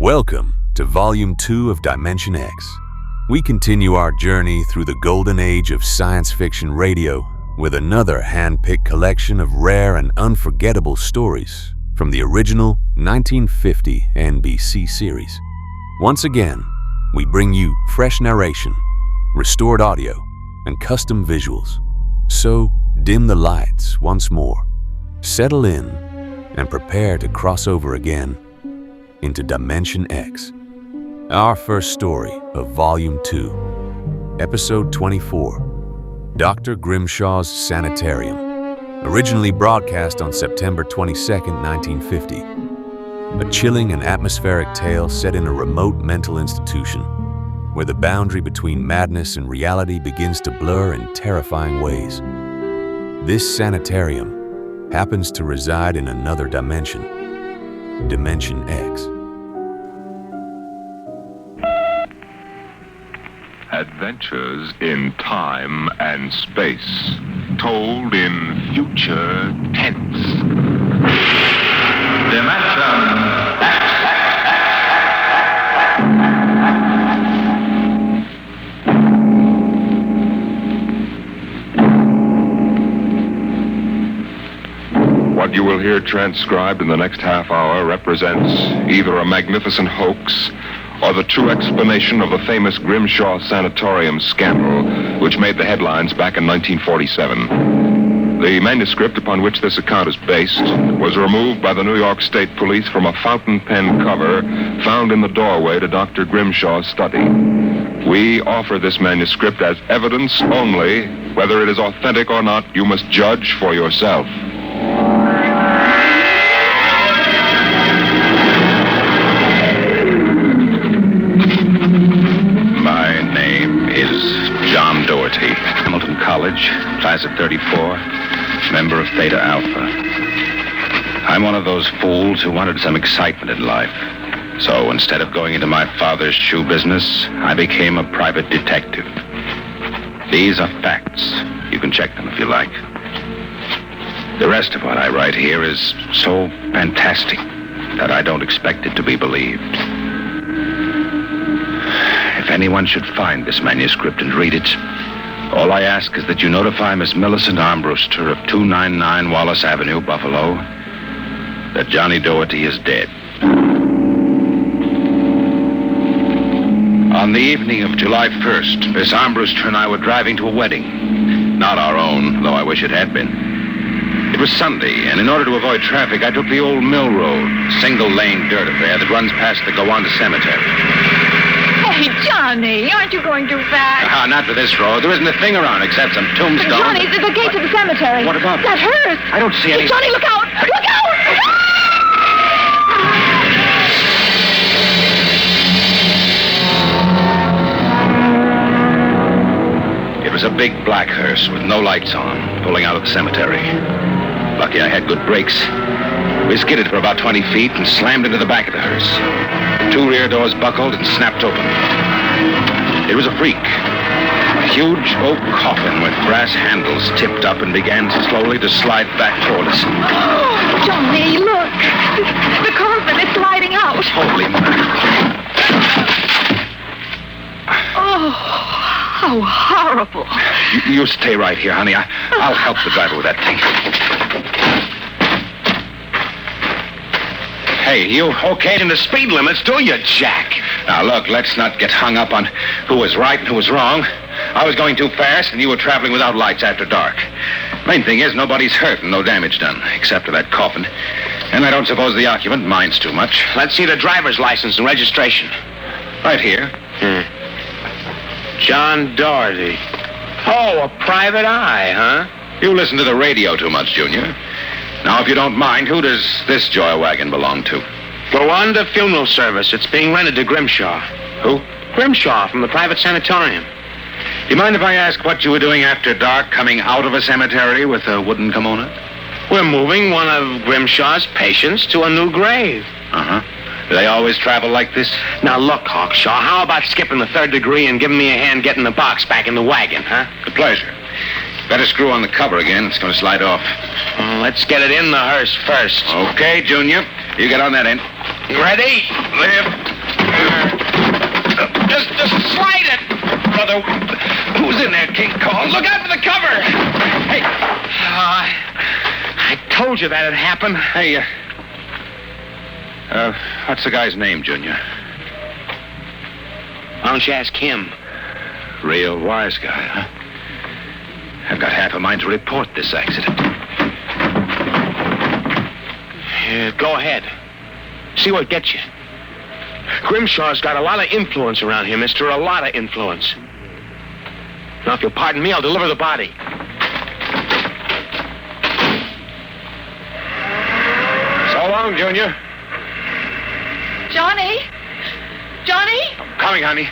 Welcome to Volume 2 of Dimension X. We continue our journey through the golden age of science fiction radio with another hand-picked collection of rare and unforgettable stories from the original 1950 NBC series. Once again, we bring you fresh narration, restored audio, and custom visuals. So dim the lights once more, settle in, and prepare to cross over again into Dimension X. Our first story of Volume 2, Episode 24, Dr. Grimshaw's Sanitarium, originally broadcast on September 22, 1950. A chilling and atmospheric tale set in a remote mental institution, where the boundary between madness and reality begins to blur in terrifying ways. This sanitarium happens to reside in another dimension, Dimension X. Adventures in time and space, told in future tense. Dimension X. What you will hear transcribed in the next half hour represents either a magnificent hoax or the true explanation of the famous Grimshaw Sanitarium scandal, which made the headlines back in 1947. The manuscript upon which this account is based was removed by the New York State Police from a fountain pen cover found in the doorway to Dr. Grimshaw's study. We offer this manuscript as evidence only. Whether it is authentic or not, you must judge for yourself. John Doherty, Hamilton College, class of 34, member of Theta Alpha. I'm one of those fools who wanted some excitement in life. So instead of going into my father's shoe business, I became a private detective. These are facts. You can check them if you like. The rest of what I write here is so fantastic that I don't expect it to be believed. If anyone should find this manuscript and read it, all I ask is that you notify Miss Millicent Armbruster of 299 Wallace Avenue, Buffalo, that Johnny Doherty is dead. On the evening of July 1st, Miss Armbruster and I were driving to a wedding. Not our own, though I wish it had been. It was Sunday, and in order to avoid traffic, I took the old Mill Road, single-lane dirt affair that runs past the Gowanda Cemetery. Hey, Johnny, aren't you going too fast? Not for this road. There isn't a thing around except some tombstones. Johnny, there's a gate to the cemetery. What about that? Hers. I don't see any... Johnny, look out! Look out! It was a big black hearse with no lights on, pulling out of the cemetery. Lucky I had good brakes. We skidded for about 20 feet and slammed into the back of the hearse. 2 rear doors buckled and snapped open. It was a freak. A huge oak coffin with brass handles tipped up and began slowly to slide back toward us. Oh, Johnny, look. The coffin is sliding out. Holy mackerel. Oh, how horrible. You stay right here, honey. I'll help the driver with that thing. Hey, you okayed in the speed limits, do you, Jack? Now, look, let's not get hung up on who was right and who was wrong. I was going too fast, and you were traveling without lights after dark. Main thing is nobody's hurt and no damage done, except for that coffin. And I don't suppose the occupant minds too much. Let's see the driver's license and registration. Right here. John Doherty. Oh, a private eye, huh? You listen to the radio too much, Junior. Now, if you don't mind, who does this joy wagon belong to? Gowanda Funeral Service. It's being rented to Grimshaw. Who? Grimshaw from the private sanitarium. Do you mind if I ask what you were doing after dark, coming out of a cemetery with a wooden kimono? We're moving one of Grimshaw's patients to a new grave. Uh-huh. Do they always travel like this? Now, look, Hawkshaw, how about skipping the 3rd degree and giving me a hand getting the box back in the wagon, huh? With pleasure. Better screw on the cover again. It's going to slide off. Let's get it in the hearse first. Okay, Junior. You get on that end. Ready? Lift. Just slide it! Brother, who's in there, King Kong? Look out for the cover! Hey! I told you that'd happen. Hey, what's the guy's name, Junior? Why don't you ask him? Real wise guy, huh? I've got half a mind to report this accident. Go ahead. See what gets you. Grimshaw's got a lot of influence around here, mister. A lot of influence. Now, if you'll pardon me, I'll deliver the body. So long, Junior. Johnny? Johnny? I'm coming, honey.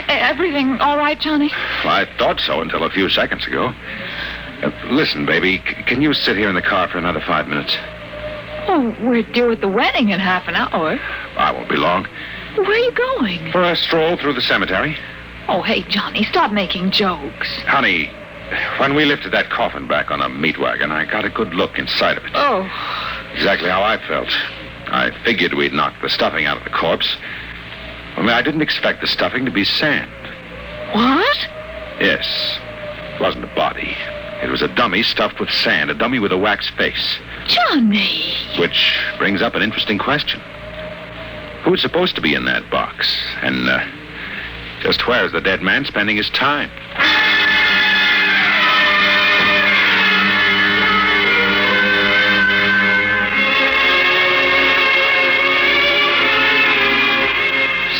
Everything all right, Johnny? Well, I thought so until a few seconds ago. Listen, baby, can you sit here in the car for another 5 minutes? Oh, we're due at the wedding in half an hour. I won't be long. Where are you going? For a stroll through the cemetery. Oh, hey, Johnny, stop making jokes. Honey, when we lifted that coffin back on a meat wagon, I got a good look inside of it. Oh. Exactly how I felt. I figured we'd knocked the stuffing out of the corpse. Only I didn't expect the stuffing to be sand. What? Yes. It wasn't a body. It was a dummy stuffed with sand, a dummy with a wax face. Johnny. Which brings up an interesting question. Who's supposed to be in that box? And just where's the dead man spending his time?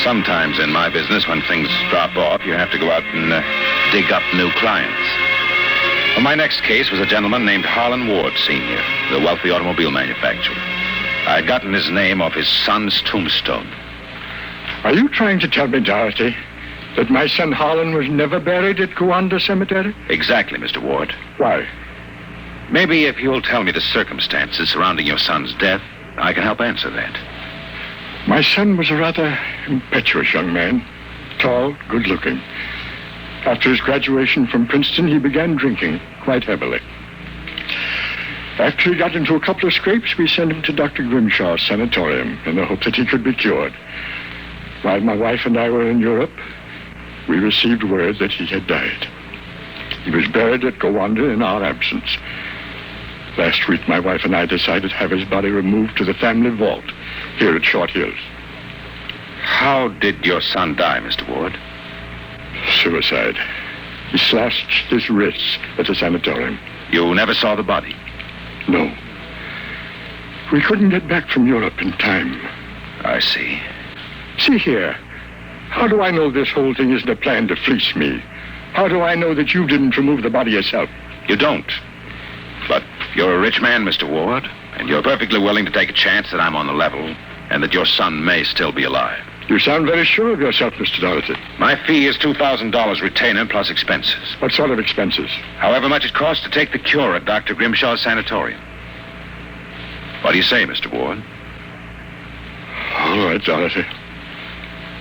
Sometimes in my business, when things drop off, you have to go out and dig up new clients. Well, my next case was a gentleman named Harlan Ward, Sr., the wealthy automobile manufacturer. I'd gotten his name off his son's tombstone. Are you trying to tell me, Dorothy, that my son Harlan was never buried at Gowanda Cemetery? Exactly, Mr. Ward. Why? Maybe if you'll tell me the circumstances surrounding your son's death, I can help answer that. My son was a rather impetuous young man, tall, good-looking. After his graduation from Princeton, he began drinking quite heavily. After he got into a couple of scrapes, we sent him to Dr. Grimshaw's Sanitarium in the hope that he could be cured. While my wife and I were in Europe, we received word that he had died. He was buried at Gowanda in our absence. Last week, my wife and I decided to have his body removed to the family vault here at Short Hills. How did your son die, Mr. Ward? Suicide. He slashed his wrists at the sanatorium. You never saw the body? No. We couldn't get back from Europe in time. I see. See here. How do I know this whole thing isn't a plan to fleece me? How do I know that you didn't remove the body yourself? You don't. But you're a rich man, Mr. Ward, and you're perfectly willing to take a chance that I'm on the level and that your son may still be alive. You sound very sure of yourself, Mr. Dorothy. My fee is $2,000 retainer plus expenses. What sort of expenses? However much it costs to take the cure at Dr. Grimshaw's Sanitarium. What do you say, Mr. Ward? All right, Dorothy.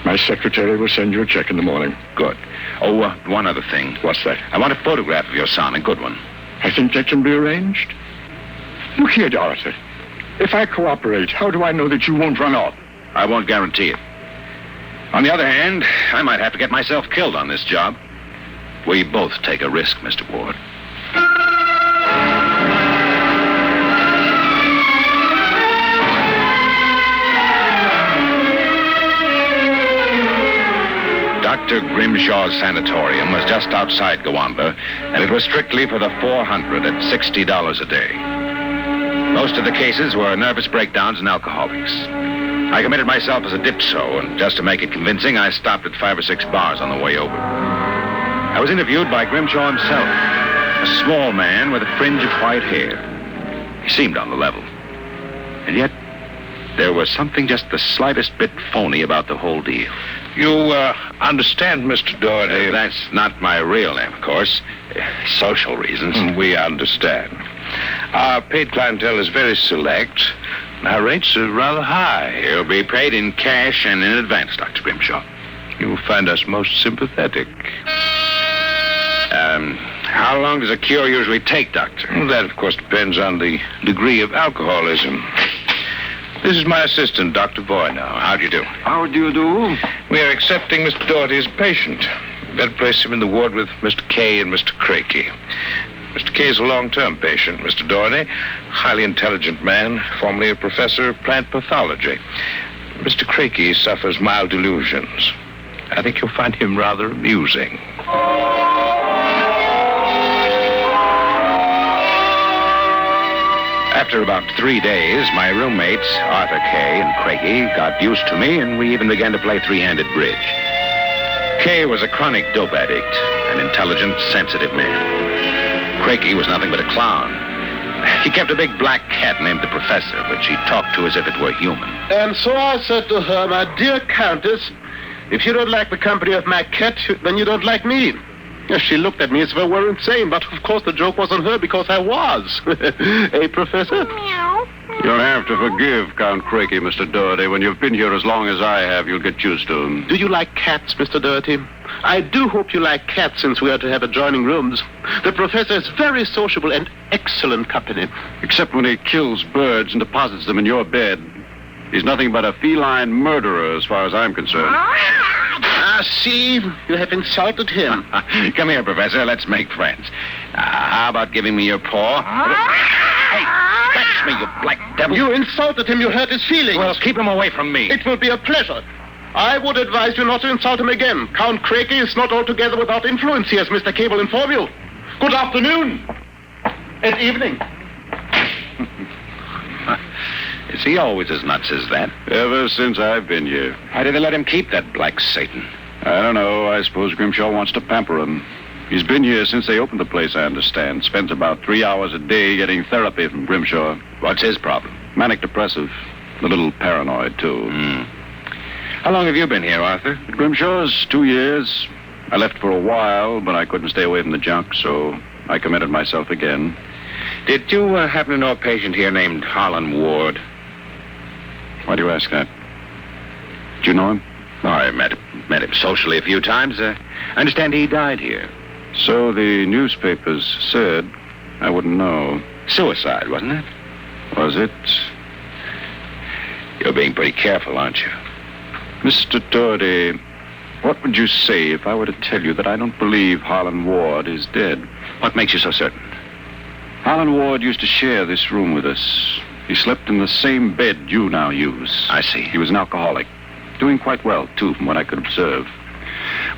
My secretary will send you a check in the morning. Good. Oh, one other thing. What's that? I want a photograph of your son, a good one. I think that can be arranged. Look here, Dorothy. If I cooperate, how do I know that you won't run off? I won't guarantee it. On the other hand, I might have to get myself killed on this job. We both take a risk, Mr. Ward. Dr. Grimshaw's Sanatorium was just outside Gowanda, and it was strictly for the 400 at $60 a day. Most of the cases were nervous breakdowns and alcoholics. I committed myself as a dipso, and just to make it convincing, I stopped at 5 or 6 bars on the way over. I was interviewed by Grimshaw himself, a small man with a fringe of white hair. He seemed on the level. And yet, there was something just the slightest bit phony about the whole deal. You understand, Mr. Doherty. That's not my real name, of course. Social reasons. We understand. Our paid clientele is very select. Our rates are rather high. You'll be paid in cash and in advance, Dr. Grimshaw. You find us most sympathetic. How long does a cure usually take, Doctor? Well, that, of course, depends on the degree of alcoholism. This is my assistant, Dr. Boy, now. How do you do? How do you do? We are accepting Mr. Doherty as patient. Better place him in the ward with Mr. Kay and Mr. Crakey. Mr. Kay is a long-term patient. Mr. Doherty, highly intelligent man, formerly a professor of plant pathology. Mr. Crakey suffers mild delusions. I think you'll find him rather amusing. After about 3 days, my roommates, Arthur Kay and Crakey, got used to me, and we even began to play three-handed bridge. Kay was a chronic dope addict, an intelligent, sensitive man. Crakey was nothing but a clown. He kept a big black cat named the Professor, which he talked to as if it were human. And so I said to her, my dear Countess, if you don't like the company of my cat, then you don't like me. She looked at me as if I were insane, but of course the joke was on her because I was. Eh, Professor? Meow. You'll have to forgive Count Crakey, Mr. Doherty. When you've been here as long as I have, you'll get used to him. Do you like cats, Mr. Doherty? I do hope you like cats, since we are to have adjoining rooms. The Professor is very sociable and excellent company. Except when he kills birds and deposits them in your bed. He's nothing but a feline murderer as far as I'm concerned. See, you have insulted him. Come here, Professor. Let's make friends. How about giving me your paw? Hey, fetch me, you black devil. You insulted him. You hurt his feelings. Well, keep him away from me. It will be a pleasure. I would advise you not to insult him again. Count Crakey is not altogether without influence here, as Mr. Kay will inform you. Good afternoon. And evening. Is he always as nuts as that? Ever since I've been here. Why did they let him keep that black Satan? I don't know. I suppose Grimshaw wants to pamper him. He's been here since they opened the place, I understand. Spends about 3 hours a day getting therapy from Grimshaw. What's his problem? Manic depressive. A little paranoid, too. How long have you been here, Arthur? At Grimshaw's 2 years. I left for a while, but I couldn't stay away from the junk, so I committed myself again. Did you happen to know a patient here named Harlan Ward? Why do you ask that? Do you know him? Oh, I met him socially a few times. I understand he died here. So the newspapers said. I wouldn't know. Suicide, wasn't it? Was it? You're being pretty careful, aren't you? Mr. Doherty, what would you say if I were to tell you that I don't believe Harlan Ward is dead? What makes you so certain? Harlan Ward used to share this room with us. He slept in the same bed you now use. I see. He was an alcoholic. Doing quite well, too, from what I could observe.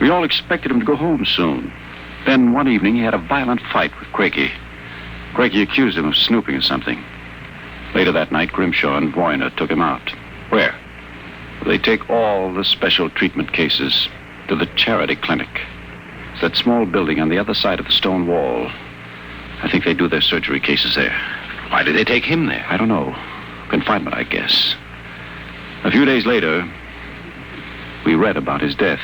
We all expected him to go home soon. Then one evening, he had a violent fight with Crakey. Crakey accused him of snooping or something. Later that night, Grimshaw and Voyner took him out. Where? They take all the special treatment cases to the charity clinic. It's that small building on the other side of the stone wall. I think they do their surgery cases there. Why did they take him there? I don't know. Confinement, I guess. A few days later, we read about his death.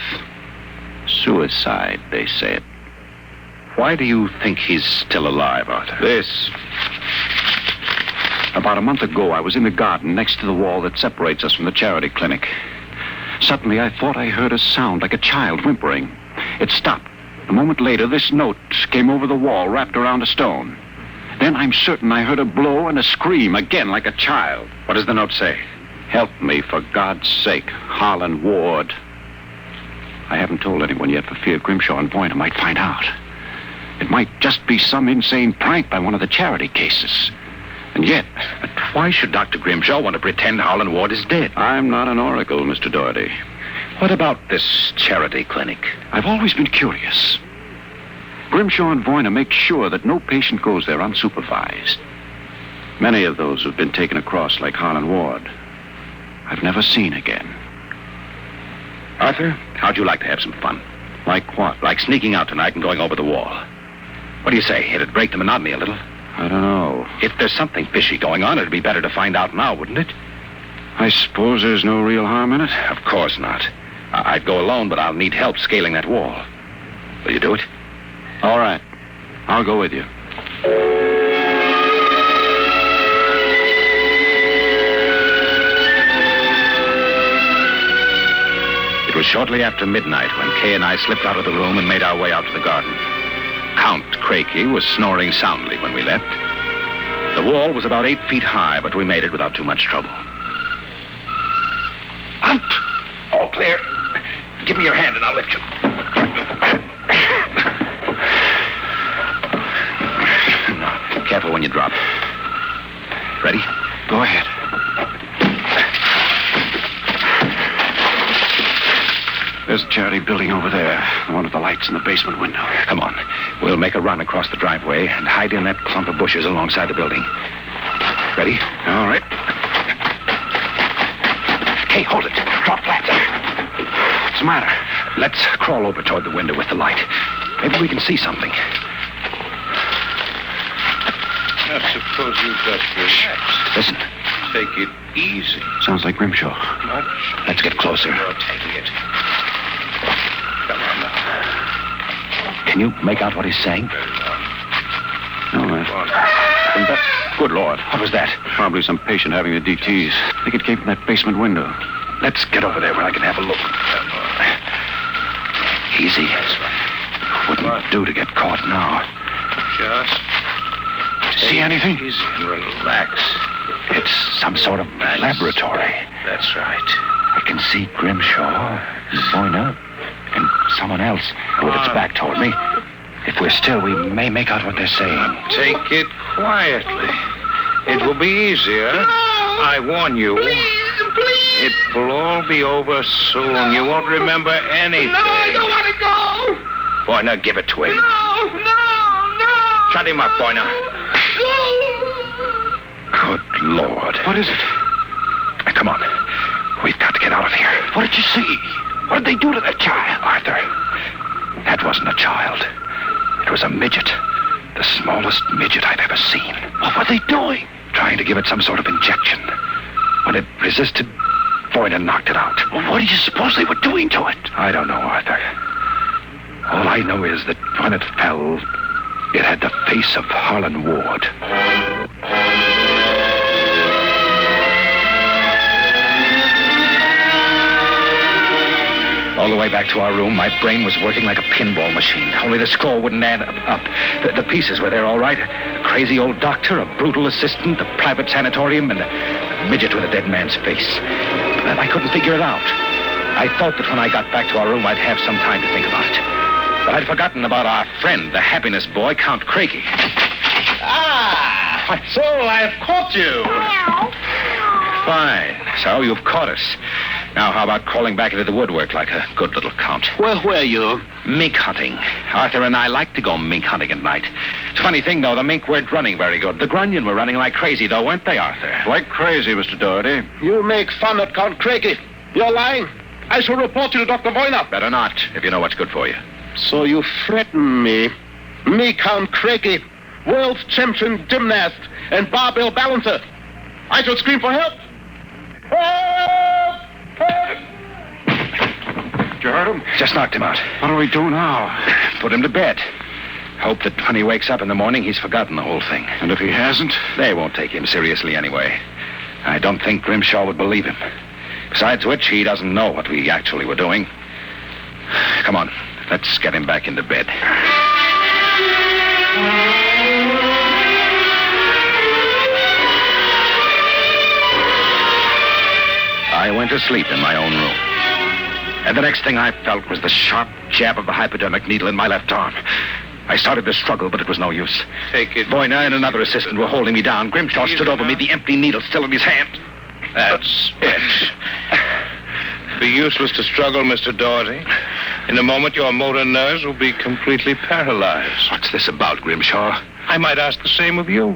Suicide, they said. Why do you think he's still alive, Arthur? This. About a month ago, I was in the garden next to the wall that separates us from the charity clinic. Suddenly, I thought I heard a sound like a child whimpering. It stopped. A moment later, this note came over the wall, wrapped around a stone. Then I'm certain I heard a blow and a scream, again like a child. What does the note say? Help me, for God's sake, Harlan Ward. I haven't told anyone yet for fear Grimshaw and Voyner might find out. It might just be some insane prank by one of the charity cases. And yet... But why should Dr. Grimshaw want to pretend Harlan Ward is dead? I'm not an oracle, Mr. Doherty. What about this charity clinic? I've always been curious. Grimshaw and Voyner make sure that no patient goes there unsupervised. Many of those who've been taken across, like Harlan Ward, I've never seen again. Arthur, how'd you like to have some fun? Like what? Like sneaking out tonight and going over the wall. What do you say? It'd break the monotony a little. I don't know. If there's something fishy going on, it'd be better to find out now, wouldn't it? I suppose there's no real harm in it? Of course not. I'd go alone, but I'll need help scaling that wall. Will you do it? All right. I'll go with you. It was shortly after midnight when Kay and I slipped out of the room and made our way out to the garden. Count Crakey was snoring soundly when we left. The wall was about 8 feet high, but we made it without too much trouble. There. Give me your hand and I'll lift you. Careful when you drop. Ready? Go ahead. There's a charity building over there. One of the lights in the basement window. Come on. We'll make a run across the driveway and hide in that clump of bushes alongside the building. Ready? All right. Hey, hold it. Drop flat. What's the matter? Let's crawl over toward the window with the light. Maybe we can see something. I suppose you just relax. Listen. Take it easy. Sounds like Grimshaw. Much. Let's get closer. You're taking it. Come on now. Can you make out what he's saying? All right. Good Lord. What was that? Probably some patient having the DTs. I think it came from that basement window. Let's get over there where I can have a look. Easy. Wouldn't do to get caught now. Just See anything? easy and relax. It's some sort of laboratory. That's right. I can see Grimshaw, Boyna, and someone else with its back toward me. If we're still, we may make out what they're saying. Take it quietly. It will be easier. I warn you. Please. It will all be over soon. You won't remember anything. No, I don't want to go. Boy, now give it to him. No. Shut him up, boy, now. Good Lord. What is it? Come on. We've got to get out of here. What did you see? What did they do to that child? Arthur, that wasn't a child. It was a midget. The smallest midget I've ever seen. What were they doing? Trying to give it some sort of injection. When it resisted, Boyna knocked it out. Well, what do you suppose they were doing to it? I don't know, Arthur. All I know is that when it fell, it had the face of Harlan Ward. All the way back to our room, my brain was working like a pinball machine. Only the score wouldn't add up. The pieces were there all right. A crazy old doctor, a brutal assistant, a private sanatorium, and a midget with a dead man's face. But I couldn't figure it out. I thought that when I got back to our room, I'd have some time to think about it. But I'd forgotten about our friend, the happiness boy, Count Craigie. Ah, so I've caught you. Fine. So you've caught us. Now, how about crawling back into the woodwork like a good little count? Where were you? Mink hunting. Arthur and I like to go mink hunting at night. It's a funny thing, though. The mink weren't running very good. The grunion were running like crazy, though, weren't they, Arthur? Like crazy, Mr. Doherty. You make fun of Count Craigie. You're lying. I shall report you to Dr. Boyna. Better not, if you know what's good for you. So you threaten me. Me, Count Craigie, world champion gymnast and barbell balancer. I shall scream for help. Help! Did you hurt him? Just knocked him out. What do we do now? Put him to bed. Hope that when he wakes up in the morning, he's forgotten the whole thing. And if he hasn't? They won't take him seriously anyway. I don't think Grimshaw would believe him. Besides which, he doesn't know what we actually were doing. Come on, let's get him back into bed. I went to sleep in my own room. And the next thing I felt was the sharp jab of the hypodermic needle in my left arm. I started to struggle, but it was no use. Take it. Boyna and another assistant were holding me down. Grimshaw stood over me, the empty needle still in his hand. That's it. Be useless to struggle, Mr. Doherty. In a moment, your motor nerves will be completely paralyzed. What's this about, Grimshaw? I might ask the same of you.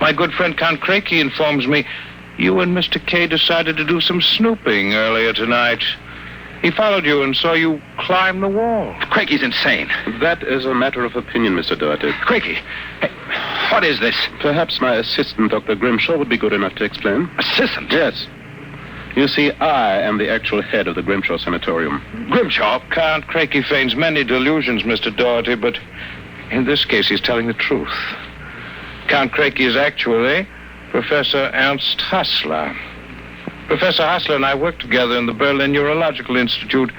My good friend Count Craigie informs me you and Mr. K decided to do some snooping earlier tonight. He followed you and saw you climb the wall. Craigie's insane. That is a matter of opinion, Mr. Doherty. Craigie, hey, what is this? Perhaps my assistant, Dr. Grimshaw, would be good enough to explain. Assistant? Yes. You see, I am the actual head of the Grimshaw Sanatorium. Grimshaw? Count Craigie feigns many delusions, Mr. Doherty, but in this case, he's telling the truth. Count Craigie is actually Professor Ernst Hassler. Professor Hassler and I worked together in the Berlin Neurological Institute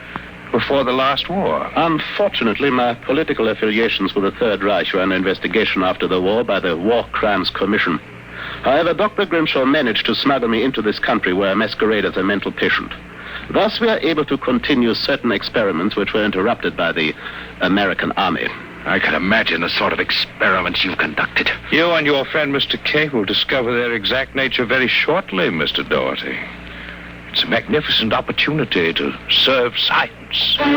before the last war. Unfortunately, my political affiliations with the Third Reich were under investigation after the war by the War Crimes Commission. However, Dr. Grimshaw managed to smuggle me into this country where I masquerade as a mental patient. Thus, we are able to continue certain experiments which were interrupted by the American army. I can imagine the sort of experiments you've conducted. You and your friend, Mr. Kay, will discover their exact nature very shortly, Mr. Doherty. It's a magnificent opportunity to serve science. Then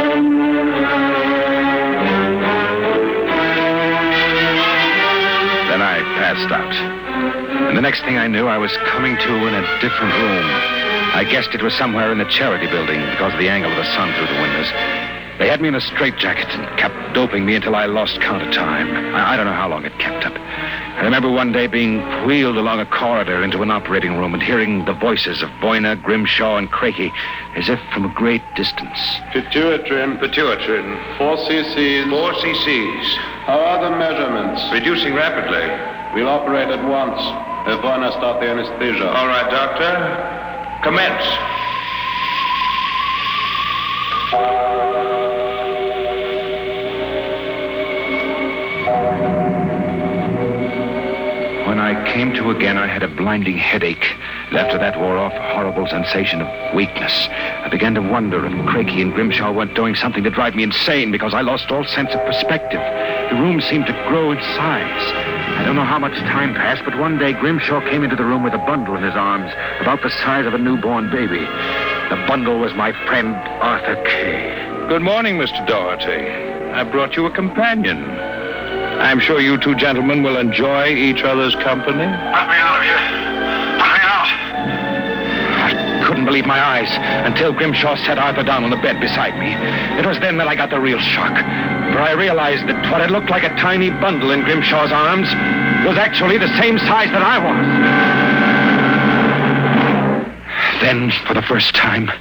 I passed out. And the next thing I knew, I was coming to in a different room. I guessed it was somewhere in the charity building because of the angle of the sun through the windows. They had me in a straitjacket and kept doping me until I lost count of time. I don't know how long it kept up. I remember one day being wheeled along a corridor into an operating room and hearing the voices of Boyna, Grimshaw, and Craigie as if from a great distance. Pituitrin. 4 cc's. 4 cc's. How are the measurements? Reducing rapidly. We'll operate at once. Boyna, start the anesthesia. All right, Doctor. Commence. When I came to again, I had a blinding headache. And after that wore off, a horrible sensation of weakness. I began to wonder if Craigie and Grimshaw weren't doing something to drive me insane because I lost all sense of perspective. The room seemed to grow in size. I don't know how much time passed, but one day Grimshaw came into the room with a bundle in his arms, about the size of a newborn baby. The bundle was my friend Arthur Kay. Good morning, Mr. Doherty. I brought you a companion. I'm sure you two gentlemen will enjoy each other's company. Let me out of here. Let me out. I couldn't believe my eyes until Grimshaw set Arthur down on the bed beside me. It was then that I got the real shock, for I realized that what had looked like a tiny bundle in Grimshaw's arms was actually the same size that I was. Then, for the first time,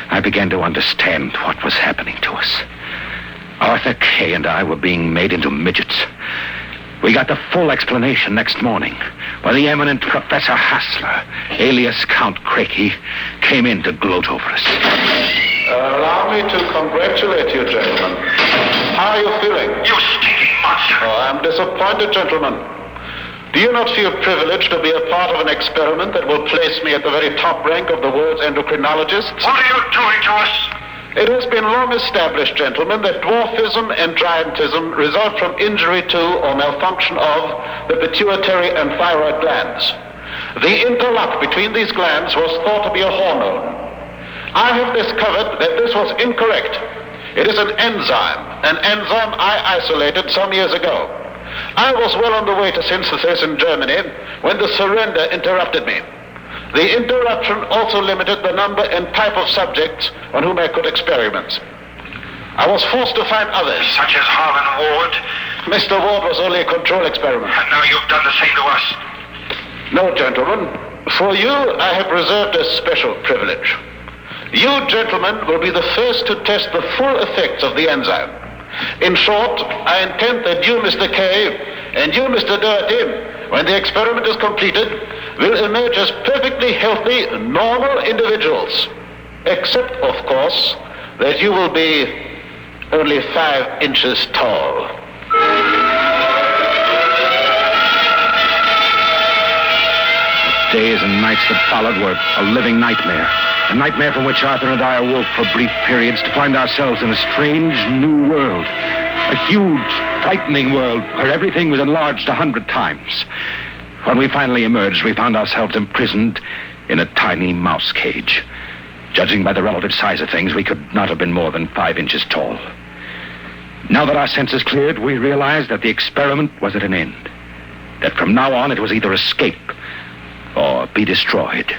I began to understand what was happening to us. Arthur Kay and I were being made into midgets. We got the full explanation next morning when the eminent Professor Hassler, alias Count Craigie, came in to gloat over us. Allow me to congratulate you, gentlemen. How are you feeling? You stinking monster. Oh, I'm disappointed, gentlemen. Do you not feel privileged to be a part of an experiment that will place me at the very top rank of the world's endocrinologists? What are you doing to us? It has been long established, gentlemen, that dwarfism and giantism result from injury to or malfunction of the pituitary and thyroid glands. The interlock between these glands was thought to be a hormone. I have discovered that this was incorrect. It is an enzyme I isolated some years ago. I was well on the way to synthesis in Germany when the surrender interrupted me. The interruption also limited the number and type of subjects on whom I could experiment. I was forced to find others. Such as Harlan Ward? Mr. Ward was only a control experiment. And now you've done the same to us. No, gentlemen. For you, I have reserved a special privilege. You, gentlemen, will be the first to test the full effects of the enzyme. In short, I intend that you, Mr. Kay, and you, Mr. Doherty, when the experiment is completed, will emerge as perfectly healthy, normal individuals. Except, of course, that you will be only 5 inches tall. The days and nights that followed were a living nightmare. A nightmare from which Arthur and I awoke for brief periods to find ourselves in a strange new world. A huge, frightening world where everything was enlarged 100 times. When we finally emerged, we found ourselves imprisoned in a tiny mouse cage. Judging by the relative size of things, we could not have been more than 5 inches tall. Now that our senses cleared, we realized that the experiment was at an end. That from now on, it was either escape or be destroyed.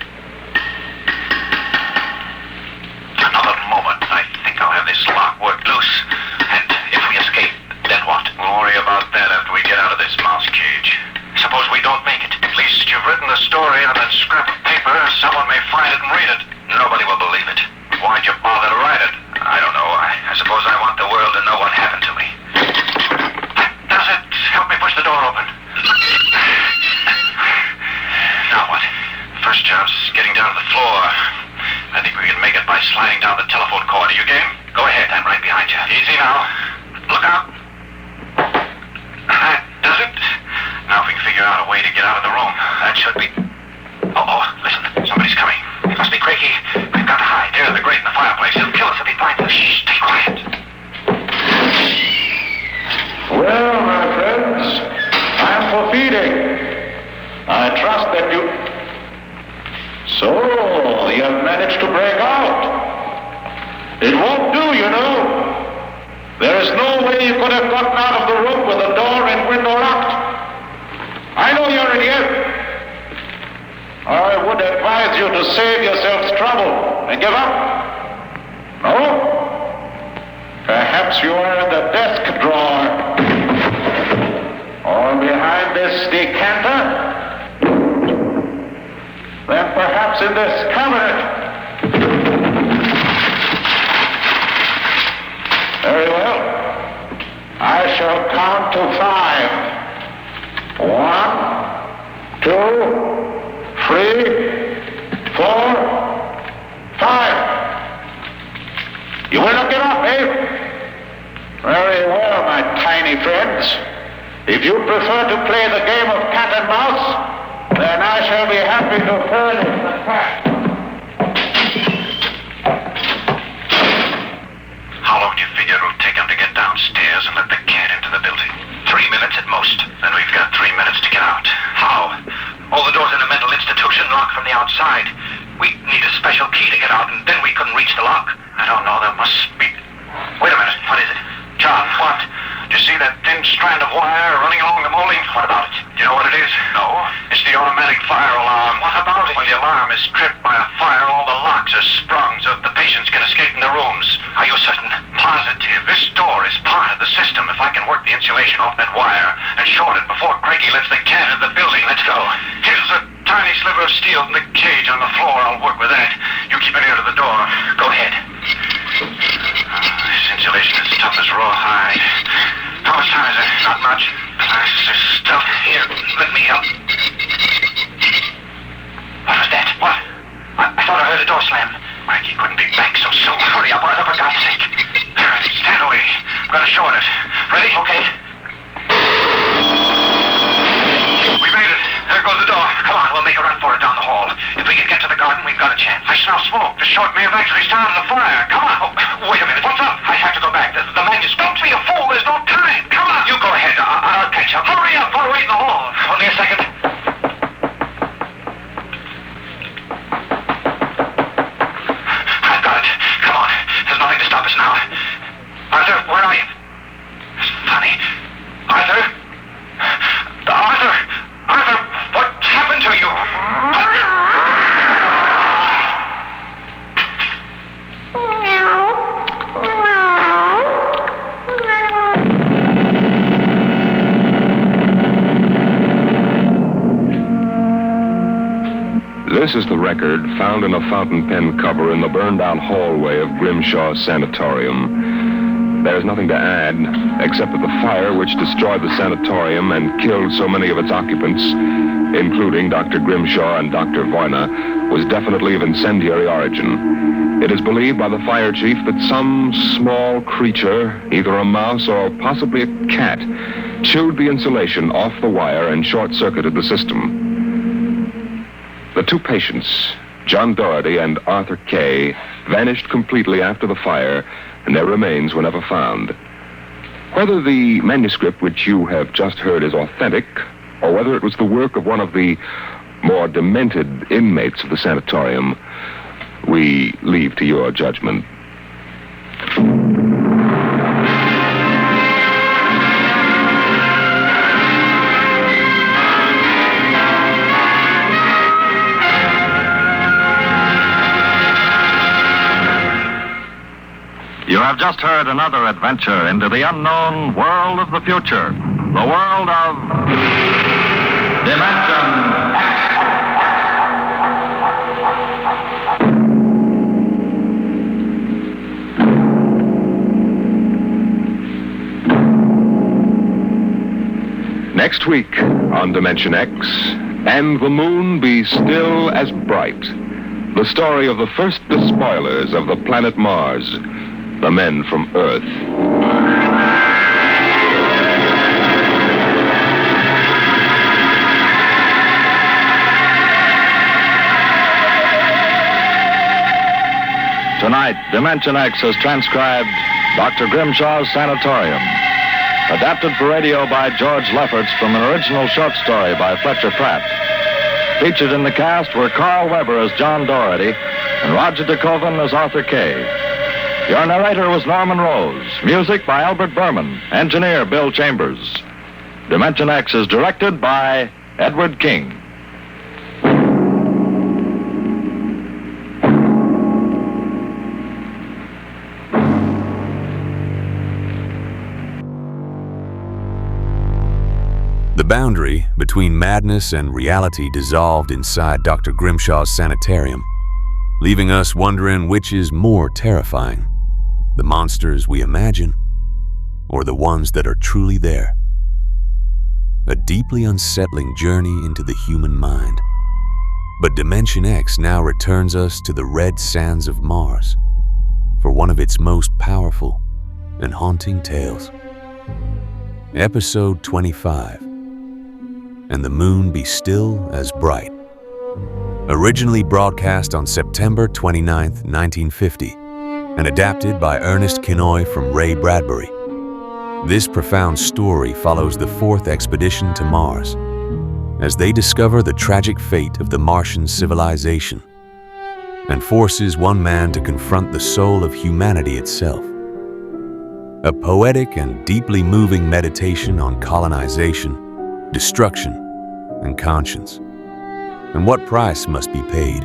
Another moment, I think I'll have this lock worked loose. And if we escape, then what? We'll worry about that after we get out of this mouse cage. Suppose we don't make it. At least you've written the story on that scrap of paper. Someone may find it and read it. Nobody will believe it. Why'd you bother to write it? I don't know. I suppose I want the world to know what happened to me. Does it help me push the door open? Now what? First job's getting down to the floor. I think we can make it by sliding down the telephone cord. Are you game? Go ahead. I'm right behind you. Easy now. Look out. That does it. Now if we can figure out a way to get out of the room, that should be... Oh, listen. Somebody's coming. It must be Craigie. We've got to hide. There, the grate in the So, you've managed to break out. It won't do, you know. There is no way you could have gotten out of the room with the door and window locked. I know you're in here. I would advise you to save yourselves trouble and give up. No? Perhaps you are in the desk drawer. Or behind this decanter. Then perhaps in this cabinet. Very well. I shall count to 5. 1, 2, 3, 4, 5. You will not give up, eh? Very well, my tiny friends. If you prefer to play the game of cat and mouse, then I shall be happy to furnish the cat. How long do you figure it will take him to get downstairs and let the cat into the building? 3 minutes at most. Then we've got 3 minutes to get out. How? All the doors in a mental institution locked from the outside. We need a special key to get out, and then we couldn't reach the lock. I don't know. There must be... Wait a minute. What is it? John, what? Do you see that thin strand of wire running along the molding? What about it? Do you know what it is? No. It's the automatic fire alarm. What about it? When the alarm is tripped by a fire, all the locks are sprung so that the patients can escape in their rooms. Are you certain? Positive. This door is part of the system. If I can work the insulation off that wire and short it before Craigie lets the cat into the building, let's go. Here's a tiny sliver of steel in the cage on the floor. I'll work with that. You keep an ear to the door. Go ahead. This insulation is tough as rawhide. How much time is there? Not much. There's stuff here. Let me help. What was that? What? I thought I heard a door slam. Mikey couldn't be back so soon. Hurry up, Arthur, for God's sake. Stand away. I'm going to short it. Ready? Okay. We made it. There goes the door. Come on, we'll make a run for it down the hall. If we can get to the garden, we've got a chance. I smell smoke. The short may have actually started the fire. Come on. Oh, wait a minute. What's up? I have to go back. The manuscript. Don't be a fool. There's no time. Come on. You go ahead. I'll catch up. Hurry up. I'll wait in the hall. Only a second. I've got it. Come on. There's nothing to stop us now. Arthur, where are you? It's funny. Arthur? Arthur! Arthur, what's happened to you? This is the record found in a fountain pen cover in the burned-down hallway of Grimshaw Sanatorium. There's nothing to add, except that the fire which destroyed the sanatorium and killed so many of its occupants, including Dr. Grimshaw and Dr. Voyna, was definitely of incendiary origin. It is believed by the fire chief that some small creature, either a mouse or possibly a cat, chewed the insulation off the wire and short-circuited the system. The two patients, John Doherty and Arthur Kay, vanished completely after the fire, and their remains were never found. Whether the manuscript which you have just heard is authentic, or whether it was the work of one of the more demented inmates of the sanatorium, we leave to your judgment. You have just heard another adventure into the unknown world of the future. The world of Dimension X. Next week on Dimension X, And the Moon Be Still as Bright. The story of the first despoilers of the planet Mars, the men from Earth. Tonight, Dimension X has transcribed Dr. Grimshaw's Sanitarium. Adapted for radio by George Lefferts from an original short story by Fletcher Pratt. Featured in the cast were Carl Weber as John Doherty and Roger DeKoven as Arthur Kay. Your narrator was Norman Rose. Music by Albert Berman. Engineer Bill Chambers. Dimension X is directed by Edward King. The boundary between madness and reality dissolved inside Dr. Grimshaw's sanitarium, leaving us wondering which is more terrifying, the monsters we imagine or the ones that are truly there. A deeply unsettling journey into the human mind. But Dimension X now returns us to the red sands of Mars for one of its most powerful and haunting tales. Episode 25. And the moon be still as bright. Originally broadcast on September 29, 1950, and adapted by Ernest Kinoy from Ray Bradbury. This profound story follows the fourth expedition to Mars, as they discover the tragic fate of the Martian civilization, and forces one man to confront the soul of humanity itself. A poetic and deeply moving meditation on colonization, destruction, and conscience, and what price must be paid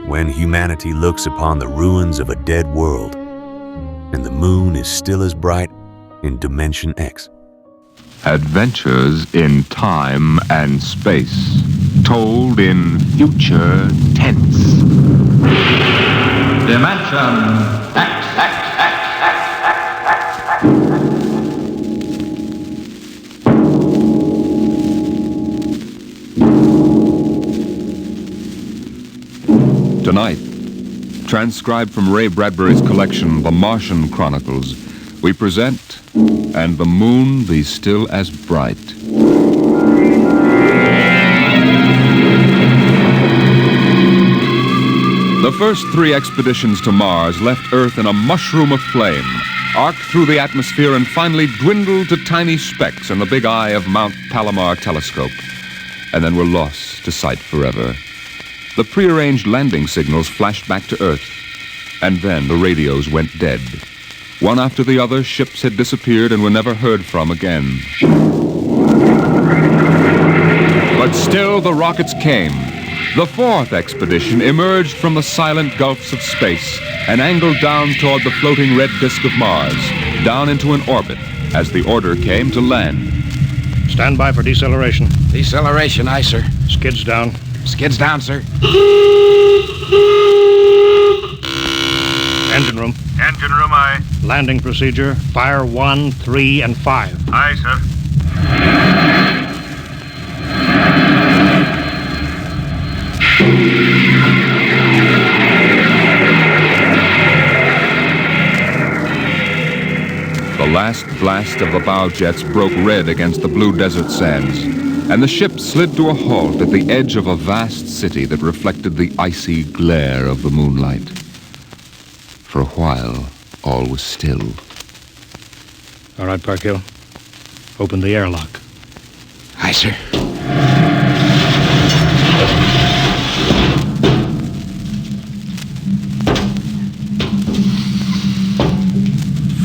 when humanity looks upon the ruins of a dead world and the moon is still as bright in Dimension X. Adventures in time and space, told in future tense. Dimension X. Tonight, transcribed from Ray Bradbury's collection, The Martian Chronicles, we present And the Moon Be Still as Bright. The first 3 expeditions to Mars left Earth in a mushroom of flame, arced through the atmosphere and finally dwindled to tiny specks in the big eye of Mount Palomar telescope, and then were lost to sight forever. The prearranged landing signals flashed back to Earth, and then the radios went dead. One after the other, ships had disappeared and were never heard from again. But still the rockets came. The fourth expedition emerged from the silent gulfs of space and angled down toward the floating red disk of Mars, down into an orbit, as the order came to land. Stand by for deceleration. Deceleration, aye, sir. Skids down. Skids down, sir. Engine room. Engine room, aye. Landing procedure. Fire 1, 3, and 5. Aye, sir. The last blast of the bow jets broke red against the blue desert sands, and the ship slid to a halt at the edge of a vast city that reflected the icy glare of the moonlight. For a while, all was still. All right, Parkhill. Open the airlock. Aye, sir.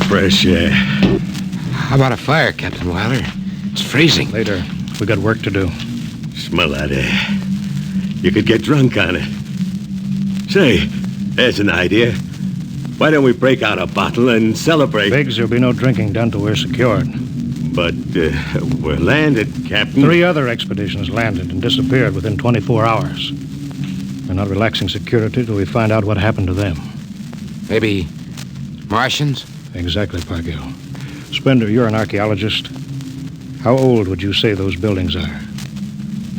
Fresh air. How about a fire, Captain Wilder? It's freezing. Later. We got work to do. Smell that air. You could get drunk on it. Say, there's an idea. Why don't we break out a bottle and celebrate? Biggs, there'll be no drinking down till we're secured. But we're landed, Captain. 3 other expeditions landed and disappeared within 24 hours. We're not relaxing security till we find out what happened to them. Maybe Martians? Exactly, Parkhill. Spender, you're an archaeologist. How old would you say those buildings are?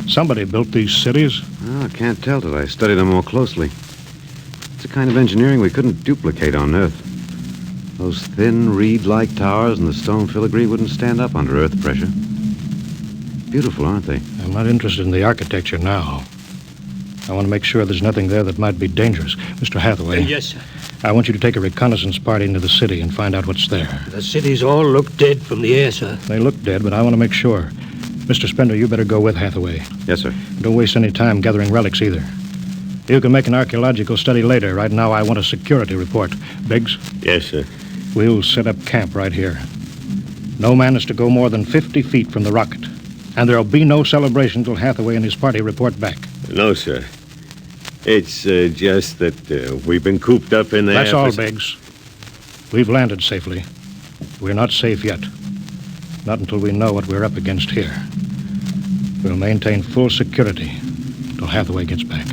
Somebody built these cities. Oh, I can't tell till I study them more closely. It's a kind of engineering we couldn't duplicate on Earth. Those thin, reed-like towers and the stone filigree wouldn't stand up under Earth pressure. Beautiful, aren't they? I'm not interested in the architecture now. I want to make sure there's nothing there that might be dangerous. Mr. Hathaway. Yes, sir. I want you to take a reconnaissance party into the city and find out what's there. The cities all look dead from the air, sir. They look dead, but I want to make sure. Mr. Spender, you better go with Hathaway. Yes, sir. Don't waste any time gathering relics either. You can make an archaeological study later. Right now, I want a security report. Biggs? Yes, sir. We'll set up camp right here. No man is to go more than 50 feet from the rocket. And there'll be no celebration till Hathaway and his party report back. No, sir. It's just that we've been cooped up in there. That's all, Biggs. We've landed safely. We're not safe yet. Not until we know what we're up against here. We'll maintain full security till Hathaway gets back.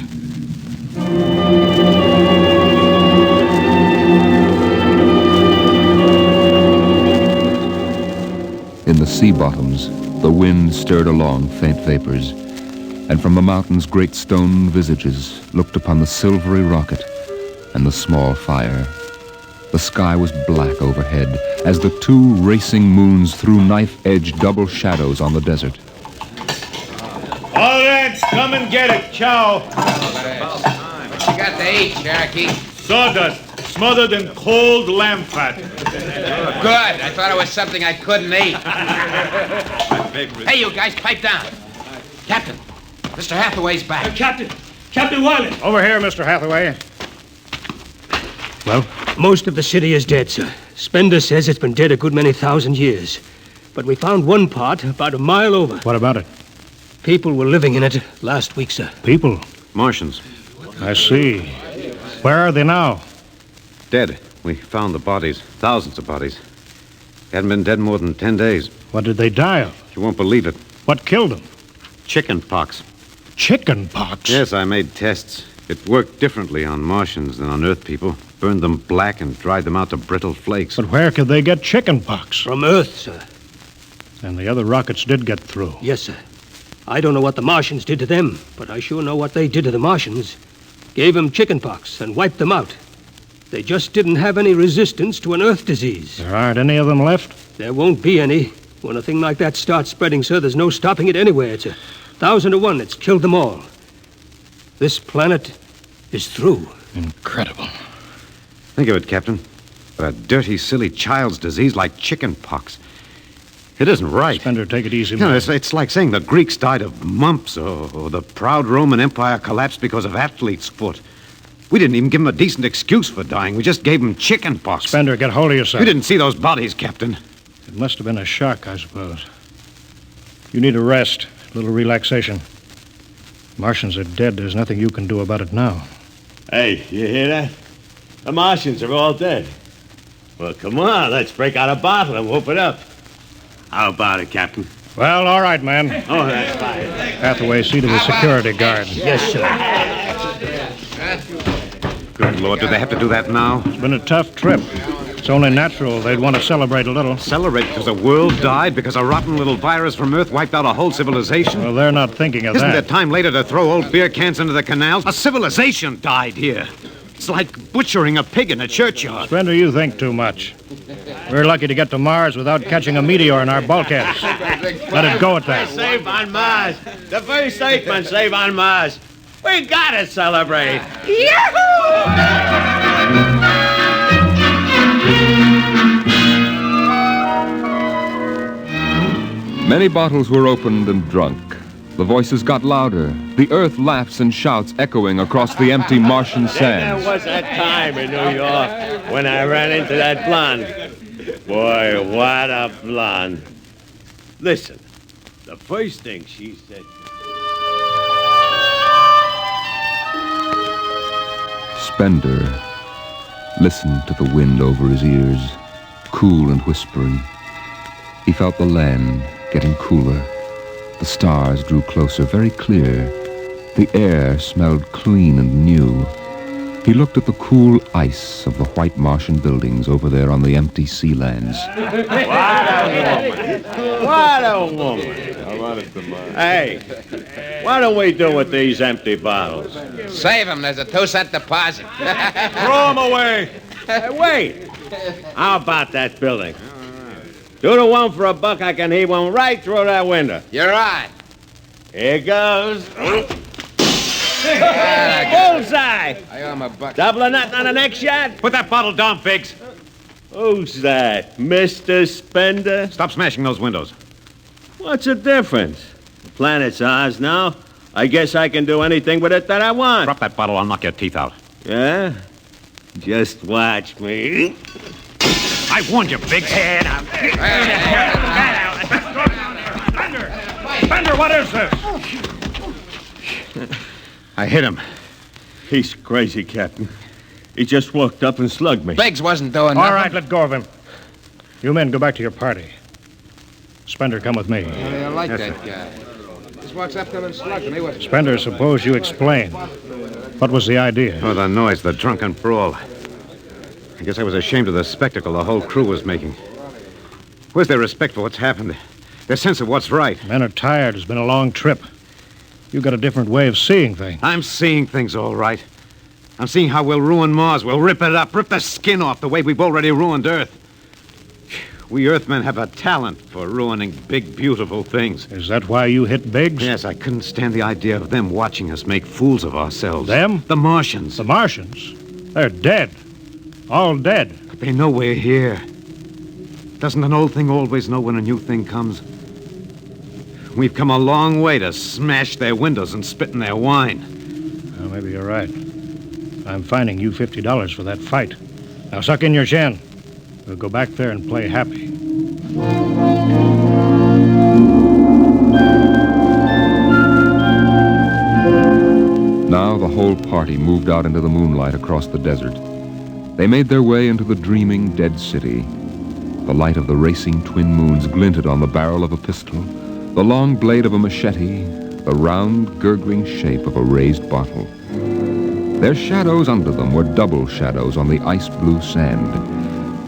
In the sea bottoms, the wind stirred along faint vapors, and from the mountains great stone visages looked upon the silvery rocket and the small fire. The sky was black overhead as the two racing moons threw knife-edged double shadows on the desert. All right, come and get it. Ciao. What you got to eat, Cherokee? Sawdust, smothered in cold lamb fat. Good. I thought it was something I couldn't eat. Hey, you guys, pipe down. Captain, Mr. Hathaway's back. Captain Wiley. Over here, Mr. Hathaway. Well? Most of the city is dead, sir. Spender says it's been dead a good many thousand years. But we found one part about a mile over. What about it? People were living in it last week, sir. People? Martians. I see. Where are they now? Dead. We found the bodies. Thousands of bodies. They hadn't been dead more than 10 days. What did they die of? You won't believe it. What killed them? Chicken pox. Chicken pox? Yes, I made tests. It worked differently on Martians than on Earth people. Burned them black and dried them out to brittle flakes. But where could they get chicken pox? From Earth, sir. And the other rockets did get through. Yes, sir. I don't know what the Martians did to them, but I sure know what they did to the Martians. Gave them chicken pox and wiped them out. They just didn't have any resistance to an Earth disease. There aren't any of them left? There won't be any. When a thing like that starts spreading, sir, there's no stopping it anywhere. It's 1,000 to 1. It's killed them all. This planet is through. Incredible. Think of it, Captain. A dirty, silly child's disease like chicken pox. It isn't right. Spender, take it easy, man. man. It's like saying the Greeks died of mumps or the proud Roman Empire collapsed because of athlete's foot. We didn't even give them a decent excuse for dying. We just gave them chicken pox. Spender, get hold of yourself. You didn't see those bodies, Captain. It must have been a shock, I suppose. You need a rest, a little relaxation. Martians are dead. There's nothing you can do about it now. Hey, you hear that? The Martians are all dead. Well, come on, let's break out a bottle and whoop it up. How about it, Captain? Well, all right, man. Oh, that's fine. Hathaway, see to the security guard. Yes, sir. Good Lord, do they have to do that now? It's been a tough trip. It's only natural they'd want to celebrate a little. Celebrate because the world died? Because a rotten little virus from Earth wiped out a whole civilization? Well, they're not thinking of Isn't that. there time later to throw old beer cans into the canals? A civilization died here. It's like butchering a pig in a churchyard. Spender, you think too much. We're lucky to get to Mars without catching a meteor in our bulkheads. Let it go at that. Save on Mars. The first statement, save on Mars. We gotta celebrate. Yahoo! Many bottles were opened and drunk. The voices got louder. The earth laughs and shouts echoing across the empty Martian sands. There was that time in New York when I ran into that blonde. Boy, what a blonde. Listen, the first thing she said... Spender listened to the wind over his ears, cool and whispering. He felt the land getting cooler. The stars drew closer, very clear. The air smelled clean and new. He looked at the cool ice of the white Martian buildings over there on the empty sea lands. What a woman. Hey, what do we do with these empty bottles? Save them. There's a 2-cent deposit. Throw them away. Hey, wait. How about that building? 2 to 1 for $1, I can heave one right through that window. You're right. Here goes. Bullseye! I owe him $1. Double or nothing on the next shot? Put that bottle down, Biggs. Who's that? Mr. Spender? Stop smashing those windows. What's the difference? The planet's ours now. I guess I can do anything with it that I want. Drop that bottle, I'll knock your teeth out. Yeah? Just watch me. I warned you, Biggs. Bender, what is this? I hit him. He's crazy, Captain. He just walked up and slugged me. Biggs wasn't doing nothing. All right, let go of him. You men go back to your party. Spender, come with me. I like that guy. Just walks up to him and slugs him. Spender, suppose you explain. What was the idea? Oh, the noise, the drunken brawl. I guess I was ashamed of the spectacle the whole crew was making. Where's their respect for what's happened? Their sense of what's right? Men are tired. It's been a long trip. You've got a different way of seeing things. I'm seeing things all right. I'm seeing how we'll ruin Mars. We'll rip it up, rip the skin off the way we've already ruined Earth. We Earthmen have a talent for ruining big, beautiful things. Is that why you hit Biggs? Yes, I couldn't stand the idea of them watching us make fools of ourselves. Them? The Martians. The Martians? They're dead. All dead. But they know we're here. Doesn't an old thing always know when a new thing comes? We've come a long way to smash their windows and spit in their wine. Well, maybe you're right. I'm fining you $50 for that fight. Now suck in your chin. We'll go back there and play happy. Now the whole party moved out into the moonlight across the desert. They made their way into the dreaming dead city. The light of the racing twin moons glinted on the barrel of a pistol, the long blade of a machete, the round, gurgling shape of a raised bottle. Their shadows under them were double shadows on the ice-blue sand.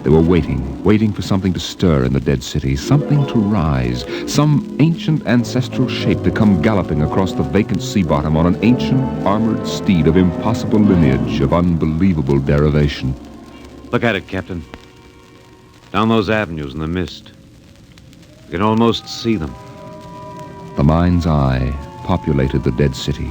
They were waiting for something to stir in the dead city, something to rise, some ancient ancestral shape to come galloping across the vacant sea bottom on an ancient armored steed of impossible lineage, of unbelievable derivation. Look at it, Captain. Down those avenues in the mist. You can almost see them. The mind's eye populated the dead city.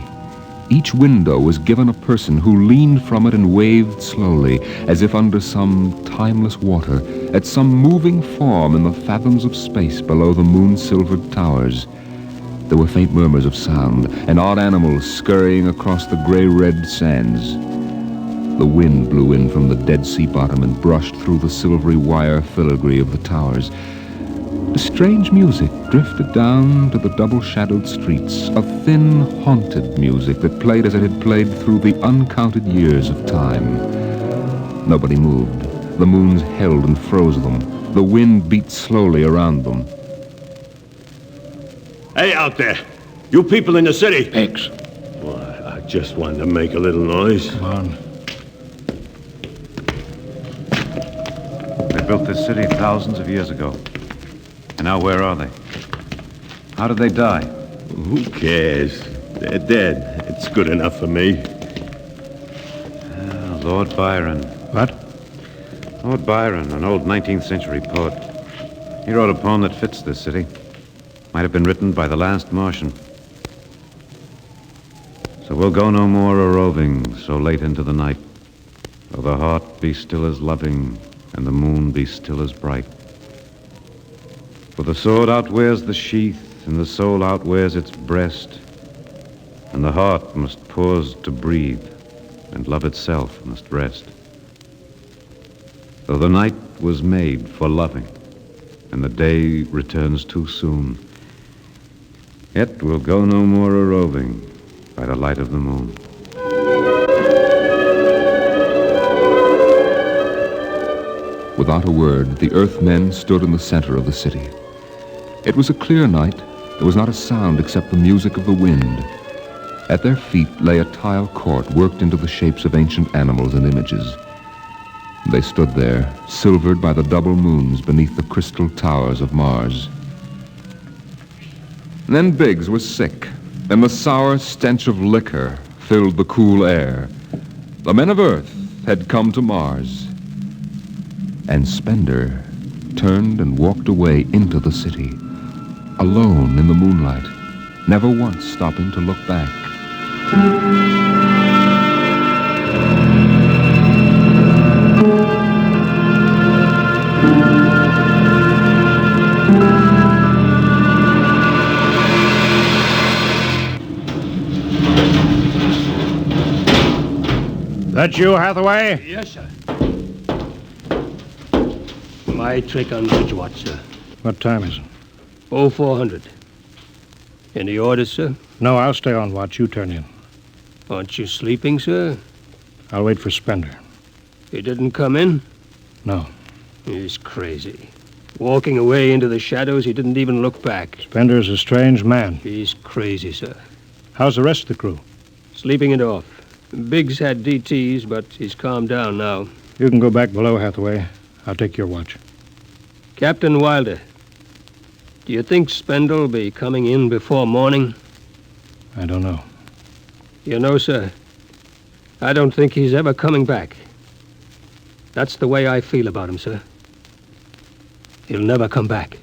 Each window was given a person who leaned from it and waved slowly, as if under some timeless water, at some moving form in the fathoms of space below the moon-silvered towers. There were faint murmurs of sound, and odd animals scurrying across the gray-red sands. The wind blew in from the dead sea bottom and brushed through the silvery wire filigree of the towers. A strange music drifted down to the double-shadowed streets, a thin, haunted music that played as it had played through the uncounted years of time. Nobody moved. The moons held and froze them. The wind beat slowly around them. Hey, out there. You people in the city. Biggs. Why, I just wanted to make a little noise. Come on. They built this city thousands of years ago. And now where are they? How did they die? Who cares? They're dead. It's good enough for me. Lord Byron. What? Lord Byron, an old 19th century poet. He wrote a poem that fits this city. Might have been written by the last Martian. So we'll go no more a-roving so late into the night, though the heart be still as loving and the moon be still as bright. For the sword outwears the sheath, and the soul outwears its breast, and the heart must pause to breathe, and love itself must rest. Though the night was made for loving, and the day returns too soon, yet we'll go no more a-roving by the light of the moon. Without a word, the Earthmen stood in the center of the city. It was a clear night. There was not a sound except the music of the wind. At their feet lay a tile court worked into the shapes of ancient animals and images. They stood there, silvered by the double moons beneath the crystal towers of Mars. And then Biggs was sick, and the sour stench of liquor filled the cool air. The men of Earth had come to Mars. And Spender turned and walked away into the city, alone in the moonlight, never once stopping to look back. That you, Hathaway? Yes, sir. My trick on bridge watch, sir. What time is it? 0400. Any orders, sir? No, I'll stay on watch. You turn in. Aren't you sleeping, sir? I'll wait for Spender. He didn't come in? No. He's crazy. Walking away into the shadows, he didn't even look back. Spender's a strange man. He's crazy, sir. How's the rest of the crew? Sleeping it off. Biggs had DTs, but he's calmed down now. You can go back below, Hathaway. I'll take your watch. Captain Wilder, do you think Spender'll be coming in before morning? I don't know. You know, sir, I don't think he's ever coming back. That's the way I feel about him, sir. He'll never come back.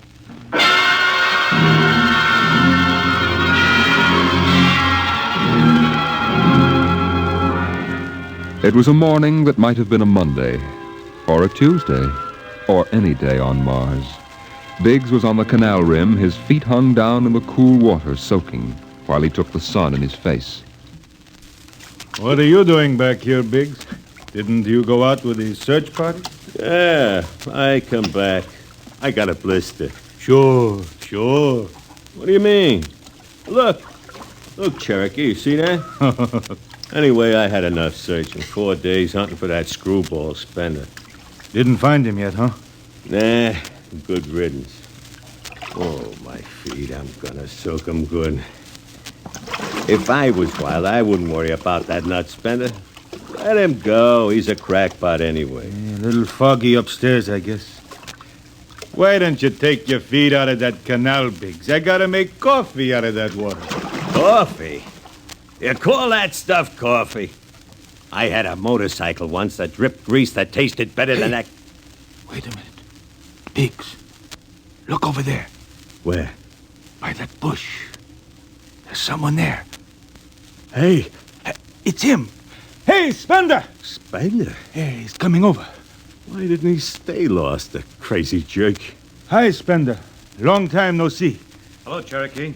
It was a morning that might have been a Monday, or a Tuesday, or any day on Mars. Biggs was on the canal rim, his feet hung down in the cool water, soaking, while he took the sun in his face. What are you doing back here, Biggs? Didn't you go out with the search party? Yeah, I come back. I got a blister. Sure. What do you mean? Look, Cherokee, you see that? Anyway, I had enough searching. 4 days hunting for that screwball Spender. Didn't find him yet, huh? Nah, good riddance. Oh, my feet, I'm gonna soak 'em good. If I was wild, I wouldn't worry about that nut Spender. Let him go. He's a crackpot anyway. Yeah, a little foggy upstairs, I guess. Why don't you take your feet out of that canal, Biggs? I gotta make coffee out of that water. Coffee? You call that stuff coffee? I had a motorcycle once that dripped grease that tasted better than that. Wait a minute. Biggs, look over there. Where? By that bush. There's someone there. Hey, it's him. Hey, Spender! Spender? Yeah, he's coming over. Why didn't he stay lost, the crazy jerk? Hi, Spender. Long time no see. Hello, Cherokee.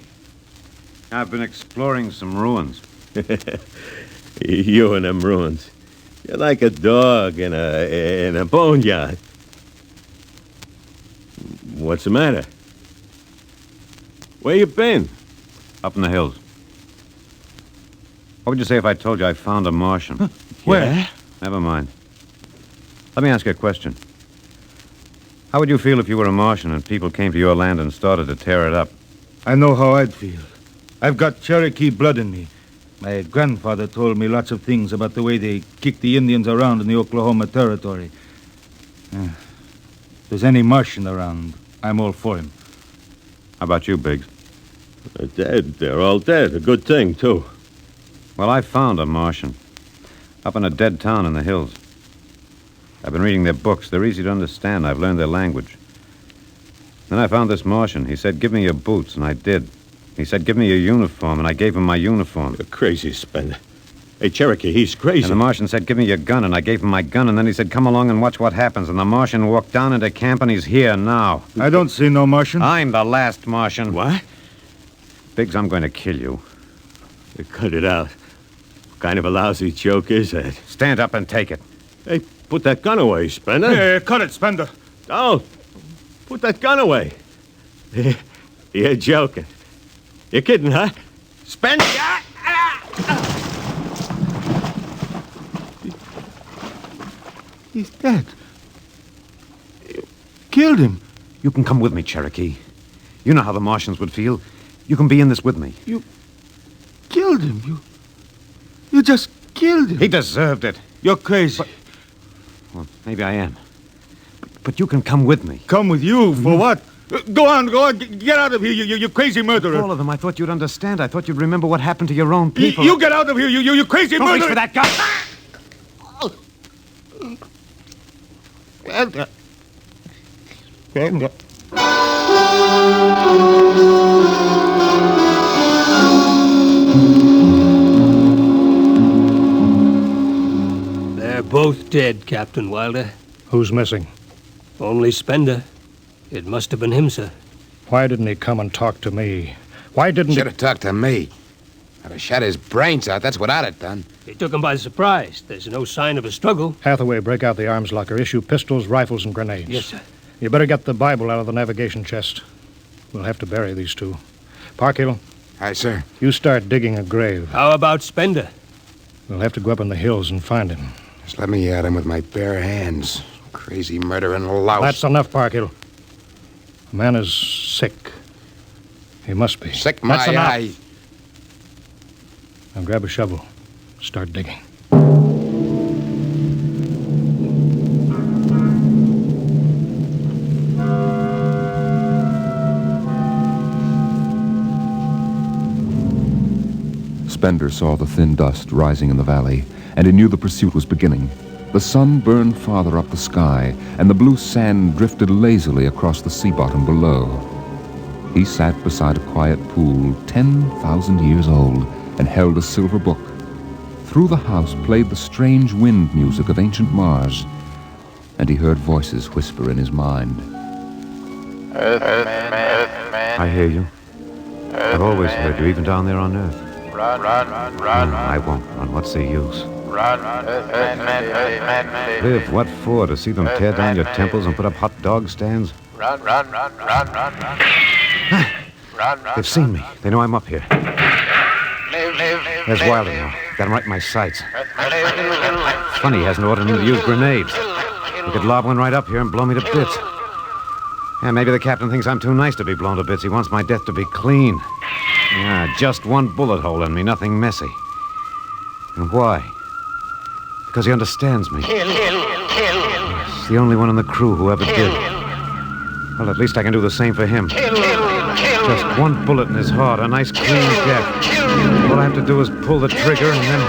I've been exploring some ruins. You and them ruins. You're like a dog in a boneyard. What's the matter? Where you been? Up in the hills. What would you say if I told you I found a Martian? Huh? Where? Yeah? Never mind. Let me ask you a question. How would you feel if you were a Martian and people came to your land and started to tear it up? I know how I'd feel. I've got Cherokee blood in me. My grandfather told me lots of things about the way they kicked the Indians around in the Oklahoma Territory. If there's any Martian around, I'm all for him. How about you, Biggs? They're dead. They're all dead. A good thing, too. Well, I found a Martian. Up in a dead town in the hills. I've been reading their books. They're easy to understand. I've learned their language. Then I found this Martian. He said, give me your boots, and I did. He said, give me your uniform, and I gave him my uniform. You're crazy, Spender. Hey, Cherokee, he's crazy. And the Martian said, give me your gun, and I gave him my gun, and then he said, come along and watch what happens. And the Martian walked down into camp, and he's here now. I don't see no Martian. I'm the last Martian. What? Biggs, I'm going to kill you. Cut it out. What kind of a lousy joke is that? Stand up and take it. Hey, put that gun away, Spender. Hey, cut it, Spender. Oh, put that gun away. You're joking. You're kidding, huh? Spender! He's dead. You killed him. You can come with me, Cherokee. You know how the Martians would feel. You can be in this with me. You killed him. You just killed him. He deserved it. You're crazy. Well, maybe I am. But you can come with me. Come with you? For what? Go on. Get out of here, you crazy murderer. All of them. I thought you'd understand. I thought you'd remember what happened to your own people. You get out of here, you crazy Don't murderer. reach for that gun. They're both dead, Captain Wilder. Who's missing? Only Spender. It must have been him, sir. Why didn't he come and talk to me? Why didn't Should have talked to me. I'd have shot his brains out. That's what I'd have done. They took him by surprise. There's no sign of a struggle. Hathaway, break out the arms locker. Issue pistols, rifles, and grenades. Yes, sir. You better get the Bible out of the navigation chest. We'll have to bury these two. Parkhill. Aye, sir. You start digging a grave. How about Spender? We'll have to go up in the hills and find him. Just let me at him with my bare hands. Crazy murdering louse. That's enough, Parkhill. The man is sick. He must be. Sick my eye. Now grab a shovel. Start digging. Spender saw the thin dust rising in the valley, and he knew the pursuit was beginning. The sun burned farther up the sky, and the blue sand drifted lazily across the sea bottom below. He sat beside a quiet pool 10,000 years old and held a silver book. Through the house played the strange wind music of ancient Mars, and he heard voices whisper in his mind. Earthman. I hear you. I've always heard you, even down there on Earth. Run. No, I won't run. What's the use? Run. Live? What for? To see them tear down your temples and put up hot dog stands? Run. They've seen me. They know I'm up here. There's Wilder now. Got him right in my sights. Funny he hasn't ordered him to use grenades. He could lob one right up here and blow me to bits. Yeah, maybe the captain thinks I'm too nice to be blown to bits. He wants my death to be clean. Yeah, just one bullet hole in me, nothing messy. And why? Because he understands me. He's the only one in the crew who ever did. Well, at least I can do the same for him. Just one bullet in his heart, a nice clean death. All I have to do is pull the trigger and then...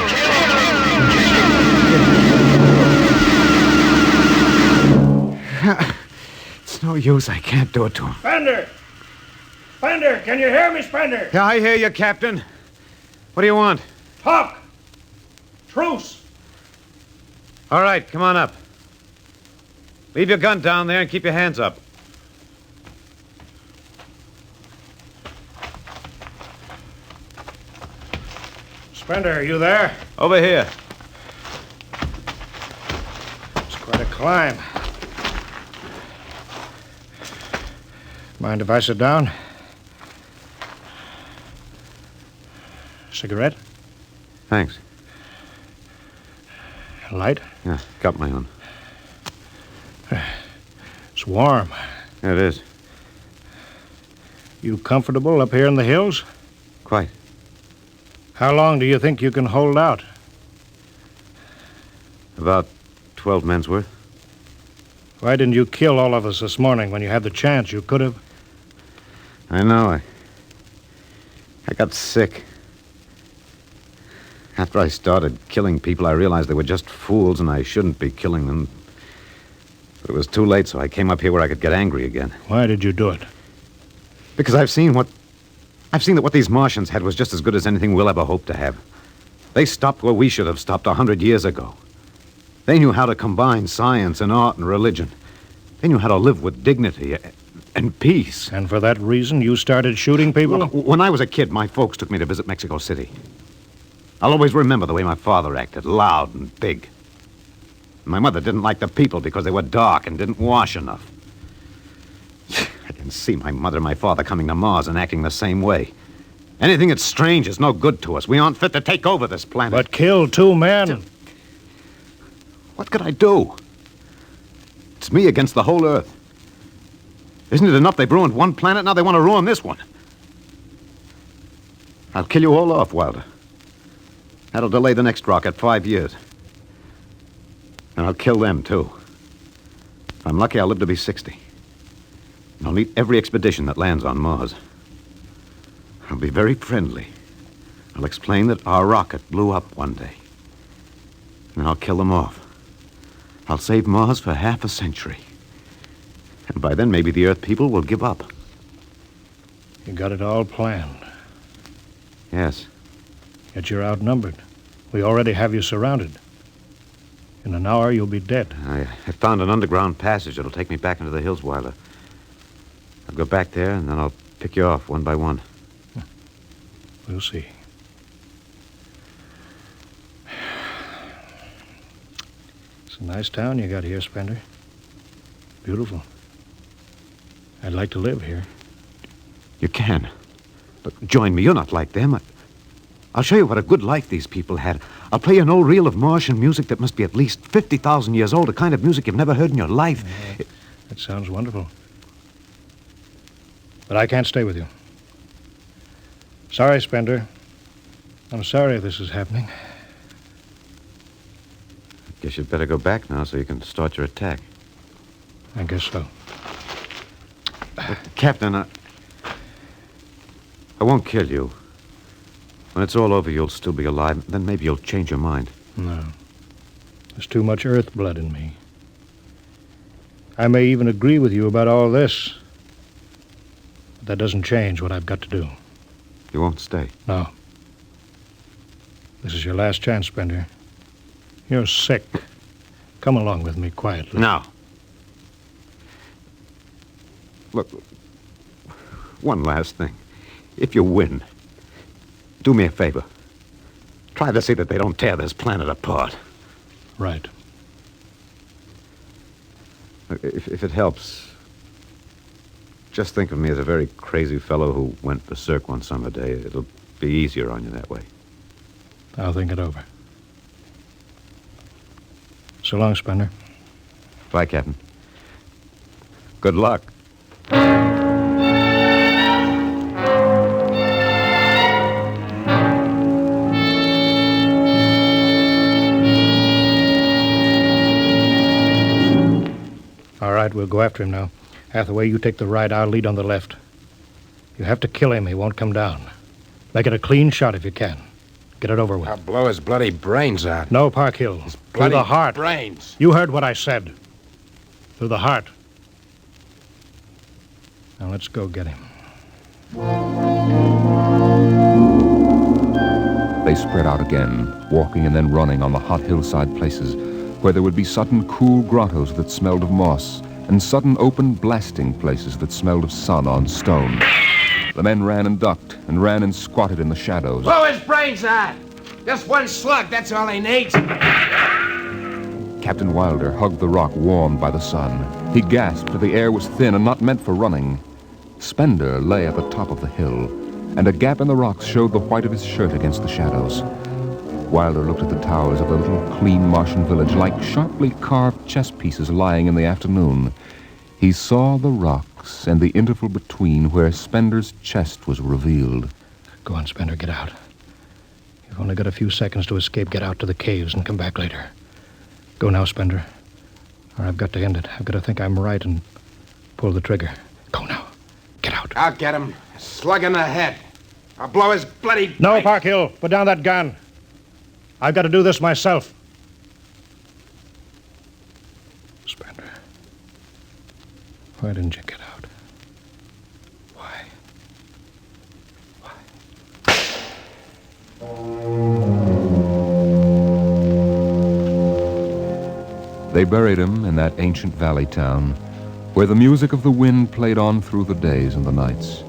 It's no use. I can't do it to him. Spender, can you hear me, Spender? Yeah, I hear you, Captain. What do you want? Talk! Truce! All right, come on up. Leave your gun down there and keep your hands up. Spender, are you there? Over here. It's quite a climb. Mind if I sit down? Cigarette? Thanks. Light? Yeah, got my own. It's warm. Yeah, it is. You comfortable up here in the hills? Quite. How long do you think you can hold out? About 12 men's worth. Why didn't you kill all of us this morning when you had the chance? You could have. I know. I got sick. After I started killing people, I realized they were just fools and I shouldn't be killing them. But it was too late, so I came up here where I could get angry again. Why did you do it? Because I've seen that what these Martians had was just as good as anything we'll ever hope to have. They stopped where we should have stopped 100 years ago. They knew how to combine science and art and religion. They knew how to live with dignity and peace. And for that reason, you started shooting people? Look, when I was a kid, my folks took me to visit Mexico City. I'll always remember the way my father acted, loud and big. My mother didn't like the people because they were dark and didn't wash enough. I can see my mother and my father coming to Mars and acting the same way. Anything that's strange is no good to us. We aren't fit to take over this planet. But kill 2 men? What could I do? It's me against the whole Earth. Isn't it enough they've ruined one planet? Now they want to ruin this one. I'll kill you all off, Wilder. That'll delay the next rocket 5 years. And I'll kill them, too. If I'm lucky, I'll live to be 60. And I'll meet every expedition that lands on Mars. I'll be very friendly. I'll explain that our rocket blew up one day. And I'll kill them off. I'll save Mars for half a century. And by then, maybe the Earth people will give up. You got it all planned. Yes. Yet you're outnumbered. We already have you surrounded. In an hour, you'll be dead. I found an underground passage that'll take me back into the hills, Wilder. I'll go back there, and then I'll pick you off one by one. We'll see. It's a nice town you got here, Spender. Beautiful. I'd like to live here. You can. But join me. You're not like them. I'll show you what a good life these people had. I'll play you an old reel of Martian music that must be at least 50,000 years old, a kind of music you've never heard in your life. That sounds wonderful. But I can't stay with you. Sorry, Spender. I'm sorry this is happening. Guess you'd better go back now so you can start your attack. I guess so. Captain, I won't kill you. When it's all over, you'll still be alive. Then maybe you'll change your mind. No. There's too much Earth blood in me. I may even agree with you about all this. But that doesn't change what I've got to do. You won't stay? No. This is your last chance, Spender. You're sick. Come along with me quietly. No. Look, one last thing. If you win, do me a favor. Try to see that they don't tear this planet apart. Right. If it helps, just think of me as a very crazy fellow who went berserk one summer day. It'll be easier on you that way. I'll think it over. So long, Spender. Bye, Captain. Good luck. All right, we'll go after him now. Hathaway, you take the right. I'll lead on the left. You have to kill him. He won't come down. Make it a clean shot if you can. Get it over with. I'll blow his bloody brains out. No, Park Hill. Through the heart. Brains. You heard what I said. Through the heart. Now let's go get him. They spread out again, walking and then running on the hot hillside places where there would be sudden cool grottos that smelled of moss and sudden open blasting places that smelled of sun on stone. The men ran and ducked and ran and squatted in the shadows. Blow his brains out! Just one slug, that's all he needs. Captain Wilder hugged the rock warmed by the sun. He gasped, for the air was thin and not meant for running. Spender lay at the top of the hill, and a gap in the rocks showed the white of his shirt against the shadows. Wilder looked at the towers of the little clean Martian village like sharply carved chess pieces lying in the afternoon. He saw the rocks and the interval between where Spender's chest was revealed. Go on, Spender, get out. You've only got a few seconds to escape. Get out to the caves and come back later. Go now, Spender. Or I've got to end it. I've got to think I'm right and pull the trigger. Go now. Get out. I'll get him. A slug in the head. I'll blow his bloody... No, Park Hill. Put down that gun. I've got to do this myself. Spender. Why didn't you get out? Why? They buried him in that ancient valley town where the music of the wind played on through the days and the nights.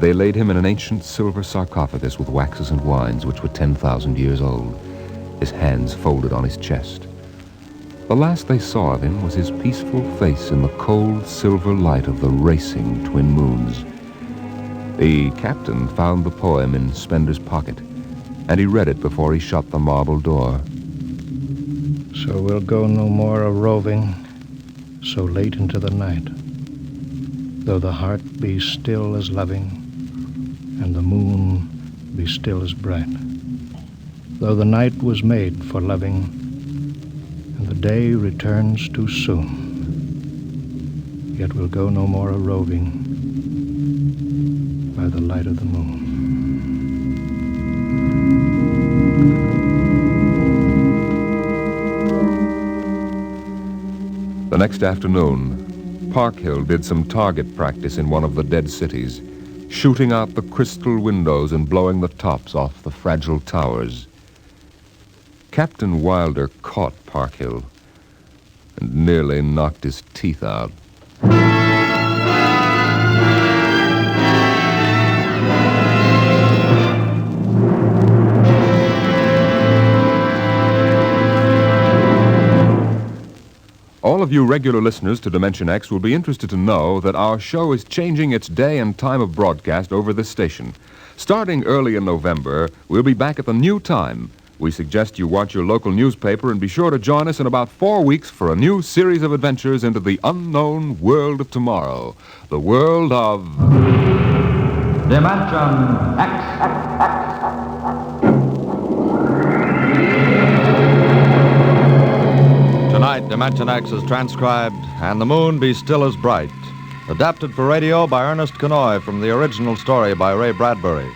They laid him in an ancient silver sarcophagus with waxes and wines which were 10,000 years old, his hands folded on his chest. The last they saw of him was his peaceful face in the cold silver light of the racing twin moons. The captain found the poem in Spender's pocket, and he read it before he shut the marble door. So we'll go no more a-roving so late into the night, though the heart be still as loving and the moon be still as bright, though the night was made for loving and the day returns too soon, yet we'll go no more a-roving by the light of the moon. The next afternoon, Parkhill did some target practice in one of the dead cities, shooting out the crystal windows and blowing the tops off the fragile towers. Captain Wilder caught Parkhill and nearly knocked his teeth out. All of you regular listeners to Dimension X will be interested to know that our show is changing its day and time of broadcast over this station. Starting early in November, we'll be back at the new time. We suggest you watch your local newspaper and be sure to join us in about 4 weeks for a new series of adventures into the unknown world of tomorrow. The world of... Dimension X. Tonight, Dimension X is transcribed, And the Moon Be Still as Bright. Adapted for radio by Ernest Kenoy from the original story by Ray Bradbury.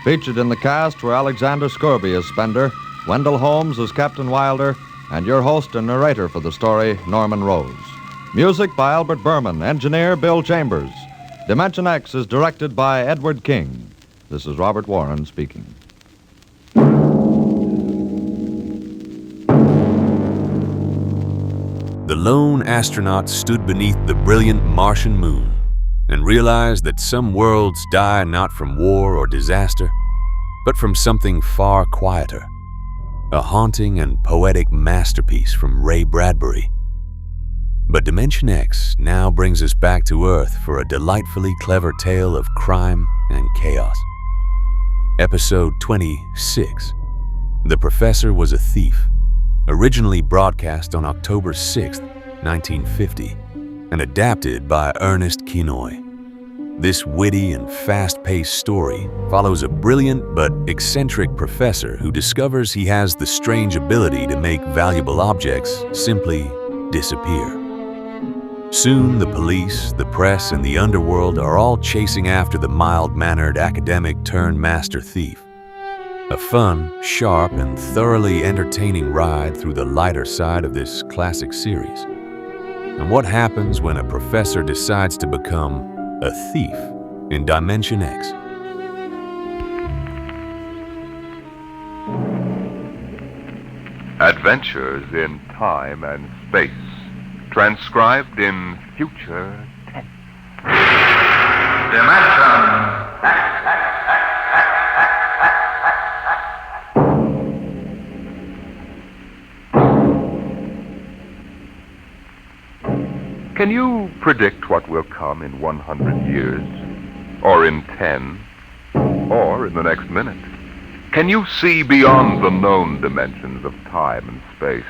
Featured in the cast were Alexander Scorby as Spender, Wendell Holmes as Captain Wilder, and your host and narrator for the story, Norman Rose. Music by Albert Berman, engineer Bill Chambers. Dimension X is directed by Edward King. This is Robert Warren speaking. The lone astronaut stood beneath the brilliant Martian moon and realized that some worlds die not from war or disaster, but from something far quieter. A haunting and poetic masterpiece from Ray Bradbury. But Dimension X now brings us back to Earth for a delightfully clever tale of crime and chaos. Episode 26, The Professor Was a Thief. Originally broadcast on October 6, 1950, and adapted by Ernest Kenoy. This witty and fast-paced story follows a brilliant but eccentric professor who discovers he has the strange ability to make valuable objects simply disappear. Soon, the police, the press, and the underworld are all chasing after the mild-mannered academic-turned-master thief. A fun, sharp, and thoroughly entertaining ride through the lighter side of this classic series. And what happens when a professor decides to become a thief in Dimension X? Adventures in Time and Space, transcribed in future tense. Dimension X. Can you predict what will come in 100 years? Or in 10? Or in the next minute? Can you see beyond the known dimensions of time and space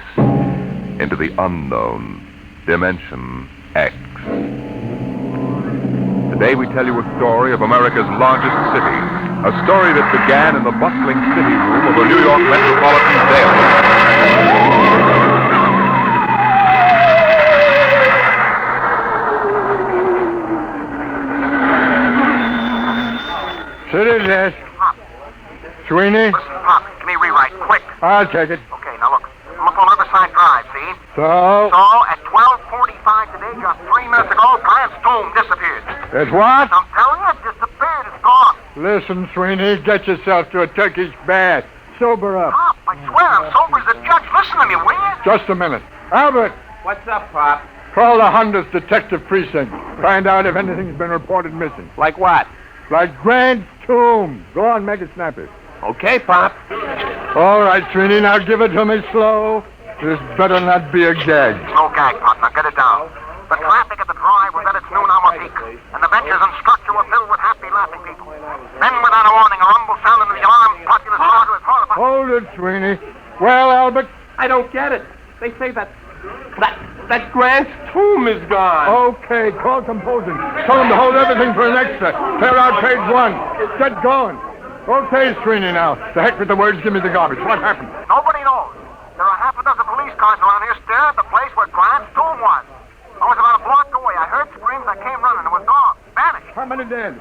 into the unknown Dimension X? Today we tell you a story of America's largest city, a story that began in the bustling city room of a New York metropolitan daily. City desk. Sweeney? Listen, Pop, give me a rewrite, quick. I'll take it. Okay, now look. I'm up on Riverside Drive, see? So? So, at 12:45 today, just 3 minutes ago, Grant's tomb disappeared. It's what? I'm telling you, it disappeared. It's gone. Listen, Sweeney, get yourself to a Turkish bath. Sober up. Pop, I swear, I'm sober as a judge. Listen to me, will you? Just a minute. Albert, What's up, Pop? call the Honda's detective precinct. Find out if anything's been reported missing. Like what? Like Grant's tomb. Go on, make it snappy. Okay, Pop. All right, Sweeney, now give it to me slow. This better not be a gag. No gag, Pop. Now get it down. The traffic at the drive was at its noon hour peak, and the benches and structure were filled with happy, laughing people. Then, without a warning, a rumble sounded in the alarm. Populace crowd was horrified. Hold it, Sweeney. Well, Albert? I don't get it. They say that Grant's tomb is gone. Okay, call composing. Tell them to hold everything for an extra. Clear out page 1. Get going. Okay, Sweeney, now. The heck with the words, give me the garbage. What happened? Nobody knows. There are half a dozen police cars around here staring at the place where Grant's tomb was. I was about a block away. I heard screams. I came running. It was gone. Vanished. How many dead?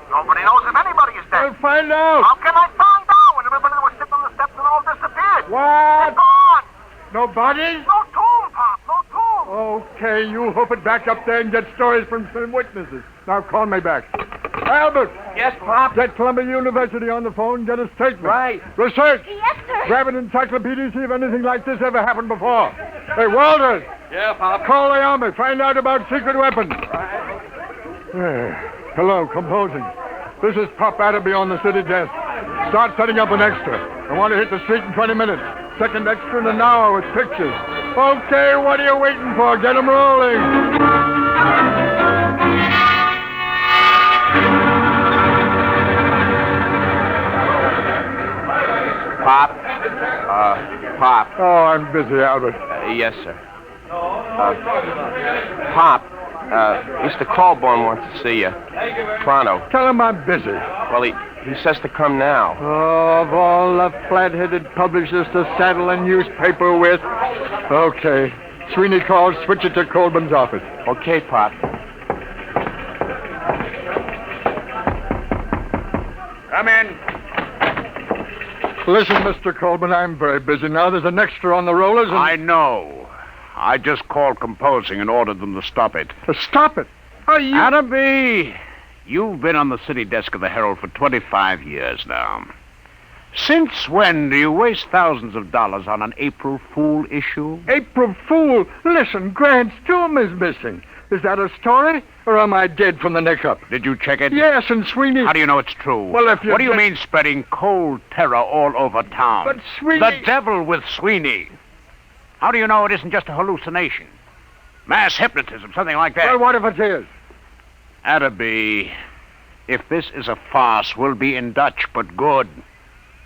Nobody knows if anybody is dead. I'll find out. How can I find out when everybody that was sitting on the steps and all disappeared? What? They're gone. No bodies? No tomb, Pop. No tomb. Okay, you hope it back up there and get stories from some witnesses. Now call me back. Albert! Yes, Pop? Get Columbia University on the phone, get a statement. Right. Research! Yes, sir. Grab an encyclopedia, see if anything like this ever happened before. Hey, Walters! Yeah, Pop? Call the Army, find out about secret weapons. Hello, composing. This is Pop Adderby on the city desk. Start setting up an extra. I want to hit the street in 20 minutes. Second extra in an hour with pictures. Okay, what are you waiting for? Get 'em rolling. Pop? Pop. Oh, I'm busy, Albert. Yes, sir. Pop, Mr. Colborne wants to see you. Pronto. Tell him I'm busy. Well, he says to come now. Oh, of all the flat-headed publishers to saddle a newspaper with. Okay. Sweeney calls, switch it to Colburn's office. Okay, Pop. Come in. Listen, Mr. Colburn, I'm very busy now. There's an extra on the rollers and... I know. I just called composing and ordered them to stop it. To stop it? Are you... Attaby, you've been on the city desk of the Herald for 25 years now. Since when do you waste thousands of dollars on an April Fool issue? April Fool? Listen, Grant's tomb is missing. Is that a story? Or am I dead from the neck up? Did you check it? Yes, and Sweeney... How do you know it's true? Well, if you... What do you mean spreading cold terror all over town? But Sweeney... The devil with Sweeney. How do you know it isn't just a hallucination? Mass hypnotism, something like that. Well, what if it is? Attaby, if this is a farce, we'll be in Dutch, but good.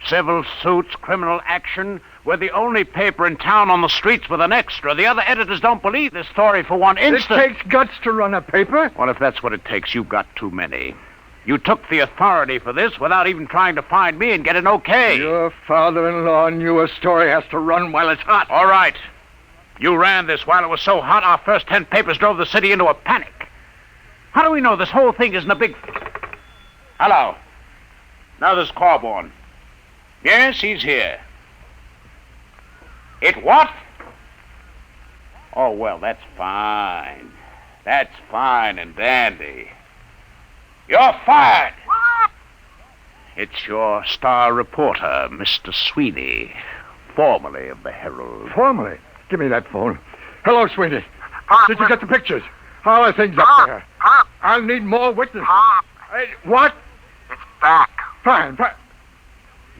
Civil suits, criminal action. We're the only paper in town on the streets with an extra. The other editors don't believe this story for one instant. It takes guts to run a paper. Well, if that's what it takes, you've got too many. You took the authority for this without even trying to find me and get an okay. Your father-in-law knew a story has to run while it's hot. All right. You ran this while it was so hot, our first 10 papers drove the city into a panic. How do we know this whole thing isn't a big... Hello. Now there's Corborn. Yes, he's here. It what? Oh, well, that's fine. That's fine and dandy. You're fired. What? It's your star reporter, Mr. Sweeney, formerly of the Herald. Formerly? Give me that phone. Hello, Sweeney. Pop, Did you get the pictures? How are things up there? Pop. I'll need more witnesses. Pop. What? It's back. Fine.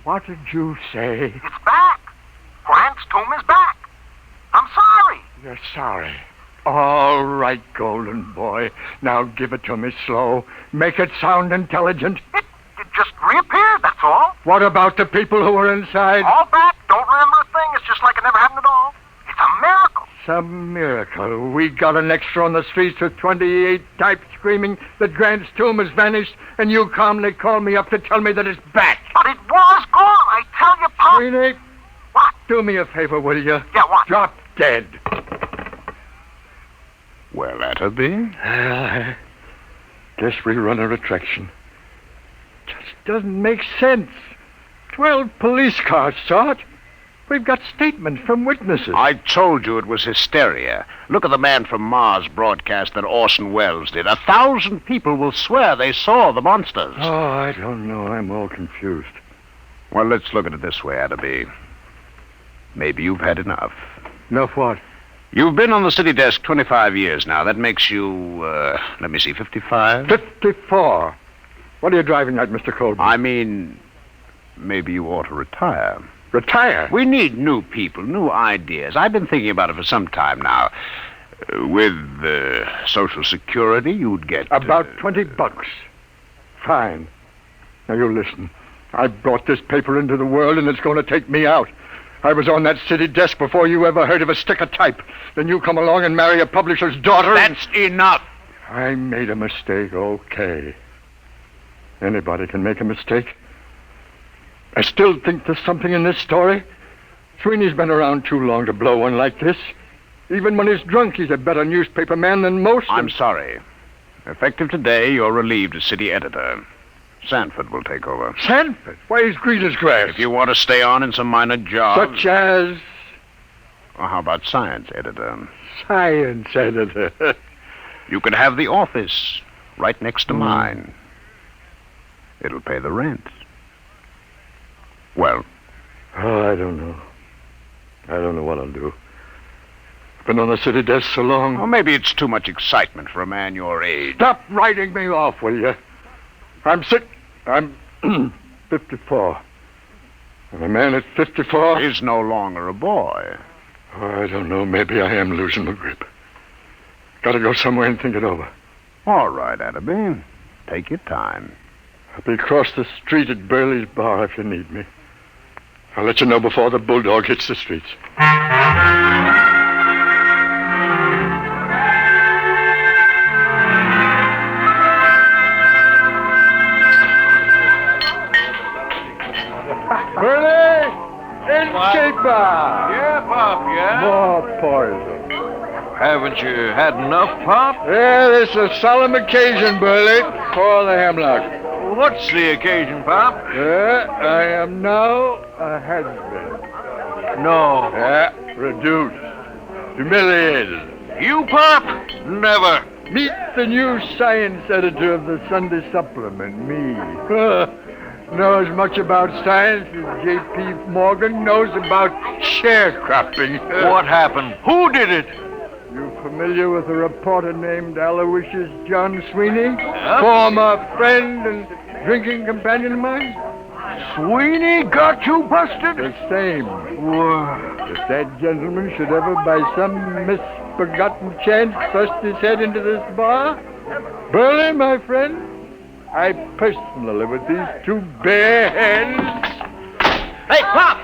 What did you say? It's back. Grant's tomb is back. I'm sorry. You're sorry. All right, golden boy. Now give it to me slow. Make it sound intelligent. It just reappeared, that's all. What about the people who were inside? All back. Don't remember a thing. It's just like it never happened at all. It's a miracle. Some miracle. We got an extra on the streets with 28 types screaming that Grant's tomb has vanished, and you calmly call me up to tell me that it's back. But it was gone. I tell you, Pop. Sweeney. What? Do me a favor, will you? Yeah, what? Drop dead. Well, Attaby. Guess we run a retraction. Just doesn't make sense. 12 police cars saw it. We've got statements from witnesses. I told you it was hysteria. Look at the Man from Mars broadcast that Orson Welles did. 1,000 people will swear they saw the monsters. Oh, I don't know. I'm all confused. Well, let's look at it this way, Attaby. Maybe you've had enough. Enough what? You've been on the city desk 25 years now. That makes you, 55? 54. What are you driving at, Mr. Colby? I mean, maybe you ought to retire. Retire? We need new people, new ideas. I've been thinking about it for some time now. With Social Security, you'd get... About $20. Fine. Now, you listen. I brought this paper into the world, and it's going to take me out. I was on that city desk before you ever heard of a stick of type. Then you come along and marry a publisher's daughter. That's enough. I made a mistake, okay. Anybody can make a mistake. I still think there's something in this story. Sweeney's been around too long to blow one like this. Even when he's drunk, he's a better newspaper man than most. I'm sorry. Effective today, you're relieved as city editor. Sanford will take over. Sanford? Why, he's green as grass. If you want to stay on in some minor job... Such as? Well, how about science editor? Science editor. You can have the office right next to mine. It'll pay the rent. Well? Oh, I don't know. I don't know what I'll do. I've been on the city desk so long. Well, maybe it's too much excitement for a man your age. Stop writing me off, will you? I'm sick. I'm 54. And a man at 54... is no longer a boy. Oh, I don't know. Maybe I am losing my grip. Gotta go somewhere and think it over. All right, Atterby. Take your time. I'll be across the street at Burley's bar if you need me. I'll let you know before the bulldog hits the streets. Burley! Innkeeper! Yeah, Pop, yeah? More poison. Haven't you had enough, Pop? Yeah, this is a solemn occasion, Burley. Pour the hemlock. What's the occasion, Pop? I am now a has-been. No. Yeah, reduced. Humiliated. You, Pop? Never. Meet the new science editor of the Sunday Supplement, me. Know as much about science as J.P. Morgan knows about sharecropping. What happened? Who did it? You familiar with a reporter named Aloysius John Sweeney? Former friend and drinking companion of mine? Sweeney got you busted? The same. If that gentleman should ever by some misforgotten chance thrust his head into this bar, Burley, my friend, I personally, with these two bare hands... Hey, Pop!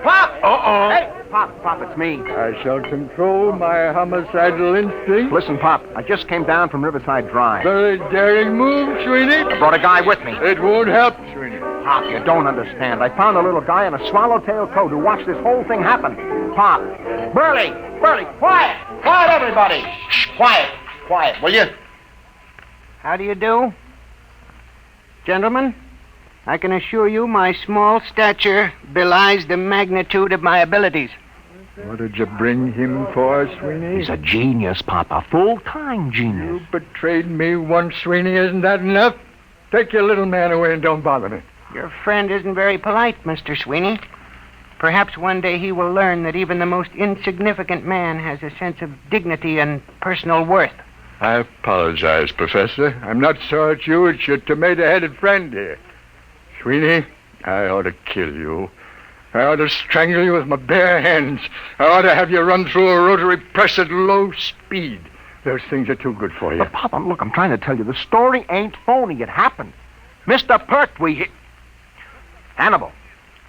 Pop! Uh-oh. Hey, Pop, it's me. I shall control my homicidal instinct. Listen, Pop, I just came down from Riverside Drive. Very daring move, Sweeney. I brought a guy with me. It won't help, Sweeney. Pop, you don't understand. I found a little guy in a swallowtail coat who watched this whole thing happen. Pop. Burley, quiet! Quiet, everybody! Shh, quiet, will you? How do you do? Gentlemen, I can assure you my small stature belies the magnitude of my abilities. What did you bring him for, Sweeney? He's a genius, Pop, a full-time genius. You betrayed me once, Sweeney. Isn't that enough? Take your little man away and don't bother me. Your friend isn't very polite, Mr. Sweeney. Perhaps one day he will learn that even the most insignificant man has a sense of dignity and personal worth. I apologize, Professor. I'm not so at you. It's your tomato-headed friend here. Sweeney, I ought to kill you. I ought to strangle you with my bare hands. I ought to have you run through a rotary press at low speed. Those things are too good for you. But, Pop, look, I'm trying to tell you, the story ain't phony. It happened. Mr. Pertwee, Hannibal,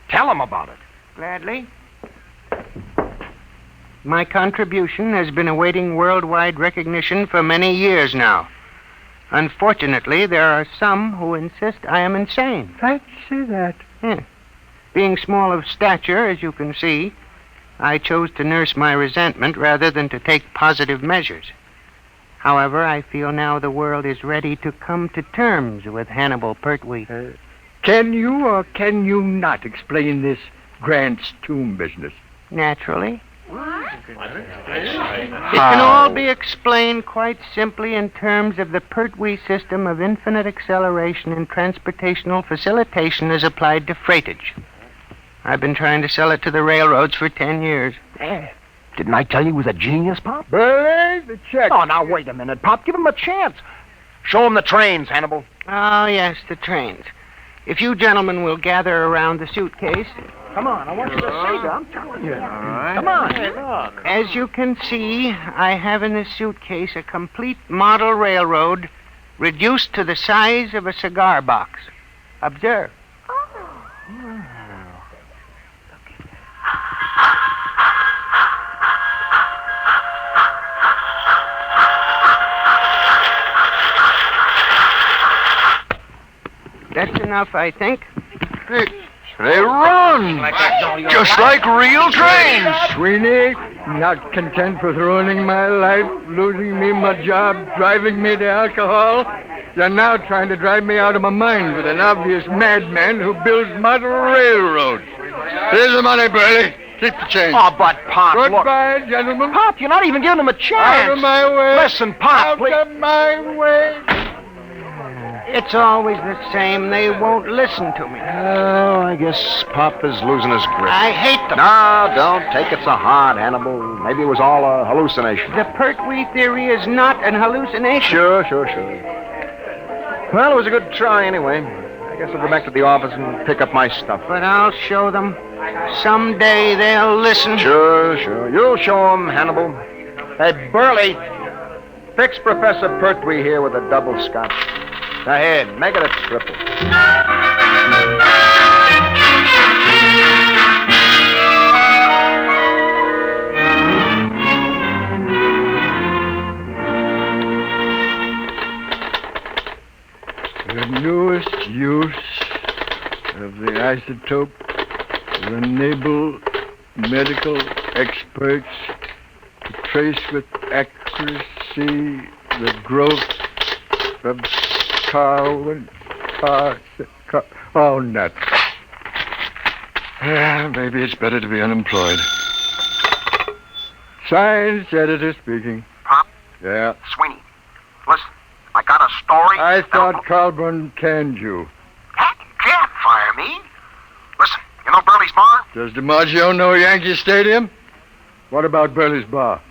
tell him about it. Gladly. My contribution has been awaiting worldwide recognition for many years now. Unfortunately, there are some who insist I am insane. Fancy that. Yeah. Being small of stature, as you can see, I chose to nurse my resentment rather than to take positive measures. However, I feel now the world is ready to come to terms with Hannibal Pertwee. Can you or can you not explain this Grant's tomb business? Naturally. It can all be explained quite simply in terms of the Pertwee system of infinite acceleration and transportational facilitation as applied to freightage. I've been trying to sell it to the railroads for 10 years. Didn't I tell you he was a genius, Pop? Burley, the check. Oh, now, wait a minute, Pop. Give him a chance. Show him the trains, Hannibal. Oh, yes, the trains. If you gentlemen will gather around the suitcase... Come on, I want you to see that. I'm telling you. All right. Come on. Hey, look. As you can see, I have in this suitcase a complete model railroad reduced to the size of a cigar box. Observe. That's enough, I think. They run! Just like real trains! Sweeney, not content with ruining my life, losing me my job, driving me to alcohol, you're now trying to drive me out of my mind with an obvious madman who builds model railroads. Here's the money, Burley. Keep the change. Oh, but, Pop, Goodbye, gentlemen. Pop, you're not even giving him a chance. Out of my way. Listen, Pop, please. Out of my way. It's always the same. They won't listen to me. Oh, I guess Pop is losing his grip. I hate them. No, don't take it so hard, Hannibal. Maybe it was all a hallucination. The Pertwee theory is not an hallucination. Sure. Well, it was a good try anyway. I guess I'll go back to the office and pick up my stuff. But I'll show them. Someday they'll listen. Sure. You'll show them, Hannibal. Hey, Burley, fix Professor Pertwee here with a double scotch. Ahead, make it a triple. The newest use of the isotope will enable medical experts to trace with accuracy the growth of oh, nuts. Maybe it's better to be unemployed. Science editor speaking. Pop? Yeah. Sweeney, listen, I got a story. I thought Colburn canned you. Can't fire me. Listen, you know Burley's Bar? Does DiMaggio know Yankee Stadium? What about Burley's Bar?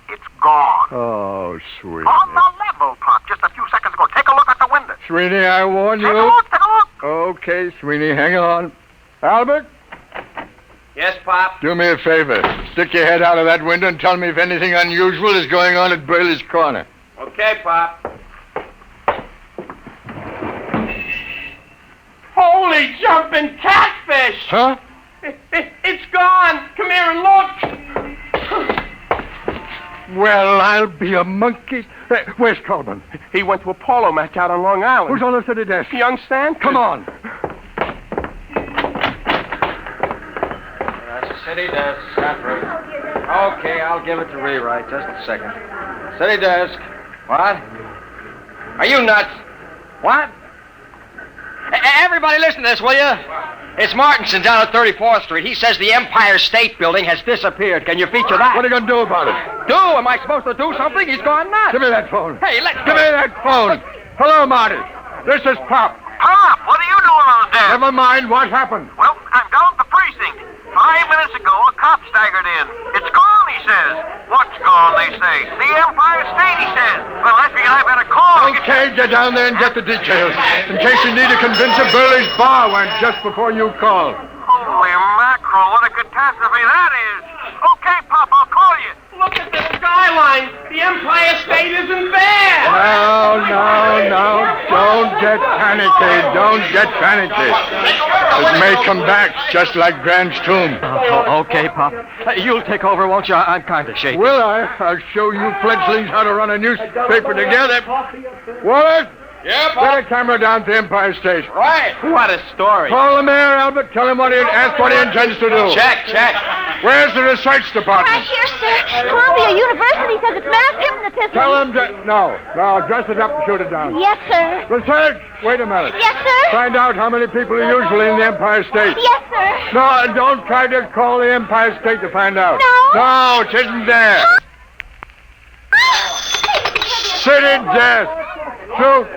It's gone. Oh, sweet. On the level, Pop, just a few seconds ago. Take a look at the window. Sweeney, I warn you. Take a look. Okay, Sweeney, hang on. Albert? Yes, Pop? Do me a favor. Stick your head out of that window and tell me if anything unusual is going on at Burley's Corner. Okay, Pop. Holy jumping catfish! Huh? It's gone! Come here and look! Well, I'll be a monkey. Where's Colburn? He went to a polo match out on Long Island. Who's on the city desk? Young Stan? Come on. That's the city desk, Saffron. Okay, I'll give it to rewrite. Just a second. City desk. What? Are you nuts? What? Everybody listen to this, will you? It's Martinson down at 34th Street. He says the Empire State Building has disappeared. Can you feature that? What are you going to do about it? Do? Am I supposed to do something? He's gone nuts. Give me that phone. Hey, Give me that phone. Hello, Marty. This is Pop. Pop, what are you doing on the desk? Never mind. What happened? Well, I'm down at the precinct. 5 minutes ago, a cop staggered in. It's gone, he says. What's gone, they say? The Empire State, he says. Well, I figured I better call. Okay, get down there and get the details. In case you need to convince a Burley's Bar went just before you call. Holy mackerel, what a catastrophe that is. Okay, Pop, I'll call you. Look at the skyline. The Empire State isn't there. No. Don't get panicky. Don't get panicky. It may come back, just like Grant's tomb. Okay, Pop. You'll take over, won't you? I'm kind of shaky. Will I? I'll show you fledglings how to run a newspaper together. Wallace? Yeah, Pop? Get a camera down to Empire State. Right. What a story. Call the mayor, Albert. Tell him ask what he intends to do. Check. Where's the research department? Right here, sir. Columbia University says it's mass hypnotism. Tell him to... No, dress it up and shoot it down. Yes, sir. Research! Wait a minute. Yes, sir. Find out how many people are usually in the Empire State. Yes, sir. No, don't try to call the Empire State to find out. No? No, it isn't there. City desk. Shoot.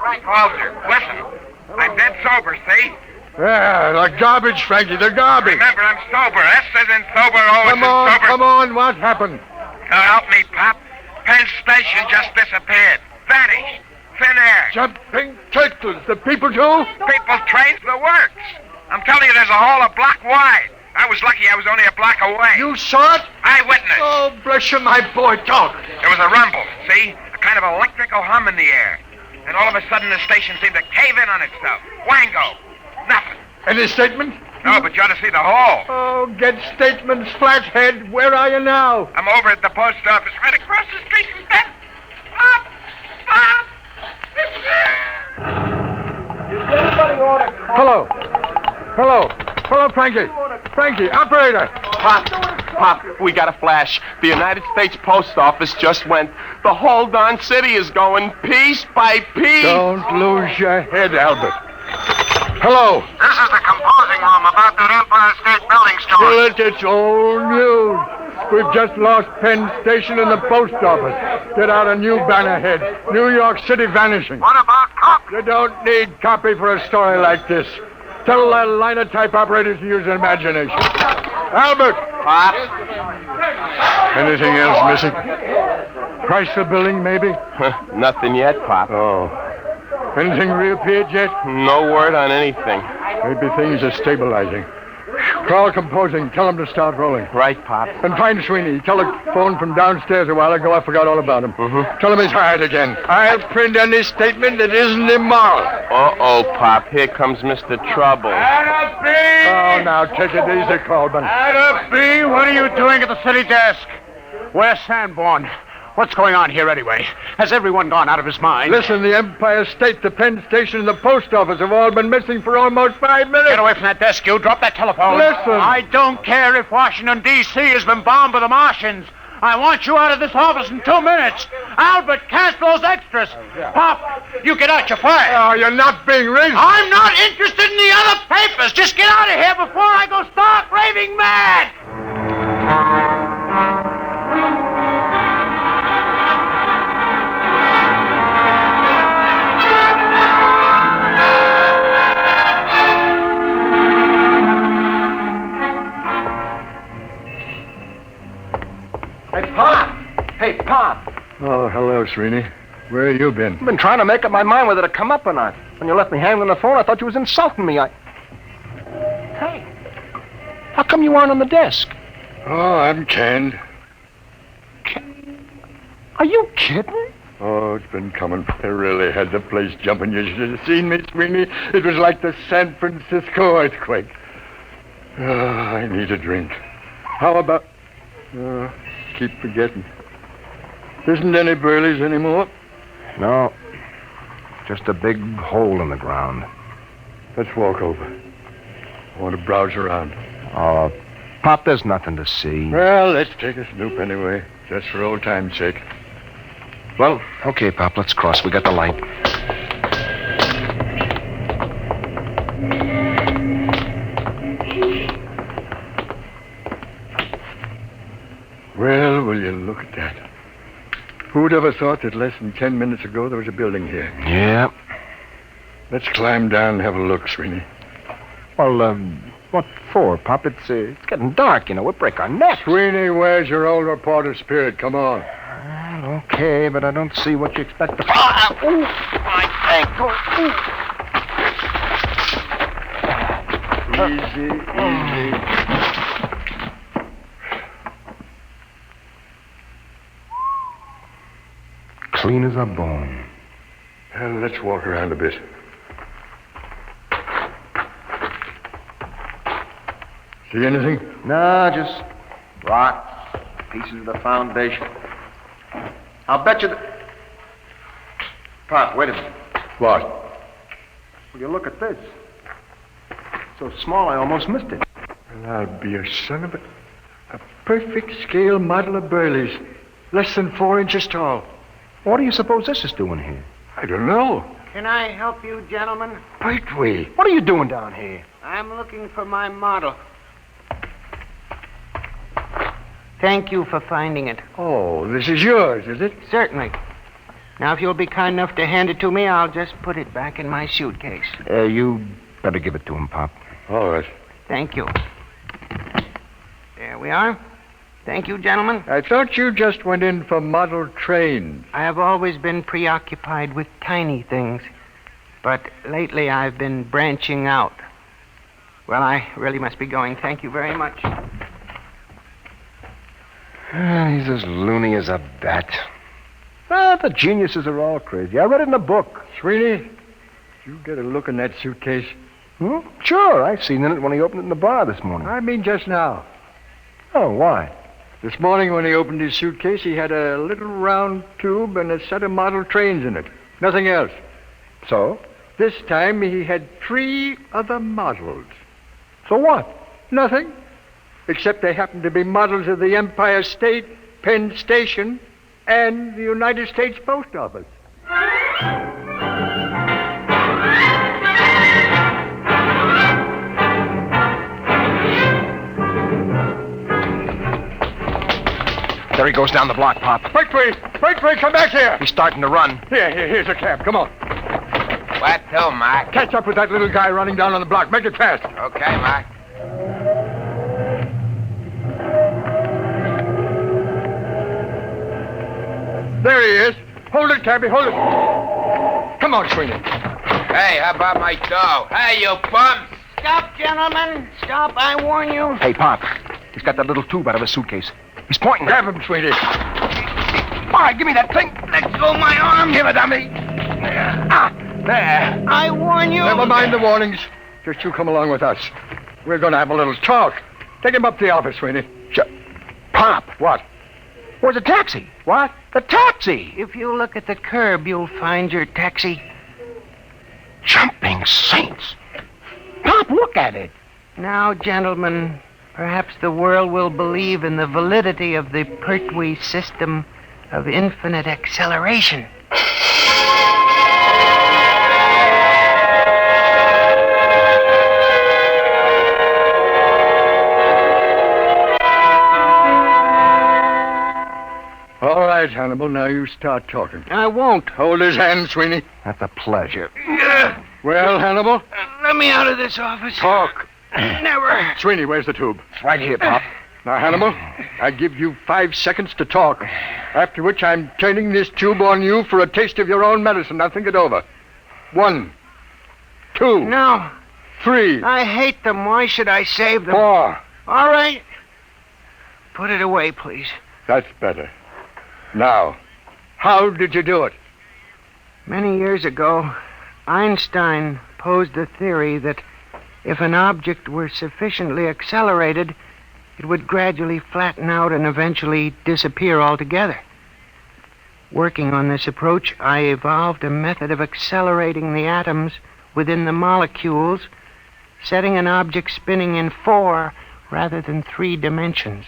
Right, officer. Listen, I'm dead sober, see? Yeah, the garbage, Frankie, the garbage. Remember, I'm sober. S as in sober, O as in sober. Come on, what happened? Now help me, Pop. Penn Station just disappeared. Vanished. Thin air. Jumping turtles, the people too? People trained the works. I'm telling you, there's a hole a block wide. I was lucky I was only a block away. You saw it? Eyewitness. Oh, bless you, my boy, talk. There was a rumble, see? A kind of electrical hum in the air. And all of a sudden, the station seemed to cave in on itself. Wango. Nothing. Any statement? No, but you ought to see the hole. Oh, get statements, flathead. Where are you now? I'm over at the post office, right across the street from Penn. Hello, Frankie. Frankie, operator. Pop, we got a flash. The United States Post Office just went. The whole darn city is going piece by piece. Don't lose your head, Albert. Hello. This is the composing room about that Empire State Building story. Well, it's old news. We've just lost Penn Station and the post office. Get out a new banner head. New York City vanishing. What about copy? You don't need copy for a story like this. Tell that linotype operators to use their imagination. Albert! Pop? Anything else missing? Chrysler Building, maybe? Nothing yet, Pop. Oh. Anything reappeared yet? No word on anything. Maybe things are stabilizing. Call composing. Tell him to start rolling. Right, Pop. And find Sweeney. Telephoned from downstairs a while ago. I forgot all about him. Tell him he's hired again. I'll print any statement that isn't immoral. Uh-oh, Pop. Here comes Mr. Trouble. Anna B! Oh, now take it easy, Colburn. Anna B, what are you doing at the city desk? Where's Sanborn? What's going on here anyway? Has everyone gone out of his mind? Listen, the Empire State, the Penn Station, and the post office have all been missing for almost 5 minutes. Get away from that desk, you. Drop that telephone. Listen. I don't care if Washington, D.C. has been bombed by the Martians. I want you out of this office in 2 minutes. Albert, cast those extras. Pop, you get out, you're fired. Oh, you're not being reasonable. I'm not interested in the other papers. Just get out of here before I go stark raving mad. Hey, Pop. Oh, hello, Sweeney. Where have you been? I've been trying to make up my mind whether to come up or not. When you left me hanging on the phone, I thought you was insulting me. Hey, how come you aren't on the desk? Oh, I'm canned. Are you kidding? Oh, it's been coming. I really had the place jumping. You should have seen me, Sweeney. It was like the San Francisco earthquake. Oh, I need a drink. How about... keep forgetting. Isn't any Burleys anymore? No. Just a big hole in the ground. Let's walk over. I want to browse around. Oh, Pop, there's nothing to see. Well, let's take a snoop anyway, just for old time's sake. Well, okay, Pop, let's cross. We got the light. Well, will you look at that? Who'd ever thought that less than 10 minutes ago there was a building here? Yeah. Let's climb down and have a look, Sweeney. Well, what for, Pop? It's getting dark, you know. We'll break our necks. Sweeney, where's your old reporter spirit? Come on. Well, okay, but I don't see what you expect to... Ooh, my ankle. Easy. Clean as a bone. Well, let's walk around a bit. See anything? No, just rocks, pieces of the foundation. I'll bet you that... Pop, wait a minute. What? Will you look at this? So small, I almost missed it. Well, I'll be a son of a perfect scale model of Burley's. Less than 4 inches tall. What do you suppose this is doing here? I don't know. Can I help you, gentlemen? Pertwee. What are you doing down here? I'm looking for my model. Thank you for finding it. Oh, this is yours, is it? Certainly. Now, if you'll be kind enough to hand it to me, I'll just put it back in my suitcase. You better give it to him, Pop. All right. Thank you. There we are. Thank you, gentlemen. I thought you just went in for model trains. I have always been preoccupied with tiny things, but lately I've been branching out. Well, I really must be going. Thank you very much. He's as loony as a bat. The geniuses are all crazy. I read it in a book. Sweeney, you get a look in that suitcase? Sure, I seen it when he opened it in the bar this morning. I mean just now. Oh, why? This morning when he opened his suitcase, he had a little round tube and a set of model trains in it. Nothing else. So? This time he had 3 other models. So what? Nothing. Except they happened to be models of the Empire State, Penn Station, and the United States Post Office. There he goes down the block, Pop. Pertwee, come back here. He's starting to run. Here's a cab. Come on. What to, Mac? Catch up with that little guy running down on the block. Make it fast. Okay, Mac. There he is. Hold it, cabby, hold it. Come on, Sweeney. Hey, how about my dough? Hey, you bums! Stop, gentlemen. Stop, I warn you. Hey, Pop. He's got that little tube out of his suitcase. He's pointing. Grab him, sweetie. All right, give me that thing. Let go of my arm. Give it to me. There. I warn you. Never mind the warnings. Just you come along with us. We're going to have a little talk. Take him up to the office, sweetie. Pop. What? Where's the taxi? What? The taxi. If you look at the curb, you'll find your taxi. Jumping saints. Pop, look at it. Now, gentlemen, perhaps the world will believe in the validity of the Pertwee system of infinite acceleration. All right, Hannibal, now you start talking. I won't. Hold his hand, Sweeney. That's a pleasure. Well, Hannibal? Let me out of this office. Talk. Never. Sweeney, where's the tube? It's right here, Pop. Now, Hannibal, I give you 5 seconds to talk, after which I'm turning this tube on you for a taste of your own medicine. Now, think it over. 1, 2. No. 3. I hate them. Why should I save them? 4. All right. Put it away, please. That's better. Now, how did you do it? Many years ago, Einstein posed the theory that if an object were sufficiently accelerated, it would gradually flatten out and eventually disappear altogether. Working on this approach, I evolved a method of accelerating the atoms within the molecules, setting an object spinning in 4 rather than 3 dimensions.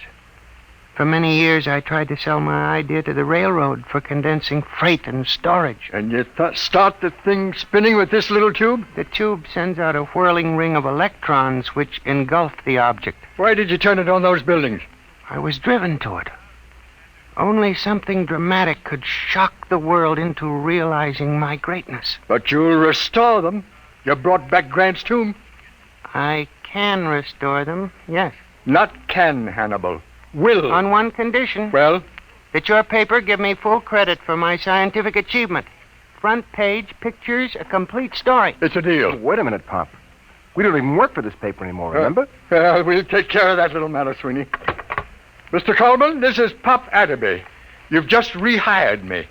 For many years, I tried to sell my idea to the railroad for condensing freight and storage. And you start the thing spinning with this little tube? The tube sends out a whirling ring of electrons which engulf the object. Why did you turn it on those buildings? I was driven to it. Only something dramatic could shock the world into realizing my greatness. But you'll restore them. You brought back Grant's tomb. I can restore them, yes. Not can, Hannibal. Will. On one condition. Well? That your paper give me full credit for my scientific achievement. Front page, pictures, a complete story. It's a deal. Wait a minute, Pop. We don't even work for this paper anymore, remember? We'll take care of that little matter, Sweeney. Mr. Colburn, this is Pop Atterby. You've just rehired me.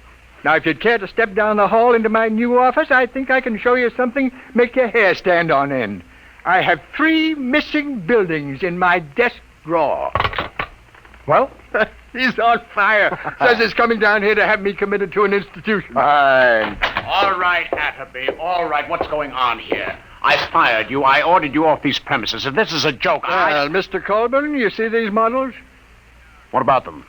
Now, if you'd care to step down the hall into my new office, I think I can show you something make your hair stand on end. I have 3 missing buildings in my desk drawer. Well? He's on fire. Says he's coming down here to have me committed to an institution. Fine. All right, Atterby. All right. What's going on here? I fired you. I ordered you off these premises. If this is a joke, Well, Mr. Colburn, you see these models? What about them?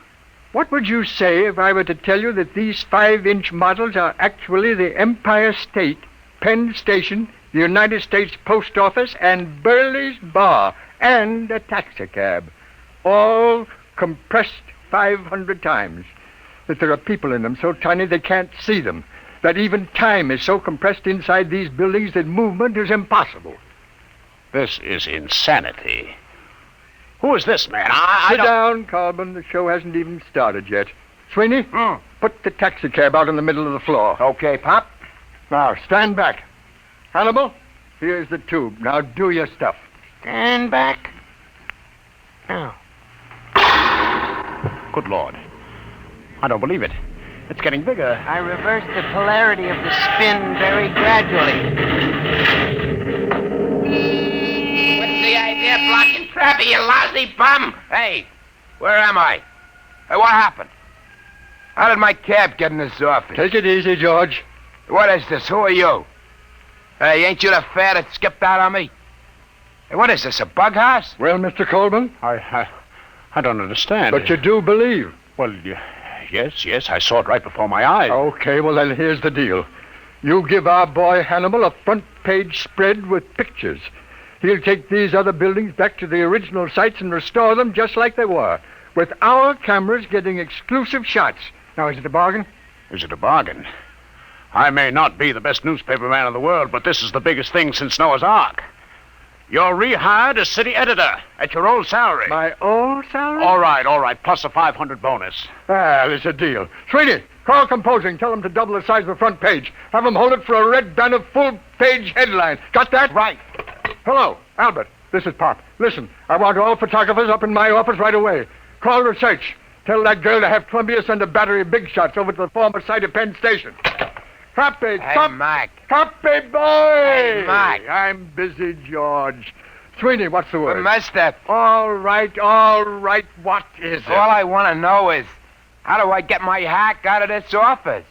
What would you say if I were to tell you that these 5-inch models are actually the Empire State, Penn Station, the United States Post Office, and Burley's Bar, and a taxicab? All compressed 500 times. That there are people in them so tiny they can't see them. That even time is so compressed inside these buildings that movement is impossible. This is insanity. Who is this man? Sit down, Colburn. The show hasn't even started yet. Sweeney, put the taxicab out in the middle of the floor. Okay, Pop. Now, stand back. Hannibal, here's the tube. Now do your stuff. Stand back. Now. Good Lord. I don't believe it. It's getting bigger. I reversed the polarity of the spin very gradually. What's the idea of blocking traffic, you lousy bum? Hey, where am I? Hey, what happened? How did my cab get in this office? Take it easy, George. What is this? Who are you? Hey, ain't you the fare that skipped out on me? Hey, what is this, a bug house? Well, Mr. Colburn? I don't understand. But you do believe. Well, yes, I saw it right before my eyes. Okay, well, then here's the deal. You give our boy Hannibal a front-page spread with pictures. He'll take these other buildings back to the original sites and restore them just like they were, with our cameras getting exclusive shots. Now, is it a bargain? Is it a bargain? I may not be the best newspaper man in the world, but this is the biggest thing since Noah's Ark. You're rehired as city editor at your old salary. My old salary? All right, plus a 500 bonus. There's a deal. Sweeney, Call composing. Tell them to double the size of the front page. Have them hold it for a red banner full-page headline. Got that? Right. Hello, Albert. This is Pop. Listen, I want all photographers up in my office right away. Call research. Tell that girl to have Columbia send a battery of big shots over to the former site of Penn Station. Copy. Hey, Mac. Copy, boy. Hey, Mac. I'm busy, George. Sweeney, what's the word? Master. All right. What is it? All I want to know is, how do I get my hack out of this office?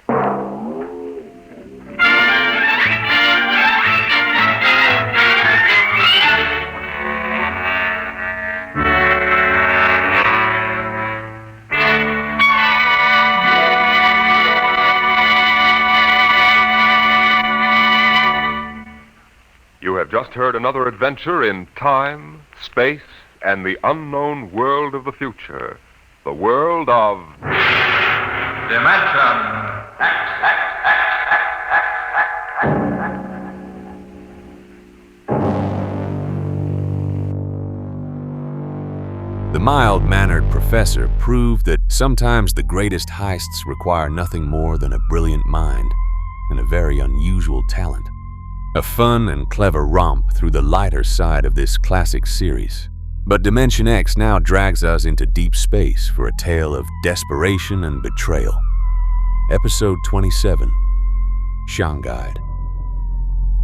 You have just heard another adventure in time, space, and the unknown world of the future. The world of... Dimension The mild-mannered professor proved that sometimes the greatest heists require nothing more than a brilliant mind and a very unusual talent. A fun and clever romp through the lighter side of this classic series. But Dimension X now drags us into deep space for a tale of desperation and betrayal. Episode 27, Shanghied.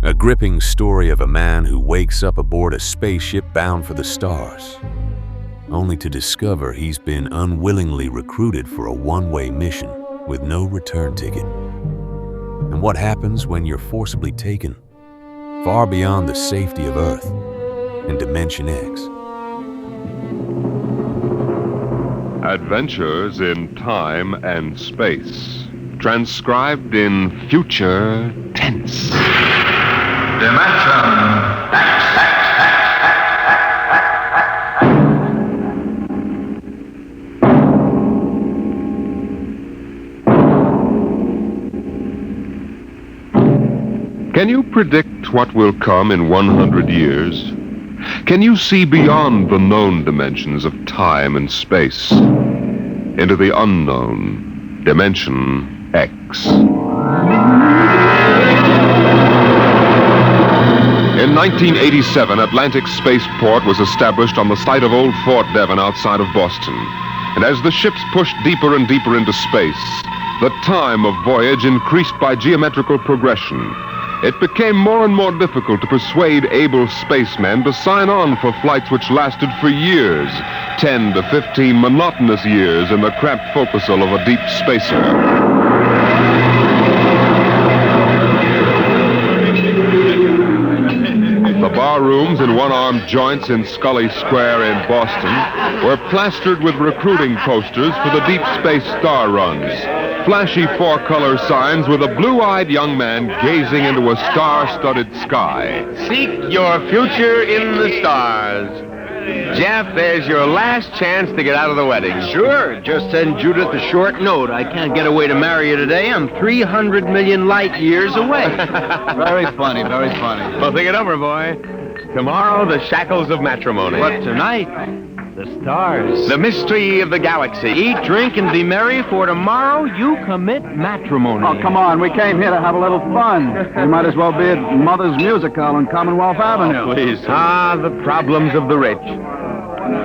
A gripping story of a man who wakes up aboard a spaceship bound for the stars, only to discover he's been unwillingly recruited for a one-way mission with no return ticket. And what happens when you're forcibly taken far beyond the safety of Earth in Dimension X? Adventures in Time and Space, transcribed in future tense. Dimension Can you predict what will come in 100 years? Can you see beyond the known dimensions of time and space into the unknown Dimension X? In 1987, Atlantic Spaceport was established on the site of old Fort Devon outside of Boston. And as the ships pushed deeper and deeper into space, the time of voyage increased by geometrical progression. It became more and more difficult to persuade able spacemen to sign on for flights which lasted for years, 10 to 15 monotonous years in the cramped forecastle of a deep spacer. The bar rooms in one-armed joints in Scully Square in Boston were plastered with recruiting posters for the deep space star runs. Flashy four-color signs with a blue-eyed young man gazing into a star-studded sky. Seek your future in the stars. Jeff, there's your last chance to get out of the wedding. Sure. Just send Judith a short note. I can't get away to marry you today. I'm 300 million light years away. Very funny, very funny. Well, think it over, boy. Tomorrow, the shackles of matrimony. What, tonight? The stars. The mystery of the galaxy. Eat, drink, and be merry, for tomorrow you commit matrimony. Oh, come on. We came here to have a little fun. We might as well be at Mother's Music Hall on Commonwealth Avenue. Please. Ah, the problems of the rich.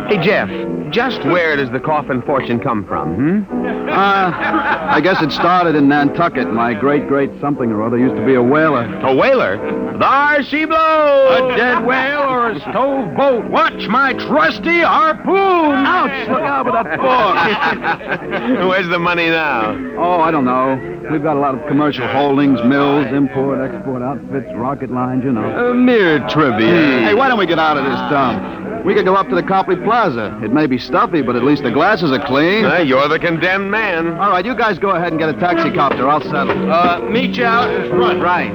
Hey, Jeff, just where does the coffin fortune come from, I guess it started in Nantucket. My great something or other used to be a whaler. A whaler? There she blows! A dead whale or a stove boat? Watch my trusty harpoon! Ouch! Look out with that fork! Where's the money now? Oh, I don't know. We've got a lot of commercial holdings, mills, import, export outfits, rocket lines, you know. Mere trivia. Hey, why don't we get out of this dump? We could go up to the Copley Plaza. It may be stuffy, but at least the glasses are clean. You're the condemned man. All right, you guys go ahead and get a taxi copter. I'll settle. Meet you out in front. Right.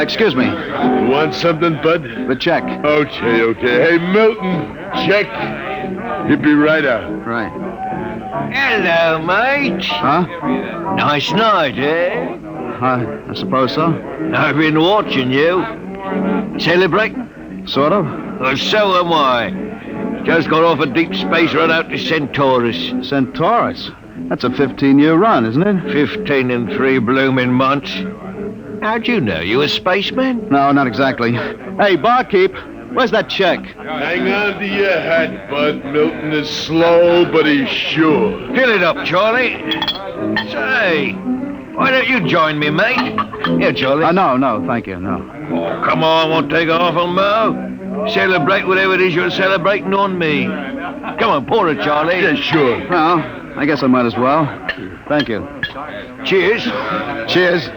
Excuse me. Want something, bud? The check. Okay. Hey, Milton, check. He'll be right out. Right. Hello, mate. Huh? Nice night, eh? I suppose so. I've been watching you. Celebrating? Sort of. Well, so am I. Just got off a deep space run out to Centaurus. Centaurus? That's a 15-year run, isn't it? 15 and 3 blooming months. How'd you know? You a spaceman? No, not exactly. Hey, barkeep, where's that check? Hang on to your hat, Bud. Milton is slow, but he's sure. Fill it up, Charlie. Say, why don't you join me, mate? Here, Charlie. No, thank you, no. Oh, come on, won't take off on Mo. Celebrate whatever it is you're celebrating on me. Come on, pour it, Charlie. Yeah, sure. Well, I guess I might as well. Thank you. Cheers. Cheers.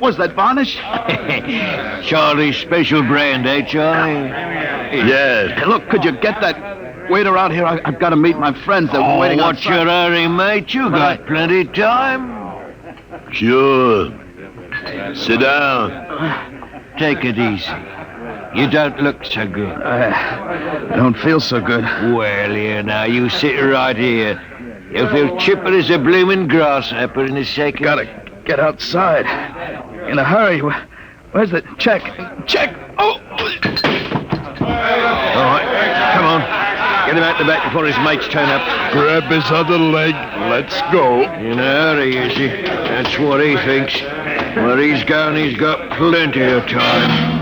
Was that varnish? Charlie's special brand, eh, Charlie? Yes. Hey, look, could you get that waiter out here? I've got to meet my friends. They're waiting what's outside. your hurry, mate? You got plenty of time. Sure. Sit down. Take it easy. You don't look so good. I don't feel so good. Well, here now, you sit right here. You'll feel chipper as a blooming grasshopper in a second. Gotta get outside. In a hurry. Where's the check? Check! Oh! All right, come on. Get him out the back before his mates turn up. Grab his other leg. Let's go. In a hurry, is he? That's what he thinks. Where he's going, he's got plenty of time.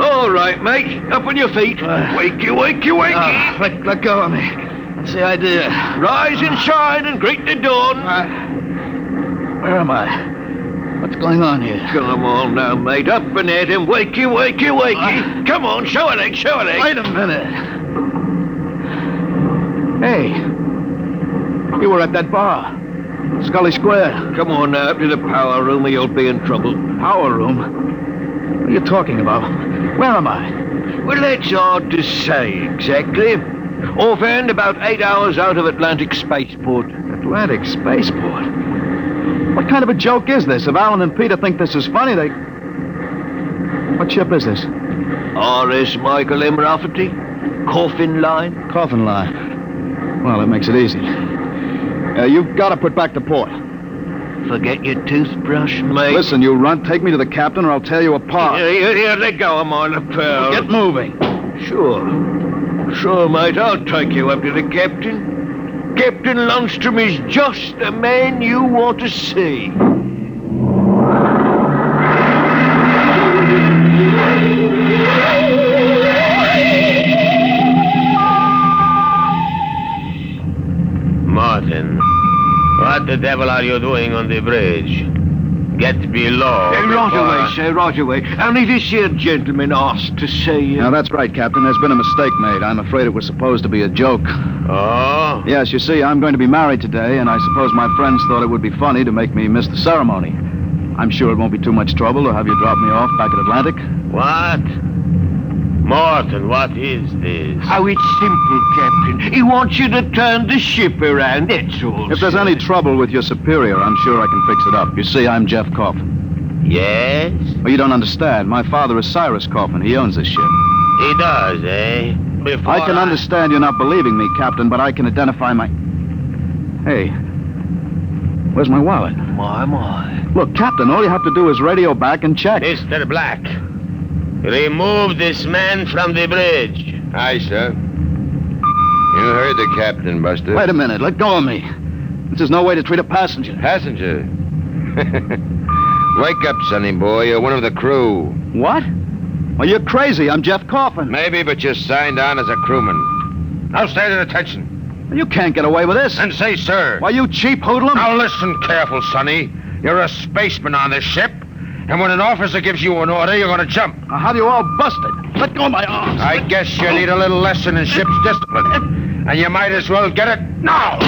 All right, mate. Up on your feet. Wakey. Let go of me. That's the idea. Rise and shine and greet the dawn. Where am I? What's going on here? Come on now, mate. Up and at him. Wakey. Come on, show a leg. Wait a minute. Hey. You were at that bar. Scully Square. Come on now, up to the power room or you'll be in trouble. Power room? What are you talking about? Where am I? Well, that's hard to say exactly. Offhand, about 8 hours out of Atlantic Spaceport. Atlantic Spaceport? What kind of a joke is this? If Alan and Peter think this is funny, they... What ship is this? R.S. Michael M. Rafferty. Coffin Line. Coffin Line. Well, that makes it easy. You've got to put back to port. Forget your toothbrush, mate. Listen, you runt, take me to the captain or I'll tear you apart. Here, let go of my lapel. Get moving. Sure, mate, I'll take you up to the captain. Captain Lundstrom is just the man you want to see. Martin, what the devil are you doing on the bridge? Get below. Right away. Only this here gentleman asked to see you. Now, that's right, Captain. There's been a mistake made. I'm afraid it was supposed to be a joke. Oh? Yes, you see, I'm going to be married today, and I suppose my friends thought it would be funny to make me miss the ceremony. I'm sure it won't be too much trouble to have you drop me off back at Atlantic. What? Martin, what is this? Oh, it's simple, Captain. He wants you to turn the ship around, that's all. If there's any trouble with your superior, I'm sure I can fix it up. You see, I'm Jeff Coffin. Yes? Well, you don't understand. My father is Cyrus Coffin. He owns this ship. He does, eh? I can understand you not believing me, Captain, but I can identify my... Hey, where's my wallet? My. Look, Captain, all you have to do is radio back and check. Mr. Black, remove this man from the bridge. Aye, sir. You heard the captain, Buster. Wait a minute. Let go of me. This is no way to treat a passenger. Passenger? Wake up, sonny boy. You're one of the crew. What? Well, you're crazy. I'm Jeff Coffin. Maybe, but you're signed on as a crewman. Now stand at attention. You can't get away with this. And say, sir. Why, you cheap hoodlum. Now listen careful, sonny. You're a spaceman on this ship. And when an officer gives you an order, you're going to jump. Now, how do you all busted? Let go of my arms. I guess you need a little lesson in ship's discipline. And you might as well get it now.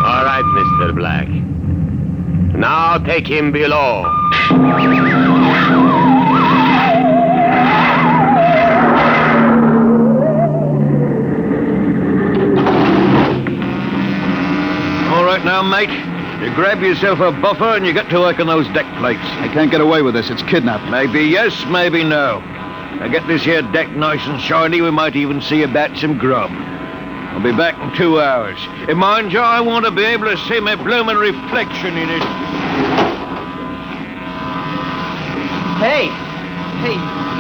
All right, Mr. Black. Now take him below. All right now, mate. You grab yourself a buffer and you get to work on those deck plates. I can't get away with this. It's kidnapping. Maybe yes, maybe no. Now get this here deck nice and shiny. We might even see about some grub. I'll be back in 2 hours. And mind you, I want to be able to see my blooming reflection in it. Hey,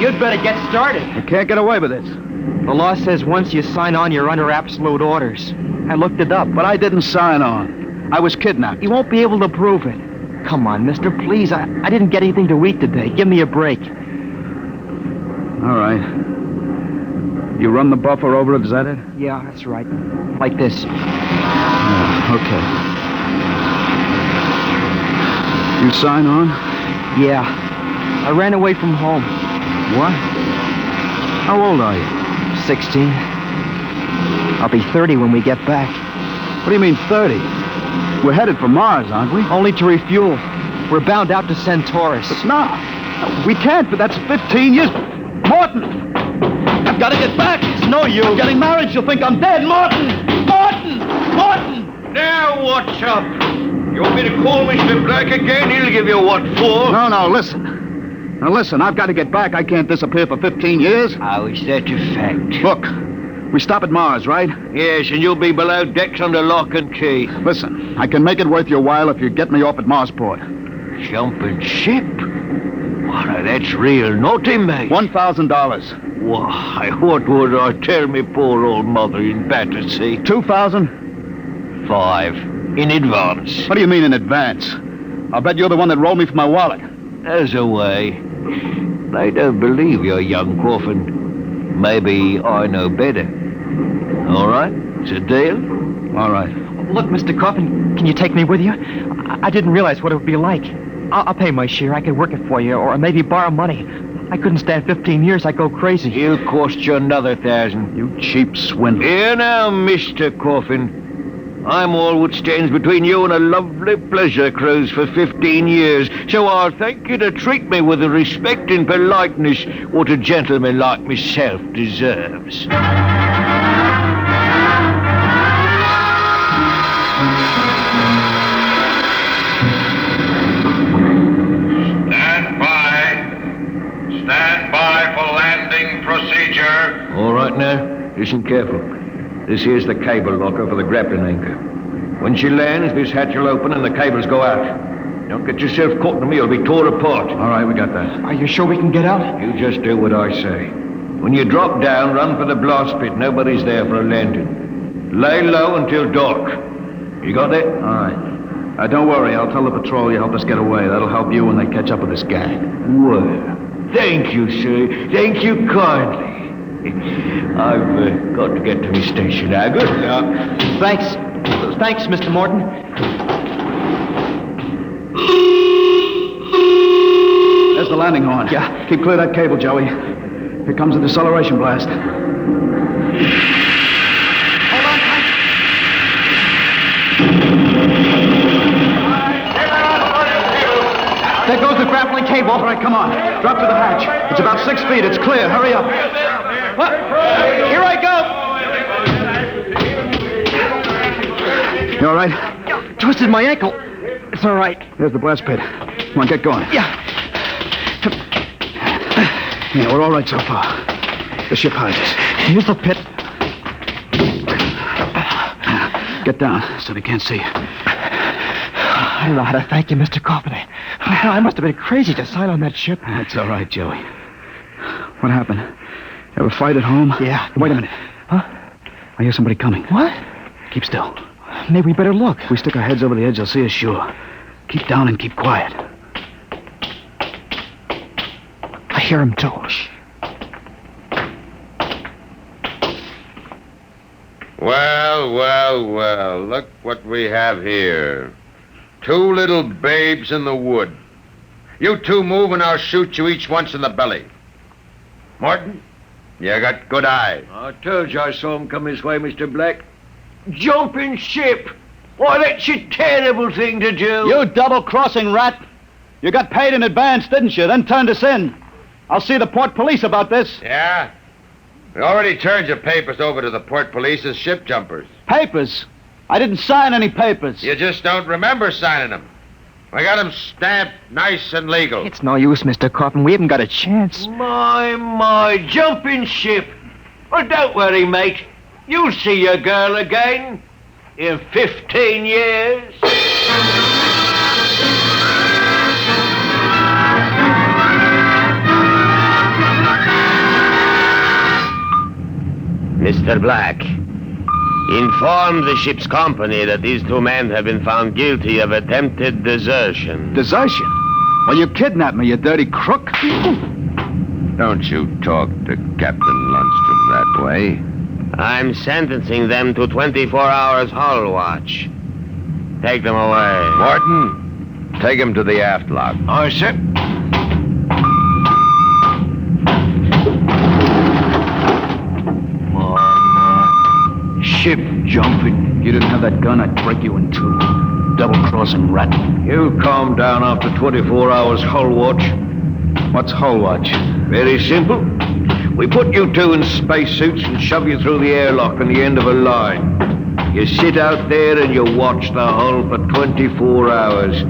you'd better get started. You can't get away with this. The law says once you sign on, you're under absolute orders. I looked it up. But I didn't sign on. I was kidnapped. You won't be able to prove it. Come on, mister, please. I didn't get anything to eat today. Give me a break. All right. You run the buffer over it, is that it? Yeah, that's right. Like this. Okay. You sign on? Yeah. I ran away from home. What? How old are you? 16. I'll be 30 when we get back. What do you mean 30? We're headed for Mars, aren't we? Only to refuel. We're bound out to Centaurus. But no, we can't, but that's 15 years. Morton! I've got to get back. It's no use. I'm getting married. She'll think I'm dead. Morton! Morton! Morton! Now what's up? You want me to call Mr. Black again? He'll give you what for. No, listen. Now listen, I've got to get back. I can't disappear for 15 years. How is that a fact? Look, we stop at Mars, right? Yes, and you'll be below decks under lock and key. Listen, I can make it worth your while if you get me off at Marsport. Jumping ship? Why, that's real naughty, mate. $1,000. Why, what would I tell me poor old mother in Battersea? 2,000? 5. In advance. What do you mean in advance? I'll bet you're the one that rolled me for my wallet. As a way. I don't believe you, young Coffin. Maybe I know better. All right? It's a deal? All right. Look, Mr. Coffin, can you take me with you? I didn't realize what it would be like. I'll pay my share. I could work it for you, or maybe borrow money. I couldn't stand 15 years. I'd go crazy. He'll cost you another 1,000. You cheap swindler. Here now, Mr. Coffin. I'm all what stands between you and a lovely pleasure cruise for 15 years, so I'll thank you to treat me with the respect and politeness what a gentleman like myself deserves. Stand by for landing procedure. All right now, listen careful. This here's the cable locker for the grappling anchor. When she lands, this hatch will open and the cables go out. Don't get yourself caught in me, you'll be torn apart. All right, we got that. Are you sure we can get out? You just do what I say. When you drop down, run for the blast pit. Nobody's there for a landing. Lay low until dark. You got that? All right. Don't worry, I'll tell the patrol you helped us get away. That'll help you when they catch up with this gang. Well, thank you, sir. Thank you kindly. I've got to get to my station now. Good luck. Thanks, Mr. Morton. There's the landing horn. Yeah. Keep clear of that cable, Joey. Here comes the deceleration blast. Hold on tight. There goes the grappling cable. All right, come on. Drop to the hatch. It's about 6 feet. It's clear. Hurry up. What? Here I go. You all right? Twisted my ankle. It's all right. There's the blast pit. Come on, get going. Yeah. Yeah, we're all right so far. The ship hides us. Here's the pit. Get down so they can't see you. I don't know how to thank you, Mr. Coffin. I must have been crazy to sign on that ship. That's all right, Joey. What happened? Ever fight at home? Yeah. Wait a minute. Huh? I hear somebody coming. What? Keep still. Maybe we better look. If we stick our heads over the edge, they'll see us sure. Keep down and keep quiet. I hear him, too. Well, look what we have here. 2 little babes in the wood. You two move and I'll shoot you each once in the belly. Morton, you got good eyes. I told you I saw him come this way, Mr. Black. Jumping ship! Why, that's a terrible thing to do. You double-crossing rat! You got paid in advance, didn't you? Then turned us in. I'll see the port police about this. Yeah? We already turned your papers over to the port police as ship jumpers. Papers? I didn't sign any papers. You just don't remember signing them. I got him stamped nice and legal. It's no use, Mr. Coffin. We haven't got a chance. My jumping ship. Well, don't worry, mate. You'll see your girl again in 15 years. Mr. Black, inform the ship's company that these two men have been found guilty of attempted desertion. Desertion? Well, you kidnapped me, you dirty crook. Don't you talk to Captain Lundstrom that way. I'm sentencing them to 24 hours hull watch. Take them away. Morton, take him to the aft lock. Aye, sir. Ship jumping. You didn't have that gun, I'd break you in two. Double-crossing rat. You calm down after 24 hours hull watch. What's hull watch? Very simple. We put you two in spacesuits and shove you through the airlock on the end of a line. You sit out there and you watch the hull for 24 hours.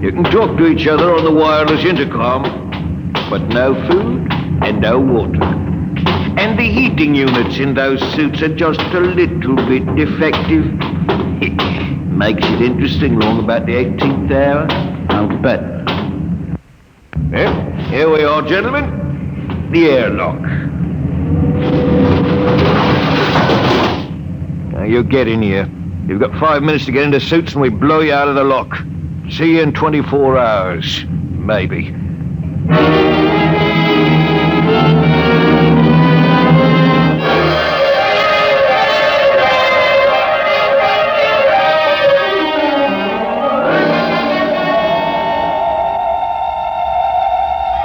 You can talk to each other on the wireless intercom, but no food and no water. And the heating units in those suits are just a little bit defective. Makes it interesting long about the 18th hour. I'll bet. Well, here we are, gentlemen. The airlock. Now, you get in here. You've got 5 minutes to get into suits and we blow you out of the lock. See you in 24 hours. Maybe.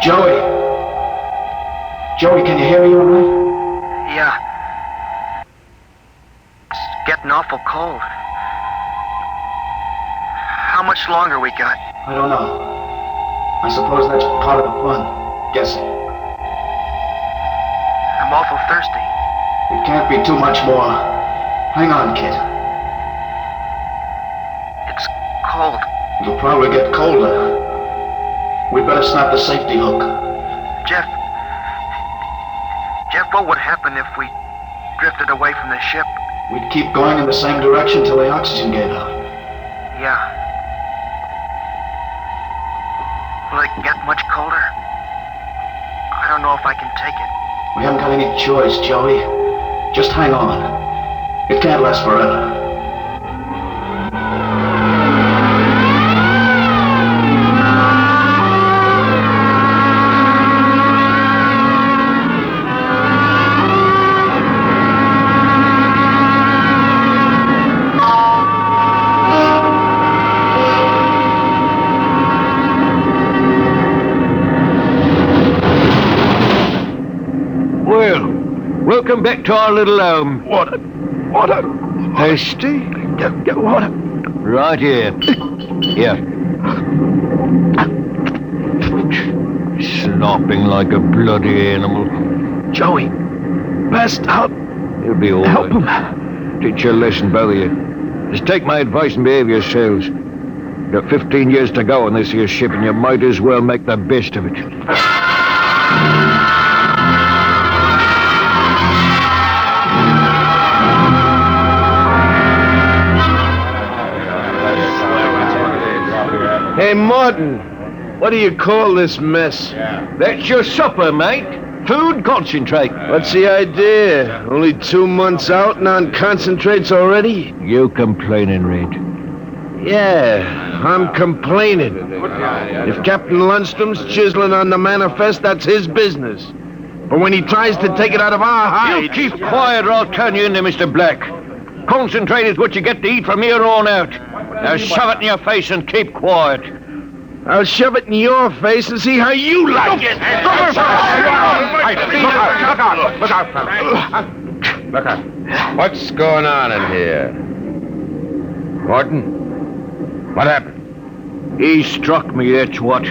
Joey! Joey, can you hear me all right? Yeah. It's getting awful cold. How much longer we got? I don't know. I suppose that's part of the fun. Guessing. I'm awful thirsty. It can't be too much more. Hang on, kid. It's cold. It'll probably get colder. We'd better snap the safety hook. Jeff, what would happen if we drifted away from the ship? We'd keep going in the same direction till the oxygen gave out. Yeah. Will it get much colder? I don't know if I can take it. We haven't got any choice, Joey. Just hang on. It can't last forever. Welcome back to our little home. Water. Thirsty? Get water. Right here. Here. Slopping like a bloody animal. Joey, passed out. You'll be all Help right. him. Teach your lesson, both of you. Just take my advice and behave yourselves. You've got 15 years to go on this here ship, and you might as well make the best of it. Hey, Martin, what do you call this mess? That's your supper, mate. Food concentrate. What's the idea? Only 2 months out and on concentrates already? You complaining, Reed? Yeah, I'm complaining. If Captain Lundstrom's chiseling on the manifest, that's his business. But when he tries to take it out of our hide... You keep quiet or I'll turn you into Mr. Black. Concentrate is what you get to eat from here on out. Now shove it in your face and keep quiet. I'll shove it in your face and see how you like it. Look out, fellas. Look out. What's going on in here? Morton? What happened? He struck me, that's what.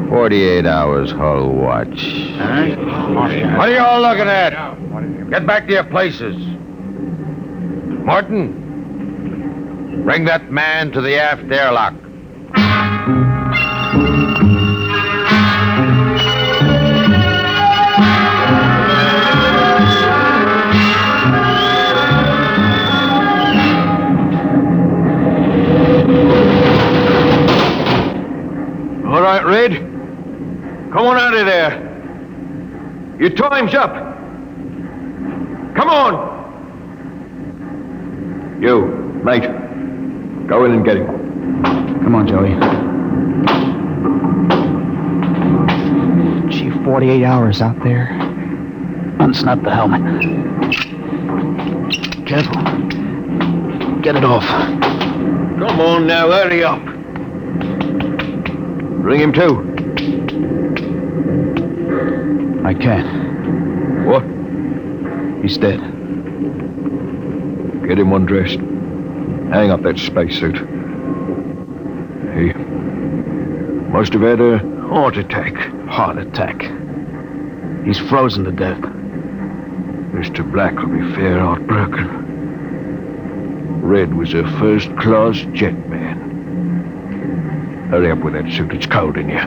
48 hours hull watch. Huh? What are you all looking at? Get back to your places. Morton? Bring that man to the aft airlock. All right, Red. Come on out of there. Your time's up. Come on. You, mate. Go in and get him. Come on, Joey. Gee, 48 hours out there. Unsnap the helmet. Careful. Get it off. Come on now, hurry up. Bring him to. I can't. What? He's dead. Get him undressed. Hang up that spacesuit. He must have had a heart attack. Heart attack. He's frozen to death. Mr. Black will be fair heartbroken. Red was a first-class jetman. Hurry up with that suit. It's cold in here.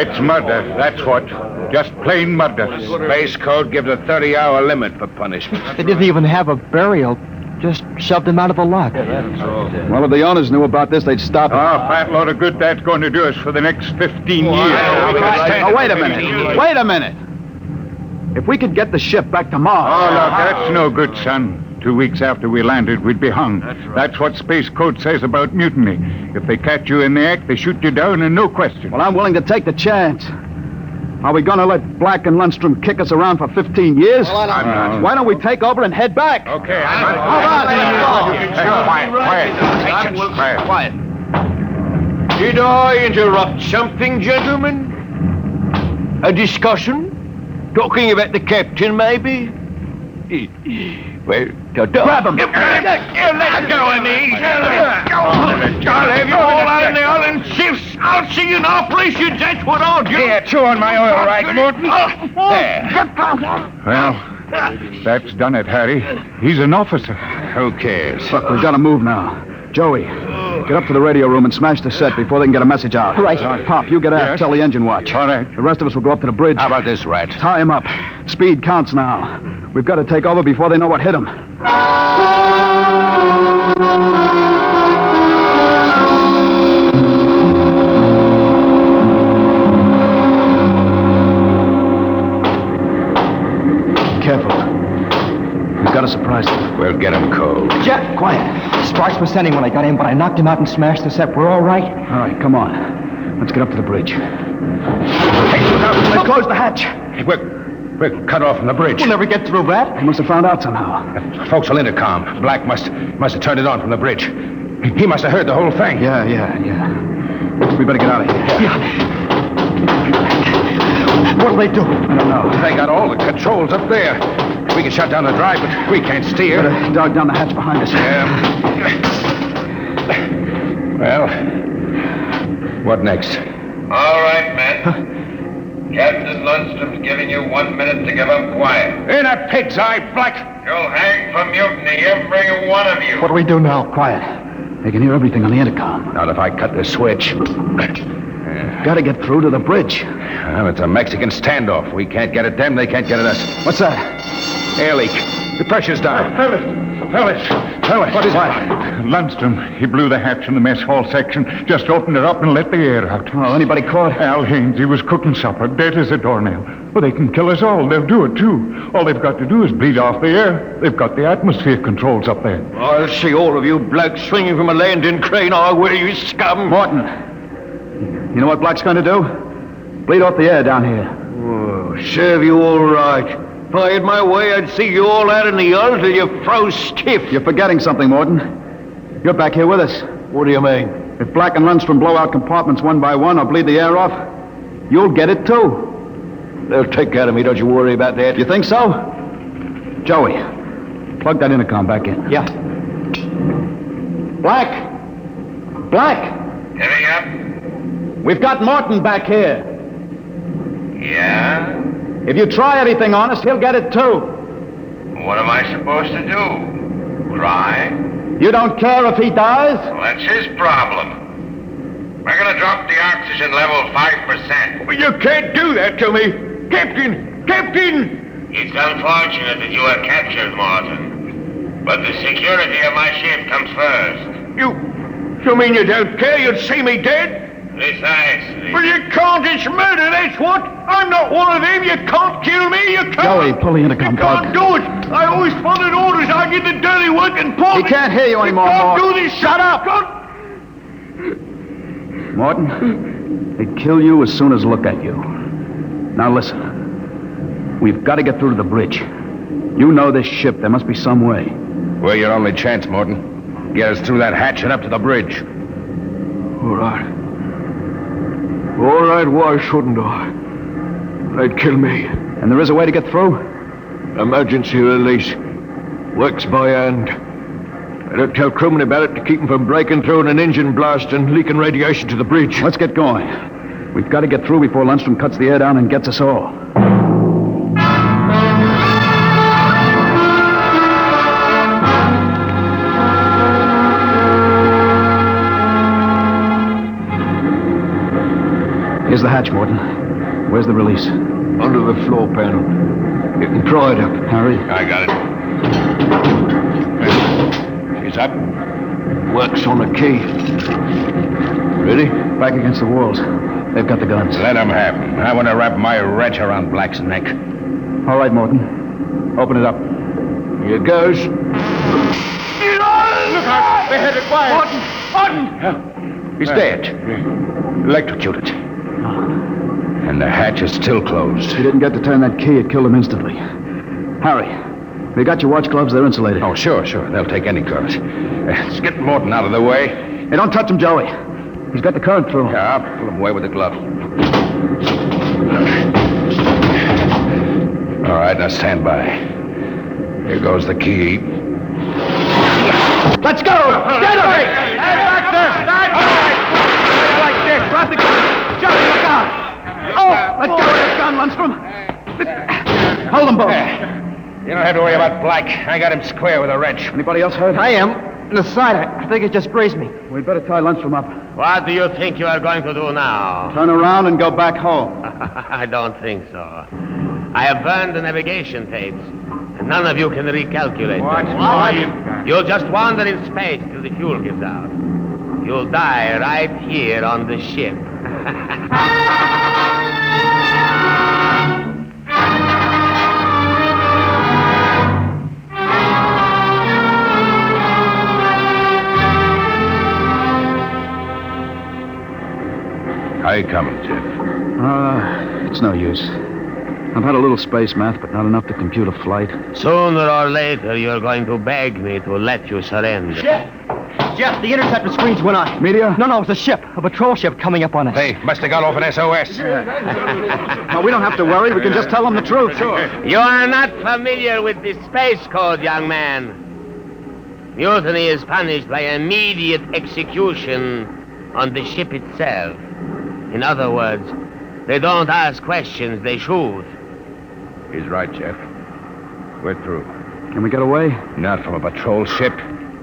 It's murder, that's what. Just plain murder. Space Code gives a 30-hour limit for punishment. They didn't even have a burial. Just shoved him out of the lock. Well, if the owners knew about this, they'd stop it. Fat load of good that's going to do us for the next 15 years. Oh, wait a minute. Wait a minute. If we could get the ship back to Mars... Oh, look, that's no good, son. 2 weeks after we landed, we'd be hung. That's what Space Code says about mutiny. If they catch you in the act, they shoot you down and no question. Well, I'm willing to take the chance. Are we going to let Black and Lundstrom kick us around for 15 years? Well, I'm not. Why don't we take over and head back? Okay, Hold on. Quiet. Did I interrupt something, gentlemen? A discussion? Talking about the captain, maybe? Well, grab him. Let go of me. I'll have you all out in the island shifts. I'll see you in operations. That's what I'll do. Here, chew on my oil rag, Morton. There. Well, that's done it, Harry. He's an officer. Who cares? Look, we've got to move now. Joey, get up to the radio room and smash the set before they can get a message out. Right. Pop, you get out. Yes. Tell the engine watch. All right. The rest of us will go up to the bridge. How about this, Rat? Tie him up. Speed counts now. We've got to take over before they know what hit him. Careful. We've got to surprise them. We'll get him cold. Jeff, quiet. Sparks was sending when I got in, but I knocked him out and smashed the set. We're all right? All right, come on. Let's get up to the bridge. Hey, look out. Let's close the hatch. We're cut off from the bridge. We'll never get through that. They must have found out somehow. Forecastle intercom. Black must have turned it on from the bridge. He must have heard the whole thing. Yeah. We better get out of here. Yeah. What'll they do? I don't know. They got all the controls up there. We can shut down the drive, but we can't steer. Better dog down the hatch behind us. Well, what next? All right, men. Captain Lundstrom's giving you 1 minute to give up quiet. In a pig's eye, Black. You'll hang for mutiny, every one of you. What do we do now? Quiet. They can hear everything on the intercom. Not if I cut the switch. Got to get through to the bridge. Well, it's a Mexican standoff. We can't get at them, they can't get at us. What's that? Air leak. The pressure's down. Fellas. What is it? Lundstrom, he blew the hatch in the mess hall section, just opened it up and let the air out. Oh, anybody caught? Al Haynes, he was cooking supper, dead as a doornail. Well, they can kill us all. They'll do it, too. All they've got to do is bleed off the air. They've got the atmosphere controls up there. I'll see all of you blokes swinging from a landing crane. Oh, where you scum. Morton, you know what Black's going to do? Bleed off the air down here. Oh, serve you all right. If I had my way, I'd see you all out in the yard till you froze stiff. You're forgetting something, Morton. You're back here with us. What do you mean? If Black and Lundstrom blow out compartments one by one or bleed the air off, you'll get it too. They'll take care of me, don't you worry about that. You think so? Joey, plug that intercom back in. Yeah. Black! Heading up? We've got Morton back here. Yeah? If you try anything on us, he'll get it too. What am I supposed to do? Cry? You don't care if he dies? Well, that's his problem. We're gonna drop the oxygen level 5%. Well, you can't do that to me. Captain! Captain! It's unfortunate that you were captured, Martin. But the security of my ship comes first. You mean you don't care? You'd see me dead? Precisely. Well, you can't. It's murder, that's what. I'm not one of them. You can't kill me. You can't. Joey, pull the intercom plug. Can't do it. I always followed orders. I did the dirty work and pull. He can't hear you anymore, Can't Morton. do this. Shut up. Morton, they'd kill you as soon as look at you. Now listen. We've got to get through to the bridge. You know this ship. There must be some way. We're your only chance, Morton. Get us through that hatch and up to the bridge. All right. All right, why shouldn't I? They'd kill me. And there is a way to get through? Emergency release. Works by hand. I don't tell crewmen about it to keep them from breaking through in an engine blast and leaking radiation to the bridge. Let's get going. We've got to get through before Lundstrom cuts the air down and gets us all. Here's the hatch, Morton. Where's the release? Under the floor panel. You can pry it up. Hurry. I got it. She's up. Works on a key. Ready? Back against the walls. They've got the guns. Let them have them. I want to wrap my wrench around Black's neck. All right, Morton. Open it up. Here goes. Look out! They're headed wide. Morton! He's dead. Electrocuted. And the hatch is still closed. He didn't get to turn that key. It killed him instantly. Harry, they got your watch gloves. They're insulated. Oh, sure. They'll take any current. Let's get Morton out of the way. Hey, don't touch him, Joey. He's got the current through. Yeah, I'll pull him away with the glove. All right, now stand by. Here goes the key. Let's go! Get him! Hey, back there! Like this. Drop the gun. Johnny, look out! Oh, let go of that gun, Lundstrom. Hold them both. You don't have to worry about Black. I got him square with a wrench. Anybody else hurt? I am. In the side. I think it just grazed me. We'd better tie Lundstrom up. What do you think you are going to do now? Turn around and go back home. I don't think so. I have burned the navigation tapes, and none of you can recalculate them. You'll just wander in space till the fuel gives out. You'll die right here on the ship. How you coming, Jeff? It's no use. I've had a little space math, but not enough to compute a flight. Sooner or later, you're going to beg me to let you surrender. Jeff, the interceptor screens went on. Meteor? No, it's a ship. A patrol ship coming up on us. They must have got off an SOS. No, we don't have to worry. We can just tell them the truth. Sure. You are not familiar with the space code, young man. Mutiny is punished by immediate execution on the ship itself. In other words, they don't ask questions, they shoot. He's right, Jeff. We're through. Can we get away? Not from a patrol ship.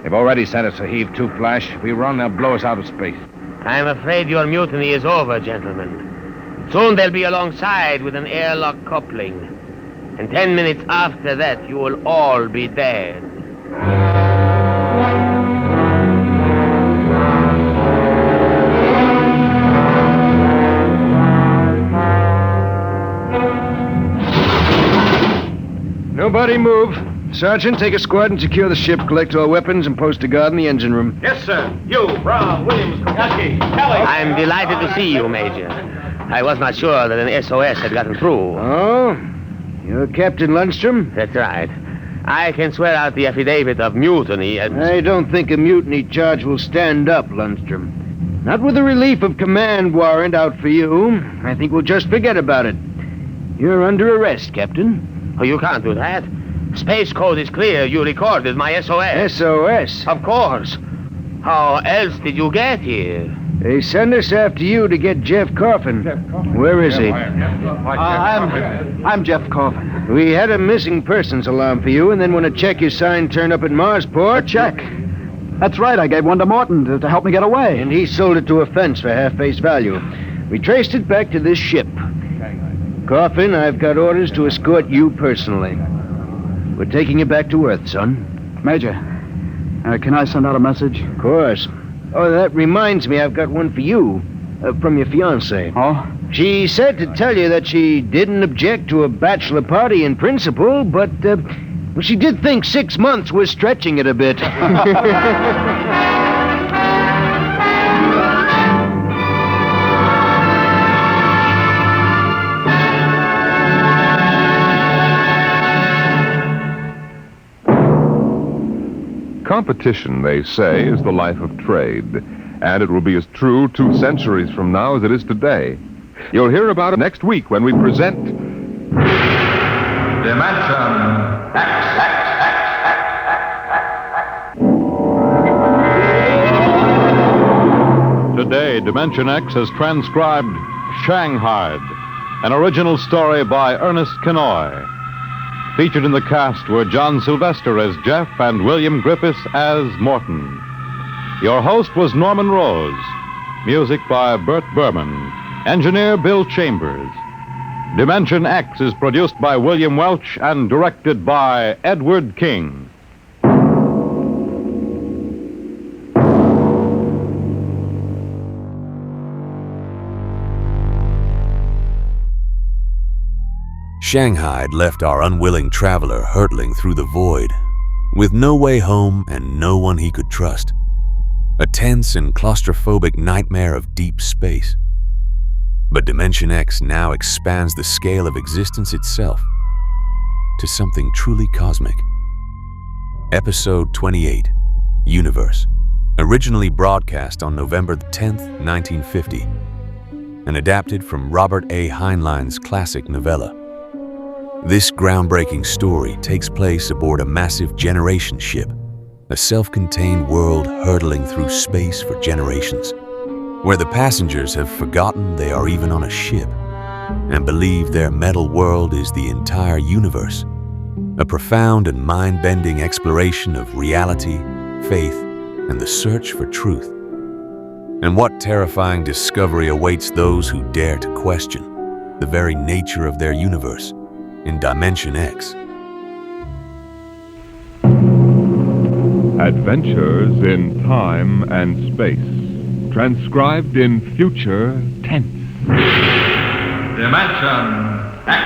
They've already sent us a heave-2 flash. If we run, they'll blow us out of space. I'm afraid your mutiny is over, gentlemen. Soon they'll be alongside with an airlock coupling. And 10 minutes after that, you will all be dead. Nobody move. Sergeant, take a squad and secure the ship, collect all weapons, and post a guard in the engine room. Yes, sir. You, Brown, Williams, Kopecky, Kelly. I'm delighted to see you, Major. I was not sure that an SOS had gotten through. Oh? You're Captain Lundstrom? That's right. I can swear out the affidavit of mutiny and... I don't think a mutiny charge will stand up, Lundstrom. Not with a relief of command warrant out for you. I think we'll just forget about it. You're under arrest, Captain. Oh, you can't do that. Space code is clear. You recorded my SOS. SOS? Of course. How else did you get here? They sent us after you to get Jeff Coffin. Where is he? I'm Jeff Coffin. We had a missing persons alarm for you, and then when a check you signed turned up in Marsport... A check? That's right. I gave one to Morton to help me get away. And he sold it to a fence for half face value. We traced it back to this ship. Coffin, I've got orders to escort you personally. We're taking you back to Earth, son. Major, can I send out a message? Of course. Oh, that reminds me, I've got one for you. From your fiancée. Oh? She said to tell you that she didn't object to a bachelor party in principle, but she did think 6 months was stretching it a bit. Competition, they say, is the life of trade, and it will be as true 2 centuries from now as it is today. You'll hear about it next week when we present... Dimension X. Today, Dimension X has transcribed Shanghied, an original story by Ernest Kenoy. Featured in the cast were John Sylvester as Jeff and William Griffiths as Morton. Your host was Norman Rose. Music by Bert Berman. Engineer Bill Chambers. Dimension X is produced by William Welch and directed by Edward King. Shanghied left our unwilling traveler hurtling through the void, with no way home and no one he could trust. A tense and claustrophobic nightmare of deep space. But Dimension X now expands the scale of existence itself to something truly cosmic. Episode 28, Universe, originally broadcast on November 10th, 1950, and adapted from Robert A. Heinlein's classic novella. This groundbreaking story takes place aboard a massive generation ship, a self-contained world hurtling through space for generations, where the passengers have forgotten they are even on a ship and believe their metal world is the entire universe, a profound and mind-bending exploration of reality, faith, and the search for truth. And what terrifying discovery awaits those who dare to question the very nature of their universe in Dimension X. Adventures in Time and Space, transcribed in future tense. Dimension X.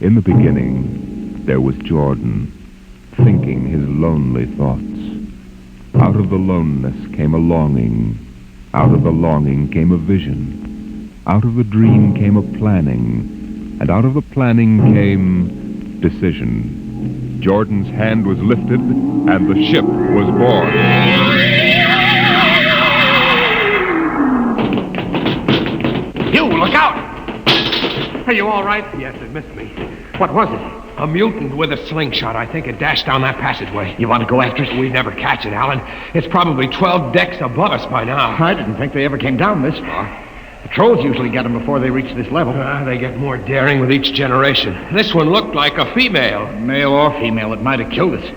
In the beginning, there was Jordan, thinking his lonely thoughts. Out of the loneness came a longing. Out of the longing came a vision. Out of the dream came a planning. And out of the planning came decision. Jordan's hand was lifted, and the ship was born. You, look out! Are you all right? Yes, it missed me. What was it? A mutant with a slingshot. I think it dashed down that passageway. You want to go after it? We'd never catch it, Alan. It's probably 12 decks above us by now. I didn't think they ever came down this far. Patrols usually get them before they reach this level. They get more daring with each generation. This one looked like a female. Male or female, it might have killed us.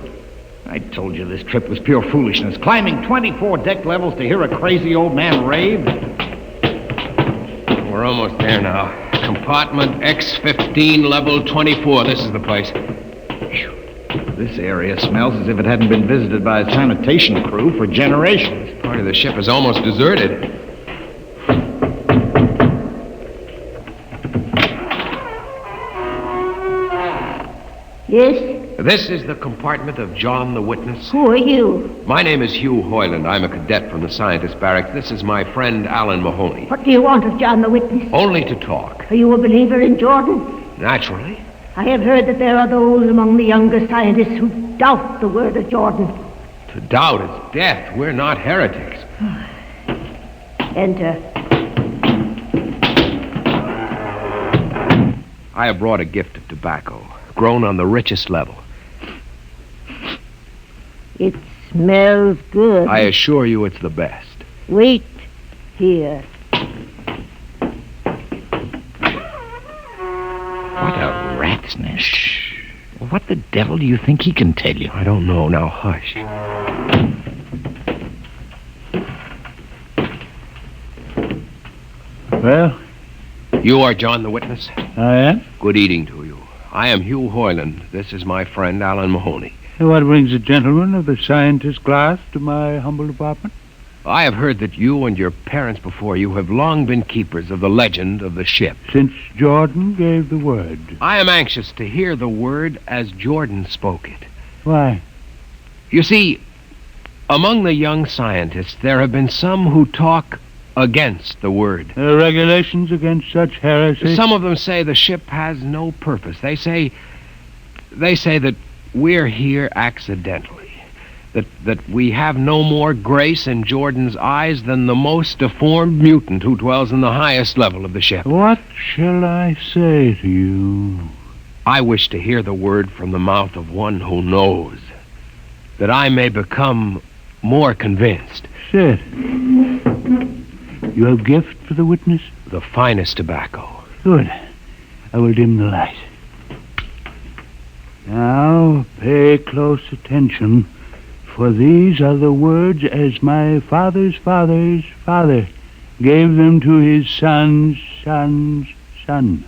I told you this trip was pure foolishness. Climbing 24 deck levels to hear a crazy old man rave. We're almost there now. Compartment X15, level 24. This is the place. This area smells as if it hadn't been visited by a sanitation crew for generations. Part of the ship is almost deserted. Yes? This is the compartment of John the Witness. Who are you? My name is Hugh Hoyland. I'm a cadet from the scientist barracks. This is my friend Alan Mahoney. What do you want of John the Witness? Only to talk. Are you a believer in Jordan? Naturally. I have heard that there are those among the younger scientists who doubt the word of Jordan. To doubt is death. We're not heretics. Enter. I have brought a gift of tobacco. grown on the richest level. It smells good. I assure you it's the best. Wait here. What a rat's nest. What the devil do you think he can tell you? I don't know. Now, hush. Well? You are John the witness? I am. Good eating to you. I am Hugh Hoyland. This is my friend, Alan Mahoney. What brings a gentleman of the scientist class to my humble apartment? I have heard that you and your parents before you have long been keepers of the legend of the ship. Since Jordan gave the word. I am anxious to hear the word as Jordan spoke it. Why? You see, among the young scientists, there have been some who talk against the word. Regulations against such heresy? Some of them say the ship has no purpose. They say that we're here accidentally. That we have no more grace in Jordan's eyes than the most deformed mutant who dwells in the highest level of the ship. What shall I say to you? I wish to hear the word from the mouth of one who knows, that I may become more convinced. Sit. You have gift for the witness? The finest tobacco. Good. I will dim the light. Now, pay close attention, for these are the words as my father's father's father gave them to his son's son's son.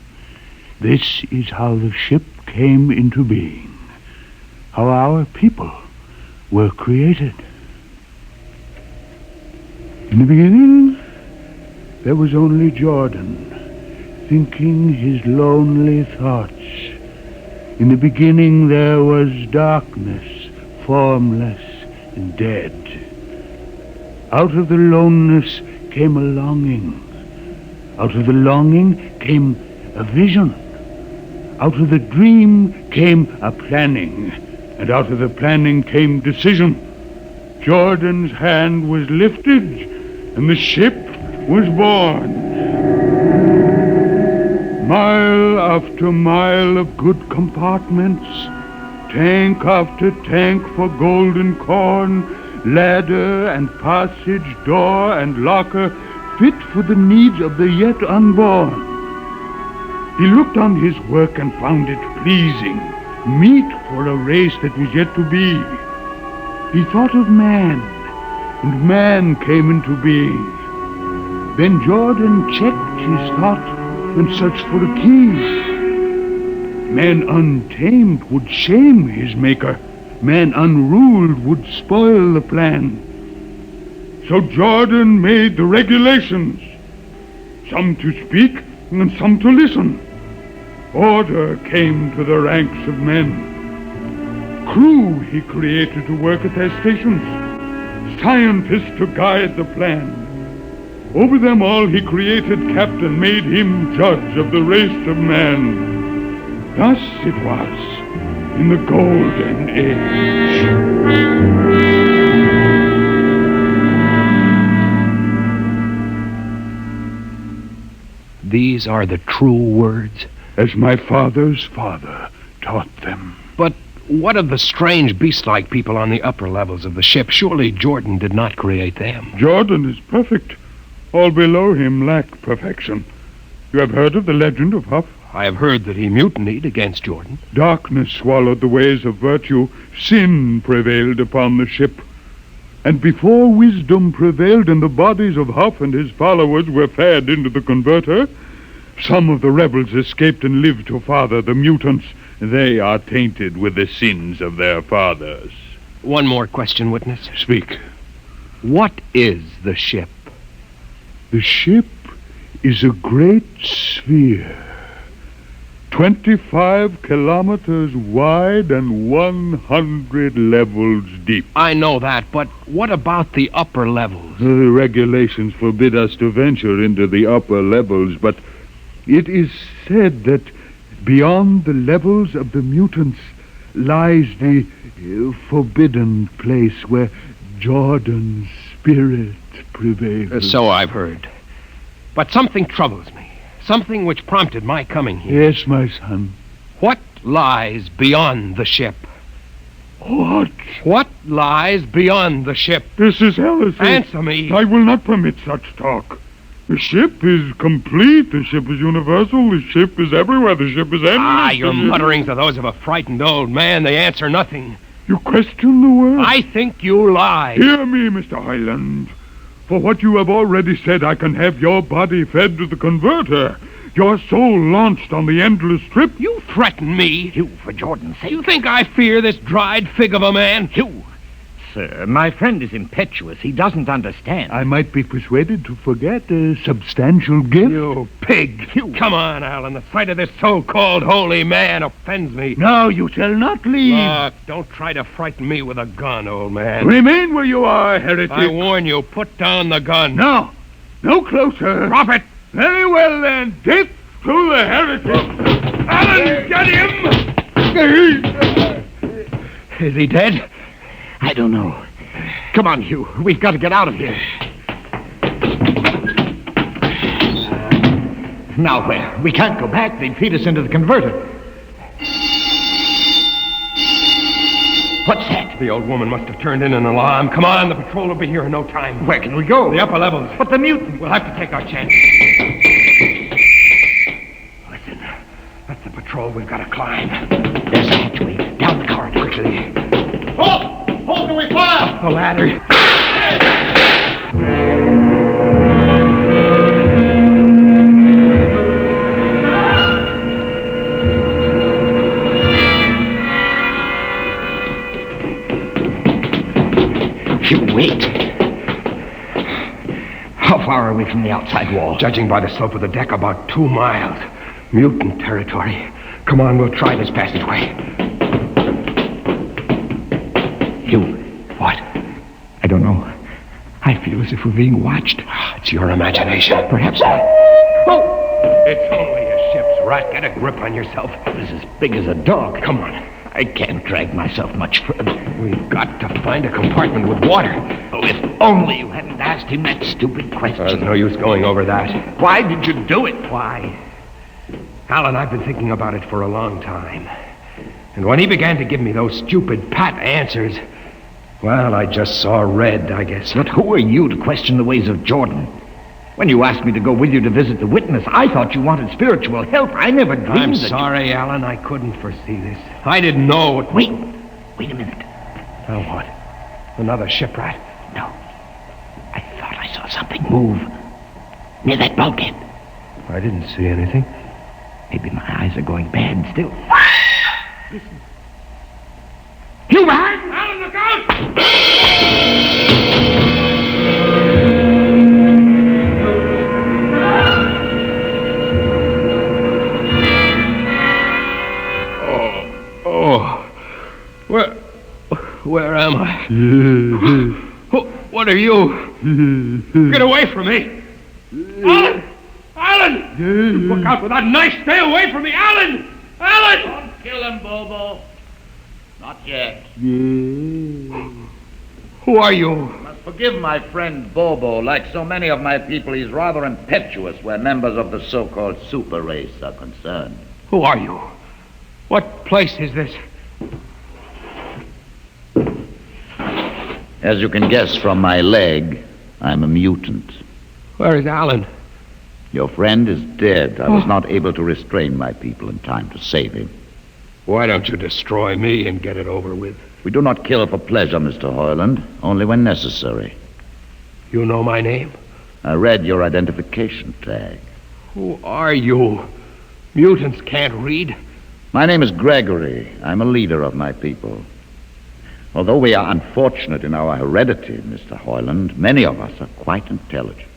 This is how the ship came into being, how our people were created. In the beginning, there was only Jordan, thinking his lonely thoughts. In the beginning there was darkness, formless and dead. Out of the loneness came a longing. Out of the longing came a vision. Out of the dream came a planning. And out of the planning came decision. Jordan's hand was lifted, and the ship was born. Mile after mile of good compartments, tank after tank for golden corn, ladder and passage, door and locker, fit for the needs of the yet unborn. He looked on his work and found it pleasing, meet for a race that was yet to be. He thought of man, and man came into being. Then Jordan checked his thought and searched for a key. Man untamed would shame his maker. Man unruled would spoil the plan. So Jordan made the regulations, some to speak and some to listen. Order came to the ranks of men. Crew he created to work at their stations, scientists to guide the plan. Over them all he created captain, made him judge of the race of man. Thus it was in the Golden Age. These are the true words? As my father's father taught them. But what of the strange beast-like people on the upper levels of the ship? Surely Jordan did not create them. Jordan is perfect. All below him lack perfection. You have heard of the legend of Huff? I have heard that he mutinied against Jordan. Darkness swallowed the ways of virtue. Sin prevailed upon the ship. And before wisdom prevailed and the bodies of Huff and his followers were fed into the converter, some of the rebels escaped and lived to father the mutants. They are tainted with the sins of their fathers. One more question, witness. Speak. What is the ship? The ship is a great sphere, 25 kilometers wide and 100 levels deep. I know that, but what about the upper levels? The regulations forbid us to venture into the upper levels, but it is said that beyond the levels of the mutants lies the forbidden place where Jordan's spirit prevails. So I've heard. But something troubles me. Something which prompted my coming here. Yes, my son. What lies beyond the ship? What? What lies beyond the ship? This is heresy. Answer me. I will not permit such talk. The ship is complete. The ship is universal. The ship is everywhere. The ship is endless. Your mutterings are those of a frightened old man. They answer nothing. You question the word? I think you lie. Hear me, Mr. Highland. For what you have already said, I can have your body fed to the converter. Your soul launched on the endless trip. You threaten me. You, for Jordan's sake. You think I fear this dried fig of a man? You. Sir, my friend is impetuous. He doesn't understand. I might be persuaded to forget a substantial gift. You pig. You. Come on, Alan. The sight of this so-called holy man offends me. No, you shall not leave. Look, don't try to frighten me with a gun, old man. Remain where you are, heretic. I warn you, put down the gun. No. No closer. Drop it. Very well, then. Death to the heretic. Alan, get him! Is he dead? I don't know. Come on, Hugh. We've got to get out of here. Now where? We can't go back. They'd feed us into the converter. What's that? The old woman must have turned in an alarm. Come on, the patrol will be here in no time. Where can we go? The upper levels. But the mutant. We'll have to take our chance. Listen, that's the patrol we've got to climb. There's a hatchway. Down the corridor. Quickly. Halt! Halt, do we fire? The ladder. Wait. How far are we from the outside wall? Judging by the slope of the deck, about 2 miles. Mutant territory. Come on, we'll try this passageway. Hugh. What? I don't know. I feel as if we're being watched. It's your imagination. Perhaps not. Oh! It's only a ship's rat. Get a grip on yourself. This is as big as a dog. Come on. I can't drag myself much further. We've got to find a compartment with water. Oh, if only you hadn't asked him that stupid question. There's no use going over that. Why did you do it? Why? Alan, I've been thinking about it for a long time. And when he began to give me those stupid pat answers, well, I just saw red, I guess. But who are you to question the ways of Jordan? When you asked me to go with you to visit the witness, I thought you wanted spiritual help. I never dreamed I'm sorry, Alan. I couldn't foresee this. I didn't know what... Wait a minute. Now what? Another shipwreck? No. I thought I saw something move near that bulkhead. I didn't see anything. Maybe my eyes are going bad still. Listen. You behind! Alan, look out! Where am I? What are you? Get away from me! Alan! Alan! Look out for that knife! Stay away from me! Alan! Alan! Don't kill him, Bobo. Not yet. Who are you? You must forgive my friend Bobo. Like so many of my people, he's rather impetuous where members of the so-called super race are concerned. Who are you? What place is this? As you can guess from my leg, I'm a mutant. Where is Alan? Your friend is dead. I was not able to restrain my people in time to save him. Why don't you destroy me and get it over with? We do not kill for pleasure, Mr. Hoyland, only when necessary. You know my name? I read your identification tag. Who are you? Mutants can't read. My name is Gregory. I'm a leader of my people. Although we are unfortunate in our heredity, Mr. Hoyland, many of us are quite intelligent.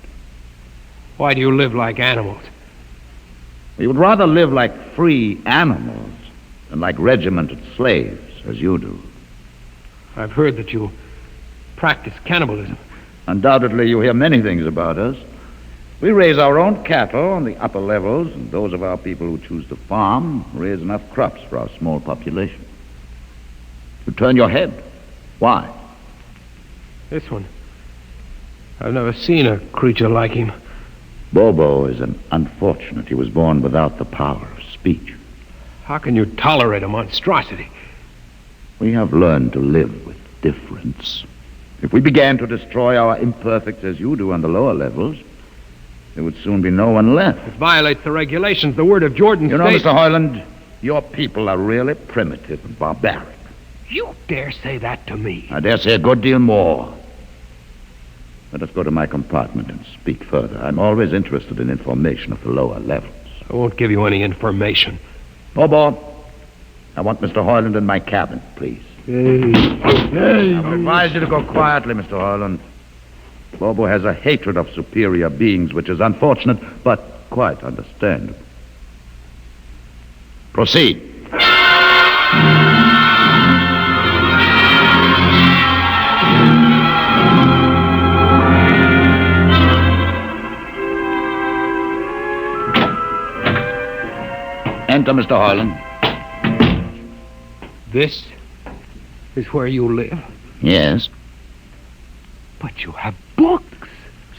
Why do you live like animals? We would rather live like free animals than like regimented slaves, as you do. I've heard that you practice cannibalism. Undoubtedly, you hear many things about us. We raise our own cattle on the upper levels, and those of our people who choose to farm raise enough crops for our small population. You turn your head. Why? This one. I've never seen a creature like him. Bobo is an unfortunate. He was born without the power of speech. How can you tolerate a monstrosity? We have learned to live with difference. If we began to destroy our imperfects as you do on the lower levels, there would soon be no one left. It violates the regulations. The word of Jordan You know, states... Mr. Hoyland, your people are really primitive and barbaric. You dare say that to me? I dare say a good deal more. Let us go to my compartment and speak further. I'm always interested in information of the lower levels. I won't give you any information. Bobo, I want Mr. Hoyland in my cabin, please. Hey. I advise you to go quietly, Mr. Hoyland. Bobo has a hatred of superior beings, which is unfortunate, but quite understandable. Proceed. Enter, Mr. Hoyland. This is where you live? Yes. But you have books.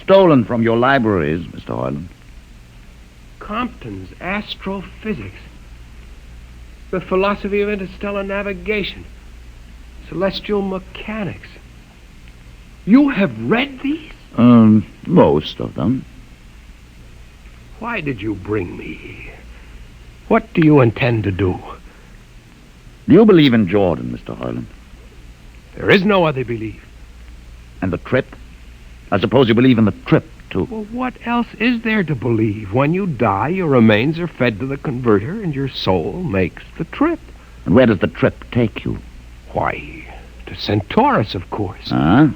Stolen from your libraries, Mr. Hoyland. Compton's Astrophysics. The Philosophy of Interstellar Navigation. Celestial Mechanics. You have read these? Most of them. Why did you bring me here? What do you intend to do? Do you believe in Jordan, Mr. Hoyland? There is no other belief. And the trip? I suppose you believe in the trip, too. Well, what else is there to believe? When you die, your remains are fed to the converter, and your soul makes the trip. And where does the trip take you? Why, to Centaurus, of course. Huh?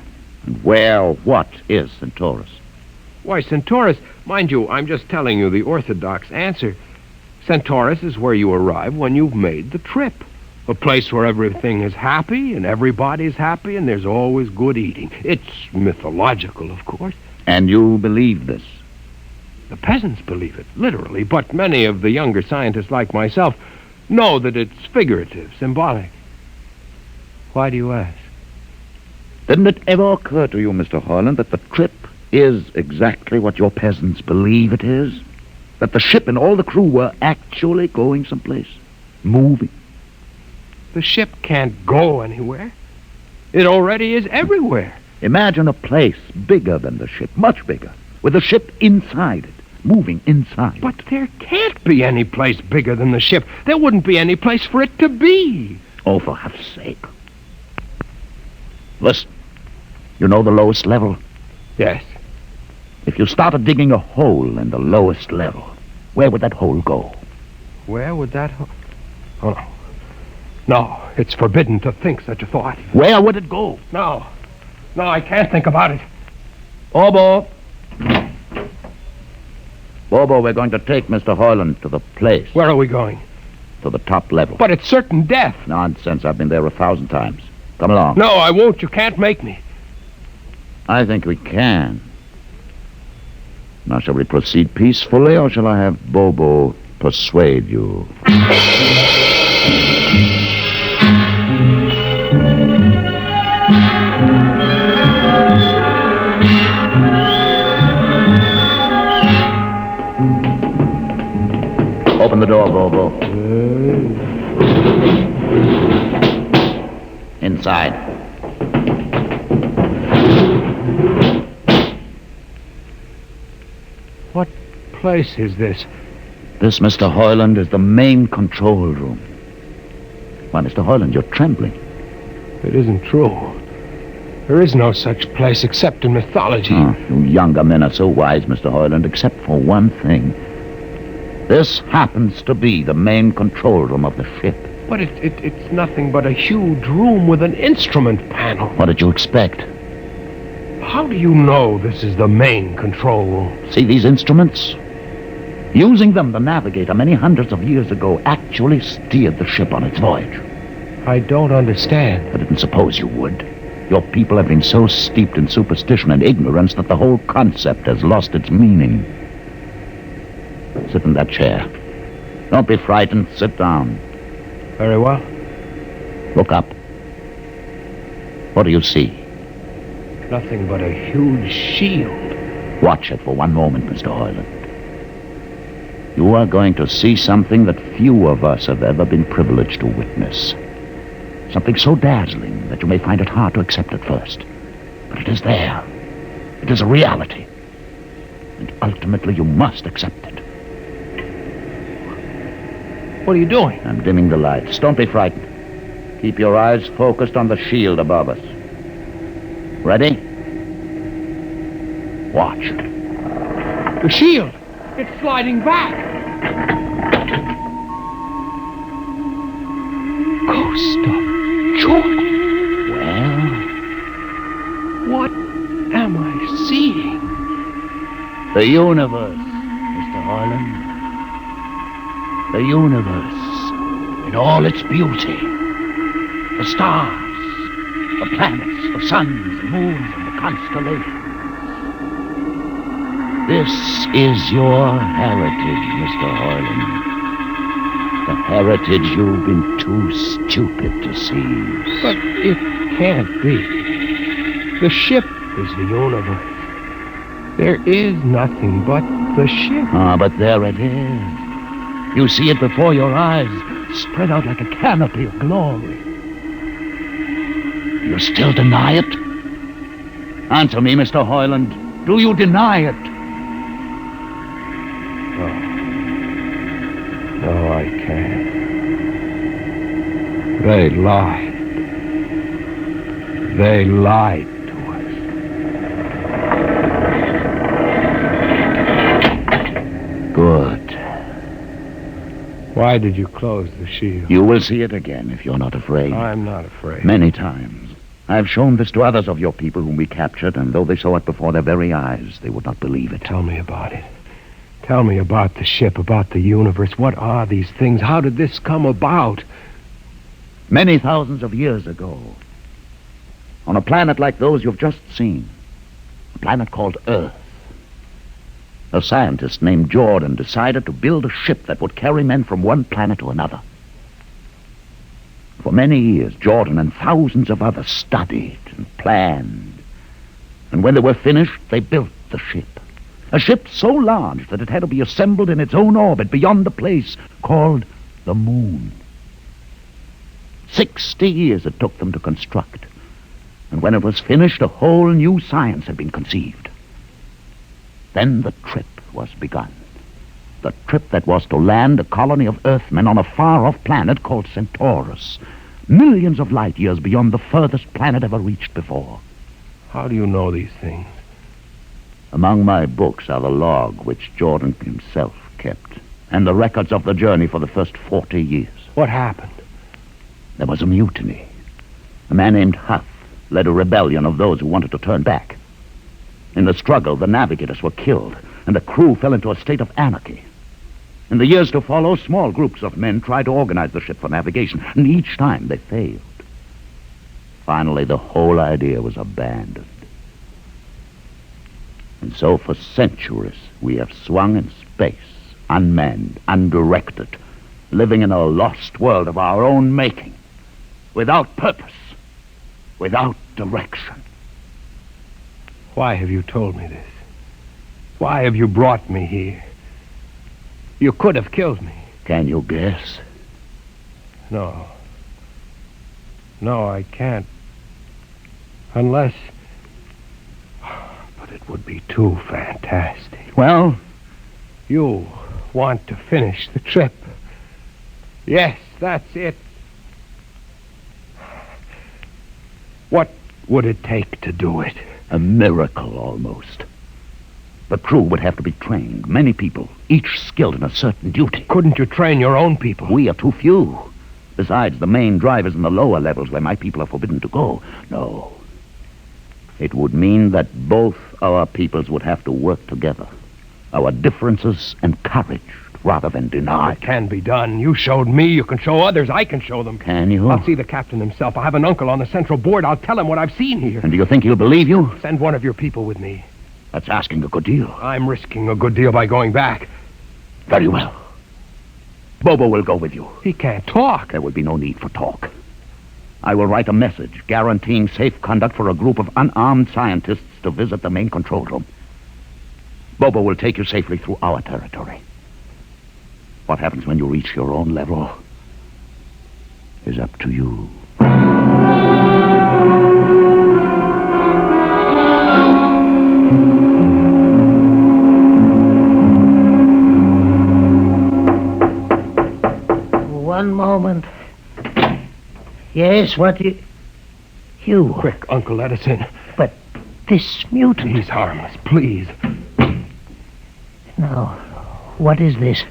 And what is Centaurus? Why, Centaurus, mind you, I'm just telling you the orthodox answer. Centaurus is where you arrive when you've made the trip. A place where everything is happy and everybody's happy and there's always good eating. It's mythological, of course. And you believe this? The peasants believe it, literally, but many of the younger scientists like myself know that it's figurative, symbolic. Why do you ask? Didn't it ever occur to you, Mr. Hoyland, that the trip is exactly what your peasants believe it is? That the ship and all the crew were actually going someplace, moving? The ship can't go anywhere. It already is everywhere. Imagine a place bigger than the ship, much bigger, with the ship inside it, moving inside. But there can't be any place bigger than the ship. There wouldn't be any place for it to be. Oh, for heaven's sake. Listen, you know the lowest level? Yes. If you started digging a hole in the lowest level, where would that hole go? Where would that hole... Oh, no. No, it's forbidden to think such a thought. Where would it go? No. No, I can't think about it. Bobo, we're going to take Mr. Hoyland to the place. Where are we going? To the top level. But it's certain death. Nonsense. I've been there 1,000 times. Come along. No, I won't. You can't make me. I think we can. Now, shall we proceed peacefully, or shall I have Bobo persuade you? Open the door, Bobo. Inside. What place is this? This, Mr. Hoyland, is the main control room. Why, Mr. Hoyland, you're trembling. It isn't true. There is no such place except in mythology. Oh, you younger men are so wise, Mr. Hoyland, except for one thing. This happens to be the main control room of the ship. But it's nothing but a huge room with an instrument panel. What did you expect? How do you know this is the main control room? See these instruments? Using them, the navigator, many hundreds of years ago, actually steered the ship on its voyage. I don't understand. I didn't suppose you would. Your people have been so steeped in superstition and ignorance that the whole concept has lost its meaning. Sit in that chair. Don't be frightened. Sit down. Very well. Look up. What do you see? Nothing but a huge shield. Watch it for one moment, Mr. Hoyland. You are going to see something that few of us have ever been privileged to witness. Something so dazzling that you may find it hard to accept at first. But it is there. It is a reality. And ultimately you must accept it. What are you doing? I'm dimming the lights. Don't be frightened. Keep your eyes focused on the shield above us. Ready? Watch. The shield. It's sliding back. Ghost of Jordan. Well? What am I seeing? The universe, Mr. Heinlein. The universe in all its beauty. The stars, the planets, the suns, the moons, and the constellations. This is your heritage, Mr. Heinlein. The heritage you've been too stupid to seize. But it can't be. The ship is the universe. There is nothing but the ship. Ah, but there it is. You see it before your eyes, spread out like a canopy of glory. You still deny it? Answer me, Mr. Hoyland. Do you deny it? No, I can't. They lied. They lied to us. Good. Why did you close the shield? You will see it again if you're not afraid. I'm not afraid. Many times. I've shown this to others of your people whom we captured, and though they saw it before their very eyes, they would not believe it. Tell me about it. Tell me about the ship, about the universe. What are these things? How did this come about? Many thousands of years ago, on a planet like those you've just seen, a planet called Earth, a scientist named Jordan decided to build a ship that would carry men from one planet to another. For many years, Jordan and thousands of others studied and planned. And when they were finished, they built the ship. A ship so large that it had to be assembled in its own orbit beyond the place called the moon. 60 years it took them to construct. And when it was finished, a whole new science had been conceived. Then the trip was begun. The trip that was to land a colony of Earthmen on a far-off planet called Centaurus, millions of light years beyond the furthest planet ever reached before. How do you know these things? Among my books are the log which Jordan himself kept, and the records of the journey for the first 40 years. What happened? There was a mutiny. A man named Huth led a rebellion of those who wanted to turn back. In the struggle, the navigators were killed, and the crew fell into a state of anarchy. In the years to follow, small groups of men tried to organize the ship for navigation, and each time they failed. Finally, the whole idea was abandoned. And so for centuries, we have swung in space, unmanned, undirected, living in a lost world of our own making, without purpose, without direction. Why have you told me this? Why have you brought me here? You could have killed me. Can you guess? No. No, I can't. Unless... But it would be too fantastic. Well? You want to finish the trip. Yes, that's it. What would it take to do it? A miracle, almost. The crew would have to be trained. Many people, each skilled in a certain duty. Couldn't you train your own people? We are too few. Besides, the main drivers in the lower levels where my people are forbidden to go. No. It would mean that both our peoples would have to work together. Our differences encouraged rather than denied. It can be done. You showed me. You can show others. I can show them. Can you? I'll see the captain himself. I have an uncle on the central board. I'll tell him what I've seen here. And do you think he'll believe you? Send one of your people with me. That's asking a good deal. I'm risking a good deal by going back. Very well. Bobo will go with you. He can't talk. There will be no need for talk. I will write a message guaranteeing safe conduct for a group of unarmed scientists to visit the main control room. Bobo will take you safely through our territory. What happens when you reach your own level is up to you. One moment. Yes, what you... Quick, Uncle, let us in. But this mutant... He's harmless, please. Now, what is this?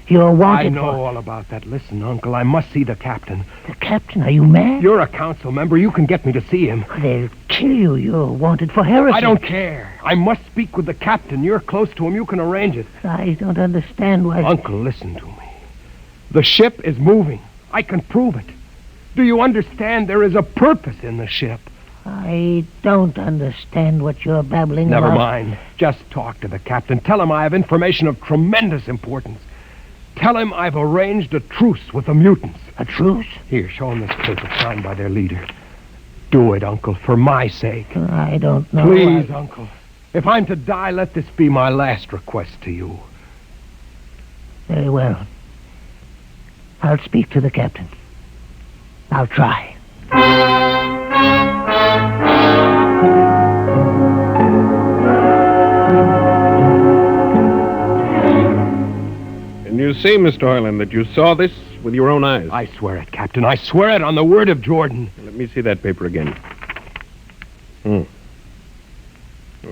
You're wanted I know all about that. Listen, Uncle, I must see the captain. The captain? Are you mad? You're a council member. You can get me to see him. They'll kill you. You're wanted for heresy. I don't care. I must speak with the captain. You're close to him. You can arrange it. I don't understand why... Uncle, listen to me. The ship is moving. I can prove it. Do you understand there is a purpose in the ship? I don't understand what you're babbling about. Never mind. Just talk to the captain. Tell him I have information of tremendous importance. Tell him I've arranged a truce with the mutants. A truce? Here, show him this paper signed by their leader. Do it, Uncle, for my sake. I don't know. Please, Uncle. If I'm to die, let this be my last request to you. Very well. I'll speak to the captain. I'll try. And you say, Mr. Heinlein, that you saw this with your own eyes? I swear it, Captain. I swear it on the word of Jordan. Let me see that paper again. What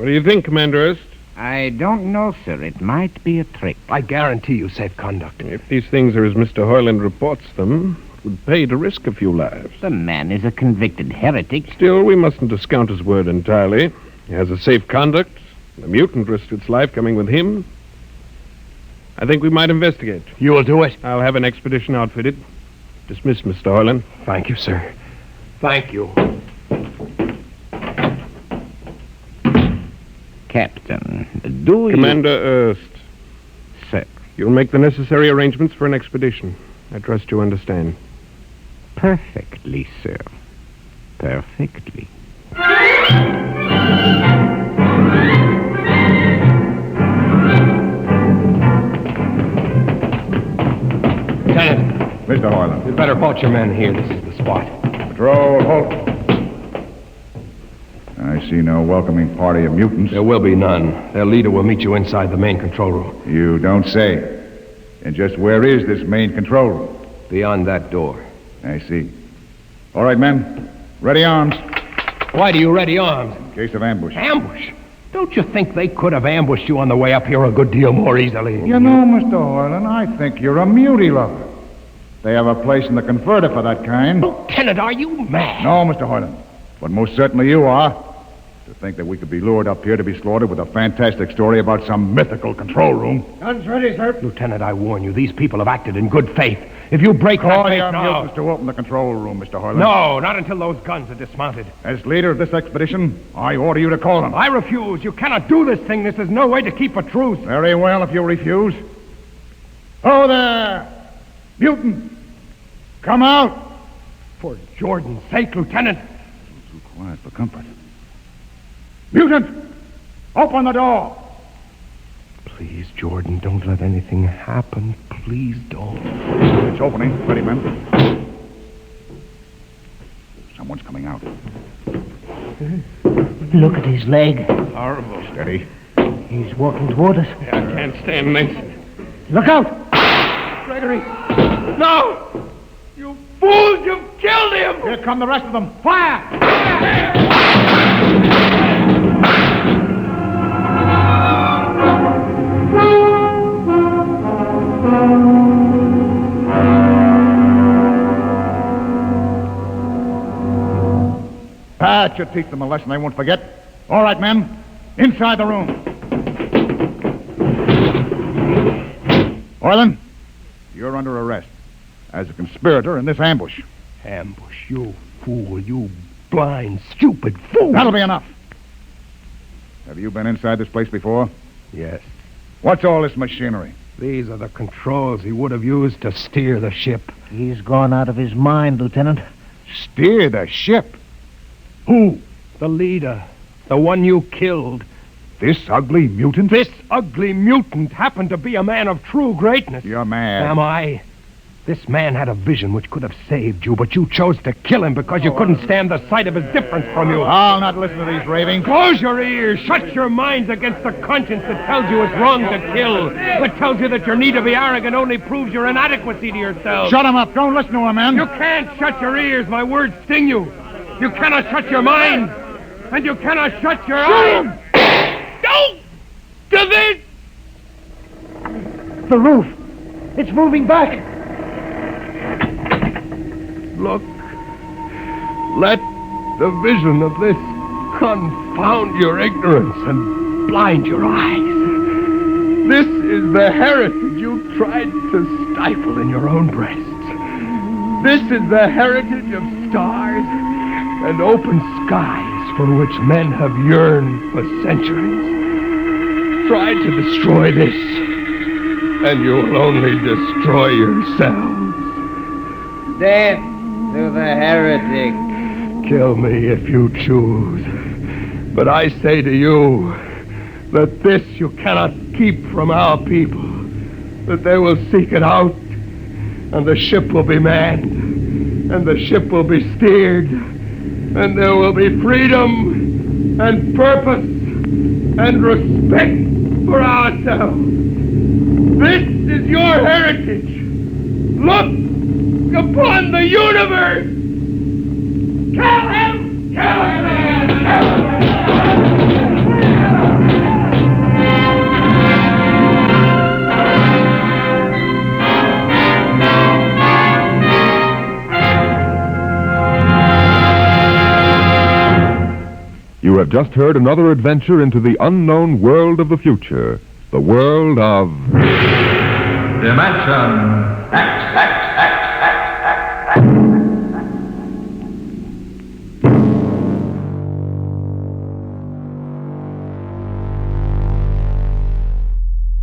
do you think, Commander Erst? I don't know, sir. It might be a trick. I guarantee you safe conduct. If these things are as Mr. Hoyland reports them, it would pay to risk a few lives. The man is a convicted heretic. Still, we mustn't discount his word entirely. He has a safe conduct. The mutant risked its life coming with him. I think we might investigate. You will do it? I'll have an expedition outfitted. Dismissed, Mr. Hoyland. Thank you, sir. Thank you. Captain, do you... Commander Erst. Sir. You'll make the necessary arrangements for an expedition. I trust you understand. Perfectly, sir. Perfectly. Lieutenant. Mr. Hoyland. You'd better halt your men here. This is the spot. Patrol, halt. I see no welcoming party of mutants. There will be none. Their leader will meet you inside the main control room. You don't say. And just where is this main control room? Beyond that door. I see. All right, men. Ready arms. Why do you ready arms? In case of ambush. Ambush? Don't you think they could have ambushed you on the way up here a good deal more easily? You know, Mr. Hoyland, I think you're a mutie lover. They have a place in the converter for that kind. Lieutenant, are you mad? No, Mr. Hoyland. But most certainly you are. To think that we could be lured up here to be slaughtered with a fantastic story about some mythical control room. Guns ready, sir. Lieutenant, I warn you, these people have acted in good faith. If you break that faith now... mutants to open the control room, Mr. Hoyland. No, not until those guns are dismounted. As leader of this expedition, I order you to call them. I refuse. You cannot do this thing. This is no way to keep a truce. Very well, if you refuse. Oh, there! Mutant! Come out! For Jordan's sake, Lieutenant. Too quiet for comfort. Mutant! Open the door! Please, Jordan, don't let anything happen. Please don't. It's opening. Ready, men. Someone's coming out. Look at his leg. Horrible. Steady. He's walking toward us. Yeah, I can't stand this. Look out! Gregory! No! You fools! You've killed him! Here come the rest of them. Fire! That should teach them a lesson they won't forget. All right, men. Inside the room. Hoyland, you're under arrest as a conspirator in this ambush. Ambush, you fool, you blind, stupid fool. That'll be enough. Have you been inside this place before? Yes. What's all this machinery? These are the controls he would have used to steer the ship. He's gone out of his mind, Lieutenant. Steer the ship? Who? The leader. The one you killed. This ugly mutant? This ugly mutant happened to be a man of true greatness. You're mad. Am I? This man had a vision which could have saved you, but you chose to kill him because you couldn't stand the sight of his difference from you. I'll not listen to these ravings. Close your ears. Shut your minds against the conscience that tells you it's wrong to kill. That tells you that your need to be arrogant only proves your inadequacy to yourself. Shut him up. Don't listen to him, man. You can't shut your ears. My words sting you. You cannot shut your mind. And you cannot shut your eyes. Don't do this! The roof. It's moving back. Look. Let the vision of this confound your ignorance and blind your eyes. This is the heritage you tried to stifle in your own breasts. This is the heritage of stars and open skies for which men have yearned for centuries. Try to destroy this, and you will only destroy yourselves. Death to the heretic. Kill me if you choose. But I say to you that this you cannot keep from our people. That they will seek it out, and the ship will be manned, and the ship will be steered, and there will be freedom and purpose and respect for ourselves. This is your heritage. Look upon the universe! Kill him! Kill him! Kill him! You have just heard another adventure into the unknown world of the future, the world of Dimension X.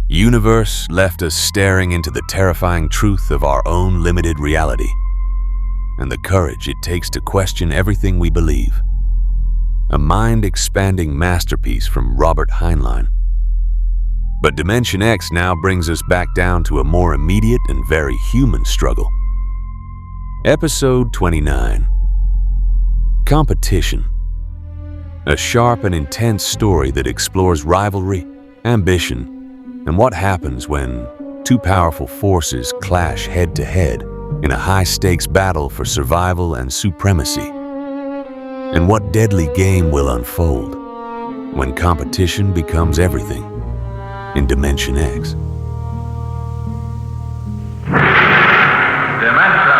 Universe left us staring into the terrifying truth of our own limited reality, and the courage it takes to question everything we believe. A mind-expanding masterpiece from Robert Heinlein. But Dimension X now brings us back down to a more immediate and very human struggle. Episode 29. Competition. A sharp and intense story that explores rivalry, ambition, and what happens when two powerful forces clash head-to-head in a high-stakes battle for survival and supremacy. And what deadly game will unfold when competition becomes everything in Dimension X. Dimension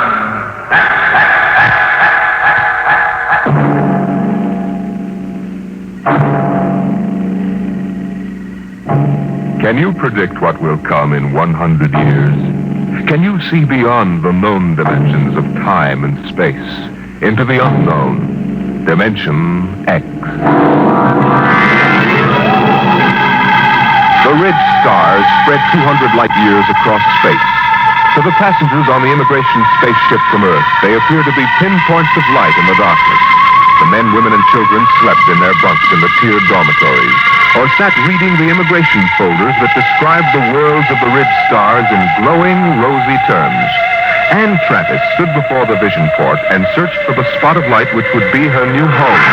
Can you predict what will come in 100 years? Can you see beyond the known dimensions of time and space into the unknown? Dimension X. The ridge stars spread 200 light years across space. To the passengers on the immigration spaceship from Earth, they appear to be pinpoints of light in the darkness. The men, women, and children slept in their bunks in the tiered dormitories, or sat reading the immigration folders that described the worlds of the ridge stars in glowing, rosy terms. Anne Travis stood before the vision port and searched for the spot of light which would be her new home.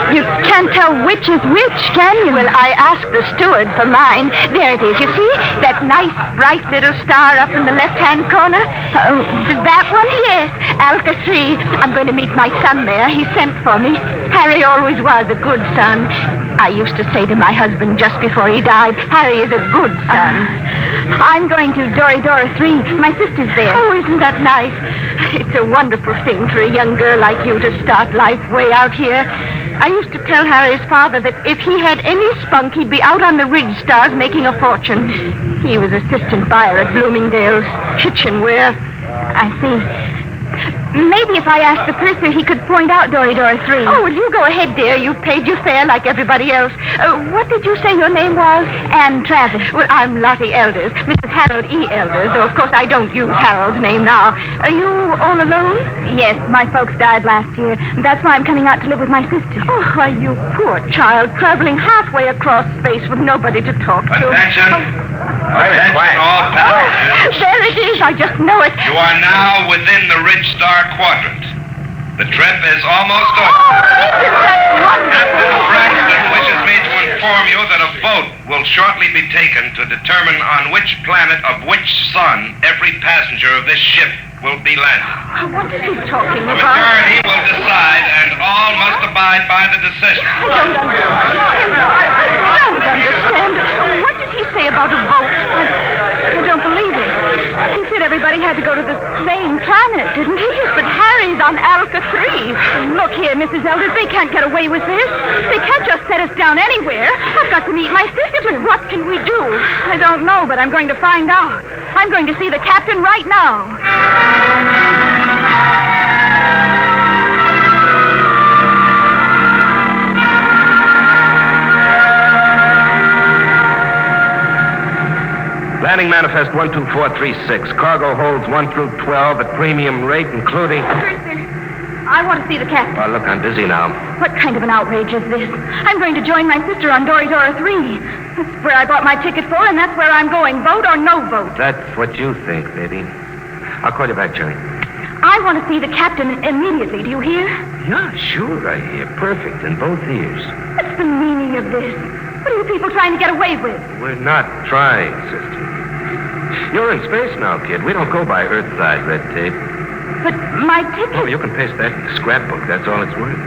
You can't tell which is which, can you? Well, I asked the steward for mine. There it is, you see? That nice, bright little star up in the left-hand corner? That one? Yes, Alka 3. I'm going to meet my son there. He sent for me. Harry always was a good son. I used to say to my husband just before he died, Harry is a good son. I'm going to Doridora 3. My sister's there. Oh, isn't that nice? It's a wonderful thing for a young girl like you to start life way out here. I used to tell Harry's father that if he had any spunk, he'd be out on the ridge stars making a fortune. He was assistant buyer at Bloomingdale's kitchenware. I see. Maybe if I asked the purser, he could point out Doridor 3. Oh, well, you go ahead, dear. You've paid your fare like everybody else. What did you say your name was? Anne Travis. Well, I'm Lottie Elders, Mrs. Harold E. Elders, though, of course, I don't use Harold's name now. Are you all alone? Yes, my folks died last year. That's why I'm coming out to live with my sister. Oh, why, you poor child, traveling halfway across space with nobody to talk to. Attention. Attention, all passengers. There it is. I just know it. You are now within the Ridge Star Quadrant. The trip is almost over. Captain Braxton wishes me to inform you that a vote will shortly be taken to determine on which planet of which sun every passenger of this ship will be landed. What is he talking The about? majority will decide, and all must abide by the decision. I don't understand. What did he say about a vote? I don't believe it. He said everybody had to go to the same planet, didn't he? But Harry's on Alpha 3. Look here, Mrs. Elders, they can't get away with this. They can't just set us down anywhere. I've got to meet my sister. What can we do? I don't know, but I'm going to find out. I'm going to see the captain right now. Landing manifest 12436. Cargo holds 1 through 12 at premium rate, including... I want to see the captain. Oh, look, I'm busy now. What kind of an outrage is this? I'm going to join my sister on Doridor 3. That's where I bought my ticket for, and that's where I'm going. Vote or no vote. That's what you think, baby. I'll call you back, Jerry. I want to see the captain immediately. Do you hear? Yeah, sure, I hear. Perfect in both ears. What's the meaning of this? What are you people trying to get away with? We're not trying, sister. You're in space now, kid. We don't go by Earthside red tape. But my ticket... Oh, you can paste that in the scrapbook. That's all it's worth.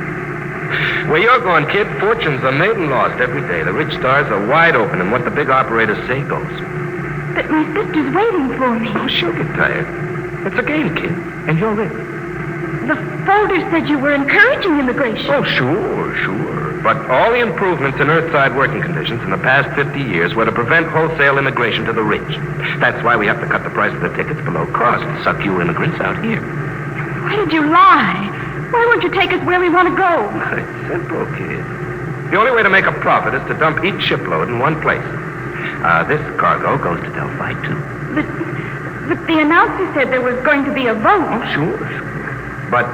Where you're going, kid, fortunes are made and lost every day. The rich stars are wide open, and what the big operators say goes. But my sister's waiting for me. Oh, she'll get tired. It's a game, kid, and you're in. The folder said you were encouraging immigration. Oh, sure. But all the improvements in Earthside working conditions in the past 50 years were to prevent wholesale immigration to the rich. That's why we have to cut the price of the tickets below cost to suck you immigrants out here. Why did you lie? Why won't you take us where we want to go? It's simple, kid. The only way to make a profit is to dump each shipload in one place. This cargo goes to Delphi, too. But the announcer said there was going to be a vote. Oh, sure. But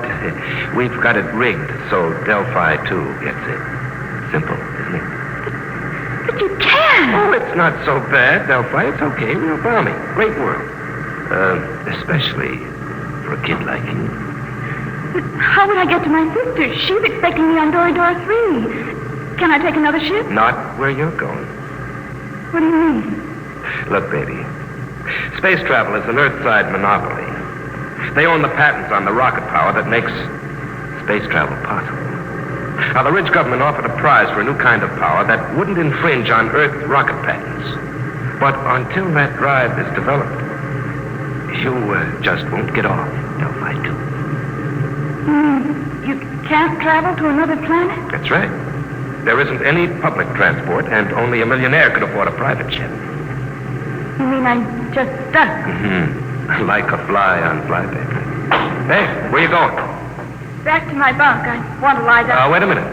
we've got it rigged so Delphi, too, gets it. Simple, isn't it? But you can't. Oh, it's not so bad, Delphi. It's okay. Real balmy. Great world. Especially for a kid like you. But how would I get to my sister? She's expecting me on Doridor 3. Can I take another ship? Not where you're going. What do you mean? Look, baby. Space travel is an Earthside monopoly. They own the patents on the rocket power that makes space travel possible. Now, the rich government offered a prize for a new kind of power that wouldn't infringe on Earth rocket patents. But until that drive is developed, you just won't get off Delphi 2. You can't travel to another planet? That's right. There isn't any public transport, and only a millionaire could afford a private jet. You mean I'm just stuck? Mm-hmm. Like a fly on flypaper. Hey, where you going? Back to my bunk. I want to lie down. Wait a minute.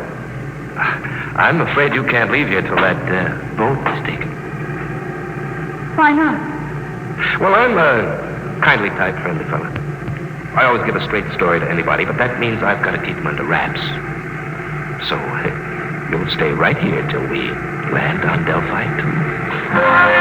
I'm afraid you can't leave here till that boat is taken. Why not? Well, I'm a kindly type, friendly fella. I always give a straight story to anybody, but that means I've got to keep them under wraps. So, you'll stay right here till we land on Delphi 2.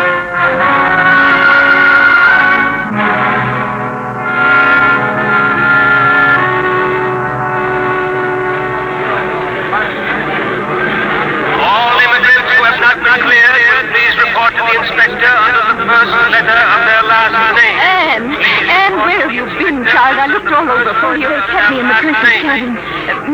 Anne, where have you been, child? I looked all over for you. They kept me in the Mrs. Cabin.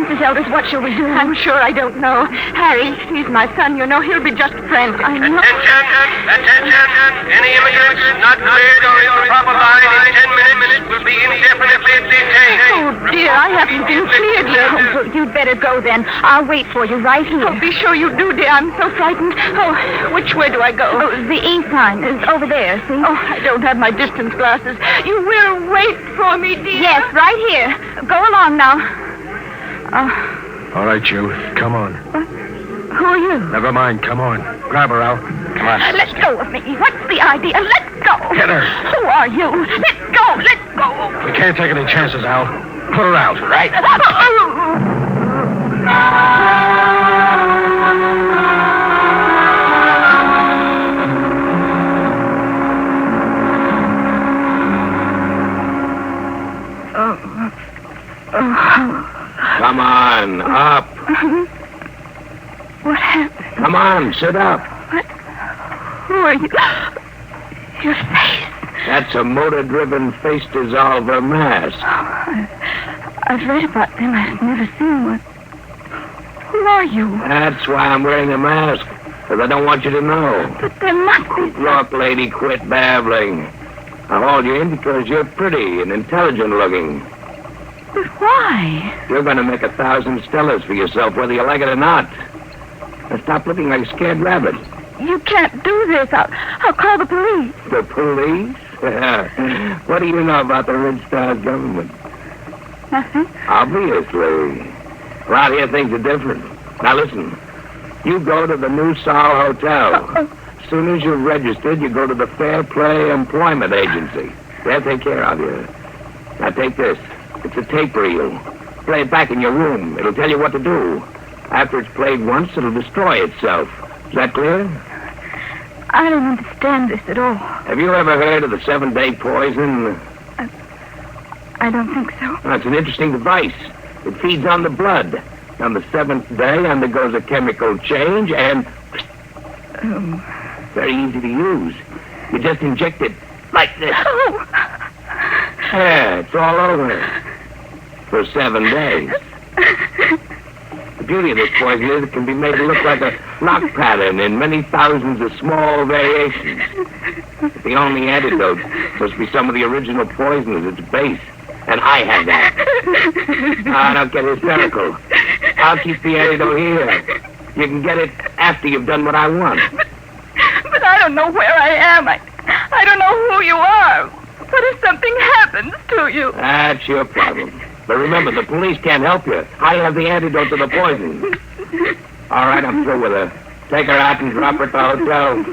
Mrs. Elders, what shall we do? I'm sure I don't know. Harry, he's my son, you know. He'll be just frantic. I know. Attention! Any immigrants not cleared or in the proper line in 10 minutes will be indefinitely detained. Oh, dear, I haven't been cleared yet. Oh, you'd better go then. I'll wait for you right here. Oh, be sure you do, dear. I'm so frightened. Oh, which way do I go? Oh, the ink sign is over there, see? Oh, I don't have my distance glasses. You will wait for me, dear? Yes, right here. Go along now. All right, you. Come on. Who are you? Never mind. Come on. Grab her, Al. Come on. Let go of me. What's the idea? Let go. Get her. Who are you? Let go. Let go. We can't take any chances, Al. Put her out, right? Come on, up. What happened? Come on, sit up. What? Who are you? Your face. That's a motor-driven face dissolver mask. I've read about them. I've never seen one. Who are you? That's why I'm wearing a mask, because I don't want you to know. But there must be... Look, lady, quit babbling. I hauled you in because you're pretty and intelligent-looking. But why? You're going to make 1,000 Stellas for yourself, whether you like it or not. Now stop looking like a scared rabbit. You can't do this. I'll call the police. The police? What do you know about the Red Star's government? Nothing. Obviously. Around here, things are different. Now, listen. You go to the New Sol Hotel. As soon as you're registered, you go to the Fair Play Employment Agency. They'll take care of you. Now, take this. It's a tape reel. Play it back in your room. It'll tell you what to do. After it's played once, it'll destroy itself. Is that clear? I don't understand this at all. Have you ever heard of the 7-day poison? I don't think so. Well, it's an interesting device. It feeds on the blood. On the 7th day, undergoes a chemical change and... Very easy to use. You just inject it like this. Oh. Yeah, it's all over. For 7 days. The beauty of this poison is it can be made to look like a lock pattern in many thousands of small variations. But the only antidote must be some of the original poison at its base. And I have that. Don't get hysterical. I'll keep the antidote here. You can get it after you've done what I want. But I don't know where I am. I don't know who you are. What if something happens to you? That's your problem. But remember, the police can't help you. I have the antidote to the poison. All right, I'm through with her. Take her out and drop her at the hotel.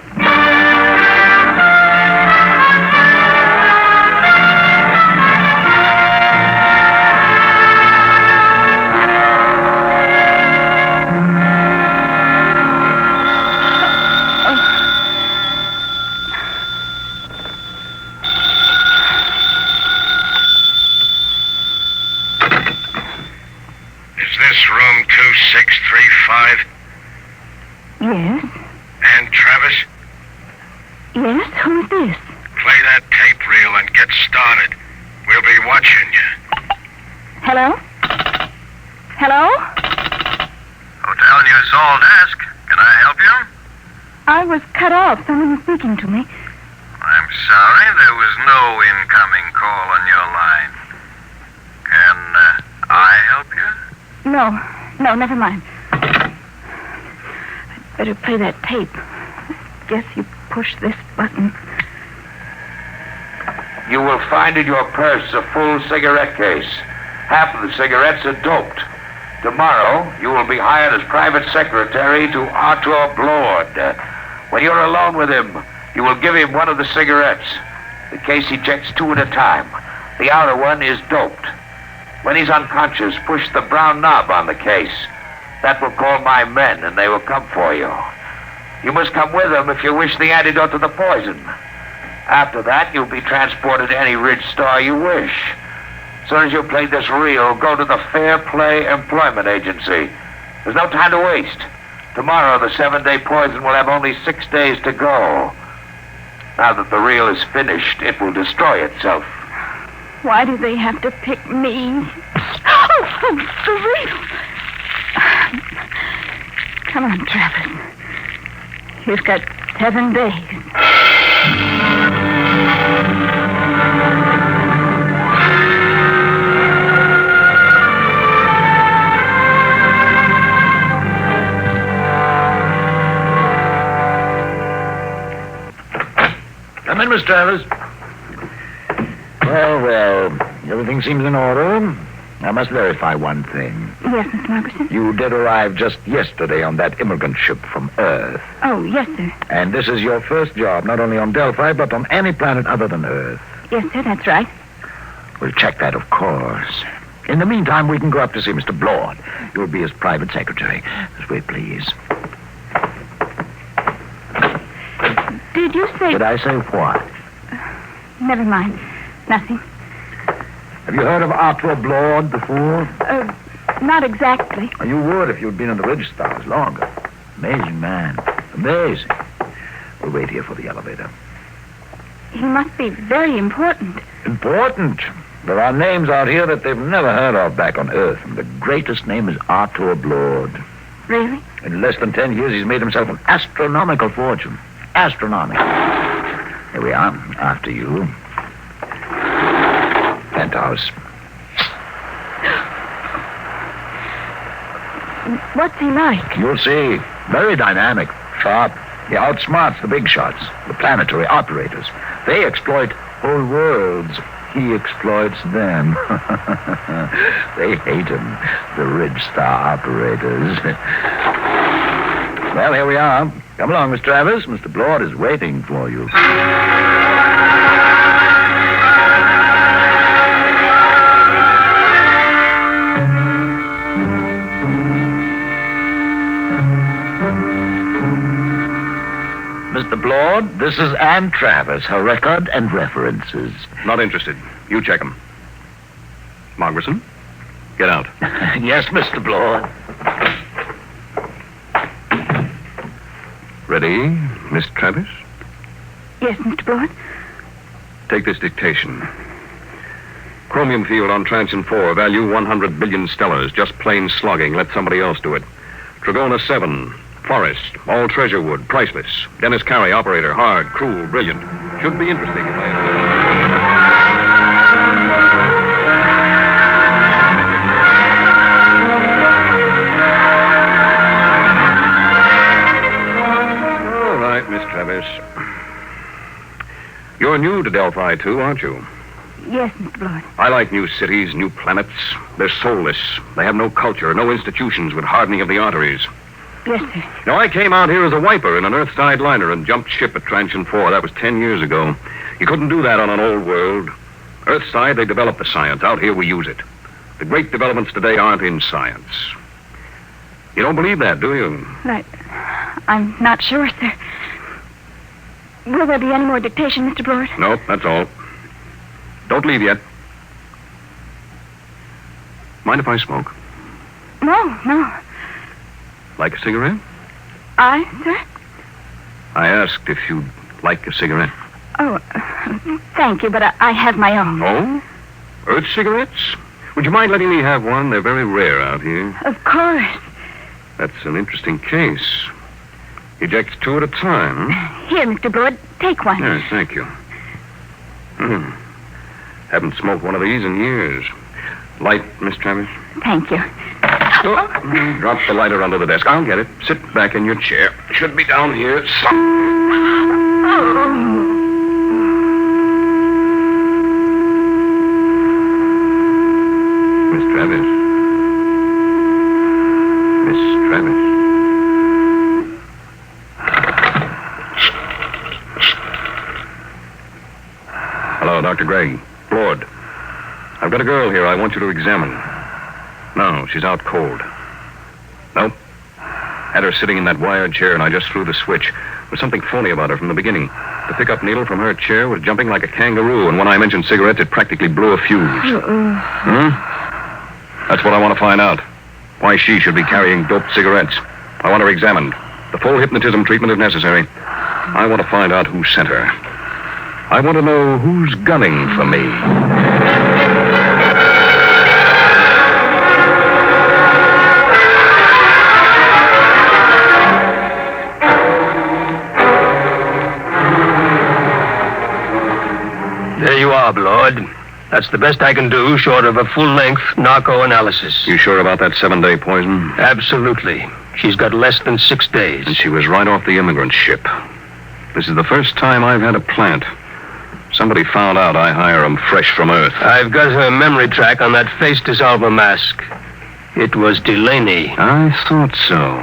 Room 2635. Yes? And Travis? Yes? Who's this? Play that tape reel and get started. We'll be watching you. Hello? Hello? Hotel New Sol desk. Can I help you? I was cut off. Someone was speaking to me. I'm sorry, there was no incoming call on your line. Can I help you? No, never mind. I'd better play that tape. Guess you push this button. You will find in your purse a full cigarette case. Half of the cigarettes are doped. Tomorrow, you will be hired as private secretary to Arthur Blord. When you're alone with him, you will give him one of the cigarettes. The case ejects 2 at a time. The outer one is doped. When he's unconscious, push the brown knob on the case. That will call my men, and they will come for you. You must come with them if you wish the antidote to the poison. After that, you'll be transported to any Ridge Star you wish. As soon as you've played this reel, go to the Fair Play Employment Agency. There's no time to waste. Tomorrow, the 7-day poison will have only 6 days to go. Now that the reel is finished, it will destroy itself. Why do they have to pick me? Oh, for real. Come on, Travis. You've got 7 days. Come in, Miss Travers. Well, everything seems in order. I must verify one thing. Yes, Mr. Markerson? You did arrive just yesterday on that immigrant ship from Earth. Oh, yes, sir. And this is your first job, not only on Delphi, but on any planet other than Earth. Yes, sir, that's right. We'll check that, of course. In the meantime, we can go up to see Mr. Blord. You'll be his private secretary. This way, please. Did you say... Did I say what? Never mind. Nothing. Have you heard of Arthur Blord before? Not exactly. You would if you'd been in the Ridge Stars longer. Amazing man. Amazing. We'll wait here for the elevator. He must be very important. Important? There are names out here that they've never heard of back on Earth, and the greatest name is Arthur Blord. Really? In less than 10 years, he's made himself an astronomical fortune. Astronomical. Here we are, after you. Penthouse. What's he like? You'll see. Very dynamic, sharp. He outsmarts the big shots, the planetary operators. They exploit whole worlds. He exploits them. They hate him, the Ridge Star operators. Well, here we are. Come along, Miss Travers. Mr. Blord is waiting for you. Mr. Blord, this is Ann Travers, her record and references. Not interested. You check them. Margerson, get out. Yes, Mr. Blord. Ready, Miss Travers? Yes, Mr. Blord. Take this dictation. Chromium field on Transion 4, value 100 billion stellars, just plain slugging. Let somebody else do it. Trigona 7, Forest, all treasure wood, priceless. Dennis Carey, operator, hard, cruel, brilliant. Should be interesting if All right, Miss Travers. You're new to Delphi, too, aren't you? Yes, Mr. Blord. I like new cities, new planets. They're soulless. They have no culture, no institutions with hardening of the arteries. Yes, sir. Now, I came out here as a wiper in an Earthside liner and jumped ship at Transion 4. That was 10 years ago. You couldn't do that on an old world. Earthside, they developed the science. Out here, we use it. The great developments today aren't in science. You don't believe that, do you? I'm not sure, sir. Will there be any more dictation, Mr. Blord? No, that's all. Don't leave yet. Mind if I smoke? No. Like a cigarette? Sir? I asked if you'd like a cigarette. Oh, thank you, but I have my own. Oh? Earth cigarettes? Would you mind letting me have one? They're very rare out here. Of course. That's an interesting case. Ejects 2 at a time. Here, Mr. Blord, take one. Yes, thank you. Haven't smoked one of these in years. Light, Miss Travers? Thank you. Drop the lighter under the desk. I'll get it. Sit back in your chair. Should be down here. Miss Travers. Miss Travers. Hello, Dr. Gregg. Blord. I've got a girl here I want you to examine. No, she's out cold. Nope. Had her sitting in that wired chair, and I just threw the switch. There was something phony about her from the beginning. The pickup needle from her chair was jumping like a kangaroo, and when I mentioned cigarettes, it practically blew a fuse. That's what I want to find out. Why she should be carrying doped cigarettes. I want her examined. The full hypnotism treatment if necessary. I want to find out who sent her. I want to know who's gunning for me. There you are, Blood. That's the best I can do, short of a full-length narco analysis. You sure about that 7-day poison? Absolutely. She's got less than 6 days. And she was right off the immigrant ship. This is the first time I've had a plant. Somebody found out I hire 'em fresh from Earth. I've got her memory track on that face dissolver mask. It was Delaney. I thought so.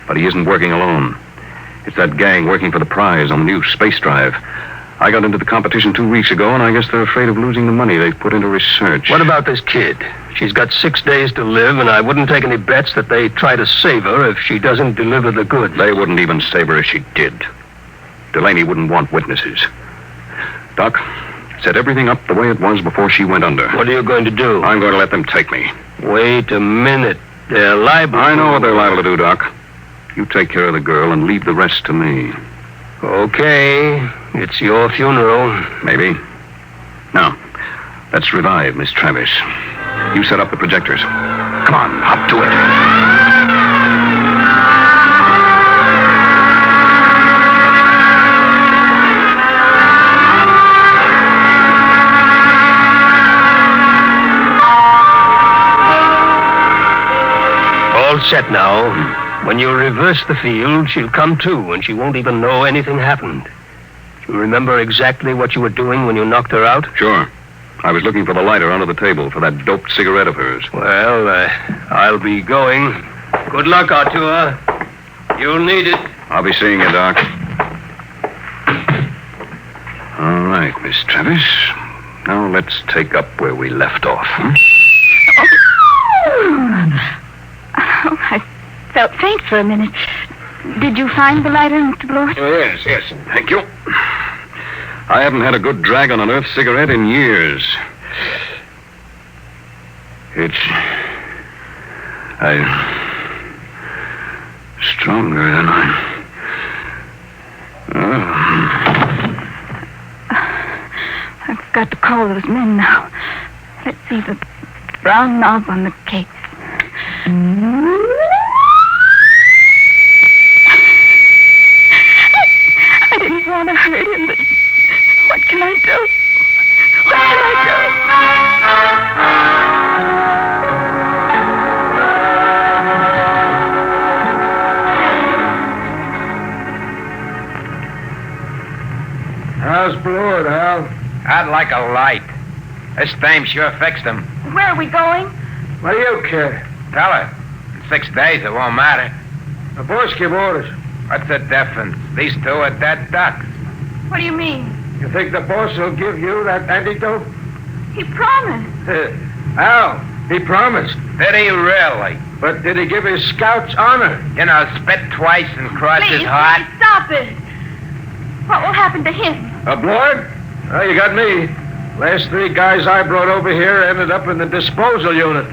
But he isn't working alone. It's that gang working for the prize on the new space drive. I got into the competition 2 weeks ago, and I guess they're afraid of losing the money they've put into research. What about this kid? She's got 6 days to live, and I wouldn't take any bets that they try to save her if she doesn't deliver the goods. They wouldn't even save her if she did. Delaney wouldn't want witnesses. Doc, set everything up the way it was before she went under. What are you going to do? I'm going to let them take me. Wait a minute. They're liable. I know what they're liable to do, Doc. You take care of the girl and leave the rest to me. Okay. It's your funeral. Maybe. Now, let's revive Miss Travis. You set up the projectors. Come on, hop to it. All set now. When you reverse the field, she'll come to, and she won't even know anything happened. You remember exactly what you were doing when you knocked her out? Sure. I was looking for the lighter under the table for that doped cigarette of hers. Well, I'll be going. Good luck, Artur. You'll need it. I'll be seeing you, Doc. All right, Miss Travis. Now let's take up where we left off. Oh, I felt faint for a minute. Did you find the lighter, Mr. Blore? Yes. Thank you. I haven't had a good drag on an Earth cigarette in years. It's... stronger than I've got to call those men now. Let's see the brown knob on the case. I didn't want to hurt him, but what can I do? What can I do? How's Blood, Al? I'd like a light. This dame sure fixed him. Where are we going? What do you care? Tell her. In 6 days, it won't matter. The boss give orders. What's the difference? These two are dead ducks. What do you mean? You think the boss will give you that antidote? He promised. Al, he promised. Did he really? But did he give his scouts honor? You know, spit twice and cross his heart. Please, stop it. What will happen to him? Blood? Well, you got me. Last 3 guys I brought over here ended up in the disposal unit.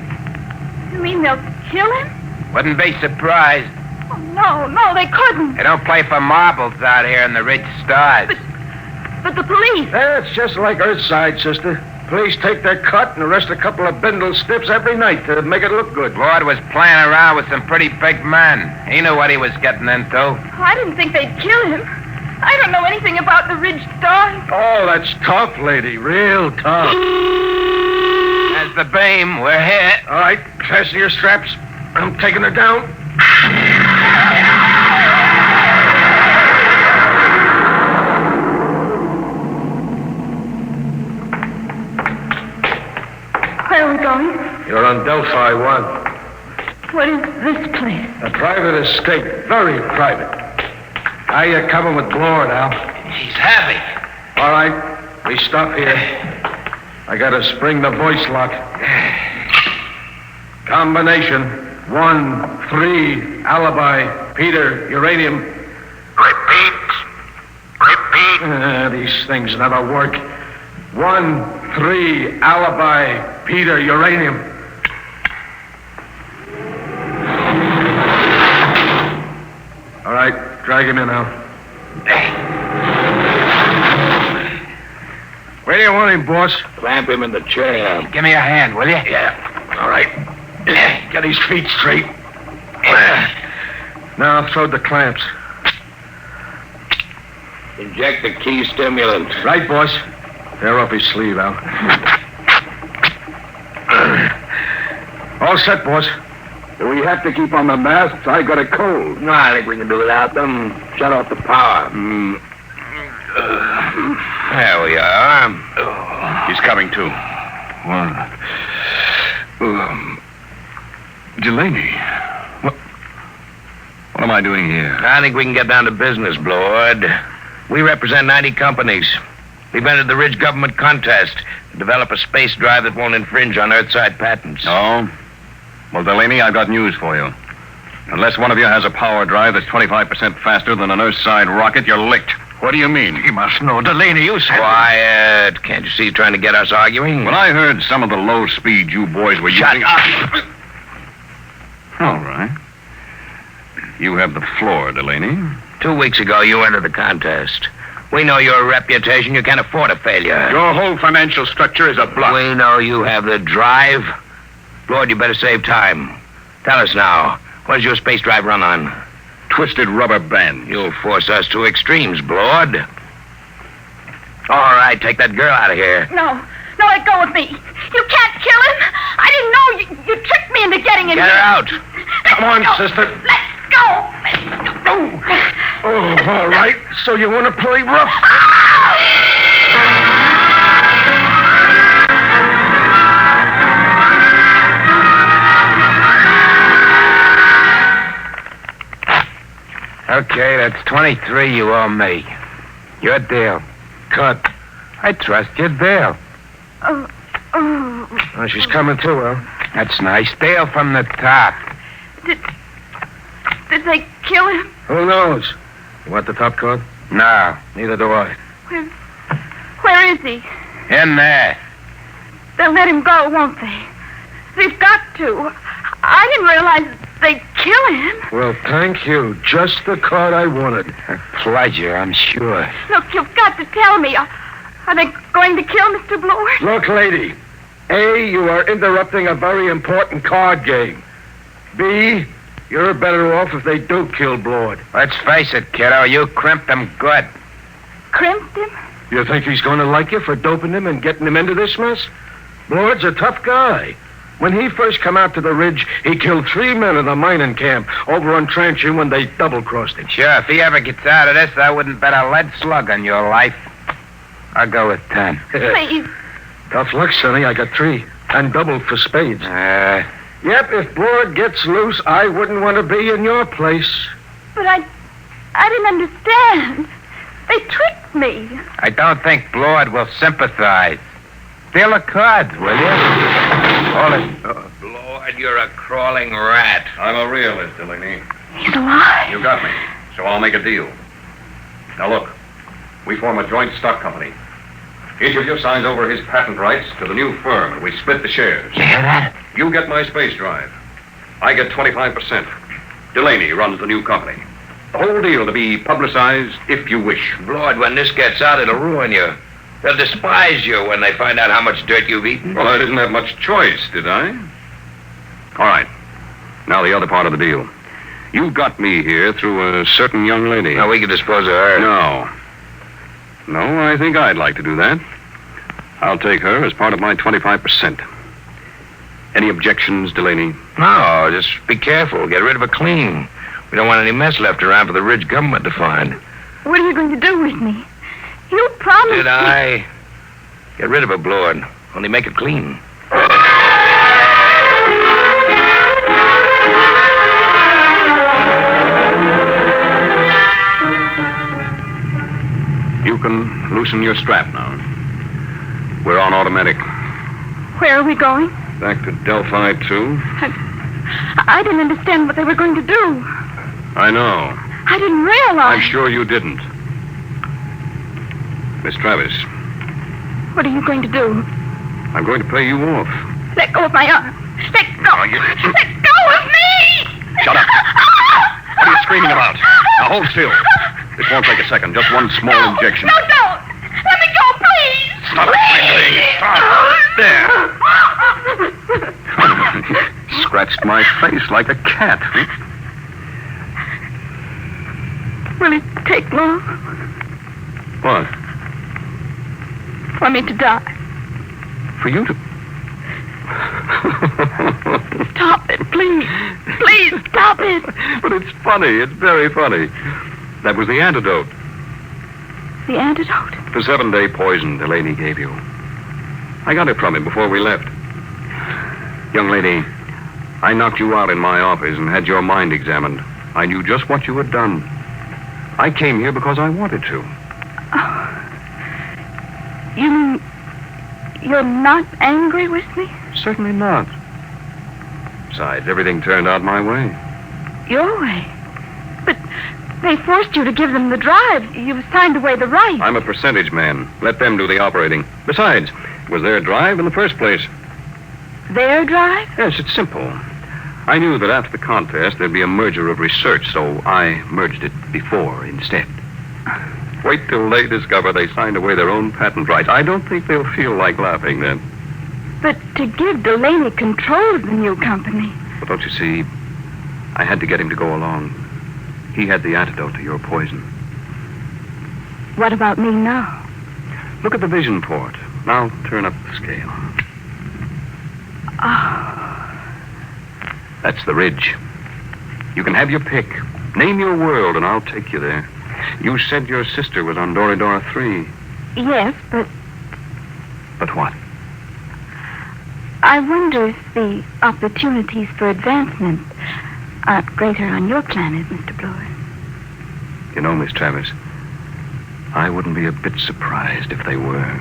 You mean they'll kill him? Wouldn't be surprised. Oh, no, they couldn't. They don't play for marbles out here in the rich stars. But the police... It's just like Earthside, sister. Police take their cut and arrest a couple of bindle stiffs every night to make it look good. Lord was playing around with some pretty big men. He knew what he was getting into. Oh, I didn't think they'd kill him. I don't know anything about the Ridge Stars. Oh, that's tough, lady. Real tough. There's the beam. We're hit. All right, fasten your straps. I'm taking her down. Where are we going? You're on Delphi 1. What is this place? A private estate. Very private. How you coming with Blore now? He's heavy. All right. We stop here. I gotta spring the voice lock. Combination 1-3 alibi Peter uranium. Repeat. These things never work. 1-3 alibi Peter uranium. All right, drag him in now. Where do you want him, boss? Clamp him in the chair. Give me a hand, will you? Yeah. All right. Get his feet straight. Now throw the clamps. Inject the key stimulant. Right, boss. Tear off his sleeve, Al. All set, boss. Do we have to keep on the masks? I got a cold. No, I think we can do without them. Shut off the power. There we are. He's coming to. Delaney. What am I doing here? I think we can get down to business, Blord. We represent 90 companies. We've entered the Ridge government contest to develop a space drive that won't infringe on Earthside patents. Oh? Well, Delaney, I've got news for you. Unless one of you has a power drive that's 25% faster than an Earthside rocket, you're licked. What do you mean? You must know, Delaney, you said... Quiet. Can't you see he's trying to get us arguing? When I heard some of the low speed you boys were Shut using... up! All right. You have the floor, Delaney. 2 weeks ago, you entered the contest. We know your reputation. You can't afford a failure. Your whole financial structure is a bluff. We know you have the drive. Lord, you better save time. Tell us now, what does your space drive run on? Twisted rubber band. You'll force us to extremes, Blord. All right, take that girl out of here. No, let go of me. You can't kill him. I didn't know you tricked me into getting in Get here. her out. Come on, sister. Let's go. Oh, all right. So you want to play rough? Okay, that's 23 you owe me. Your deal. Cut. I trust your deal. Oh, she's coming too, Al. That's nice. Deal from the top. Did they kill him? Who knows? You want the top card? No, neither do I. Where is he? In there. They'll let him go, won't they? They've got to. I didn't realize they'd kill him. Well, thank you. Just the card I wanted. A pleasure, I'm sure. Look, you've got to tell me. Are they going to kill Mr. Blord? Look, lady. A, you are interrupting a very important card game. B, you're better off if they do kill Blord. Let's face it, kiddo. You crimped him good. Crimped him? You think he's going to like you for doping him and getting him into this mess? Blord's a tough guy. When he first come out to the Ridge, he killed 3 men in the mining camp over on Transition when they double-crossed him. Sure, if he ever gets out of this, I wouldn't bet a lead slug on your life. I'll go with 10. Please. Tough luck, Sonny. I got 3. And double for spades. Yep, if Blord gets loose, I wouldn't want to be in your place. But I didn't understand. They tricked me. I don't think Blord will sympathize. Deal a card, will you? Hold it. Blord, you're a crawling rat. I'm a realist, Delaney. He's alive. You got me. So I'll make a deal. Now look, we form a joint stock company. Each of you signs over his patent rights to the new firm, and we split the shares. You hear that? You get my space drive. I get 25%. Delaney runs the new company. The whole deal to be publicized if you wish. Blord, when this gets out, it'll ruin you. They'll despise you when they find out how much dirt you've eaten. Well, I didn't have much choice, did I? All right. Now the other part of the deal. You got me here through a certain young lady. Now, we can dispose of her. No, I think I'd like to do that. I'll take her as part of my 25%. Any objections, Delaney? No, just be careful. Get rid of her clean. We don't want any mess left around for the Ridge government to find. What are you going to do with me? You promised Did I? Get rid of her, Blord. Only make it clean. You can loosen your strap now. We're on automatic. Where are we going? Back to Delphi 2. I didn't understand what they were going to do. I know. I didn't realize. I'm sure you didn't. Miss Travis. What are you going to do? I'm going to pay you off. Let go of my arm. Let go. Let go of me! Shut up. What are you screaming about? Now hold still. This won't take a second. Just one small injection. No, don't. Let me go, please. Stop wriggling. Stop. There. Scratched my face like a cat. Will it take long What? for me to die? For you to... Stop it, please. Please, stop it. But it's funny. It's very funny. That was the antidote. The antidote? The 7-day poison Delaney gave you. I got it from him before we left. Young lady, I knocked you out in my office and had your mind examined. I knew just what you had done. I came here because I wanted to. Oh. You mean you're not angry with me? Certainly not. Besides, everything turned out my way. Your way? But they forced you to give them the drive. You signed away the right. I'm a percentage man. Let them do the operating. Besides, it was their drive in the first place. Their drive? Yes, it's simple. I knew that after the contest there'd be a merger of research, so I merged it before instead. Wait till they discover they signed away their own patent rights. I don't think they'll feel like laughing then. But to give Delaney control of the new company. But don't you see, I had to get him to go along. He had the antidote to your poison. What about me now? Look at the vision port. Now turn up the scale. Oh. That's the ridge. You can have your pick. Name your world and I'll take you there. You said your sister was on Doridora 3. Yes, but... But what? I wonder if the opportunities for advancement aren't greater on your planet, Mr. Bloor. You know, Miss Travis, I wouldn't be a bit surprised if they were.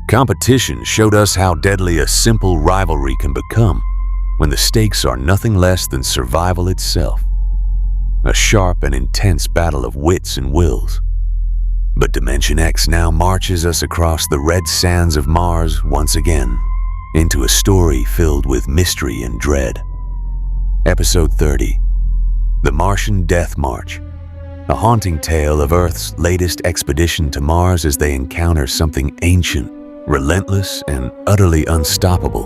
Competition showed us how deadly a simple rivalry can become when the stakes are nothing less than survival itself. A sharp and intense battle of wits and wills. But Dimension X now marches us across the red sands of Mars once again into a story filled with mystery and dread. Episode 30, The Martian Death March. A haunting tale of Earth's latest expedition to Mars as they encounter something ancient, relentless, and utterly unstoppable.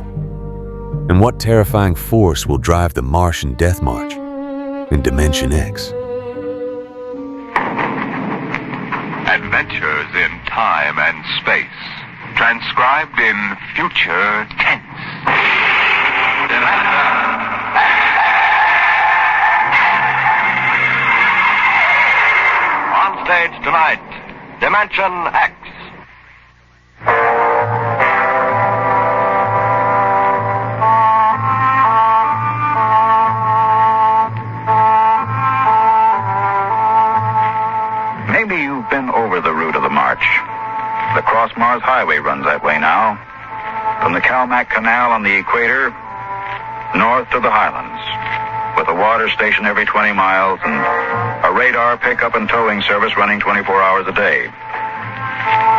And what terrifying force will drive the Martian Death March in Dimension X? Adventures in time and space, transcribed in future tense. On stage tonight, Dimension X. Maybe you've been over the route of the march. The Cross-Mars Highway runs that way now. From the Calmac Canal on the equator, north to the Highlands, with a water station every 20 miles and a radar pickup and towing service running 24 hours a day.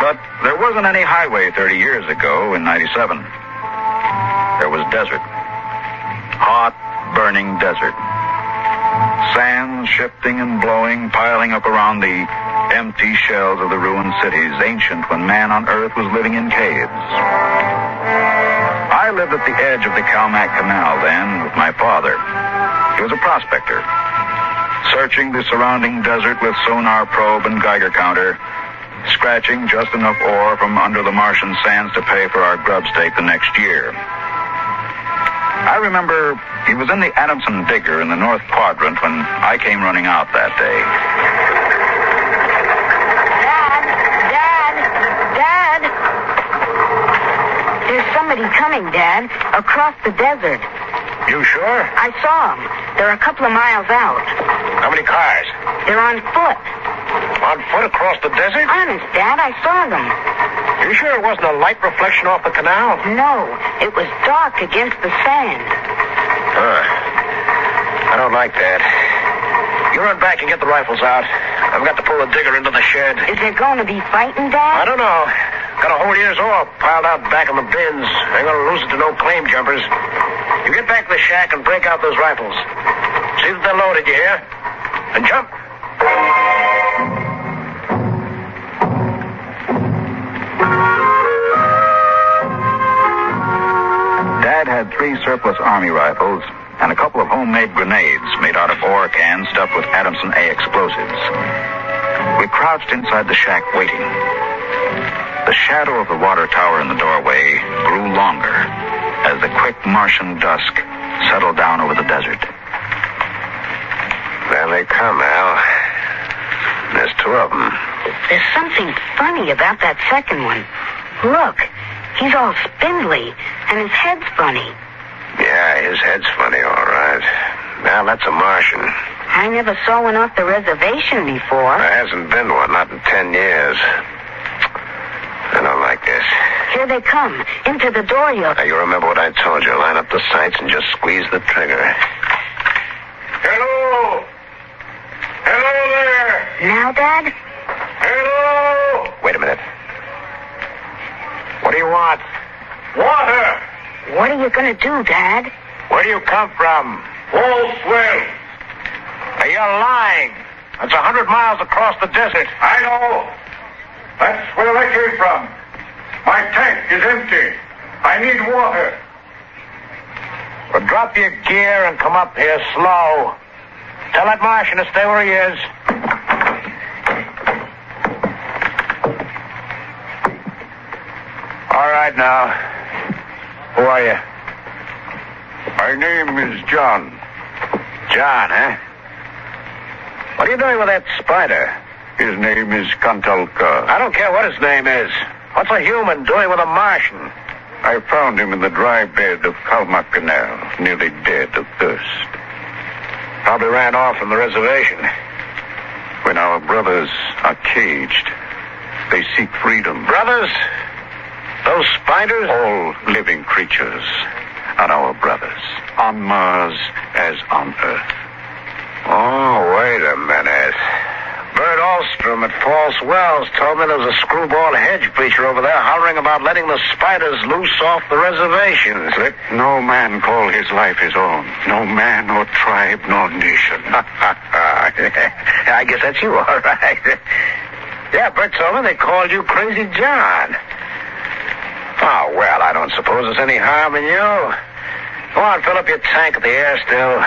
But there wasn't any highway 30 years ago in 97. There was desert. Hot, burning desert. Sand shifting and blowing, piling up around the empty shells of the ruined cities, ancient when man on Earth was living in caves. I lived at the edge of the Calmac Canal then with my father. He was a prospector, searching the surrounding desert with sonar probe and Geiger counter, scratching just enough ore from under the Martian sands to pay for our grub stake the next year. I remember he was in the Adamson digger in the North Quadrant when I came running out that day. Dad! There's somebody coming, Dad, across the desert. You sure? I saw them. They're a couple of miles out. How many cars? They're on foot. On foot across the desert? Honest, Dad, I saw them. You sure it wasn't a light reflection off the canal? No, it was dark against the sand. I don't like that. You run back and get the rifles out. I've got to pull the digger into the shed. Is there going to be fighting, Dad? I don't know. Got a whole year's ore piled out back in the bins. Ain't gonna lose it to no claim jumpers. You get back to the shack and break out those rifles. See that they're loaded, you hear? And jump. Dad had 3 surplus Army rifles and a couple of homemade grenades made out of ore cans stuffed with Adamson A explosives. We crouched inside the shack waiting. The shadow of the water tower in the doorway grew longer as the quick Martian dusk settled down over the desert. There they come, Al. There's 2 of them. There's something funny about that second one. Look, he's all spindly, and his head's funny. Yeah, his head's funny, all right. Now, that's a Martian. I never saw one off the reservation before. There hasn't been one, not in 10 years. I don't like this. Here they come, into the door, Now, you remember what I told you. Line up the sights and just squeeze the trigger. Hello! Hello there! Now, Dad? Hello! Wait a minute. What do you want? Water! What are you going to do, Dad? Where do you come from? Wall swell. You're lying. That's 100 miles across the desert. I know. That's where I came from. My tank is empty. I need water. Well, drop your gear and come up here slow. Tell that Martian to stay where he is. All right, now. Who are you? My name is John. John, eh? What are you doing with that spider? His name is Kantalka. I don't care what his name is. What's a human doing with a Martian? I found him in the dry bed of Kalmak Canal, nearly dead of thirst. Probably ran off from the reservation. When our brothers are caged, they seek freedom. Brothers? Those spiders? All living creatures are our brothers, on Mars as on Earth. Oh, wait a minute. Bert Alstrom at False Wells told me there was a screwball hedge preacher over there hollering about letting the spiders loose off the reservations. Let no man call his life his own. No man nor tribe nor nation. I guess that's you, all right. Yeah, Bert told me they called you Crazy John. Oh, well, I don't suppose there's any harm in you. Go on, fill up your tank at the air still.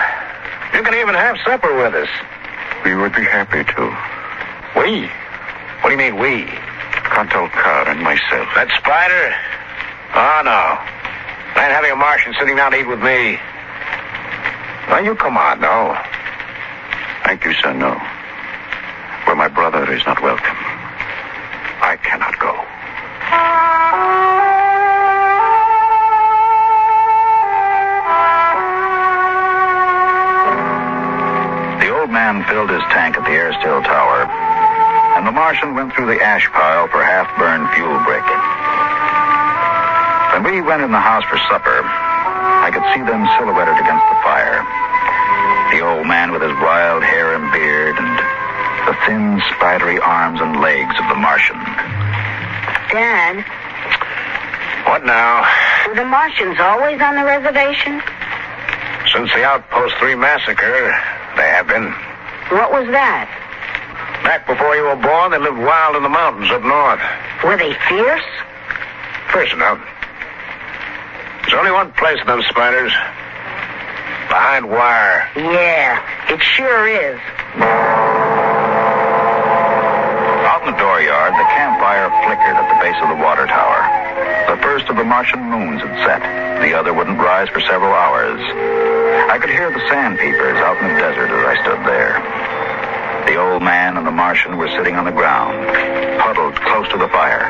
You can even have supper with us. We would be happy to. We? What do you mean, we? Kantalka and myself. That spider? Oh, no. I ain't having a Martian sitting down to eat with me. Well, you come on, no. Thank you, sir, no. Where my brother is not welcome, I cannot go. Man filled his tank at the air still tower, and the Martian went through the ash pile for half-burned fuel breaking. When we went in the house for supper, I could see them silhouetted against the fire. The old man with his wild hair and beard, and the thin, spidery arms and legs of the Martian. Dad? What now? Were the Martians always on the reservation? Since the Outpost 3 massacre, they have been. What was that? Back before you were born, they lived wild in the mountains up north. Were they fierce? Fierce enough. There's only one place for them spiders. Behind wire. Yeah, it sure is. Out in the dooryard, the campfire flickered at the base of the water tower. The first of the Martian moons had set. The other wouldn't rise for several hours. I could hear the sandpeepers out in the desert as I stood there. The old man and the Martian were sitting on the ground, huddled close to the fire.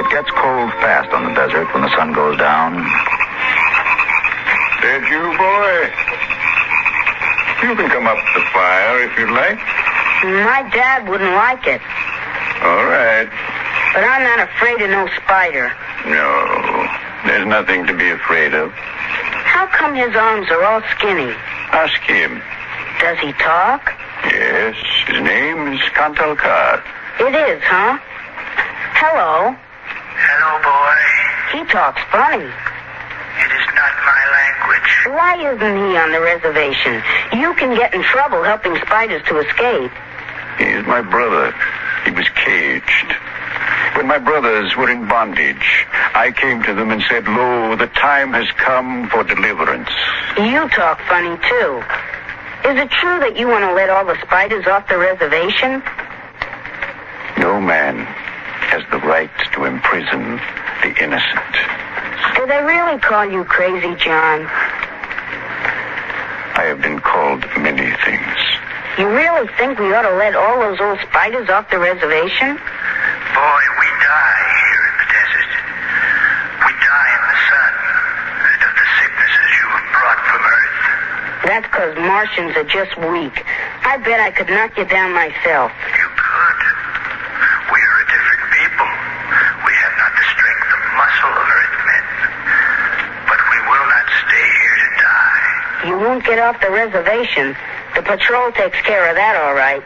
It gets cold fast on the desert when the sun goes down. Did you, boy? You can come up to the fire if you'd like. My dad wouldn't like it. All right. But I'm not afraid of no spider. No, there's nothing to be afraid of. How come his arms are all skinny? Ask him. Does he talk? Yes, his name is Kantalkar. It is, huh? Hello. Hello, boy. He talks funny. It is not my language. Why isn't he on the reservation? You can get in trouble helping spiders to escape. He is my brother. He was caged. When my brothers were in bondage, I came to them and said, "Lo, the time has come for deliverance." You talk funny, too. Is it true that you want to let all the spiders off the reservation? No man has the right to imprison the innocent. Do they really call you crazy, John? I have been called many things. You really think we ought to let all those old spiders off the reservation? Boy, we die here in the desert. We die in the sun and of the sicknesses you have brought from Earth. That's because Martians are just weak. I bet I could knock you down myself. You could. We are a different people. We have not the strength of muscle of Earthmen. But we will not stay here to die. You won't get off the reservation. The patrol takes care of that, all right.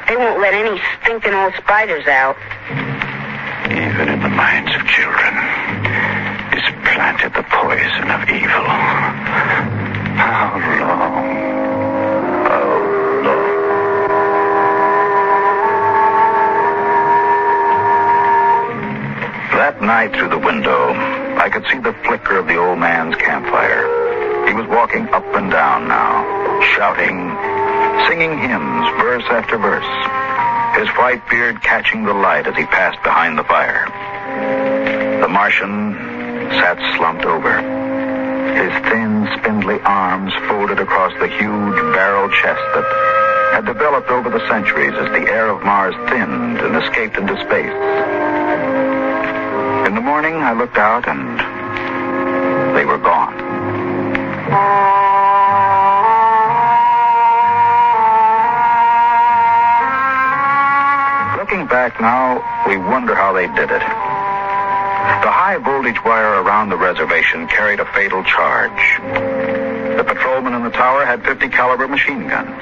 They won't let any stinking old spiders out. Even in the minds of children is planted the poison of evil. How long? How long? That night through the window, I could see the flicker of the old man's campfire. He was walking up and down now, shouting, singing hymns, verse after verse, his white beard catching the light as he passed behind the fire. The Martian sat slumped over, his thin, spindly arms folded across the huge barrel chest that had developed over the centuries as the air of Mars thinned and escaped into space. In the morning, I looked out and they were gone. Looking back now, we wonder how they did it. The high voltage wire around the reservation carried a fatal charge. The patrolmen in the tower had 50 caliber machine guns.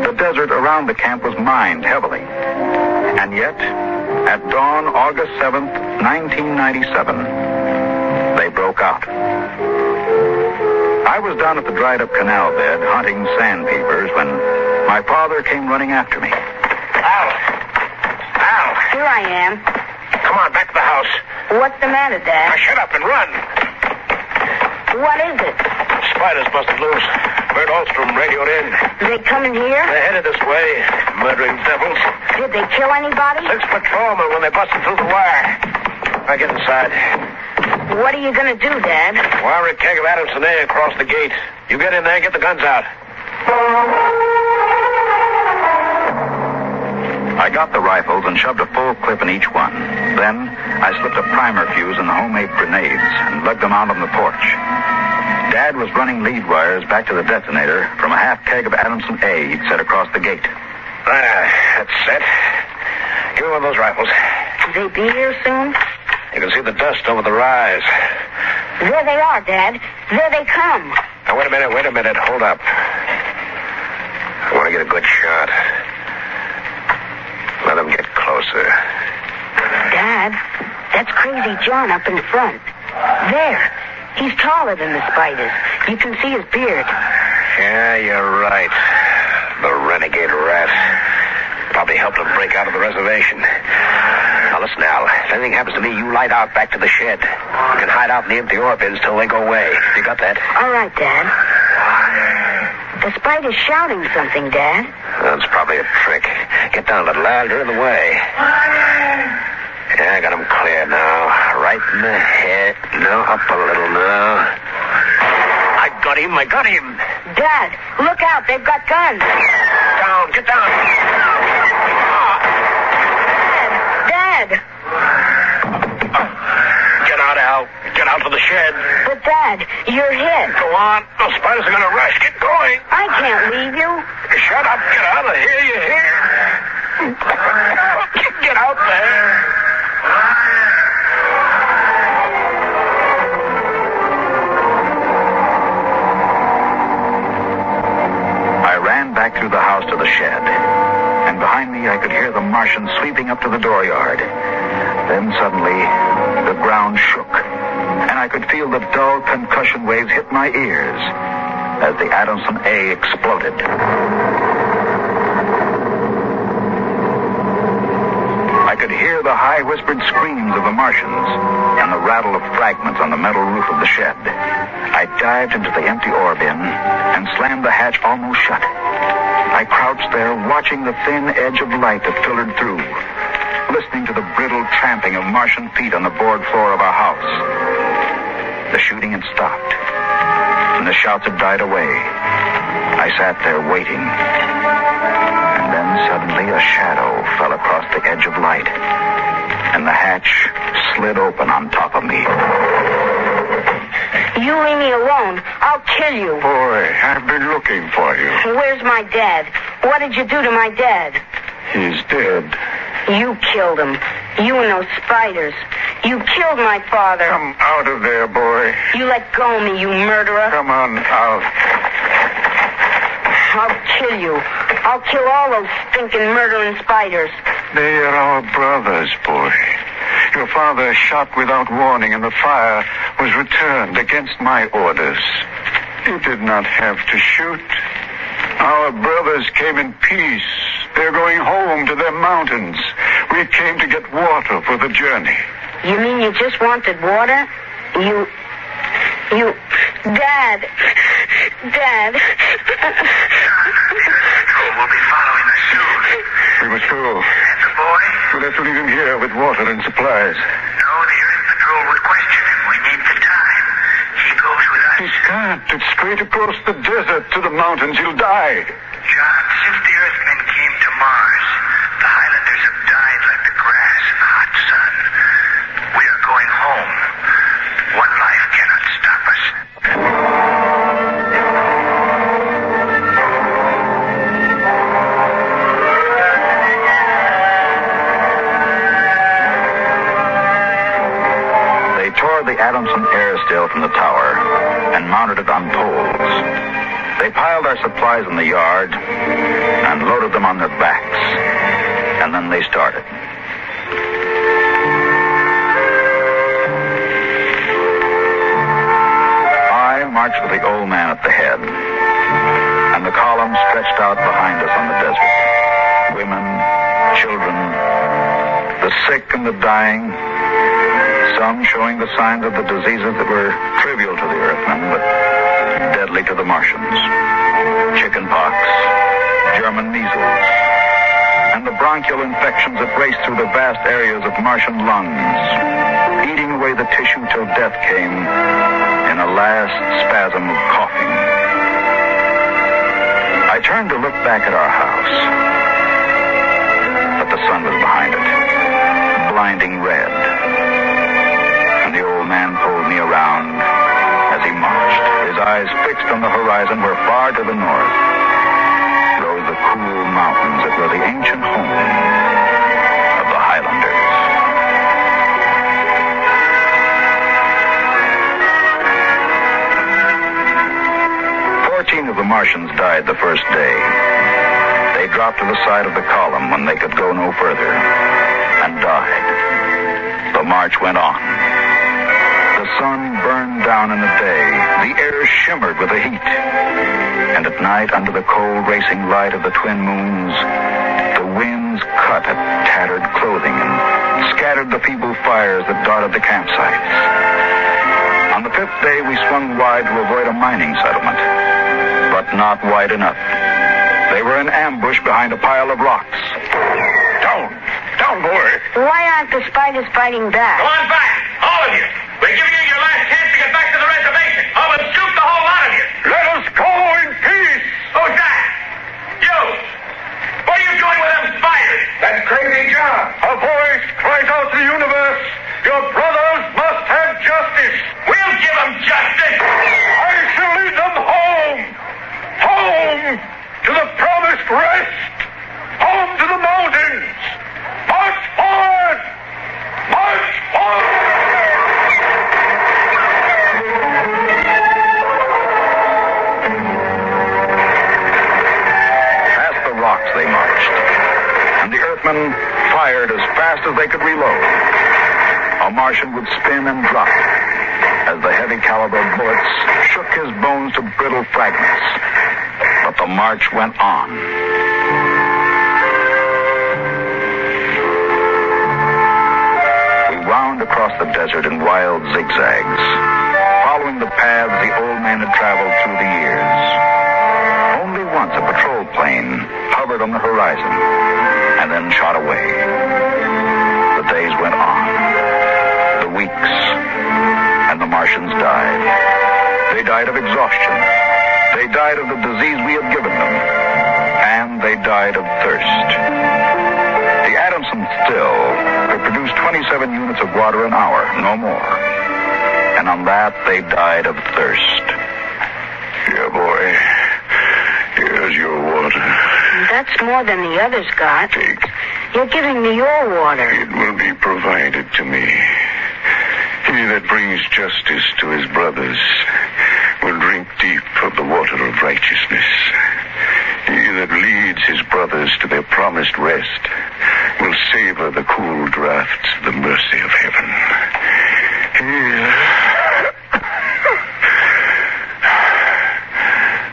The desert around the camp was mined heavily. And yet, at dawn, August 7th, 1997, they broke out. I was down at the dried-up canal bed hunting sandpipers when my father came running after me. Al! Here I am. Come on, back to the house. What's the matter, Dad? Now shut up and run. What is it? Spiders busted loose. Bert Alstrom radioed in. They coming here? They're headed this way. Murdering devils. Did they kill anybody? 6 patrolmen when they busted through the wire. Now get inside. What are you going to do, Dad? Wire a keg of Adamson A across the gate. You get in there and get the guns out. I got the rifles and shoved a full clip in each one. Then I slipped a primer fuse in the homemade grenades and lugged them out on the porch. Dad was running lead wires back to the detonator from a half keg of Adamson A he'd set across the gate. That's set. Give me one of those rifles. Will they be here soon? You can see the dust over the rise. There they are, Dad. There they come. Now, wait a minute. Hold up. I want to get a good shot. Let them get closer. Dad, that's Crazy John up in front. There. He's taller than the spiders. You can see his beard. Yeah, you're right. The renegade rat. Probably helped him break out of the reservation. Now, listen, Al. If anything happens to me, you light out back to the shed. You can hide out in the empty ore bins till they go away. You got that? All right, Dad. The spider's shouting something, Dad. That's probably a trick. Get down a little, Al. You're in the way. Yeah, I got him clear now. Right in the head. No, up a little now. I got him. Dad, look out. They've got guns. Get down. Dad. Get out, Al. Get out to the shed. But, Dad, you're hit. Go on. Those spiders are going to rush. Get going. I can't leave you. Shut up. Get out of here. You hear? Get out there. I ran back through the house to the me, I could hear the Martian sweeping up to the dooryard. Then suddenly, the ground shook, and I could feel the dull concussion waves hit my ears as the Adamson A exploded. I could hear the high-whispered screams of the Martians and the rattle of fragments on the metal roof of the shed. I dived into the empty ore bin and slammed the hatch almost shut. I crouched there, watching the thin edge of light that filtered through, listening to the brittle tramping of Martian feet on the board floor of our house. The shooting had stopped, and the shouts had died away. I sat there waiting, and then suddenly a shadow fell across the edge of light, and the hatch slid open on top of me. You leave me alone. I'll kill you. Boy, I've been looking for you. Where's my dad? What did you do to my dad? He's dead. You killed him. You and those spiders. You killed my father. Come out of there, boy. You let go of me, you murderer. Come on out. I'll kill you. I'll kill all those stinking murdering spiders. They are our brothers, boy. Your father shot without warning, and the fire was returned against my orders. You did not have to shoot. Our brothers came in peace. They're going home to their mountains. We came to get water for the journey. You mean you just wanted water? You... Dad. Dad. We'll be following us soon. We must go. And the boy? We'll have to leave him here with water and supplies. No, the Earth Patrol would question him. We need the time. He goes with us. He can't. It's straight across the desert to the mountains. He'll die. John, since the Earthmen came to Mars, the Highlanders have died like the grass in the hot sun. We are going home. One life cannot stop us. They tore the Adamson air still from the tower and mounted it on poles. They piled our supplies in the yard and loaded them on their backs. And then they started. I marched with the old man at the head, and the column stretched out behind us on the desert. Women, children, the sick and the dying, some showing the signs of the diseases that were trivial to the Earthmen, but deadly to the Martians. Chickenpox, German measles, and the bronchial infections that raced through the vast areas of Martian lungs, eating away the tissue till death came in a last spasm of coughing. I turned to look back at our house, but the sun was behind it, blinding red. And the old man pulled me around as he marched, his eyes fixed on the horizon where far to the north rose the cool mountains that were the ancient home of the Highlanders. 14 of the Martians died the first day. They dropped to the side of the column when they could go no further and died. The march went on. The sun burned down in the day. The air shimmered with the heat. And at night, under the cold racing light of the twin moons, the winds cut at tattered clothing and scattered the feeble fires that dotted the campsites. On the fifth day, we swung wide to avoid a mining settlement, but not wide enough. They were in ambush behind a pile of rocks. Down! Down, boy! Why aren't the spiders fighting back? Go on back, all of you. We're giving you your last chance to get back to the reservation. I will shoot the whole lot of you. Let us go in peace! Who's that? You! What are you doing with them spiders? That's crazy John. A voice cries out to the universe. Your brothers must have justice. We'll give them justice. I shall lead them home. Home to the promised rest. Home to the mountains. March forward! March forward! Past the rocks they marched, and the they could reload. A Martian would spin and drop as the heavy caliber bullets shook his bones to brittle fragments. But the march went on. We wound across the desert in wild zigzags, following the paths the old man had traveled through the years. Only once a patrol plane hovered on the horizon and then shot away. The days went on, the weeks, and the Martians died. They died of exhaustion. They died of the disease we had given them. And they died of thirst. The Adamson still could produce 27 units of water an hour, no more. And on that, they died of thirst. Here, boy. Here's your water. That's more than the others got. Take. You're giving me your water. It will be provided to me. He that brings justice to his brothers will drink deep of the water of righteousness. He that leads his brothers to their promised rest will savor the cool draughts of the mercy of heaven.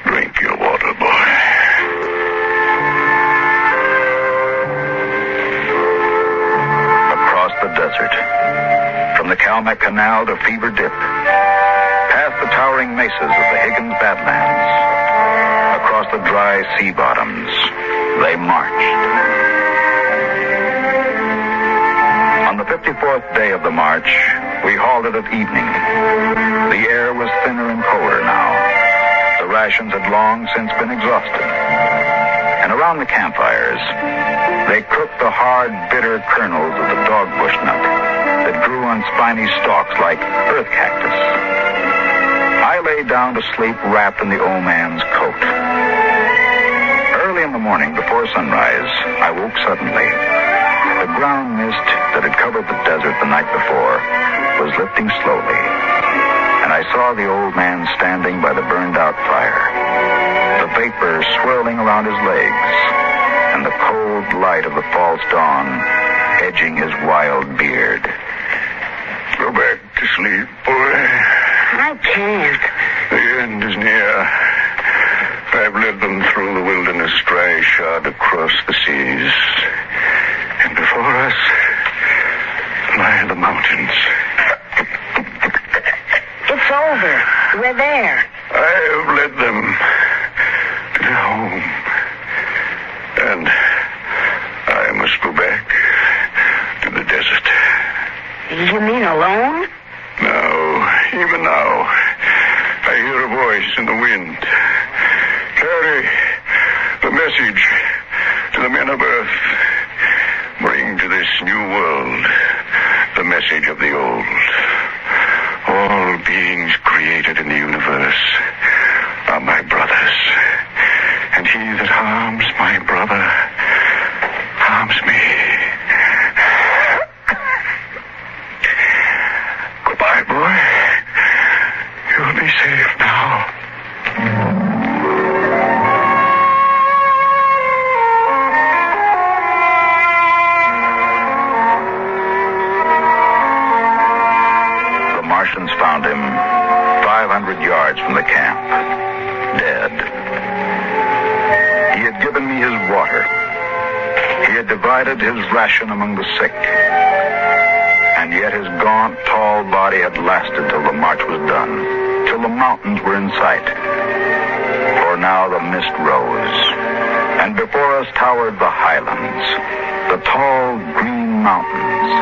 Drink your water, boy. Across the desert, from the Calmac Canal to Fever Dip, past the towering mesas of the Higgins Badlands, across the dry sea bottoms, they marched. On the 54th day of the march, we halted at evening. The air was thinner and colder now. The rations had long since been exhausted. And around the campfires, they cooked the hard, bitter kernels of the dogbush nut that grew on spiny stalks like earth cactus. I lay down to sleep wrapped in the old man's coat. Early in the morning, before sunrise, I woke suddenly. The ground mist that had covered the desert the night before was lifting slowly, and I saw the old man standing by the burned-out fire, the vapor swirling around his legs, and the cold light of the false dawn edging his wild beard. Go back to sleep, boy. I can't. The end is near. I've led them through the wilderness, dry-shod across the seas. And before us lie the mountains. It's over. We're there. I have led them to their home. And I must go back to the desert. You mean alone? Now, even now, I hear a voice in the wind. Carry the message to the men of Earth. Bring to this new world the message of the old. All beings created in the universe are my brothers. And he that harms my brother harms me. Goodbye, boy. You'll be safe now. Found him 500 yards from the camp, dead. He had given me his water. He had divided his ration among the sick. And yet his gaunt, tall body had lasted till the march was done, till the mountains were in sight. For now the mist rose, and before us towered the highlands, the tall green mountains,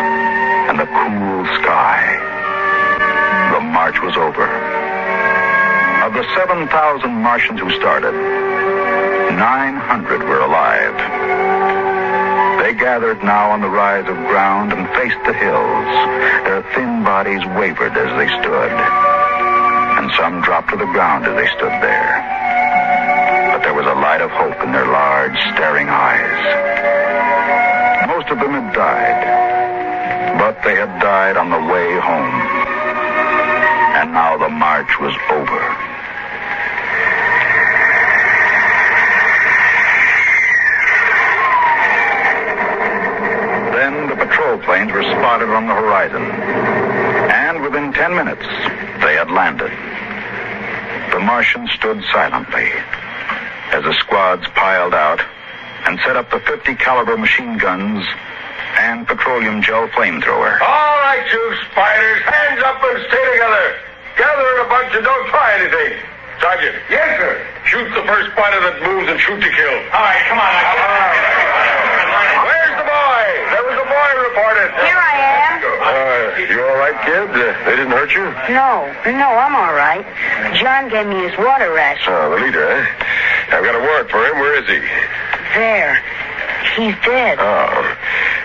and the cool sky. The march was over. Of the 7,000 Martians who started, 900 were alive. They gathered now on the rise of ground and faced the hills. Their thin bodies wavered as they stood, and some dropped to the ground as they stood there. But there was a light of hope in their large, staring eyes. Most of them had died, but they had died on the way home. And now the march was over. Then the patrol patrol planes were spotted on the horizon. And within 10 minutes, they had landed. The Martians stood silently as the squads piled out and set up the 50 caliber machine guns and petroleum gel flamethrower. All right, you spiders, hands up and stay together. Gather in a bunch and don't try anything. Sergeant. Yes, sir. Shoot the first spider that moves and shoot to kill. All right, come on. Where's the boy? There was a boy reported. Here I am. You all right, kid? They didn't hurt you? No, I'm all right. John gave me his water ration. Oh, the leader, eh? I've got a warrant for him. Where is he? There. He's dead. Oh.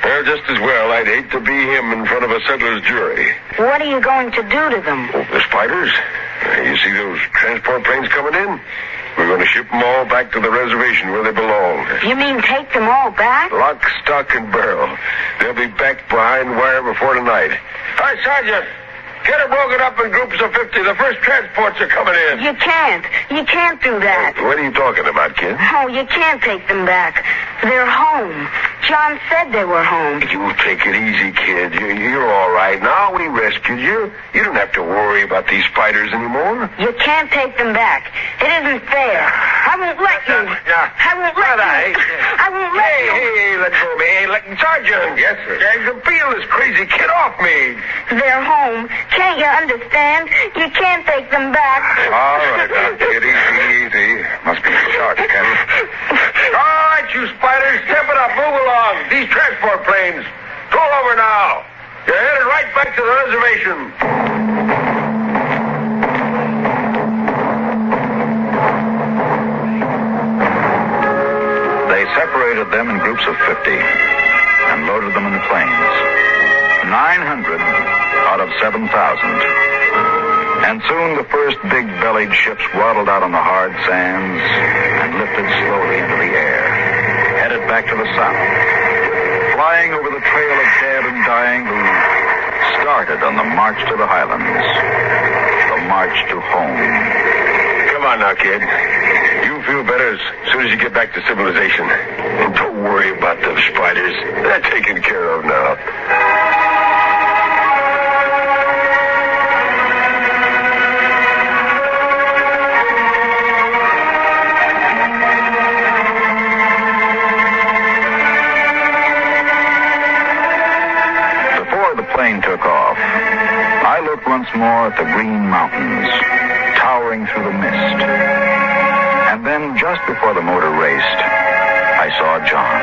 Well, just as well. I'd hate to be him in front of a settler's jury. What are you going to do to them? Oh, the spiders? You see those transport planes coming in? We're going to ship them all back to the reservation where they belong. You mean take them all back? Lock, stock, and barrel. They'll be back behind wire before tonight. All right, Sergeant. Get them broken up in groups of 50. The first transports are coming in. You can't. You can't do that. What are you talking about, kid? Oh, you can't take them back. They're home. John said they were home. You take it easy, kid. You're all right now. We rescued you. You don't have to worry about these spiders anymore. You can't take them back. It isn't fair. I won't let you. I won't let you. I won't let you. Hey, let go of me. Hey, Sergeant. Yes, sir. Peel this crazy kid off me. They're home. Can't you understand? You can't take them back. All right, now, kid. Easy. Must be short, Ken. All right, you spiders. Step it up. Move along. These transport planes. Roll over now. You're headed right back to the reservation. They separated them in groups of 50 and loaded them in the planes. 900 out of 7,000. And soon the first big-bellied ships waddled out on the hard sands and lifted slowly into the air, headed back to the south, flying over the trail of dead and dying who started on the march to the highlands, the march to home. Come on now, kid. You'll feel better as soon as you get back to civilization. And don't worry about those spiders. They're taken care of now. Plane took off. I looked once more at the green mountains towering through the mist. And then, just before the motor raced, I saw John.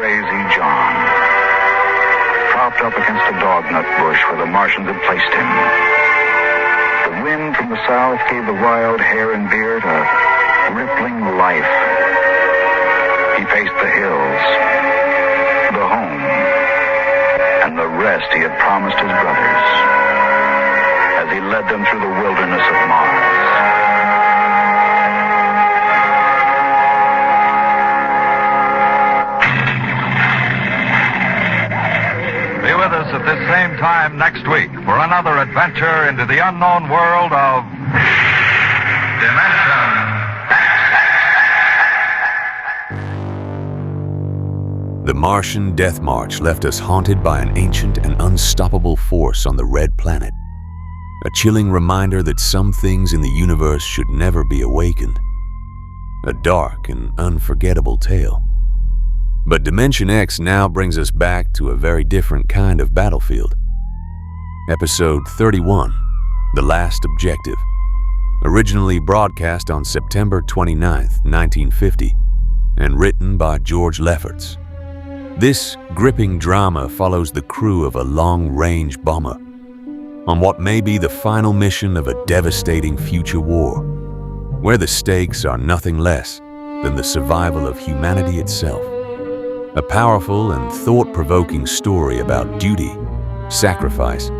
Crazy John. Propped up against a dognut bush where the Martians had placed him. The wind from the south gave the wild hair and beard a rippling life. He faced the hills, the home, and the rest he had promised his brothers as he led them through the wilderness of Mars. Be with us at this same time next week for another adventure into the unknown world of Dimension. The Martian Death March left us haunted by an ancient and unstoppable force on the Red Planet. A chilling reminder that some things in the universe should never be awakened. A dark and unforgettable tale. But Dimension X now brings us back to a very different kind of battlefield. Episode 31, The Last Objective. Originally broadcast on September 29th, 1950, and written by George Lefferts. This gripping drama follows the crew of a long-range bomber on what may be the final mission of a devastating future war, where the stakes are nothing less than the survival of humanity itself. A powerful and thought-provoking story about duty, sacrifice,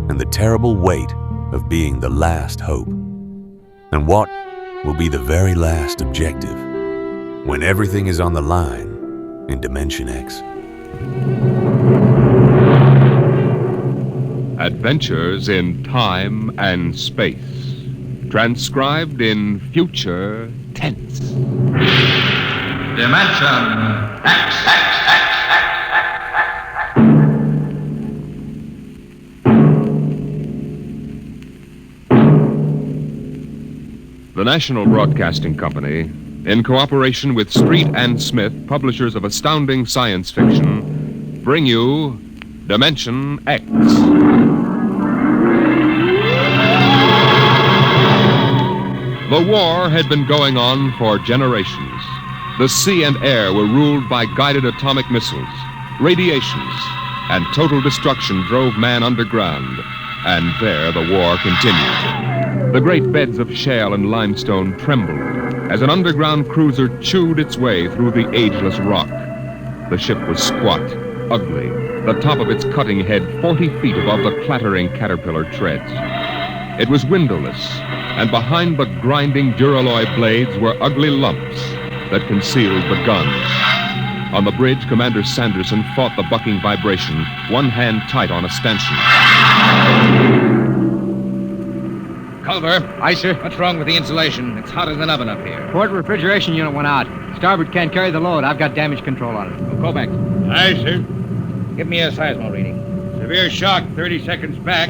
and the terrible weight of being the last hope. And what will be the very last objective when everything is on the line in Dimension X. Adventures in Time and Space. Transcribed in future tense. Dimension X. The National Broadcasting Company, in cooperation with Street and Smith, publishers of astounding science fiction, bring you Dimension X. The war had been going on for generations. The sea and air were ruled by guided atomic missiles, radiations, and total destruction drove man underground. And there the war continued. The great beds of shale and limestone trembled as an underground cruiser chewed its way through the ageless rock. The ship was squat, ugly, the top of its cutting head 40 feet above the clattering caterpillar treads. It was windowless, and behind the grinding duralloy blades were ugly lumps that concealed the guns. On the bridge, Commander Sanderson fought the bucking vibration, one hand tight on a stanchion. Culver. Aye, sir. What's wrong with the insulation? It's hot as an oven up here. Port refrigeration unit went out. Starboard can't carry the load. I've got damage control on it. Go back. Aye, sir. Give me a seismo reading. Severe shock 30 seconds back.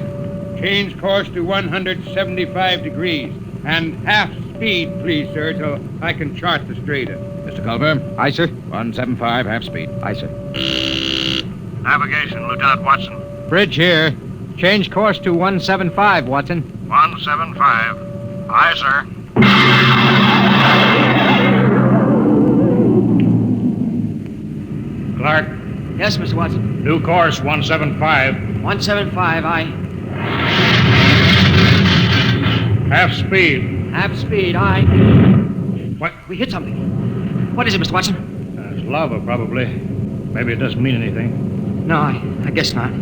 Change course to 175 degrees. And half speed, please, sir, till I can chart the stratum. Mr. Culver. Aye, sir. 175, half speed. Aye, sir. Navigation, Lieutenant Watson. Bridge here. Change course to 175, Watson. 175. Aye, sir. Clark. Yes, Mr. Watson. New course, 175. 175, aye. Half speed. Half speed, aye. What? We hit something. What is it, Mr. Watson? It's lava, probably. Maybe it doesn't mean anything. No, I guess not.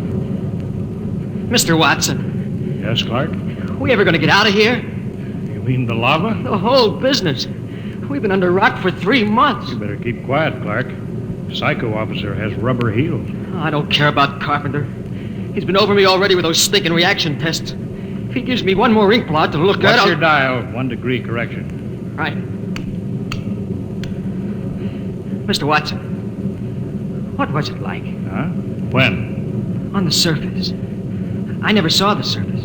Mr. Watson. Yes, Clark? We ever going to get out of here? You mean the lava? The whole business. We've been under rock for 3 months. You better keep quiet, Clark. Psycho officer has rubber heels. Oh, I don't care about Carpenter. He's been over me already with those stinking reaction tests. If he gives me one more ink blot to look at, What's your dial? 1 degree correction. Right. Mr. Watson, what was it like? Huh? When? On the surface. I never saw the surface.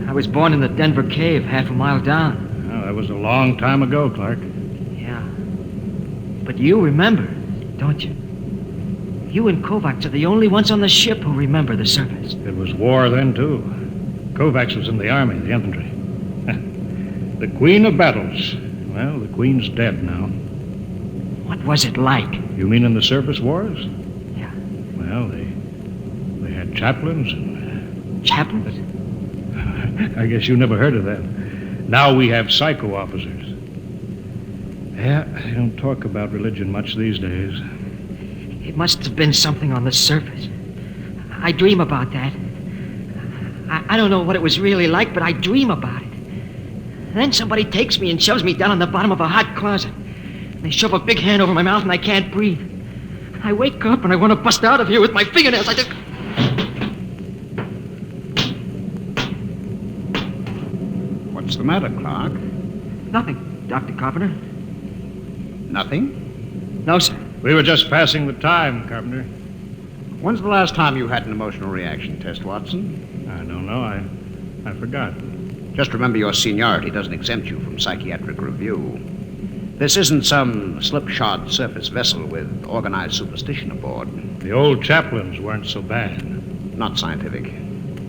I was born in the Denver cave, half a mile down. Well, that was a long time ago, Clark. Yeah. But you remember, don't you? You and Kovacs are the only ones on the ship who remember the surface. It was war then, too. Kovacs was in the army, the infantry. The Queen of Battles. Well, the Queen's dead now. What was it like? You mean in the surface wars? Yeah. Well, they had chaplains and... Chaplains? I guess you never heard of that. Now we have psycho officers. Yeah, they don't talk about religion much these days. It must have been something on the surface. I dream about that. I don't know what it was really like, but I dream about it. And then somebody takes me and shoves me down in the bottom of a hot closet. They shove a big hand over my mouth and I can't breathe. I wake up and I want to bust out of here with my fingernails. I just... What's the matter, Clark? Nothing, Dr. Carpenter. Nothing? No, sir. We were just passing the time, Carpenter. When's the last time you had an emotional reaction test, Watson? I don't know. I forgot. Just remember your seniority doesn't exempt you from psychiatric review. This isn't some slipshod surface vessel with organized superstition aboard. The old chaplains weren't so bad. Not scientific.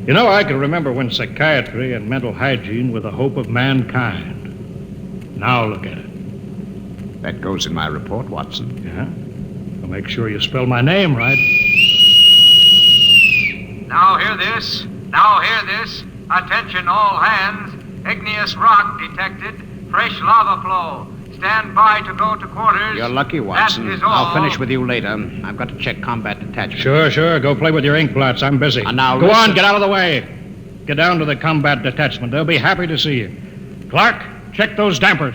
You know, I can remember when psychiatry and mental hygiene were the hope of mankind. Now look at it. That goes in my report, Watson. Yeah? Well, make sure you spell my name right. Now hear this. Now hear this. Attention all hands. Igneous rock detected. Fresh lava flow. Stand by to go to quarters. You're lucky, Watson. That is all. I'll finish with you later. I've got to check combat detachment. Sure. Go play with your ink blots. I'm busy. And now go listen. on, get out of the way. Get down to the combat detachment. They'll be happy to see you. Clark, check those dampers.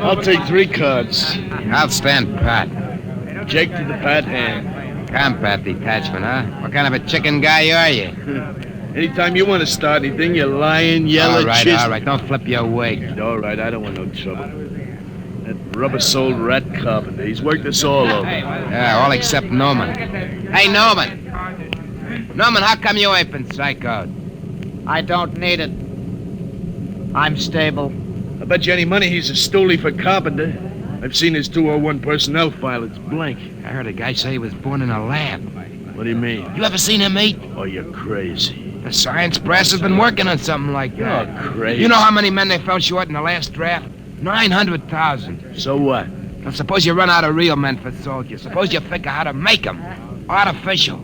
I'll take 3 cards. I'll stand pat. Jake to the pat hand. Combat detachment, huh? What kind of a chicken guy are you? Anytime you want to start anything, you're lying, yelling, All right. Don't flip your wig. All right, I don't want no trouble. That rubber-soled rat carpenter. He's worked us all over. Yeah, all except Norman. Hey, Norman! Norman, how come you ain't been psychoed? I don't need it. I'm stable. I bet you any money he's a stoolie for carpenter. I've seen his 201 personnel file. It's blank. I heard a guy say he was born in a lab. What do you mean? You ever seen him eat? Oh, you're crazy. The science press has been working on something like that. You're crazy. You know how many men they fell short in the last draft? 900,000. So what? Well, suppose you run out of real men for soldiers. Suppose you figure how to make them. Artificial.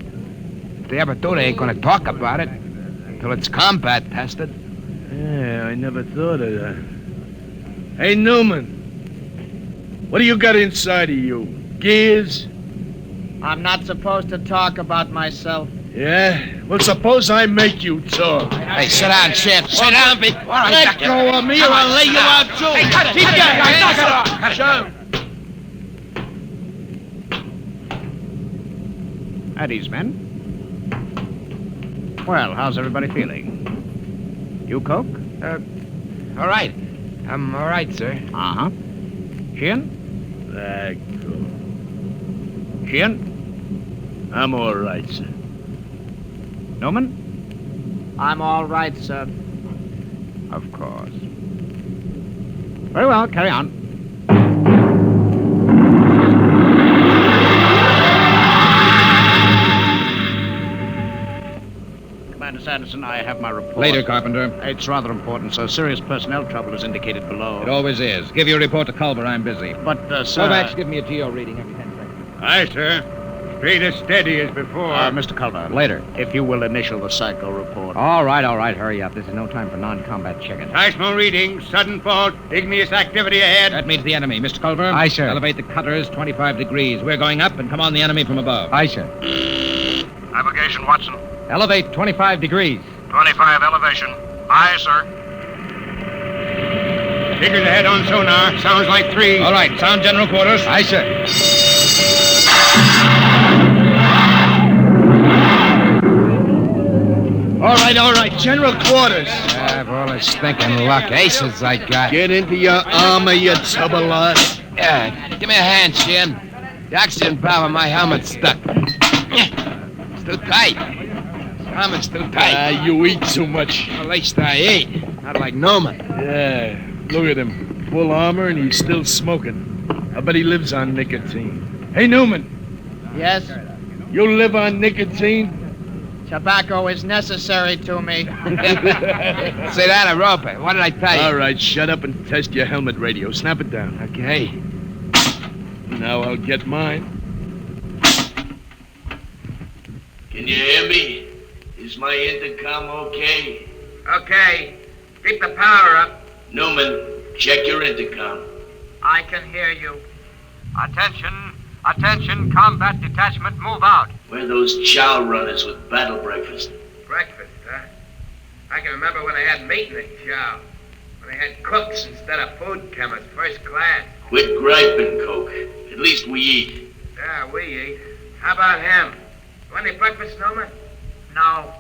If they ever do, they ain't gonna talk about it. Until it's combat tested. Yeah, I never thought of that. Hey, Newman. What do you got inside of you? Gears? I'm not supposed to talk about myself. Yeah? Well, suppose I make you talk. Hey, sit down, Chef. Sit down, be... All right, Let go of me or I'll lay you out, too. Hey, cut it. Keep Cut going. it. Knock it off. Cut it. At ease, men. Well, how's everybody feeling? You, Coke? All right. I'm all right, sir. Uh-huh. Sheehan? Sheehan? I'm all right, sir. Newman? I'm all right, sir. Of course. Very well, carry on. Commander Sanderson, I have my report. Later, Carpenter. It's rather important, sir. Serious personnel trouble is indicated below. It always is. Give your report to Culver. I'm busy. But, sir... Kovacs, give me a TO reading every 10 seconds. Aye, sir. Straight as steady as before. Mr. Culver. Later. If you will initial the psycho report. All right. Hurry up. This is no time for non-combat chicken. Seismo reading, sudden fault, igneous activity ahead. That means the enemy. Mr. Culver? Aye, sir. Elevate the cutters 25 degrees. We're going up and come on the enemy from above. Aye, sir. Navigation, Watson. Elevate 25 degrees. 25 elevation. Aye, sir. Figures ahead on sonar. Sounds like 3. All right. Sound general quarters. Aye, sir. All right. General quarters. Of all the stinking luck aces I got. Get into your armor, you tubberlot. Yeah, give me a hand, Sheehan. The oxygen valve on my helmet's stuck. It's too tight. Helmet's too tight. You eat too much. At least I eat. Not like Norman. Yeah, look at him. Full armor and he's still smoking. I bet he lives on nicotine. Hey, Newman. Yes? You live on nicotine? Tobacco is necessary to me. Say that, I rope it. What did I tell you? All right, shut up and test your helmet radio. Snap it down. Okay. Now I'll get mine. Can you hear me? Is my intercom okay? Okay. Keep the power up. Newman, check your intercom. I can hear you. Attention, combat detachment, move out. Where are those chow runners with battle breakfast? Breakfast, huh? I can remember when I had meat in the chow. When I had cooks instead of food chemists, first class. Quit griping, Coke. At least we eat. Yeah, we eat. How about him? Want any breakfast, Noma? No.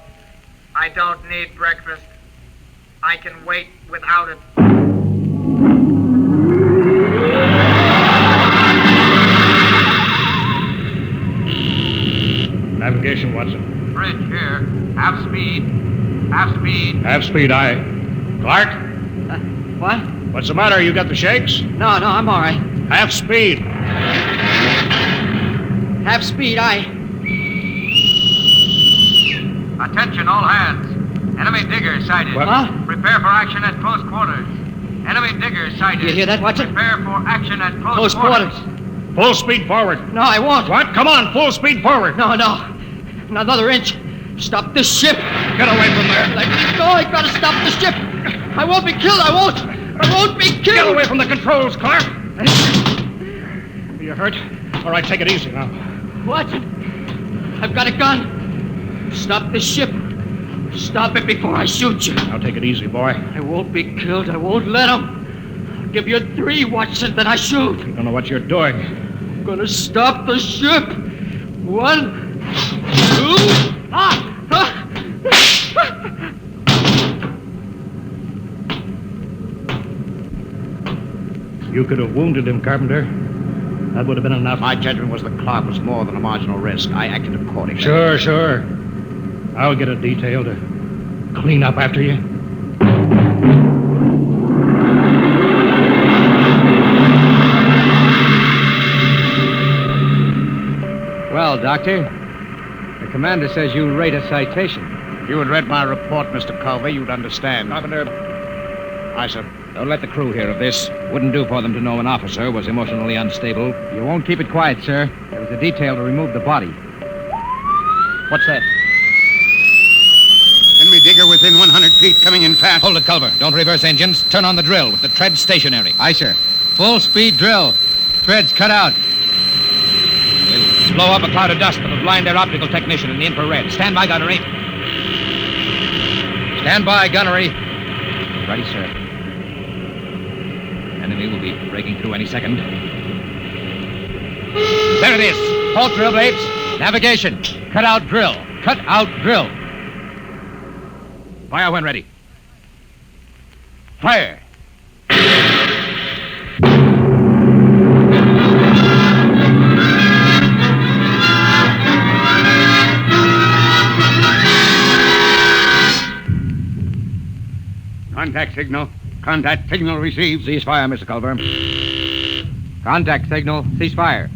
I don't need breakfast. I can wait without it. Navigation, Watson. Bridge here. Half speed. Half speed. Half speed, aye. Clark? What? What's the matter? You got the shakes? No, I'm all right. Half speed. Half speed, aye. Attention, all hands. Enemy digger sighted. What? Huh? Prepare for action at close quarters. Enemy digger sighted. You hear that, Watson? Prepare for action at Close quarters. Full speed forward. No, I won't. What? Come on, full speed forward. No. Another inch. Stop this ship. Get away from there. Let me go. I gotta stop the ship. I won't be killed. I won't be killed. Get away from the controls, Clark. Are you hurt? All right, take it easy now. What? I've got a gun. Stop this ship. Stop it before I shoot you. Now take it easy, boy. I won't be killed. I won't let him. I'll give you 3, Watson, then I shoot. You don't know what you're doing. I'm gonna stop the ship. 1, 2... You could have wounded him, Carpenter. That would have been enough. My judgment was the Clark was more than a marginal risk. I acted accordingly. Sure. I'll get a detail to clean up after you. Well, Doctor, the commander says you rate a citation. If you had read my report, Mr. Culver, you'd understand. Carpenter. Aye, sir. Don't let the crew hear of this. Wouldn't do for them to know an officer was emotionally unstable. You won't keep it quiet, sir. There was a detail to remove the body. What's that? Enemy digger within 100 feet, coming in fast. Hold it, Culver. Don't reverse engines. Turn on the drill with the tread stationary. Aye, sir. Full speed drill. Threads cut out. We'll blow up a cloud of dust that'll blind their optical technician in the infrared. Stand by, gunnery. Stand by, gunnery. Ready, sir. Enemy will be breaking through any second. There it is. Halt drill blades. Navigation. Cut out drill. Cut out drill. Fire when ready. Fire. Contact signal. Contact signal received. Cease fire, Mr. Culver. Contact signal. Cease fire.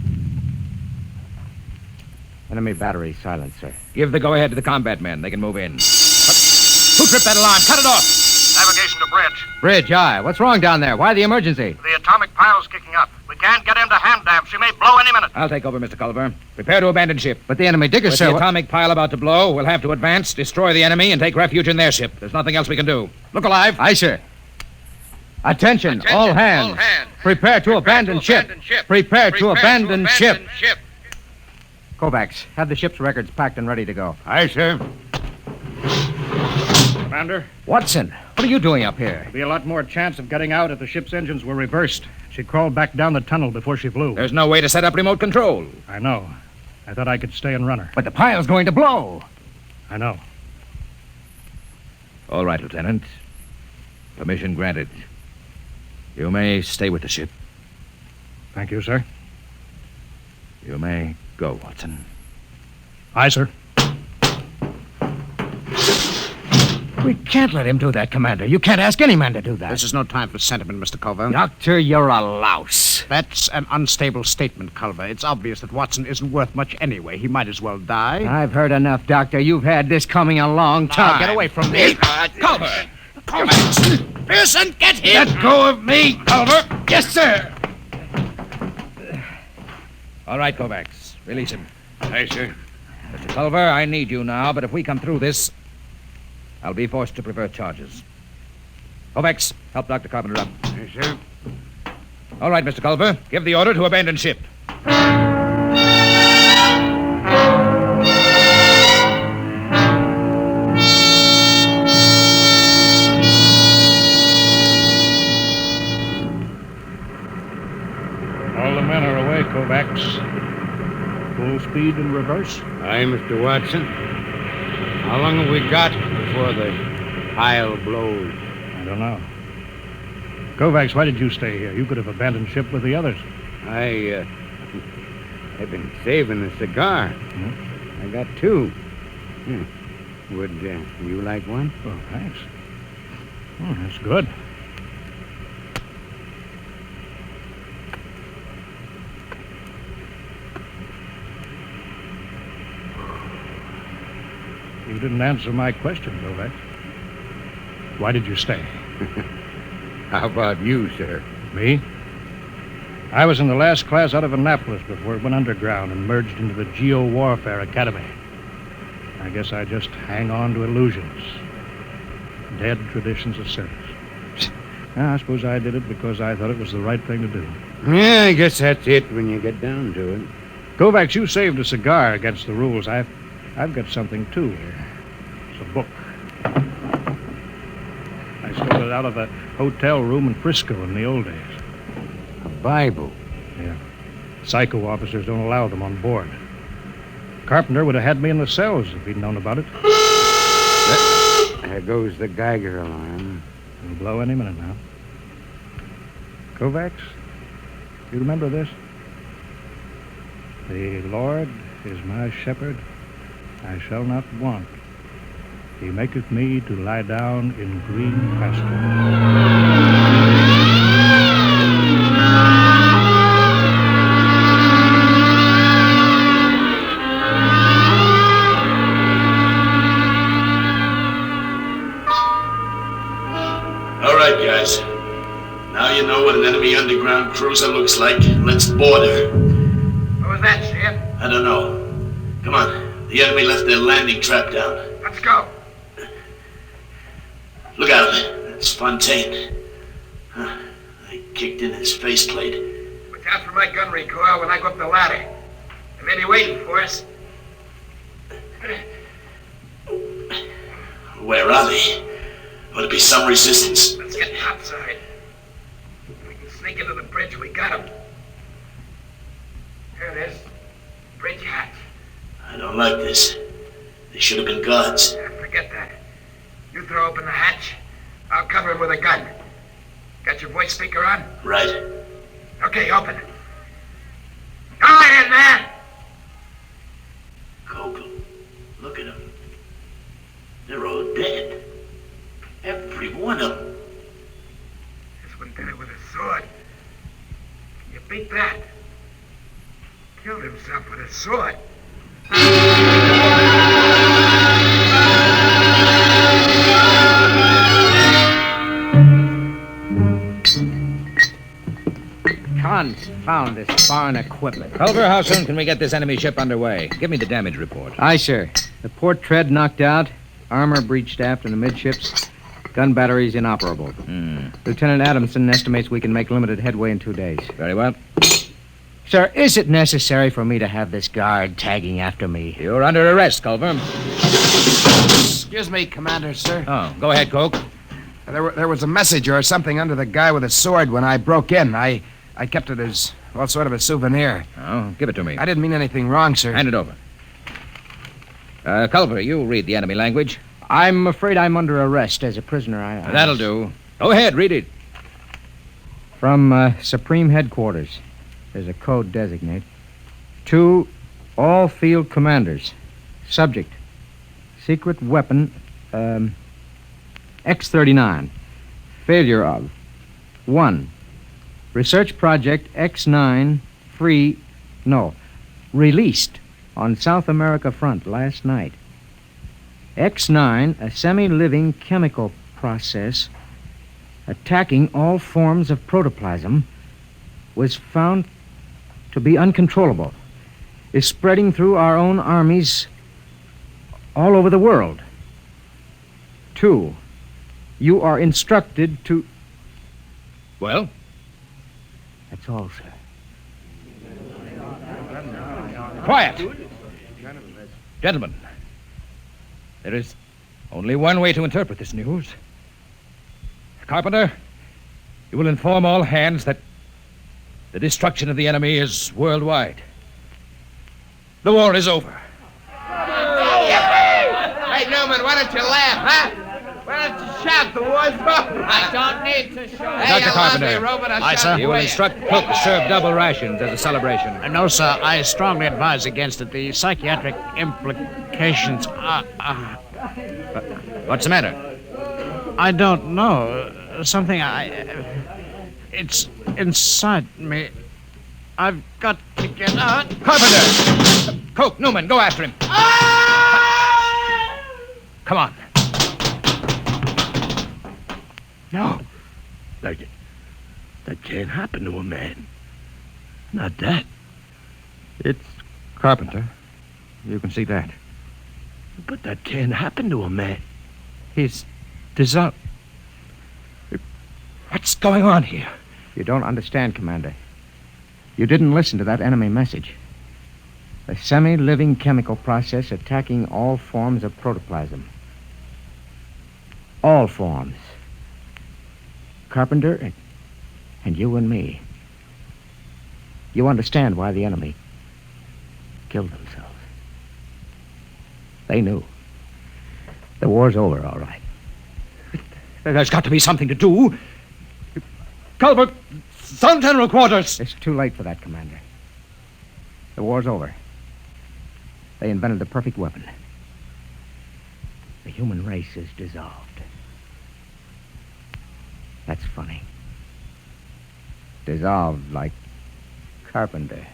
Enemy battery silent, sir. Give the go-ahead to the combat men. They can move in. Who tripped that alarm? Cut it off. Navigation to bridge. Bridge, aye. What's wrong down there? Why the emergency? The atomic pile's kicking up. We can't get into hand dam. She may blow any minute. I'll take over, Mr. Culver. Prepare to abandon ship. But the enemy digger, With sir. the atomic pile about to blow, we'll have to advance, destroy the enemy, and take refuge in their ship. There's nothing else we can do. Look alive. Aye, sir. Attention, all hands. Prepare to abandon ship. Prepare to abandon ship. Kovacs, have the ship's records packed and ready to go. Aye, sir. Commander? Watson, what are you doing up here? There'd be a lot more chance of getting out if the ship's engines were reversed. She crawled back down the tunnel before she flew. There's no way to set up remote control. I know. I thought I could stay and run her. But the pile's going to blow. I know. All right, Lieutenant. Permission granted. You may stay with the ship. Thank you, sir. You may go, Watson. Aye, sir. We can't let him do that, Commander. You can't ask any man to do that. This is no time for sentiment, Mr. Culver. Doctor, you're a louse. That's an unstable statement, Culver. It's obvious that Watson isn't worth much anyway. He might as well die. I've heard enough, Doctor. You've had this coming a long time. Now, get away from me. Culver! Pearson, get him! Let go of me, Culver. Yes, sir. All right, Kovacs. Release him. Aye, sir. Mr. Culver, I need you now, but if we come through this, I'll be forced to prefer charges. Kovacs, help Dr. Carpenter up. Aye, sir. All right, Mr. Culver, give the order to abandon ship. All the men are away, Kovacs. Full speed in reverse. Aye, Mr. Watson. How long have we got before the pile blows? I don't know. Kovacs, why did you stay here? You could have abandoned ship with the others. I've been saving a cigar. I got two. Would you like one? Oh, thanks. Oh, that's good. You didn't answer my question, Kovacs. Why did you stay? How about you, sir? Me? I was in the last class out of Annapolis before it went underground and merged into the Geo-Warfare Academy. I guess I just hang on to illusions. Dead traditions of service. I suppose I did it because I thought it was the right thing to do. Yeah, I guess that's it when you get down to it. Kovacs, you saved a cigar against the rules. I've got something, too. It's a book. I stole it out of a hotel room in Frisco in the old days. A Bible? Yeah. Psycho officers don't allow them on board. Carpenter would have had me in the cells if he'd known about it. There goes the Geiger alarm. It'll blow any minute now. Kovacs, You remember this? The Lord is my shepherd, I shall not want. He maketh me to lie down in green pastures. All right, guys. Now you know what an enemy underground cruiser looks like. Let's board her. What was that, Sheriff? I don't know. Come on. The enemy left their landing trap down. Let's go. Look out. That's Fontaine. Huh. I kicked in his faceplate. Watch out for my gun recoil when I go up the ladder. They may be waiting for us. Where are they? Ought to be some resistance. Let's get outside. We can sneak into the bridge. We got him. There it is. Bridge hatch. I don't like this. They should have been guards. Forget that. You throw open the hatch. I'll cover him with a gun. Got your voice speaker on? Right. Okay, open it. Go ahead, man! Kokel. Look at them. They're all dead. Every one of them. This one did it with a sword. Can you beat that? Killed himself with a sword. Confound this foreign equipment. Culver, how soon can we get this enemy ship underway? Give me the damage report. Aye, sir. The port tread knocked out, armor breached aft and amidships, gun batteries inoperable. Lieutenant Adamson estimates we can make limited headway in 2 days. Very well. Sir, is it necessary for me to have this guard tagging after me? You're under arrest, Culver. Excuse me, Commander, sir. Oh, go ahead, Coke. There was a message or something under the guy with a sword when I broke in. I kept it as, well, sort of a souvenir. Oh, give it to me. I didn't mean anything wrong, sir. Hand it over. Culver, you read the enemy language. I'm afraid I'm under arrest as a prisoner. That'll do. Go ahead, read it. From Supreme Headquarters. There's a code designate. To all field commanders. Subject. Secret weapon, X-39. Failure of. 1. Research project X9 released on South America front last night. X9, a semi-living chemical process attacking all forms of protoplasm, was found to be uncontrollable, is spreading through our own armies all over the world. 2, you are instructed to... Well? That's all, sir. Quiet! Gentlemen, there is only one way to interpret this news. Carpenter, you will inform all hands that the destruction of the enemy is worldwide. The war is over. Hey, Newman, why don't you laugh, huh? Why don't you shout? The war's over. I don't need to shout. Hey, Dr. Carpenter. Robot, Aye, sir. You will instruct cook to serve double rations as a celebration. No, sir. I strongly advise against it. The psychiatric implications are... What's the matter? I don't know. Something it's inside me. I've got to get out. Carpenter! Coke, Newman, go after him. Come on. No. That can't happen to a man. Not that. It's Carpenter. You can see that. But that can't happen to a man. He's dissolved. What's going on here? You don't understand, Commander. You didn't listen to that enemy message. A semi-living chemical process attacking all forms of protoplasm. All forms. Carpenter and you and me. You understand why the enemy killed themselves. They knew. The war's over, all right. There's got to be something to do. Culver, Sun General Quarters! It's too late for that, Commander. The war's over. They invented the perfect weapon. The human race is dissolved. That's funny. Dissolved like Carpenter.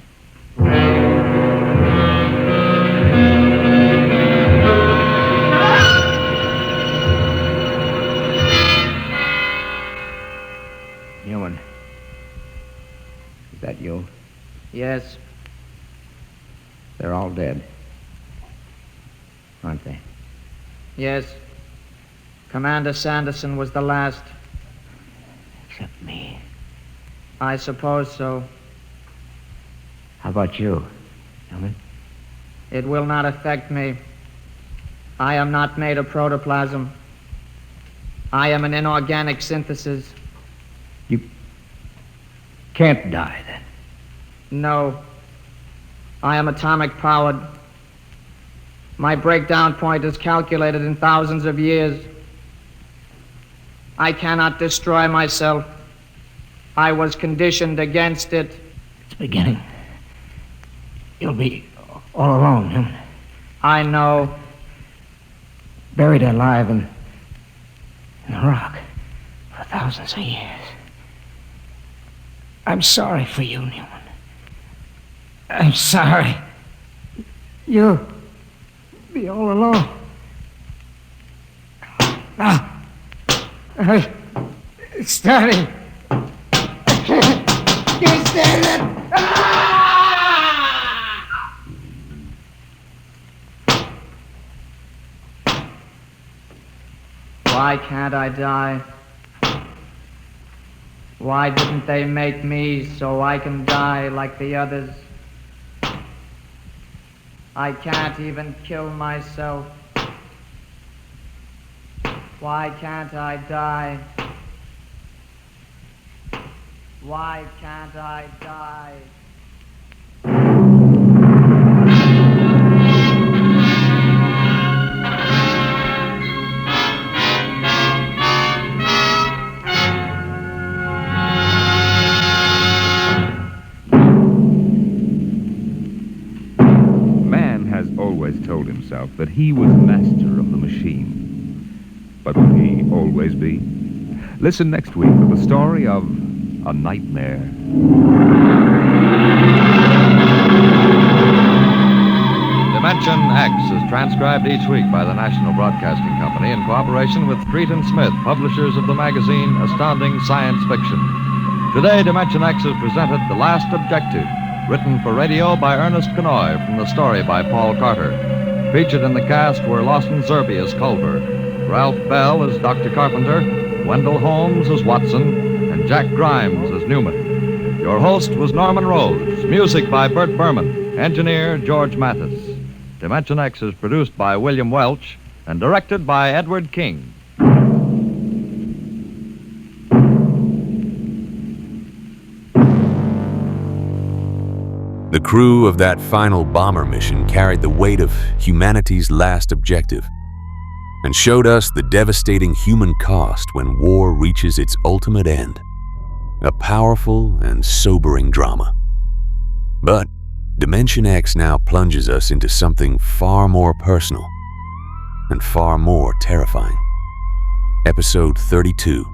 Newman. Is that you? Yes. They're all dead. Aren't they? Yes. Commander Sanderson was the last. Except me. I suppose so. How about you, Newman? It will not affect me. I am not made of protoplasm. I am an inorganic synthesis. You can't die, then. No. I am atomic powered. My breakdown point is calculated in thousands of years. I cannot destroy myself. I was conditioned against it. It's beginning. You'll be all alone, Newman. I know. Buried alive in the rock for thousands of years. I'm sorry for you, Newman. I'm sorry. You'll be all alone. Now, it's starting. Can't stand it. Why can't I die? Why didn't they make me so I can die like the others? I can't even kill myself. Why can't I die? Why can't I die? Always told himself that he was master of the machine. But will he always be? Listen next week to the story of A Nightmare. Dimension X is transcribed each week by the National Broadcasting Company in cooperation with Street and Smith, publishers of the magazine Astounding Science Fiction. Today, Dimension X has presented The Last Objective, written for radio by Ernest Kenoy from the story by Paul Carter. Featured in the cast were Lawson Zerbe as Culver, Ralph Bell as Dr. Carpenter, Wendell Holmes as Watson, and Jack Grimes as Newman. Your host was Norman Rose. Music by Bert Berman. Engineer George Mathis. Dimension X is produced by William Welch and directed by Edward King. The crew of that final bomber mission carried the weight of humanity's last objective and showed us the devastating human cost when war reaches its ultimate end. A powerful and sobering drama. But Dimension X now plunges us into something far more personal and far more terrifying. Episode 32,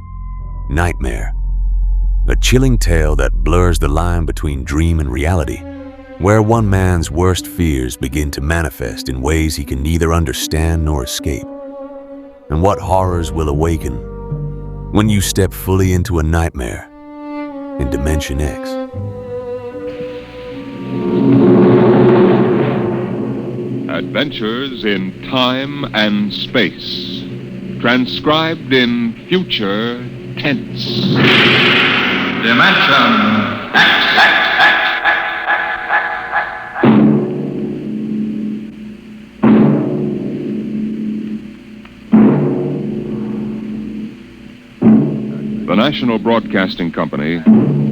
Nightmare. A chilling tale that blurs the line between dream and reality, where one man's worst fears begin to manifest in ways he can neither understand nor escape, and what horrors will awaken when you step fully into a nightmare in Dimension X. Adventures in Time and Space, transcribed in future tense. Dimension X. The National Broadcasting Company,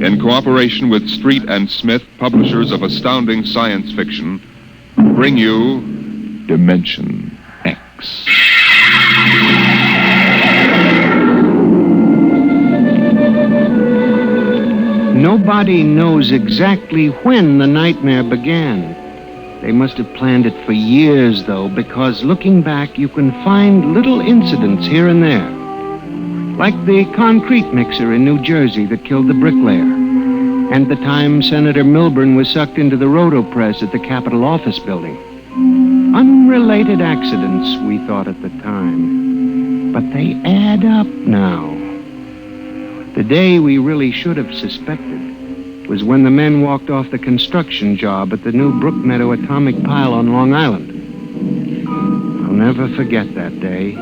in cooperation with Street and Smith, publishers of astounding science fiction, bring you Dimension X. Nobody knows exactly when the nightmare began. They must have planned it for years, though, because looking back, you can find little incidents here and there. Like the concrete mixer in New Jersey that killed the bricklayer, and the time Senator Milburn was sucked into the rotopress at the Capitol Office Building. Unrelated accidents, we thought at the time. But they add up now. The day we really should have suspected was when the men walked off the construction job at the new Brookmeadow atomic pile on Long Island. I'll never forget that day.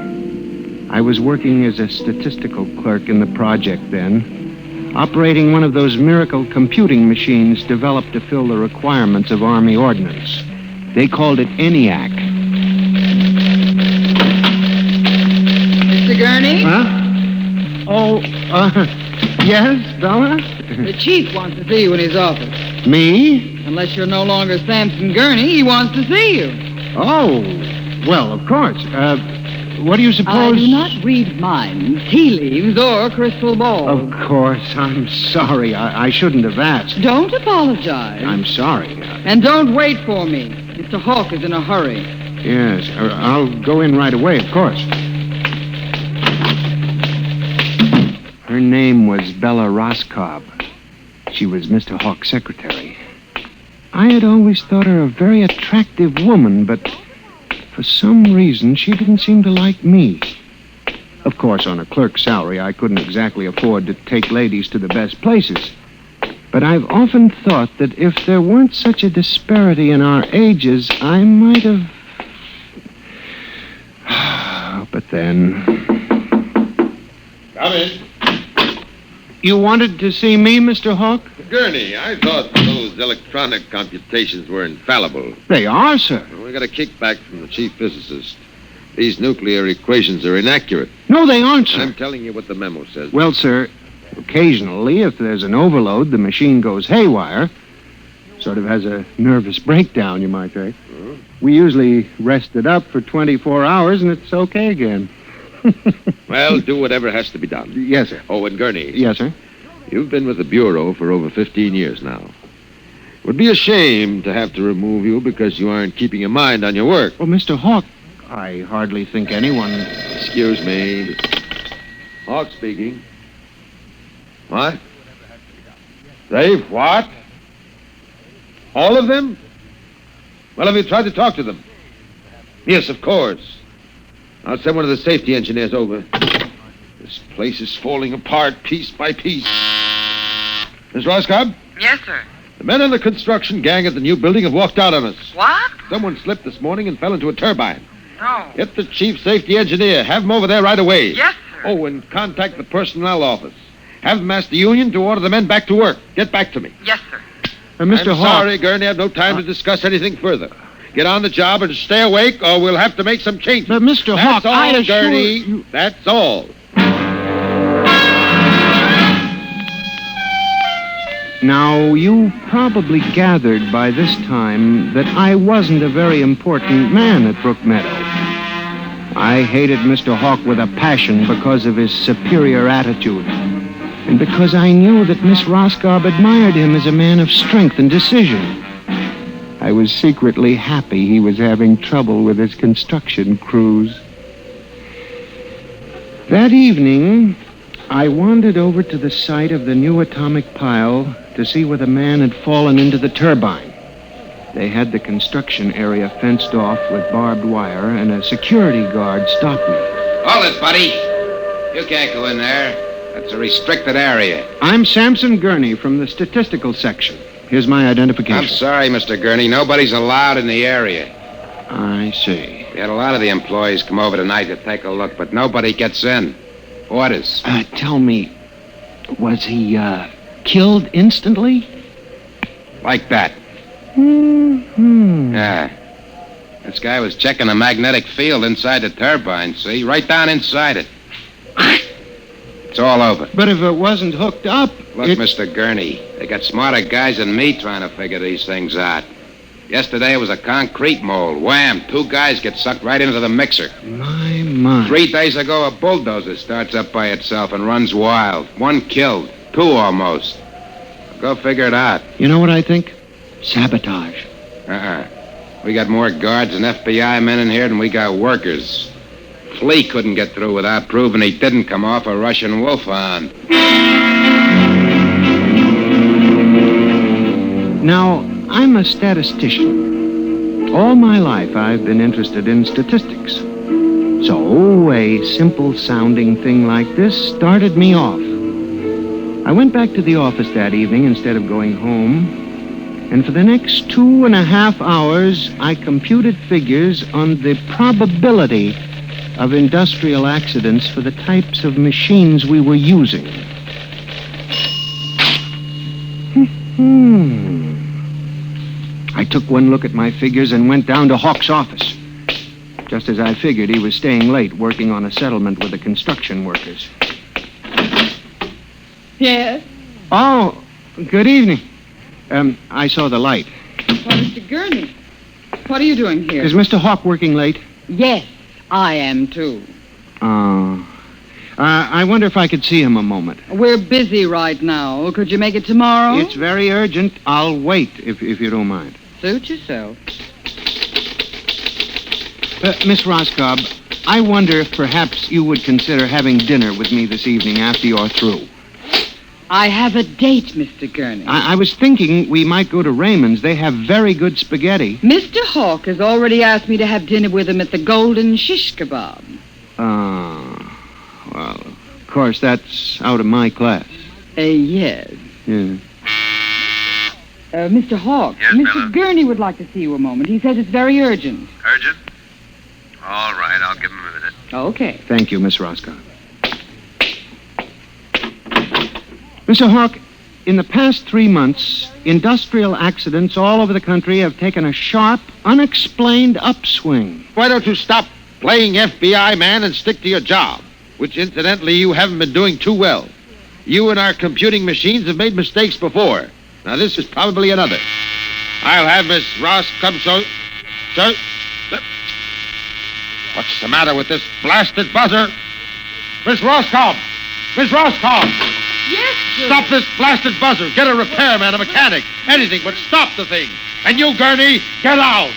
I was working as a statistical clerk in the project then, operating one of those miracle computing machines developed to fill the requirements of Army ordnance. They called it ENIAC. Mr. Gurney? Huh? Oh, yes, Bella? The chief wants to see you in his office. Me? Unless you're no longer Samson Gurney, he wants to see you. Oh, well, of course. What do you suppose? I do not read minds, tea leaves, or crystal balls. Of course, I'm sorry. I shouldn't have asked. Don't apologize. I'm sorry. And don't wait for me. Mr. Hawk is in a hurry. Yes, I'll go in right away, of course. Her name was Bella Roscoe. She was Mr. Hawk's secretary. I had always thought her a very attractive woman, but for some reason, she didn't seem to like me. Of course, on a clerk's salary, I couldn't exactly afford to take ladies to the best places. But I've often thought that if there weren't such a disparity in our ages, I might have... But then... Come in. You wanted to see me, Mr. Hawk? Gurney, I thought those electronic computations were infallible. They are, sir. Well, we got a kickback from the chief physicist. These nuclear equations are inaccurate. No, they aren't, sir. I'm telling you what the memo says. Well, sir, occasionally, if there's an overload, the machine goes haywire. Sort of has a nervous breakdown, you might say. We usually rest it up for 24 hours, and it's okay again. Well, do whatever has to be done. Yes, sir. Oh, and Gurney. Yes, sir. You've been with the Bureau for over 15 years now. It would be a shame to have to remove you because you aren't keeping your mind on your work. Oh, Mr. Hawk, I hardly think anyone... Excuse me. Hawk speaking. What? They've what? All of them? Well, have you tried to talk to them? Yes, of course. I'll send one of the safety engineers over. This place is falling apart piece by piece. Miss Roscoe? Yes, sir. The men on the construction gang at the new building have walked out on us. What? Someone slipped this morning and fell into a turbine. No. Get the chief safety engineer. Have him over there right away. Yes, sir. Oh, and contact the personnel office. Have them ask the union to order the men back to work. Get back to me. Yes, sir. Mr. I'm Hawk... sorry, Gurney. I have no time to discuss anything further. Get on the job and stay awake, or we'll have to make some changes. But, Mr. Hawk, That's all, I assure Gurney. you... That's all. Now, you probably gathered by this time that I wasn't a very important man at Brookmeadow. I hated Mr. Hawk with a passion because of his superior attitude, and because I knew that Miss Roscoe admired him as a man of strength and decision. I was secretly happy he was having trouble with his construction crews. That evening, I wandered over to the site of the new atomic pile to see where the man had fallen into the turbine. They had the construction area fenced off with barbed wire, and a security guard stopped me. Hold it, buddy. You can't go in there. That's a restricted area. I'm Samson Gurney from the statistical section. Here's my identification. I'm sorry, Mr. Gurney. Nobody's allowed in the area. I see. We had a lot of the employees come over tonight to take a look, but nobody gets in. Orders. Tell me, was he, killed instantly? Like that. Mm-hmm. Yeah. This guy was checking the magnetic field inside the turbine, see? Right down inside it. It's all over. But if it wasn't hooked up... Look, Mr. Gurney, they got smarter guys than me trying to figure these things out. Yesterday it was a concrete mold. Wham! 2 guys get sucked right into the mixer. My. 3 days ago, a bulldozer starts up by itself and runs wild. 1 killed. 2 almost. Go figure it out. You know what I think? Sabotage. We got more guards and FBI men in here than we got workers. Flea couldn't get through without proving he didn't come off a Russian wolfhound. Now, I'm a statistician. All my life, I've been interested in statistics. So, a simple-sounding thing like this started me off. I went back to the office that evening instead of going home, and for the next 2.5 hours, I computed figures on the probability of industrial accidents for the types of machines we were using. I took one look at my figures and went down to Hawk's office. Just as I figured, he was staying late working on a settlement with the construction workers. Yes? Oh, good evening. I saw the light. Well, Mr. Gurney, what are you doing here? Is Mr. Hawk working late? Yes, I am too. I wonder if I could see him a moment. We're busy right now. Could you make it tomorrow? It's very urgent. I'll wait, if you don't mind. Suit yourself. Miss Roscoe, I wonder if perhaps you would consider having dinner with me this evening after you're through. I have a date, Mr. Gurney. I was thinking we might go to Raymond's. They have very good spaghetti. Mr. Hawk has already asked me to have dinner with him at the Golden Shish Kebab. Well, of course, that's out of my class. Yes. Yeah. Mr. Hawk, Yes, Mr. Bella? Gurney would like to see you a moment. He says it's very urgent. Urgent? All right, I'll give him a minute. Okay. Thank you, Miss Roscoe. Mr. Hawk, in the past 3 months, industrial accidents all over the country have taken a sharp, unexplained upswing. Why don't you stop playing FBI man and stick to your job, which incidentally you haven't been doing too well. You and our computing machines have made mistakes before. Now this is probably another. I'll have Miss Ross come so... What's the matter with this blasted buzzer? Miss Roscoe! Miss Roscoe! Yes, sir. Stop this blasted buzzer. Get a repairman, a mechanic, anything, but stop the thing. And you, Gurney, get out.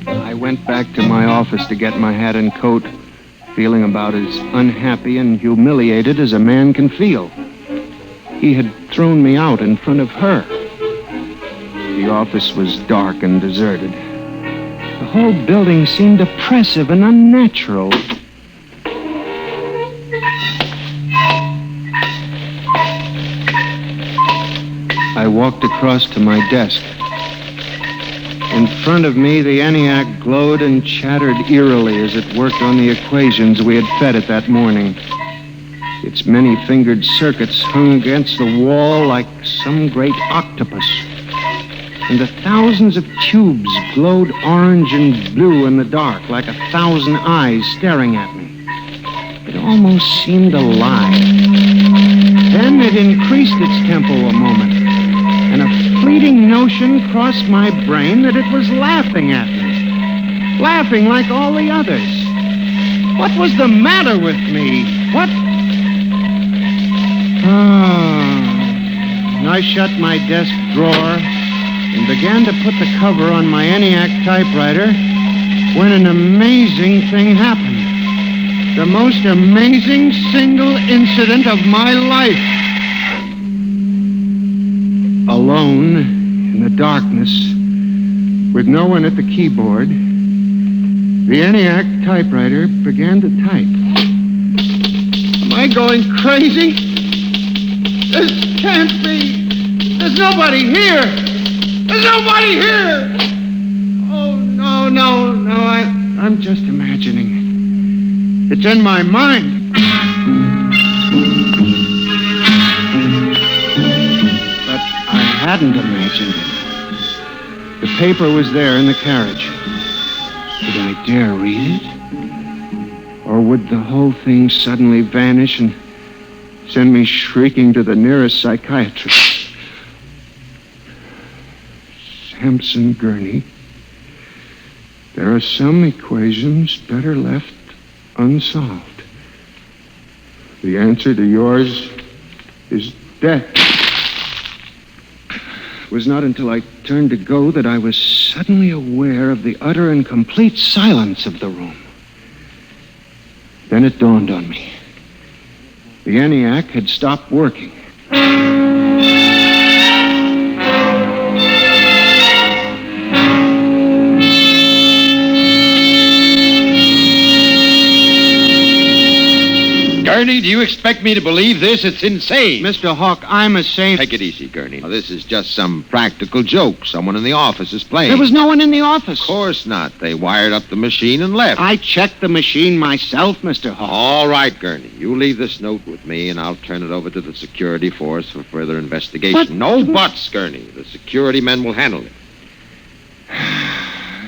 I went back to my office to get my hat and coat, feeling about as unhappy and humiliated as a man can feel. He had thrown me out in front of her. The office was dark and deserted. The whole building seemed oppressive and unnatural. I walked across to my desk. In front of me, the ENIAC glowed and chattered eerily as it worked on the equations we had fed it that morning. Its many-fingered circuits hung against the wall like some great octopus. And the thousands of tubes glowed orange and blue in the dark like 1,000 eyes staring at me. It almost seemed alive. Then it increased its tempo a moment, and a fleeting notion crossed my brain that it was laughing at me. Laughing like all the others. What was the matter with me? What? I shut my desk drawer and began to put the cover on my ENIAC typewriter when an amazing thing happened. The most amazing single incident of my life. Alone, in the darkness, with no one at the keyboard, the ENIAC typewriter began to type. Am I going crazy? This can't be. There's nobody here. There's nobody here. Oh, no. I'm just imagining it. It's in my mind. But I hadn't imagined it. The paper was there in the carriage. Did I dare read it? Or would the whole thing suddenly vanish and send me shrieking to the nearest psychiatrist? Sampson Gurney, there are some equations better left unsolved. The answer to yours is death. It was not until I turned to go that I was suddenly aware of the utter and complete silence of the room. Then it dawned on me. The ENIAC had stopped working. Gurney, do you expect me to believe this? It's insane. Mr. Hawk, I'm as safe... Take it easy, Gurney. Now, this is just some practical joke someone in the office is playing. There was no one in the office. Of course not. They wired up the machine and left. I checked the machine myself, Mr. Hawk. All right, Gurney. You leave this note with me, and I'll turn it over to the security force for further investigation. But... No buts, Gurney. The security men will handle it.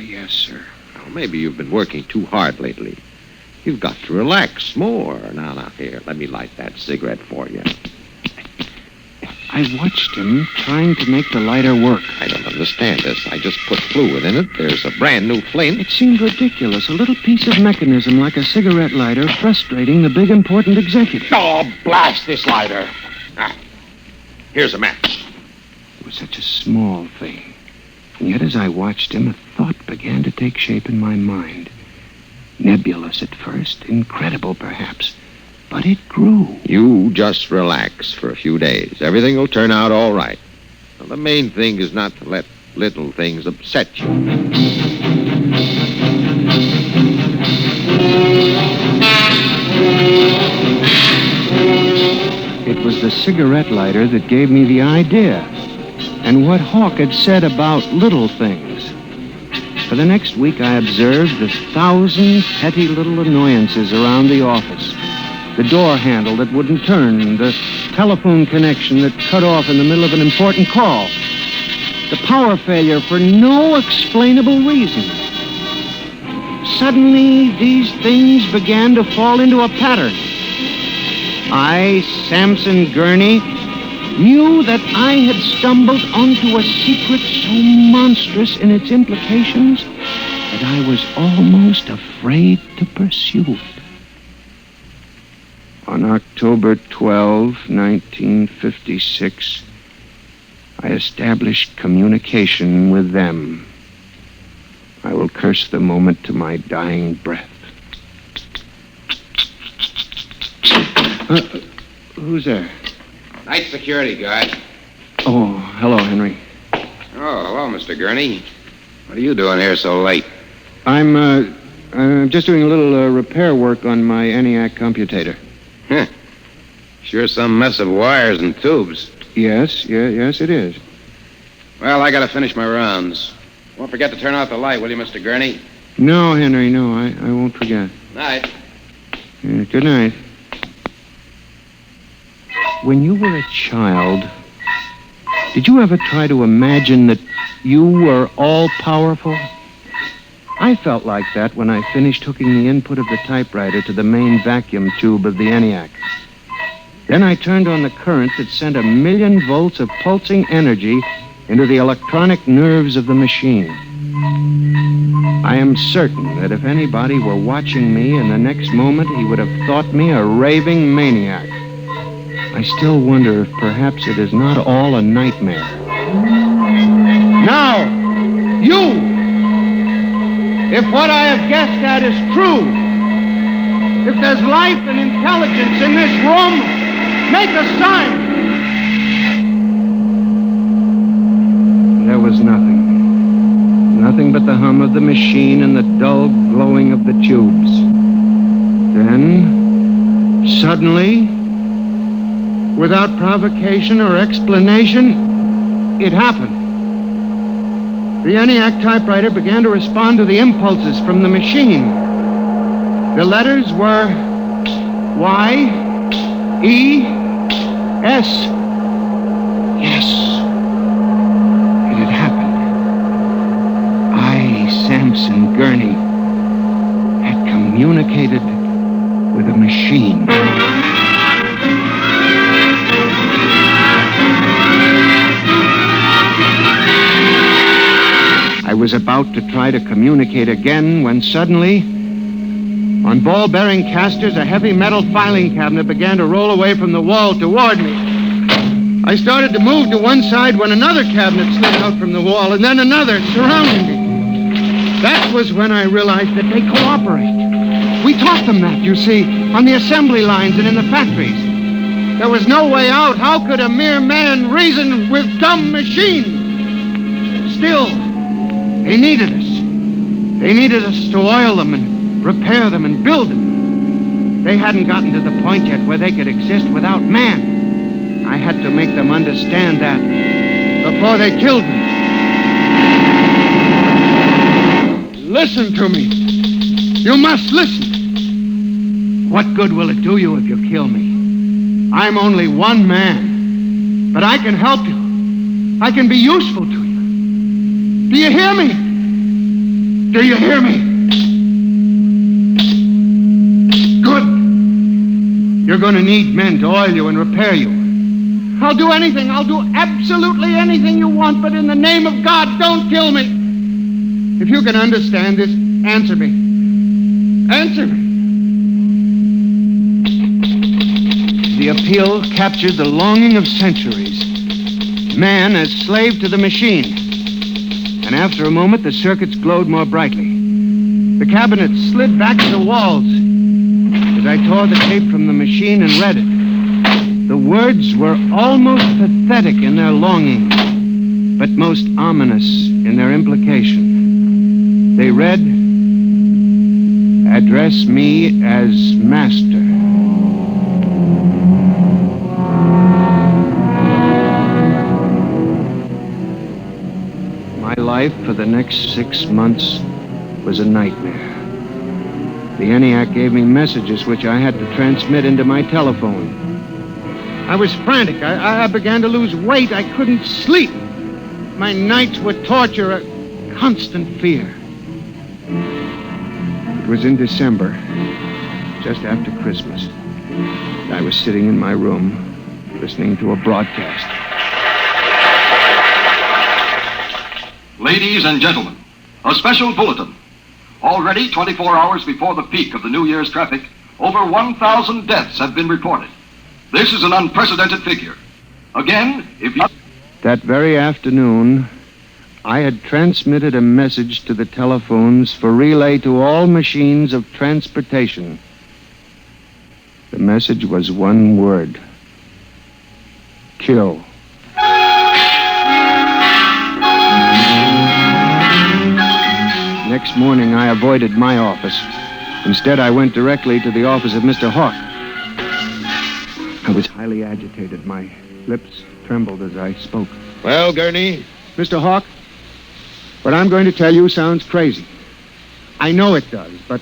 Yes, sir. Well, maybe you've been working too hard lately. You've got to relax more. Now, here, let me light that cigarette for you. I watched him trying to make the lighter work. I don't understand this. I just put fluid in it. There's a brand new flame. It seemed ridiculous. A little piece of mechanism like a cigarette lighter frustrating the big, important executive. Oh, blast this lighter. Here's a match. It was such a small thing. And yet as I watched him, a thought began to take shape in my mind. Nebulous at first, incredible perhaps, but it grew. You just relax for a few days. Everything will turn out all right. Well, the main thing is not to let little things upset you. It was the cigarette lighter that gave me the idea, and what Hawk had said about little things. For the next week, I observed the 1,000 petty little annoyances around the office. The door handle that wouldn't turn, the telephone connection that cut off in the middle of an important call, the power failure for no explainable reason. Suddenly, these things began to fall into a pattern. I, Samson Gurney, knew that I had stumbled onto a secret so monstrous in its implications that I was almost afraid to pursue it. On October 12, 1956, I established communication with them. I will curse the moment to my dying breath. Who's there? Night security guard. Oh, hello, Henry. Oh, hello, Mr. Gurney. What are you doing here so late? I'm just doing a little repair work on my ENIAC computator. Huh. Sure some mess of wires and tubes. Yes, it is. Well, I gotta finish my rounds. Won't forget to turn out the light, will you, Mr. Gurney? No, Henry, no, I won't forget. Night. Good night. When you were a child, did you ever try to imagine that you were all-powerful? I felt like that when I finished hooking the input of the typewriter to the main vacuum tube of the ENIAC. Then I turned on the current that sent 1,000,000 volts of pulsing energy into the electronic nerves of the machine. I am certain that if anybody were watching me in the next moment, he would have thought me a raving maniac. I still wonder if perhaps it is not all a nightmare. Now, you! If what I have guessed at is true, if there's life and intelligence in this room, make a sign! There was nothing. Nothing but the hum of the machine and the dull glowing of the tubes. Then, suddenly, without provocation or explanation, it happened. The ENIAC typewriter began to respond to the impulses from the machine. The letters were Y, E, S. Yes, it had happened. I, Samson Gurney, had communicated with a machine. I was about to try to communicate again when suddenly, on ball-bearing casters, a heavy metal filing cabinet began to roll away from the wall toward me. I started to move to one side when another cabinet slid out from the wall, and then another surrounding me. That was when I realized that they cooperate. We taught them that, you see, on the assembly lines and in the factories. There was no way out. How could a mere man reason with dumb machines? Still, they needed us. They needed us to oil them and repair them and build them. They hadn't gotten to the point yet where they could exist without man. I had to make them understand that before they killed me. Listen to me. You must listen. What good will it do you if you kill me? I'm only one man, but I can help you. I can be useful to you. Do you hear me? Do you hear me? Good. You're going to need men to oil you and repair you. I'll do anything. I'll do absolutely anything you want, but in the name of God, don't kill me. If you can understand this, answer me. Answer me. The appeal captured the longing of centuries. Man as slave to the machine. And after a moment, the circuits glowed more brightly. The cabinet slid back to the walls. As I tore the tape from the machine and read it, the words were almost pathetic in their longing, but most ominous in their implication. They read, "Address me as master." My life for the next 6 months was a nightmare. The ENIAC gave me messages which I had to transmit into my telephone. I was frantic. I began to lose weight. I couldn't sleep. My nights were torture, a constant fear. It was in December, just after Christmas. I was sitting in my room, listening to a broadcast. Ladies and gentlemen, a special bulletin. Already 24 hours before the peak of the New Year's traffic, over 1,000 deaths have been reported. This is an unprecedented figure. Again, if you... That very afternoon, I had transmitted a message to the telephones for relay to all machines of transportation. The message was one word: kill. Next morning, I avoided my office. Instead, I went directly to the office of Mr. Hawk. I was highly agitated. My lips trembled as I spoke. Well, Gurney? Mr. Hawk, what I'm going to tell you sounds crazy. I know it does, but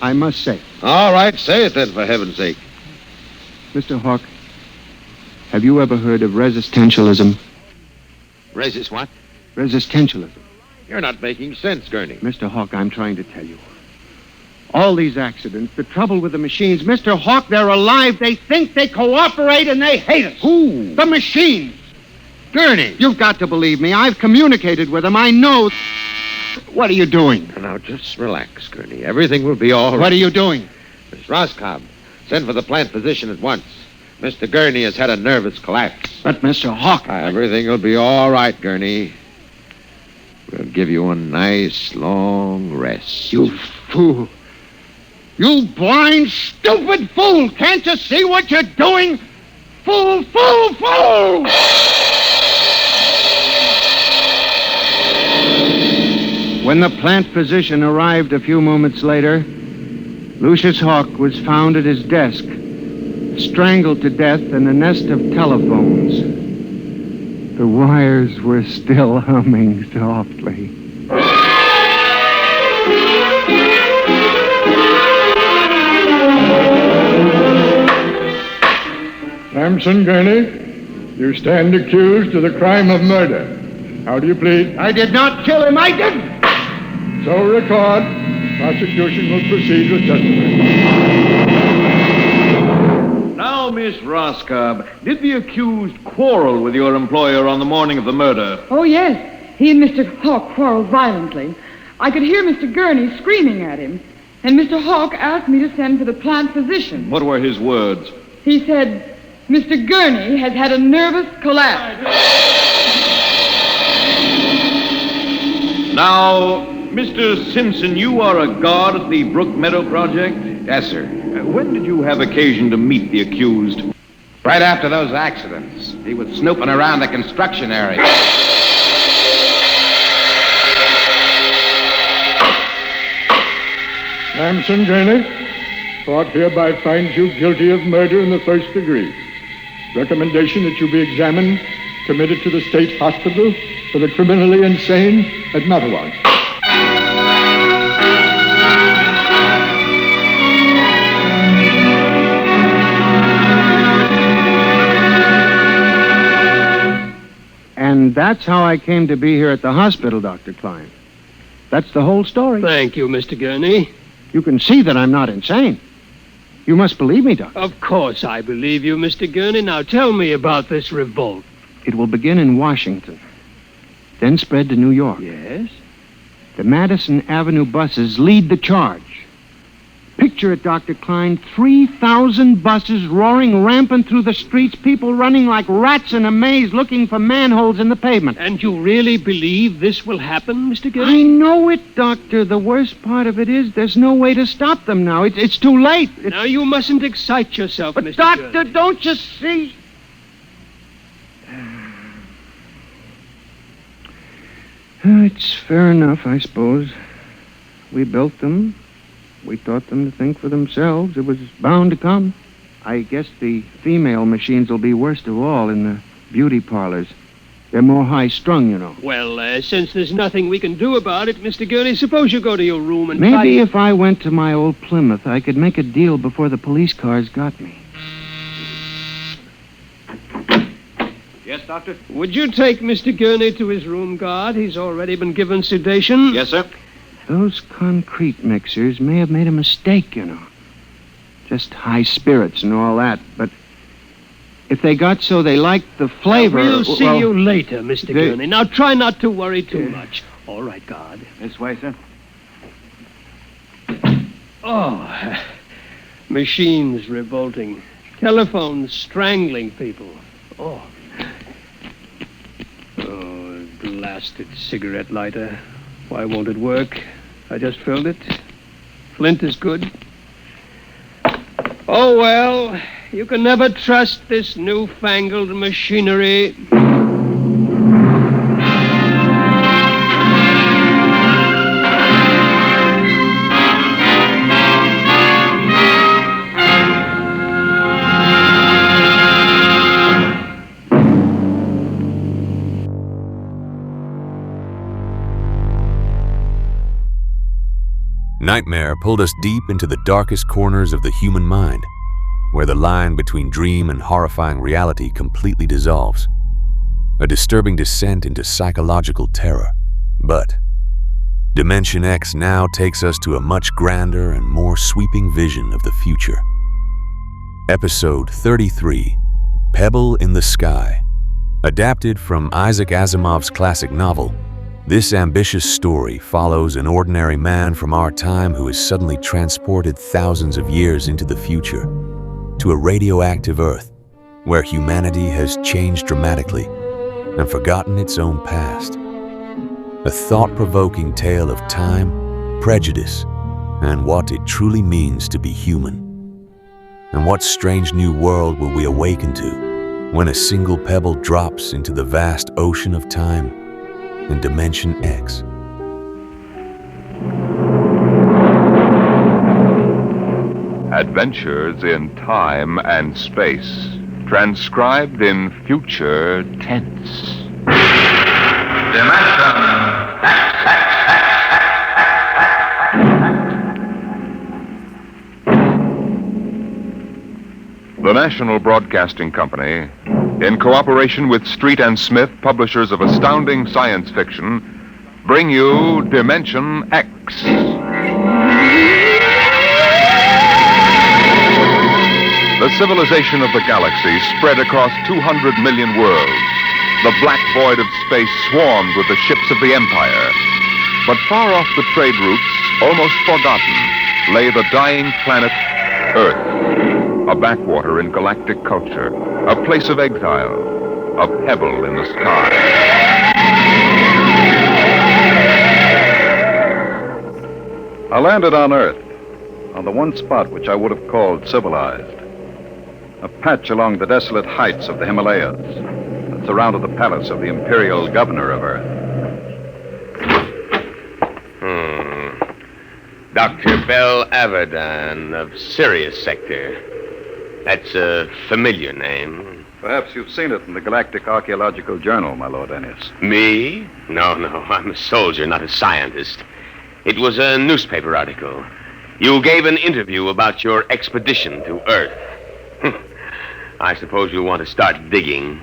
I must say it. All right, say it then, for heaven's sake. Mr. Hawk, have you ever heard of resistentialism? Resist what? Resistentialism. You're not making sense, Gurney. Mr. Hawk, I'm trying to tell you. All these accidents, the trouble with the machines, Mr. Hawk, they're alive. They think, they cooperate, and they hate us. Who? The machines. Gurney. You've got to believe me. I've communicated with them. I know. What are you doing? Now, just relax, Gurney. Everything will be all right. What are you doing? Miss Roscoe, send for the plant physician at once. Mr. Gurney has had a nervous collapse. But, Mr. Hawk... Everything will be all right, Gurney. We'll give you a nice, long rest. You fool. You blind, stupid fool. Can't you see what you're doing? Fool, fool, fool! When the plant physician arrived a few moments later, Lucius Hawk was found at his desk, strangled to death in a nest of telephones. The wires were still humming softly. Samson Gurney, you stand accused of the crime of murder. How do you plead? I did not kill him. I didn't. So record. Prosecution will proceed with testimony. Now, Miss Roscoe, did the accused quarrel with your employer on the morning of the murder? Oh, yes. He and Mr. Hawk quarreled violently. I could hear Mr. Gurney screaming at him. And Mr. Hawk asked me to send for the plant physician. What were his words? He said, Mr. Gurney has had a nervous collapse. Now, Mr. Simpson, you are a guard at the Brook Meadow Project? Yes, sir. When did you have occasion to meet the accused? Right after those accidents. He was snooping around the construction area. Samson Gurney, court hereby finds you guilty of murder in the first degree. Recommendation that you be examined, committed to the state hospital for the criminally insane at Mattawan. And that's how I came to be here at the hospital, Dr. Klein. That's the whole story. Thank you, Mr. Gurney. You can see that I'm not insane. You must believe me, Doctor. Of course I believe you, Mr. Gurney. Now tell me about this revolt. It will begin in Washington, then spread to New York. Yes? The Madison Avenue buses lead the charge. Picture it, Dr. Klein, 3,000 buses roaring rampant through the streets, people running like rats in a maze looking for manholes in the pavement. And you really believe this will happen, Mr. Gurney? I know it, Doctor. The worst part of it is there's no way to stop them now. It's too late. Now, you mustn't excite yourself, but Mr. Doctor, Gurney. Don't you see? It's fair enough, I suppose. We built them. We taught them to think for themselves. It was bound to come. I guess the female machines will be worst of all in the beauty parlors. They're more high-strung, you know. Well, since there's nothing we can do about it, Mr. Gurney, suppose you go to your room and Maybe if I went to my old Plymouth, I could make a deal before the police cars got me. Yes, Doctor? Would you take Mr. Gurney to his room, guard? He's already been given sedation. Yes, sir. Those concrete mixers may have made a mistake, you know. Just high spirits and all that, but if they got so they liked the flavor... We'll see you later, Mr. Gurney. Now, try not to worry too much. All right, guard. This way, sir. Oh, machines revolting. Telephones strangling people. Oh, blasted cigarette lighter. Why won't it work? I just filled it. Flint is good. Oh, well, you can never trust this newfangled machinery. Nightmare pulled us deep into the darkest corners of the human mind, where the line between dream and horrifying reality completely dissolves. A disturbing descent into psychological terror. But Dimension X now takes us to a much grander and more sweeping vision of the future. Episode 33, Pebble in the Sky. Adapted from Isaac Asimov's classic novel, this ambitious story follows an ordinary man from our time who is suddenly transported thousands of years into the future, to a radioactive Earth where humanity has changed dramatically and forgotten its own past. A thought-provoking tale of time, prejudice, and what it truly means to be human. And what strange new world will we awaken to when a single pebble drops into the vast ocean of time in Dimension X? Adventures in Time and Space, transcribed in future tense. The National Broadcasting Company, in cooperation with Street and Smith, publishers of astounding science fiction, bring you Dimension X. The civilization of the galaxy spread across 200 million worlds. The black void of space swarmed with the ships of the Empire. But far off the trade routes, almost forgotten, lay the dying planet Earth. a backwater in galactic culture, a place of exile, a pebble in the sky. I landed on Earth, on the one spot which I would have called civilized. A patch along the desolate heights of the Himalayas that surrounded the palace of the imperial governor of Earth. Dr. Bell Averdan of Sirius Sector. That's a familiar name. Perhaps you've seen it in the Galactic Archaeological Journal, my Lord Ennis. Me? No, I'm a soldier, not a scientist. It was a newspaper article. You gave an interview about your expedition to Earth. I suppose you want to start digging.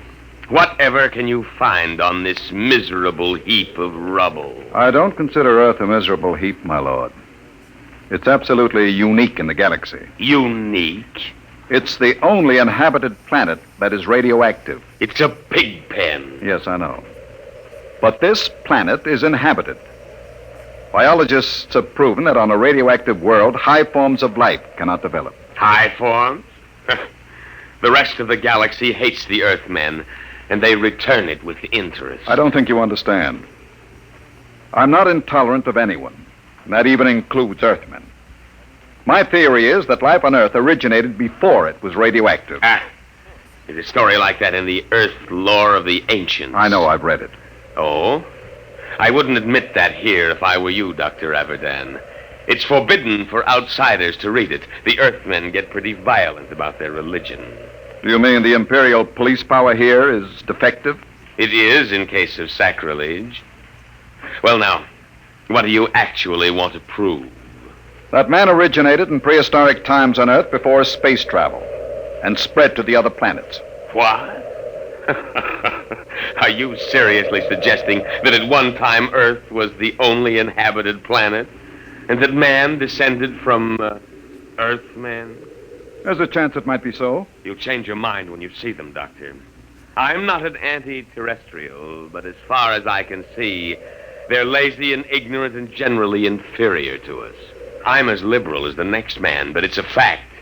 Whatever can you find on this miserable heap of rubble? I don't consider Earth a miserable heap, my lord. It's absolutely unique in the galaxy. Unique? It's the only inhabited planet that is radioactive. It's a pig pen. Yes, I know. But this planet is inhabited. Biologists have proven that on a radioactive world, high forms of life cannot develop. High forms? The rest of the galaxy hates the Earthmen, and they return it with interest. I don't think you understand. I'm not intolerant of anyone, and that even includes Earthmen. My theory is that life on Earth originated before it was radioactive. There's a story like that in the Earth lore of the ancients. I know, I've read it. Oh? I wouldn't admit that here if I were you, Dr. Averdan. It's forbidden for outsiders to read it. The Earthmen get pretty violent about their religion. Do you mean the imperial police power here is defective? It is in case of sacrilege. Well, now, what do you actually want to prove? That man originated in prehistoric times on Earth before space travel and spread to the other planets. What? Are you seriously suggesting that at one time Earth was the only inhabited planet? And that man descended from Earthmen? There's a chance it might be so. You'll change your mind when you see them, Doctor. I'm not an anti-terrestrial, but as far as I can see, they're lazy and ignorant and generally inferior to us. I'm as liberal as the next man, but it's a fact.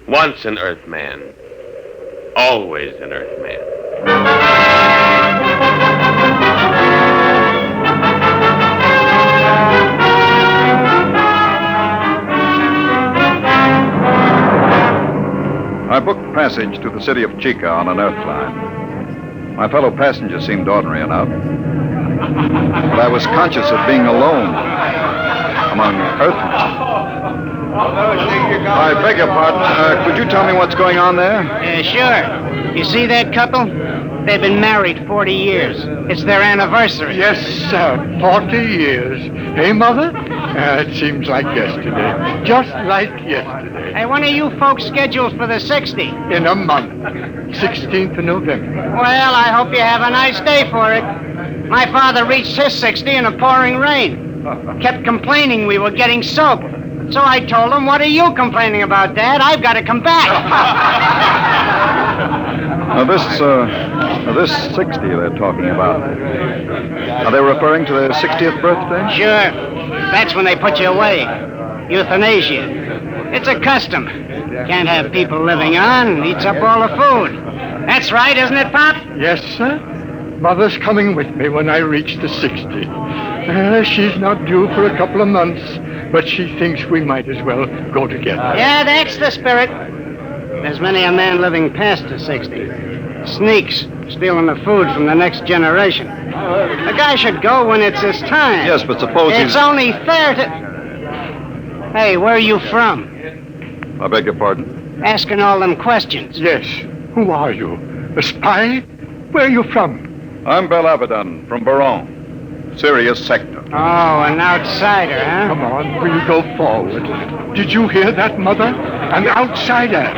Once an Earthman, always an Earthman. I booked passage to the city of Chica on an Earth line. My fellow passengers seemed ordinary enough, but I was conscious of being alone among Earthmen. I beg your pardon. Could you tell me what's going on there? Sure. You see that couple? They've been married 40 years. It's their anniversary. Yes, sir. 40 years. Hey, Mother? It seems like yesterday. Just like yesterday. Hey, when are you folks scheduled for the 60? In a month. 16th of November. Well, I hope you have a nice day for it. My father reached his 60 in a pouring rain. Kept complaining we were getting soaked. So I told him, what are you complaining about, Dad? I've got to come back. This 60 they're talking about, are they referring to their 60th birthday? Sure. That's when they put you away. Euthanasia. It's a custom. Can't have people living on. Eats up all the food. That's right, isn't it, Pop? Yes, sir. Mother's coming with me when I reach the 60. She's not due for a couple of months, but she thinks we might as well go together. Yeah, that's the spirit. There's many a man living past the 60. Sneaks, stealing the food from the next generation. A guy should go when it's his time. Yes, but suppose It's only fair to... Hey, where are you from? I beg your pardon? Asking all them questions. Yes. Who are you? A spy? Where are you from? I'm Bell Abaddon from Baron, Sirius Sector. Oh, an outsider, huh? Come on, we'll go forward. Did you hear that, Mother? An outsider.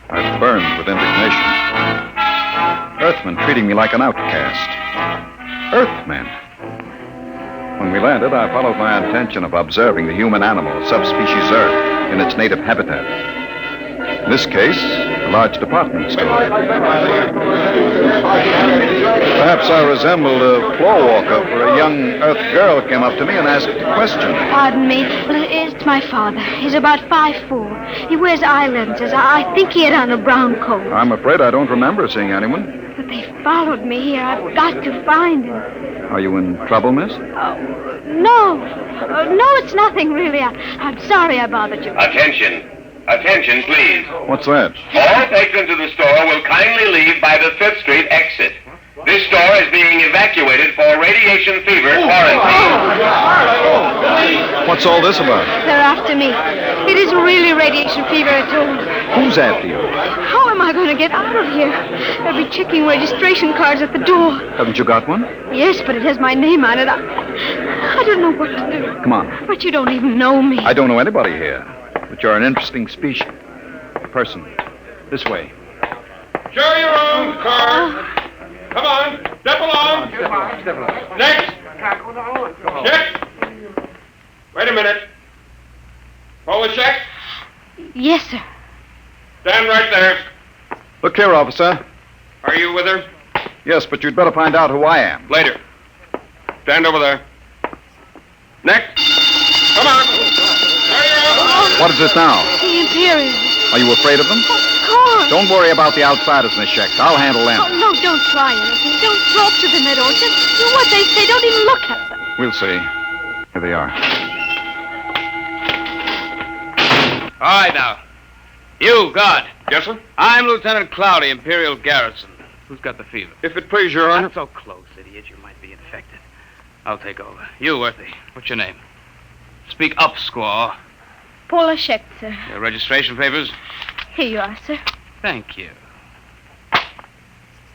I burned with indignation. Earthmen treating me like an outcast. Earthmen. When we landed, I followed my intention of observing the human animal, subspecies Earth, in its native habitat. In this case, a large department store. Perhaps I resembled a floor walker, for a young Earth girl came up to me and asked a question. Pardon me. Well, it's my father. He's about 5'4". He wears eye lenses. I think he had on a brown coat. I'm afraid I don't remember seeing anyone. But they followed me here. I've got to find him. Are you in trouble, miss? No. No, it's nothing, really. I'm sorry I bothered you. Attention. Attention, please. What's that? All patrons of the store will kindly leave by the 5th Street exit. This store is being evacuated for radiation fever quarantine. What's all this about? They're after me. It isn't really radiation fever at all. Who's after you? How am I going to get out of here? They'll be checking registration cards at the door. Haven't you got one? Yes, but it has my name on it. I don't know what to do. Come on. But you don't even know me. I don't know anybody here. But you're an interesting species. Person. This way. Show your own car. Come on. Step along. Next. Check. Wait a minute. Pull the check. Yes, sir. Stand right there. Look here, officer. Are you with her? Yes, but you'd better find out who I am. Later. Stand over there. Next. Come on. What is it now? The Imperial. Are you afraid of them? Of course. Don't worry about the outsiders, Miss Schecht. I'll handle them. Oh, no, don't try anything. Don't talk to them at all. Just do what they say. Don't even look at them. We'll see. Here they are. All right, now. You, guard. Yes, sir? I'm Lieutenant Cloudy, Imperial Garrison. Who's got the fever? If it please your honor. Not so close, idiot. You might be infected. I'll take over. You, Earthy. What's your name? Speak up, squaw. Paula Schecht, sir. Your registration papers? Here you are, sir. Thank you.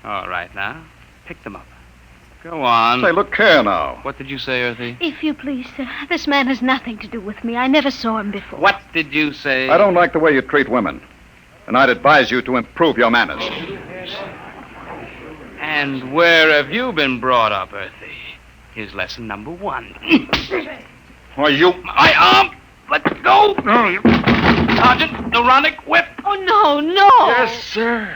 All right, now. Pick them up. Go on. Say, look here now. What did you say, Earthy? If you please, sir. This man has nothing to do with me. I never saw him before. What did you say? I don't like the way you treat women. And I'd advise you to improve your manners. And where have you been brought up, Earthy? Here's lesson number 1. Why, you... My arm! Let go! Sergeant, neuronic whip! Oh, no, no! Yes, sir.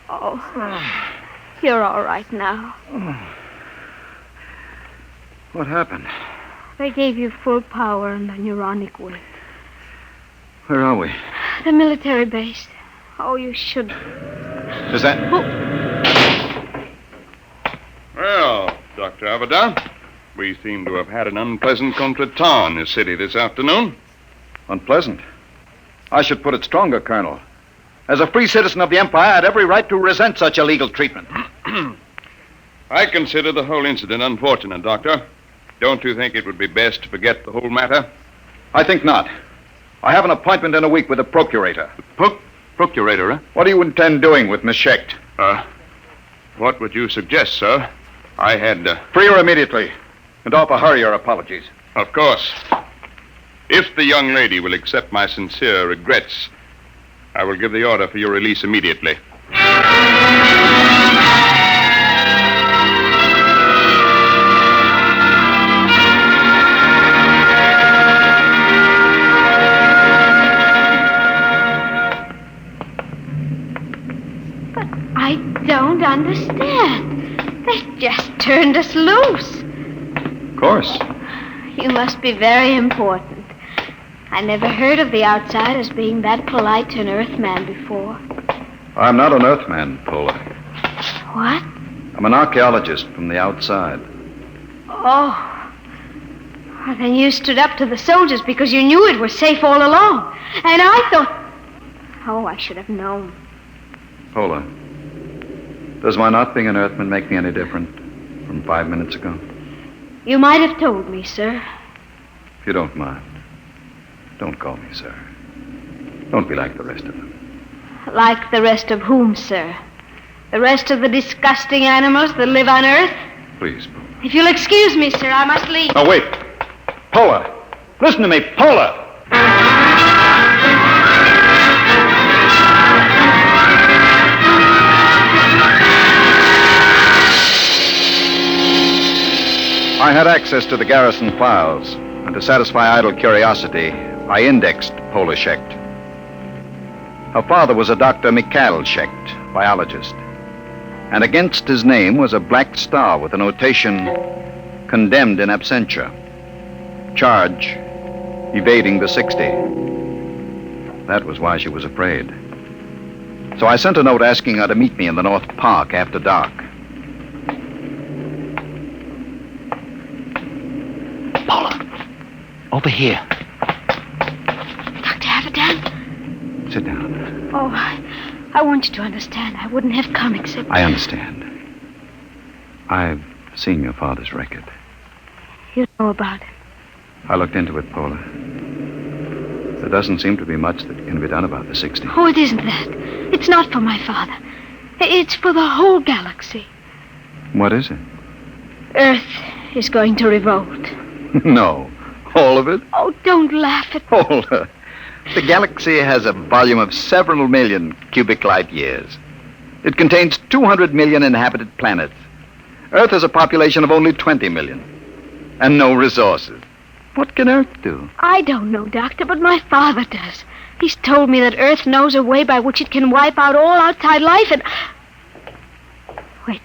Oh, you're all right now. What happened? They gave you full power and the neuronic whip. Where are we? The military base. Oh, you should... Is that... Well, Dr. Abaddon, we seem to have had an unpleasant contretemps in this city this afternoon. Unpleasant? I should put it stronger, Colonel. As a free citizen of the Empire, I had every right to resent such illegal treatment. I consider the whole incident unfortunate, Doctor. Don't you think it would be best to forget the whole matter? I think not. I have an appointment in a week with the procurator. Procurator, huh? What do you intend doing with Miss Schecht? What would you suggest, sir? I had... Free her immediately, and offer her your apologies. Of course. If the young lady will accept my sincere regrets, I will give the order for your release immediately. I don't understand. They just turned us loose. Of course. You must be very important. I never heard of the outside as being that polite to an Earthman before. I'm not an Earthman, Paula. What? I'm an archaeologist from the outside. Oh. Well, then you stood up to the soldiers because you knew it was safe all along. And I thought... Oh, I should have known. Paula, does my not being an Earthman make me any different from 5 minutes ago? You might have told me, sir. If you don't mind, don't call me sir. Don't be like the rest of them. Like the rest of whom, sir? The rest of the disgusting animals that live on Earth? Please, Paula. If you'll excuse me, sir, I must leave. Oh, wait. Paula! Listen to me, Paula! I had access to the garrison files, and to satisfy idle curiosity, I indexed Paula Schecht. Her father was a Dr. Mikhail Schecht, biologist. And against his name was a black star with a notation, condemned in absentia. Charge, evading the 60. That was why she was afraid. So I sent a note asking her to meet me in the North Park after dark. Paula, over here. Dr. Avedon? Sit down. Oh, I want you to understand. I wouldn't have come except... I understand. I've seen your father's record. You know about it. I looked into it, Paula. There doesn't seem to be much that can be done about the 60. Oh, it isn't that. It's not for my father. It's for the whole galaxy. What is it? Earth is going to revolt. No. All of it? Oh, don't laugh at me. Paula. The galaxy has a volume of several million cubic light years. It contains 200 million inhabited planets. Earth has a population of only 20 million. And no resources. What can Earth do? I don't know, Doctor, but my father does. He's told me that Earth knows a way by which it can wipe out all outside life and... Wait.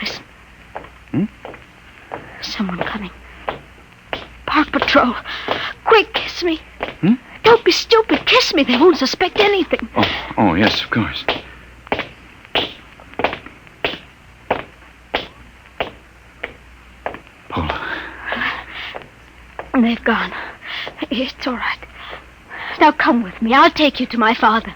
Listen. Someone coming. Park Patrol. Quick, kiss me. Don't be stupid. Kiss me. They won't suspect anything. Oh, yes, of course. Paula. They've gone. It's all right. Now come with me. I'll take you to my father.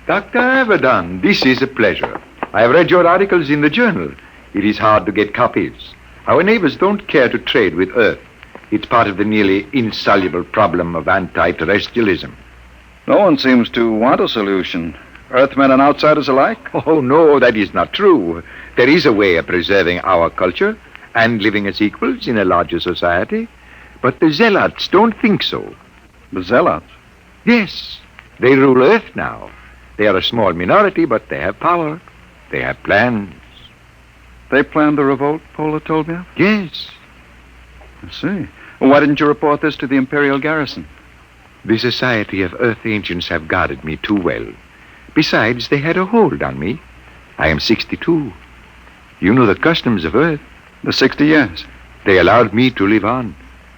Dr. Avedon, this is a pleasure. I have read your articles in the journal. It is hard to get copies. Our neighbors don't care to trade with Earth. It's part of the nearly insoluble problem of anti-terrestrialism. No one seems to want a solution. Earthmen and outsiders alike? Oh, no, that is not true. There is a way of preserving our culture and living as equals in a larger society. But the zealots don't think so. The zealots? Yes. They rule Earth now. They are a small minority, but they have power. They have plans. They planned the revolt, Paula told me? Yes. I see. Well, why didn't you report this to the Imperial garrison? The Society of Earth Ancients have guarded me too well. Besides, they had a hold on me. I am 62. You know the customs of Earth. The 60 years. They allowed me to live on.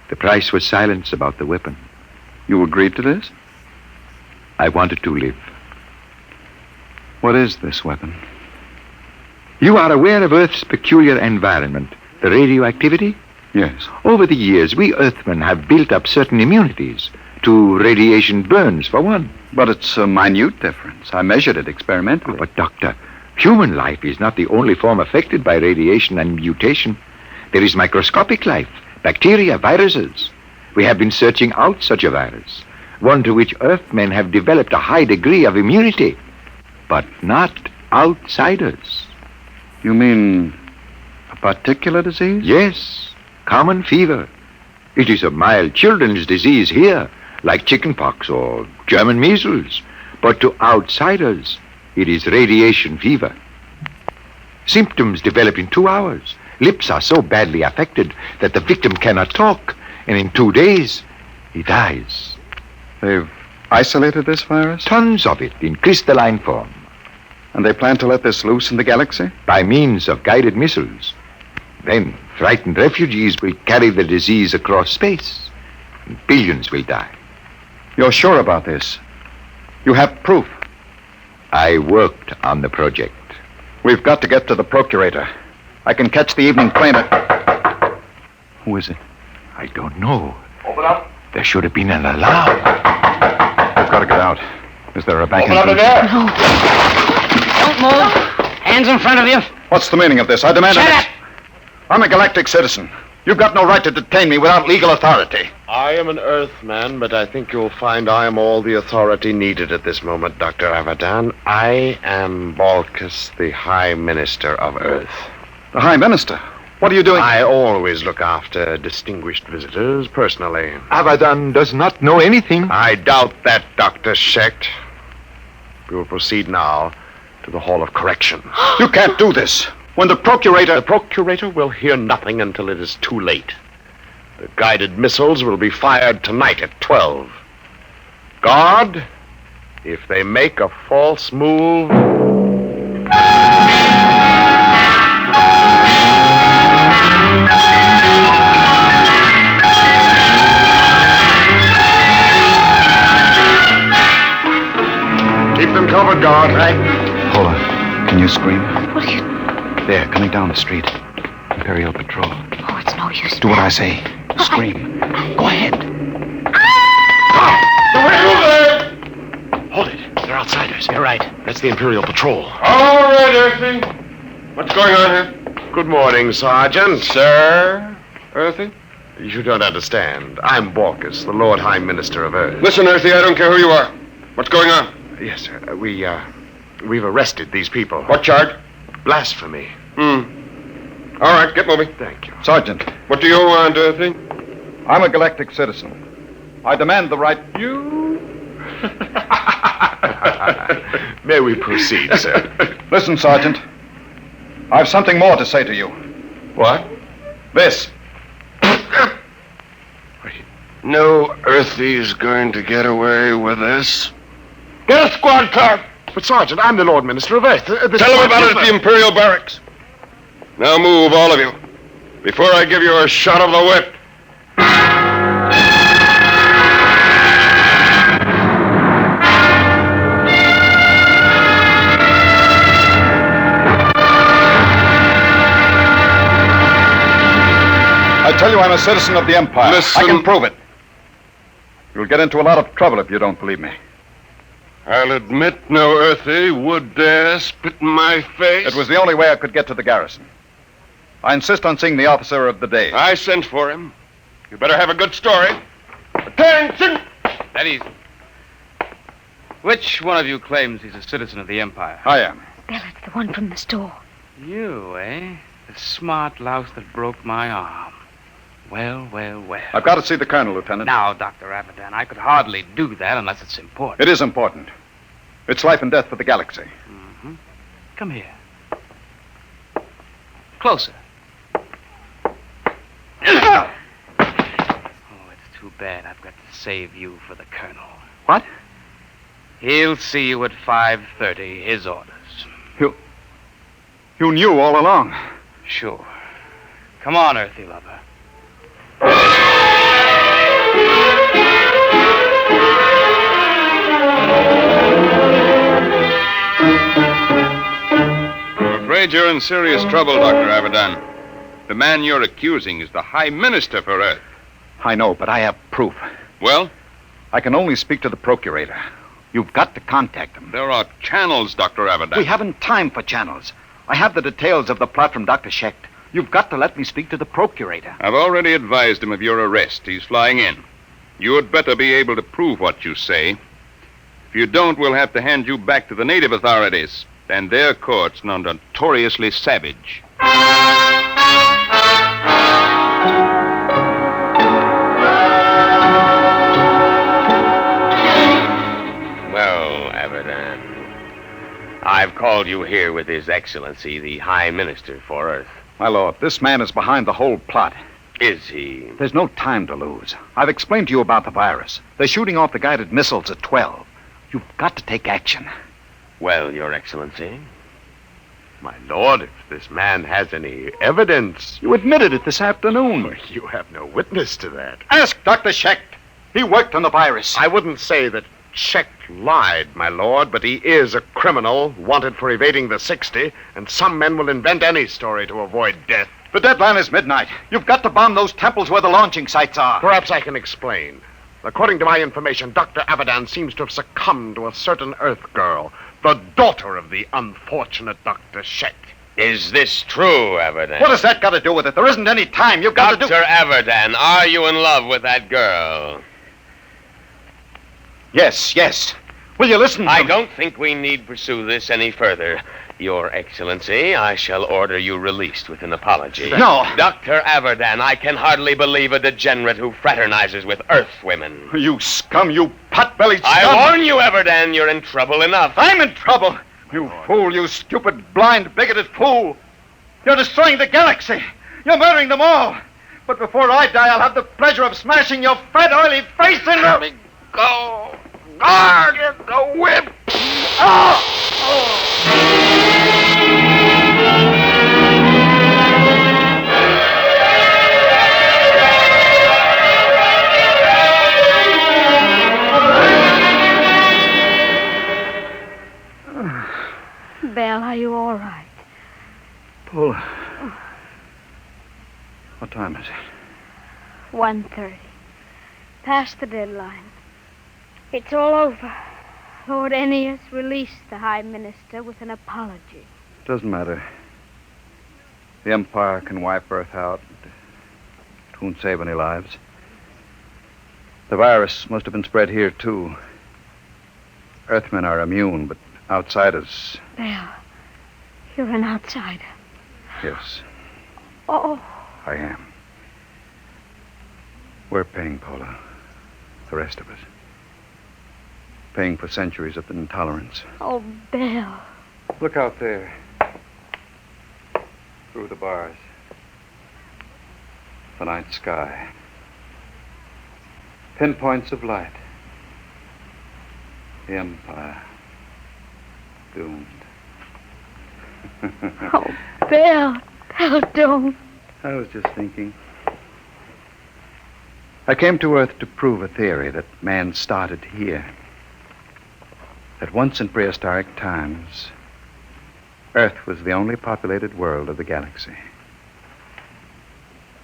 The price was silence about the weapon. You agreed to this? I wanted to live. What is this weapon? You are aware of Earth's peculiar environment, the radioactivity? Yes. Over the years, we Earthmen have built up certain immunities to radiation burns, for one. But it's a minute difference. I measured it experimentally. Oh, but, Doctor, human life is not the only form affected by radiation and mutation. There is microscopic life, bacteria, viruses. We have been searching out such a virus, one to which Earthmen have developed a high degree of immunity, but not outsiders. You mean a particular disease? Yes, common fever. It is a mild children's disease here, like chickenpox or German measles. But to outsiders, it is radiation fever. Symptoms develop in 2 hours. Lips are so badly affected that the victim cannot talk, and in 2 days, he dies. They've isolated this virus? Tons of it in crystalline form. And they plan to let this loose in the galaxy? By means of guided missiles. Then frightened refugees will carry the disease across space, and billions will die. You're sure about this? You have proof? I worked on the project. We've got to get to the procurator. I can catch the evening train at... Who is it? I don't know. Open up. There should have been an alarm. We've got to get out. Is there a back Open up the entrance? door. No. Don't move. Hands in front of you. What's the meaning of this? I demand... Shut up! I'm a galactic citizen. You've got no right to detain me without legal authority. I am an Earthman, but I think you'll find I am all the authority needed at this moment, Dr. Avedon. I am Balkus, the High Minister of Earth. The High Minister? What are you doing? I always look after distinguished visitors personally. Abaddon does not know anything. I doubt that, Dr. Schecht. We will proceed now to the Hall of Correction. You can't do this. When the Procurator... The Procurator will hear nothing until it is too late. The guided missiles will be fired tonight at 12. Guard, if they make a false move... Keep them covered, guard. Right. Paula, can you scream? What are you... There, coming down the street. Imperial Patrol. Oh, it's no use. Do what I say. Scream. Go ahead. Hold it. They're outsiders. You're right. That's the Imperial Patrol. All right, Earthy. What's going on here? Good morning, Sergeant. Sir? Earthy? You don't understand. I'm Borkus, the Lord High Minister of Earth. Listen, Earthy, I don't care who you are. What's going on? Yes, sir. We've arrested these people. What charge? Blasphemy. All right, get moving. Thank you. Sergeant. What do you want, Earthy? I'm a galactic citizen. I demand the right... You? May we proceed, sir? Listen, Sergeant. I've something more to say to you. What? This. No Earthy's going to get away with this. Get a squad car! But, Sergeant, I'm the Lord Minister of Earth. Tell them about it at the Imperial Barracks. Now move, all of you, before I give you a shot of the whip. I tell you I'm a citizen of the Empire. Listen. I can prove it. You'll get into a lot of trouble if you don't believe me. I'll admit no Earthy would dare spit in my face. It was the only way I could get to the garrison. I insist on seeing the officer of the day. I sent for him. You better have a good story. Attention! That easy. Which one of you claims he's a citizen of the Empire? I am. Veldt, the one from the store. You, eh? The smart louse that broke my arm. Well, well, well. I've got to see the colonel, Lieutenant. Now, Dr. Abaddon, I could hardly do that unless it's important. It is important. It's life and death for the galaxy. Mm-hmm. Come here. Closer. Oh, it's too bad I've got to save you for the colonel. What? He'll see you at 5:30, his orders. You knew all along. Sure. Come on, Earthy lover. I'm afraid you're in serious trouble, Dr. Abaddon. The man you're accusing is the High Minister for Earth. I know, but I have proof. Well? I can only speak to the Procurator. You've got to contact him. There are channels, Dr. Abaddon. We haven't time for channels. I have the details of the plot from Dr. Schecht. You've got to let me speak to the Procurator. I've already advised him of your arrest. He's flying in. You'd better be able to prove what you say. If you don't, we'll have to hand you back to the native authorities and their courts, notoriously savage. Well, Abaddon, I've called you here with His Excellency, the High Minister for Earth. My lord, this man is behind the whole plot. Is he? There's no time to lose. I've explained to you about the virus. They're shooting off the guided missiles at 12. You've got to take action. Well, Your Excellency. My lord, if this man has any evidence... You admitted it this afternoon. You have no witness to that. Ask Dr. Schecht. He worked on the virus. I wouldn't say that Schecht lied, my lord, but he is a criminal wanted for evading the 60, and some men will invent any story to avoid death. The deadline is midnight. You've got to bomb those temples where the launching sites are. Perhaps I can explain. According to my information, Dr. Abaddon seems to have succumbed to a certain Earth girl, the daughter of the unfortunate Dr. Schecht. Is this true, Abaddon? What has that got to do with it? There isn't any time. You've got to do... Dr. Abaddon, are you in love with that girl? Yes. Will you listen to I me? don't think we need pursue this any further. Your Excellency, I shall order you released with an apology. No. Dr. Averdan, I can hardly believe a degenerate who fraternizes with Earth women. You scum, you pot-bellied scum. I warn you, Averdan, you're in trouble enough. I'm in trouble. You fool, you stupid, blind, bigoted fool. You're destroying the galaxy. You're murdering them all. But before I die, I'll have the pleasure of smashing your fat, oily face in the... Let me go. Guard, the whip. Belle, are you all right? Paul. What time is it? 1:30. Past the deadline. It's all over. Lord Ennius released the High Minister with an apology. Doesn't matter. The Empire can wipe Earth out. It won't save any lives. The virus must have been spread here, too. Earthmen are immune, but outsiders... Belle, you're an outsider. Yes, Oh, I am. We're paying, Paula. The rest of us. Paying for centuries of intolerance. oh, Belle. Look out there. Through the bars. The night sky. Pinpoints of light. The Empire. Doomed. Oh, Belle. Belle, don't. I was just thinking. I came to Earth to prove a theory that man started here. That once in prehistoric times, Earth was the only populated world of the galaxy.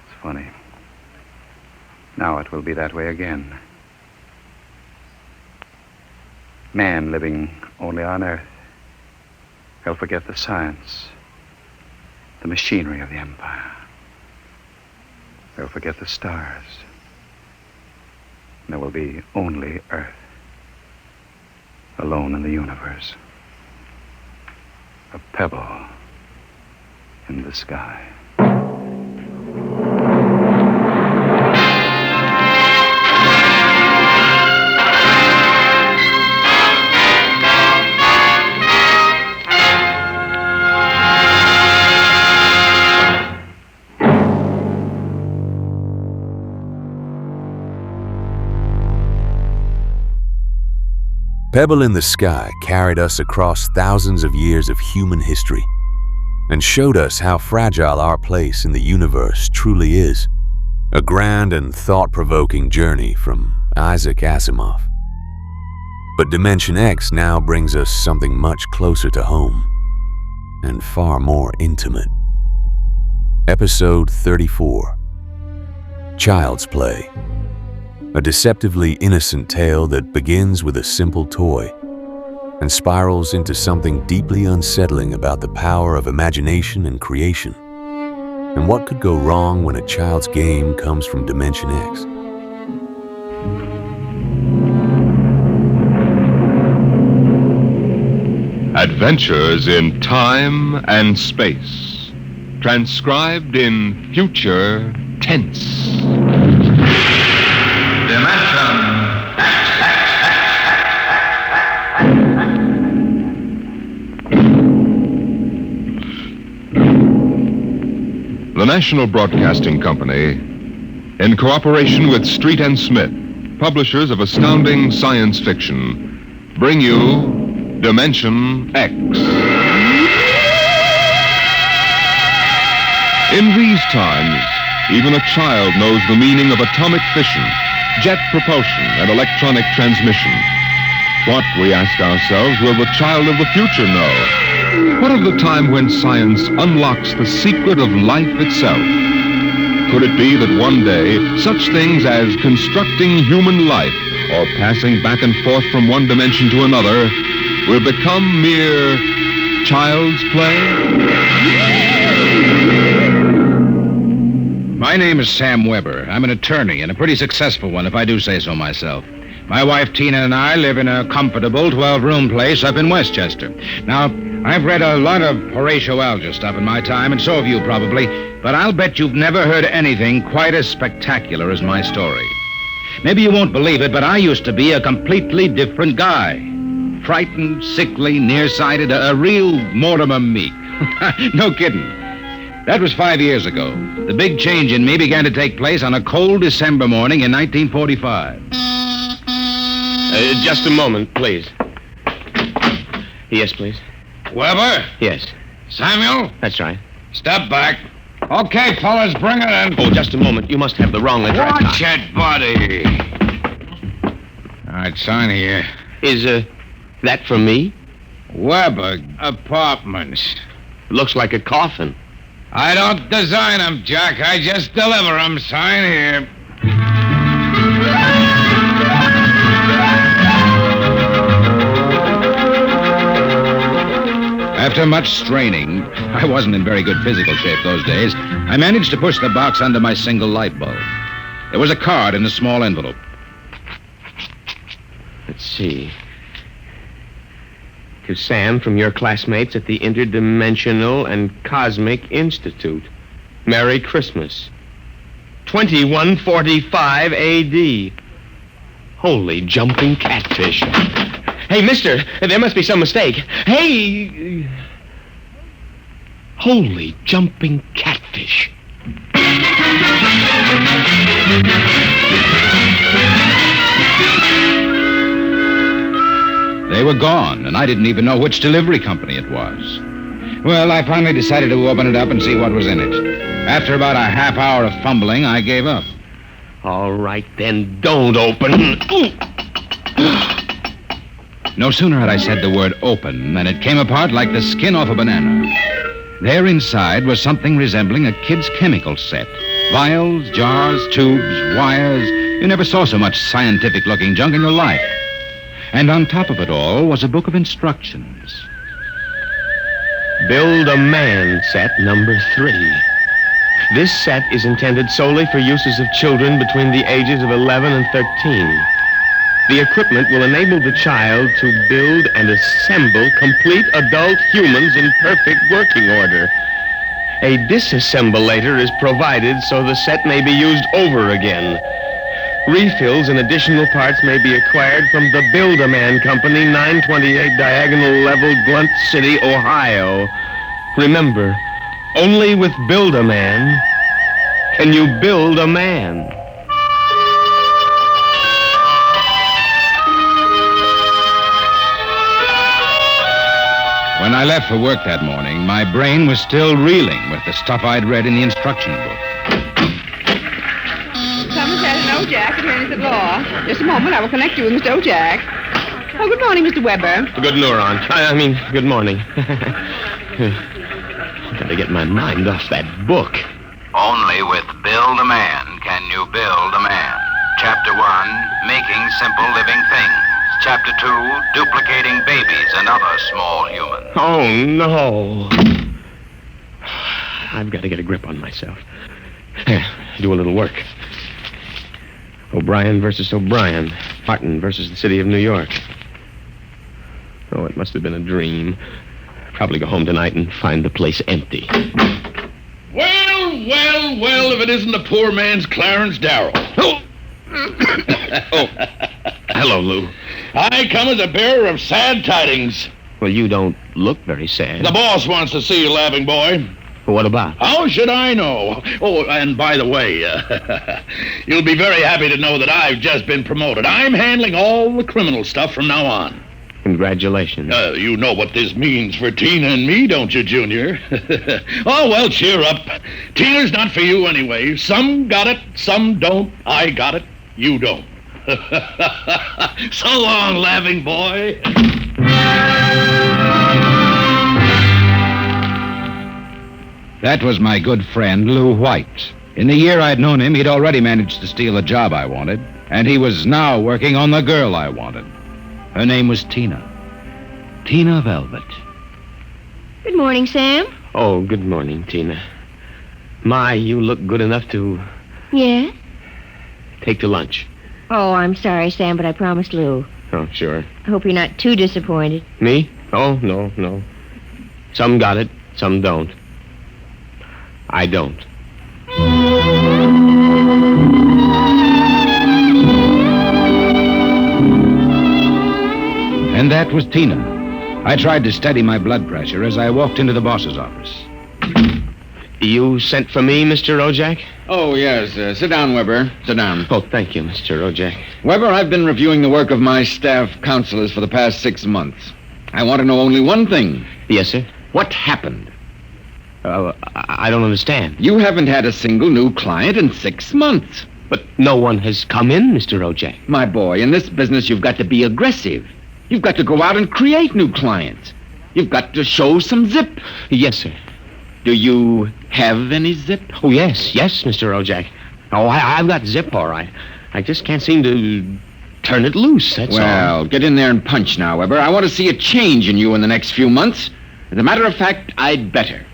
It's funny. Now it will be that way again. Man living only on Earth. He'll forget the science, the machinery of the Empire. He'll forget the stars. And there will be only Earth. Alone in the universe. A pebble in the sky. Pebble in the Sky carried us across thousands of years of human history and showed us how fragile our place in the universe truly is. A grand and thought-provoking journey from Isaac Asimov. But Dimension X now brings us something much closer to home and far more intimate. Episode 34. Child's Play. A deceptively innocent tale that begins with a simple toy and spirals into something deeply unsettling about the power of imagination and creation. And what could go wrong when a child's game comes from Dimension X? Adventures in Time and Space. Transcribed in future tense. The National Broadcasting Company, in cooperation with Street and Smith, publishers of astounding science fiction, bring you Dimension X. In these times, even a child knows the meaning of atomic fission, jet propulsion, and electronic transmission. What, we ask ourselves, will the child of the future know? What of the time when science unlocks the secret of life itself? Could it be that one day, such things as constructing human life or passing back and forth from one dimension to another will become mere child's play? My name is Sam Weber. I'm an attorney, and a pretty successful one, if I do say so myself. My wife Tina and I live in a comfortable 12-room place up in Westchester. Now, I've read a lot of Horatio Alger stuff in my time, and so have you probably, but I'll bet you've never heard anything quite as spectacular as my story. Maybe you won't believe it, but I used to be a completely different guy. Frightened, sickly, nearsighted, a real Mortimer Meek. No kidding. That was 5 years ago. The big change in me began to take place on a cold December morning in 1945. Just a moment, please. Yes, please. Weber? Yes. Samuel? That's right. Step back. Okay, fellas, bring it in. Oh, just a moment. You must have the wrong address. Watch it, buddy. All right, sign here. Is, that for me? Weber Apartments. Looks like a coffin. I don't design them, Jack. I just deliver them. Sign here. After much straining, I wasn't in very good physical shape those days, I managed to push the box under my single light bulb. There was a card in a small envelope. Let's see. To Sam from your classmates at the Interdimensional and Cosmic Institute. Merry Christmas. 2145 A.D. Holy jumping catfish. Hey, mister, there must be some mistake. Hey! Holy jumping catfish. They were gone, and I didn't even know which delivery company it was. Well, I finally decided to open it up and see what was in it. After about a half hour of fumbling, I gave up. All right, then don't open. Ooh. No sooner had I said the word open than it came apart like the skin off a banana. There inside was something resembling a kid's chemical set. Vials, jars, tubes, wires. You never saw so much scientific-looking junk in your life. And on top of it all was a book of instructions. Build a Man set number 3. This set is intended solely for uses of children between the ages of 11 and 13. The equipment will enable the child to build and assemble complete adult humans in perfect working order. A disassemblator is provided so the set may be used over again. Refills and additional parts may be acquired from the Build-A-Man Company, 928 Diagonal Level, Glunt City, Ohio. Remember, only with Build-A-Man can you build a man. When I left for work that morning, my brain was still reeling with the stuff I'd read in the instruction book. Somerset and Ojack, attorneys at law. Just a moment, I will connect you with Mr. Ojack. Oh, good morning, Mr. Weber. Good neuron. Good morning. Gotta get my mind off that book. Only with Build a Man can you build a man. Chapter 1, Making Simple Living Things. Chapter 2, Duplicating Babies and Other Small Humans. Oh, no. I've got to get a grip on myself. Do a little work. O'Brien versus O'Brien. Martin versus the city of New York. Oh, it must have been a dream. Probably go home tonight and find the place empty. Well, if it isn't the poor man's Clarence Darrow. Oh! Hello, Lou. I come as a bearer of sad tidings. Well, you don't look very sad. The boss wants to see you, laughing boy. Well, what about? How should I know? Oh, and by the way, you'll be very happy to know that I've just been promoted. I'm handling all the criminal stuff from now on. Congratulations. You know what this means for Tina and me, don't you, Junior? Oh, well, cheer up. Tina's not for you anyway. Some got it, some don't. I got it, you don't. So long, laughing boy. That was my good friend, Lou White. In the year I'd known him, he'd already managed to steal a job I wanted, and he was now working on the girl I wanted. Her name was Tina. Tina Veldt. Good morning, Sam. Oh, good morning, Tina. My, you look good enough to... Yeah? Take to lunch. Oh, I'm sorry, Sam, but I promised Lou. Oh, sure. I hope you're not too disappointed. Me? Oh, no. Some got it, some don't. I don't. And that was Tina. I tried to steady my blood pressure as I walked into the boss's office. You sent for me, Mr. Ojak? Oh, yes. Sit down, Weber. Sit down. Oh, thank you, Mr. Ojak. Weber, I've been reviewing the work of my staff counselors for the past 6 months. I want to know only one thing. Yes, sir? What happened? I don't understand. You haven't had a single new client in 6 months. But no one has come in, Mr. Ojak. My boy, in this business, you've got to be aggressive. You've got to go out and create new clients. You've got to show some zip. Yes, sir. Do you have any zip? Oh, yes, Mr. Ojak. Oh, I've got zip, all right. I just can't seem to turn it loose, that's all. Well, get in there and punch now, Weber. I want to see a change in you in the next few months. As a matter of fact, I'd better.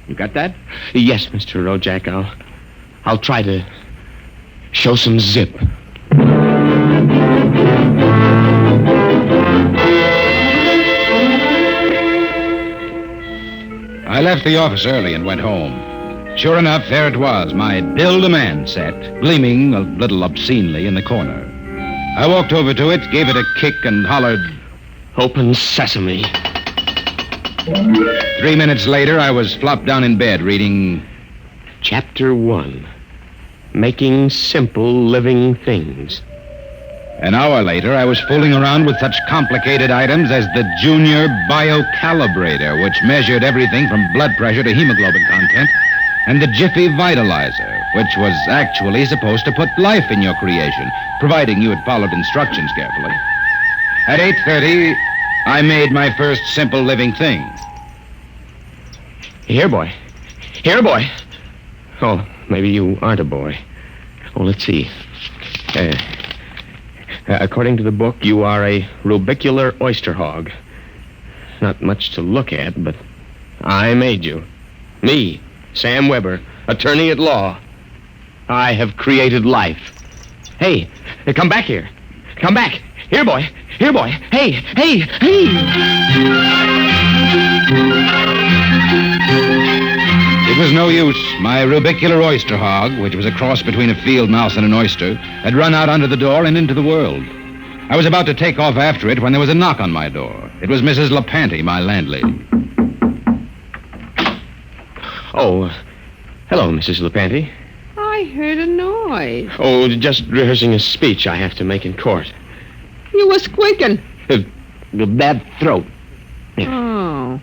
You got that? Yes, Mr. Ojak. I'll try to show some zip. I left the office early and went home. Sure enough, there it was, my Build-A-Man set, gleaming a little obscenely in the corner. I walked over to it, gave it a kick, and hollered, "Open sesame." 3 minutes later, I was flopped down in bed reading Chapter 1, Making Simple Living Things. An hour later, I was fooling around with such complicated items as the Junior Biocalibrator, which measured everything from blood pressure to hemoglobin content, and the Jiffy Vitalizer, which was actually supposed to put life in your creation, providing you had followed instructions carefully. At 8:30, I made my first simple living thing. Here, boy. Oh, maybe you aren't a boy. Oh, let's see. According to the book, you are a rubicular oyster hog. Not much to look at, but I made you. Me, Sam Weber, attorney at law. I have created life. Hey, come back here. Come back. Here, boy. Hey. It was no use. My rubicular oyster hog, which was a cross between a field mouse and an oyster, had run out under the door and into the world. I was about to take off after it when there was a knock on my door. It was Mrs. LaPanty, my landlady. Oh, hello, Mrs. LaPanty. I heard a noise. Oh, just rehearsing a speech I have to make in court. You were squeaking. The bad throat. Oh.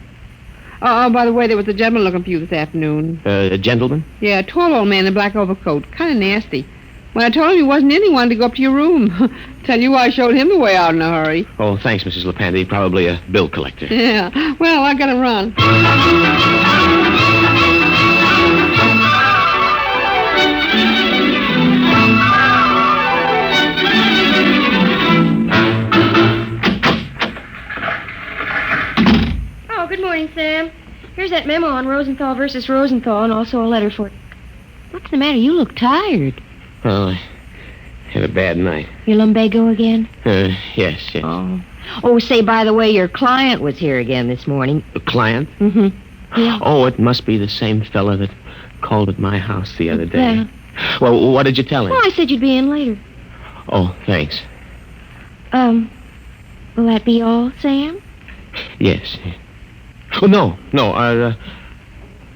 Oh, by the way, there was a gentleman looking for you this afternoon. A gentleman? Yeah, a tall old man in a black overcoat. Kind of nasty. When I told him he wasn't in, he wanted to go up to your room. Tell you I showed him the way out in a hurry. Oh, thanks, Mrs. LaPanty. Probably a bill collector. Yeah. Well, I gotta run. Oh, good morning, Sam. Here's that memo on Rosenthal versus Rosenthal and also a letter for... What's the matter? You look tired. Well, I had a bad night. Your lumbago again? Yes. Oh, say, by the way, your client was here again this morning. A client? Mm-hmm. Yeah. Oh, it must be the same fella that called at my house the other day. Yeah. Well, what did you tell him? Well, I said you'd be in later. Oh, thanks. Will that be all, Sam? Yes. Oh, no.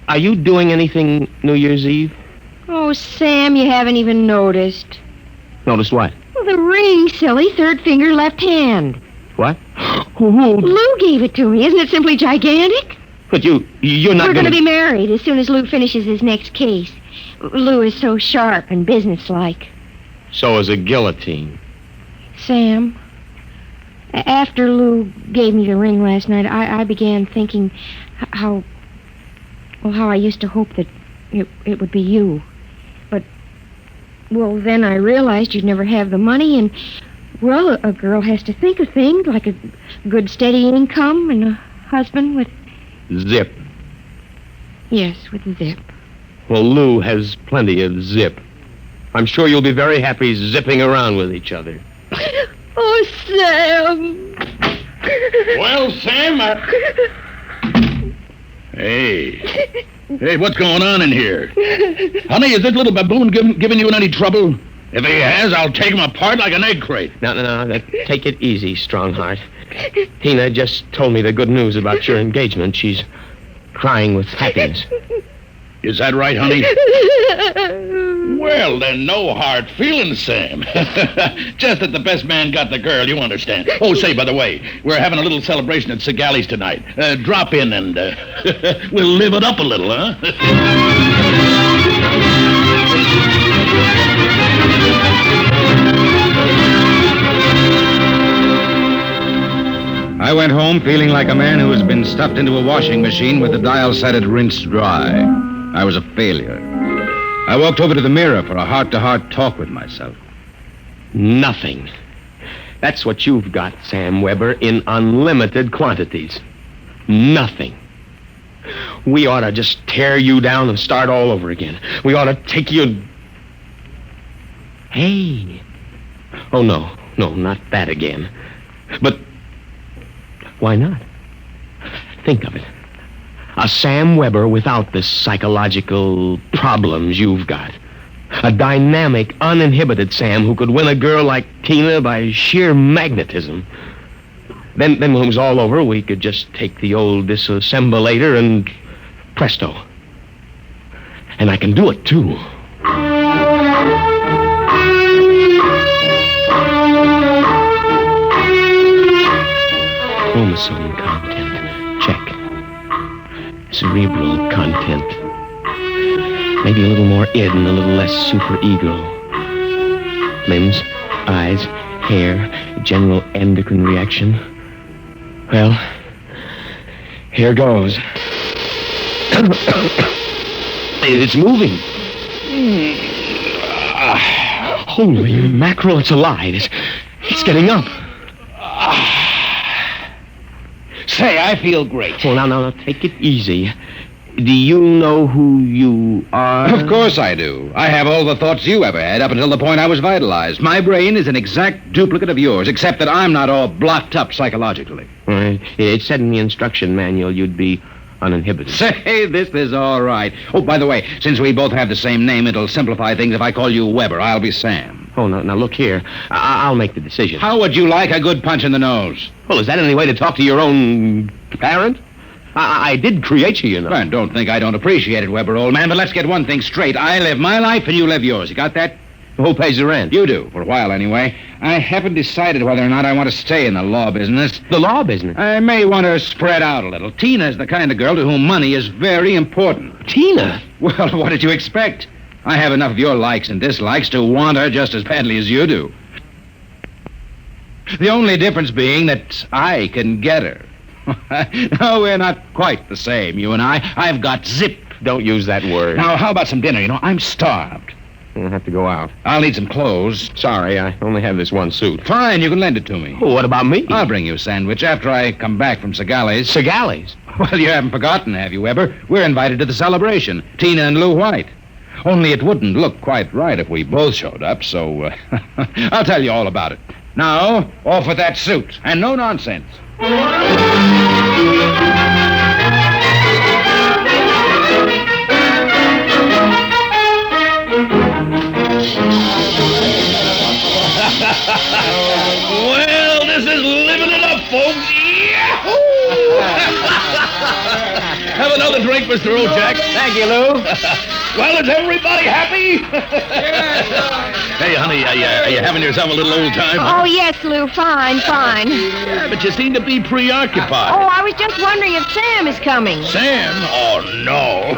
Are you doing anything New Year's Eve? Oh, Sam, you haven't even noticed. Noticed what? Well, the ring, silly. Third finger, left hand. What? Lou gave it to me. Isn't it simply gigantic? But you're not We're going to be married as soon as Lou finishes his next case. Lou is so sharp and businesslike. So is a guillotine. Sam, after Lou gave me the ring last night, I began thinking how I used to hope that it would be you. But, well, then I realized you'd never have the money, and, well, a girl has to think of things like a good steady income and a husband with... Zip. Yes, with zip. Well, Lou has plenty of zip. I'm sure you'll be very happy zipping around with each other. Oh, Sam. Well, Sam, Hey, what's going on in here? Honey, is this little baboon giving you any trouble? If he has, I'll take him apart like an egg crate. No. Take it easy, Strongheart. Tina just told me the good news about your engagement. She's crying with happiness. Is that right, honey? Well, then, no hard feelings, Sam. Just that the best man got the girl, you understand. Oh, say, by the way, we're having a little celebration at Segali's tonight. Drop in and we'll live it up a little, huh? I went home feeling like a man who has been stuffed into a washing machine with the dial set at rinsed dry. I was a failure. I walked over to the mirror for a heart-to-heart talk with myself. Nothing. That's what you've got, Sam Weber, in unlimited quantities. Nothing. We ought to just tear you down and start all over again. We ought to take you... Hey. Oh, no, not that again. But why not? Think of it. A Sam Weber without the psychological problems you've got. A dynamic, uninhibited Sam who could win a girl like Tina by sheer magnetism. Then when it was all over, we could just take the old disassemblator and presto. And I can do it, too. Chromosome content, check. Cerebral content. Maybe a little more id and a little less superego. Limbs, eyes, hair, general endocrine reaction. Well, here goes. It's moving. Holy mackerel, it's alive. It's getting up. Say, I feel great. Well, now, take it easy. Do you know who you are? Of course I do. I have all the thoughts you ever had up until the point I was vitalized. My brain is an exact duplicate of yours, except that I'm not all blocked up psychologically. Right. It said in the instruction manual you'd be uninhibited. Say, this is all right. Oh, by the way, since we both have the same name, it'll simplify things if I call you Weber. I'll be Sam. Oh, now look here. I'll make the decision. How would you like a good punch in the nose? Well, is that any way to talk to your own parent? I did create you, you know. Well, don't think I don't appreciate it, Weber, old man, but let's get one thing straight. I live my life and you live yours. You got that? Who pays the rent? You do, for a while anyway. I haven't decided whether or not I want to stay in the law business. The law business? I may want to spread out a little. Tina's the kind of girl to whom money is very important. Tina? Well, what did you expect? I have enough of your likes and dislikes to want her just as badly as you do. The only difference being that I can get her. No, we're not quite the same, you and I. I've got zip. Don't use that word. Now, how about some dinner? You know, I'm starved. I'll have to go out. I'll need some clothes. Sorry, I only have this one suit. Fine, you can lend it to me. Well, what about me? I'll bring you a sandwich after I come back from Segali's. Segali's? Well, you haven't forgotten, have you, Weber? We're invited to the celebration. Tina and Lou White. Only it wouldn't look quite right if we both showed up, so I'll tell you all about it. Now, off with that suit, and no nonsense. Well, this is living it up, folks. Yahoo! Have another drink, Mr. O'Jack. Thank you, Lou. Well, is everybody happy? Hey, honey, are you having yourself a little old time? Oh, yes, Lou. Fine. Yeah, but you seem to be preoccupied. Oh, I was just wondering if Sam is coming. Sam? Oh, no.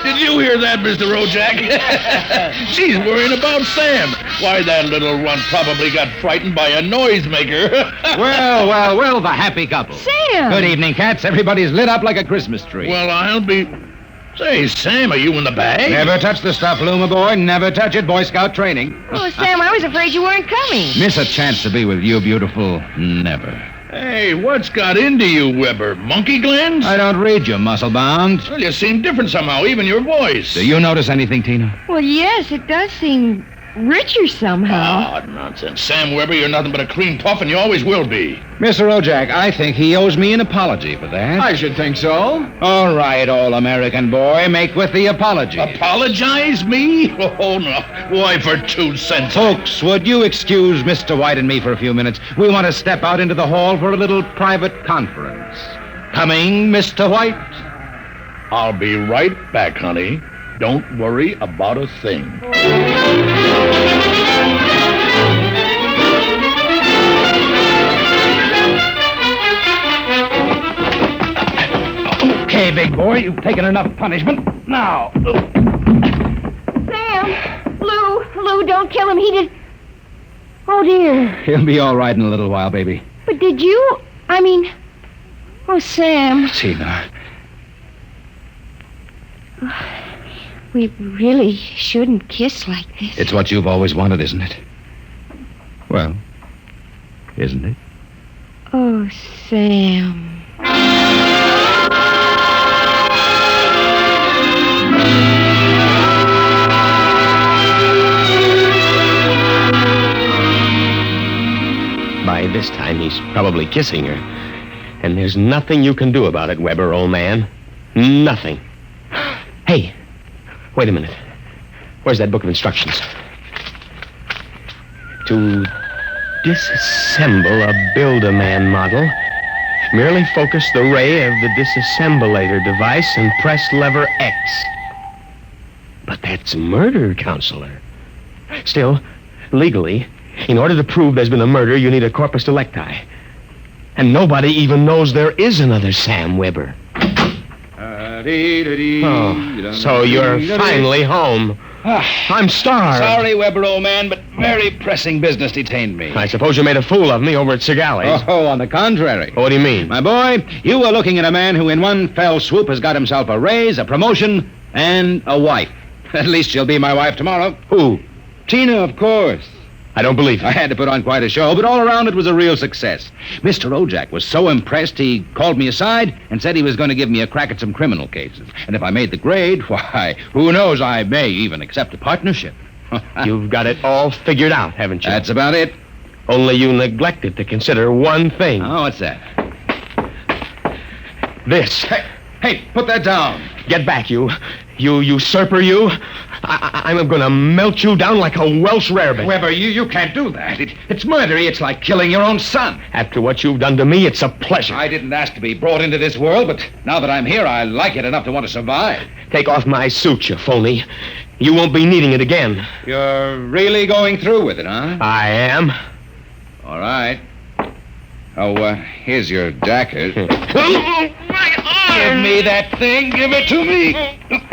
Did you hear that, Mr. O'Jack? She's worrying about Sam. Why, that little one probably got frightened by a noisemaker. Well, the happy couple. Sam! Good evening, cats. Everybody's lit up like a Christmas tree. Well, I'll be... Say, Sam, are you in the bag? Never touch the stuff, Luma boy. Never touch it. Boy Scout training. Oh, Sam, I was afraid you weren't coming. Miss a chance to be with you, beautiful. Never. Hey, what's got into you, Weber? Monkey glands? I don't read you, muscle-bound. Well, you seem different somehow, even your voice. Do you notice anything, Tina? Well, yes, it does seem richer somehow. Oh, nonsense. Sam Weber, you're nothing but a cream puff, and you always will be. Mr. Ojak, I think he owes me an apology for that. I should think so. All right, all-American boy, make with the apology. Apologize, me? Oh, no. Why, for 2 cents? Folks, would you excuse Mr. White and me for a few minutes? We want to step out into the hall for a little private conference. Coming, Mr. White? I'll be right back, honey. Don't worry about a thing. Okay, big boy, you've taken enough punishment. Now. Sam! Lou, don't kill him. He did... Oh, dear. He'll be all right in a little while, baby. But did you... Oh, Sam. Tina. We really shouldn't kiss like this. It's what you've always wanted, isn't it? Well, isn't it? Oh, Sam. By this time, he's probably kissing her. And there's nothing you can do about it, Weber, old man. Nothing. Hey, wait a minute. Where's that book of instructions? To disassemble a Build-A-Man model, merely focus the ray of the disassemblator device and press lever X. But that's murder, Counselor. Still, legally, in order to prove there's been a murder, you need a corpus delicti. And nobody even knows there is another Sam Weber. Oh, so you're finally home. I'm starved. Sorry, Weber, old man, but very pressing business detained me. I suppose you made a fool of me over at Segali's. Oh, on the contrary. What do you mean? My boy, you are looking at a man who in one fell swoop has got himself a raise, a promotion, and a wife. At least she'll be my wife tomorrow. Who? Tina, of course. I don't believe it. I had to put on quite a show, but all around it was a real success. Mr. Ojak was so impressed, he called me aside and said he was going to give me a crack at some criminal cases. And if I made the grade, why, who knows, I may even accept a partnership. You've got it all figured out, haven't you? That's about it. Only you neglected to consider one thing. Oh, what's that? This. Hey, put that down. Get back, you usurper, you. I'm going to melt you down like a Welsh rarebit. Weber, you can't do that. It's murder. It's like killing your own son. After what you've done to me, it's a pleasure. I didn't ask to be brought into this world, but now that I'm here, I like it enough to want to survive. Take off my suit, you phony. You won't be needing it again. You're really going through with it, huh? I am. All right. Oh, here's your jacket. Give me that thing. Give it to me.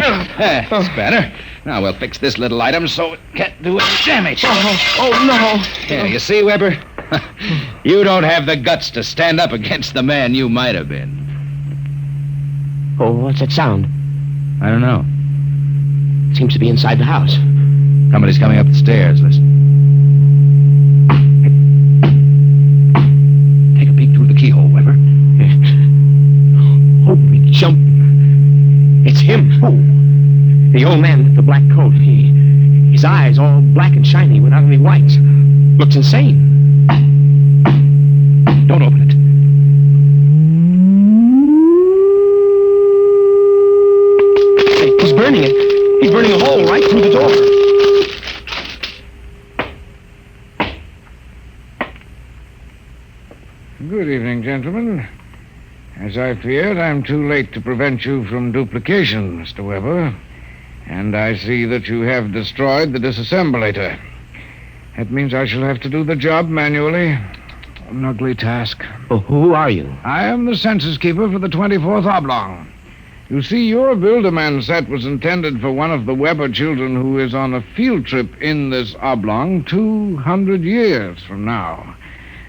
That's better. Now we'll fix this little item so it can't do any damage. Oh, no. Yeah, you see, Weber? You don't have the guts to stand up against the man you might have been. Oh, what's that sound? I don't know. Seems to be inside the house. Somebody's coming up the stairs. Listen. Take a peek through the keyhole, Weber. Holy jump. It's him. Who? The old man with the black coat. His eyes all black and shiny without any whites. Looks insane. Don't open it. He's burning it. He's burning a hole right through the door. Good evening, gentlemen. As I feared, I'm too late to prevent you from duplication, Mr. Weber. And I see that you have destroyed the disassemblator. That means I shall have to do the job manually. An ugly task. Well, who are you? I am the census keeper for the 24th Oblong. You see, your Build-A-Man set was intended for one of the Weber children who is on a field trip in this oblong 200 years from now.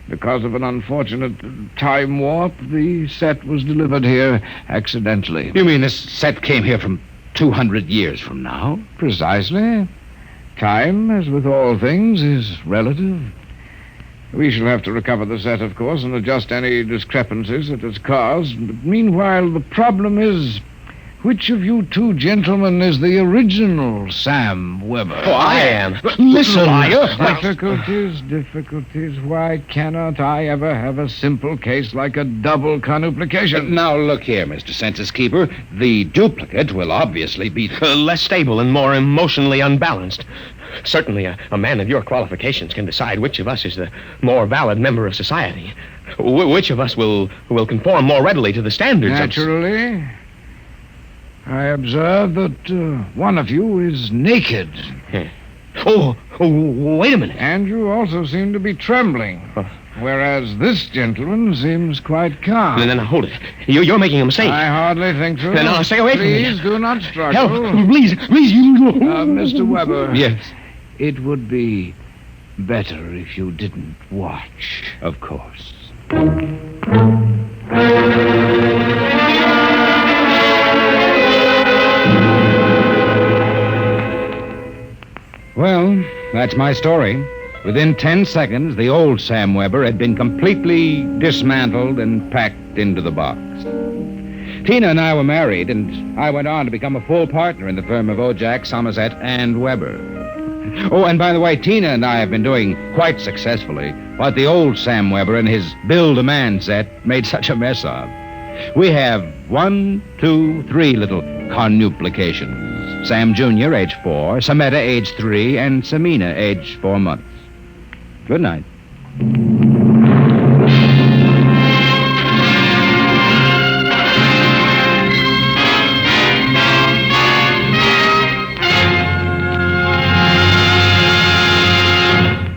Because of an unfortunate time warp, the set was delivered here accidentally. You mean this set came here from 200 years from now? Precisely. Time, as with all things, is relative. We shall have to recover the set, of course, and adjust any discrepancies it has caused. But meanwhile, the problem is, which of you two gentlemen is the original Sam Weber? Oh, I am. Listen, liar. Difficulties. Why cannot I ever have a simple case like a double conuplication? Now, look here, Mr. Census Keeper. The duplicate will obviously be less stable and more emotionally unbalanced. Certainly, a man of your qualifications can decide which of us is the more valid member of society. Which of us will conform more readily to the standards Naturally. I observe that one of you is naked. Oh, wait a minute. And you also seem to be trembling. Whereas this gentleman seems quite calm. Now, hold it. You're making a mistake. I hardly think so. Now, stay away from me. Please do not struggle. Help, please. Mr. Weber. Yes. It would be better if you didn't watch. Of course. Well, that's my story. Within 10 seconds, the old Sam Weber had been completely dismantled and packed into the box. Tina and I were married, and I went on to become a full partner in the firm of Ojak, Somerset, and Weber. Oh, and by the way, Tina and I have been doing quite successfully what the old Sam Weber and his Build-A-Man set made such a mess of. We have 1, 2, 3 little conuplications. Sam Jr., age 4, Sameta, age 3, and Samina, age 4 months. Good night.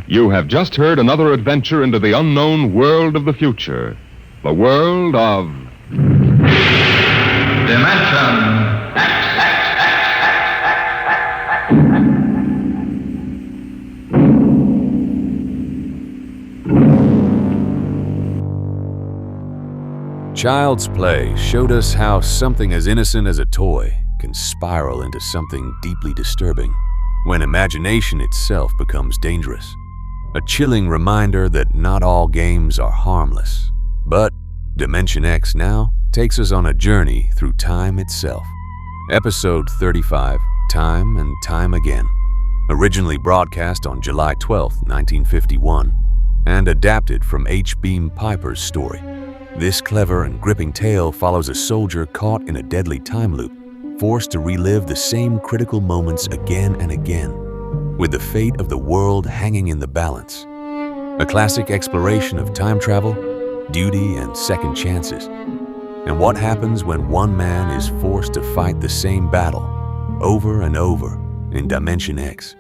You have just heard another adventure into the unknown world of the future. The world of... Dimension Child's Play showed us how something as innocent as a toy can spiral into something deeply disturbing when imagination itself becomes dangerous. A chilling reminder that not all games are harmless. But Dimension X now takes us on a journey through time itself. Episode 35, Time and Time Again. Originally broadcast on July 12, 1951, and adapted from H. Beam Piper's story. This clever and gripping tale follows a soldier caught in a deadly time loop, forced to relive the same critical moments again and again, with the fate of the world hanging in the balance. A classic exploration of time travel, duty, and second chances. And what happens when one man is forced to fight the same battle over and over in Dimension X.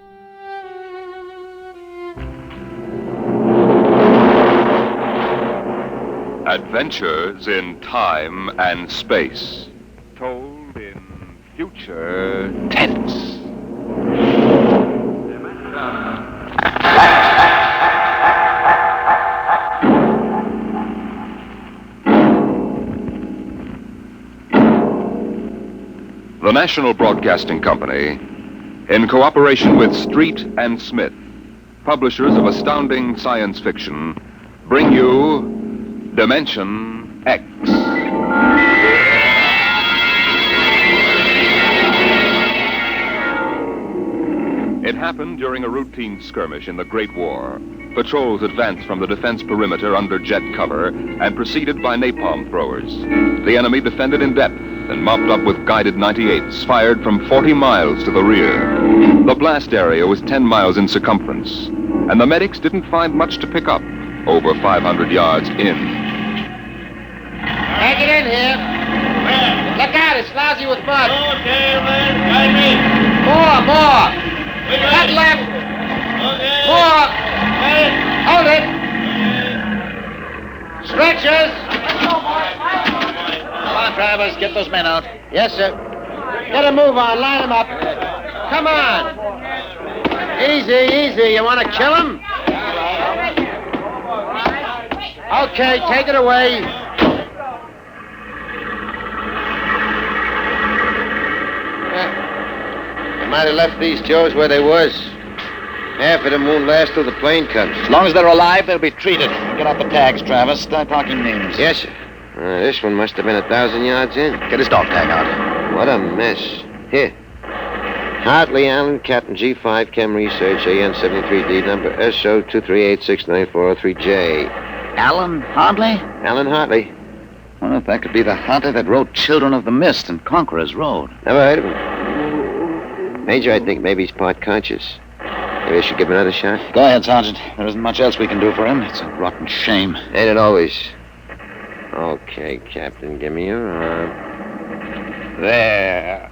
Adventures in time and space, told in future tense. The National Broadcasting Company, in cooperation with Street and Smith, publishers of astounding science fiction, bring you Dimension X. It happened during a routine skirmish in the Great War. Patrols advanced from the defense perimeter under jet cover and preceded by napalm throwers. The enemy defended in depth and mopped up with guided 98s fired from 40 miles to the rear. The blast area was 10 miles in circumference, and the medics didn't find much to pick up over 500 yards in. Take it in here. Look out, it's lousy with mud. Okay, man, guide me. More. Cut left. Okay. More. Hold it. Stretchers. Come on, drivers, get those men out. Yes, sir. Get a move on, line them up. Come on. Easy. You want to kill him? Okay, take it away. They might have left these Joes where they was. Half of them won't last till the plane comes. As long as they're alive, they'll be treated. Get out the tags, Travis. Start talking names. Yes, sir. This one must have been 1,000 yards in. Get his dog tag out. What a mess. Here. Hartley Allen, Captain G5, Chem Research, AN73D, number SO238694003J. Alan Hartley? Alan Hartley. Well, if that could be the Hunter that wrote Children of the Mist and Conqueror's Road. Never heard of him. Major, I think maybe he's part conscious. Maybe I should give him another shot. Go ahead, Sergeant. There isn't much else we can do for him. It's a rotten shame. Ain't it always? Okay, Captain, give me your arm. There.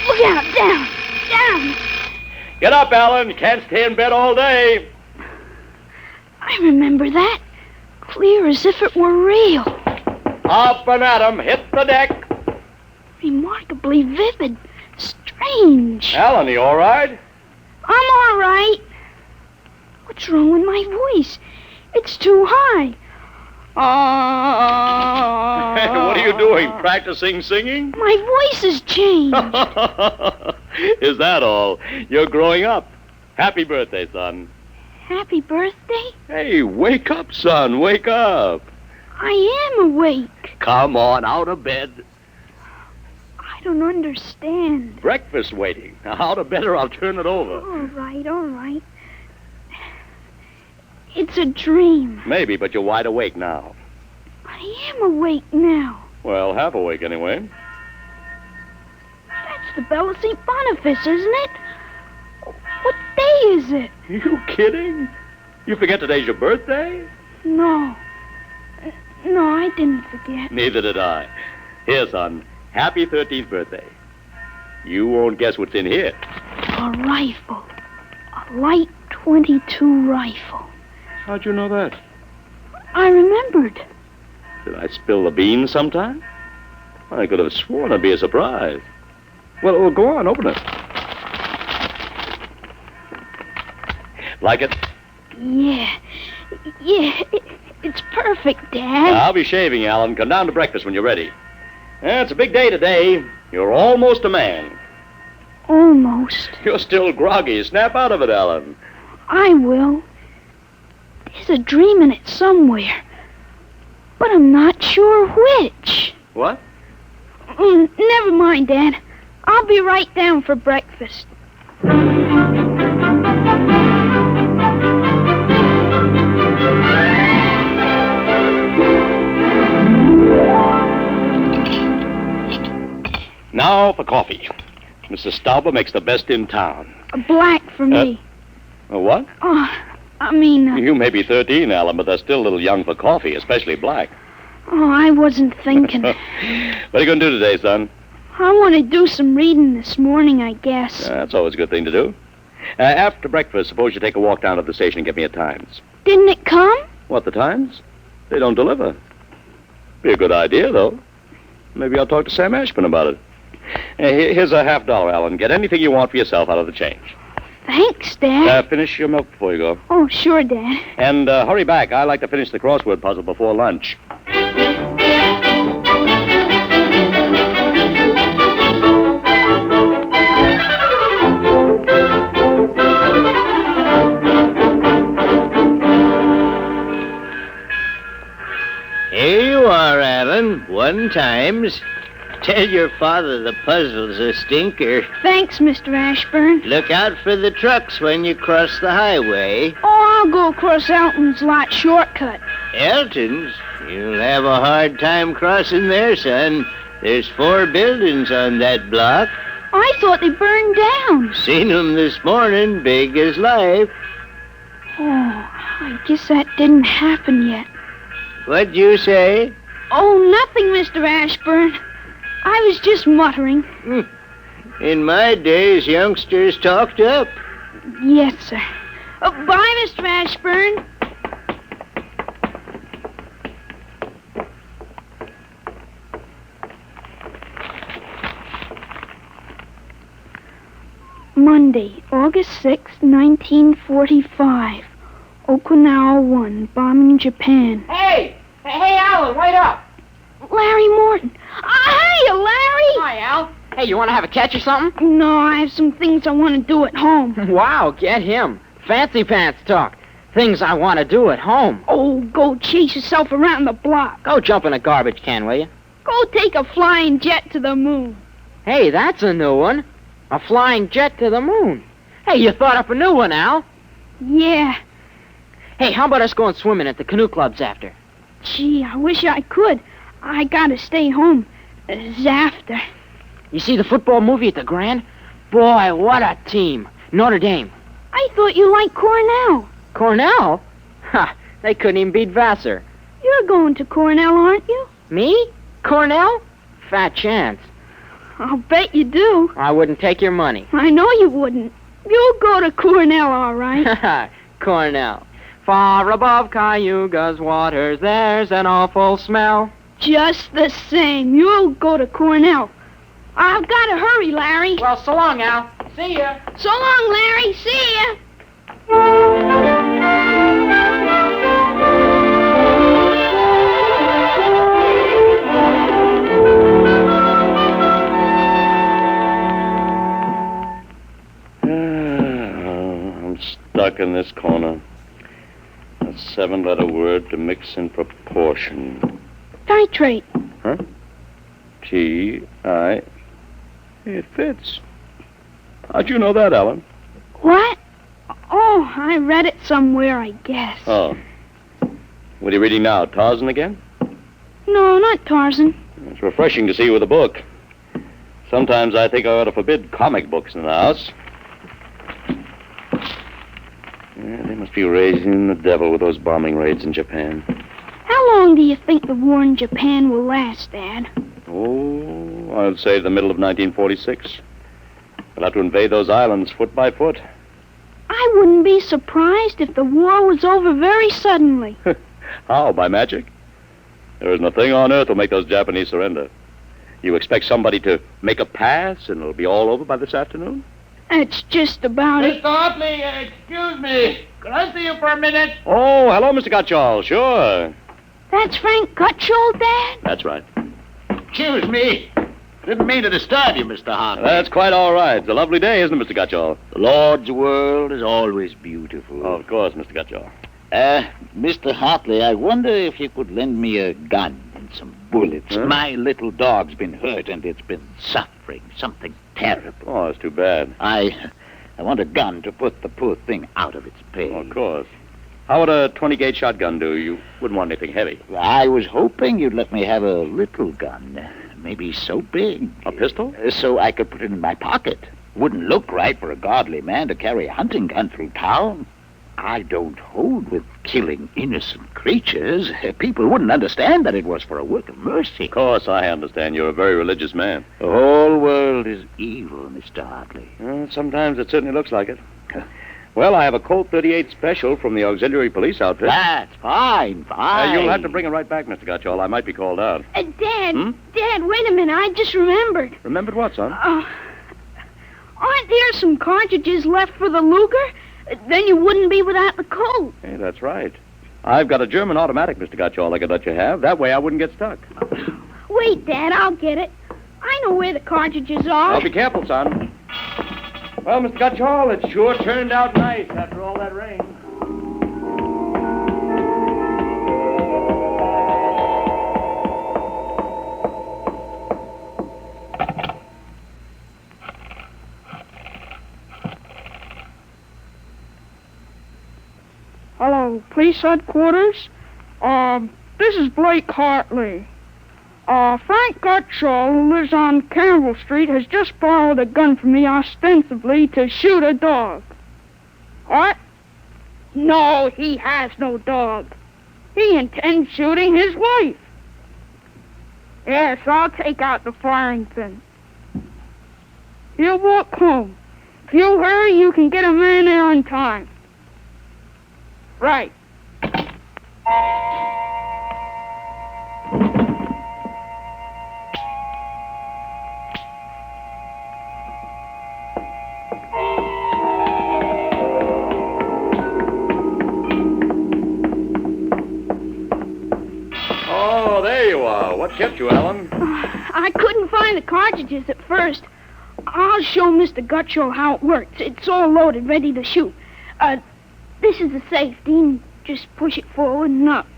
Look out, down. Get up, Alan. You can't stay in bed all day. I remember that. Clear as if it were real. Up and at 'em. Hit the deck. Remarkably vivid. Strange. Alan, you all right? I'm all right. What's wrong with my voice? It's too high. What are you doing? Practicing singing? My voice has changed. Is that all? You're growing up. Happy birthday, son. Happy birthday? Hey, wake up, son. Wake up. I am awake. Come on, out of bed. I don't understand. Breakfast waiting. Now, out of bed or I'll turn it over. All right. It's a dream. Maybe, but you're wide awake now. I am awake now. Well, half awake anyway. That's the Bell of St. Boniface, isn't it? What day is it? You kidding? You forget today's your birthday? No, I didn't forget. Neither did I. Here, son. Happy 13th birthday. You won't guess what's in here. A rifle. A light .22 rifle. How'd you know that? I remembered. Did I spill the beans sometime? I could have sworn it'd be a surprise. Well, go on, open it. Like it? Yeah, it's perfect, Dad. I'll be shaving, Alan. Come down to breakfast when you're ready. It's a big day today. You're almost a man. Almost. You're still groggy. Snap out of it, Alan. I will. There's a dream in it somewhere. But I'm not sure which. What? Never mind, Dad. I'll be right down for breakfast. Now for coffee. Mrs. Stauber makes the best in town. A black for me. What? You may be 13, Alan, but that's still a little young for coffee, especially black. I wasn't thinking. What are you going to do today, son? I want to do some reading this morning, I guess. That's always a good thing to do. After breakfast, suppose you take a walk down to the station and get me a Times. Didn't it come? What, the Times? They don't deliver. Be a good idea, though. Maybe I'll talk to Sam Ashburn about it. Here's a $50, Alan. Get anything you want for yourself out of the change. Thanks, Dad. Finish your milk before you go. Oh, sure, Dad. And hurry back. I like to finish the crossword puzzle before lunch. Here you are, Alan. 1 Times. Tell your father the puzzle's a stinker. Thanks, Mr. Ashburn. Look out for the trucks when you cross the highway. Oh, I'll go across Elton's lot shortcut. Elton's? You'll have a hard time crossing there, son. There's 4 buildings on that block. I thought they burned down. Seen them this morning, big as life. Oh, I guess that didn't happen yet. What'd you say? Oh, nothing, Mr. Ashburn. I was just muttering. In my days, youngsters talked up. Yes, sir. Bye, Mr. Ashburn. Monday, August 6, 1945. Okinawa 1, bombing Japan. Hey, Alan, wait up. Larry Morton. Hiya, Larry! Hi, Al. Hey, you want to have a catch or something? No, I have some things I want to do at home. Wow, get him. Fancy pants talk. Things I want to do at home. Oh, go chase yourself around the block. Go jump in a garbage can, will you? Go take a flying jet to the moon. Hey, that's a new one. A flying jet to the moon. Hey, you thought up a new one, Al. Yeah. Hey, how about us going swimming at the canoe clubs after? Gee, I wish I could. I gotta stay home. After. You see the football movie at the Grand? Boy, what a team. Notre Dame. I thought you liked Cornell. Cornell? Ha, they couldn't even beat Vassar. You're going to Cornell, aren't you? Me? Cornell? Fat chance. I'll bet you do. I wouldn't take your money. I know you wouldn't. You'll go to Cornell, all right. Cornell. Far above Cayuga's waters, there's an awful smell. Just the same, you'll go to Cornell. I've got to hurry, Larry. Well, so long, Al. See ya. So long, Larry. See ya. I'm stuck in this corner. A 7-letter word to mix in proportion. Titrate. Huh? T-I. It fits. How'd you know that, Alan? What? Oh, I read it somewhere, I guess. Oh. What are you reading now? Tarzan again? No, not Tarzan. It's refreshing to see you with a book. Sometimes I think I ought to forbid comic books in the house. Yeah, they must be raising the devil with those bombing raids in Japan. How long do you think the war in Japan will last, Dad? Oh, I'd say the middle of 1946. We'll have to invade those islands foot by foot. I wouldn't be surprised if the war was over very suddenly. How, by magic? There isn't a thing on earth will make those Japanese surrender. You expect somebody to make a pass and it'll be all over by this afternoon? That's just about it. Mr. Hartley, excuse me. Could I see you for a minute? Oh, hello, Mr. Gutchall. Sure. That's Frank Gutchall, Dad? That's right. Excuse me. Didn't mean to disturb you, Mr. Hartley. That's quite all right. It's a lovely day, isn't it, Mr. Gutchall? The Lord's world is always beautiful. Oh, of course, Mr. Gutchall. Mr. Hartley, I wonder if you could lend me a gun and some bullets. Huh? My little dog's been hurt and it's been suffering. Something terrible. Oh, that's too bad. I want a gun to put the poor thing out of its pain. Oh, of course. How would a 20-gauge shotgun do? You wouldn't want anything heavy. I was hoping you'd let me have a little gun. Maybe so big. A pistol? So I could put it in my pocket. Wouldn't look right for a godly man to carry a hunting gun through town. I don't hold with killing innocent creatures. People wouldn't understand that it was for a work of mercy. Of course, I understand. You're a very religious man. The whole world is evil, Mr. Hartley. Well, sometimes it certainly looks like it. Well, I have a Colt 38 special from the auxiliary police outfit. That's fine. You'll have to bring it right back, Mr. Gutchall. I might be called out. Dad, Dad, wait a minute. I just remembered. Remembered what, son? Aren't there some cartridges left for the Luger? Then you wouldn't be without the Colt. Hey, that's right. I've got a German automatic, Mr. Gutchall, I could let you have. That way I wouldn't get stuck. Wait, Dad, I'll get it. I know where the cartridges are. Well, be careful, son. Well, Mr. Gutchall, it sure turned out nice after all that rain. Hello, police headquarters. This is Blake Hartley. Frank Gutchall, who lives on Campbell Street, has just borrowed a gun from me ostensibly to shoot a dog. What? No, he has no dog. He intends shooting his wife. Yes, I'll take out the firing pin. He'll walk home. If you hurry, you can get a man there on time. Right. What kept you, Alan? I couldn't find the cartridges at first. I'll show Mr. Gutschall how it works. It's all loaded, ready to shoot. This is the safe, Dean. Just push it forward and up.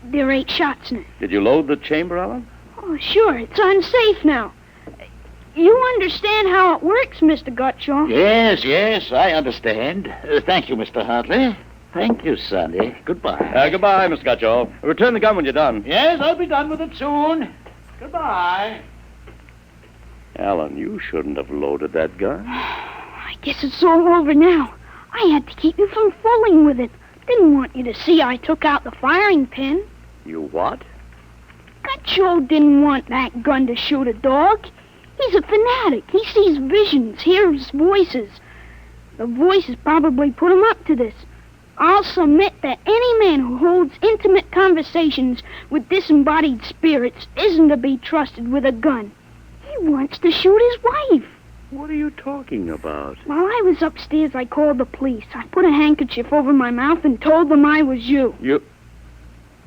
There are 8 shots in it. Did you load the chamber, Alan? Oh, sure. It's unsafe now. You understand how it works, Mr. Gutschall? Yes, I understand. Thank you, Mr. Hartley. Thank you, Sonny. Goodbye. Goodbye, Mr. Gutschall. Return the gun when you're done. Yes, I'll be done with it soon. Goodbye. Alan, you shouldn't have loaded that gun. I guess it's all over now. I had to keep you from fooling with it. Didn't want you to see I took out the firing pin. You what? Gutschall didn't want that gun to shoot a dog. He's a fanatic. He sees visions, hears voices. The voices probably put him up to this. I'll submit that any man who holds intimate conversations with disembodied spirits isn't to be trusted with a gun. He wants to shoot his wife. What are you talking about? While I was upstairs, I called the police. I put a handkerchief over my mouth and told them I was you.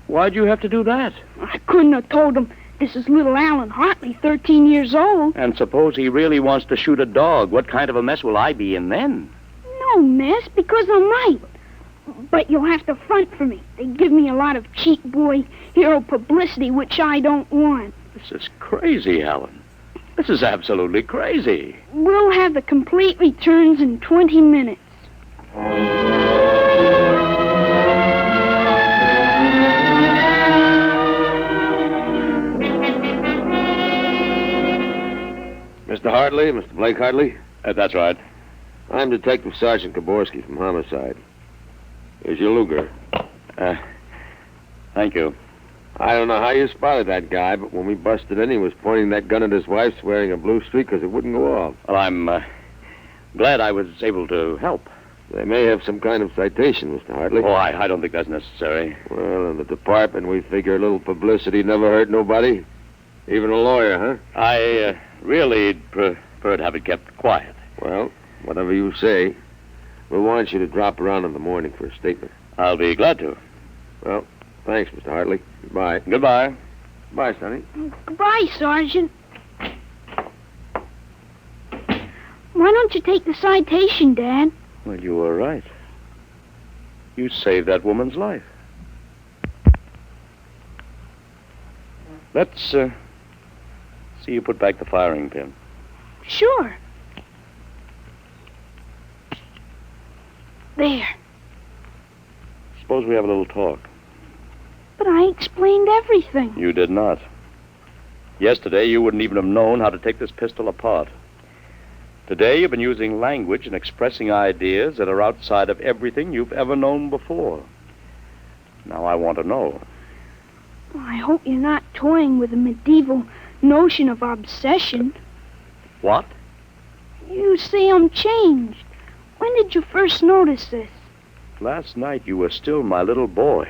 Why'd you have to do that? I couldn't have told them. This is little Alan Hartley, 13 years old. And suppose he really wants to shoot a dog. What kind of a mess will I be in then? No mess, because I'm right. But you'll have to front for me. They give me a lot of cheap boy hero publicity, which I don't want. This is crazy, Alan. This is absolutely crazy. We'll have the complete returns in 20 minutes. Mr. Hartley, Mr. Blake Hartley? That's right. I'm Detective Sergeant Kaborski from Homicide. Here's your Luger. Thank you. I don't know how you spotted that guy, but when we busted in, he was pointing that gun at his wife, swearing a blue streak because it wouldn't go off. Well, I'm glad I was able to help. They may have some kind of citation, Mr. Hartley. Oh, I don't think that's necessary. Well, in the department, we figure a little publicity never hurt nobody. Even a lawyer, huh? I really prefer to have it kept quiet. Well, whatever you say. We'll want you to drop around in the morning for a statement. I'll be glad to. Well, thanks, Mr. Hartley. Goodbye. Goodbye. Goodbye, Sonny. Goodbye, Sergeant. Why don't you take the citation, Dad? Well, you were right. You saved that woman's life. Let's see you put back the firing pin. Sure. There. Suppose we have a little talk. But I explained everything. You did not. Yesterday, you wouldn't even have known how to take this pistol apart. Today, you've been using language and expressing ideas that are outside of everything you've ever known before. Now I want to know. I hope you're not toying with a medieval notion of obsession. What? You say I'm changed. When did you first notice this? Last night, you were still my little boy.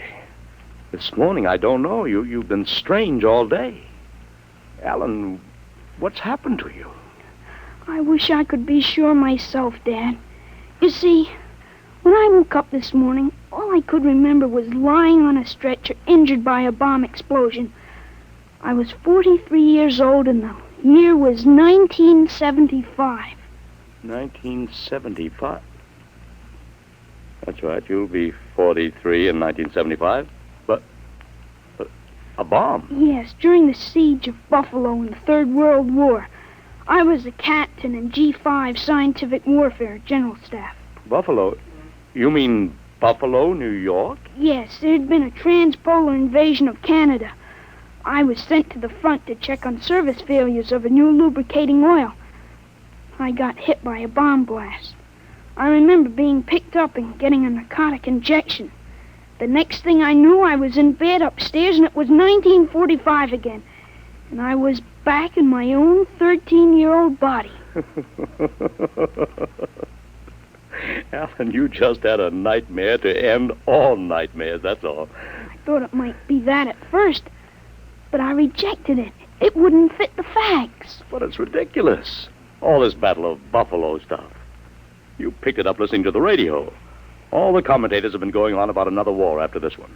This morning, I don't know. You've been strange all day. Alan, what's happened to you? I wish I could be sure myself, Dad. You see, when I woke up this morning, all I could remember was lying on a stretcher injured by a bomb explosion. I was 43 years old and the year was 1975. 1975? That's right, you'll be 43 in 1975. But a bomb? Yes, during the siege of Buffalo in the Third World War. I was a captain in G5 Scientific Warfare General Staff. Buffalo? You mean Buffalo, New York? Yes, there had been a transpolar invasion of Canada. I was sent to the front to check on service failures of a new lubricating oil. I got hit by a bomb blast. I remember being picked up and getting a narcotic injection. The next thing I knew, I was in bed upstairs, and it was 1945 again. And I was back in my own 13-year-old body. Alan, you just had a nightmare to end all nightmares, that's all. I thought it might be that at first, but I rejected it. It wouldn't fit the facts. But it's ridiculous. All this Battle of Buffalo stuff. You picked it up listening to the radio. All the commentators have been going on about another war after this one.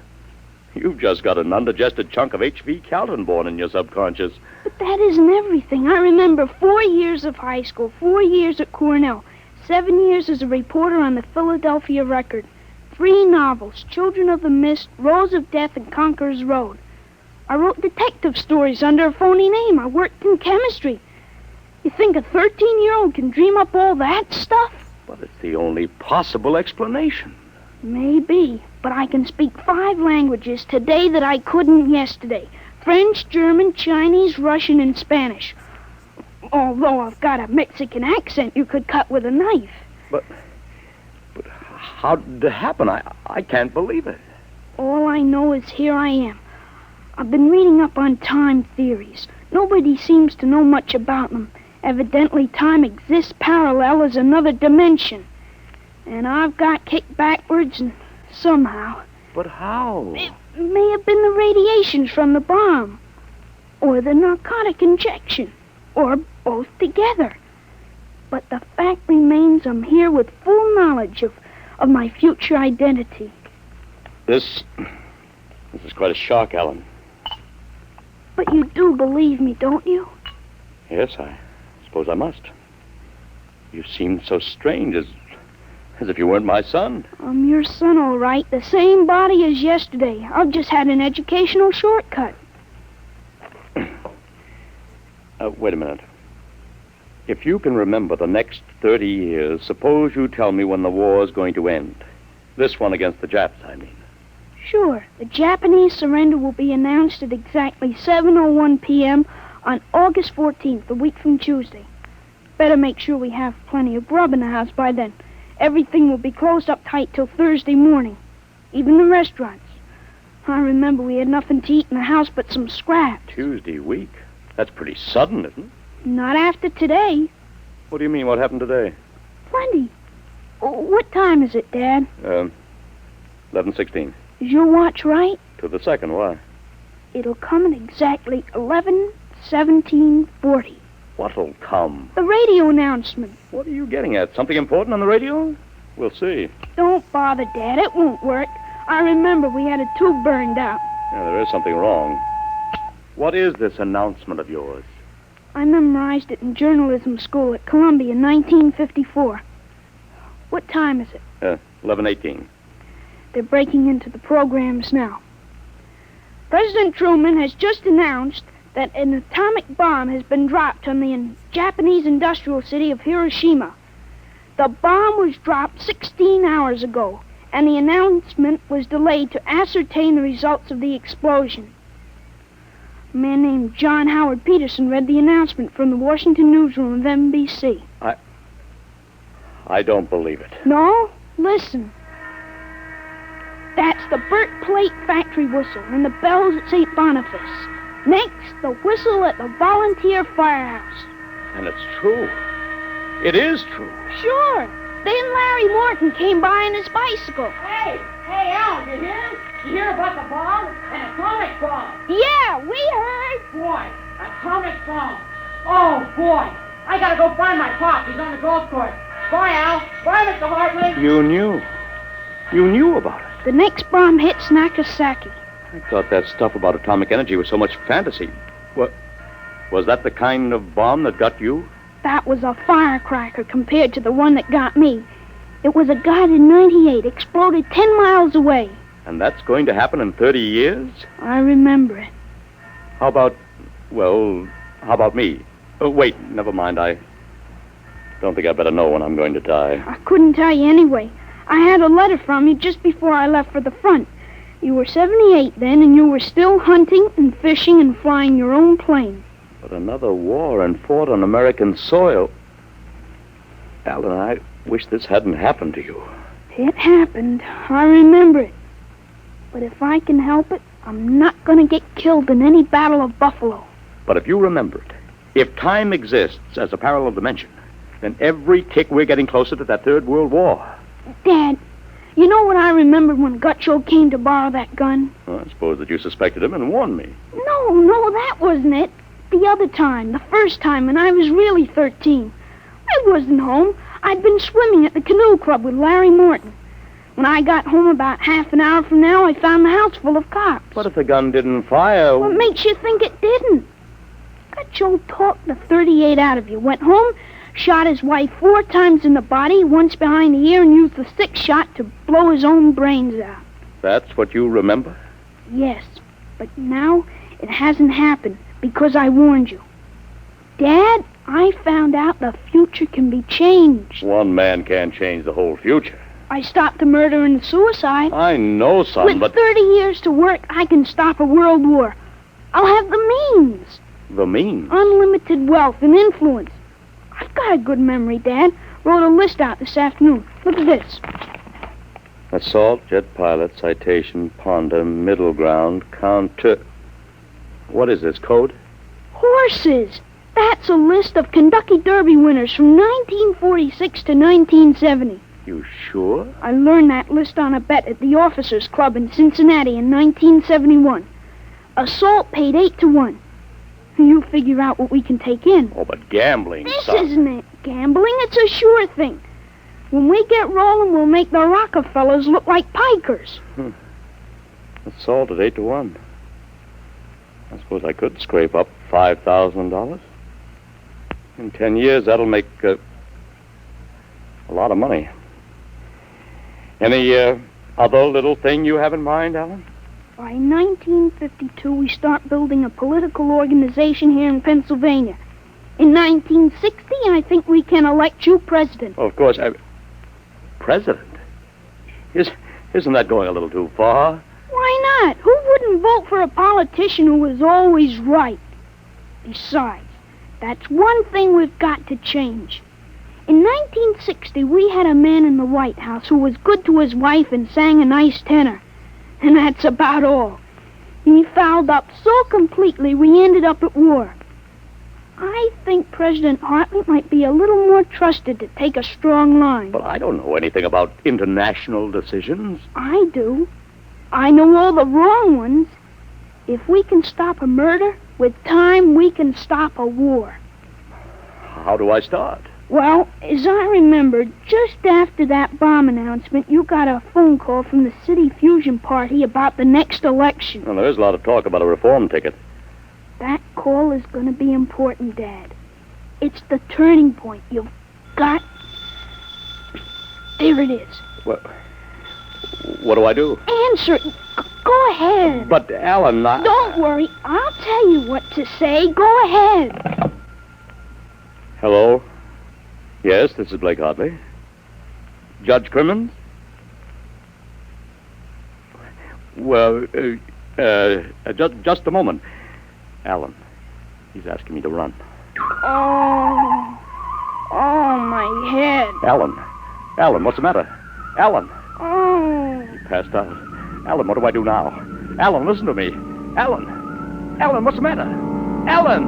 You've just got an undigested chunk of H.V. Kaltenborn in your subconscious. But that isn't everything. I remember 4 years of high school, 4 years at Cornell, 7 years as a reporter on the Philadelphia Record, 3 novels, Children of the Mist, Rose of Death, and Conqueror's Road. I wrote detective stories under a phony name. I worked in chemistry. You think a 13-year-old can dream up all that stuff? But it's the only possible explanation. Maybe, but I can speak 5 languages today that I couldn't yesterday. French, German, Chinese, Russian, and Spanish. Although I've got a Mexican accent you could cut with a knife. But how did it happen? I can't believe it. All I know is here I am. I've been reading up on time theories. Nobody seems to know much about them. Evidently, time exists parallel as another dimension. And I've got kicked backwards and somehow... But how? It may have been the radiations from the bomb. Or the narcotic injection. Or both together. But the fact remains I'm here with full knowledge of my future identity. This is quite a shock, Ellen. But you do believe me, don't you? Yes, I suppose I must. You seemed so strange, as if you weren't my son. I'm your son, all right. The same body as yesterday. I've just had an educational shortcut. Wait a minute. If you can remember the next 30 years, suppose you tell me when the war is going to end. This one against the Japs, I mean. Sure. The Japanese surrender will be announced at exactly 7:01 p.m. on August 14th, a week from Tuesday. Better make sure we have plenty of grub in the house by then. Everything will be closed up tight till Thursday morning. Even the restaurants. I remember we had nothing to eat in the house but some scraps. Tuesday week? That's pretty sudden, isn't it? Not after today. What do you mean, what happened today? Plenty. What time is it, Dad? 11:16. Is your watch right? To the second, why? It'll come at exactly 11:17:40. What'll come? The radio announcement. What are you getting at? Something important on the radio? We'll see. Don't bother, Dad. It won't work. I remember we had a tube burned out. Yeah, there is something wrong. What is this announcement of yours? I memorized it in journalism school at Columbia in 1954. What time is it? 11:18. They're breaking into the programs now. President Truman has just announced that an atomic bomb has been dropped on the Japanese industrial city of Hiroshima. The bomb was dropped 16 hours ago, and the announcement was delayed to ascertain the results of the explosion. A man named John Howard Peterson read the announcement from the Washington newsroom of NBC. I don't believe it. No? Listen. That's the Burt Plate factory whistle and the bells at St. Boniface. Next, the whistle at the volunteer firehouse. And it's true. It is true. Sure. Then Larry Morton came by on his bicycle. Hey, Al, you hear? You hear about the bomb? An atomic bomb. Yeah, we heard. Boy, atomic bomb. Oh, boy. I gotta go find my pop. He's on the golf course. Bye, Al. Bye, Mr. Hartley. You knew. You knew about it. The next bomb hits Nagasaki. I thought that stuff about atomic energy was so much fantasy. What? Was that the kind of bomb that got you? That was a firecracker compared to the one that got me. It was a guided 98, exploded 10 miles away. And that's going to happen in 30 years? I remember it. How about me? Oh, wait, never mind. I don't think I better know when I'm going to die. I couldn't tell you anyway. I had a letter from you just before I left for the front. You were 78 then, and you were still hunting and fishing and flying your own plane. But another war and fought on American soil. Alan, I wish this hadn't happened to you. It happened. I remember it. But if I can help it, I'm not going to get killed in any Battle of Buffalo. But if you remember it, if time exists as a parallel dimension, then every tick we're getting closer to that Third World War. Dad, you know what I remembered when Gutcho came to borrow that gun? Well, I suppose that you suspected him and warned me. No, that wasn't it. The other time, the first time, when I was really 13. I wasn't home. I'd been swimming at the canoe club with Larry Morton. When I got home about half an hour from now, I found the house full of cops. But if the gun didn't fire... What makes you think it didn't? Got Joe talked the 38 out of you. Went home, shot his wife 4 times in the body, once behind the ear, and used the 6th shot to blow his own brains out. That's what you remember? Yes, but now it hasn't happened because I warned you. Dad, I found out the future can be changed. One man can't change the whole future. I stopped the murder and the suicide. I know, son, With but... 30 years to work, I can stop a world war. I'll have the means. The means? Unlimited wealth and influence. I've got a good memory, Dad. Wrote a list out this afternoon. Look at this. Assault, jet pilot, citation, ponder, middle ground, counter... What is this, code? Horses. That's a list of Kentucky Derby winners from 1946 to 1970. You sure? I learned that list on a bet at the Officers Club in Cincinnati in 1971. Assault paid 8 to 1. You figure out what we can take in. Oh, but gambling, This son. isn't gambling. It's a sure thing. When we get rolling, we'll make the Rockefellers look like pikers. Assault at 8 to 1. I suppose I could scrape up $5,000. In 10 years, that'll make a lot of money. Any other little thing you have in mind, Alan? By 1952, we start building a political organization here in Pennsylvania. In 1960, I think we can elect you president. Of course, president? Isn't that going a little too far? Why not? Who wouldn't vote for a politician who was always right? Besides, that's one thing we've got to change. In 1960, we had a man in the White House who was good to his wife and sang a nice tenor. And that's about all. He fouled up so completely we ended up at war. I think President Hartley might be a little more trusted to take a strong line. But I don't know anything about international decisions. I do. I know all the wrong ones. If we can stop a murder, with time we can stop a war. How do I start? Well, as I remember, just after that bomb announcement, you got a phone call from the City Fusion Party about the next election. Well, there is a lot of talk about a reform ticket. That call is going to be important, Dad. It's the turning point. You've got... There it is. What do I do? Answer it. Go ahead. But, Alan, Don't worry. I'll tell you what to say. Go ahead. Hello? Yes, this is Blake Hartley. Judge Crimmins? Well, just a moment. Alan, he's asking me to run. Oh, my head. Alan, what's the matter? Alan. Oh. He passed out. Alan, what do I do now? Alan, listen to me. Alan, what's the matter? Alan!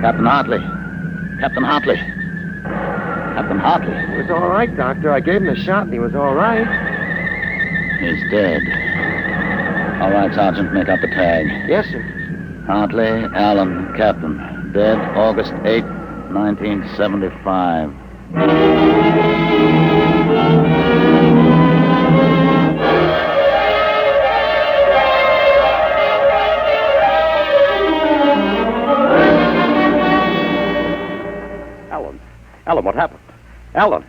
Captain Hartley. Captain Hartley. Captain Hartley. He was all right, Doctor. I gave him a shot and he was all right. He's dead. All right, Sergeant, make out the tag. Yes, sir. Hartley, Allen, Captain. Dead August 8, 1975. Alan, what happened? Alan!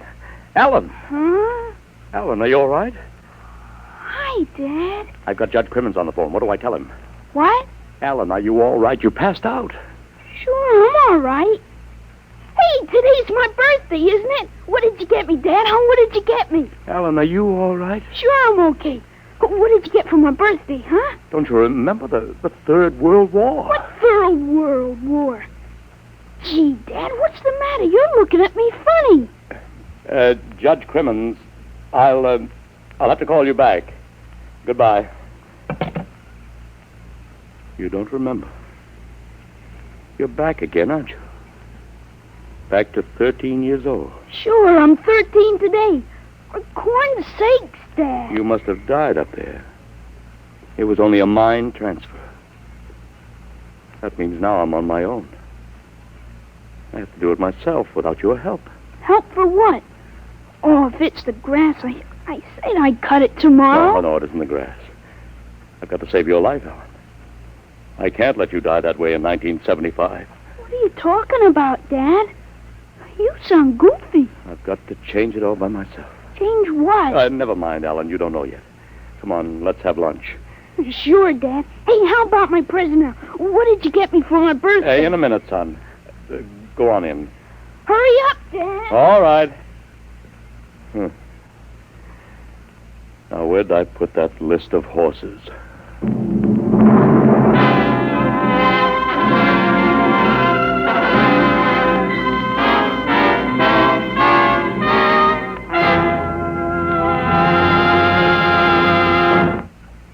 Huh? Alan, are you all right? Hi, Dad. I've got Judge Crimmins on the phone. What do I tell him? What? Alan, are you all right? You passed out. Sure, I'm all right. Hey, today's my birthday, isn't it? What did you get me, Dad? What did you get me? Alan, are you all right? Sure, I'm okay. What did you get for my birthday, huh? Don't you remember the Third World War? What Third World War? Gee, Dad, what's the matter? You're looking at me funny. Judge Crimmins, I'll have to call you back. Goodbye. You don't remember. You're back again, aren't you? Back to 13 years old. Sure, I'm 13 today. For corn's sakes, Dad. You must have died up there. It was only a mind transfer. That means now I'm on my own. I have to do it myself without your help. Help for what? Oh, if it's the grass, I said I'd cut it tomorrow. No, it isn't the grass. I've got to save your life, Alan. I can't let you die that way in 1975. What are you talking about, Dad? You sound goofy. I've got to change it all by myself. Change what? Never mind, Alan. You don't know yet. Come on, let's have lunch. Sure, Dad. Hey, how about my present now? What did you get me for my birthday? Hey, in a minute, son. Go on in. Hurry up, Dad. All right. Now, where'd I put that list of horses?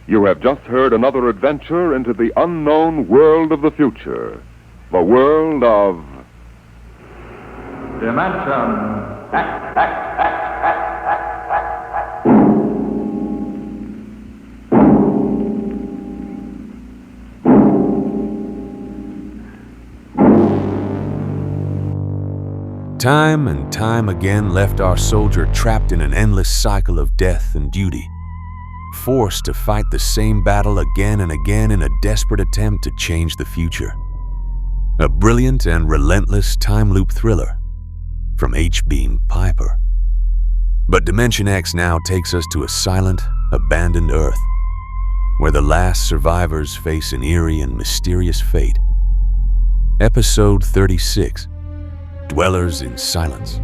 You have just heard another adventure into the unknown world of the future. The world of... Dimension Time and time again left our soldier trapped in an endless cycle of death and duty, forced to fight the same battle again and again in a desperate attempt to change the future. A brilliant and relentless time loop thriller from H. Beam Piper. But Dimension X now takes us to a silent, abandoned Earth, where the last survivors face an eerie and mysterious fate. Episode 36, Dwellers in Silence.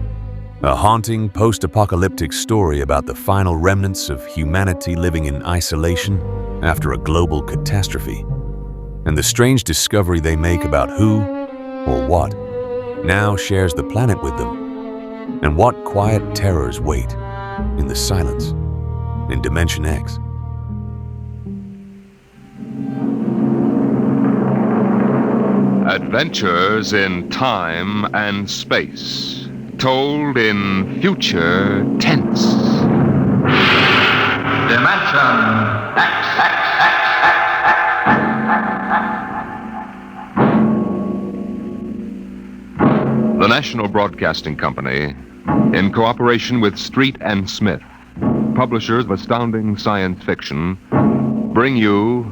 A haunting post-apocalyptic story about the final remnants of humanity living in isolation after a global catastrophe, and the strange discovery they make about who, or what, now shares the planet with them, and what quiet terrors wait in the silence in Dimension X. Adventures in time and space, told in future tense. Dimension The National Broadcasting Company, in cooperation with Street and Smith, publishers of astounding science fiction, bring you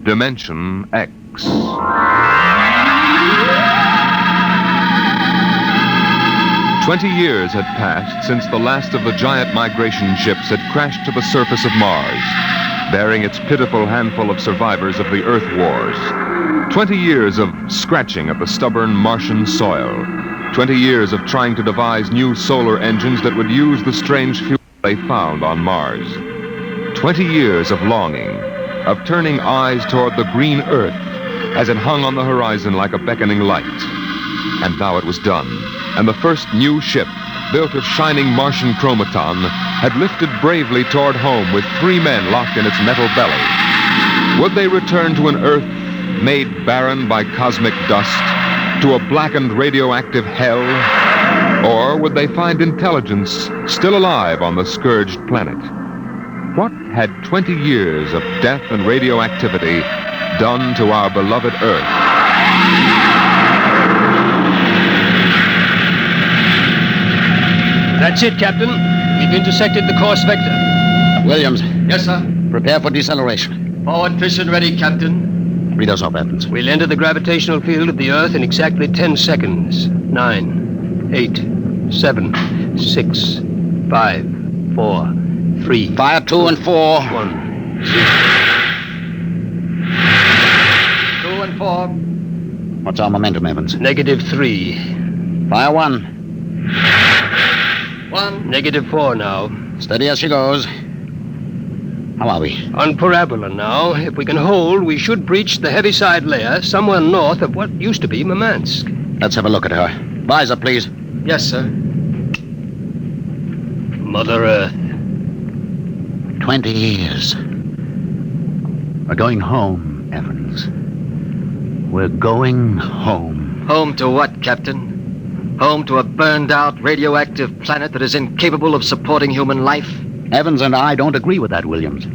Dimension X. 20 years had passed since the last of the giant migration ships had crashed to the surface of Mars, bearing its pitiful handful of survivors of the Earth Wars. 20 years of scratching at the stubborn Martian soil. 20 years of trying to devise new solar engines that would use the strange fuel they found on Mars. 20 years of longing, of turning eyes toward the green Earth as it hung on the horizon like a beckoning light. And now it was done, and the first new ship, built of shining Martian chromaton, had lifted bravely toward home with 3 men locked in its metal belly. Would they return to an Earth made barren by cosmic dust, to a blackened radioactive hell? Or would they find intelligence still alive on the scourged planet? What had 20 years of death and radioactivity done to our beloved Earth? That's it, Captain. We've intersected the course vector. Williams. Yes, sir. Prepare for deceleration. Forward fission ready, Captain. Read us off, Evans. We'll enter the gravitational field of the Earth in exactly 10 seconds. 9, 8, 7, 6, 5, 4, 3. Fire 2 and 4. 1, 0. 2 and 4. What's our momentum, Evans? -3. Fire 1. 1. -4 now. Steady as she goes. How are we? On parabola now. If we can hold, we should breach the heaviside layer somewhere north of what used to be Murmansk. Let's have a look at her. Visor, please. Yes, sir. Mother Earth. 20 years. We're going home, Evans. We're going home. Home to what, Captain? Home to a burned-out, radioactive planet that is incapable of supporting human life? Evans and I don't agree with that, Williams.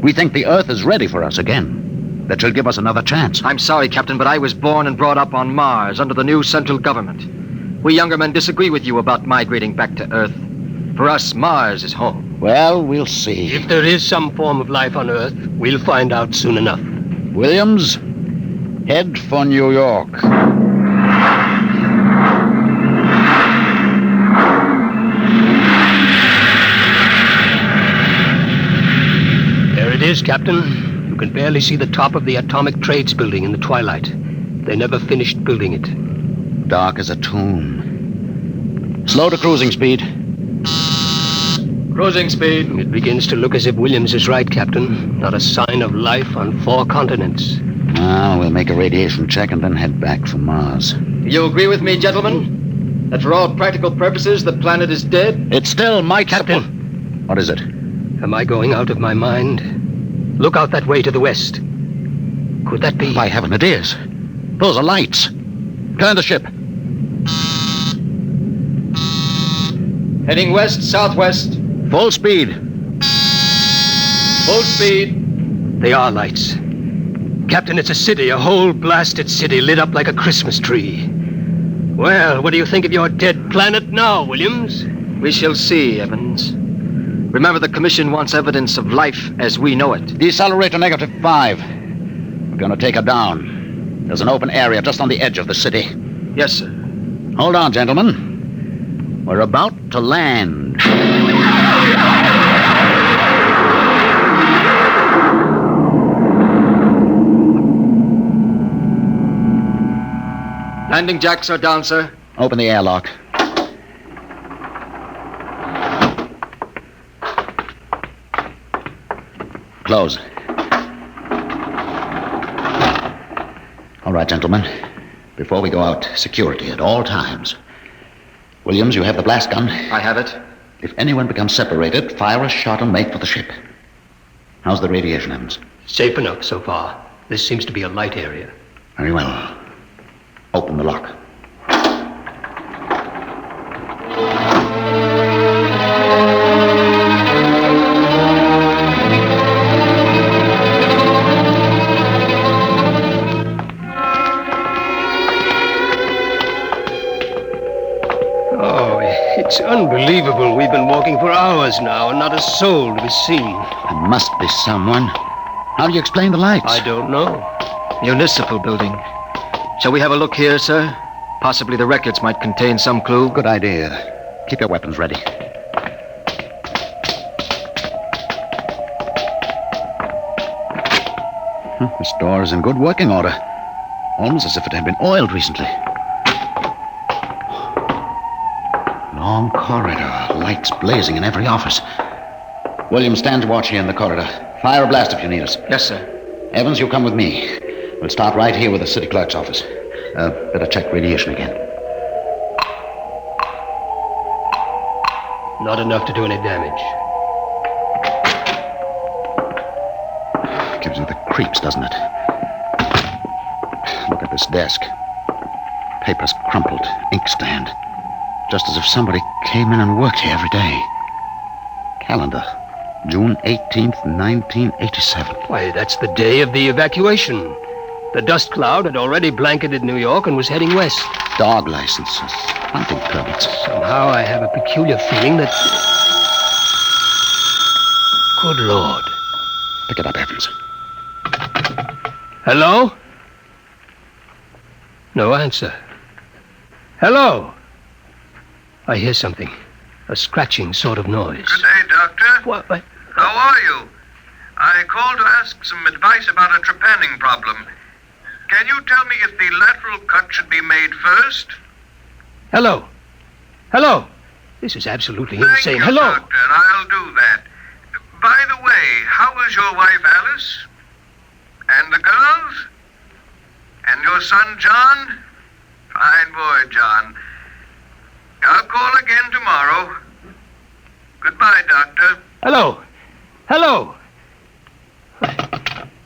We think the Earth is ready for us again. That she'll give us another chance. I'm sorry, Captain, but I was born and brought up on Mars under the new central government. We younger men disagree with you about migrating back to Earth. For us, Mars is home. Well, we'll see. If there is some form of life on Earth, we'll find out soon enough. Williams, head for New York. There it is, Captain. You can barely see the top of the Atomic Trades building in the twilight. They never finished building it. Dark as a tomb. Slow to cruising speed. Cruising speed. It begins to look as if Williams is right, Captain. Not a sign of life on 4 continents. Now, we'll make a radiation check and then head back for Mars. You agree with me, gentlemen? That for all practical purposes, the planet is dead? It still might... Captain! What is it? Am I going out of my mind? Look out that way to the west. Could that be... By heaven, it is. Those are lights. Turn the ship. Heading west-southwest. Full speed. Full speed. They are lights. Captain, it's a city, a whole blasted city lit up like a Christmas tree. Well, what do you think of your dead planet now, Williams? We shall see, Evans. Remember, the Commission wants evidence of life as we know it. Decelerate to -5. We're going to take her down. There's an open area just on the edge of the city. Yes, sir. Hold on, gentlemen. We're about to land. Landing jacks are down, sir. Open the airlock. Close. All right, gentlemen. Before we go out, security at all times. Williams, you have the blast gun? I have it. If anyone becomes separated, fire a shot and make for the ship. How's the radiation, Evans? Safe enough so far. This seems to be a light area. Very well. Open the lock. Oh, it's unbelievable. We've been walking for hours now and not a soul to be seen. There must be someone. How do you explain the lights? I don't know. Municipal building. Shall we have a look here, sir? Possibly the records might contain some clue. Good idea. Keep your weapons ready. This door is in good working order. Almost as if it had been oiled recently. Long corridor, lights blazing in every office. William, stand watch here in the corridor. Fire a blast if you need us. Yes, sir. Evans, you come with me. We'll start right here with the city clerk's office. Better check radiation again. Not enough to do any damage. Gives you the creeps, doesn't it? Look at this desk. Papers crumpled, inkstand. Just as if somebody came in and worked here every day. Calendar. June 18th, 1987. Why, that's the day of the evacuation. The dust cloud had already blanketed New York and was heading west. Dog licenses, hunting permits. Somehow I have a peculiar feeling that... Good Lord. Pick it up, Evans. Hello? No answer. Hello? I hear something. A scratching sort of noise. Good day, Doctor. What? How are you? I called to ask some advice about a trepanning problem. Can you tell me if the lateral cut should be made first? Hello? Hello? This is absolutely insane. Thank you, Hello? Doctor. I'll do that. By the way, how is your wife, Alice? And the girls? And your son, John? Fine boy, John. I'll call again tomorrow. Goodbye, Doctor. Hello? Hello?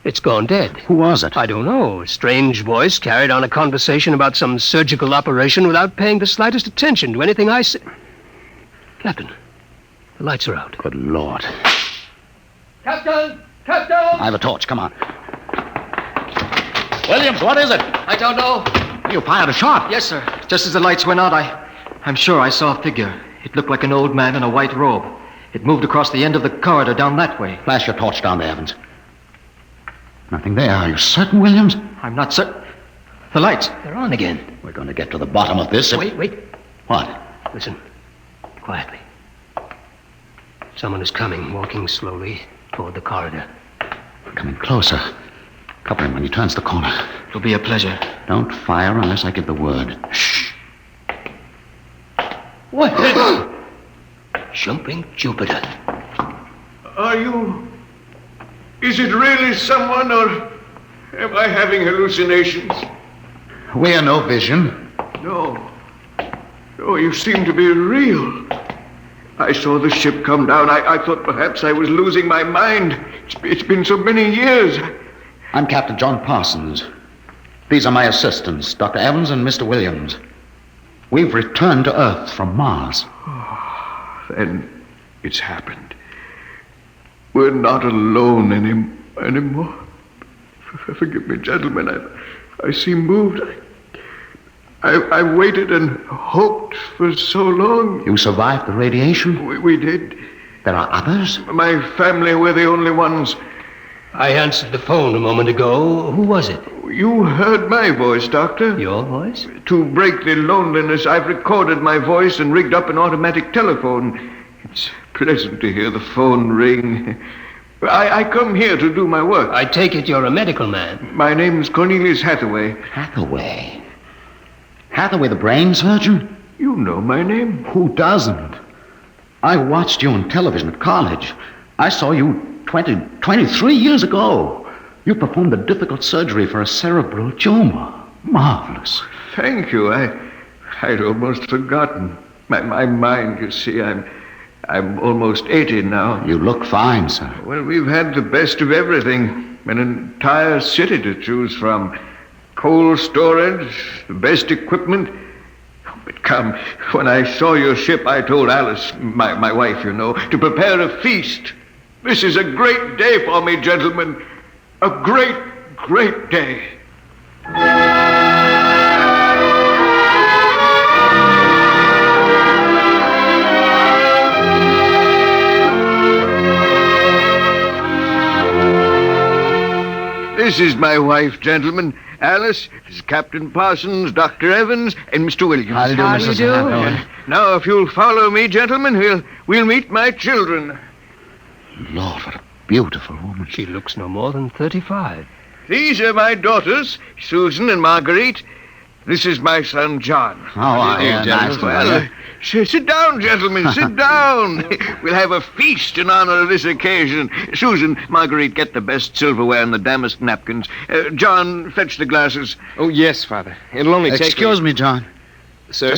It's gone dead. Who was it? I don't know. A strange voice carried on a conversation about some surgical operation without paying the slightest attention to anything I said. Captain, the lights are out. Good Lord. Captain! Captain! I have a torch. Come on. Williams, what is it? I don't know. You fired a shot. Yes, sir. Just as the lights went out, I'm sure I saw a figure. It looked like an old man in a white robe. It moved across the end of the corridor down that way. Flash your torch down there, Evans. Nothing there. Are you certain, Williams? I'm not certain. The lights. They're on again. We're going to get to the bottom of this. Wait. What? Listen. Quietly. Someone is coming, walking slowly toward the corridor. Coming closer. Cover him when he turns the corner. It'll be a pleasure. Don't fire unless I give the word. Shh. What? Jumping Jupiter. Are you... Is it really someone, or am I having hallucinations? We are no vision. No. No, you seem to be real. I saw the ship come down. I thought perhaps I was losing my mind. It's been so many years. I'm Captain John Parsons. These are my assistants, Dr. Evans and Mr. Williams. We've returned to Earth from Mars. Then it's happened. We're not alone anymore. Forgive me, gentlemen. I seem moved. I waited and hoped for so long. You survived the radiation? We did. There are others? My family were the only ones. I answered the phone a moment ago. Who was it? You heard my voice, Doctor. Your voice? To break the loneliness, I've recorded my voice and rigged up an automatic telephone. It's pleasant to hear the phone ring. I come here to do my work. I take it you're a medical man. My name's Cornelius Hathaway. Hathaway? Hathaway, the brain surgeon? You know my name. Who doesn't? I watched you on television at college. I saw you 23 years ago. You performed a difficult surgery for a cerebral tumor. Marvelous. Thank you. I'd almost forgotten. My mind, you see, I'm almost 80 now. You look fine, sir. Well, we've had the best of everything. An entire city to choose from. Cold storage, the best equipment. But come, when I saw your ship, I told Alice, my wife, you know, to prepare a feast. This is a great day for me, gentlemen. A great, great day. This is my wife, gentlemen. Alice, this is Captain Parsons, Dr. Evans, and Mr. Williams. How do you do, Mrs. Hathaway? Now, if you'll follow me, gentlemen, we'll meet my children. Lord, what a beautiful woman. She looks no more than 35. These are my daughters, Susan and Marguerite. This is my son, John. How are you? Nice to meet you. Sit down, gentlemen, sit down. We'll have a feast in honor of this occasion. Susan, Marguerite, get the best silverware and the damask napkins. John, fetch the glasses. Oh, yes, Father. It'll only take... Excuse me, John. Sir?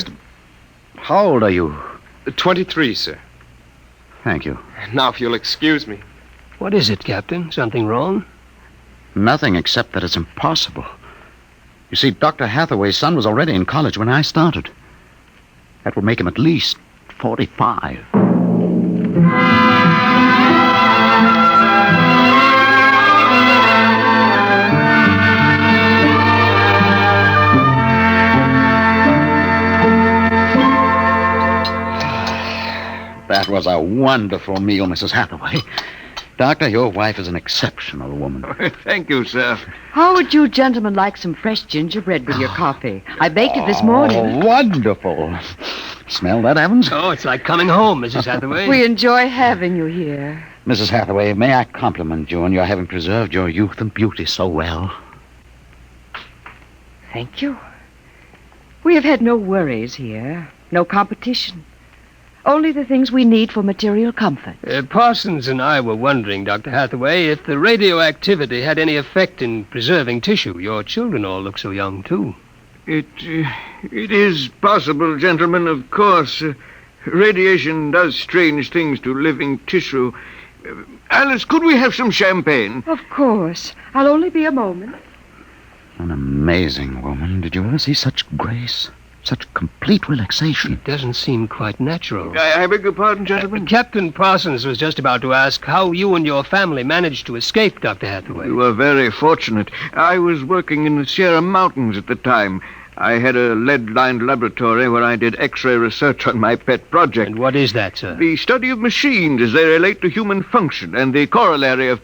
How old are you? 23, sir. Thank you. Now, if you'll excuse me. What is it, Captain? Something wrong? Nothing except that it's impossible. You see, Dr. Hathaway's son was already in college when I started. That would make him at least 45. That was a wonderful meal, Mrs. Hathaway. Doctor, your wife is an exceptional woman. Thank you, sir. How would you gentlemen like some fresh gingerbread with your coffee? I baked it this morning. Oh, wonderful. Smell that, Evans? Oh, it's like coming home, Mrs. Hathaway. We enjoy having you here. Mrs. Hathaway, may I compliment you on your having preserved your youth and beauty so well? Thank you. We have had no worries here, no competition. Only the things we need for material comfort. Parsons and I were wondering, Dr. Hathaway, if the radioactivity had any effect in preserving tissue. Your children all look so young, too. It is possible, gentlemen, of course. Radiation does strange things to living tissue. Alice, could we have some champagne? Of course. I'll only be a moment. An amazing woman. Did you ever see such grace? Such complete relaxation. It doesn't seem quite natural. I beg your pardon, gentlemen? Captain Parsons was just about to ask how you and your family managed to escape, Dr. Hathaway. We were very fortunate. I was working in the Sierra Mountains at the time. I had a lead-lined laboratory where I did X-ray research on my pet project. And what is that, sir? The study of machines as they relate to human function and the corollary of...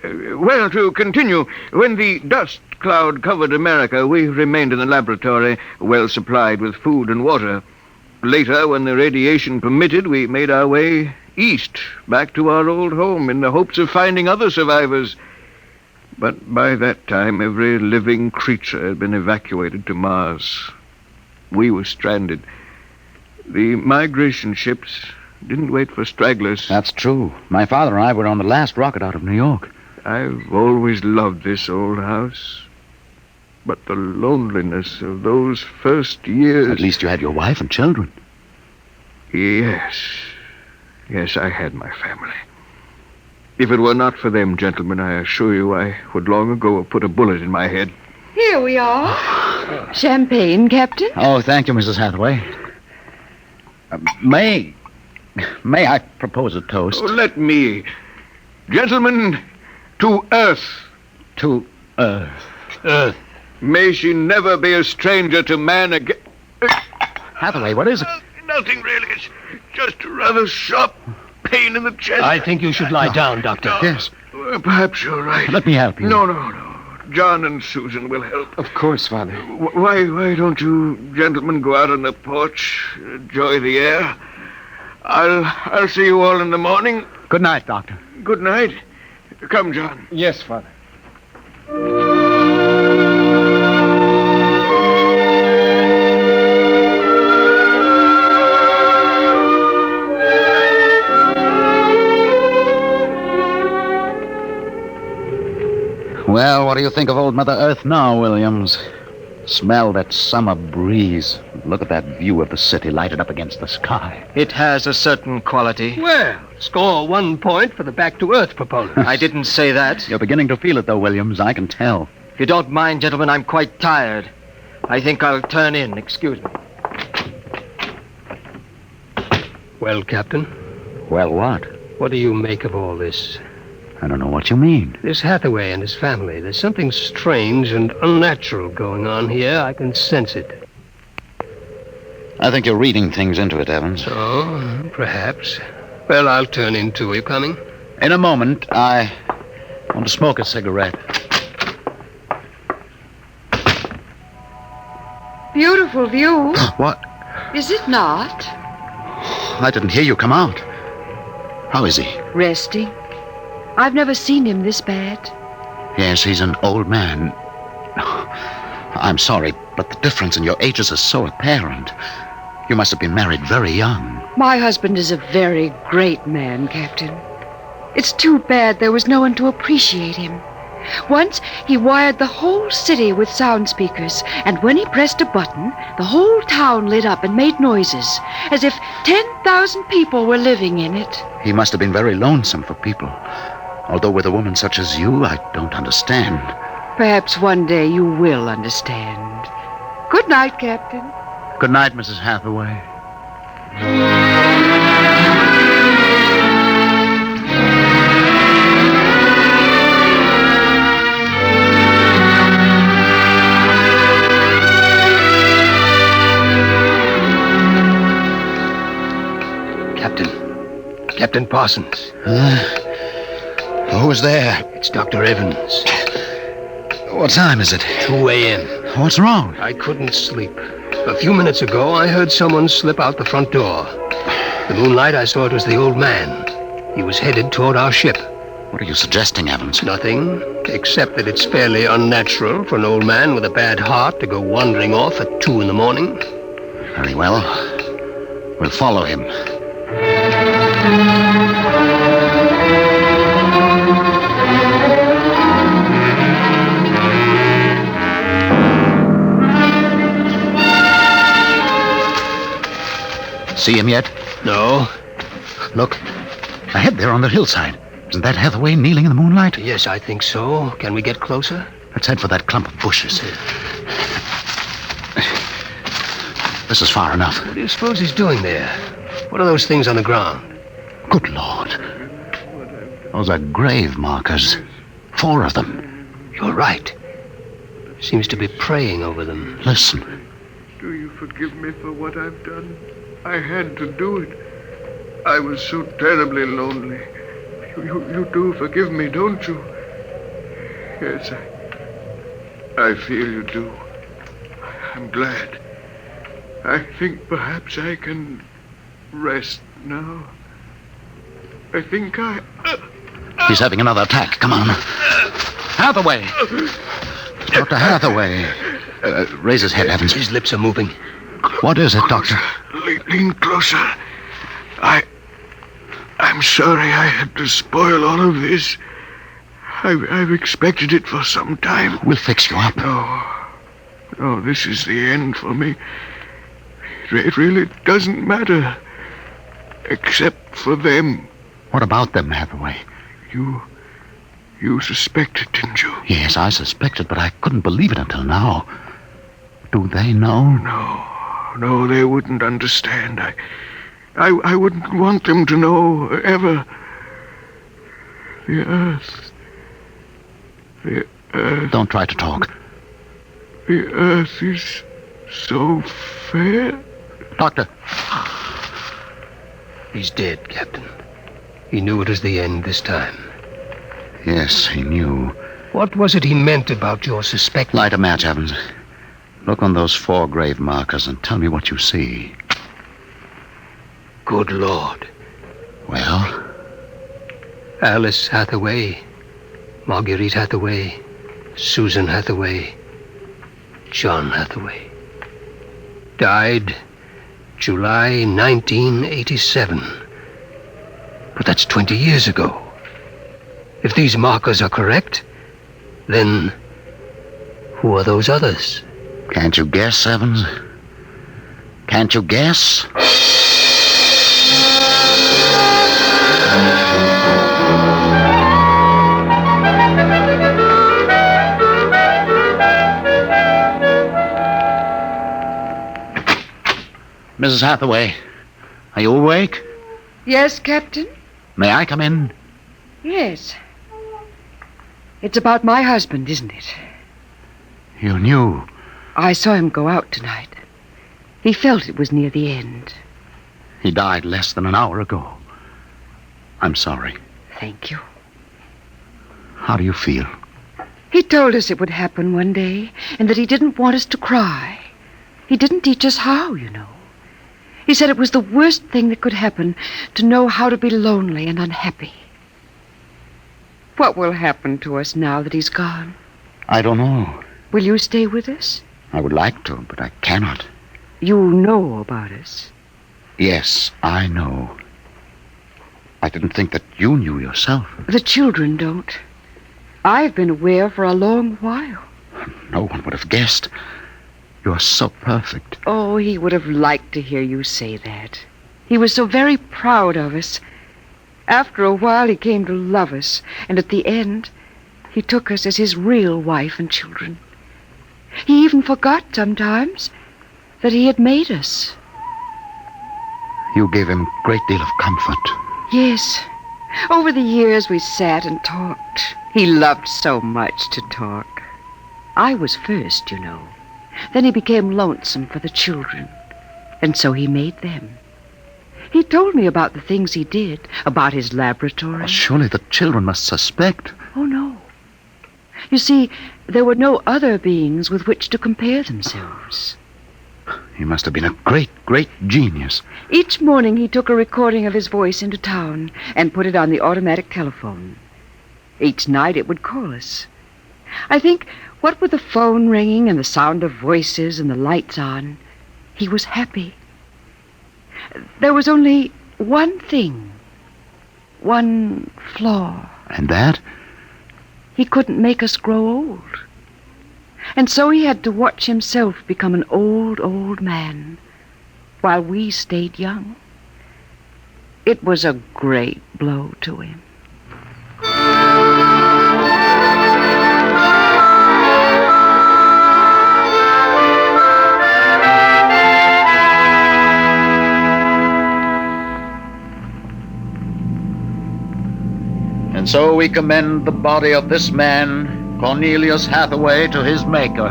Well, to continue, when the dust cloud covered America, we remained in the laboratory, well supplied with food and water. Later, when the radiation permitted, we made our way east, back to our old home, in the hopes of finding other survivors. But by that time, every living creature had been evacuated to Mars. We were stranded. The migration ships didn't wait for stragglers. That's true. My father and I were on the last rocket out of New York. I've always loved this old house. But the loneliness of those first years... At least you had your wife and children. Yes. Yes, I had my family. If it were not for them, gentlemen, I assure you I would long ago have put a bullet in my head. Here we are. Champagne, Captain. Oh, thank you, Mrs. Hathaway. May I propose a toast? Oh, let me. Gentlemen, to Earth. To Earth. Earth. May she never be a stranger to man again. Hathaway, what is it? Nothing really. It's just a rather sharp pain in the chest. I think you should lie down, Doctor. Yes. Perhaps you're right. Let me help you. No. John and Susan will help. Of course, Father. Why don't you gentlemen go out on the porch, enjoy the air? I'll see you all in the morning. Good night, Doctor. Good night. Come, John. Yes, Father. Well, what do you think of old Mother Earth now, Williams? Smell that summer breeze. Look at that view of the city lighted up against the sky. It has a certain quality. Well, score 1 point for the back-to-earth proponent. I didn't say that. You're beginning to feel it, though, Williams. I can tell. If you don't mind, gentlemen, I'm quite tired. I think I'll turn in. Excuse me. Well, Captain? Well, what? What do you make of all this? I don't know what you mean. This Hathaway and his family. There's something strange and unnatural going on here. I can sense it. I think you're reading things into it, Evans. Oh, perhaps. Well, I'll turn in too. Are you coming? In a moment. I want to smoke a cigarette. Beautiful view. What? Is it not? I didn't hear you come out. How is he? Resting. I've never seen him this bad. Yes, he's an old man. I'm sorry, but the difference in your ages is so apparent. You must have been married very young. My husband is a very great man, Captain. It's too bad there was no one to appreciate him. Once, he wired the whole city with sound speakers, and when he pressed a button, the whole town lit up and made noises, as if 10,000 people were living in it. He must have been very lonesome for people. Although with a woman such as you, I don't understand. Perhaps one day you will understand. Good night, Captain. Good night, Mrs. Hathaway. Captain Parsons. Who's there? It's Dr. Evans. What time is it? 2 a.m. What's wrong? I couldn't sleep. A few minutes ago, I heard someone slip out the front door. The moonlight, I saw it was the old man. He was headed toward our ship. What are you suggesting, Evans? Nothing, except that it's fairly unnatural for an old man with a bad heart to go wandering off at 2 in the morning. Very well. We'll follow him. See him yet? No. Look. Ahead there on the hillside. Isn't that Hathaway kneeling in the moonlight? Yes, I think so. Can we get closer? Let's head for that clump of bushes. This is far enough. What do you suppose he's doing there? What are those things on the ground? Good Lord. Those are grave markers. 4 of them. You're right. Seems to be praying over them. Listen. Do you forgive me for what I've done? I had to do it. I was so terribly lonely. You do forgive me, don't you? Yes, I feel you do. I'm glad. I think perhaps I can rest now. I think He's having another attack. Come on. Hathaway! Dr. Hathaway. Raise his head, Evans. His lips are moving. What is it, Doctor? Lean closer. I'm sorry I had to spoil all of this. I've expected it for some time. We'll fix you up. No, this is the end for me. It really doesn't matter. Except for them. What about them, Hathaway? You suspected, didn't you? Yes, I suspected, but I couldn't believe it until now. Do they know? No, they wouldn't understand. I wouldn't want them to know, ever. The Earth. Don't try to talk. The Earth is so fair. Doctor. He's dead, Captain. He knew it was the end this time. Yes, he knew. What was it he meant about your suspect? Light a match, Evans. Look on those 4 grave markers and tell me what you see. Good Lord. Well? Alice Hathaway, Marguerite Hathaway, Susan Hathaway, John Hathaway. Died July 1987. But that's 20 years ago. If these markers are correct, then who are those others? Can't you guess, Evans? Can't you guess? Mrs. Hathaway, are you awake? Yes, Captain? May I come in? Yes. It's about my husband, isn't it? You knew. I saw him go out tonight. He felt it was near the end. He died less than an hour ago. I'm sorry. Thank you. How do you feel? He told us it would happen one day, and that he didn't want us to cry. He didn't teach us how, you know. He said it was the worst thing that could happen, to know how to be lonely and unhappy. What will happen to us now that he's gone? I don't know. Will you stay with us? I would like to, but I cannot. You know about us. Yes, I know. I didn't think that you knew yourself. The children don't. I've been aware for a long while. No one would have guessed. You're so perfect. Oh, he would have liked to hear you say that. He was so very proud of us. After a while, he came to love us, and at the end, he took us as his real wife and children. He even forgot sometimes that he had made us. You gave him a great deal of comfort. Yes. Over the years, we sat and talked. He loved so much to talk. I was first, you know. Then he became lonesome for the children, and so he made them. He told me about the things he did, about his laboratory. Well, surely the children must suspect. Oh, no. You see, there were no other beings with which to compare themselves. He must have been a great, great genius. Each morning he took a recording of his voice into town and put it on the automatic telephone. Each night it would call us. I think, what with the phone ringing and the sound of voices and the lights on, he was happy. There was only one thing, one flaw. And that? He couldn't make us grow old. And so he had to watch himself become an old, old man, while we stayed young. It was a great blow to him. And so we commend the body of this man, Cornelius Hathaway, to his Maker.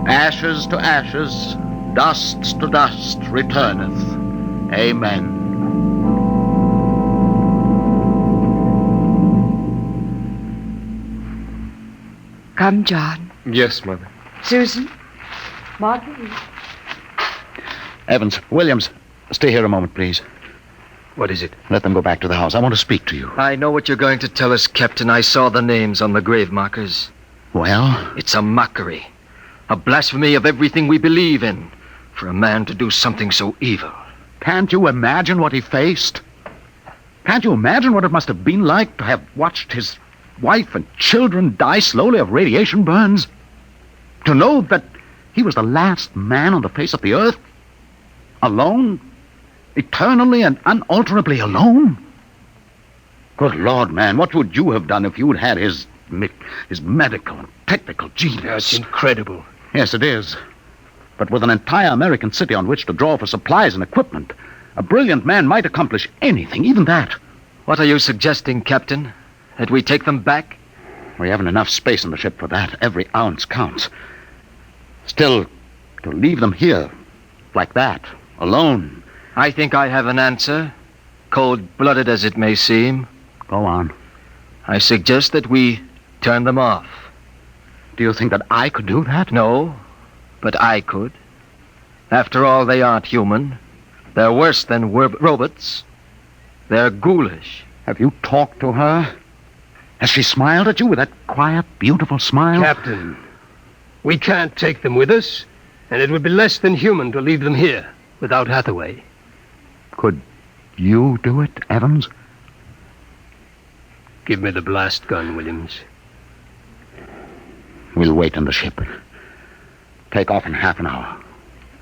Ashes to ashes, dust to dust returneth. Amen. Come, John. Yes, Mother. Susan. Marguerite. Evans, Williams, stay here a moment, please. What is it? Let them go back to the house. I want to speak to you. I know what you're going to tell us, Captain. I saw the names on the grave markers. Well? It's a mockery. A blasphemy of everything we believe in. For a man to do something so evil. Can't you imagine what he faced? Can't you imagine what it must have been like to have watched his wife and children die slowly of radiation burns? To know that he was the last man on the face of the earth? Alone? Eternally and unalterably alone? Good Lord, man, what would you have done if you'd had his medical and technical genius? That's incredible. Yes, it is. But with an entire American city on which to draw for supplies and equipment, a brilliant man might accomplish anything, even that. What are you suggesting, Captain? That we take them back? We haven't enough space in the ship for that. Every ounce counts. Still, to leave them here, like that, alone. I think I have an answer, cold-blooded as it may seem. Go on. I suggest that we turn them off. Do you think that I could do that? No, but I could. After all, they aren't human. They're worse than robots. They're ghoulish. Have you talked to her? Has she smiled at you with that quiet, beautiful smile? Captain, we can't take them with us, and it would be less than human to leave them here without Hathaway. Could you do it, Evans? Give me the blast gun, Williams. We'll wait in the ship. Take off in half an hour.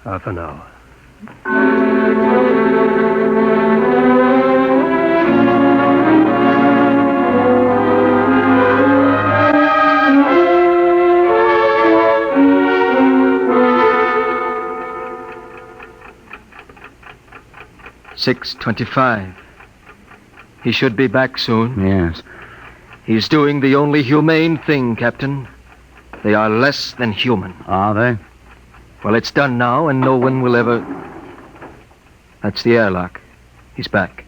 Half an hour. 6:25. He should be back soon. Yes. He's doing the only humane thing, Captain. They are less than human. Are they? Well, it's done now, and no one will ever... That's the airlock. He's back.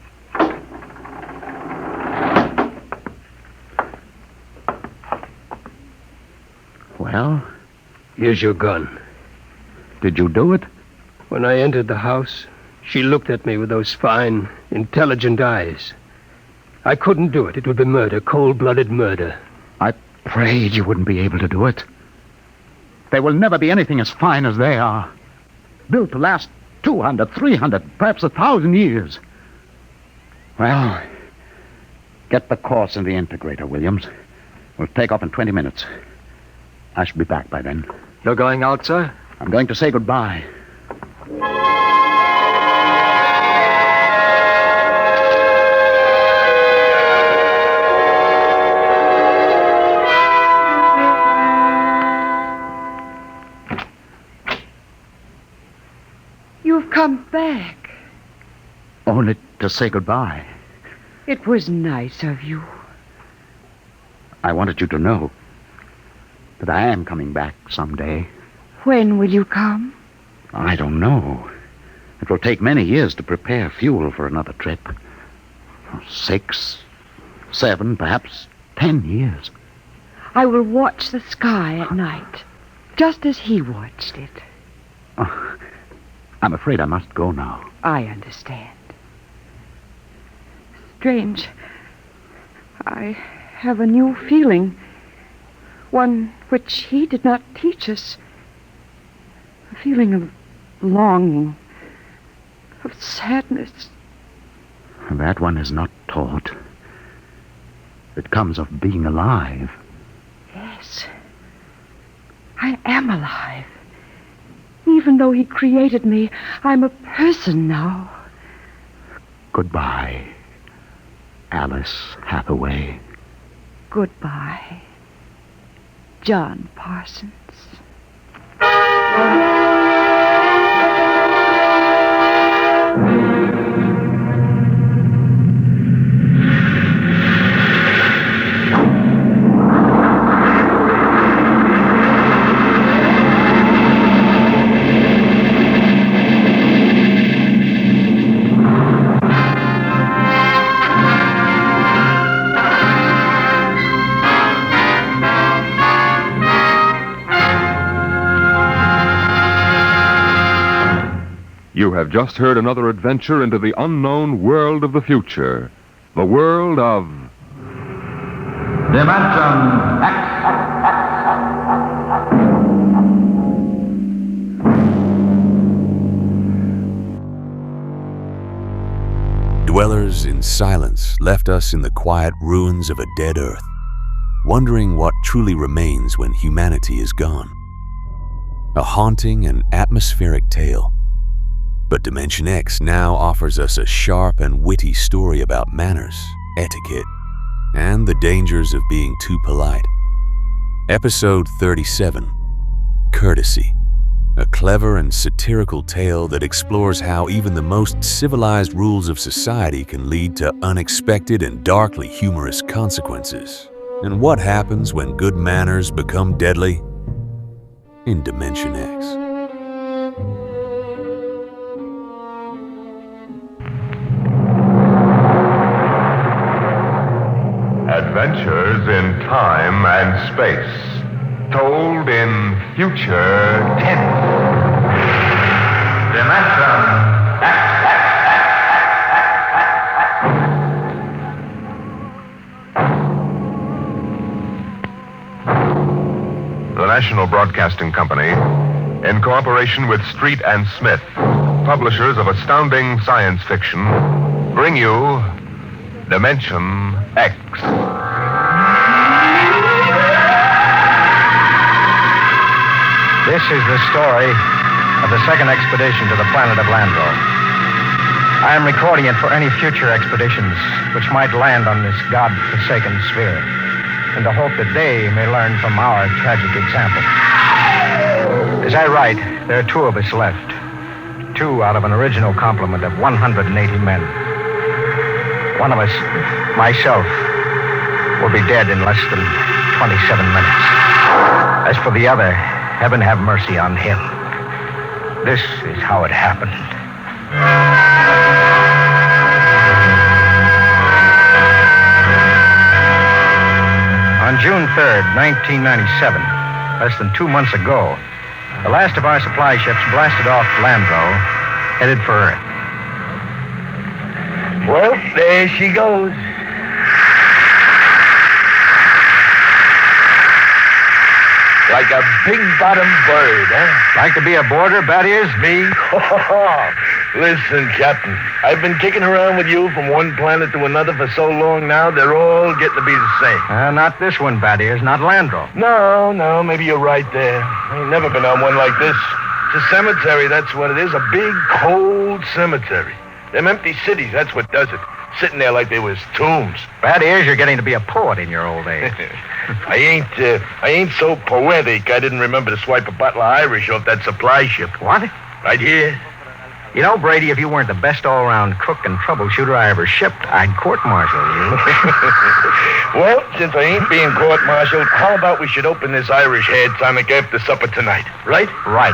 Well? Here's your gun. Did you do it? When I entered the house, she looked at me with those fine, intelligent eyes. I couldn't do it. It would be murder, cold-blooded murder. I prayed you wouldn't be able to do it. There will never be anything as fine as they are. Built to last 200, 300, perhaps 1,000 years. Well, get the course in the integrator, Williams. We'll take off in 20 minutes. I shall be back by then. You're going out, sir? I'm going to say goodbye. You've come back. Only to say goodbye. It was nice of you. I wanted you to know that I am coming back someday. When will you come? I don't know. It will take many years to prepare fuel for another trip. 6, 7, perhaps 10 years. I will watch the sky at night, just as he watched it. Oh, I'm afraid I must go now. I understand. Strange. I have a new feeling. One which he did not teach us. A feeling of longing, of sadness. That one is not taught. It comes of being alive. Yes. I am alive. Even though he created me, I'm a person now. Goodbye, Alice Hathaway. Goodbye, John Parsons. You have just heard another adventure into the unknown world of the future. The world of... Dimension X. Dwellers in silence left us in the quiet ruins of a dead Earth, wondering what truly remains when humanity is gone. A haunting and atmospheric tale. But Dimension X now offers us a sharp and witty story about manners, etiquette, and the dangers of being too polite. Episode 37, Courtesy. A clever and satirical tale that explores how even the most civilized rules of society can lead to unexpected and darkly humorous consequences. And what happens when good manners become deadly? In Dimension X. Adventures in time and space, told in future tense. Dimension X. The National Broadcasting Company, in cooperation with Street and Smith, publishers of astounding science fiction, bring you Dimension X. This is the story of the second expedition to the planet of Landro. I am recording it for any future expeditions which might land on this God-forsaken sphere, in the hope that they may learn from our tragic example. As I write, there are 2 of us left. 2 out of an original complement of 180 men. One of us, myself, will be dead in less than 27 minutes. As for the other, heaven have mercy on him. This is how it happened. On June 3rd, 1997, less than 2 months ago, the last of our supply ships blasted off Landro, headed for Earth. Well, there she goes. Like a big-bottomed bird, huh? Like to be a boarder, Battiers? Me? Listen, Captain, I've been kicking around with you from one planet to another for so long now, they're all getting to be the same. Not this one, Battiers, not Landro. No, maybe you're right there. I ain't never been on one like this. It's a cemetery, that's what it is. A big, cold cemetery. Them empty cities, that's what does it. Sitting there like they was tombs. Battiers, you're getting to be a poet in your old age. I ain't so poetic I didn't remember to swipe a bottle of Irish off that supply ship. What? Right here. You know, Brady, if you weren't the best all-around cook and troubleshooter I ever shipped, I'd court-martial you. Well, since I ain't being court-martialed, how about we should open this Irish head tonic after supper tonight, right? Right.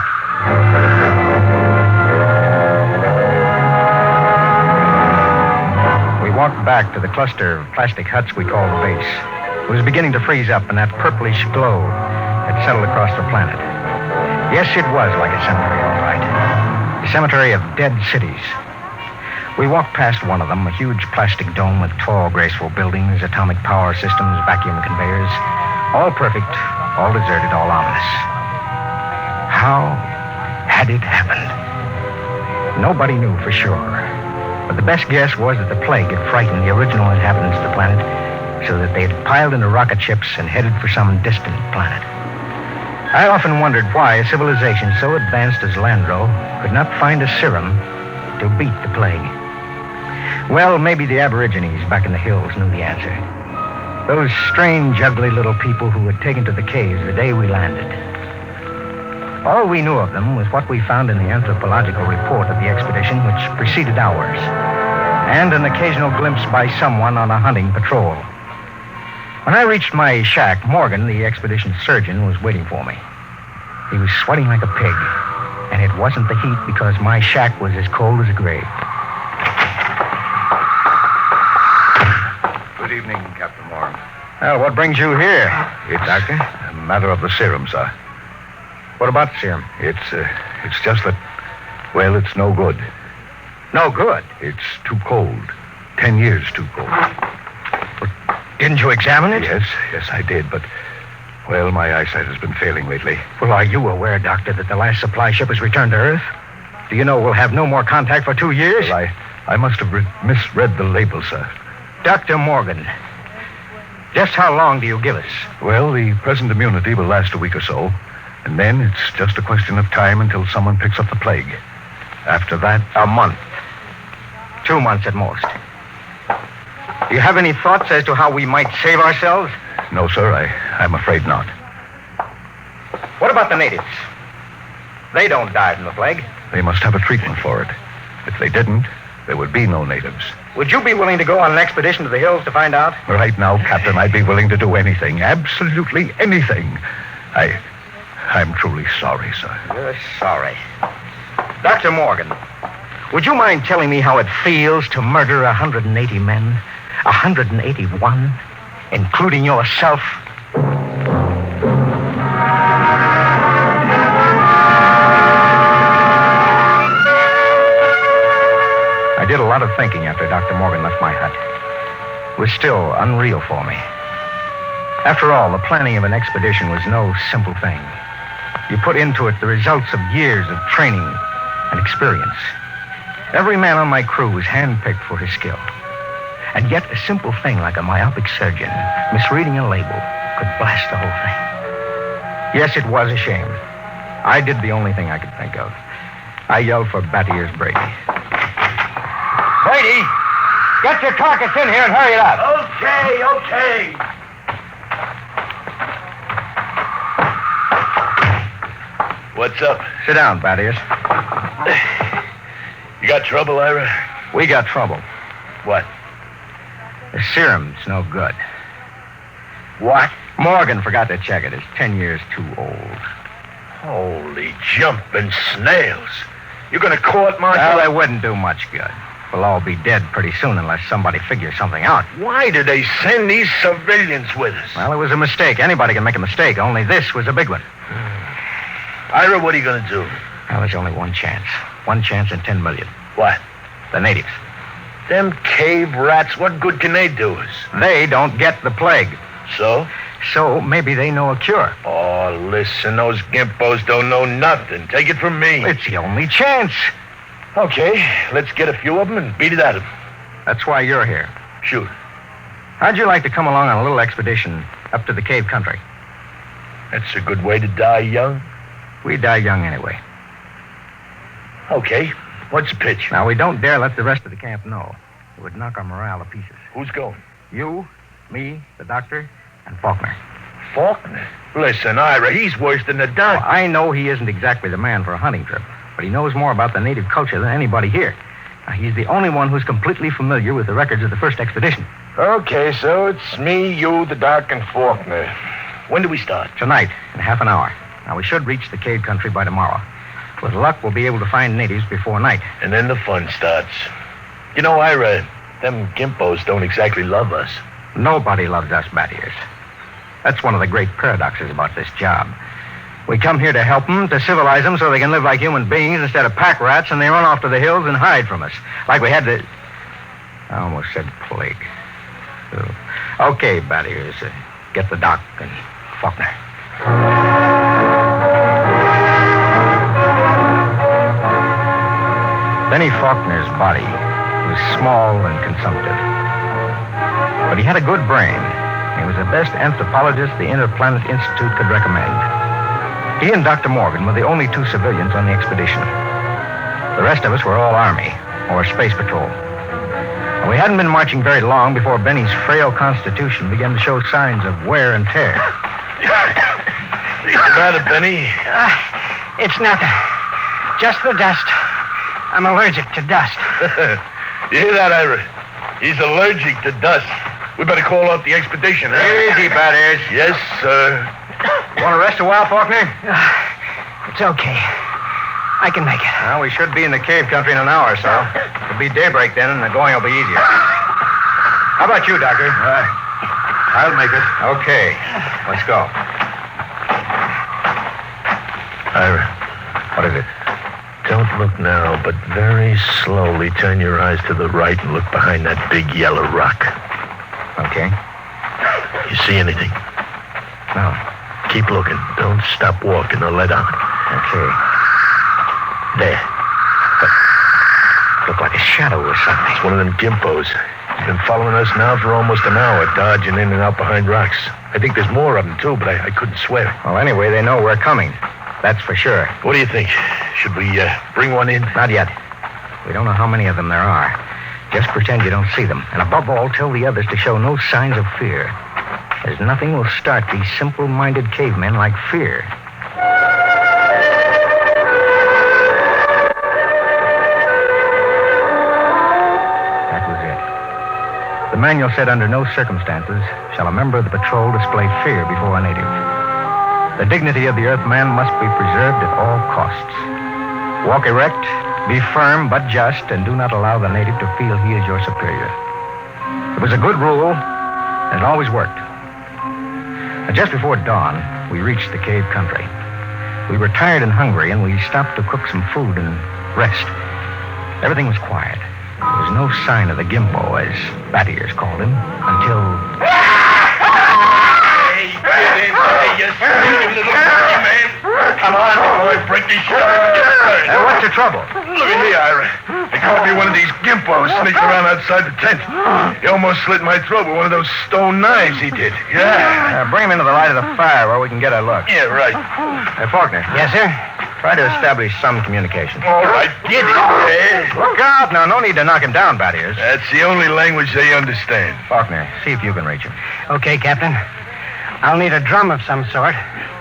We walked back to the cluster of plastic huts we called the base. It was beginning to freeze up, and that purplish glow had settled across the planet. Yes, it was like a cemetery, all right. A cemetery of dead cities. We walked past one of them, a huge plastic dome with tall, graceful buildings, atomic power systems, vacuum conveyors. All perfect, all deserted, all ominous. How had it happened? Nobody knew for sure. But the best guess was that the plague had frightened the original inhabitants of the planet, so that they had piled into rocket ships and headed for some distant planet. I often wondered why a civilization so advanced as Landro could not find a serum to beat the plague. Well, maybe the Aborigines back in the hills knew the answer. Those strange, ugly little people who had taken to the caves the day we landed. All we knew of them was what we found in the anthropological report of the expedition, which preceded ours, and an occasional glimpse by someone on a hunting patrol. When I reached my shack, Morgan, the expedition surgeon, was waiting for me. He was sweating like a pig, and it wasn't the heat because my shack was as cold as a grave. Good evening, Captain Moore. Well, what brings you here? It's Doctor? A matter of the serum, sir. What about the serum? It's just that, well, it's no good. No good? It's too cold. 10 years too cold. But didn't you examine it? Yes, I did, but, well, my eyesight has been failing lately. Well, are you aware, Doctor, that the last supply ship has returned to Earth? Do you know we'll have no more contact for 2 years? Well, I must have misread the label, sir. Dr. Morgan, just how long do you give us? Well, the present immunity will last a week or so. And then it's just a question of time until someone picks up the plague. After that... A month. 2 months at most. Do you have any thoughts as to how we might save ourselves? No, sir, I'm afraid not. What about the natives? They don't die from the plague. They must have a treatment for it. If they didn't, there would be no natives. Would you be willing to go on an expedition to the hills to find out? Right now, Captain, I'd be willing to do anything. Absolutely anything. I'm truly sorry, sir. You're sorry. Dr. Morgan, would you mind telling me how it feels to murder 180 men? 181? Including yourself? I did a lot of thinking after Dr. Morgan left my hut. It was still unreal for me. After all, the planning of an expedition was no simple thing. You put into it the results of years of training and experience. Every man on my crew was handpicked for his skill. And yet a simple thing like a myopic surgeon misreading a label could blast the whole thing. Yes, it was a shame. I did the only thing I could think of. I yelled for Batty Brady. Brady, get your carcass in here and hurry it up. Okay. What's up? Sit down, Battius. You got trouble, Ira? We got trouble. What? The serum's no good. What? Morgan forgot to check it. It's 10 years too old. Holy jumping snails. You gonna court martial? Well, they wouldn't do much good. We'll all be dead pretty soon unless somebody figures something out. Why did they send these civilians with us? Well, it was a mistake. Anybody can make a mistake. Only this was a big one. Ira, what are you gonna do? Well, there's only one chance. 1 chance in 10 million. What? The natives. Them cave rats, what good can they do us? They don't get the plague. So? So maybe they know a cure. Oh, listen, those gimpos don't know nothing. Take it from me. It's the only chance. Okay, let's get a few of them and beat it at them. That's why you're here. Shoot. How'd you like to come along on a little expedition up to the cave country? That's a good way to die young. We die young anyway. Okay, what's the pitch? Now, we don't dare let the rest of the camp know. It would knock our morale to pieces. Who's going? You, me, the doctor, and Faulkner. Faulkner? Listen, Ira, he's worse than the doctor. Well, I know he isn't exactly the man for a hunting trip, but he knows more about the native culture than anybody here. Now, he's the only one who's completely familiar with the records of the first expedition. Okay, so it's me, you, the doc, and Faulkner. When do we start? Tonight, in half an hour. Now, we should reach the cave country by tomorrow. With luck, we'll be able to find natives before night. And then the fun starts. You know, Ira, them gimpos don't exactly love us. Nobody loves us, Battiers. That's one of the great paradoxes about this job. We come here to help them, to civilize them so they can live like human beings instead of pack rats, and they run off to the hills and hide from us. Like we had to... I almost said plague. Okay, Battiers, get the doc and Faulkner. Benny Faulkner's body was small and consumptive. But he had a good brain. He was the best anthropologist the Interplanet Institute could recommend. He and Dr. Morgan were the only 2 civilians on the expedition. The rest of us were all Army or Space Patrol. We hadn't been marching very long before Benny's frail constitution began to show signs of wear and tear. What's the matter, Benny? It's nothing. Just the dust. I'm allergic to dust. You hear that, Ira? He's allergic to dust. We better call off the expedition, huh? Easy, Bad Ears. Yes, sir. You want to rest a while, Faulkner? It's okay. I can make it. Well, we should be in the cave country in an hour or so. It'll be daybreak then, and the going will be easier. How about you, Doctor? I'll make it. Okay. Let's go. Ira. What is it? Don't look now, but very slowly turn your eyes to the right and look behind that big yellow rock. Okay. You see anything? No. Keep looking. Don't stop walking or let on. Okay. There. Look like a shadow or something. It's one of them gimpos. He's been following us now for almost an hour, dodging in and out behind rocks. I think there's more of them, too, but I couldn't swear. Well, anyway, they know we're coming. That's for sure. What do you think? Should we bring one in? Not yet. We don't know how many of them there are. Just pretend you don't see them. And above all, tell the others to show no signs of fear. As nothing will start these simple-minded cavemen like fear. That was it. The manual said under no circumstances shall a member of the patrol display fear before a native. The dignity of the Earthman must be preserved at all costs. Walk erect, be firm but just, and do not allow the native to feel he is your superior. It was a good rule, and it always worked. Just before dawn, we reached the cave country. We were tired and hungry, and we stopped to cook some food and rest. Everything was quiet. There was no sign of the Gimpo, as Bat Ears called him, until... Hey, get in there, you sneaky little monkey man. Come on, boy, break these shoulders. What's the trouble? Look at me, Ira. They caught me one of these gimpos sneaking around outside the tent. He almost slit my throat with one of those stone knives he did. Yeah. Bring him into the light of the fire where we can get a look. Yeah, right. Faulkner. Yes, sir? Try to establish some communication. All right, get it. Look out. Now, no need to knock him down, Bat Ears. That's the only language they understand. Faulkner, see if you can reach him. Okay, Captain. I'll need a drum of some sort.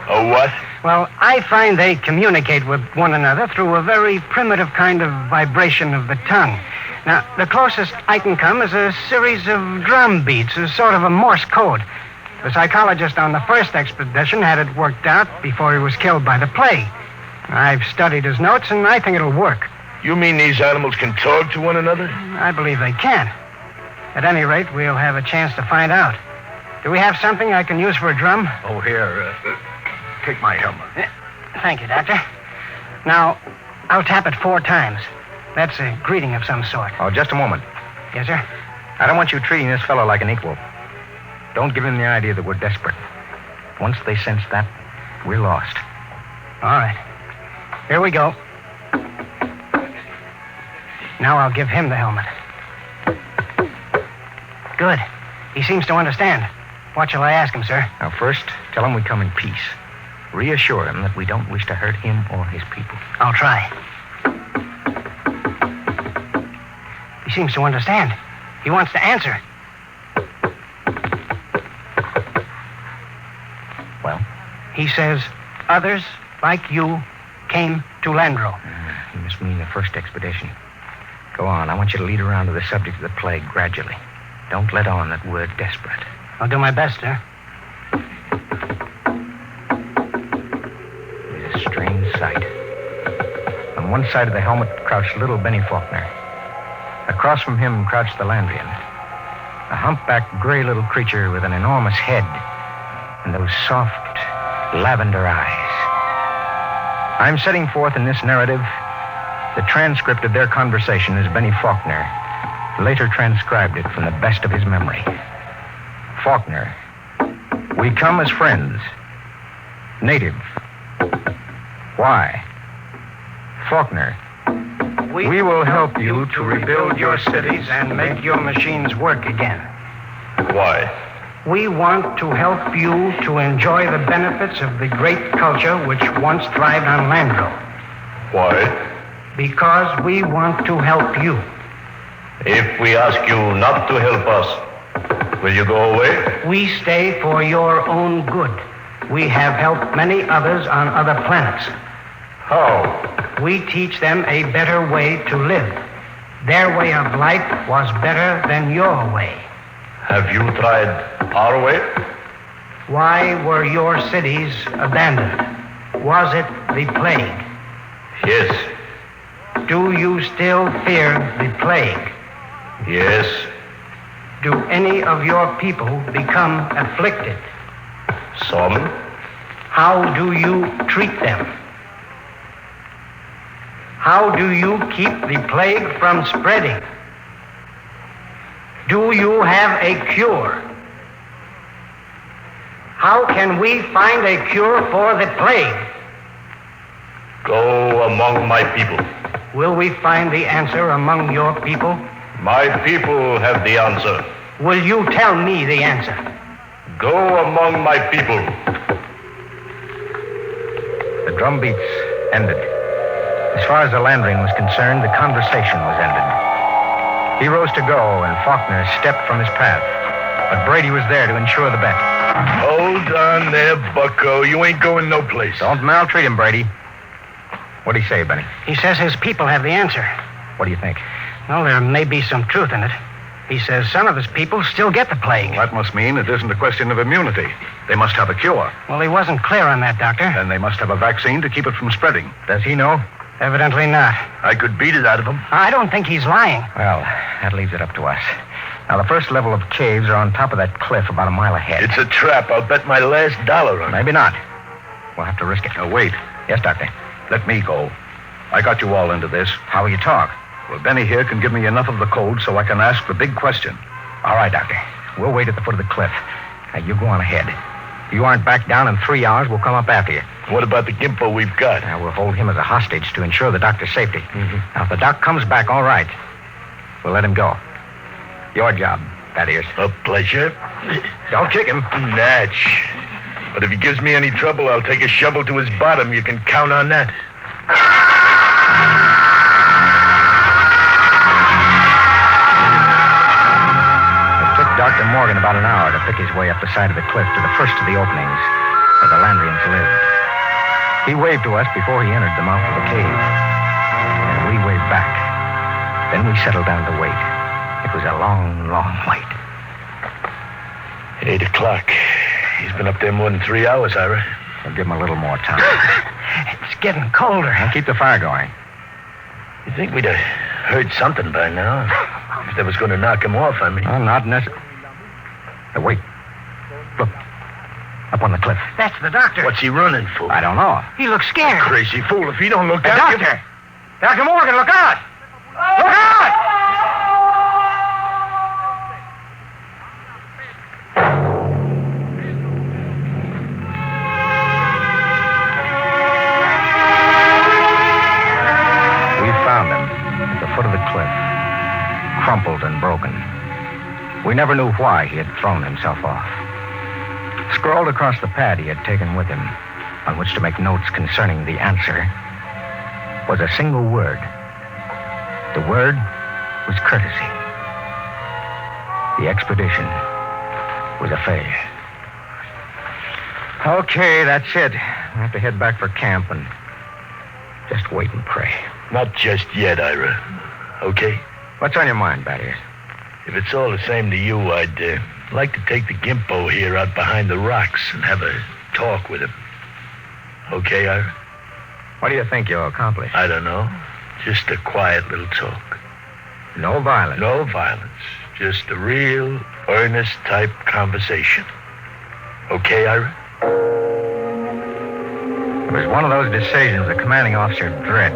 A what? Well, I find they communicate with one another through a very primitive kind of vibration of the tongue. Now, the closest I can come is a series of drum beats, a sort of a Morse code. The psychologist on the first expedition had it worked out before he was killed by the plague. I've studied his notes, and I think it'll work. You mean these animals can talk to one another? I believe they can. At any rate, we'll have a chance to find out. Do we have something I can use for a drum? Oh, here. Take my helmet. Thank you, Doctor. Now, I'll tap it 4 times. That's a greeting of some sort. Oh, just a moment. Yes, sir? I don't want you treating this fellow like an equal. Don't give him the idea that we're desperate. Once they sense that, we're lost. All right. Here we go. Now I'll give him the helmet. Good. He seems to understand. What shall I ask him, sir? Now, first, tell him we come in peace. Reassure him that we don't wish to hurt him or his people. I'll try. He seems to understand. He wants to answer. Well? He says, others, like you, came to Landro. He must mean the first expedition. Go on. I want you to lead around to the subject of the plague gradually. Don't let on that we're desperate. I'll do my best, sir. It's a strange sight. On one side of the helmet crouched little Benny Faulkner. Across from him crouched the Landrian, a humpbacked gray little creature with an enormous head and those soft lavender eyes. I'm setting forth in this narrative the transcript of their conversation as Benny Faulkner later transcribed it from the best of his memory. Faulkner, we come as friends. Native. Why? Faulkner, we will help you to rebuild your cities and make your machines work again. Why? We want to help you to enjoy the benefits of the great culture which once thrived on Landro. Why? Because we want to help you. If we ask you not to help us, will you go away? We stay for your own good. We have helped many others on other planets. How? We teach them a better way to live. Their way of life was better than your way. Have you tried our way? Why were your cities abandoned? Was it the plague? Yes. Do you still fear the plague? Yes. Do any of your people become afflicted? Some. How do you treat them? How do you keep the plague from spreading? Do you have a cure? How can we find a cure for the plague? Go among my people. Will we find the answer among your people? My people have the answer. Will you tell me the answer? Go among my people. The drum beats ended. As far as the Landrian was concerned, the conversation was ended. He rose to go, and Faulkner stepped from his path. But Brady was there to ensure the bet. Hold on there, bucko. You ain't going no place. Don't maltreat him, Brady. What'd he say, Benny? He says his people have the answer. What do you think? Well, there may be some truth in it. He says some of his people still get the plague. Well, that must mean it isn't a question of immunity. They must have a cure. Well, he wasn't clear on that, Doctor. Then they must have a vaccine to keep it from spreading. Does he know? Evidently not. I could beat it out of him. I don't think he's lying. Well, that leaves it up to us. Now, the first level of caves are on top of that cliff about a mile ahead. It's a trap. I'll bet my last dollar on it. Maybe not. We'll have to risk it. Now, wait. Yes, Doctor. Let me go. I got you all into this. How will you talk? Well, Benny here can give me enough of the code so I can ask the big question. All right, Doctor. We'll wait at the foot of the cliff. Now, you go on ahead. If you aren't back down in 3 hours, we'll come up after you. What about the Gimpo we've got? Now, we'll hold him as a hostage to ensure the doctor's safety. Mm-hmm. Now, if the doc comes back, all right. We'll let him go. Your job, that is. A pleasure. Don't kick him. Natch. But if he gives me any trouble, I'll take a shovel to his bottom. You can count on that. Dr. Morgan about an hour to pick his way up the side of the cliff to the first of the openings where the Landrians lived. He waved to us before he entered the mouth of the cave. And we waved back. Then we settled down to wait. It was a long, long wait. 8 o'clock. He's been up there more than 3 hours, Ira. We'll give him a little more time. It's getting colder. Now keep the fire going. You think we'd have heard something by now? If that was going to knock him off, I mean. Oh, not necessarily. Wait. Look. Up on the cliff. That's the doctor. What's he running for? I don't know. He looks scared. Crazy fool. If he don't look out... Doctor! Dr. Morgan, look out! Look out! We found him at the foot of the cliff, crumpled and broken. We never knew why he had thrown himself off. Scrawled across the pad he had taken with him, on which to make notes concerning the answer, was a single word. The word was courtesy. The expedition was a failure. Okay, that's it. We have to head back for camp and just wait and pray. Not just yet, Ira. Okay? What's on your mind, Battier? If it's all the same to you, I'd like to take the Gimpo here out behind the rocks and have a talk with him. Okay, Ira? What do you think you'll accomplish? I don't know. Just a quiet little talk. No violence? No violence. Just a real, earnest type conversation. Okay, Ira? It was one of those decisions the commanding officer dreads.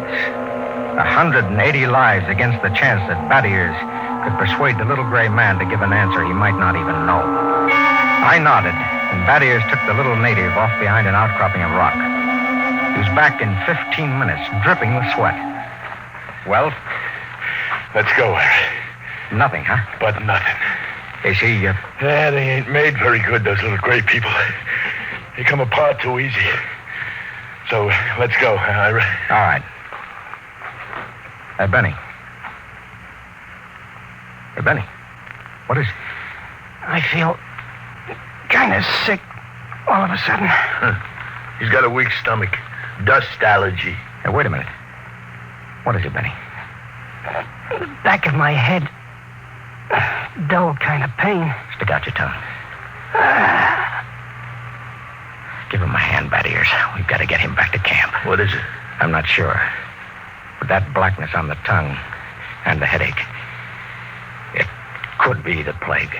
180 lives against the chance that Battiers could persuade the little gray man to give an answer he might not even know. I nodded, and Battiers took the little native off behind an outcropping of rock. He was back in 15 minutes, dripping with sweat. Well? Let's go, Ira. Nothing, huh? But nothing. Is he, Yeah, they ain't made very good, those little gray people. They come apart too easy. So, let's go, Ira. All right. Benny. Hey, Benny, what is it? I feel kind of sick all of a sudden. He's got a weak stomach. Dust allergy. Hey, wait a minute. What is it, Benny? The back of my head. Dull kind of pain. Stick out your tongue. Give him a hand, Bad Ears. We've got to get him back to camp. What is it? I'm not sure. But that blackness on the tongue and the headache, it could be the plague. By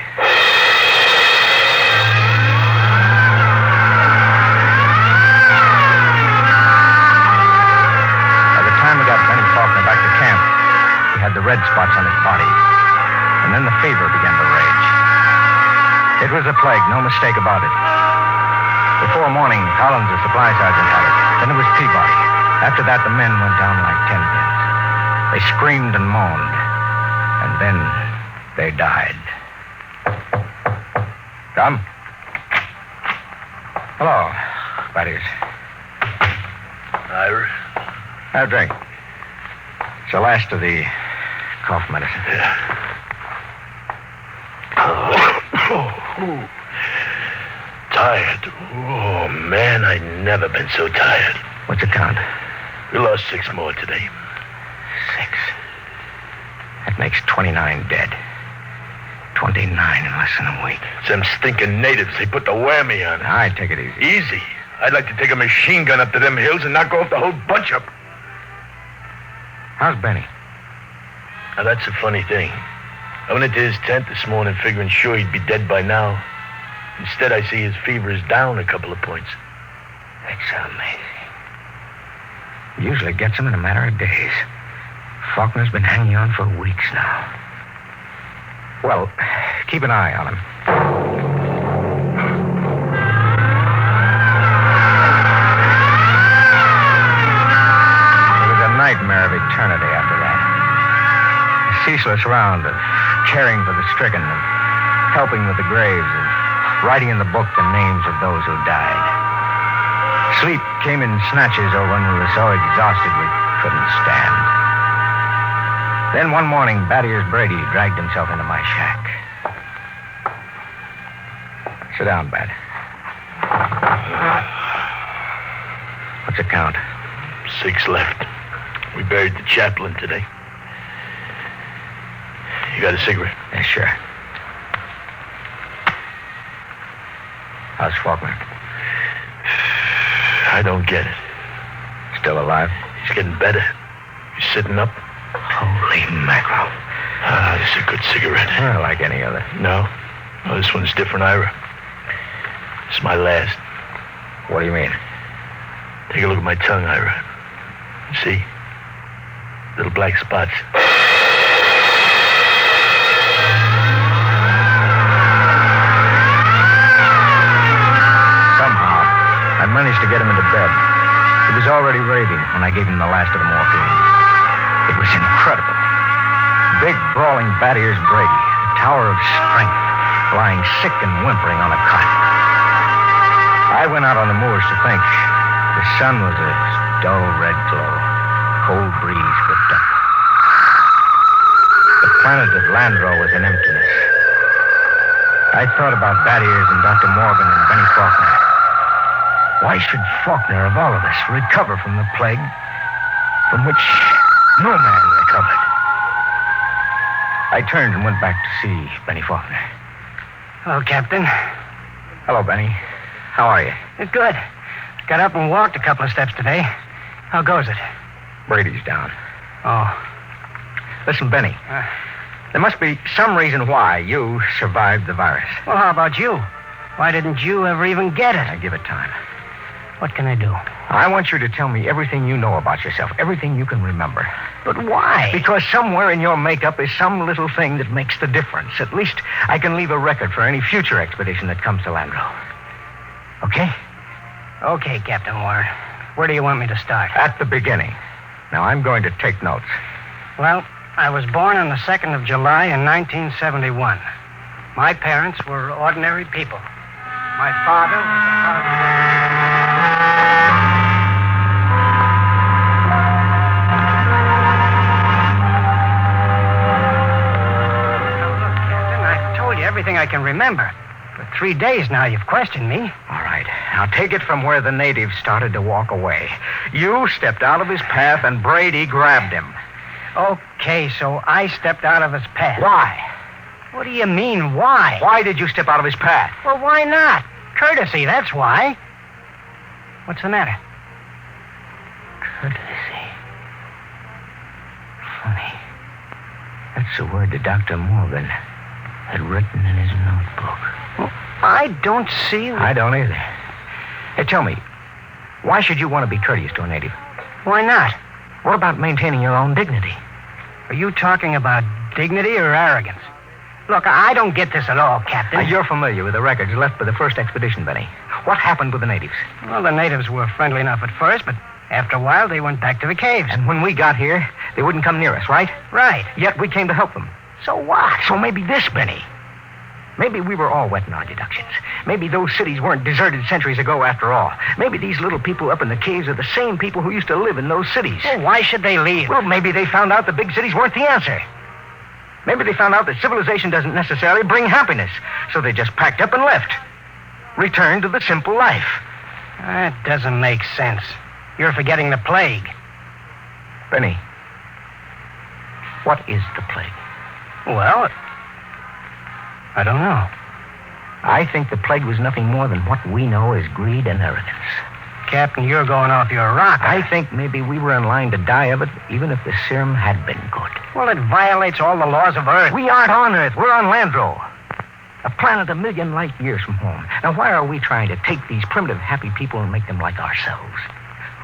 the time we got Benny Faulkner back to camp, he had the red spots on his body. And then the fever began to rage. It was a plague, no mistake about it. Before morning, Collins, the supply sergeant, had it. Then it was Peabody. After that, the men went down like 10 pins. They screamed and moaned. And then they died. Come. Hello, Baddies. Ira? Have a drink. It's the last of the cough medicine. Yeah. Tired. Oh, man, I never been so tired. What's the count? We lost 6 more today. 6. That makes 29 dead. 29 in less than a week. It's them stinking natives. They put the whammy on us. I'd take it easy. Easy? I'd like to take a machine gun up to them hills and knock off the whole bunch up. How's Benny? Now, that's a funny thing. I went into his tent this morning figuring sure he'd be dead by now. Instead, I see his fever is down a couple of points. That's amazing. Usually gets him in a matter of days. Faulkner's been hanging on for weeks now. Well, keep an eye on him. It was a nightmare of eternity after that. A ceaseless round of caring for the stricken, of helping with the graves, of writing in the book the names of those who died. Sleep came in snatches or when we were so exhausted we couldn't stand. Then one morning, Bad-Ears Brady dragged himself into my shack. Sit down, Bad. What's the count? 6 left. We buried the chaplain today. You got a cigarette? Yeah, sure. How's Faulkner? I don't get it. Still alive? He's getting better. He's sitting up. Holy mackerel. Ah, this is a good cigarette. Well, like any other. No. Oh, this one's different, Ira. It's my last. What do you mean? Take a look at my tongue, Ira. See? Little black spots. Somehow, I managed to get him into bed. He was already raving when I gave him the last of the morphine. It was incredible. Big, brawling Bad-Ears Brady, a tower of strength, lying sick and whimpering on a cot. I went out on the moors to think. The sun was a dull red glow. Cold breeze whipped up. The planet of Landro was in emptiness. I thought about Bad-Ears and Dr. Morgan and Benny Faulkner. Why should Faulkner, of all of us, recover from the plague from which no man recovered? I turned and went back to see Benny Faulkner. Hello, Captain. Hello, Benny. How are you? It's good. Got up and walked a couple of steps today. How goes it? Brady's down. Oh. Listen, Benny. There must be some reason why you survived the virus. Well, how about you? Why didn't you ever even get it? I give it time. What can I do? I want you to tell me everything you know about yourself, everything you can remember. But why? Because somewhere in your makeup is some little thing that makes the difference. At least I can leave a record for any future expedition that comes to Landro. Okay? Okay, Captain Warren. Where do you want me to start? At the beginning. Now, I'm going to take notes. Well, I was born on the 2nd of July in 1971. My parents were ordinary people. My father was I can remember. For 3 days now you've questioned me. All right. Now take it from where the natives started to walk away. You stepped out of his path and Brady grabbed him. Okay, so I stepped out of his path. Why? What do you mean, why? Why did you step out of his path? Well, why not? Courtesy, that's why. What's the matter? Courtesy. Funny. That's the word that Dr. Morgan had written in his notebook. Well, I don't see... I don't either. Hey, tell me, why should you want to be courteous to a native? Why not? What about maintaining your own dignity? Are you talking about dignity or arrogance? Look, I don't get this at all, Captain. You're familiar with the records left by the first expedition, Benny. What happened with the natives? Well, the natives were friendly enough at first, but after a while they went back to the caves. And when we got here, they wouldn't come near us, right? Right. Yet we came to help them. So what? So maybe this, Benny. Maybe we were all wet in our deductions. Maybe those cities weren't deserted centuries ago after all. Maybe these little people up in the caves are the same people who used to live in those cities. Well, why should they leave? Well, maybe they found out the big cities weren't the answer. Maybe they found out that civilization doesn't necessarily bring happiness. So they just packed up and left. Returned to the simple life. That doesn't make sense. You're forgetting the plague. Benny, what is the plague? Well, I don't know. I think the plague was nothing more than what we know as greed and arrogance. Captain, you're going off your rocker. I think maybe we were in line to die of it, even if the serum had been good. Well, it violates all the laws of Earth. We aren't on Earth. We're on Landro. A planet a million light years from home. Now, why are we trying to take these primitive, happy people and make them like ourselves?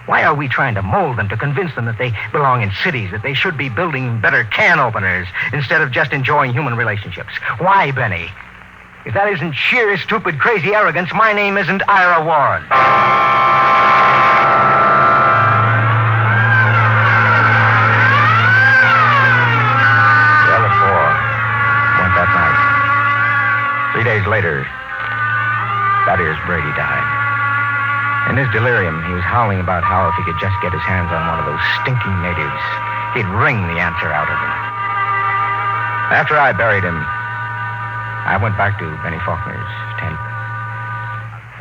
Why are we trying to mold them to convince them that they belong in cities, that they should be building better can openers instead of just enjoying human relationships? Why, Benny? If that isn't sheer, stupid, crazy arrogance, my name isn't Ira Warren. The LF4 went that night. 3 days later, that is, Brady died. In his delirium, he was howling about how if he could just get his hands on one of those stinking natives, he'd wring the answer out of them. After I buried him, I went back to Benny Faulkner's tent.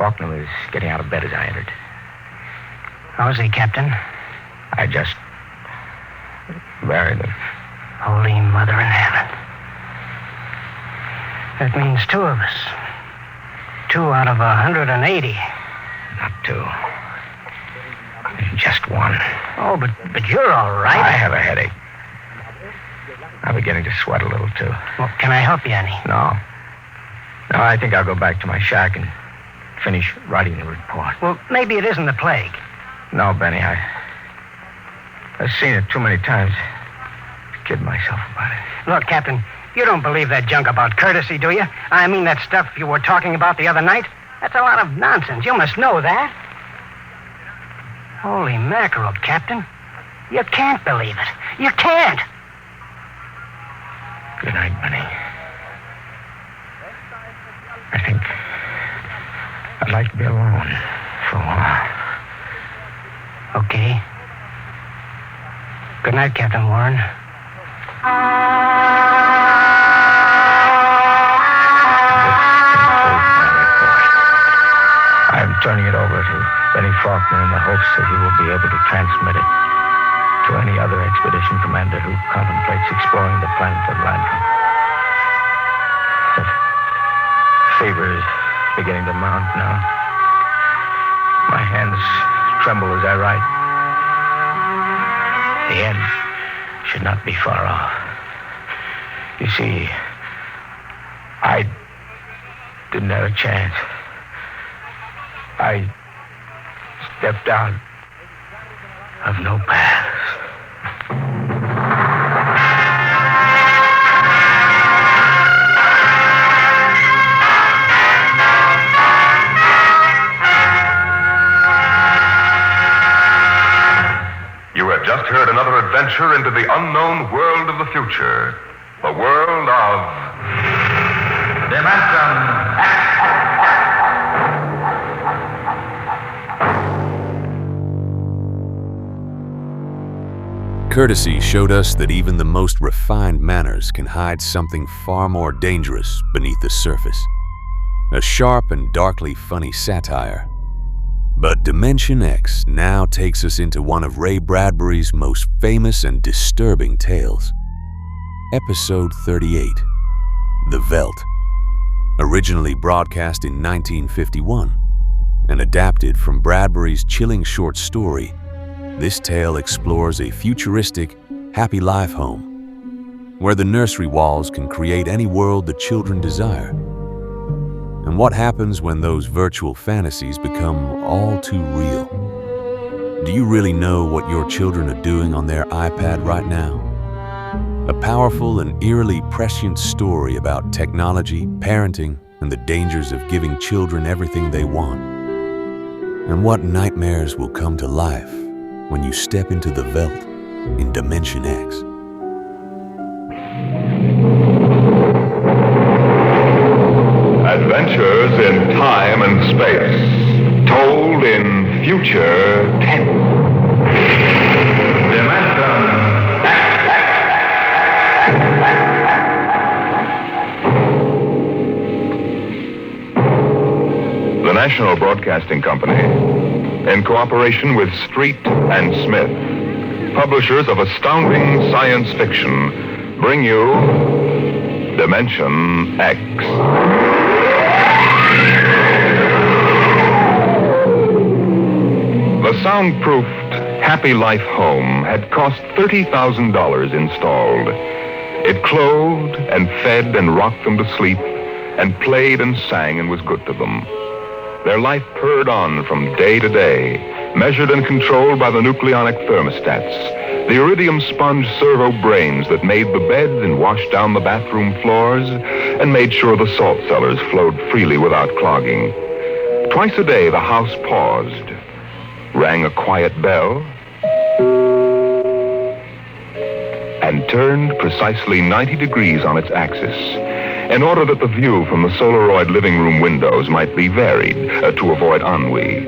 Faulkner was getting out of bed as I entered. How is he, Captain? I just buried him. Holy Mother in heaven. That means 2 of us. 2 out of 180. Not 2. Just 1. Oh, but you're all right. I have a headache. I'm beginning to sweat a little, too. Well, can I help you any? No, I think I'll go back to my shack and finish writing the report. Well, maybe it isn't the plague. No, Benny, I've seen it too many times to kid myself about it. Look, Captain, you don't believe that junk about courtesy, do you? I mean that stuff you were talking about the other night? That's a lot of nonsense. You must know that. Holy mackerel, Captain. You can't believe it. You can't. Good night, Benny. I think I'd like to be alone for a while. Okay. Good night, Captain Warren. I'm turning it over to Benny Faulkner in the hopes that he will be able to transmit it to any other expedition commander who contemplates exploring the planet of Landro. The fever is beginning to mount now. My hands tremble as I write. The end should not be far off. You see, I didn't have a chance. I stepped out of no paths. You have just heard another adventure into the unknown world of the future. The world of Dimension X. courtesy showed us that even the most refined manners can hide something far more dangerous beneath the surface. A sharp and darkly funny satire. But Dimension X now takes us into one of Ray Bradbury's most famous and disturbing tales. Episode 38, The Veldt. Originally broadcast in 1951 and adapted from Bradbury's chilling short story, this tale explores a futuristic, happy life home where the nursery walls can create any world the children desire. And what happens when those virtual fantasies become all too real? Do you really know what your children are doing on their iPad right now? A powerful and eerily prescient story about technology, parenting, and the dangers of giving children everything they want. And what nightmares will come to life when you step into the Veldt in Dimension X. Adventures in time and space, told in future tense. The National Broadcasting Company, in cooperation with Street and Smith, publishers of astounding science fiction, bring you Dimension X. The soundproofed Happy Life home had cost $30,000 installed. It clothed and fed and rocked them to sleep and played and sang and was good to them. Their life purred on from day to day, measured and controlled by the nucleonic thermostats, the iridium sponge servo brains that made the beds and washed down the bathroom floors and made sure the salt cellars flowed freely without clogging. Twice a day, the house paused, rang a quiet bell, and turned precisely 90 degrees on its axis, in order that the view from the Solaroid living room windows might be varied to avoid ennui.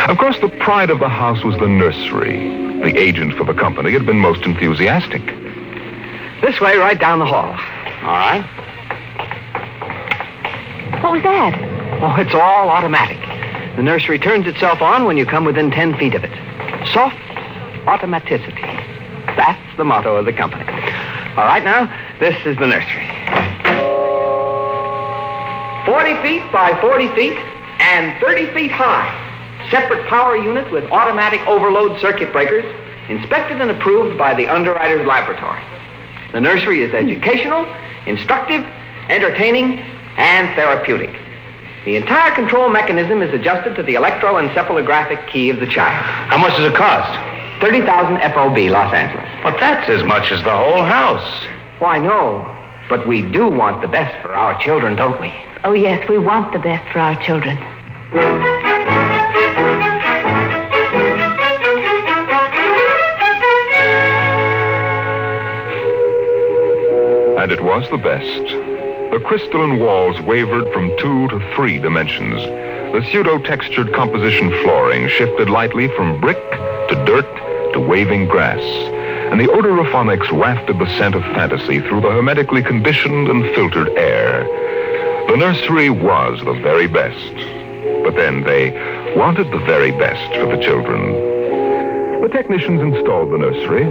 Of course, the pride of the house was the nursery. The agent for the company had been most enthusiastic. This way, right down the hall. All right. What was that? Oh, it's all automatic. The nursery turns itself on when you come within 10 feet of it. Soft automaticity. That's the motto of the company. All right, now, this is the nursery. 40 feet by 40 feet and 30 feet high. Separate power unit with automatic overload circuit breakers, inspected and approved by the underwriter's laboratory. The nursery is educational, instructive, entertaining, and therapeutic. The entire control mechanism is adjusted to the electroencephalographic key of the child. How much does it cost? 30,000 FOB, Los Angeles. But that's as much as the whole house. Why, no. But we do want the best for our children, don't we? Oh, yes, we want the best for our children. And it was the best. The crystalline walls wavered from 2 to 3 dimensions. The pseudo-textured composition flooring shifted lightly from brick to dirt to waving grass. And the odorophonics wafted the scent of fantasy through the hermetically conditioned and filtered air. The nursery was the very best. But then they wanted the very best for the children. The technicians installed the nursery,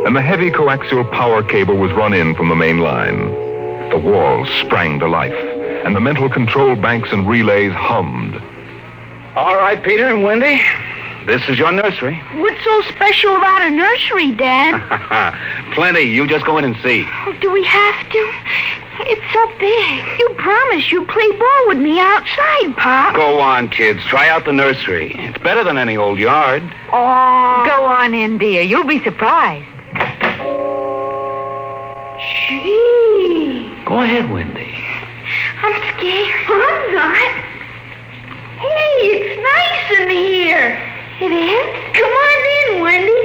and the heavy coaxial power cable was run in from the main line. The walls sprang to life, and the mental control banks and relays hummed. All right, Peter and Wendy, this is your nursery. What's so special about a nursery, Dad? Plenty. You just go in and see. Oh, do we have to? It's so big. You promised you'd play ball with me outside, Pop. Go on, kids. Try out the nursery. It's better than any old yard. Oh. Go on in, dear. You'll be surprised. Gee. Go ahead, Wendy. I'm scared. I'm not. Hey, it's nice in here. It is? Come on in, Wendy.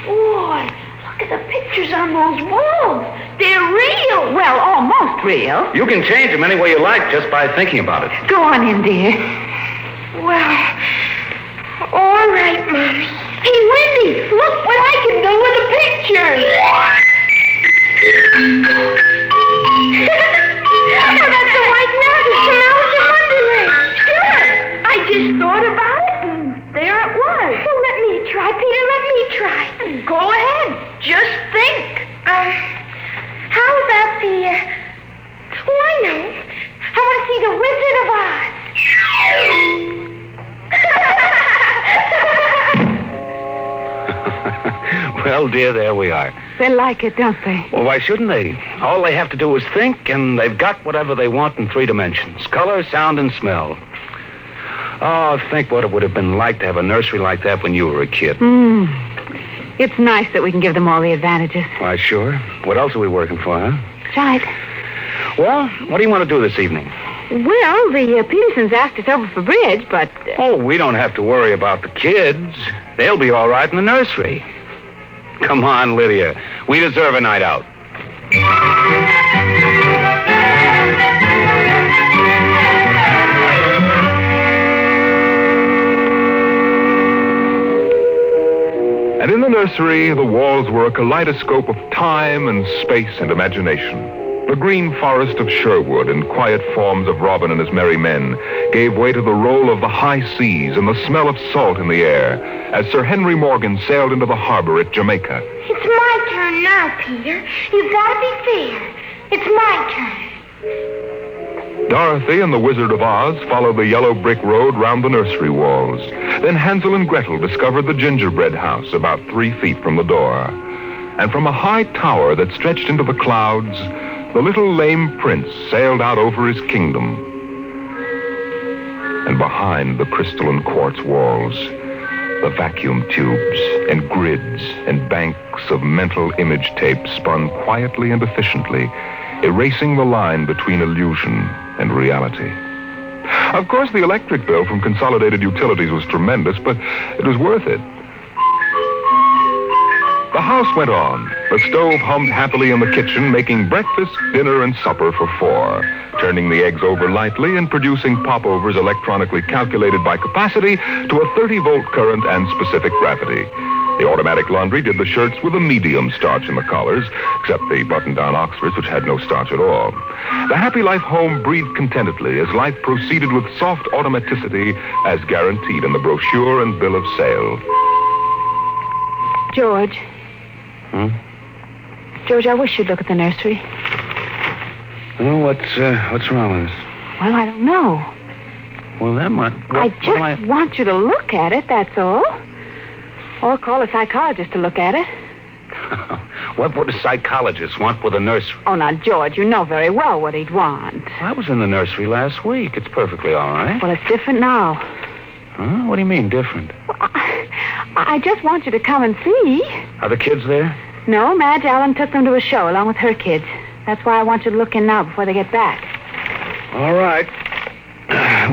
Boy, look at the pictures on those walls. They're real. Well, almost real. You can change them any way you like just by thinking about it. Go on in, dear. Well, all right, Mommy. Hey, Wendy, look what I can do with a Well, dear, there we are. They like it, don't they? Well, why shouldn't they? All they have to do is think, and they've got whatever they want in 3 dimensions. Color, sound, and smell. Oh, think what it would have been like to have a nursery like that when you were a kid. It's nice that we can give them all the advantages. Why, sure. What else are we working for, huh? Right. Well, what do you want to do this evening? Well, the Petersons asked us over for bridge, but... Oh, we don't have to worry about the kids. They'll be all right in the nursery. Come on, Lydia. We deserve a night out. And in the nursery, the walls were a kaleidoscope of time and space and imagination. The green forest of Sherwood and quiet forms of Robin and his merry men gave way to the roll of the high seas and the smell of salt in the air as Sir Henry Morgan sailed into the harbor at Jamaica. It's my turn now, Peter. You've got to be fair. It's my turn. Dorothy and the Wizard of Oz followed the yellow brick road round the nursery walls. Then Hansel and Gretel discovered the gingerbread house about 3 feet from the door. And from a high tower that stretched into the clouds, the little lame prince sailed out over his kingdom. And behind the crystal and quartz walls, the vacuum tubes and grids and banks of mental image tape spun quietly and efficiently, erasing the line between illusion and reality. Of course, the electric bill from Consolidated Utilities was tremendous, but it was worth it. The house went on. The stove hummed happily in the kitchen, making breakfast, dinner, and supper for 4, turning the eggs over lightly and producing popovers electronically calculated by capacity to a 30-volt current and specific gravity. The automatic laundry did the shirts with a medium starch in the collars, except the button-down Oxfords, which had no starch at all. The Happy Life home breathed contentedly as life proceeded with soft automaticity as guaranteed in the brochure and bill of sale. George. George, I wish you'd look at the nursery. Well, what's wrong with it? Well, I don't know. Well, then what? I just want you to look at it, that's all. Or call a psychologist to look at it. What would a psychologist want with a nursery? Oh, now, George, you know very well what he'd want. I was in the nursery last week. It's perfectly all right. Well, it's different now. Huh? What do you mean, different? I just want you to come and see. Are the kids there? No, Madge Allen took them to a show along with her kids. That's why I want you to look in now before they get back. All right.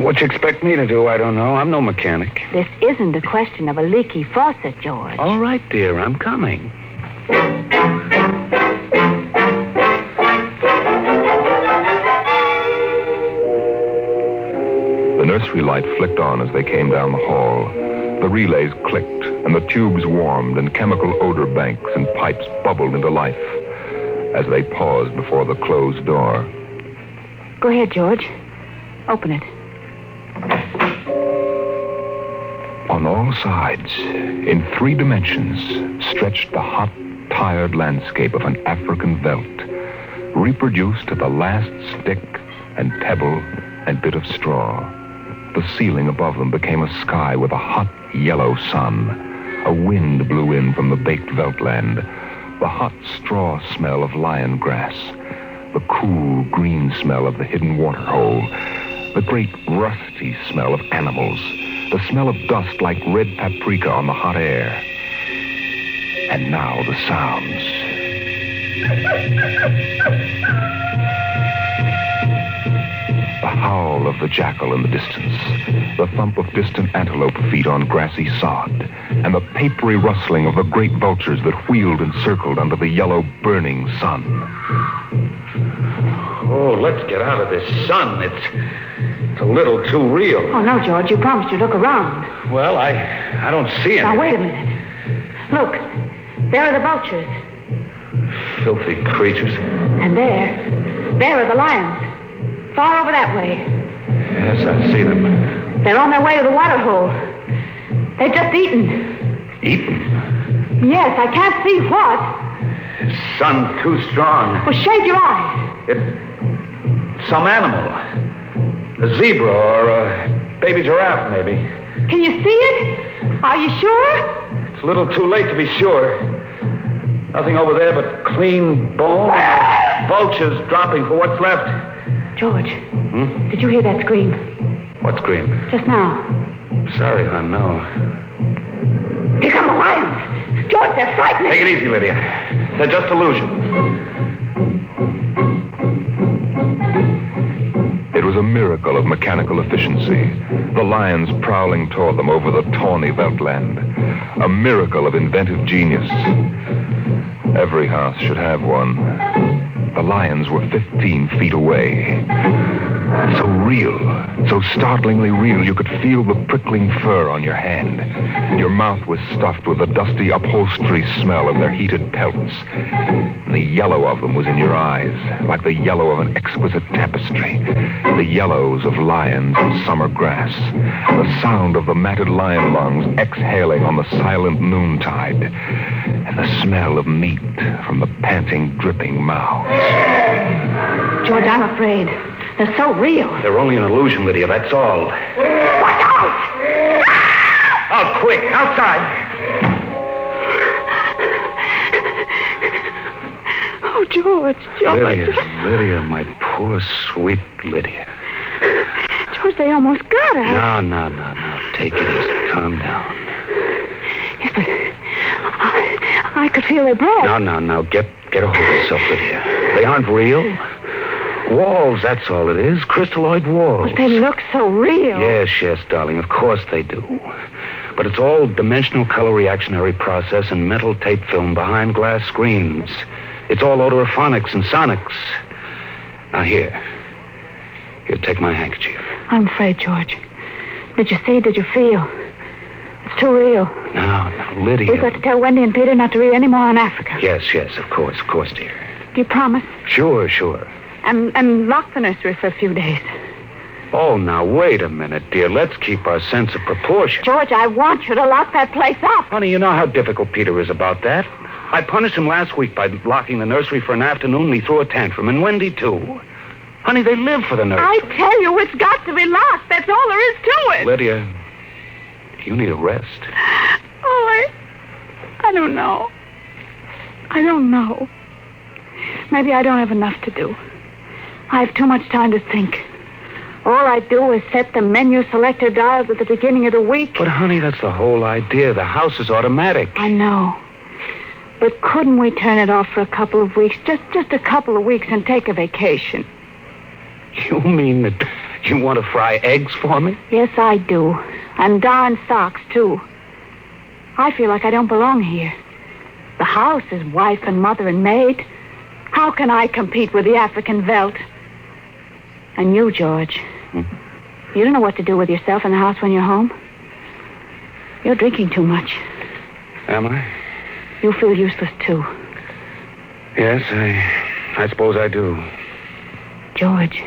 What you expect me to do, I don't know. I'm no mechanic. This isn't a question of a leaky faucet, George. All right, dear, I'm coming. The nursery light flicked on as they came down the hall. The relays clicked, and the tubes warmed, and chemical odor banks and pipes bubbled into life as they paused before the closed door. Go ahead, George. Open it. On all sides, in 3 dimensions, stretched the hot, tired landscape of an African veldt, reproduced to the last stick and pebble and bit of straw. The ceiling above them became a sky with a hot, yellow sun. A wind blew in from the baked veldtland, the hot straw smell of lion grass, the cool, green smell of the hidden waterhole, the great rusty smell of animals, the smell of dust like red paprika on the hot air. And now the sounds. The howl of the jackal in the distance, the thump of distant antelope feet on grassy sod, and the papery rustling of the great vultures that wheeled and circled under the yellow, burning sun. Oh, let's get out of this sun. It's a little too real. Oh, no, George. You promised you'd look around. Well, I don't see anything. Now, wait a minute. Look. There are the vultures. Filthy creatures. And there are the lions. Far over that way. Yes, I see them. They're on their way to the water hole. They've just eaten. Eaten? Yes, I can't see what. The sun's too strong. Well, shade your eyes. It's some animal. A zebra or a baby giraffe, maybe. Can you see it? Are you sure? It's a little too late to be sure. Nothing over there but clean bone. Vultures dropping for what's left. George, did you hear that scream? What scream? Just now. Sorry, hon, no. Here come the lions. George, they're frightening. Take it easy, Lydia. They're just illusions. It was a miracle of mechanical efficiency, the lions prowling toward them over the tawny Veldt land. A miracle of inventive genius. Every house should have one. The lions were 15 feet away. So real, so startlingly real, you could feel the prickling fur on your hand. Your mouth was stuffed with the dusty upholstery smell of their heated pelts. And the yellow of them was in your eyes, like the yellow of an exquisite tapestry. The yellows of lions and summer grass. The sound of the matted lion lungs exhaling on the silent noontide. And the smell of meat from the panting, dripping mouths. George, I'm afraid. They're so real. They're only an illusion, Lydia, that's all. Watch out! Oh, quick, outside. Oh, George. Lydia, my poor, sweet Lydia. George, they almost got her. No. Take it easy. Calm down. Yes, but I could feel their breath. No. Get a hold of yourself, Lydia. They aren't real. Walls, that's all it is. Crystalloid walls. But they look so real. Yes, darling. Of course they do. But it's all dimensional color reactionary process and metal tape film behind glass screens. It's all odorophonics and sonics. Now, here, take my handkerchief. I'm afraid, George. Did you see? Did you feel? It's too real. No, Lydia. We've got to tell Wendy and Peter not to read any more on Africa. Yes, of course, dear. Do you promise? Sure. And lock the nursery for a few days. Oh, now, wait a minute, dear. Let's keep our sense of proportion. George, I want you to lock that place up. Honey, you know how difficult Peter is about that. I punished him last week by locking the nursery for an afternoon, and he threw a tantrum, and Wendy, too. Honey, they live for the nursery. I tell you, it's got to be locked. That's all there is to it. Lydia, you need a rest. Oh, I don't know. Maybe I don't have enough to do. I have too much time to think. All I do is set the menu selector dials at the beginning of the week. But, honey, that's the whole idea. The house is automatic. I know. But couldn't we turn it off for a couple of weeks? Just a couple of weeks and take a vacation. You mean that you want to fry eggs for me? Yes, I do. And darn socks, too. I feel like I don't belong here. The house is wife and mother and maid. How can I compete with the African Veldt? And you, George, you don't know what to do with yourself in the house when you're home. You're drinking too much. Am I? You feel useless, too. Yes, I suppose I do. George.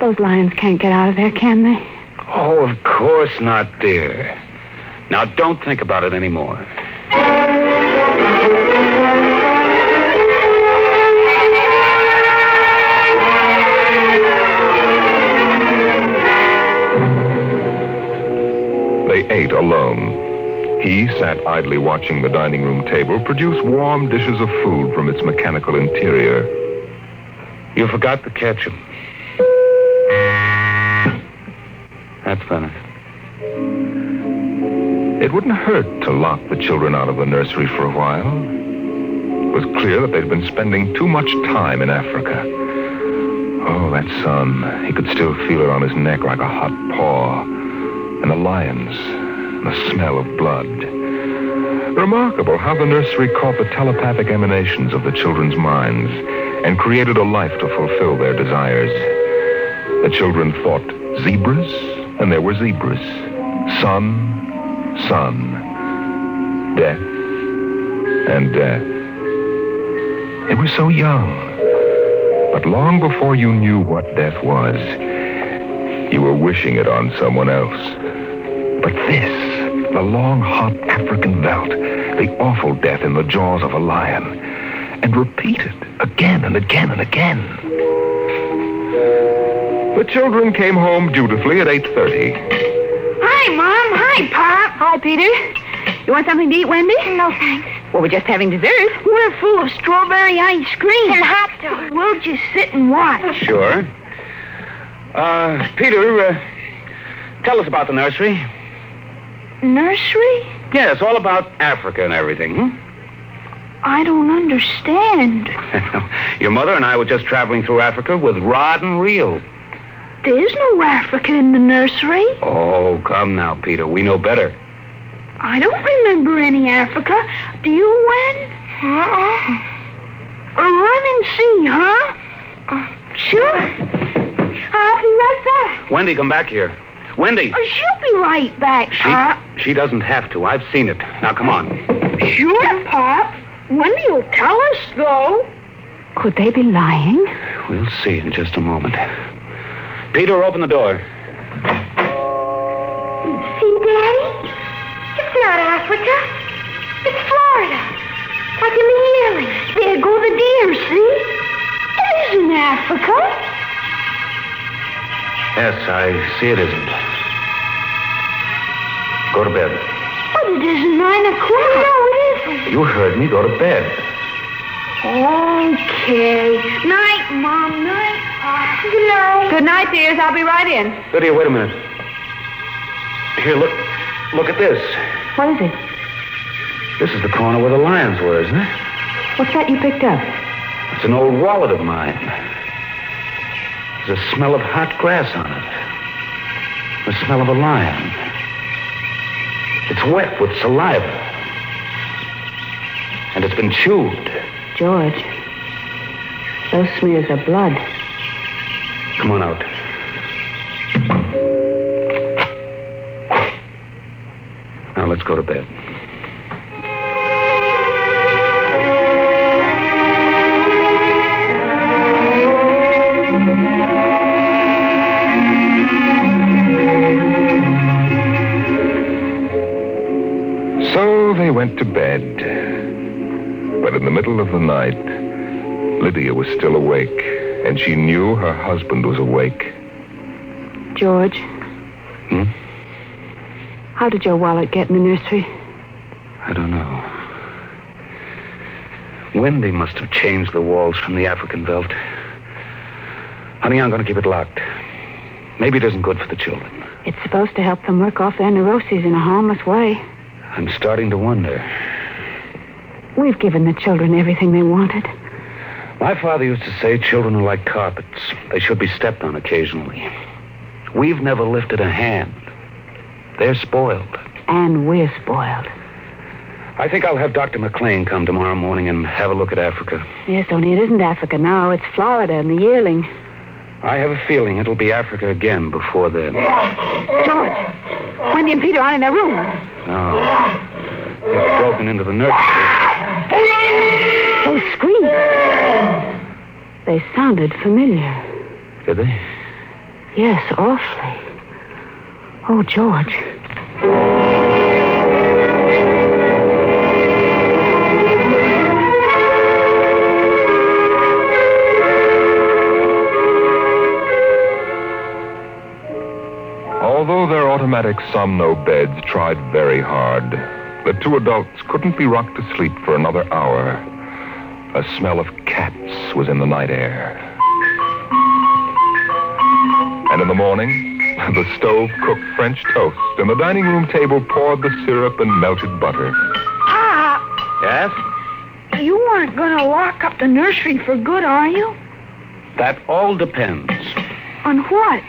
Those lions can't get out of there, can they? Oh, of course not, dear. Now, don't think about it anymore. They ate alone. He sat idly watching the dining room table produce warm dishes of food from its mechanical interior. You forgot the ketchup. That's better. It wouldn't hurt to lock the children out of the nursery for a while. It was clear that they'd been spending too much time in Africa. Oh, that sun. He could still feel it on his neck like a hot paw. And the lions, and the smell of blood. Remarkable how the nursery caught the telepathic emanations of the children's minds and created a life to fulfill their desires. The children thought zebras, and there were zebras. Sun, death, and death. They were so young. But long before you knew what death was, you were wishing it on someone else. But this, the long, hot African Veldt, the awful death in the jaws of a lion, and repeated again and again and again. The children came home dutifully at 8:30. Hi, Mom. Hi, Pop. Hi, Peter. You want something to eat, Wendy? No, thanks. Well, we're just having dessert. We're full of strawberry ice cream. And hot dogs. We'll just sit and watch. Sure. Peter, tell us about the nursery. Nursery? Yes, all about Africa and everything. I don't understand. Your mother and I were just traveling through Africa with rod and reel. There's no Africa in the nursery. Oh, come now, Peter. We know better. I don't remember any Africa. Do you, Wen? Run and see, huh? Sure. I'll be right back. Wendy, come back here. Wendy. She'll be right back, Pop. She doesn't have to. I've seen it. Now, come on. Sure, Pop. Wendy will tell us, though. Could they be lying? We'll see in just a moment. Peter, open the door. See, Daddy? It's not Africa. It's Florida. Like in the yearling. There go the deer, see? It isn't Africa. Yes, I see it isn't. Go to bed. But it isn't 9 o'clock. No, it isn't. You heard me. Go to bed. Okay. Night, Mom. Night, Pop. Good night. Good night, dears. I'll be right in. Lydia, wait a minute. Here, look at this. What is it? This is the corner where the lions were, isn't it? What's that you picked up? It's an old wallet of mine. There's a smell of hot grass on it. The smell of a lion. It's wet with saliva. And it's been chewed. George, those smears of blood. Come on out. Now let's go to bed. So they went to bed. But in the middle of the night, Lydia was still awake, and she knew her husband was awake. George. How did your wallet get in the nursery? I don't know. Wendy must have changed the walls from the African Veldt. Honey, I'm going to keep it locked. Maybe it isn't good for the children. It's supposed to help them work off their neuroses in a harmless way. I'm starting to wonder. We've given the children everything they wanted. My father used to say children are like carpets. They should be stepped on occasionally. We've never lifted a hand. They're spoiled. And we're spoiled. I think I'll have Dr. McLean come tomorrow morning and have a look at Africa. Yes, only it isn't Africa now. It's Florida and the yearling. I have a feeling it'll be Africa again before then. George, Wendy and Peter aren't in their room. No. They've broken into the nursery. Those screams. They sounded familiar. Did they? Yes, awfully. Oh, George. Although their automatic Somno beds tried very hard, the two adults couldn't be rocked to sleep for another hour. A smell of cats was in the night air. And in the morning, the stove cooked French toast, and the dining room table poured the syrup and melted butter. Pop, Yes? you aren't going to lock up the nursery for good, are you? That all depends. On what?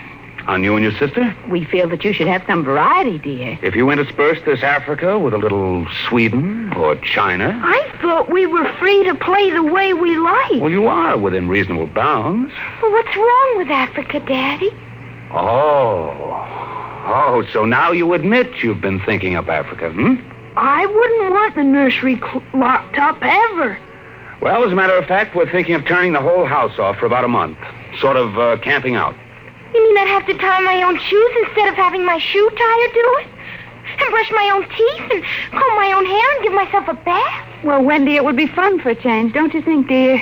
On you and your sister? We feel that you should have some variety, dear. If you intersperse this Africa with a little Sweden or China... I thought we were free to play the way we like. Well, you are within reasonable bounds. Well, what's wrong with Africa, Daddy? Oh, so now you admit you've been thinking up Africa, I wouldn't want the nursery locked up ever. Well, as a matter of fact, we're thinking of turning the whole house off for about a month. Sort of camping out. You mean I'd have to tie my own shoes instead of having my shoe tire do it? And brush my own teeth and comb my own hair and give myself a bath? Well, Wendy, it would be fun for a change, don't you think, dear?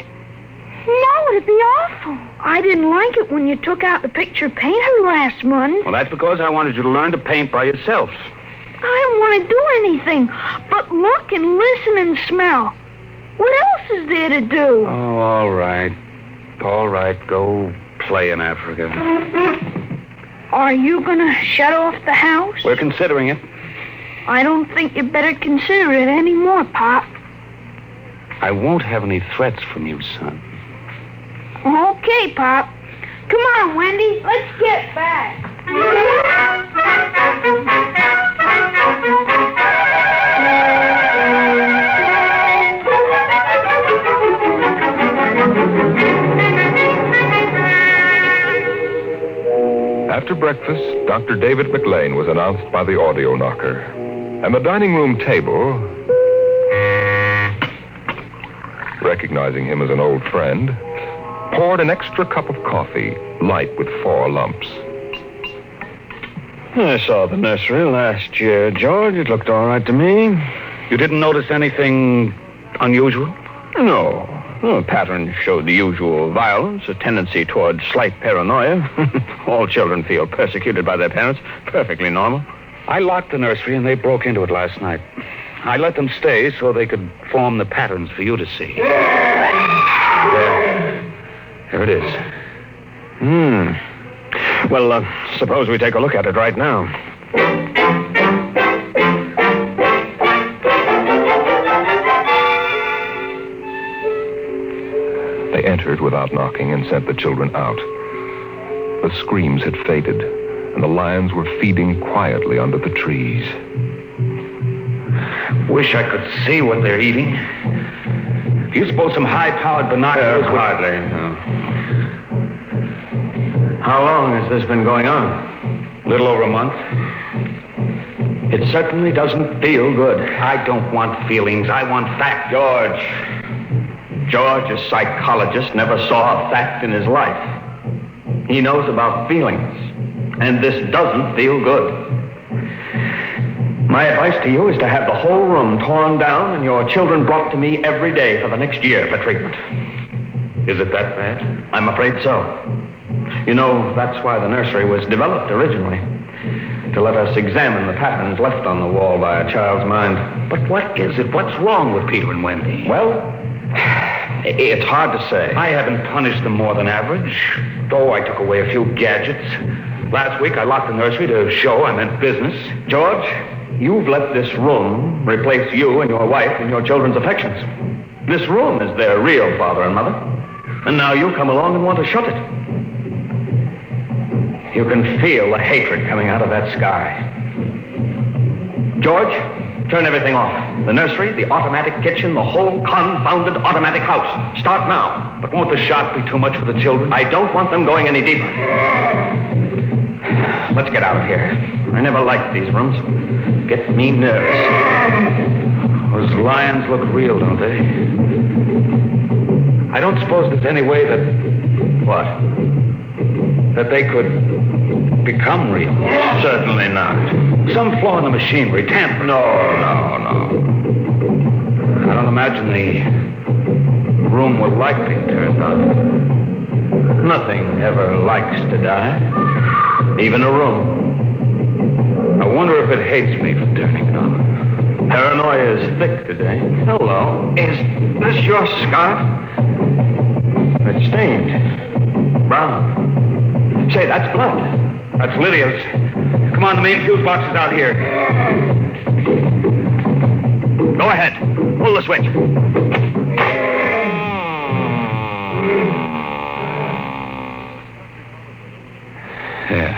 No, it'd be awful. I didn't like it when you took out the picture painter last month. Well, that's because I wanted you to learn to paint by yourself. I don't want to do anything but look and listen and smell. What else is there to do? Oh, all right. All right, go play in Africa. Are you going to shut off the house? We're considering it. I don't think you better consider it anymore, Pop. I won't have any threats from you, son. Okay, Pop. Come on, Wendy. Let's get back. After breakfast, Dr. David McLean was announced by the audio knocker. And the dining room table, recognizing him as an old friend, poured an extra cup of coffee, light with 4 lumps. I saw the nursery last year, George. It looked all right to me. You didn't notice anything unusual? No. The pattern showed the usual violence, a tendency toward slight paranoia. All children feel persecuted by their parents. Perfectly normal. I locked the nursery and they broke into it last night. I let them stay so they could form the patterns for you to see. There it is. Well, suppose we take a look at it right now. They entered without knocking and sent the children out. The screams had faded, and the lions were feeding quietly under the trees. Wish I could see what they're eating. Do you suppose some high-powered binoculars would... Hardly, no. How long has this been going on? A little over a month. It certainly doesn't feel good. I don't want feelings. I want facts. George, a psychologist, never saw a fact in his life. He knows about feelings, and this doesn't feel good. My advice to you is to have the whole room torn down and your children brought to me every day for the next year for treatment. Is it that bad? I'm afraid so. You know, that's why the nursery was developed originally, to let us examine the patterns left on the wall by a child's mind. But what is it? What's wrong with Peter and Wendy? Well, it's hard to say. I haven't punished them more than average. Though I took away a few gadgets. Last week I locked the nursery to show I meant business. George, you've let this room replace you and your wife and your children's affections. This room is their real father and mother. And now you come along and want to shut it. You can feel the hatred coming out of that sky. George, turn everything off. The nursery, the automatic kitchen, the whole confounded automatic house. Start now. But won't the shock be too much for the children? I don't want them going any deeper. Let's get out of here. I never liked these rooms. Get me nervous. Those lions look real, don't they? I don't suppose there's any way that... What? That they could become real. Certainly not. Some flaw in the machinery, tamper. No. I don't imagine the room will like being turned on. Nothing ever likes to die. Even a room. I wonder if it hates me for turning it on. Paranoia is thick today. Hello. Is this your scarf? It's stained. Brown. Say, that's blood. That's Lydia's. Come on, the main fuse box is out here. Go ahead. Pull the switch. Yeah.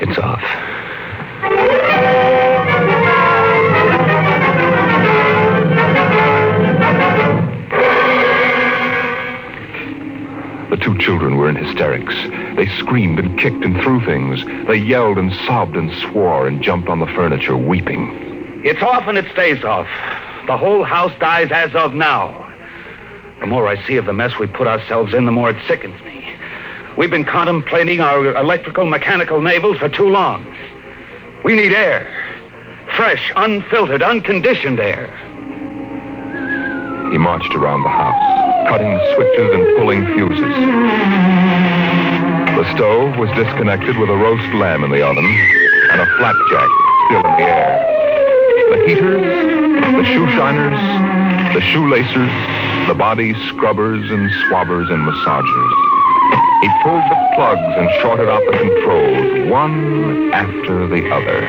It's off. The 2 children were in hysterics. They screamed and kicked and threw things. They yelled and sobbed and swore and jumped on the furniture, weeping. It's off and it stays off. The whole house dies as of now. The more I see of the mess we put ourselves in, the more it sickens me. We've been contemplating our electrical, mechanical navels for too long. We need air. Fresh, unfiltered, unconditioned air. He marched around the house, cutting switches and pulling fuses. The stove was disconnected with a roast lamb in the oven, and a flapjack still in the air. The heaters, the shoe shiners, the shoelacers, the body scrubbers and swabbers and massagers. He pulled the plugs and shorted out the controls, one after the other.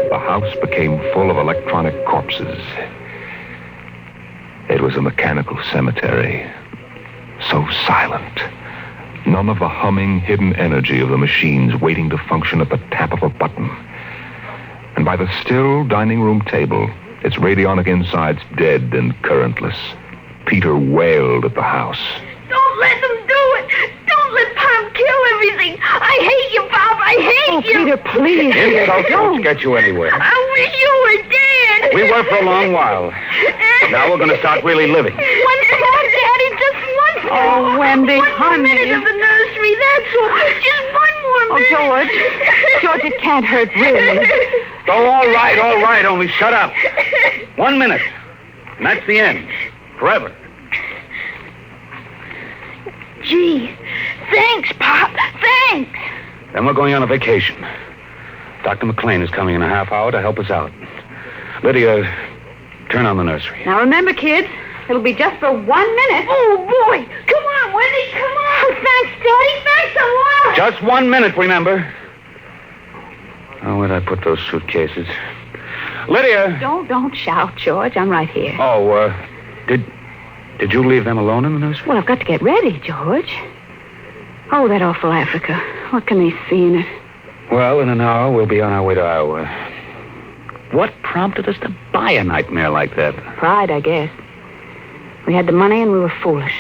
The house became full of electronic corpses. It was a mechanical cemetery, so silent. None of the humming, hidden energy of the machines waiting to function at the tap of a button. And by the still dining room table, its radionic insides dead and currentless, Peter wailed at the house. Don't let them do it! Don't let Pop kill everything! I hate you, Pop! I hate you! Peter, please. Insults won't get you anywhere. I wish you were dead! We were for a long while. Now we're going to start really living. One more, Daddy, just one more. Oh, Wendy, one honey. More minute of the nursery, that's all. Just one more minute. George. George, it can't hurt, really. Oh, all right, only shut up. 1 minute. And that's the end. Forever. Gee, thanks, Pop. Thanks. Then we're going on a vacation. Dr. McLean is coming in a half hour to help us out. Lydia, turn on the nursery. Now, remember, kids, it'll be just for 1 minute. Oh, boy. Come on, Wendy, come on. Oh, thanks, Daddy. Thanks a lot. Just 1 minute, remember. Oh, where'd I put those suitcases? Lydia! Don't shout, George. I'm right here. Oh, did you leave them alone in the nursery? Well, I've got to get ready, George. Oh, that awful Africa. What can they see in it? Well, in an hour, we'll be on our way to Iowa. What prompted us to buy a nightmare like that? Pride, I guess. We had the money and we were foolish.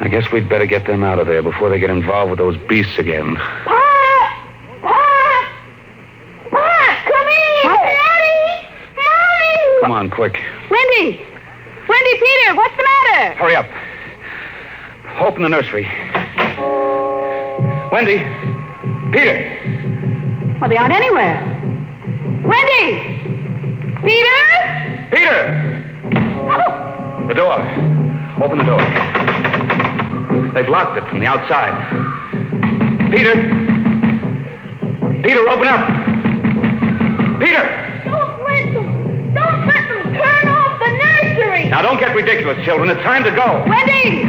I guess we'd better get them out of there before they get involved with those beasts again. Come in, Daddy! Mommy! Come on, quick. Wendy, Peter, what's the matter? Hurry up. Open the nursery. Wendy! Peter! Well, they aren't anywhere. Wendy! Peter! Peter! Oh. The door. Open the door. They've locked it from the outside. Peter! Peter, open up! Peter! Don't let them turn off the nursery! Now, don't get ridiculous, children. It's time to go. Wendy!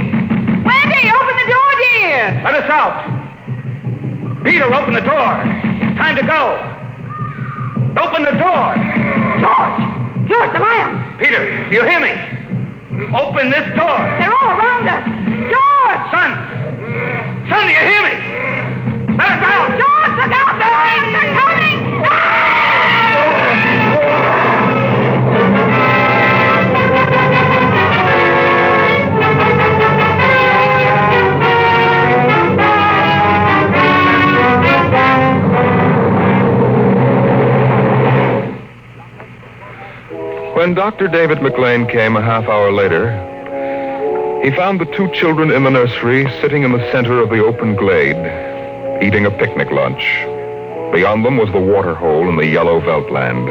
Wendy, open the door, dear! Let us out! Peter, open the door. It's time to go. Open the door. George, the lions! Peter, do you hear me? Open this door. They're all around us. George! Son, do you hear me? Let us out. George, look out! The lions are coming! When Dr. David McLean came a half hour later, he found the two children in the nursery sitting in the center of the open glade, eating a picnic lunch. Beyond them was the waterhole in the yellow Veldt land.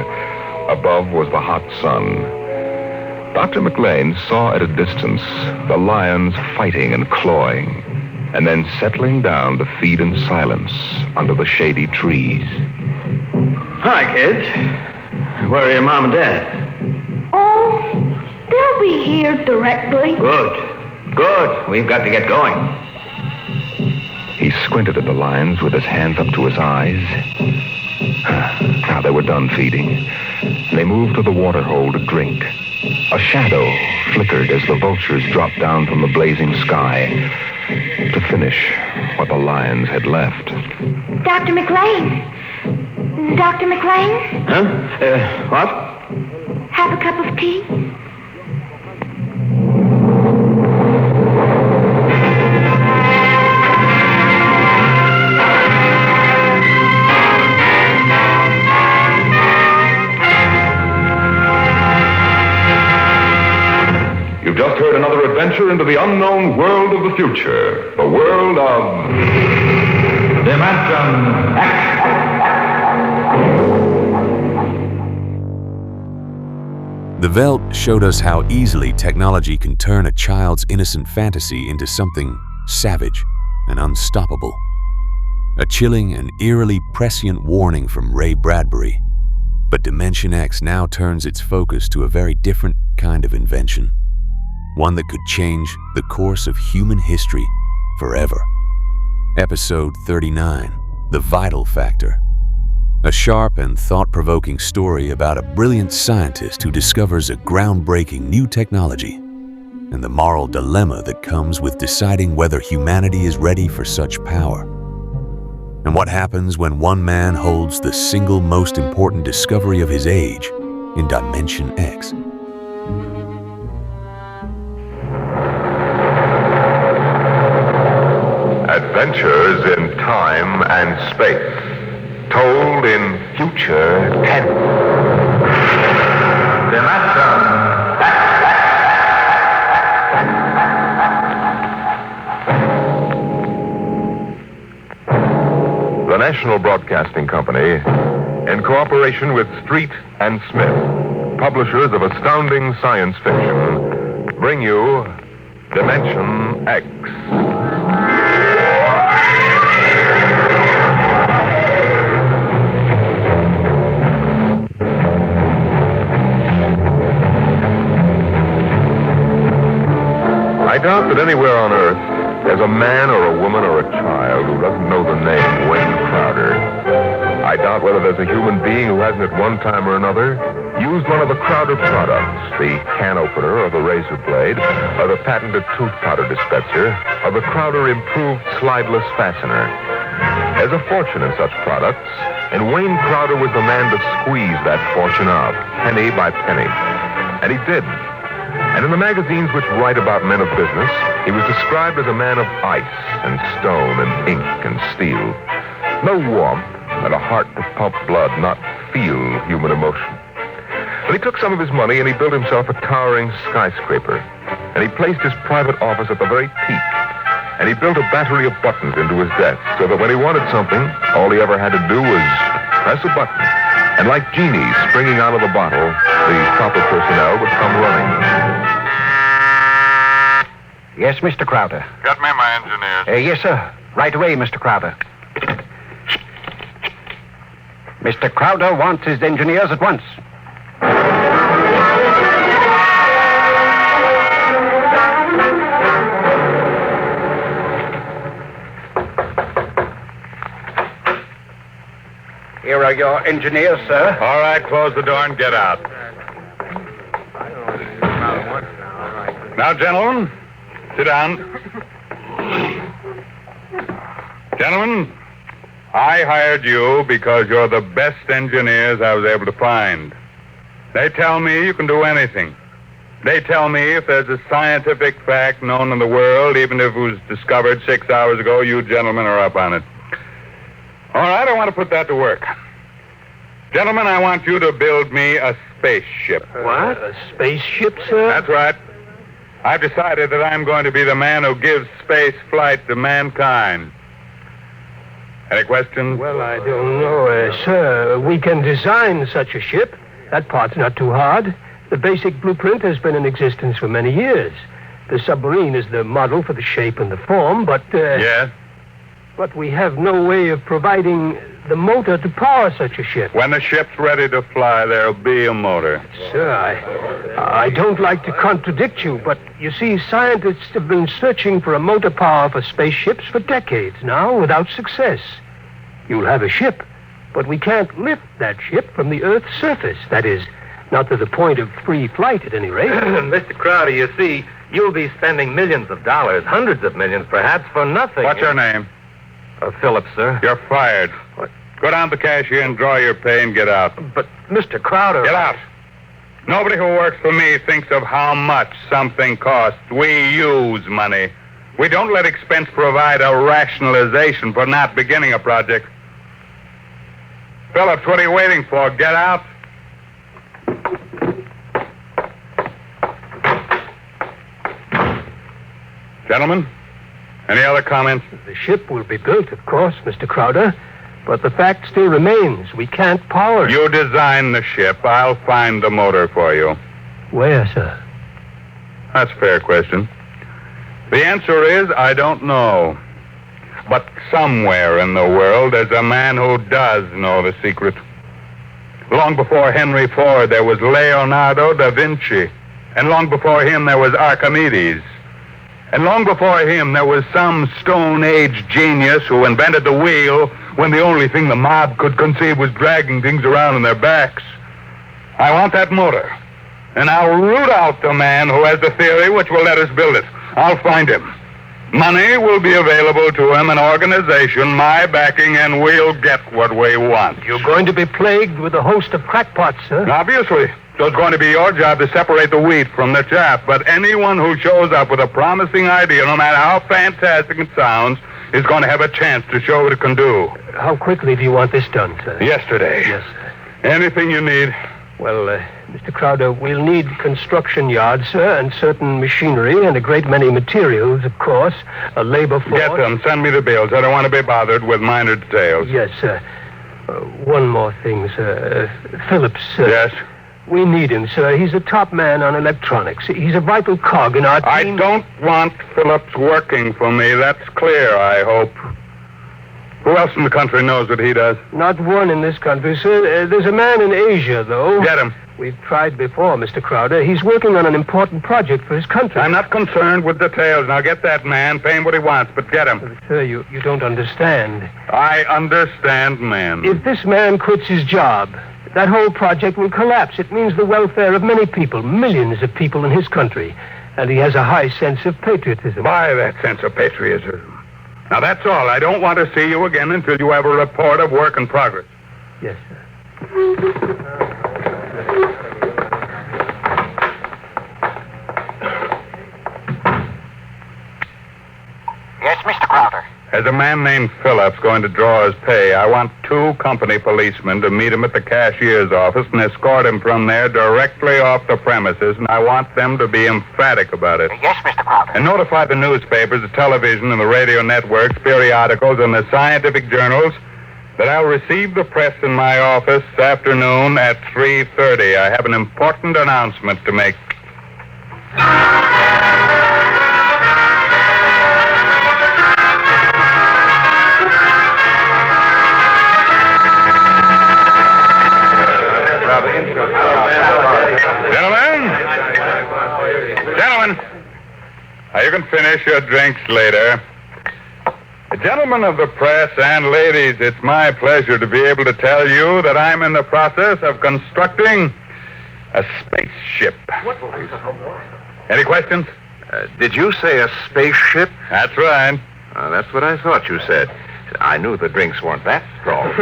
Above was the hot sun. Dr. McLean saw at a distance the lions fighting and clawing, and then settling down to feed in silence under the shady trees. Hi, kids. Where are your mom and dad? Oh, they'll be here directly. Good. We've got to get going. He squinted at the lions with his hands up to his eyes. Now they were done feeding. They moved to the waterhole to drink. A shadow flickered as the vultures dropped down from the blazing sky to finish what the lions had left. Dr. McLean. Dr. McLean? Huh? What? Have a cup of tea? You've just heard another adventure into the unknown world of the future. The world of Dimension X. The Veldt showed us how easily technology can turn a child's innocent fantasy into something savage and unstoppable. A chilling and eerily prescient warning from Ray Bradbury. But Dimension X now turns its focus to a very different kind of invention. One that could change the course of human history forever. Episode 39, The Vital Factor. A sharp and thought-provoking story about a brilliant scientist who discovers a groundbreaking new technology and the moral dilemma that comes with deciding whether humanity is ready for such power. And what happens when one man holds the single most important discovery of his age in Dimension X. Adventures in time and space, told in future tense. The National Broadcasting Company, in cooperation with Street and Smith, publishers of astounding science fiction, bring you Dimension X. I doubt that anywhere on Earth there's a man or a woman or a child who doesn't know the name Wayne Crowder. I doubt whether there's a human being who hasn't at one time or another used one of the Crowder products, the can opener or the razor blade, or the patented tooth powder dispenser, or the Crowder improved slideless fastener. There's a fortune in such products, and Wayne Crowder was the man to squeeze that fortune out, penny by penny. And he did. And in the magazines which write about men of business, he was described as a man of ice and stone and ink and steel. No warmth, and a heart to pump blood, not feel human emotion. But he took some of his money and he built himself a towering skyscraper. And he placed his private office at the very peak. And he built a battery of buttons into his desk so that when he wanted something, all he ever had to do was press a button. And like genies springing out of the bottle, the proper personnel would come running. Yes, Mr. Crowder. Get me my engineers. Yes, sir. Right away, Mr. Crowder. Mr. Crowder wants his engineers at once. Here are your engineers, sir. All right, close the door and get out. Now, gentlemen, sit down. Gentlemen, I hired you because you're the best engineers I was able to find. They tell me you can do anything. They tell me if there's a scientific fact known in the world, even if it was discovered 6 hours ago, you gentlemen are up on it. All right, I want to put that to work. Gentlemen, I want you to build me a spaceship. What? A spaceship, sir? That's right. I've decided that I'm going to be the man who gives space flight to mankind. Any questions? Well, I don't know, sir. We can design such a ship. That part's not too hard. The basic blueprint has been in existence for many years. The submarine is the model for the shape and the form, but... Yes? But we have no way of providing the motor to power such a ship. When the ship's ready to fly, there'll be a motor. Sir, I don't like to contradict you, but you see, scientists have been searching for a motor power for spaceships for decades now without success. You'll have a ship, but we can't lift that ship from the Earth's surface. That is, not to the point of free flight, at any rate. Mr. Crowder, you see, you'll be spending millions of dollars, hundreds of millions perhaps, for nothing. What's your name? Phillips, sir. You're fired. What? Go down to the cashier and draw your pay and get out. But, Mr. Crowder... Get out. Nobody who works for me thinks of how much something costs. We use money. We don't let expense provide a rationalization for not beginning a project. Phillips, what are you waiting for? Get out. Gentlemen, any other comments? The ship will be built, of course, Mr. Crowder. But the fact still remains. We can't power it. You design the ship. I'll find the motor for you. Where, sir? That's a fair question. The answer is, I don't know. But somewhere in the world, there's a man who does know the secret. Long before Henry Ford, there was Leonardo da Vinci. And long before him, there was Archimedes. And long before him, there was some Stone Age genius who invented the wheel when the only thing the mob could conceive was dragging things around on their backs. I want that motor. And I'll root out the man who has the theory which will let us build it. I'll find him. Money will be available to him, an organization, my backing, and we'll get what we want. You're going to be plagued with a host of crackpots, sir. Obviously. So it's going to be your job to separate the wheat from the chaff. But anyone who shows up with a promising idea, no matter how fantastic it sounds, is going to have a chance to show what it can do. How quickly do you want this done, sir? Yesterday. Yes, sir. Anything you need. Well, Mr. Crowder, we'll need construction yards, sir, and certain machinery, and a great many materials, of course. A labor force. Get them. Send me the bills. I don't want to be bothered with minor details. Yes, sir. One more thing, sir. Phillips, sir. Yes? We need him, sir. He's a top man on electronics. He's a vital cog in our team. I don't want Phillips working for me. That's clear, I hope. Who else in the country knows what he does? Not one in this country, sir. There's a man in Asia, though. Get him. We've tried before, Mr. Crowder. He's working on an important project for his country. I'm not concerned with details. Now get that man, pay him what he wants, but get him. Sir, you don't understand. I understand, man. If this man quits his job, that whole project will collapse. It means the welfare of many people, millions of people in his country. And he has a high sense of patriotism. By that sense of patriotism. Now, that's all. I don't want to see you again until you have a report of work in progress. Yes, sir. Yes, Mr. Crowder. There's a man named Phillips going to draw his pay. I want 2 company policemen to meet him at the cashier's office and escort him from there directly off the premises, and I want them to be emphatic about it. Yes, Mr. Crowder. And notify the newspapers, the television, and the radio networks, periodicals, and the scientific journals that I'll receive the press in my office this afternoon at 3:30. I have an important announcement to make. Gentlemen, now you can finish your drinks later. Gentlemen of the press and ladies, it's my pleasure to be able to tell you that I'm in the process of constructing a spaceship. Any questions? Did you say a spaceship? That's right. That's what I thought you said. I knew the drinks weren't that strong.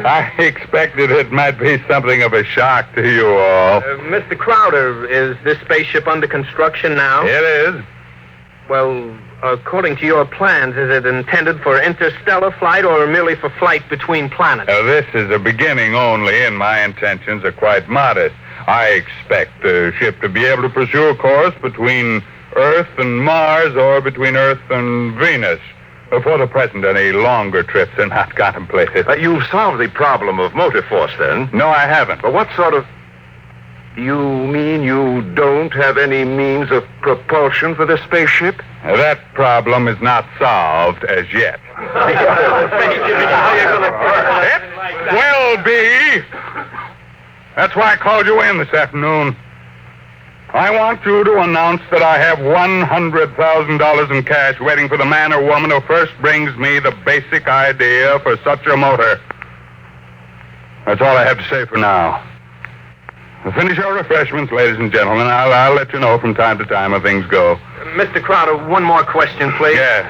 I expected it might be something of a shock to you all. Mr. Crowder, is this spaceship under construction now? It is. Well, according to your plans, is it intended for interstellar flight or merely for flight between planets? This is a beginning only, and my intentions are quite modest. I expect the ship to be able to pursue a course between Earth and Mars or between Earth and Venus. For the present, any longer trips are not contemplated. You've solved the problem of motor force, then? No, I haven't. But what sort of... You mean you don't have any means of propulsion for the spaceship? That problem is not solved as yet. It will be. That's why I called you in this afternoon. I want you to announce that I have $100,000 in cash waiting for the man or woman who first brings me the basic idea for such a motor. That's all I have to say for now. Finish your refreshments, ladies and gentlemen. I'll let you know from time to time how things go. Mr. Crowder, one more question, please. Yeah.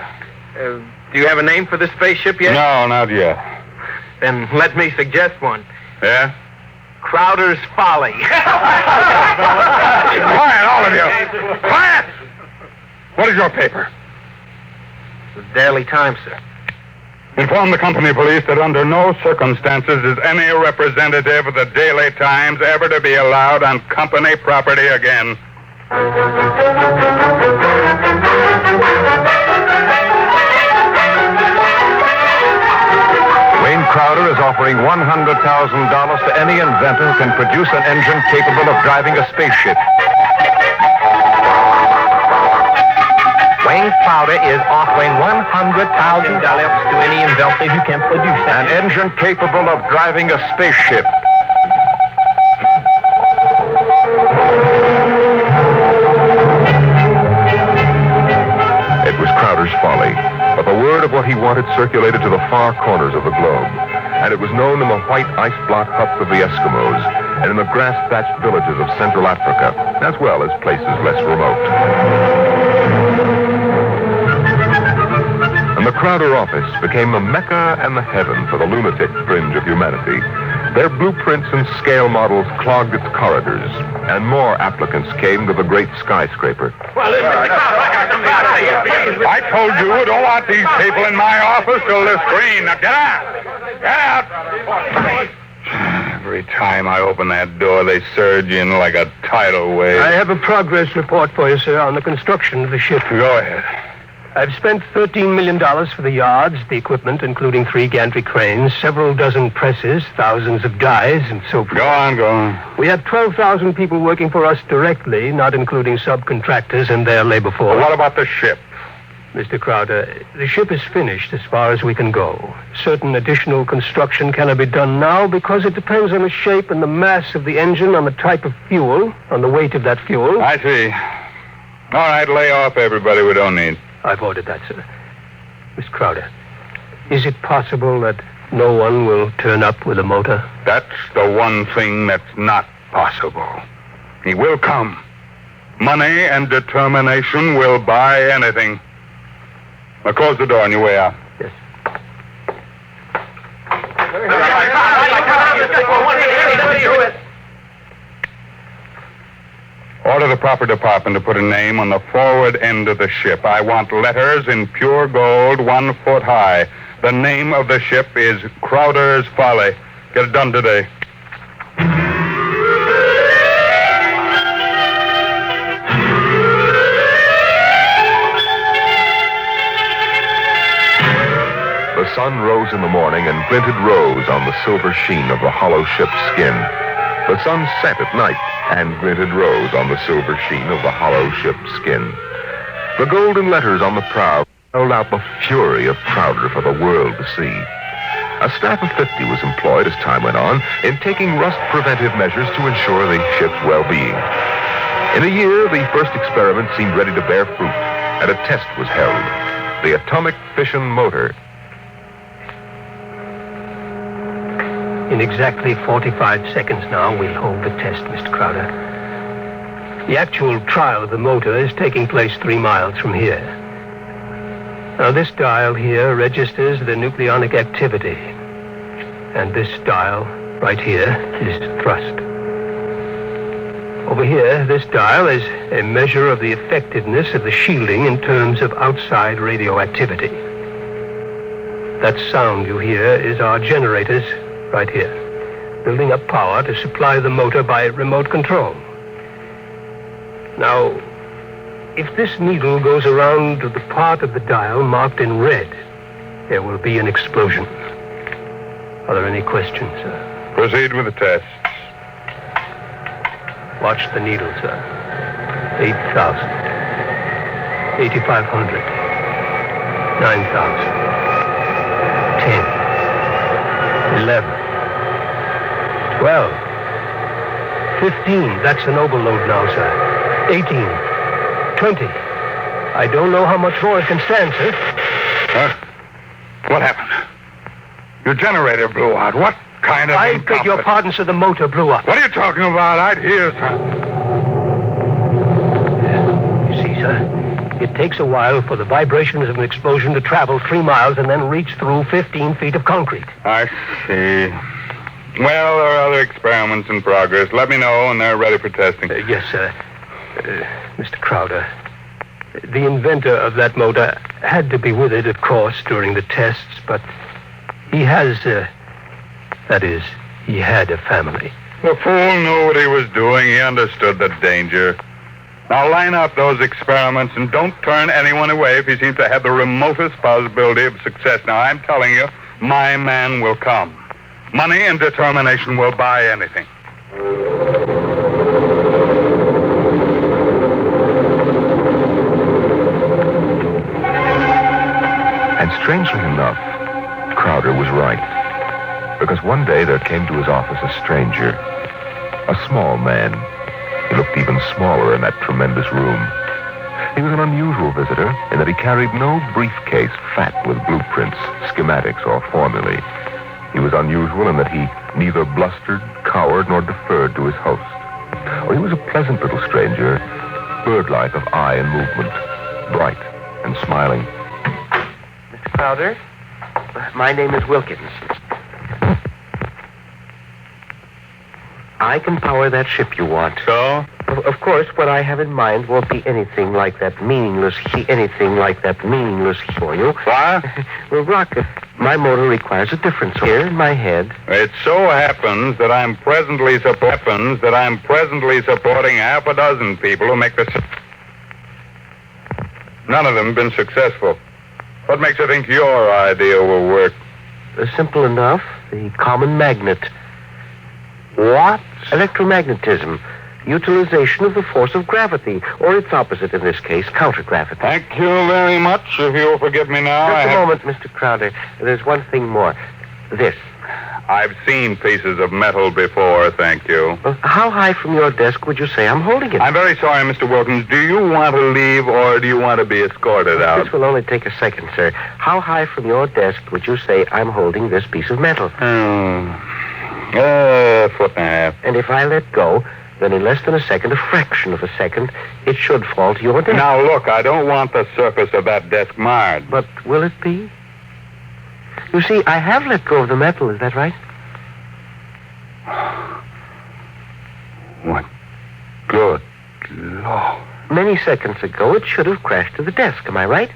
Do you have a name for the spaceship yet? No, not yet. Then let me suggest one. Yeah? Crowder's Folly. Quiet, all of you. Quiet! What is your paper? The Daily Times, sir. Inform the company police that under no circumstances is any representative of the Daily Times ever to be allowed on company property again. Wayne Crowder is offering $100,000 to any inventor who can produce an engine capable of driving a spaceship. Wayne Crowder is offering $100,000 to any inventor who can produce An engine capable of driving a spaceship. It was Crowder's folly, but the word of what he wanted circulated to the far corners of the globe, and it was known in the white ice block huts of the Eskimos and in the grass-thatched villages of Central Africa, as well as places less remote. And the Crowder office became the Mecca and the heaven for the lunatic fringe of humanity. Their blueprints and scale models clogged its corridors, and more applicants came to the great skyscraper. I told you, don't want these people in my office till they're screened. Now get out! Get out! Every time I open that door, they surge in like a tidal wave. I have a progress report for you, sir, on the construction of the ship. Go ahead. I've spent $13 million for the yards, the equipment, including 3 gantry cranes, several dozen presses, thousands of dies, and so forth. Go on. We have 12,000 people working for us directly, not including subcontractors and their labor force. Well, what about the ship? Mr. Crowder, the ship is finished as far as we can go. Certain additional construction cannot be done now because it depends on the shape and the mass of the engine, on the type of fuel, on the weight of that fuel. I see. All right, lay off everybody we don't need. I've ordered that, sir. Miss Crowder, is it possible that no one will turn up with a motor? That's the one thing that's not possible. He will come. Money and determination will buy anything. Now close the door on your way out. Yes. Order the proper department to put a name on the forward end of the ship. I want letters in pure gold 1 foot high. The name of the ship is Crowder's Folly. Get it done today. The sun rose in the morning and glinted rose on the silver sheen of the hollow ship's skin. The sun set at night and glinted rose on the silver sheen of the hollow ship's skin. The golden letters on the prow held out the fury of Crowder for the world to see. A staff of 50 was employed as time went on in taking rust-preventive measures to ensure the ship's well-being. In a year, the first experiment seemed ready to bear fruit, and a test was held. The atomic fission motor. In exactly 45 seconds now, we'll hold the test, Mr. Crowder. The actual trial of the motor is taking place 3 miles from here. Now, this dial here registers the nucleonic activity. And this dial, right here, is thrust. Over here, this dial is a measure of the effectiveness of the shielding in terms of outside radioactivity. That sound you hear is our generators right here, building up power to supply the motor by remote control. Now, if this needle goes around to the part of the dial marked in red, there will be an explosion. Are there any questions, sir? Proceed with the tests. Watch the needle, sir. 8,000. 8,500. 9,000. 10. 11. 12. 15. That's an overload now, sir. 18. 20. I don't know how much more it can stand, sir. What happened? Your generator blew out. What kind of... I beg your pardon, sir. The motor blew up. What are you talking about? I'd hear, sir. You see, sir, it takes a while for the vibrations of an explosion to travel 3 miles and then reach through 15 feet of concrete. I see. Well, there are other experiments in progress. Let me know when they're ready for testing. Yes, sir. Mr. Crowder, the inventor of that motor had to be with it, of course, during the tests, but he has, that is, he had a family. The fool knew what he was doing. He understood the danger. Now line up those experiments and don't turn anyone away if he seems to have the remotest possibility of success. Now, I'm telling you, my man will come. Money and determination will buy anything. Strangely enough, Crowder was right. Because one day there came to his office a stranger, a small man. He looked even smaller in that tremendous room. He was an unusual visitor in that he carried no briefcase fat with blueprints, schematics, or formulae. He was unusual in that he neither blustered, cowered, nor deferred to his host. Oh, he was a pleasant little stranger, bird-like of eye and movement, bright and smiling. Mr. Crowder, my name is Wilkins. I can power that ship you want. So? Of course, what I have in mind won't be anything like that meaningless for you. What? Well, Rock, my motor requires a different here in my head. It so happens that I'm presently supporting half a dozen people who make this. None of them have been successful. What makes you think your idea will work? Simple enough. The common magnet. What? Electromagnetism. Utilization of the force of gravity, or its opposite in this case, countergravity. Thank you very much. If you'll forgive me now. Just a moment, Mr. Crowder. There's one thing more. This. I've seen pieces of metal before, thank you. Well, how high from your desk would you say I'm holding it? I'm very sorry, Mr. Wilkins. Do you want to leave or do you want to be escorted out? This will only take a second, sir. How high from your desk would you say I'm holding this piece of metal? Foot and a half. And if I let go, then in less than a second, a fraction of a second, it should fall to your desk. Now, look, I don't want the surface of that desk marred. But will it be? You see, I have let go of the metal, is that right? What good Lord. Many seconds ago, it should have crashed to the desk, am I right?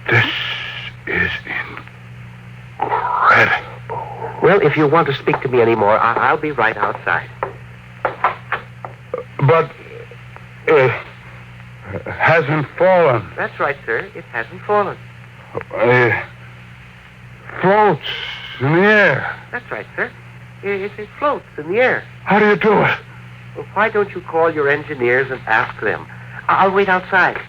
This is incredible. Well, if you want to speak to me anymore, I'll be right outside. But it hasn't fallen. That's right, sir. It hasn't fallen. Floats in the air. That's right, sir. It floats in the air. How do you do it? Well, why don't you call your engineers and ask them? I'll wait outside.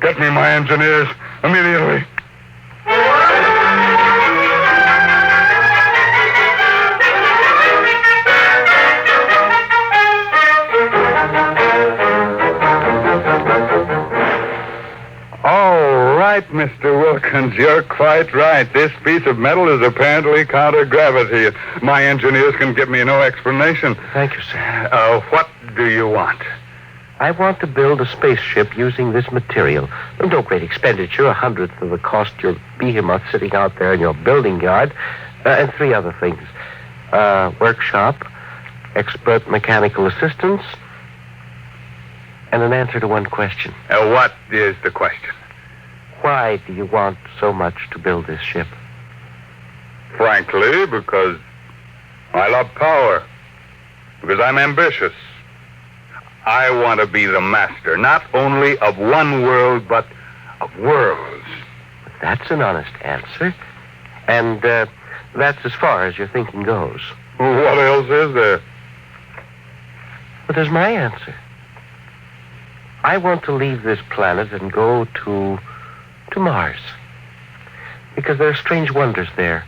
Get me my engineers immediately. Right, Mr. Wilkins, you're quite right. This piece of metal is apparently counter-gravity. My engineers can give me no explanation. Thank you, sir. What do you want? I want to build a spaceship using this material. No great expenditure, 1/100th of the cost your behemoth sitting out there in your building yard, and 3 other things. Workshop, expert mechanical assistance, and an answer to one question. What is the question? Why do you want so much to build this ship? Frankly, because I love power. Because I'm ambitious. I want to be the master, not only of one world, but of worlds. That's an honest answer. And that's as far as your thinking goes. What else is there? But there's my answer. I want to leave this planet and go to Mars. Because there are strange wonders there.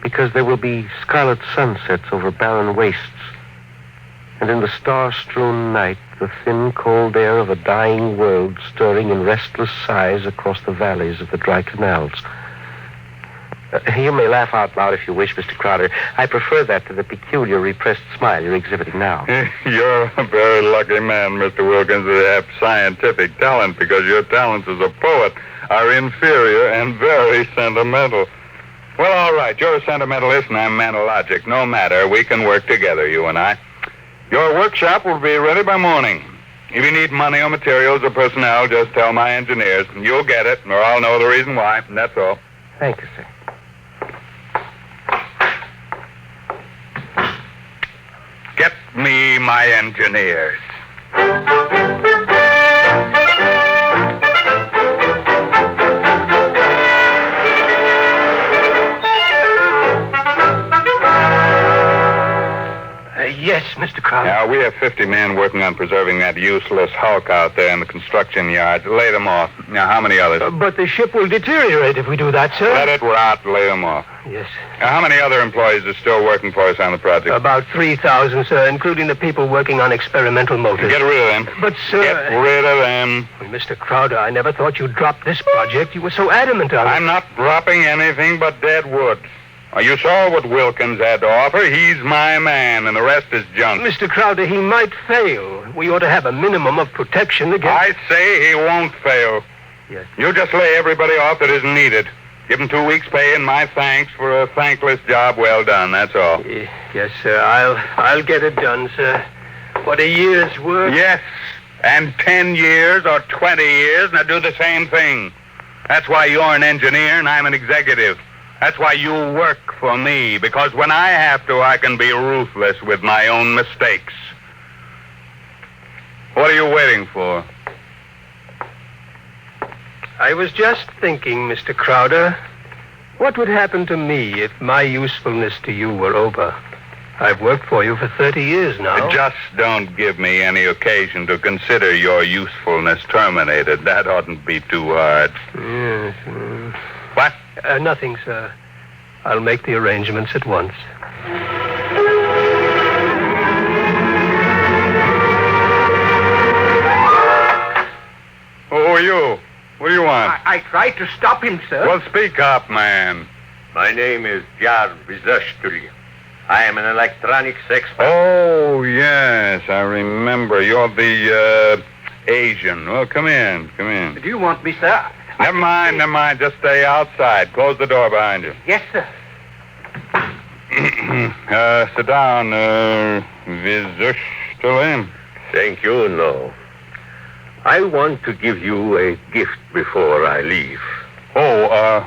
Because there will be scarlet sunsets over barren wastes. And in the star-strewn night, the thin, cold air of a dying world stirring in restless sighs across the valleys of the dry canals. You may laugh out loud if you wish, Mr. Crowder. I prefer that to the peculiar repressed smile you're exhibiting now. You're a very lucky man, Mr. Wilkins, to have scientific talent, because your talents as a poet are inferior and very sentimental. Well, all right, you're a sentimentalist and I'm manologic. No matter, we can work together, you and I. Your workshop will be ready by morning. If you need money or materials or personnel, just tell my engineers, and you'll get it, or I'll know the reason why, and that's all. Thank you, sir. Get me my engineers. Yes, Mr. Crowder. we have 50 men working on preserving that useless hulk out there in the construction yards. Lay them off. Now, how many others? But the ship will deteriorate if we do that, sir. Let it rot. Lay them off. Yes. Now, how many other employees are still working for us on the project? About 3,000, sir, including the people working on experimental motors. Get rid of them. But, sir... Get rid of them. Well, Mr. Crowder, I never thought you'd drop this project. You were so adamant on it. I'm not dropping anything but dead wood. You saw what Wilkins had to offer. He's my man, and the rest is junk. Mr. Crowder, he might fail. We ought to have a minimum of protection against... I say he won't fail. Yes. You just lay everybody off that isn't needed. Give him 2 weeks' pay and my thanks for a thankless job well done, that's all. Yes, sir. I'll get it done, sir. What, a year's work? Yes, and 10 years or 20 years, now do the same thing. That's why you're an engineer and I'm an executive. That's why you work for me, because when I have to, I can be ruthless with my own mistakes. What are you waiting for? I was just thinking, Mr. Crowder, what would happen to me if my usefulness to you were over? I've worked for you for 30 years now. Just don't give me any occasion to consider your usefulness terminated. That oughtn't be too hard. Yes. What? Nothing, sir. I'll make the arrangements at once. Who are you? What do you want? I tried to stop him, sir. Well, speak up, man. My name is Jarvis Ustry. I am an electronics expert. Oh, yes, I remember. You're the, Asian. Well, come in. Do you want me, sir? Never mind. Just stay outside. Close the door behind you. Yes, sir. Sit down, Vizustali. Thank you, no. I want to give you a gift before I leave. Oh,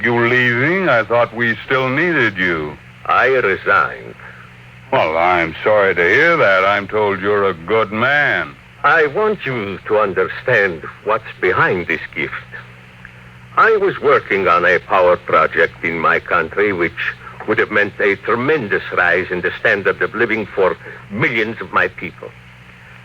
you leaving? I thought we still needed you. I resigned. Well, I'm sorry to hear that. I'm told you're a good man. I want you to understand what's behind this gift. I was working on a power project in my country which would have meant a tremendous rise in the standard of living for millions of my people.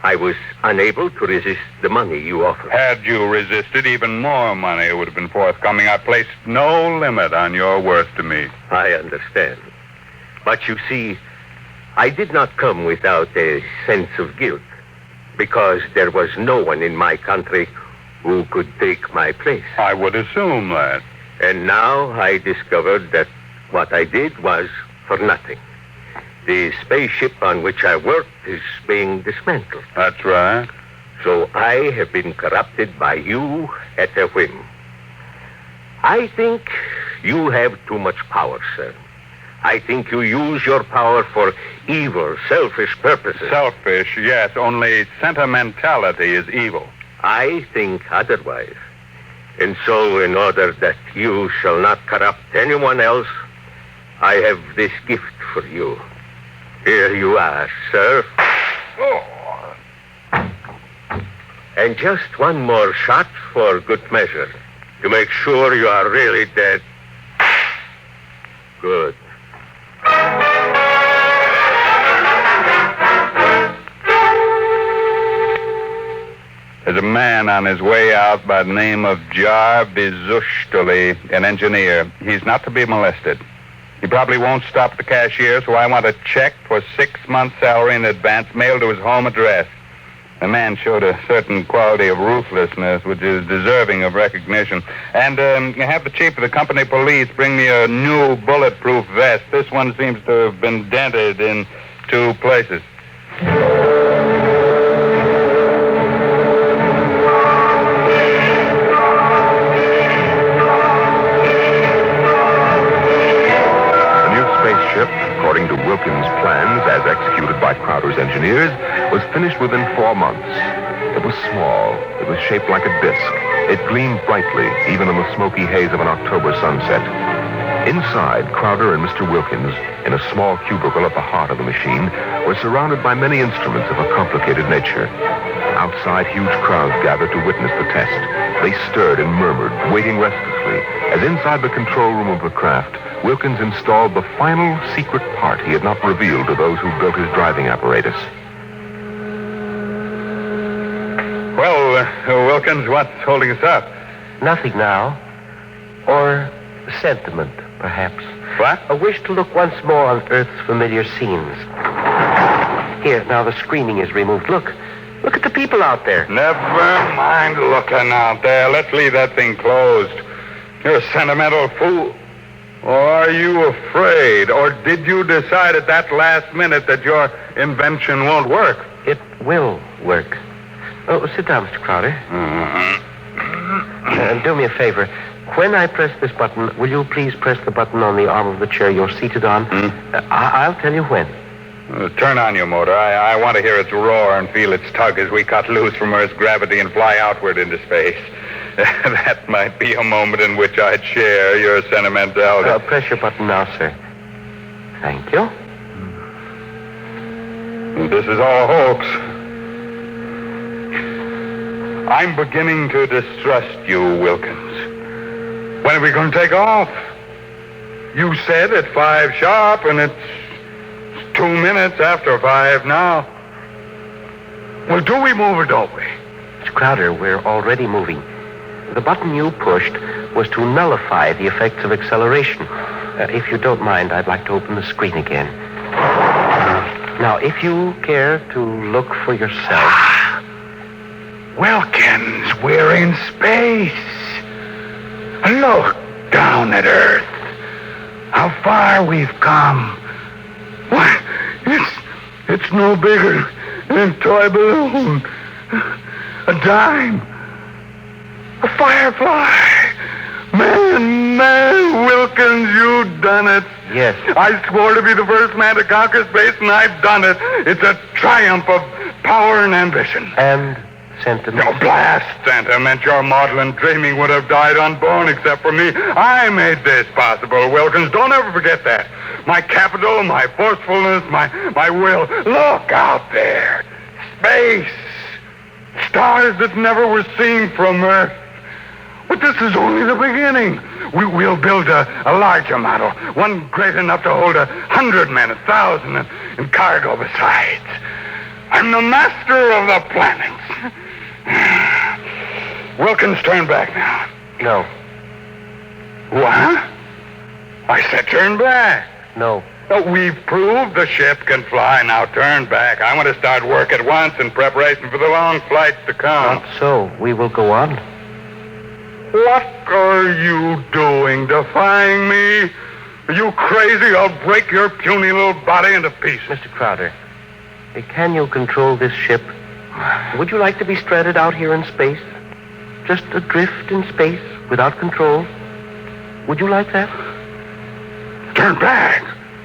I was unable to resist the money you offered. Had you resisted, even more money would have been forthcoming. I placed no limit on your worth to me. I understand. But you see, I did not come without a sense of guilt, because there was no one in my country who could take my place. I would assume that. And now I discovered that what I did was for nothing. The spaceship on which I worked is being dismantled. That's right. So I have been corrupted by you at a whim. I think you have too much power, sir. I think you use your power for evil, selfish purposes. Selfish, yes. Only sentimentality is evil. I think otherwise. And so, in order that you shall not corrupt anyone else, I have this gift for you. Here you are, sir. Oh. And just one more shot for good measure, to make sure you are really dead. Good. There's a man on his way out by the name of Jarvis Ustali, an engineer. He's not to be molested. He probably won't stop at the cashier, so I want a check for 6 months' salary in advance mailed to his home address. The man showed a certain quality of ruthlessness which is deserving of recognition. And have the chief of the company police bring me a new bulletproof vest. This one seems to have been dented in 2 places. According to Wilkins' plans, as executed by Crowder's engineers, was finished within 4 months. It was small. It was shaped like a disc. It gleamed brightly, even in the smoky haze of an October sunset. Inside, Crowder and Mr. Wilkins, in a small cubicle at the heart of the machine, were surrounded by many instruments of a complicated nature. Outside, huge crowds gathered to witness the test. They stirred and murmured, waiting restlessly, as inside the control room of the craft, Wilkins installed the final secret part he had not revealed to those who built his driving apparatus. Well, Wilkins, what's holding us up? Nothing now. Or sentiment, perhaps. What? A wish to look once more on Earth's familiar scenes. Here, now the screening is removed. Look at the people out there. Never mind looking out there. Let's leave that thing closed. You're a sentimental fool. Or are you afraid? Or did you decide at that last minute that your invention won't work? It will work. Oh, sit down, Mr. Crowder. And do me a favor. When I press this button, will you please press the button on the arm of the chair you're seated on? I'll tell you when. Turn on your motor. I want to hear its roar and feel its tug as we cut loose from Earth's gravity and fly outward into space. That might be a moment in which I'd share your sentimentality. Press your button now, sir. Thank you. This is all a hoax. I'm beginning to distrust you, Wilkins. When are we going to take off? You said at 5 sharp, and it's 2 minutes after 5 now. Well, do we move or don't we? Mr. Crowder, we're already moving. The button you pushed was to nullify the effects of acceleration. If you don't mind, I'd like to open the screen again. Now, if you care to look for yourself... Wilkins, we're in space. Look down at Earth. How far we've come. Why, it's no bigger than a toy balloon. A dime. A firefly. Man, Wilkins, you done it. Yes. I swore to be the first man to conquer space, and I've done it. It's a triumph of power and ambition. And sentiment. No, blast sentiment. Your maudlin dreaming would have died unborn except for me. I made this possible, Wilkins. Don't ever forget that. My capital, my forcefulness, my will. Look out there. Space. Stars that never were seen from Earth. But this is only the beginning. We'll build a larger model, one great enough to hold 100 men, 1,000, and cargo besides. I'm the master of the planets. Wilkins, turn back now. No. What? I said turn back. No. We've proved the ship can fly. Now turn back. I want to start work at once in preparation for the long flights to come. Not so. We will go on. What are you doing, defying me? Are you crazy? I'll break your puny little body into pieces. Mr. Crowder, can you control this ship? Would you like to be stranded out here in space? Just adrift in space without control? Would you like that? Turn back.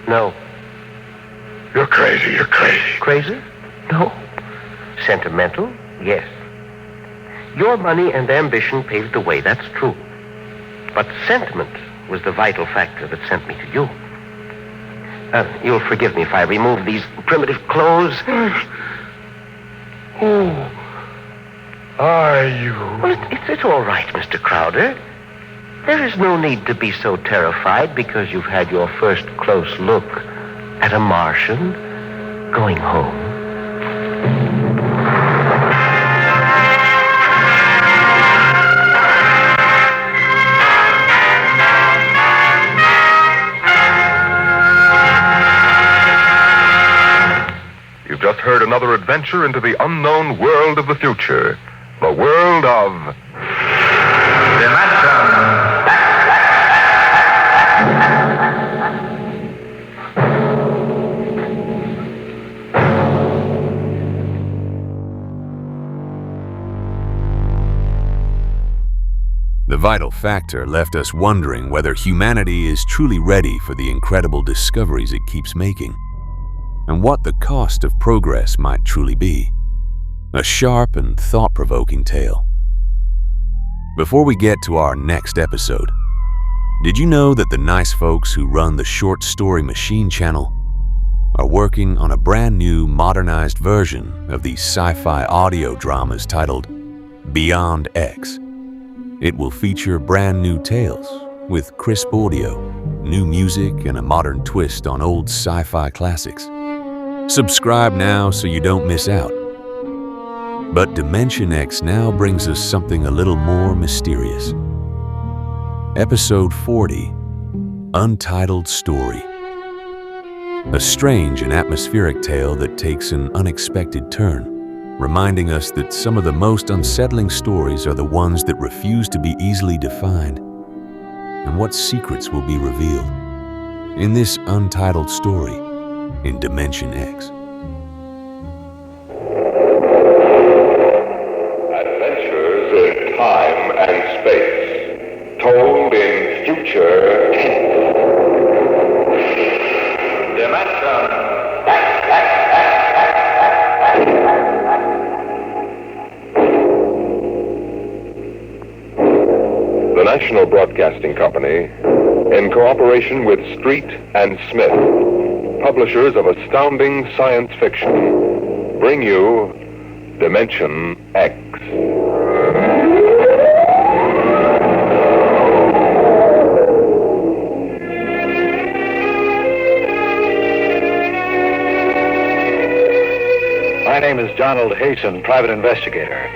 No. You're crazy. You're crazy. Crazy? No. Sentimental? Yes. Your money and ambition paved the way, that's true. But sentiment was the vital factor that sent me to you. You'll forgive me if I remove these primitive clothes. Who are you? Well, it's all right, Mr. Crowder. There is no need to be so terrified because you've had your first close look at a Martian going home. You've just heard another adventure into the unknown world of the future. The world of... The vital factor left us wondering whether humanity is truly ready for the incredible discoveries it keeps making, and what the cost of progress might truly be. A sharp and thought-provoking tale. Before we get to our next episode, did you know that the nice folks who run the Short Story Machine channel are working on a brand new modernized version of these sci-fi audio dramas titled Beyond X? It will feature brand new tales with crisp audio, new music, and a modern twist on old sci-fi classics. Subscribe now so you don't miss out. But Dimension X now brings us something a little more mysterious. Episode 40, Untitled Story. A strange and atmospheric tale that takes an unexpected turn, reminding us that some of the most unsettling stories are the ones that refuse to be easily defined, and what secrets will be revealed in this untitled story in Dimension X. Adventures in time and space, told in future tense. Dimension. The National Broadcasting Company, in cooperation with Street and Smith, publishers of astounding science fiction, bring you Dimension X. My name is Donald Hasten, private investigator.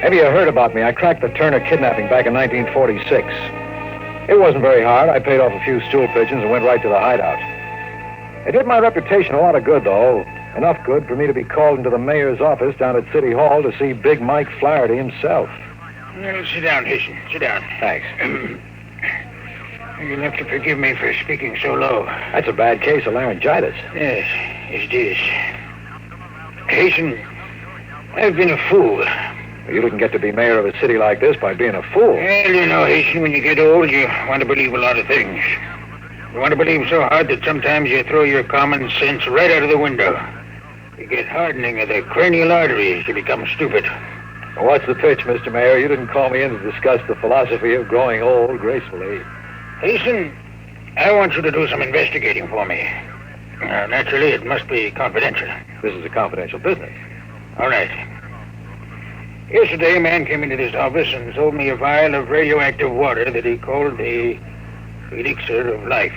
Maybe you heard about me. I cracked the Turner kidnapping back in 1946. It wasn't very hard. I paid off a few stool pigeons and went right to the hideout. It did my reputation a lot of good, though. Enough good for me to be called into the mayor's office down at City Hall to see Big Mike Flaherty himself. Well, sit down, Hasten. Sit down. Thanks. You'll have to forgive me for speaking so low. That's a bad case of laryngitis. Yes, it is. Hasten, I've been a fool. You didn't get to be mayor of a city like this by being a fool. Well, you know, Hasten, when you get old, you want to believe a lot of things. You want to believe so hard that sometimes you throw your common sense right out of the window. You get hardening of the cranial arteries to become stupid. Well, what's the pitch, Mr. Mayor? You didn't call me in to discuss the philosophy of growing old gracefully. Hasten, I want you to do some investigating for me. Naturally, it must be confidential. This is a confidential business. All right. Yesterday, a man came into this office and sold me a vial of radioactive water that he called the elixir of life.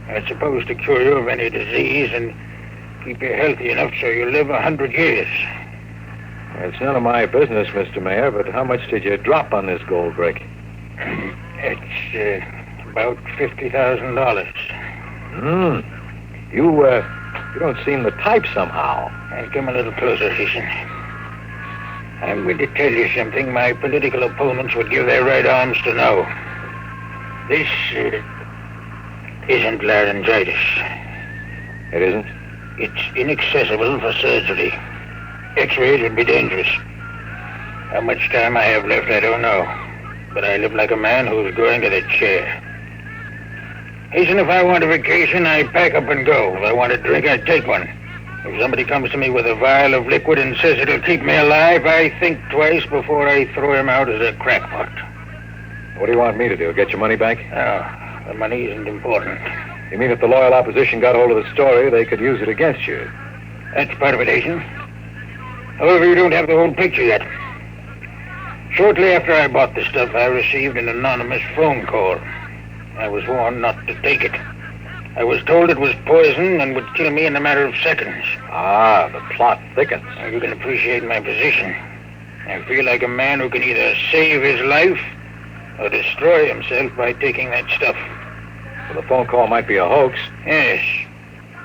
It's supposed to cure you of any disease and keep you healthy enough so you live 100 years. It's none of my business, Mr. Mayor, but how much did you drop on this gold brick? It's about $50,000. You don't seem the type somehow. I'll come a little closer, Hasten. I'm going to tell you something my political opponents would give their right arms to know. This isn't laryngitis. It isn't? It's inaccessible for surgery. X-rays would be dangerous. How much time I have left, I don't know. But I live like a man who's going to the chair. Hasten, if I want a vacation, I pack up and go. If I want a drink, I take one. If somebody comes to me with a vial of liquid and says it'll keep me alive, I think twice before I throw him out as a crackpot. What do you want me to do? Get your money back? No, the money isn't important. You mean if the loyal opposition got hold of the story, they could use it against you? That's part of it, Hasten. However, you don't have the whole picture yet. Shortly after I bought the stuff, I received an anonymous phone call. I was warned not to take it. I was told it was poison and would kill me in a matter of seconds. Ah, the plot thickens. You can appreciate my position. I feel like a man who can either save his life or destroy himself by taking that stuff. Well, the phone call might be a hoax. Yes,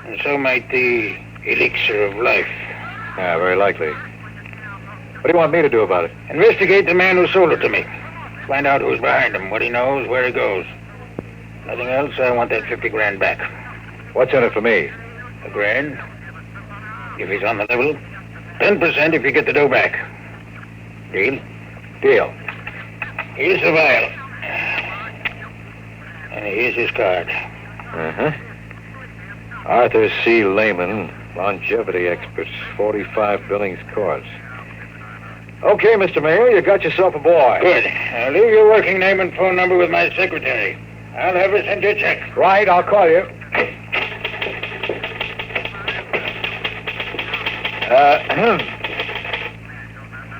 and so might the elixir of life. Yeah, very likely. What do you want me to do about it? Investigate the man who sold it to me. Find out who's behind him, what he knows, where he goes. Nothing else, I want that 50 grand back. What's in it for me? $1 grand. If he's on the level. 10% if you get the dough back. Deal? Deal. Here's the vial. And here's his card. Uh-huh. Arthur C. Lehman, longevity expert, 45 Billings Court. Okay, Mr. Mayor, you got yourself a boy. Good. I'll leave your working name and phone number with my secretary. I'll have her send you a check. Right, I'll call you.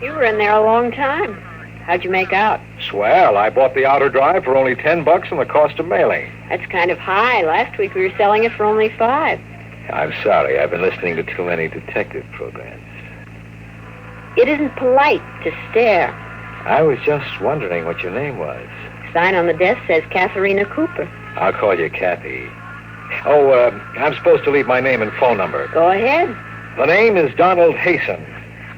You were in there a long time. How'd you make out? Swell. I bought the outer drive for only $10 and the cost of mailing. That's kind of high. Last week we were selling it for only $5. I'm sorry. I've been listening to too many detective programs. It isn't polite to stare. I was just wondering what your name was. Sign on the desk says Katharina Cooper. I'll call you Kathy. Oh, I'm supposed to leave my name and phone number. Go ahead. The name is Donald Hasten.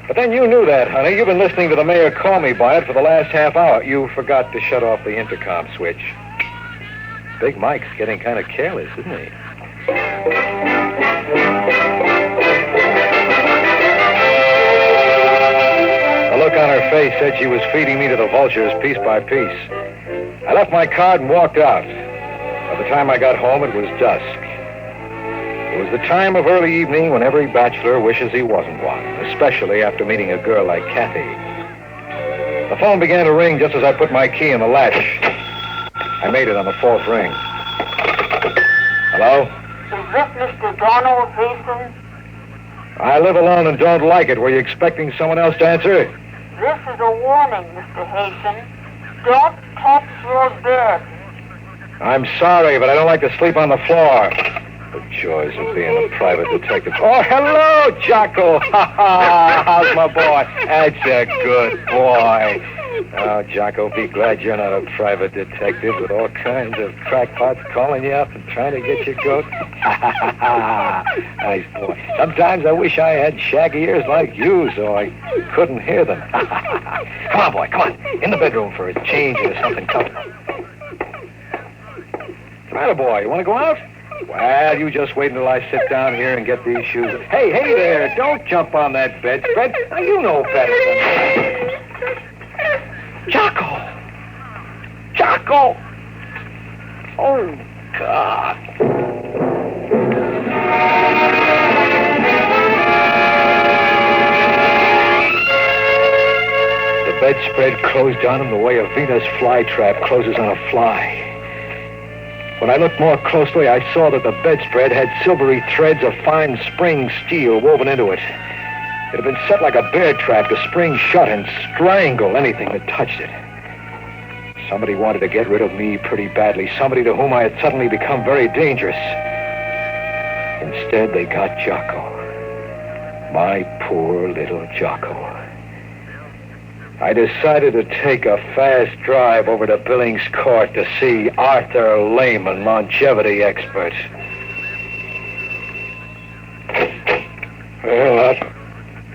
But then you knew that, honey. You've been listening to the mayor call me by it for the last half hour. You forgot to shut off the intercom switch. Big Mike's getting kind of careless, isn't he? The look on her face said she was feeding me to the vultures piece by piece. I left my card and walked out. By the time I got home, it was dusk. It was the time of early evening when every bachelor wishes he wasn't one, especially after meeting a girl like Kathy. The phone began to ring just as I put my key in the latch. I made it on the fourth ring. Hello? Is this Mr. Donald Hastings? I live alone and don't like it. Were you expecting someone else to answer? This is a warning, Mr. Hastings. Don't touch your bed. I'm sorry, but I don't like to sleep on the floor. The joys of being a private detective. Oh, hello, Jocko. How's my boy? That's a good boy. Oh, Jocko, be glad you're not a private detective with all kinds of crackpots calling you up and trying to get your goat. Nice boy. Sometimes I wish I had shaggy ears like you so I couldn't hear them. Come on, boy, come on. In the bedroom for a change or something coming. What's the matter, boy? You want to go out? Well, you just wait until I sit down here and get these shoes. Hey there, don't jump on that bedspread. Now, you know better than that. Jocko! Jocko! Oh, God. The bedspread closed on him the way a Venus flytrap closes on a fly. When I looked more closely, I saw that the bedspread had silvery threads of fine spring steel woven into it. It had been set like a bear trap to spring shut and strangle anything that touched it. Somebody wanted to get rid of me pretty badly, somebody to whom I had suddenly become very dangerous. Instead, they got Jocko. My poor little Jocko. I decided to take a fast drive over to Billings Court to see Arthur Lehman, longevity expert. Well, what?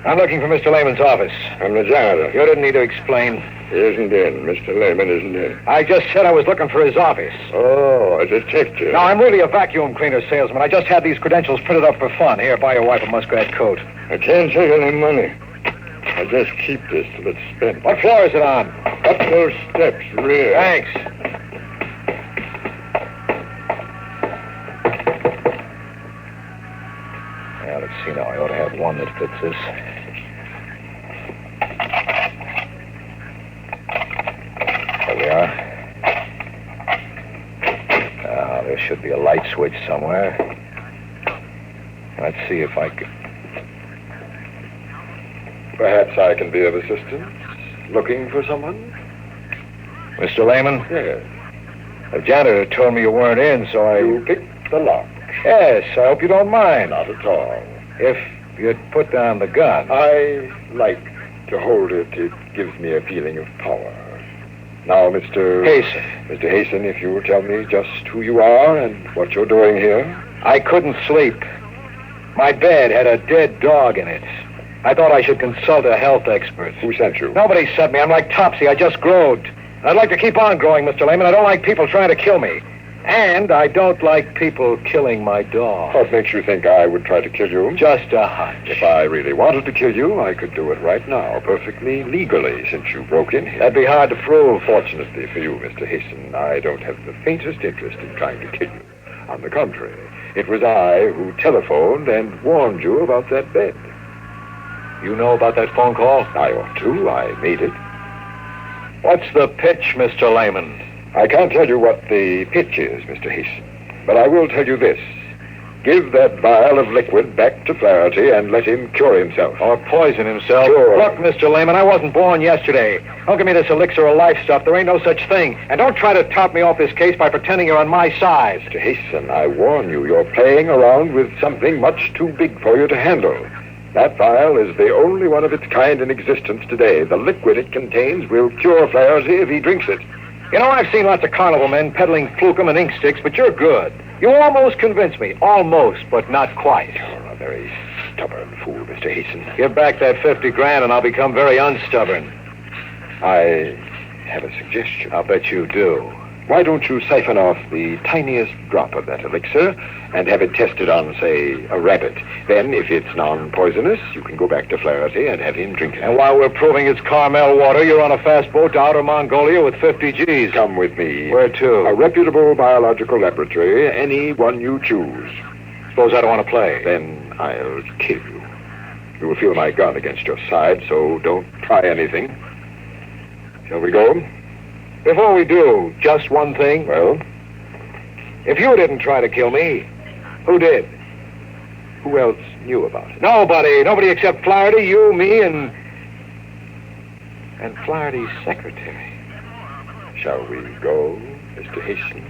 I'm looking for Mr. Lehman's office. I'm the janitor. You didn't need to explain. He isn't in. Mr. Lehman isn't in. I just said I was looking for his office. Oh, a detective. No, I'm really a vacuum cleaner salesman. I just had these credentials printed up for fun. Here, buy your wife a muskrat coat. I can't take any money. I'll just keep this till it's spent. What floor is it on? Up those steps, rear. Thanks. Now, let's see now. I ought to have one that fits this. There we are. Now, there should be a light switch somewhere. Let's see if I can... Perhaps I can be of assistance. Looking for someone? Mr. Lehman? Yes. The janitor told me you weren't in, so I... You picked the lock. Yes, I hope you don't mind. Not at all. If you'd put down the gun. I like to hold it. It gives me a feeling of power. Now, Mr. Hasten. Mr. Hasten, if you will tell me just who you are and what you're doing here. I couldn't sleep. My bed had a dead dog in it. I thought I should consult a health expert. Who sent you? Nobody sent me. I'm like Topsy. I just growed. I'd like to keep on growing, Mr. Lehman. I don't like people trying to kill me. And I don't like people killing my dog. What makes you think I would try to kill you? Just a hunch. If I really wanted to kill you, I could do it right now, perfectly legally, since you broke in here. That'd be hard to prove. Fortunately for you, Mr. Hasten, I don't have the faintest interest in trying to kill you. On the contrary, it was I who telephoned and warned you about that bed. You know about that phone call? I ought to. I made it. What's the pitch, Mr. Lehman? I can't tell you what the pitch is, Mr. Hasten, but I will tell you this. Give that vial of liquid back to Flaherty and let him cure himself. Or poison himself. Sure. Look, Mr. Lehman, I wasn't born yesterday. Don't give me this elixir of life stuff. There ain't no such thing. And don't try to top me off this case by pretending you're on my side. Mr. Hasten, I warn you, you're playing around with something much too big for you to handle. That vial is the only one of its kind in existence today. The liquid it contains will cure Flaherty if he drinks it. You know, I've seen lots of carnival men peddling flukum and ink sticks, but you're good. You almost convinced me. Almost, but not quite. You're a very stubborn fool, Mr. Hasten. Give back that 50 grand and I'll become very unstubborn. I have a suggestion. I'll bet you do. Why don't you siphon off the tiniest drop of that elixir and have it tested on, say, a rabbit? Then, if it's non-poisonous, you can go back to Flaherty and have him drink it. And while we're proving it's Carmel water, you're on a fast boat to outer Mongolia with 50 G's. Come with me. Where to? A reputable biological laboratory, any one you choose. Suppose I don't want to play. Then I'll kill you. You will feel my gun against your side, so don't try anything. Shall we go? Before we do, just one thing. Well? If you didn't try to kill me, who did? Who else knew about it? Nobody. Nobody except Flaherty, you, me, and Flaherty's secretary. Shall we go, Mr. Hasten?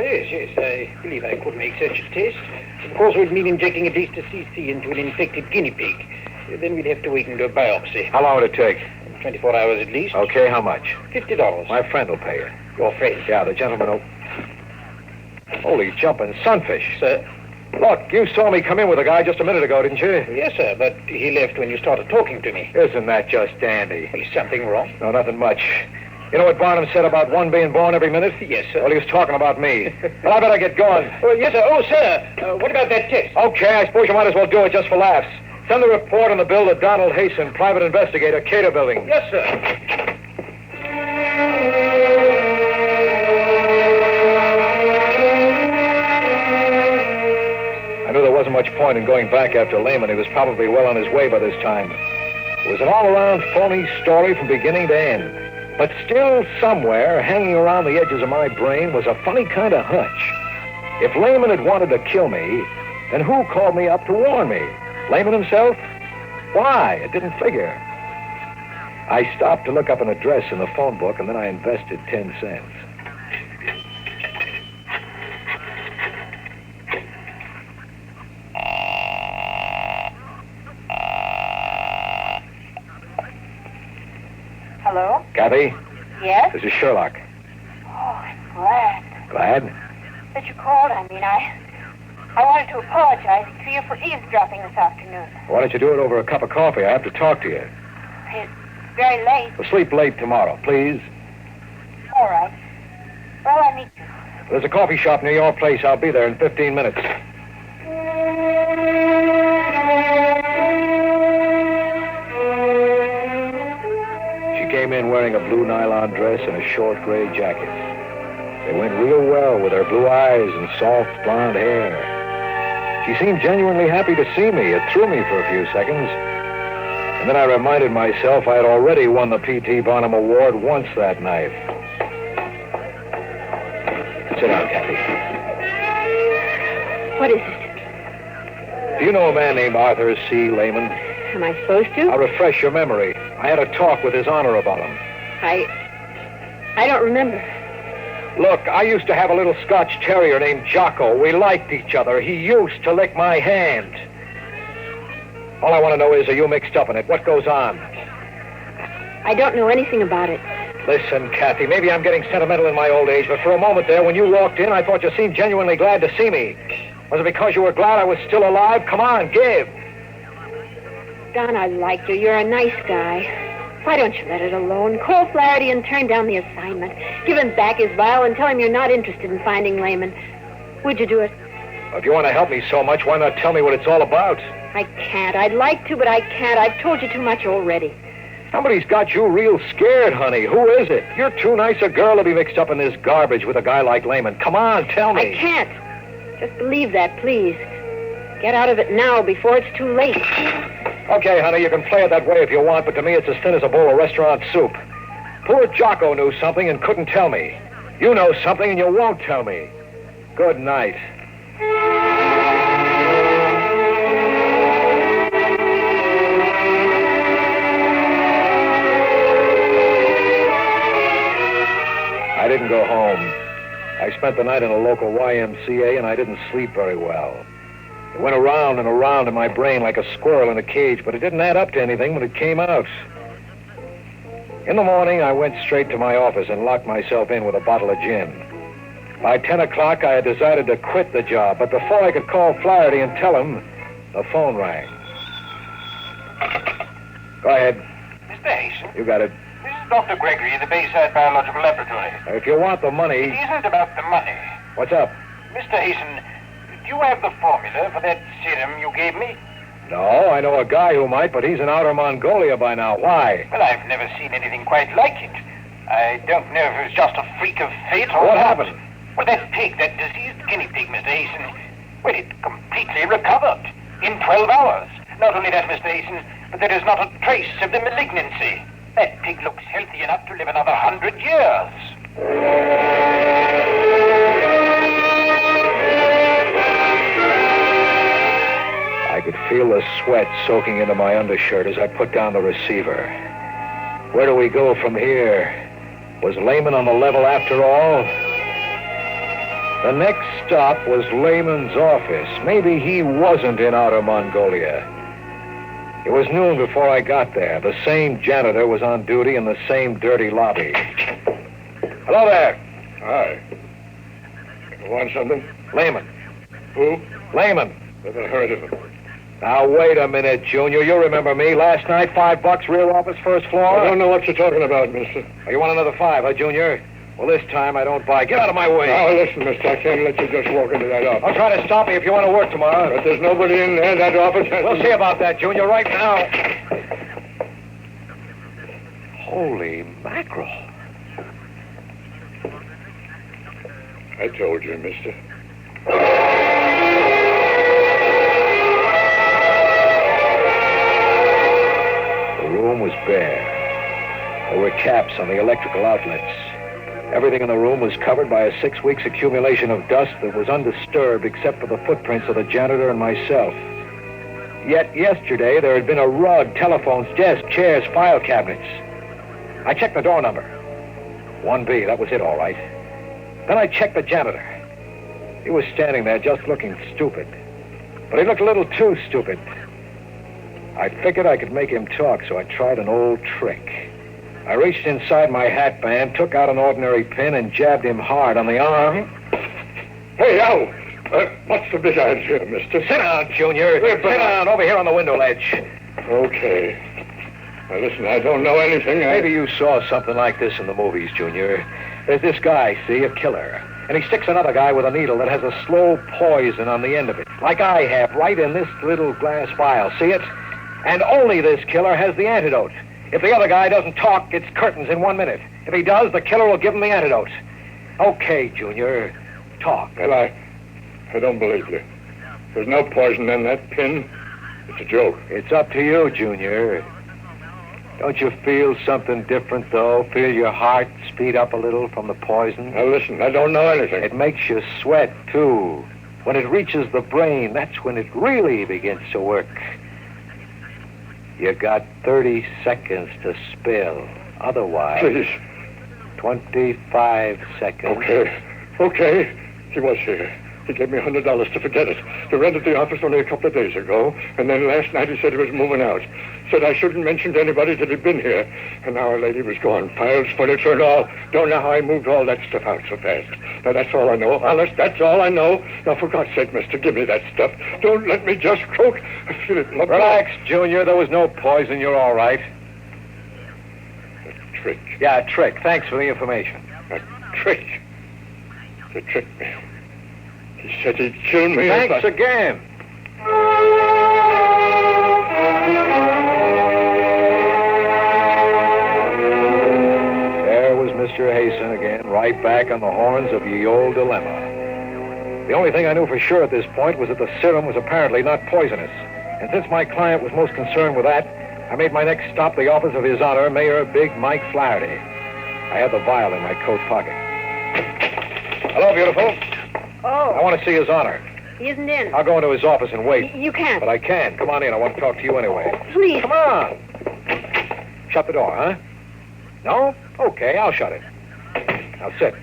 Yes, I believe I could make such a test. Of course, it would mean injecting at least a cc into an infected guinea pig. Then we'd have to wait and do a biopsy. How long would it take? 24 hours at least. Okay, how much? $50. My friend will pay you. Your friend? Yeah, the gentleman who... Holy jumping sunfish. Sir? Look, you saw me come in with a guy just a minute ago, didn't you? Yes, sir, but he left when you started talking to me. Isn't that just dandy? Is something wrong? No, nothing much. You know what Barnum said about one being born every minute? Yes, sir. Well, he was talking about me. Well, I better get going. Yes, sir. Oh, sir. What about that test? Okay, I suppose you might as well do it just for laughs. Send the report on the bill to Donald Hasten, private investigator, Cater Building. Yes, sir. I knew there wasn't much point in going back after Lehman. He was probably well on his way by this time. It was an all-around phony story from beginning to end. But still, somewhere, hanging around the edges of my brain, was a funny kind of hunch. If Lehman had wanted to kill me, then who called me up to warn me? Lehman himself? Why? It didn't figure. I stopped to look up an address in the phone book, and then I invested 10 cents. Hello? Kathy? Yes? This is Sherlock. Oh, I'm glad. Glad? That you called, I wanted to apologize to you for eavesdropping this afternoon. Why don't you do it over a cup of coffee? I have to talk to you. It's very late. We'll sleep late tomorrow, please. All right. Well, I meet you. There's a coffee shop near your place. I'll be there in 15 minutes. She came in wearing a blue nylon dress and a short gray jacket. They went real well with her blue eyes and soft blonde hair. She seemed genuinely happy to see me. It threw me for a few seconds. And then I reminded myself I had already won the P.T. Barnum Award once that night. Sit down, Kathy. What is it? Do you know a man named Arthur C. Lehman? Am I supposed to? I'll refresh your memory. I had a talk with His Honor about him. I don't remember. Look, I used to have a little Scotch terrier named Jocko. We liked each other. He used to lick my hand. All I want to know is, are you mixed up in it? What goes on? I don't know anything about it. Listen, Kathy, maybe I'm getting sentimental in my old age, but for a moment there, when you walked in, I thought you seemed genuinely glad to see me. Was it because you were glad I was still alive? Come on, give. Don, I like you. You're a nice guy. Why don't you let it alone? Call Flaherty and turn down the assignment. Give him back his vial and tell him you're not interested in finding Lehman. Would you do it? If you want to help me so much, why not tell me what it's all about? I can't. I'd like to, but I can't. I've told you too much already. Somebody's got you real scared, honey. Who is it? You're too nice a girl to be mixed up in this garbage with a guy like Lehman. Come on, tell me. I can't. Just believe that, please. Get out of it now before it's too late. Okay, honey, you can play it that way if you want, but to me it's as thin as a bowl of restaurant soup. Poor Jocko knew something and couldn't tell me. You know something and you won't tell me. Good night. go home. I spent the night in a local YMCA, and I didn't sleep very well. It went around and around in my brain like a squirrel in a cage, but it didn't add up to anything when it came out. In the morning, I went straight to my office and locked myself in with a bottle of gin. By 10 o'clock, I had decided to quit the job, but before I could call Flaherty and tell him, the phone rang. Go ahead. Mr. Hasten? You got it. This is Dr. Gregory of the Bayside Biological Laboratory. If you want the money... It isn't about the money. What's up? Mr. Hasten, do you have the formula for that serum you gave me? No, I know a guy who might, but he's in outer Mongolia by now. Why? Well, I've never seen anything quite like it. I don't know if it was just a freak of fate or What not. happened? Well, that pig, that diseased guinea pig, Mr. Hasten, well, it completely recovered in 12 hours. Not only that, Mr. Hasten, but there is not a trace of the malignancy. That pig looks healthy enough to live another 100 years. I could feel the sweat soaking into my undershirt as I put down the receiver. Where do we go from here? Was Lehman on the level after all? The next stop was Lehman's office. Maybe he wasn't in outer Mongolia. It was noon before I got there. The same janitor was on duty in the same dirty lobby. Hello there. Hi. You want something? Lehman. Who? Lehman. Never heard of him. Now, wait a minute, Junior. You remember me. Last night, $5, rear office, first floor. I don't know what you're talking about, mister. Oh, you want another $5, huh, Junior? Well, this time I don't buy. Get out of my way. Now, listen, mister, I can't let you just walk into that office. I'll try to stop you if you want to work tomorrow. But there's nobody in there. That office has... We'll see about that, Junior, right now. Holy mackerel. I told you, mister. The room was bare. There were caps on the electrical outlets. Everything in the room was covered by a 6 weeks accumulation of dust that was undisturbed except for the footprints of the janitor and myself. Yet yesterday there had been a rug, telephones, desks, chairs, file cabinets. I checked the door number. 1B, that was it, all right. Then I checked the janitor. He was standing there just looking stupid. But he looked a little too stupid. I figured I could make him talk, so I tried an old trick. I reached inside my hat band, took out an ordinary pin, and jabbed him hard on the arm. Hey, Al! What's the big idea, mister? Sit down, Junior. Sit down over here on the window ledge. Okay. Now, listen, I don't know anything. Maybe you saw something like this in the movies, Junior. There's this guy, see, a killer. And he sticks another guy with a needle that has a slow poison on the end of it, like I have, right in this little glass vial. See it? And only this killer has the antidote. If the other guy doesn't talk, it's curtains in 1 minute. If he does, the killer will give him the antidote. Okay, Junior, talk. Well, I don't believe you. There's no poison in that pin. It's a joke. It's up to you, Junior. Don't you feel something different, though? Feel your heart speed up a little from the poison? Now, listen, I don't know anything. It makes you sweat, too. When it reaches the brain, that's when it really begins to work. You got 30 seconds to spill. Otherwise... Please. 25 seconds. Okay. He was here. He gave me $100 to forget it. He rented the office only a couple of days ago, and then last night he said he was moving out. Said I shouldn't mention to anybody that he'd been here. An hour later he was gone. Files, furniture, and all. Don't know how he moved all that stuff out so fast. Now, that's all I know. Honest, that's all I know. Now, for God's sake, mister, give me that stuff. Don't let me just croak. I feel it in my blood. Relax, Junior. There was no poison. You're all right. A trick. Yeah, a trick. Thanks for the information. A trick. To trick me. He said he'd kill me. Thanks again. There was Mr. Hasten again, right back on the horns of ye old dilemma. The only thing I knew for sure at this point was that the serum was apparently not poisonous. And since my client was most concerned with that, I made my next stop the office of His Honor, Mayor Big Mike Flaherty. I had the vial in my coat pocket. Hello, beautiful. Oh. I want to see His Honor. He isn't in. I'll go into his office and wait. You can't. But I can. Come on in. I want to talk to you anyway. Please. Come on. Shut the door, huh? No? Okay, I'll shut it. Now sit.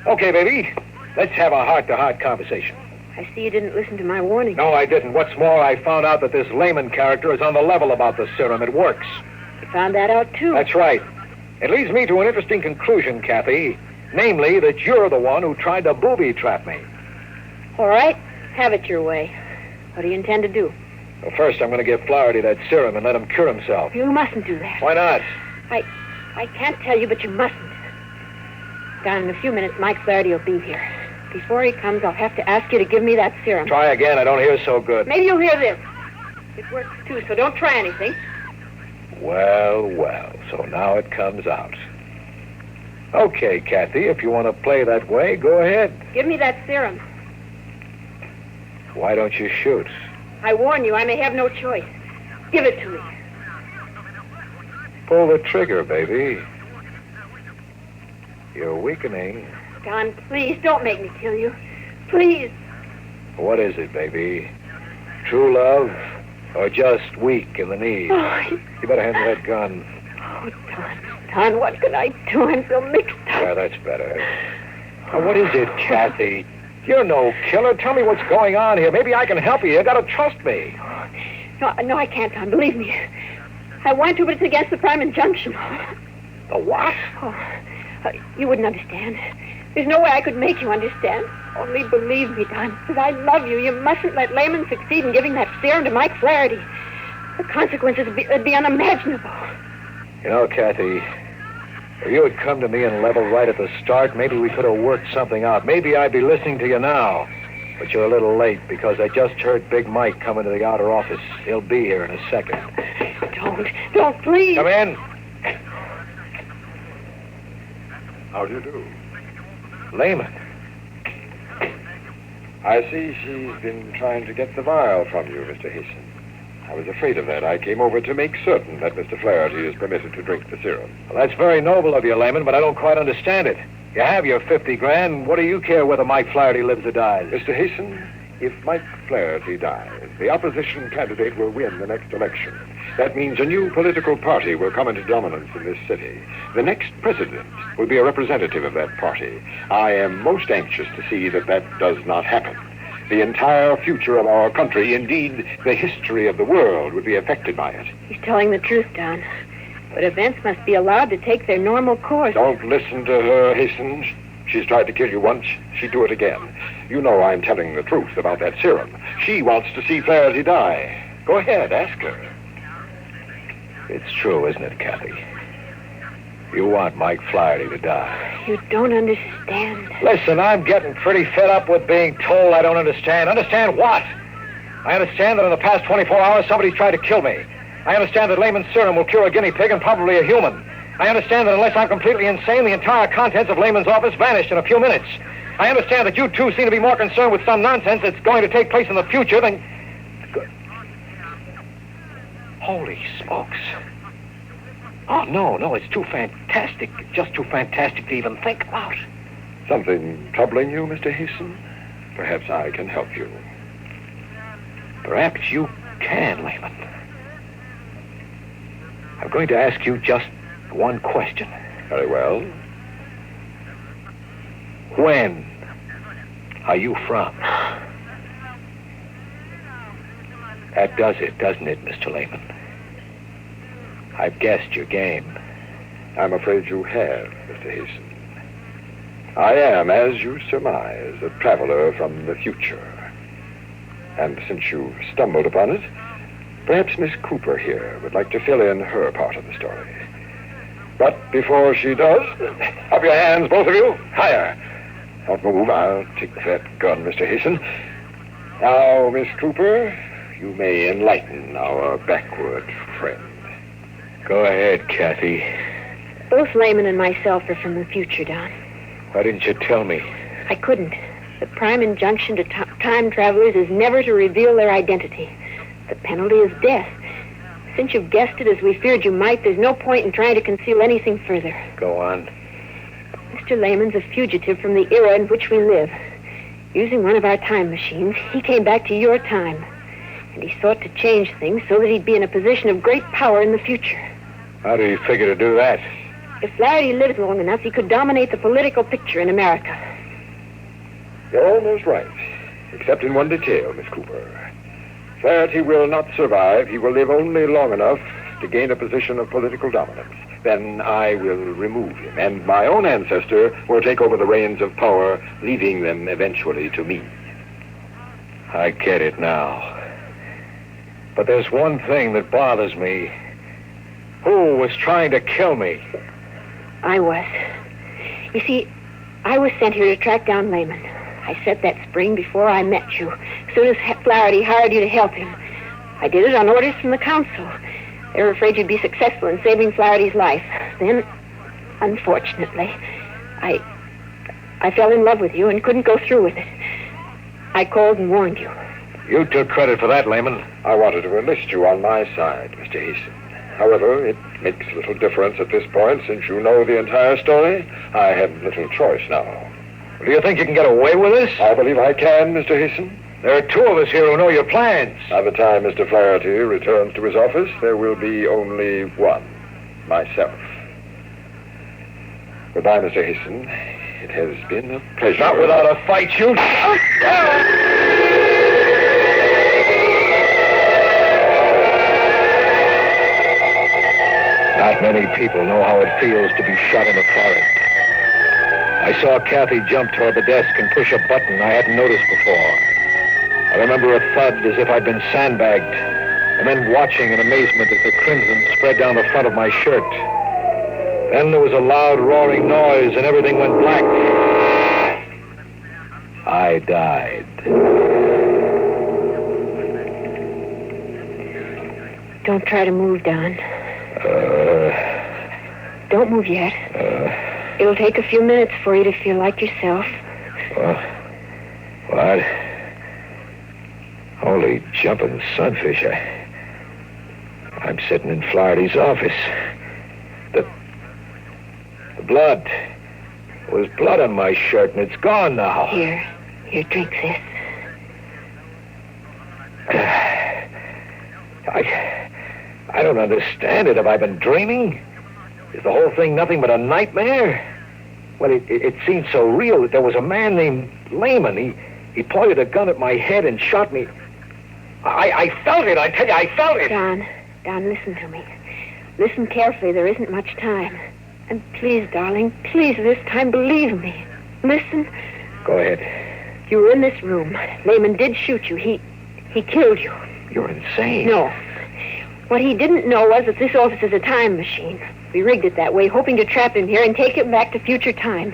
Okay, baby. Let's have a heart-to-heart conversation. I see you didn't listen to my warning. No, I didn't. What's more, I found out that this layman character is on the level about the serum. It works. You found that out, too. That's right. It leads me to an interesting conclusion, Kathy. Namely, that you're the one who tried to booby-trap me. All right. Have it your way. What do you intend to do? Well, first, I'm going to give Flaherty that serum and let him cure himself. You mustn't do that. Why not? I can't tell you, but you mustn't. Down in a few minutes, Mike Flaherty will be here. Before he comes, I'll have to ask you to give me that serum. Try again. I don't hear so good. Maybe you'll hear this. It works, too, so don't try anything. Well, so now it comes out. Okay, Kathy, if you want to play that way, go ahead. Give me that serum. Why don't you shoot? I warn you, I may have no choice. Give it to me. Pull the trigger, baby. You're weakening. Don, please, don't make me kill you. Please. What is it, baby? True love or just weak in the knees? Oh, You better hand me that gun. Oh, Don, what can I do? I'm so mixed up. Yeah, that's better. Now, what is it, Kathy? You're no killer. Tell me what's going on here. Maybe I can help you. You gotta trust me. No, I can't, Don. Believe me. I want to, but it's against the prime injunction. The what? You wouldn't understand. There's no way I could make you understand. Only believe me, Don, because I love you. You mustn't let Lehman succeed in giving that serum to Mike Flaherty. The consequences would be unimaginable. You know, Kathy, if you had come to me and leveled right at the start, maybe we could have worked something out. Maybe I'd be listening to you now. But you're a little late because I just heard Big Mike come into the outer office. He'll be here in a second. Don't, please. Come in. How do you do? Lehman. I see she's been trying to get the vial from you, Mr. Hasten. I was afraid of that. I came over to make certain that Mr. Flaherty is permitted to drink the serum. Well, that's very noble of you, Lehman, but I don't quite understand it. You have your 50 grand. What do you care whether Mike Flaherty lives or dies? Mr. Hasten, if Mike Flaherty dies, the opposition candidate will win the next election. That means a new political party will come into dominance in this city. The next president will be a representative of that party. I am most anxious to see that does not happen. The entire future of our country, indeed, the history of the world, would be affected by it. He's telling the truth, Don. But events must be allowed to take their normal course. Don't listen to her, Hasten. She's tried to kill you once. She'd do it again. You know I'm telling the truth about that serum. She wants to see Flaherty die. Go ahead, ask her. It's true, isn't it, Kathy? You want Mike Flaherty to die. You don't understand. Listen, I'm getting pretty fed up with being told I don't understand. Understand what? I understand that in the past 24 hours, somebody's tried to kill me. I understand that Lehman's serum will cure a guinea pig and probably a human. I understand that unless I'm completely insane, the entire contents of Lehman's office vanished in a few minutes. I understand that you two seem to be more concerned with some nonsense that's going to take place in the future than... Holy smokes. Oh, no, it's too fantastic. Just too fantastic to even think about. Something troubling you, Mr. Hasten? Perhaps I can help you. Perhaps you can, Lehman. I'm going to ask you just one question. Very well. When are you from? That does it, doesn't it, Mr. Lehman? I've guessed your game. I'm afraid you have, Mr. Hasten. I am, as you surmise, a traveler from the future. And since you've stumbled upon it, perhaps Miss Cooper here would like to fill in her part of the story. But before she does, up your hands, both of you. Higher. Don't move. I'll take that gun, Mr. Hasten. Now, Miss Cooper, you may enlighten our backward friend. Go ahead, Kathy. Both Lehman and myself are from the future, Don. Why didn't you tell me? I couldn't. The prime injunction to time travelers is never to reveal their identity. The penalty is death. Since you've guessed it as we feared you might, there's no point in trying to conceal anything further. Go on. Mr. Lehman's a fugitive from the era in which we live. Using one of our time machines, he came back to your time. And he sought to change things so that he'd be in a position of great power in the future. How do you figure to do that? If Flaherty lived long enough, he could dominate the political picture in America. You're almost right, except in one detail, Miss Cooper. Flaherty will not survive. He will live only long enough to gain a position of political dominance. Then I will remove him, and my own ancestor will take over the reins of power, leaving them eventually to me. I get it now. But there's one thing that bothers me. Who was trying to kill me? I was. You see, I was sent here to track down Lehman. I set that spring before I met you, as soon as Flaherty hired you to help him. I did it on orders from the council. They were afraid you'd be successful in saving Flaherty's life. Then, unfortunately, I fell in love with you and couldn't go through with it. I called and warned you. You took credit for that, Lehman. I wanted to enlist you on my side, Mr. Hasten. However, it makes little difference at this point, since you know the entire story. I have little choice now. Do you think you can get away with this? I believe I can, Mr. Hasten. There are two of us here who know your plans. By the time Mr. Flaherty returns to his office, there will be only one. Myself. Goodbye, Mr. Hasten. It has been a pleasure. Not without a fight, you... Not many people know how it feels to be shot in the forehead. I saw Kathy jump toward the desk and push a button I hadn't noticed before. I remember a thud as if I'd been sandbagged, and then watching in amazement as the crimson spread down the front of my shirt. Then there was a loud roaring noise and everything went black. I died. Don't try to move, Don. Don't move yet. It'll take a few minutes for you to feel like yourself. What? Holy jumping sunfish. I'm sitting in Flaherty's office. The blood. There was blood on my shirt, and it's gone now. Here, drink this. I don't understand it. Have I been dreaming? Is the whole thing nothing but a nightmare? Well, it seemed so real that there was a man named Lehman. He pointed a gun at my head and shot me. I felt it, I tell you, I felt it. Don, listen to me. Listen carefully, there isn't much time. And please, darling, please, this time, believe me. Listen. Go ahead. You were in this room. Lehman did shoot you. He killed you. You're insane. No. What he didn't know was that this office is a time machine. We rigged it that way, hoping to trap him here and take him back to future time.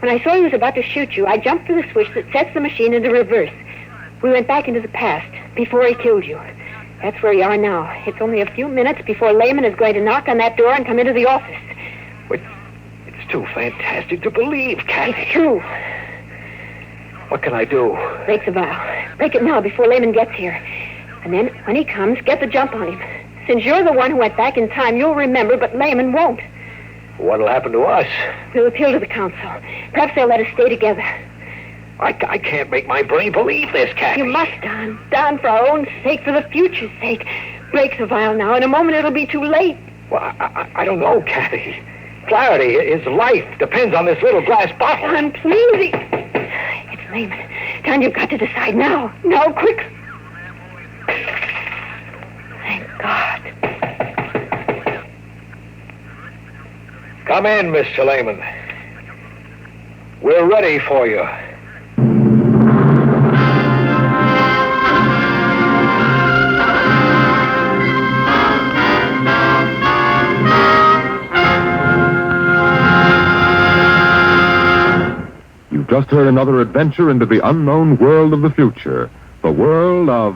When I saw he was about to shoot you, I jumped for the switch that sets the machine into reverse. We went back into the past, before he killed you. That's where you are now. It's only a few minutes before Lehman is going to knock on that door and come into the office. But it's too fantastic to believe, Kathy. It's true. What can I do? Break the vow. Break it now before Lehman gets here. And then, when he comes, get the jump on him. Since you're the one who went back in time, you'll remember, but Lehman won't. What'll happen to us? We'll appeal to the council. Perhaps they'll let us stay together. I can't make my brain believe this, Kathy. You must, Don. Don, for our own sake, for the future's sake. Break the vial now. In a moment, it'll be too late. Well, I don't know, Kathy. Flaherty, his life depends on this little glass bottle. Don, please. It's Lehman. Don, you've got to decide now. Now, quick. Thank God. Come in, Mr. Lehman. We're ready for you. You've just heard another adventure into the unknown world of the future. The world of...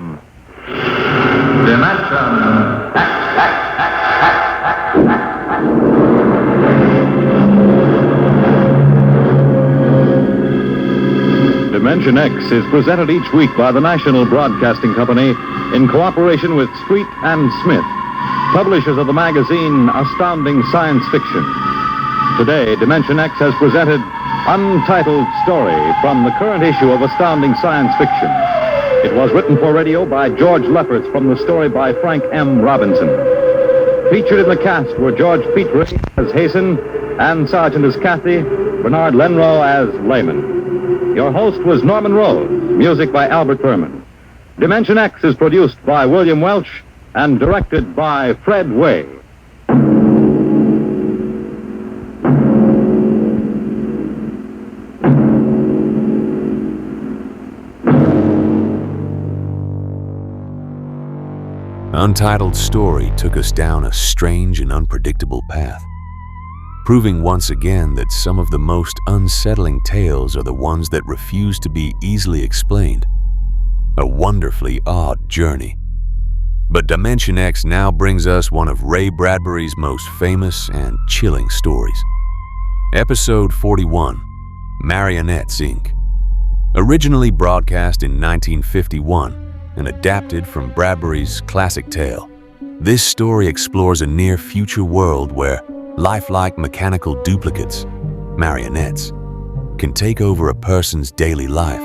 Dimension X is presented each week by the National Broadcasting Company in cooperation with Street and Smith, publishers of the magazine Astounding Science Fiction. Today, Dimension X has presented Untitled Story from the current issue of Astounding Science Fiction. It was written for radio by George Lefferts from the story by Frank M. Robinson. Featured in the cast were George Petrie as Hasten, Ann Sargent as Kathy, Bernard Lenrow as Lehman. Your host was Norman Rose. Music by Albert Berman. Dimension X is produced by William Welch and directed by Fred Way. Untitled's story took us down a strange and unpredictable path, proving once again that some of the most unsettling tales are the ones that refuse to be easily explained. A wonderfully odd journey. But Dimension X now brings us one of Ray Bradbury's most famous and chilling stories. Episode 41, Marionettes Inc. Originally broadcast in 1951, and adapted from Bradbury's classic tale, this story explores a near-future world where lifelike mechanical duplicates, marionettes, can take over a person's daily life,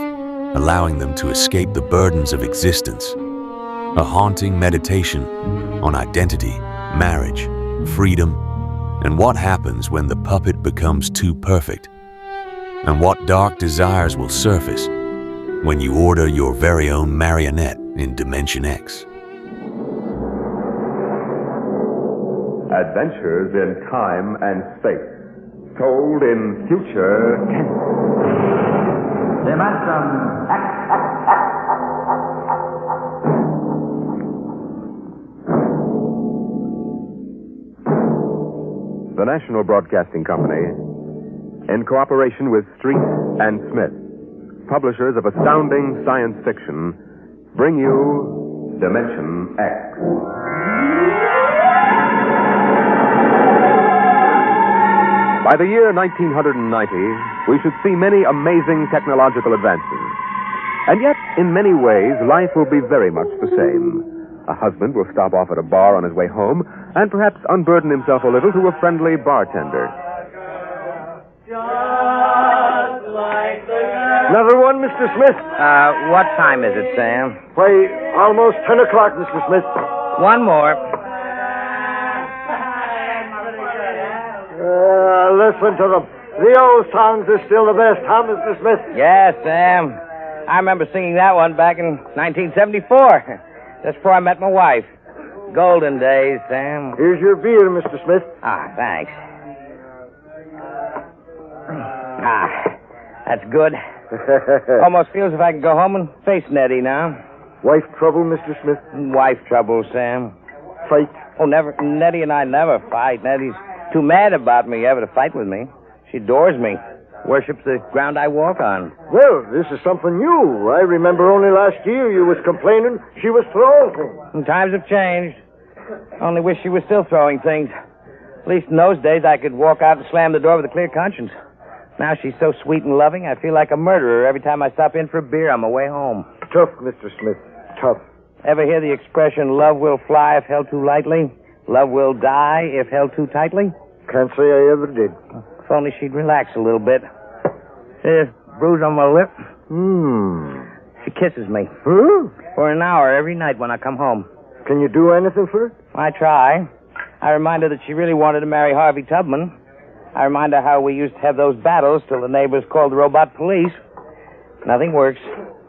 allowing them to escape the burdens of existence. A haunting meditation on identity, marriage, freedom, and what happens when the puppet becomes too perfect, and what dark desires will surface when you order your very own marionette in Dimension X. Adventures in time and space, told in future tense. Dimension X. The National Broadcasting Company, in cooperation with Street and Smith, publishers of astounding science fiction, bring you Dimension X. By the year 1990, we should see many amazing technological advances. And yet, in many ways, life will be very much the same. A husband will stop off at a bar on his way home and perhaps unburden himself a little to a friendly bartender. Another one, Mr. Smith? What time is it, Sam? Why, almost 10 o'clock, Mr. Smith. One more. Listen to them. The old songs are still the best, huh, Mr. Smith? Yes, Sam. I remember singing that one back in 1974, just before I met my wife. Golden days, Sam. Here's your beer, Mr. Smith. Ah, thanks. That's good. Almost feels if I could go home and face Nettie now. Wife trouble, Mr. Smith? Wife trouble, Sam. Fight? Oh, never. Nettie and I never fight. Nettie's too mad about me ever to fight with me. She adores me. Worships the ground I walk on. Well, this is something new. I remember only last year you was complaining she was throwing things. And times have changed. Only wish she was still throwing things. At least in those days I could walk out and slam the door with a clear conscience. Now she's so sweet and loving, I feel like a murderer every time I stop in for a beer on my way home. Tough, Mr. Smith. Tough. Ever hear the expression, love will fly if held too lightly? Love will die if held too tightly? Can't say I ever did. If only she'd relax a little bit. See this bruise on my lip? She kisses me. For an hour every night when I come home. Can you do anything for her? I try. I remind her that she really wanted to marry Harvey Tubman. I remind her how we used to have those battles till the neighbors called the robot police. Nothing works.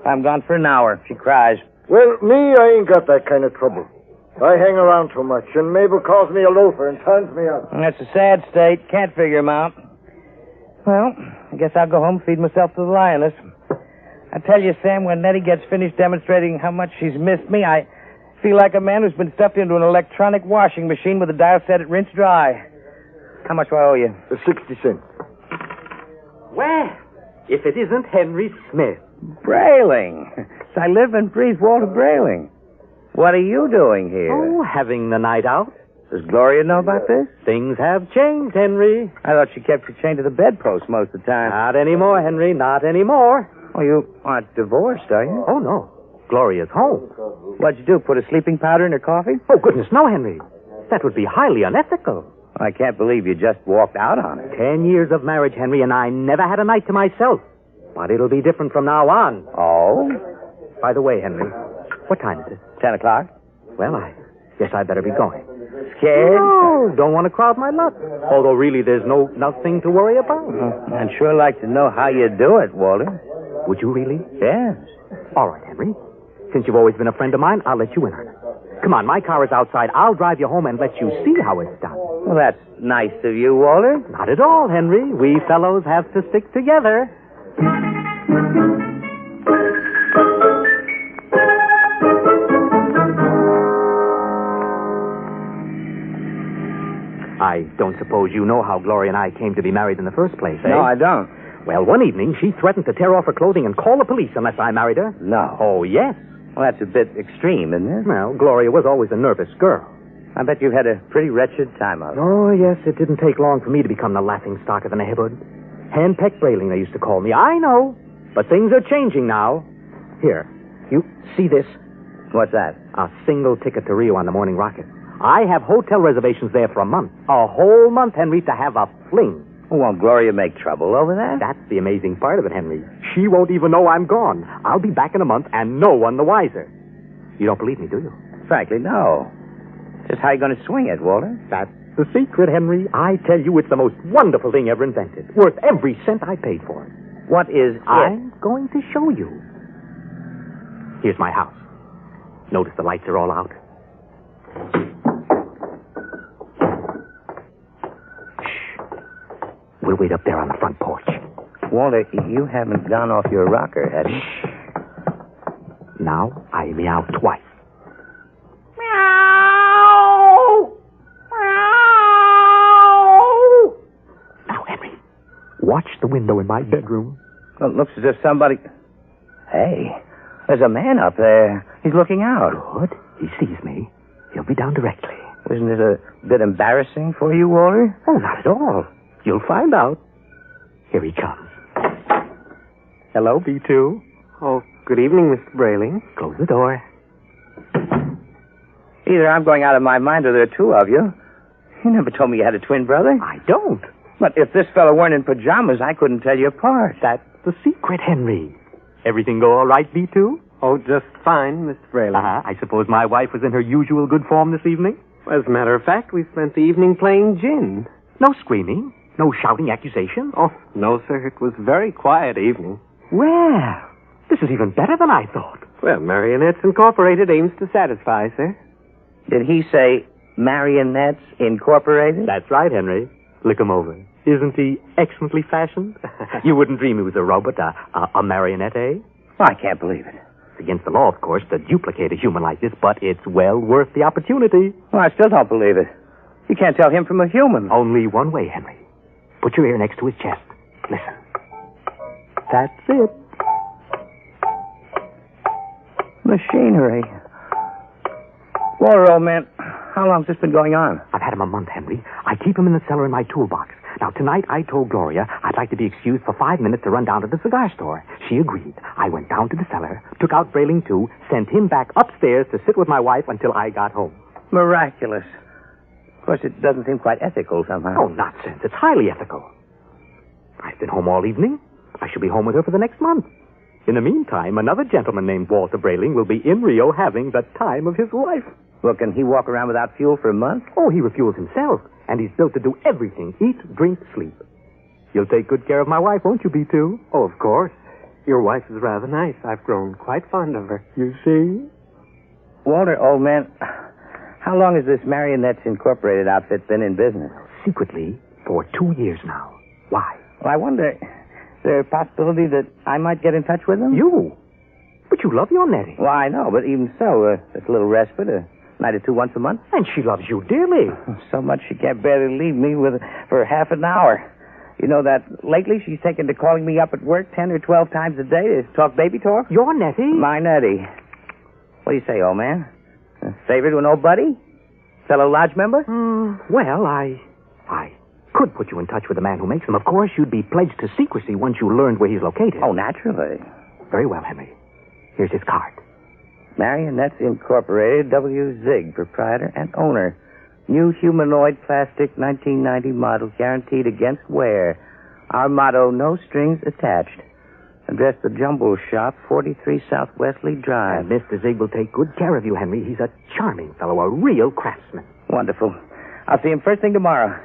I'm gone for an hour. She cries. Well, me, I ain't got that kind of trouble. I hang around too much, and Mabel calls me a loafer and turns me out. That's a sad state. Can't figure him out. Well, I guess I'll go home and feed myself to the lioness. I tell you, Sam, when Nettie gets finished demonstrating how much she's missed me, I feel like a man who's been stuffed into an electronic washing machine with a dial set at rinse dry. How much do I owe you? 60 cents. Well, if it isn't Henry Smith. Brayling. So I live and breathe Walter Brayling. What are you doing here? Oh, having the night out. Does Gloria know about this? Things have changed, Henry. I thought she kept you chained to the bedpost most of the time. Not anymore, Henry. Not anymore. Oh, you aren't divorced, are you? Oh, no. Gloria's home. What'd you do, put a sleeping powder in her coffee? Oh, goodness, no, Henry. That would be highly unethical. I can't believe you just walked out on it. 10 years of marriage, Henry, and I never had a night to myself. But it'll be different from now on. Oh? By the way, Henry, what time is it? 10 o'clock. Well, I guess I'd better be going. Scared? No, don't want to crowd my luck. Although really there's nothing to worry about. I'd sure like to know how you do it, Walter. Would you really? Yes. All right, Henry. Since you've always been a friend of mine, I'll let you in on it. Come on, my car is outside. I'll drive you home and let you see how it's done. Well, that's nice of you, Walter. Not at all, Henry. We fellows have to stick together. I don't suppose you know how Gloria and I came to be married in the first place, eh? No, I don't. Well, one evening, she threatened to tear off her clothing and call the police unless I married her. No. Oh, yes. Well, that's a bit extreme, isn't it? Well, Gloria was always a nervous girl. I bet you've had a pretty wretched time of it. Oh, yes, it didn't take long for me to become the laughing stock of the neighborhood. Handpecked Brayling, they used to call me. I know. But things are changing now. Here, you see this? What's that? A single ticket to Rio on the morning rocket. I have hotel reservations there for a month. A whole month, Henry, to have a fling. Well, won't Gloria make trouble over that? That's the amazing part of it, Henry. She won't even know I'm gone. I'll be back in a month and no one the wiser. You don't believe me, do you? Frankly, no. Just how you going to swing it, Walter? That's the secret, Henry. I tell you, it's the most wonderful thing ever invented. Worth every cent I paid for it. What is it? I'm going to show you. Here's my house. Notice the lights are all out. We'll wait up there on the front porch. Walter, you haven't gone off your rocker, have you? Now I meow twice. Meow! Meow! Now, Henry, watch the window in my bedroom. Well, it looks as if somebody... Hey, there's a man up there. He's looking out. Good. He sees me. He'll be down directly. Isn't it a bit embarrassing for you, Walter? Oh, not at all. You'll find out. Here he comes. Hello, B2. Oh, good evening, Mr. Brayling. Close the door. Either I'm going out of my mind or there are two of you. You never told me you had a twin brother. I don't. But if this fellow weren't in pajamas, I couldn't tell you apart. That's the secret, Henry. Everything go all right, B2? Oh, just fine, Mr. Brayling. I suppose my wife was in her usual good form this evening? As a matter of fact, we spent the evening playing gin. No screaming? No shouting accusations? Oh, no, sir. It was a very quiet evening. Well, this is even better than I thought. Well, Marionettes Incorporated aims to satisfy, sir. Did he say Marionettes Incorporated? That's right, Henry. Look him over. Isn't he excellently fashioned? You wouldn't dream he was a robot, a marionette, eh? Well, I can't believe it. It's against the law, of course, to duplicate a human like this, but it's well worth the opportunity. Well, I still don't believe it. You can't tell him from a human. Only one way, Henry. Put your ear next to his chest. Listen. That's it. Machinery. Walter, old man, how long's this been going on? I've had him a month, Henry. I keep him in the cellar in my toolbox. Now, tonight I told Gloria I'd like to be excused for 5 minutes to run down to the cigar store. She agreed. I went down to the cellar, took out Brayling too, sent him back upstairs to sit with my wife until I got home. Miraculous. Of course, it doesn't seem quite ethical somehow. Oh, nonsense. It's highly ethical. I've been home all evening. I shall be home with her for the next month. In the meantime, another gentleman named Walter Brayling will be in Rio having the time of his life. Well, can he walk around without fuel for a month? Oh, he refuels himself. And he's built to do everything. Eat, drink, sleep. You'll take good care of my wife, won't you, B2? Oh, of course. Your wife is rather nice. I've grown quite fond of her. You see? Walter, old man, how long has this Marionettes Incorporated outfit been in business? Secretly, for 2 years now. Why? Well, I wonder, is there a possibility that I might get in touch with them? You? But you love your Nettie. Well, I know, but even so, it's a little respite, a night or two once a month. And she loves you dearly. So much she can't barely leave me for half an hour. You know that lately she's taken to calling me up at work 10 or 12 times a day to talk baby talk? Your Nettie? My Nettie. What do you say, old man? A favor to an old buddy? Fellow lodge member? Well, I could put you in touch with the man who makes them. Of course, you'd be pledged to secrecy once you learned where he's located. Oh, naturally. Very well, Henry. Here's his card. Marionettes Incorporated, W. Zig, proprietor and owner. New humanoid plastic 1990 model guaranteed against wear. Our motto, no strings attached. Address the Jumble Shop, 43 South Wesley Drive. And Mr. Zig will take good care of you, Henry. He's a charming fellow, a real craftsman. Wonderful. I'll see him first thing tomorrow.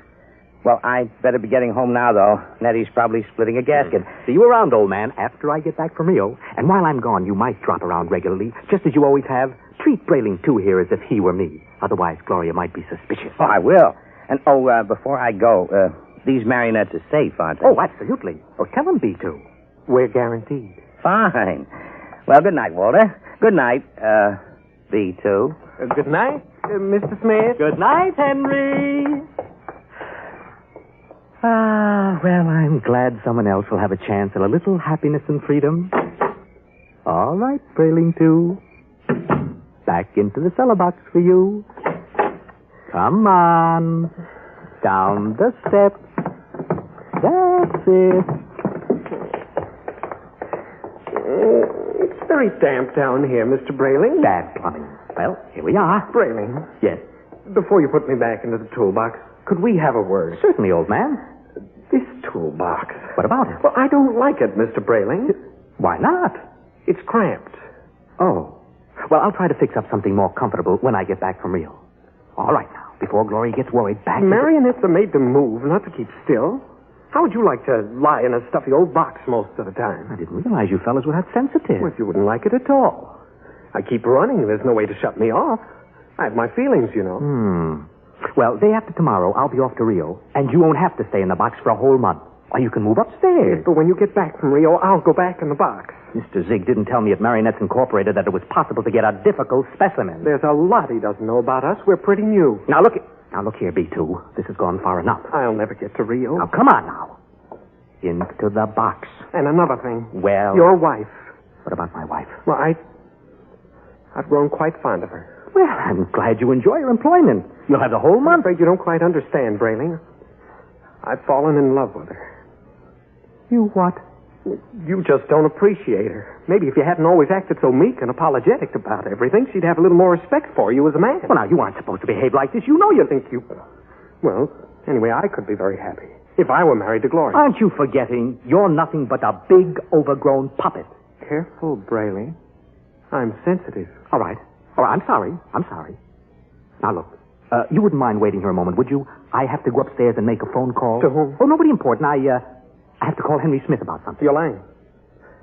Well, I'd better be getting home now, though. Nettie's probably splitting a gasket. See you around, old man, after I get back from Rio. And while I'm gone, you might drop around regularly, just as you always have. Treat Brayling, too, here as if he were me. Otherwise, Gloria might be suspicious. Oh, I will. And, before I go, these marionettes are safe, aren't they? Oh, absolutely. Oh, tell them, B2. We're guaranteed. Fine. Well, good night, Walter. Good night, B2. Good night, Mr. Smith. Good night, Henry. Well, I'm glad someone else will have a chance at a little happiness and freedom. All right, Brayling 2. Back into the cellar box for you. Come on. Down the steps. That's it. It's very damp down here, Mr. Brayling. Bad plumbing. Well, here we are. Brayling. Yes. Before you put me back into the toolbox, could we have a word? Certainly, old man. This toolbox. What about it? Well, I don't like it, Mr. Brayling. Why not? It's cramped. Oh. Well, I'll try to fix up something more comfortable when I get back from Rio. All right, now, before Gloria gets worried, back Marionettes are made to move, not to keep still. How would you like to lie in a stuffy old box most of the time? I didn't realize you fellas were that sensitive. Well, you wouldn't like it at all. I keep running. There's no way to shut me off. I have my feelings, you know. Well, day after tomorrow, I'll be off to Rio, and you won't have to stay in the box for a whole month. Or you can move upstairs. Yes, but when you get back from Rio, I'll go back in the box. Mr. Zig didn't tell me at Marionettes Incorporated that it was possible to get a difficult specimen. There's a lot he doesn't know about us. We're pretty new. Now, look here, B2. This has gone far enough. I'll never get to Rio. Now, come on now. Into the box. And another thing. Well... Your wife. What about my wife? Well, I've grown quite fond of her. Well, I'm glad you enjoy your employment. You'll have the whole month. I'm afraid you don't quite understand, Brayling. I've fallen in love with her. You what? You just don't appreciate her. Maybe if you hadn't always acted so meek and apologetic about everything, she'd have a little more respect for you as a man. Well, now, you aren't supposed to behave like this. You know you think you... Well, anyway, I could be very happy if I were married to Gloria. Aren't you forgetting you're nothing but a big, overgrown puppet? Careful, Brayling. I'm sensitive. All right. I'm sorry. Now, look. You wouldn't mind waiting here a moment, would you? I have to go upstairs and make a phone call. To whom? Oh, nobody important. I have to call Henry Smith about something. Yolande,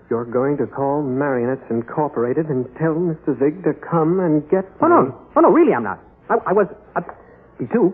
you're going to call Marionettes Incorporated and tell Mr. Zig to come and get me. Oh, no, really, I'm not. I was... B2,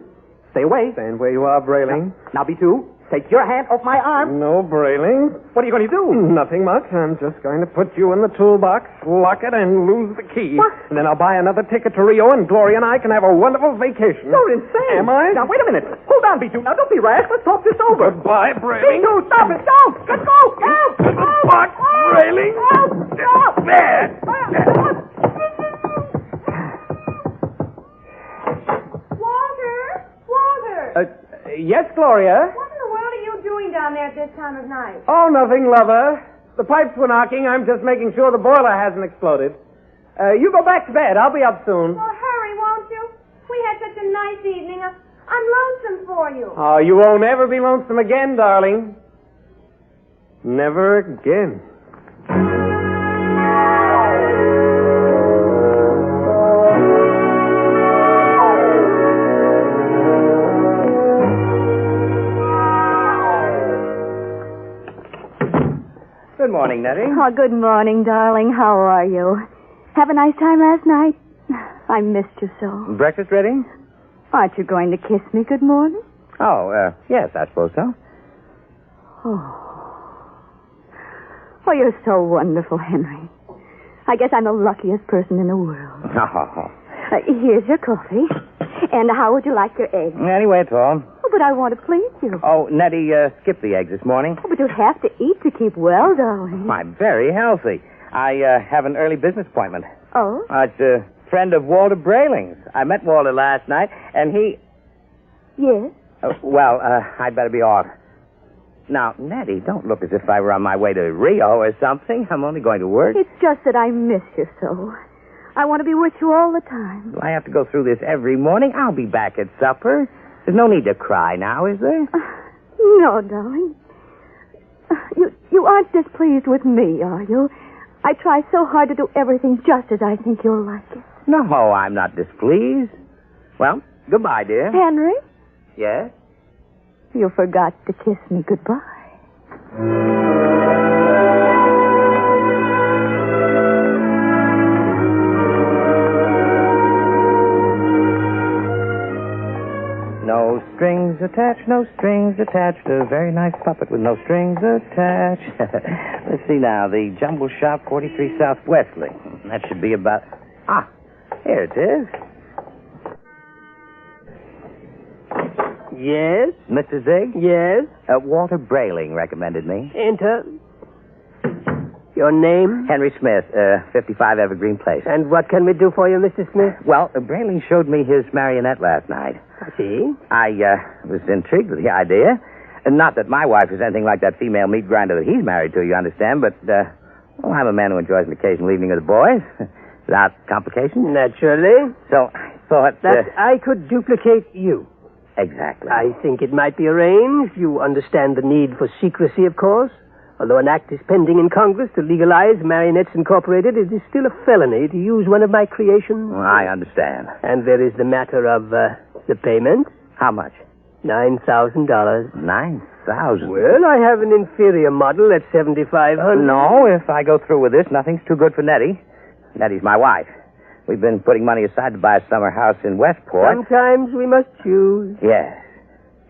stay away. Stand where you are, Brayling. Now, B2, take your hand off my arm. No, Brayling. What are you going to do? Nothing much. I'm just going to put you in the toolbox, lock it, and lose the key. What? And then I'll buy another ticket to Rio, and Gloria and I can have a wonderful vacation. You're insane. Am I? Now, wait a minute. Hold on, B2. Now, don't be rash. Let's talk this over. Goodbye, Brayling. B2, stop it. Don't. Let's go. Help. To the box, Brayling. Help. There. Walter! Yes, Gloria? What in the world are you doing down there at this time of night? Oh, nothing, lover. The pipes were knocking. I'm just making sure the boiler hasn't exploded. You go back to bed. I'll be up soon. Well, hurry, won't you? We had such a nice evening. I'm lonesome for you. Oh, you won't ever be lonesome again, darling. Never again. Good morning, Nettie. Oh, good morning, darling. How are you? Have a nice time last night? I missed you so. Breakfast ready? Aren't you going to kiss me good morning? Oh, yes, I suppose so. Oh, you're so wonderful, Henry. I guess I'm the luckiest person in the world. Oh. Here's your coffee. And how would you like your eggs? Anyway, it's all. Oh, but I want to please you. Oh, Nettie, skip the eggs this morning. Oh, but you have to eat to keep well, darling. I'm very healthy. I have an early business appointment. Oh? It's a friend of Walter Brayling's. I met Walter last night, and he... Yes? I'd better be off. Now, Nettie, don't look as if I were on my way to Rio or something. I'm only going to work. It's just that I miss you so. I want to be with you all the time. Do I have to go through this every morning? I'll be back at supper. There's no need to cry now, is there? No, darling. You aren't displeased with me, are you? I try so hard to do everything just as I think you'll like it. No, I'm not displeased. Well, goodbye, dear. Henry? Yes? You forgot to kiss me goodbye. No strings attached, no strings attached. A very nice puppet with no strings attached. Let's see now. The Jumble Shop, 43 South Wesley. That should be about... Ah, here it is. Yes? Mr. Zig? Yes? Walter Brayling recommended me. Enter. Your name? Henry Smith, 55 Evergreen Place. And what can we do for you, Mr. Smith? Well, Brayling showed me his marionette last night. I see. I was intrigued with the idea. And not that my wife is anything like that female meat grinder that he's married to, you understand, but, well, I'm a man who enjoys an occasional evening with the boys. Without complications. Naturally. So I thought... that I could duplicate you. Exactly. I think it might be arranged. You understand the need for secrecy, of course. Although an act is pending in Congress to legalize Marionettes Incorporated, it is still a felony to use one of my creations. Well, I understand. And there is the matter of the payment. How much? $9,000. $9,000? Well, I have an inferior model at $7,500. No, if I go through with this, nothing's too good for Nettie. Nettie's my wife. We've been putting money aside to buy a summer house in Westport. Sometimes we must choose. Yes.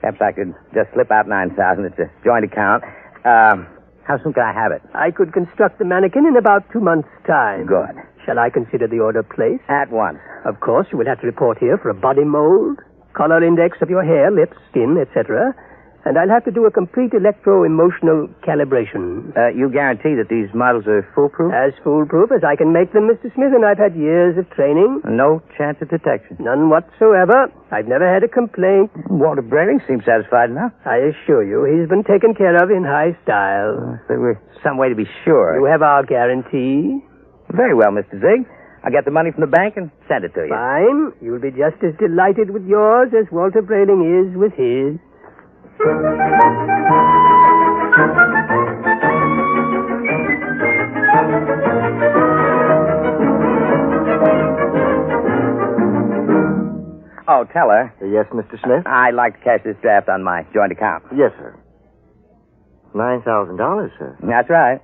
Perhaps I could just slip out $9,000. It's a joint account. How soon can I have it? I could construct the mannequin in about 2 months' time. Good. Shall I consider the order placed? At once. Of course, you will have to report here for a body mold, color index of your hair, lips, skin, etc. And I'll have to do a complete electro-emotional calibration. You guarantee that these models are foolproof? As foolproof as I can make them, Mr. Smith, and I've had years of training. No chance of detection? None whatsoever. I've never had a complaint. Walter Brayling seems satisfied enough. I assure you, he's been taken care of in high style. There were some way to be sure. You have our guarantee. Very well, Mr. Zig. I'll get the money from the bank and send it to you. Fine. You'll be just as delighted with yours as Walter Brayling is with his. Oh, tell her. Yes, Mr. Smith? I'd like to cash this draft on my joint account. Yes, sir. $9,000, sir. That's right.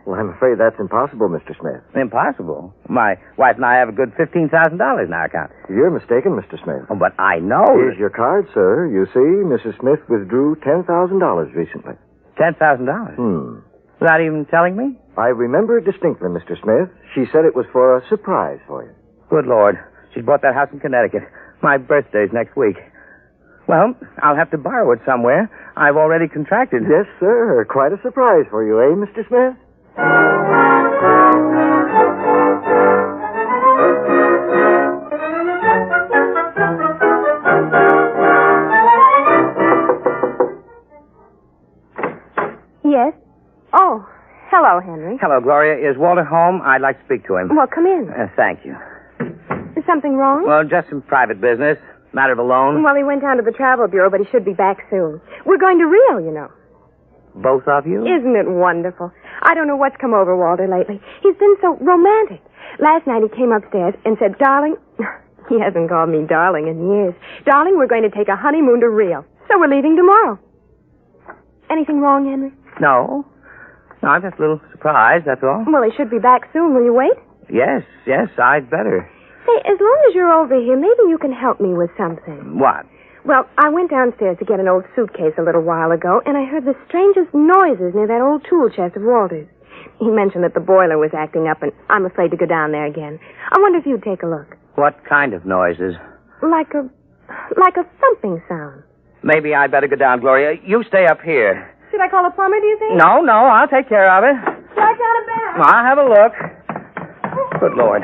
Well, I'm afraid that's impossible, Mr. Smith. Impossible? My wife and I have a good $15,000 in our account. You're mistaken, Mr. Smith. Oh, but I know. Here's your card, sir. You see, Mrs. Smith withdrew $10,000 recently. $10,000? Without even telling me? I remember distinctly, Mr. Smith. She said it was for a surprise for you. Good Lord. She bought that house in Connecticut. My birthday's next week. Well, I'll have to borrow it somewhere. I've already contracted. Yes, sir. Quite a surprise for you, eh, Mr. Smith? Yes? Oh, hello, Henry. Hello, Gloria. Is Walter home? I'd like to speak to him. Well, come in. Thank you. Is something wrong? Well, just some private business. Matter of a loan. Well, he went down to the travel bureau, but he should be back soon. We're going to Rio, you know. Both of you? Isn't it wonderful? I don't know what's come over Walter lately. He's been so romantic. Last night he came upstairs and said, darling... He hasn't called me darling in years. Darling, we're going to take a honeymoon to Rio. So we're leaving tomorrow. Anything wrong, Henry? No. No, I'm just a little surprised, that's all. Well, he should be back soon. Will you wait? Yes, I'd better. Say, as long as you're over here, maybe you can help me with something. What? Well, I went downstairs to get an old suitcase a little while ago, and I heard the strangest noises near that old tool chest of Walter's. He mentioned that the boiler was acting up, and I'm afraid to go down there again. I wonder if you'd take a look. What kind of noises? Like a thumping sound. Maybe I'd better go down, Gloria. You stay up here. Should I call a plumber, do you think? No, I'll take care of it. Shall I down a bed? I'll have a look. Good Lord.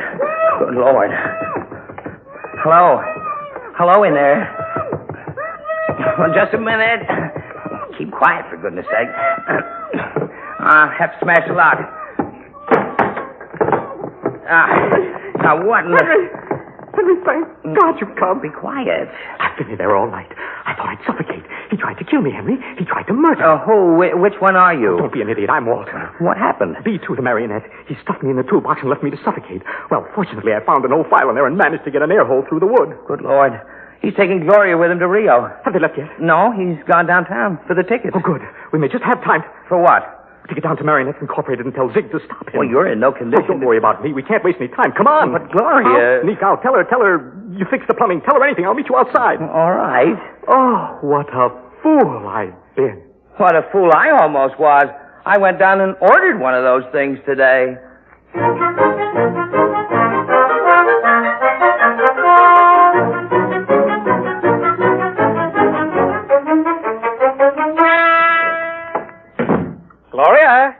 Hello in there. Well, just a minute. Keep quiet, for goodness sake. I'll have to smash the lock. Now, what in the... Henry, thank God you've come. Be quiet. I've been in there all night. I thought I'd suffocate. He tried to kill me, Henry. He tried to murder me. Who? Which one are you? Don't be an idiot. I'm Walter. What happened? B2, the marionette. He stuffed me in the toolbox and left me to suffocate. Well, fortunately, I found an old file in there and managed to get an air hole through the wood. Good Lord. He's taking Gloria with him to Rio. Have they left yet? No, he's gone downtown for the tickets. Oh, good. We may just have time. For what? To get down to Marionettes Incorporated and tell Zig to stop him. Well, you're in no condition. Oh, don't worry about me. We can't waste any time. Come on. But Gloria... I'll sneak out. Tell her you fixed the plumbing. Tell her anything. I'll meet you outside. All right. Oh, what a fool I've been. What a fool I almost was. I went down and ordered one of those things today. Gloria?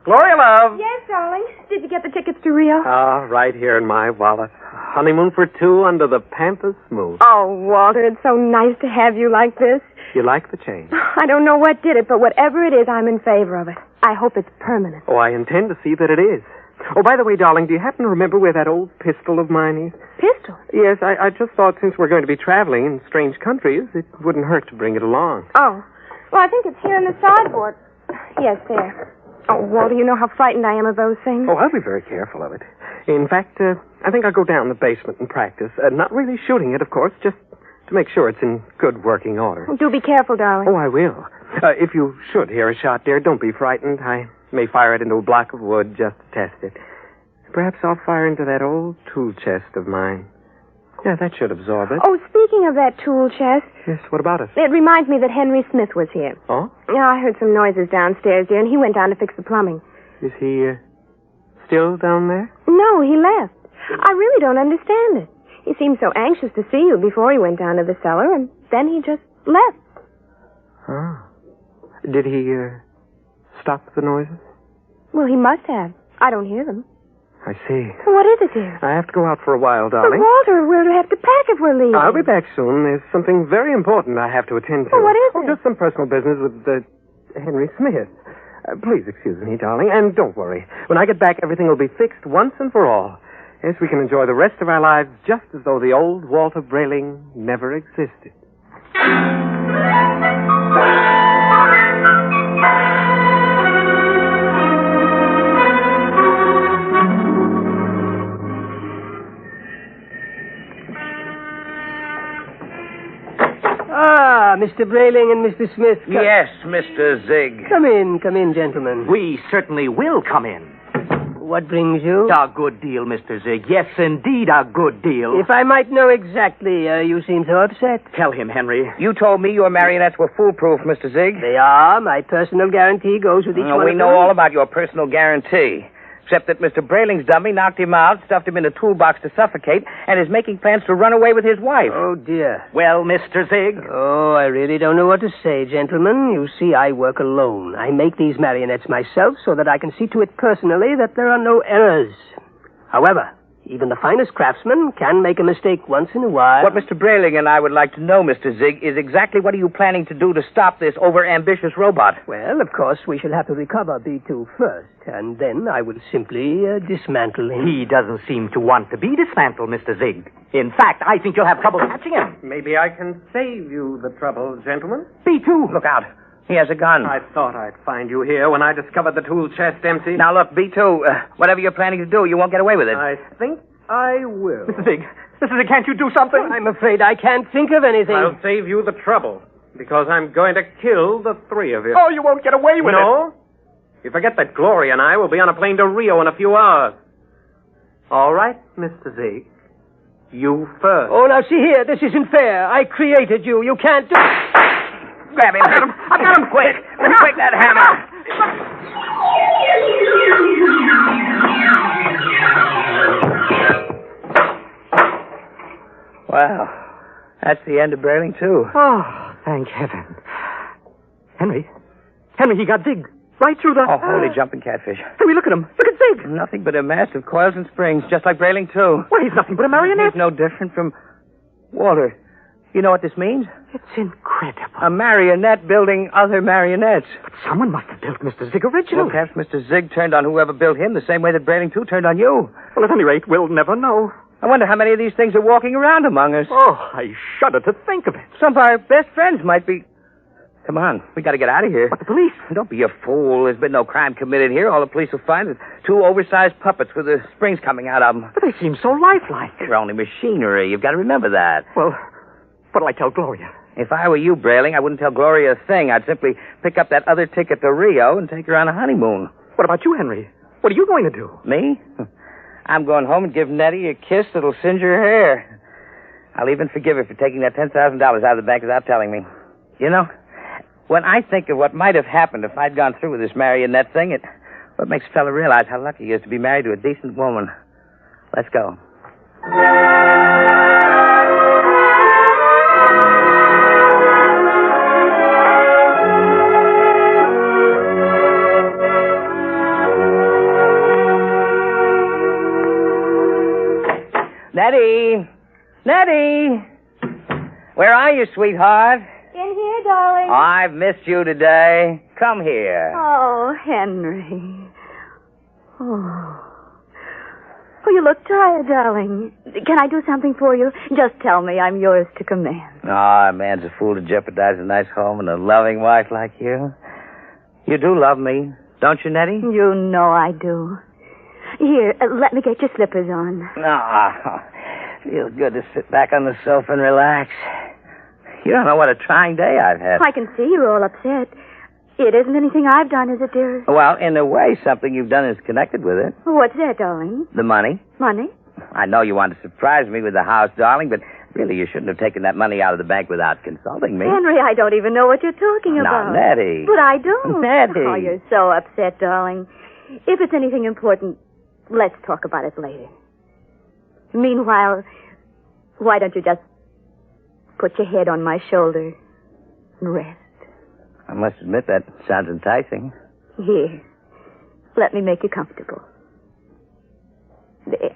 Gloria, love. Yes, darling. Did you get the tickets to Rio? Right here in my wallet. Honeymoon for two under the pampas smooth. Oh, Walter, it's so nice to have you like this. You like the change? I don't know what did it, but whatever it is, I'm in favor of it. I hope it's permanent. Oh, I intend to see that it is. Oh, by the way, darling, do you happen to remember where that old pistol of mine is? Pistol? Yes, I just thought since we're going to be traveling in strange countries, it wouldn't hurt to bring it along. Oh. Well, I think it's here in the sideboard. Yes, there. Oh, Walter, you know how frightened I am of those things. Oh, I'll be very careful of it. In fact, I think I'll go down the basement and practice. Not really shooting it, of course, just to make sure it's in good working order. Do be careful, darling. Oh, I will. If you should hear a shot, dear, don't be frightened. I may fire it into a block of wood just to test it. Perhaps I'll fire into that old tool chest of mine. Yeah, that should absorb it. Oh, speaking of that tool chest... Yes, what about it? It reminds me that Henry Smith was here. Oh? Yeah, I heard some noises downstairs, dear, and he went down to fix the plumbing. Is he, still down there? No, he left. I really don't understand it. He seemed so anxious to see you before he went down to the cellar, and then he just left. Oh. Did he, stop the noises? Well, he must have. I don't hear them. I see. What is it, dear? I have to go out for a while, But, darling. Walter, we'll have to pack if we're leaving. I'll be back soon. There's something very important I have to attend to. Well, what is it? Just some personal business with Henry Smith. Please excuse me, darling, and don't worry. When I get back, everything will be fixed once and for all. Yes, we can enjoy the rest of our lives just as though the old Walter Brayling never existed. Mr. Brayling and Mr. Smith. Yes, Mr. Zig. Come in, gentlemen. We certainly will come in. What brings you? A good deal, Mr. Zig. Yes, indeed, a good deal. If I might know exactly, you seem so upset. Tell him, Henry. You told me your marionettes were foolproof, Mr. Zig. They are. My personal guarantee goes with each one We of know them. all about your personal guarantee. Except that Mr. Brayling's dummy knocked him out, stuffed him in a toolbox to suffocate, and is making plans to run away with his wife. Oh, dear. Well, Mr. Zig? Oh, I really don't know what to say, gentlemen. You see, I work alone. I make these marionettes myself so that I can see to it personally that there are no errors. However, even the finest craftsman can make a mistake once in a while. What Mr. Brayling and I would like to know, Mr. Zig, is exactly what are you planning to do to stop this over-ambitious robot? Well, of course, we shall have to recover B2 first, and then I will simply dismantle him. He doesn't seem to want to be dismantled, Mr. Zig. In fact, I think you'll have trouble catching him. Maybe I can save you the trouble, gentlemen. B2! Look out. He has a gun. I thought I'd find you here when I discovered the tool chest empty. Now, look, B2, whatever you're planning to do, you won't get away with it. I think I will. Mr. Zig, can't you do something? I'm afraid I can't think of anything. I'll save you the trouble, because I'm going to kill the three of you. Oh, you won't get away with it. No? You forget that Gloria and I will be on a plane to Rio in a few hours. All right, Mr. Zig. You first. Oh, now, see here. This isn't fair. I created you. You can't do... Grab him. I've got him. Quick. Quick, that hammer. Well, that's the end of Brayling, too. Oh, thank heaven. Henry, he got Zig right through the... Oh, holy jumping catfish. Henry, look at him. Look at Zig. Nothing but a mass of coils and springs, just like Brayling, too. Well, he's nothing but a marionette. He's no different from... Walter, you know what this means? It's incredible. A marionette building other marionettes. But someone must have built Mr. Zig originally. Well, perhaps Mr. Zig turned on whoever built him the same way that Brayling, too, turned on you. Well, at any rate, we'll never know. I wonder how many of these things are walking around among us. Oh, I shudder to think of it. Some of our best friends might be... Come on, we got to get out of here. But the police? Don't be a fool. There's been no crime committed here. All the police will find is two oversized puppets with the springs coming out of them. But they seem so lifelike. They're only machinery. You've got to remember that. Well, What'll I tell Gloria? If I were you, Brayling, I wouldn't tell Gloria a thing. I'd simply pick up that other ticket to Rio and take her on a honeymoon. What about you, Henry? What are you going to do? Me? I'm going home and give Nettie a kiss that'll singe her hair. I'll even forgive her for taking that $10,000 out of the bank without telling me. You know, when I think of what might have happened if I'd gone through with this marionette thing, what makes a fella realize how lucky he is to be married to a decent woman. Let's go. Nettie! Nettie! Where are you, sweetheart? In here, darling. I've missed you today. Come here. Oh, Henry. Oh. Oh, you look tired, darling. Can I do something for you? Just tell me. I'm yours to command. Ah, a man's a fool to jeopardize a nice home and a loving wife like you. You do love me, don't you, Nettie? You know I do. Here, let me get your slippers on. Ah, feels good to sit back on the sofa and relax. You don't know what a trying day I've had. I can see you're all upset. It isn't anything I've done, is it, dear? Well, in a way, something you've done is connected with it. What's that, darling? The money. Money? I know you want to surprise me with the house, darling, but really you shouldn't have taken that money out of the bank without consulting me. Henry, I don't even know what you're talking about. Now, Nettie. But I don't. Nettie. Oh, you're so upset, darling. If it's anything important, let's talk about it later. Meanwhile, why don't you just put your head on my shoulder and rest? I must admit that sounds enticing. Here, let me make you comfortable. There.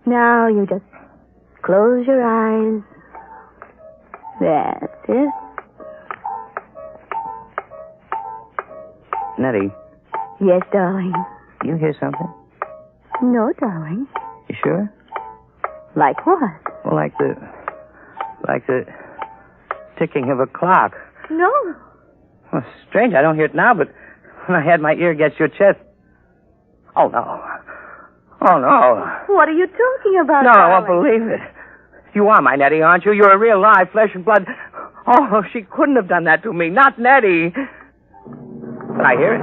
Now you just close your eyes. That's it. Nettie. Yes, darling. You hear something? No, darling. You sure? Like what? Well, like the ticking of a clock. No. Well, strange, I don't hear it now, but when I had my ear against your chest... Oh, no. Oh, no. What are you talking about, No, darling? I won't believe it. You are my Nettie, aren't you? You're a real live flesh and blood... Oh, she couldn't have done that to me. Not Nettie. But I hear it.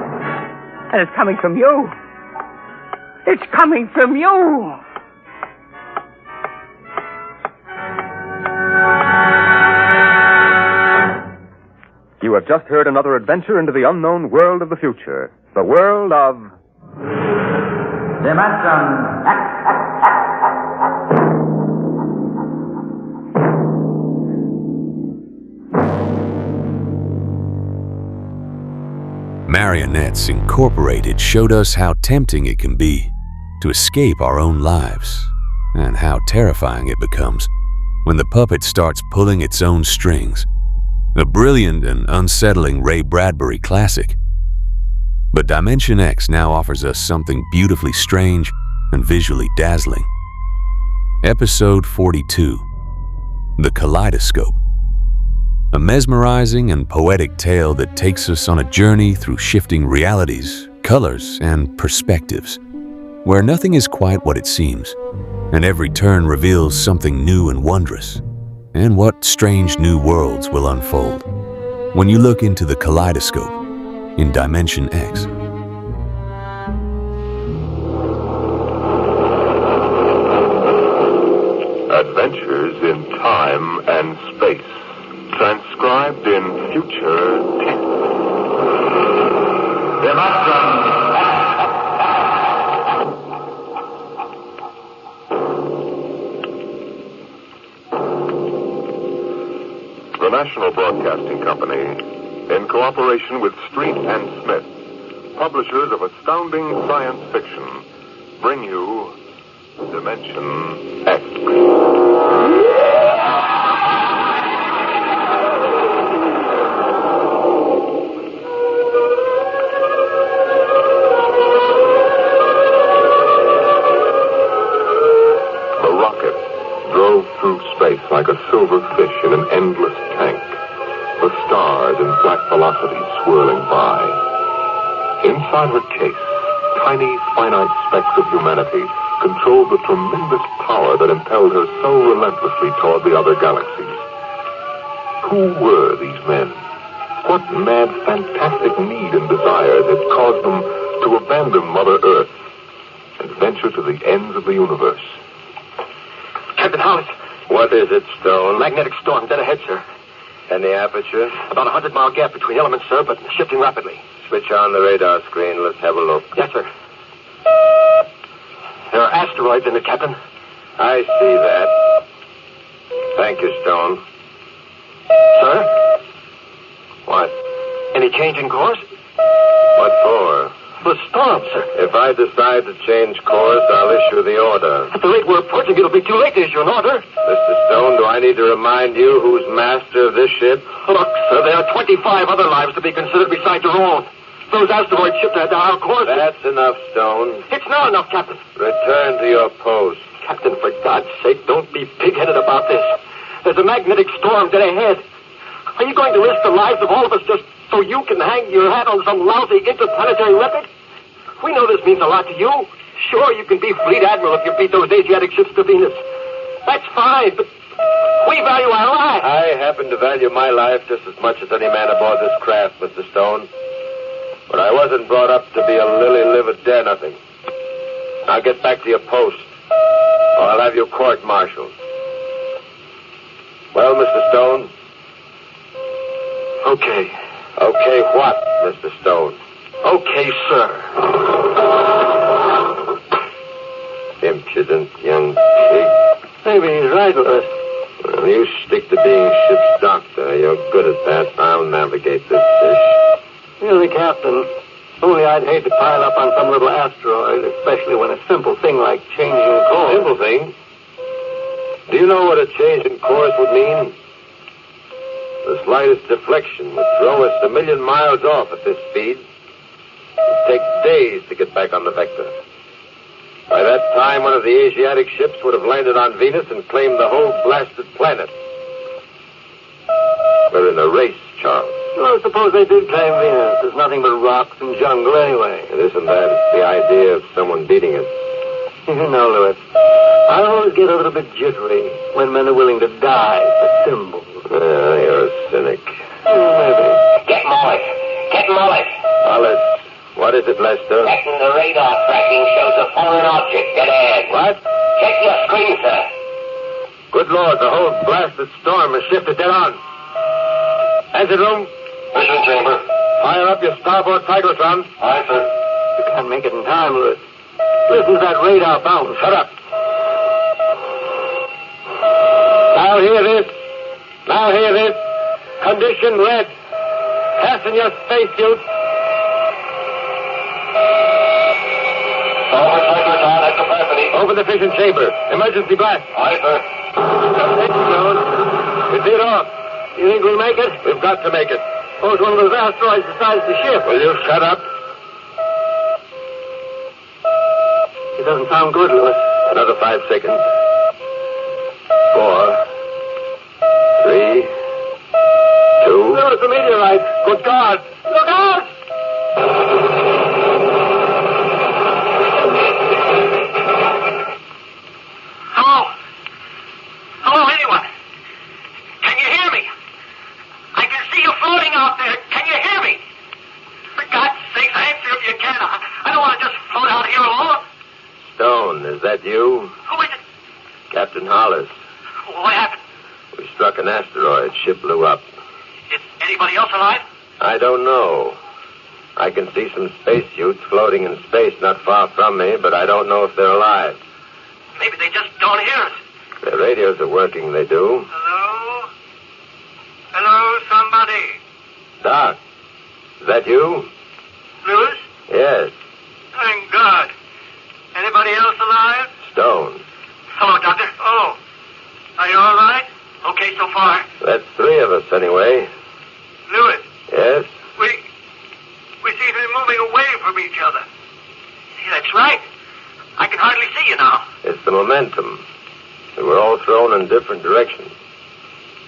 And it's coming from you. It's coming from you. You have just heard another adventure into the unknown world of the future. The world of... Dimension X. Marionettes Incorporated showed us how tempting it can be to escape our own lives, and how terrifying it becomes when the puppet starts pulling its own strings. A brilliant and unsettling Ray Bradbury classic. But Dimension X now offers us something beautifully strange and visually dazzling. Episode 42, The Kaleidoscope. A mesmerizing and poetic tale that takes us on a journey through shifting realities, colors, and perspectives, where nothing is quite what it seems, and every turn reveals something new and wondrous, and what strange new worlds will unfold when you look into the kaleidoscope in Dimension X. Adventures in time and space, transcribed in future tense. The National Broadcasting Company, in cooperation with Street and Smith, publishers of astounding science fiction, bring you Dimension X. The rocket drove through space like a silver fish in an endless tank, the stars in flat velocity swirling by. Inside her case, tiny, finite specks of humanity controlled the tremendous power that impelled her so relentlessly toward the other galaxies. Who were these men? What mad, fantastic need and desire had caused them to abandon Mother Earth and venture to the ends of the universe? Captain Hollis. What is it, Stone? Magnetic storm, dead ahead, sir. And the aperture? About 100-mile gap between elements, sir, but shifting rapidly. Switch on the radar screen. Let's have a look. Yes, sir. There are asteroids in it, Captain. I see that. Thank you, Stone. Sir? What? Any change in course? What for? The storm, sir. If I decide to change course, I'll issue the order. At the rate we're approaching, it'll be too late to issue an order. Mr. Stone, do I need to remind you who's master of this ship? Look, sir, there are 25 other lives to be considered besides your own. Those asteroids shipped at our course. That's enough, Stone. It's not enough, Captain. Return to your post. Captain, for God's sake, don't be pig-headed about this. There's a magnetic storm dead ahead. Are you going to risk the lives of all of us just so you can hang your hat on some lousy interplanetary record? We know this means a lot to you. Sure, you can be fleet admiral if you beat those Asiatic ships to Venus. That's fine, but we value our lives. I happen to value my life just as much as any man aboard this craft, Mr. Stone. But I wasn't brought up to be a lily-livered dare-nothing. Now get back to your post, or I'll have you court-martialed. Well, Mr. Stone? Okay. Okay what, Mr. Stone? Okay, sir. Impudent young pig. Maybe he's right, Lewis. Well, you stick to being ship's doctor. You're good at that. I'll navigate this fish. Really, Captain. Only I'd hate to pile up on some little asteroid, especially when a simple thing like changing course. Simple thing? Do you know what a change in course would mean? The slightest deflection would throw us 1,000,000 miles off at this speed. It'd take days to get back on the vector. By that time, one of the Asiatic ships would have landed on Venus and claimed the whole blasted planet. We're in a race, Charles. Well, suppose they did claim Venus. There's nothing but rocks and jungle anyway. It isn't that. It's the idea of someone beating us. You know, Lewis, I always get a little bit jittery when men are willing to die for symbols. You're a cynic. Maybe. Get Mollis. Get Mollis. Mollis. What is it, Lester? Captain, the radar tracking shows a foreign object dead ahead. What? Check your screen, sir. Good Lord, the whole blasted storm has shifted dead on. Engine room. Mission chamber. Fire up your starboard cyclotron. Aye, sir. You can't make it in time, Lewis. Listen to that radar bounce. Shut up. Now hear this. Now hear this. Condition red. Fasten your spacesuits. Forward cyclotron at capacity. Open the fission chamber. Emergency blast. Aye, sir. It's it off. You think we'll make it? We've got to make it. Suppose one of those asteroids decides to shift. Will you shut up? It doesn't sound good, Lewis. Another 5 seconds. 4, 3, 2. Lewis, a meteorite. Good God! Look out! Hello? Hello, anyone? Can you hear me? I can see you floating out there. Can you hear me? For God's sake, answer if you can. I don't want to just float out here alone. Stone, is that you? Who is it? Captain Hollis. What happened? We struck an asteroid. Ship blew up. Is anybody else alive? I don't know. I can see some spacesuits floating in space not far from me, but I don't know if they're alive. Maybe they just don't hear us. Their radios are working, they do. Hello? Hello, somebody? Doc, is that you? Lewis? Yes. Thank God. Anybody else alive? Stone. Hello, Doctor. Oh. Are you all right? Okay so far. That's 3 of us, anyway. Lewis? Yes? We seem to be moving away from each other. That's right. I can hardly see you now. It's the momentum. We were all thrown in different directions.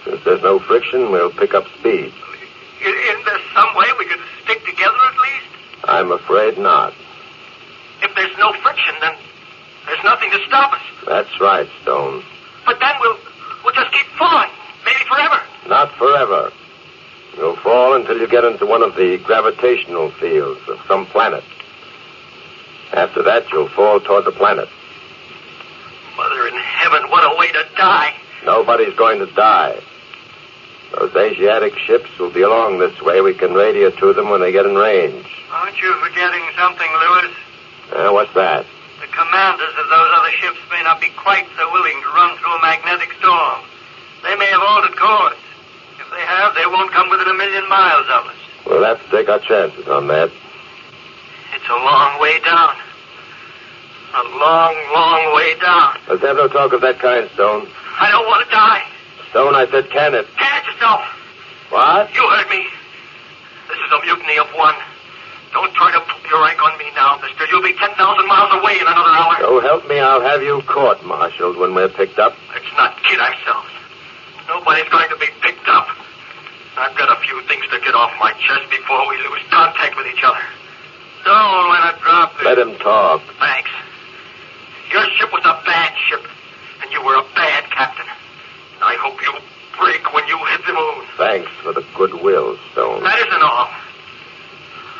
Since there's no friction, we'll pick up speed. Isn't there some way we could stick together at least? I'm afraid not. If there's no friction, then There's nothing to stop us. That's right, Stone. But then we'll just keep falling. Maybe forever. Not forever. You'll fall until you get into one of the gravitational fields of some planet. After that, you'll fall toward the planet. Mother in heaven, what a way to die. Nobody's going to die. Those Asiatic ships will be along this way. We can radio to them when they get in range. Aren't you forgetting something, Lewis? What's that? The commanders of those other ships may not be quite so willing to run through a magnetic storm. They may have altered course. If they have, they won't come within 1 million miles of us. We'll have to take our chances on that. It's a long way down. A long, long way down. Let's have no talk of that kind, Stone. I don't want to die. Stone, I said can it. Can it yourself. What? You heard me. This is a mutiny of one. Don't try to poke your rank on me now, mister. You'll be 10,000 miles away in another hour. So help me, I'll have you court-martialed when we're picked up. Let's not kid ourselves. Nobody's going to be picked up. I've got a few things to get off my chest before we lose contact with each other. Don't let it drop. Let him talk. Thanks. Your ship was a bad ship, and you were a bad captain. I hope you break when you hit the moon. Thanks for the goodwill, Stone. That isn't all.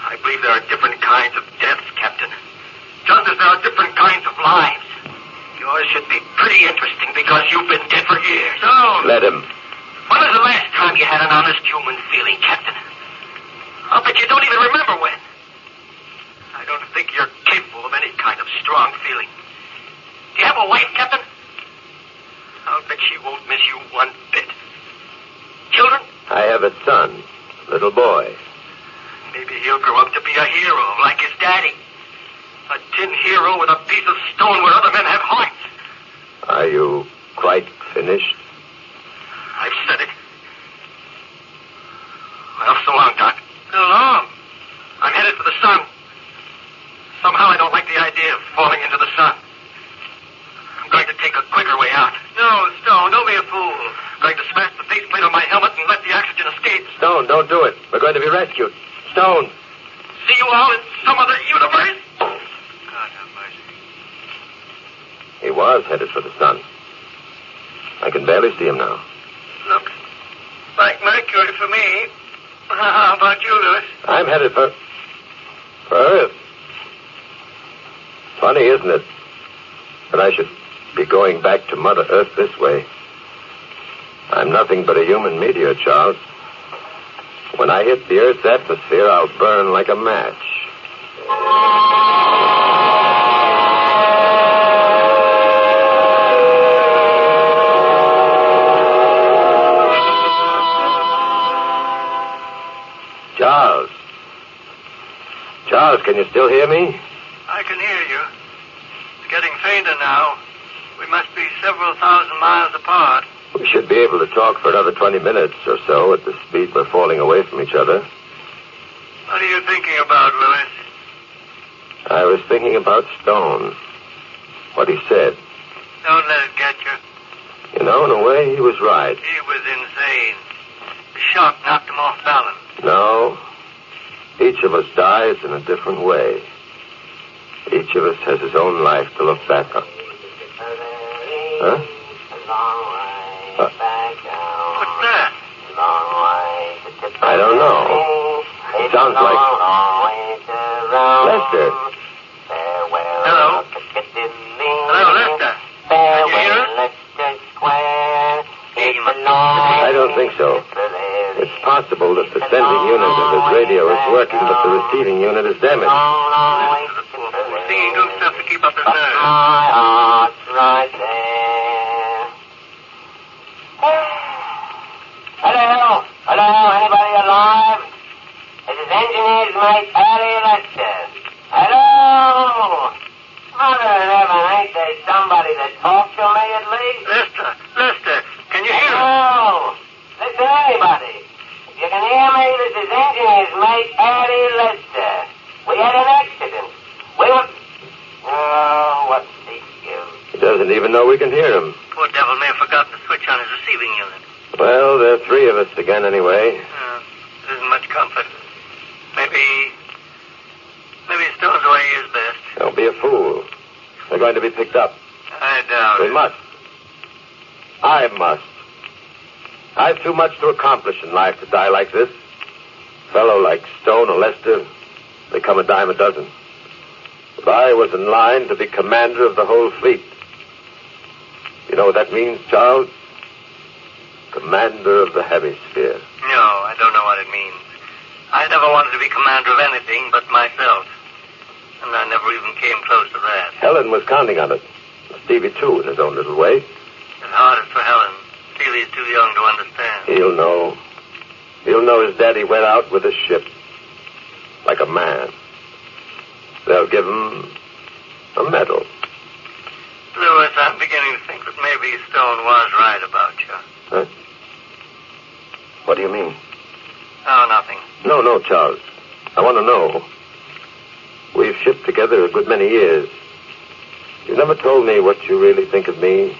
I believe there are different kinds of deaths, Captain. Just as there are different kinds of lives. Yours should be pretty interesting because you've been dead for years. So, let him. When was the last time you had an honest human feeling, Captain? I'll bet you don't even remember when. I don't think you're capable of any kind of strong feeling. Do you have a wife, Captain? I'll bet she won't miss you one bit. Children? I have a son, little boy. Maybe he'll grow up to be a hero like his daddy. A tin hero with a piece of stone where other men have hearts. Are you quite finished? I've said it. Well, so long, Doc. So long. I'm headed for the sun. Somehow I don't like the idea of falling into the sun. I'm going to take a quicker way out. No, Stone, don't be a fool. I'm going to smash the faceplate on my helmet and let the oxygen escape. Stone, don't do it. We're going to be rescued. Stone. See you all in some other universe? God have mercy. He was headed for the sun. I can barely see him now. Looks like Mercury for me. How about you, Lewis? I'm headed for Earth. Funny, isn't it? That I should be going back to Mother Earth this way. I'm nothing but a human meteor, Charles. When I hit the Earth's atmosphere, I'll burn like a match. Charles. Charles, can you still hear me? I can hear you. It's getting fainter now. We must be several thousand miles apart. We should be able to talk for another 20 minutes or so at the speed we're falling away from each other. What are you thinking about, Lewis? I was thinking about Stone. What he said. Don't let it get you. You know, in a way, he was right. He was insane. The shock knocked him off balance. No. Each of us dies in a different way. Each of us has his own life to look back on. Huh? What's that? I don't know. It sounds like Lester. Hello? Hello, Lester. Can you hear us? I don't think so. It's possible that the sending unit of his radio is working, but the receiving unit is damaged. We're singing good stuff to keep up his nerves. Right there. Hello? Hello? Anybody alive? This is engineer's mate Harry Lester. Hello? Mother of heaven, ain't there somebody that talks to me at least? Lester, can you hear me? Hello? Listen, anybody. If you can hear me, this is engineer's mate Harry Lester. We had an accident. We were... Oh, what's the use? He doesn't even know we can hear him. Poor devil may have forgotten to switch on his receiving unit. Well, there are three of us again anyway. Isn't much comfort. Maybe Stone's way is best. Don't be a fool. They're going to be picked up. I doubt We it. must. I must. I've too much to accomplish in life to die like this. A fellow like Stone or Lester, they come a dime a dozen. But I was in line to be commander of the whole fleet. You know what that means, Charles? Commander of the hemisphere. No, I don't know what it means. I never wanted to be commander of anything but myself. And I never even came close to that. Helen was counting on it. Stevie, too, in his own little way. It's hardest for Helen. Stevie's too young to understand. He'll know. He'll know his daddy went out with a ship. Like a man. They'll give him a medal. Louis, I'm beginning to think that maybe Stone was right about you. Huh? What do you mean? Oh, nothing. No, Charles. I want to know. We've shipped together a good many years. You never told me what you really think of me,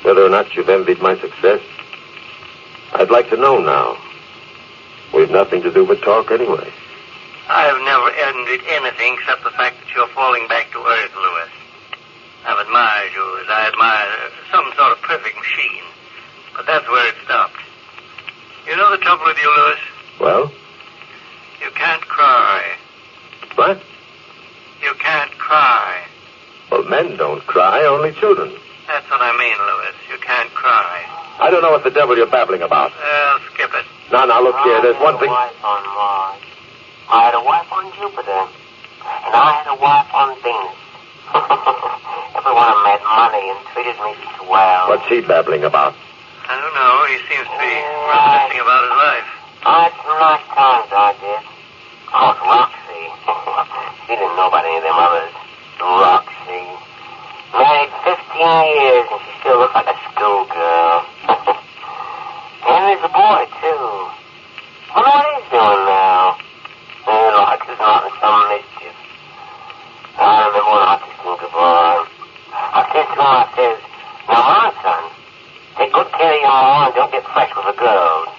whether or not you've envied my success. I'd like to know now. We've nothing to do but talk anyway. I've never envied anything except the fact that you're falling back to earth, Louis. I've admired you as I admire some sort of perfect machine. But that's where it stopped. You know the trouble with you, Louis? Well? You can't cry. What? You can't cry. Well, men don't cry, only children. That's what I mean, Louis. You can't cry. I don't know what the devil you're babbling about. Well, skip it. Now, look here. There's one thing. I had a wife on Mars. I had a wife on Jupiter. And I had a wife on Venus. Everyone made money and treated me swell. What's he babbling about? I don't know. He seems to be reminiscing about his life. I had some nice times, I did. Oh, Roxy. She didn't know about any of them others. Roxy. Married 15 years and she still looks like a schoolgirl. Henry's a boy, too. I wonder what he's doing now. Like he's not in some mischief. I remember when I kissed him goodbye. I said to him, I says, now, my son, take good care of your mom and don't get fresh with the girls.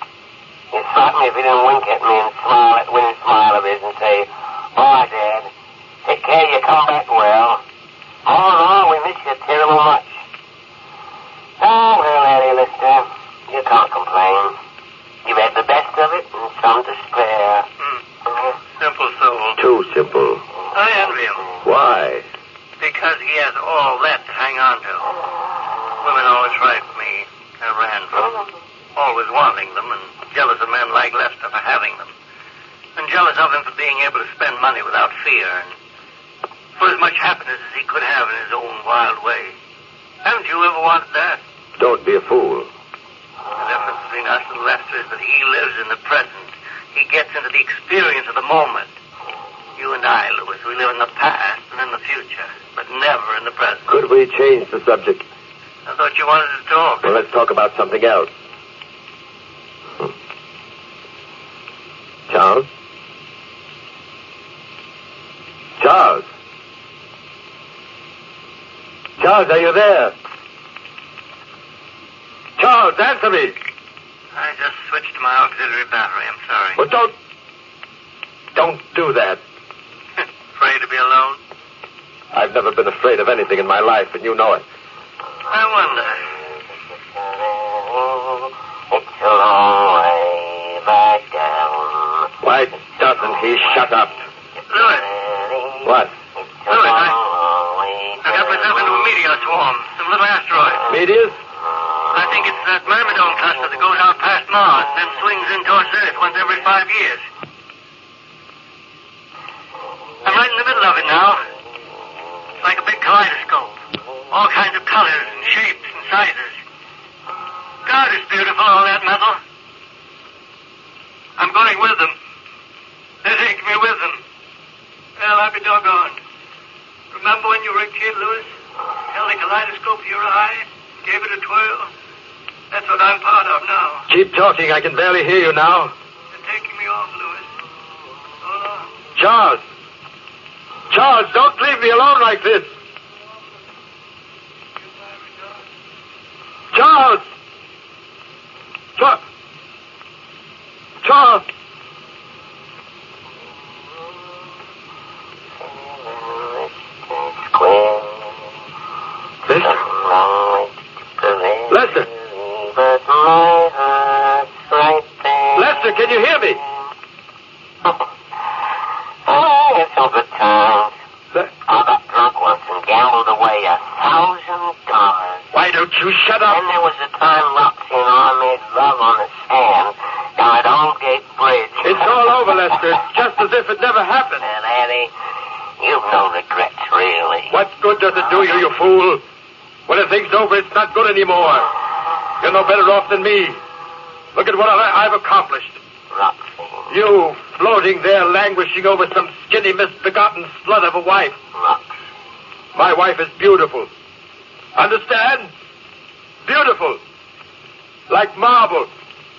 It'd frighten me if he didn't wink at me and smile that winning smile of his and say, all right, Dad, take care, you come back well. Oh, no, we miss you terrible much. Oh, well, Eddie, Lister, you can't complain. You've had the best of it and some to spare. Simple soul. Too simple. I envy him. Why? Because he has all that to hang on to. Women always frightened me. I ran from them. Always wanting them and jealous of men like Lester for having them. And jealous of him for being able to spend money without fear and for as much happiness as he could have in his own wild way. Haven't you ever wanted that? Don't be a fool. The difference between us and Lester is that he lives in the present. He gets into the experience of the moment. You and I, Louis, we live in the past and in the future, but never in the present. Could we change the subject? I thought you wanted to talk. Well, let's talk about something else. Charles? Charles? Charles, are you there? Charles, answer me! I just switched to my auxiliary battery. I'm sorry. Well, don't do that. Afraid to be alone? I've never been afraid of anything in my life, and you know it. I wonder. It's a long way back down. Why doesn't he shut up? Louis. What? Louis, I got myself into a meteor swarm. Some little asteroid. Meteors? I think it's that Myrmidon cluster that goes out past Mars and then swings in towards Earth once every 5 years. I'm right in the middle of it now. It's like a big kaleidoscope. All kinds of colors and shapes and sizes. God, it's beautiful, all that metal. I'm going with them. They're taking me with them. Well, I'll be doggone. Remember when you were a kid, Louis? Held the kaleidoscope to your eye, gave it a twirl? That's what I'm part of now. Keep talking. I can barely hear you now. They're taking me off, Louis. So long. Charles! Charles, don't leave me alone like this! Charles! Charles! Can you hear me? Oh, it's all good times. I got drunk once and gambled away $1,000. Why don't you shut up? And there was a time Roxy and I made love on the sand down at Old Gate Bridge. It's all over, Lester. Just as if it never happened. And Annie, you've no regrets, really. What good does it do you, you fool? When the thing's over, it's not good anymore. You're no better off than me. Look at what I've accomplished. Roxy. You floating there, languishing over some skinny, misbegotten slut of a wife. Roxy. My wife is beautiful. Understand? Beautiful. Like marble.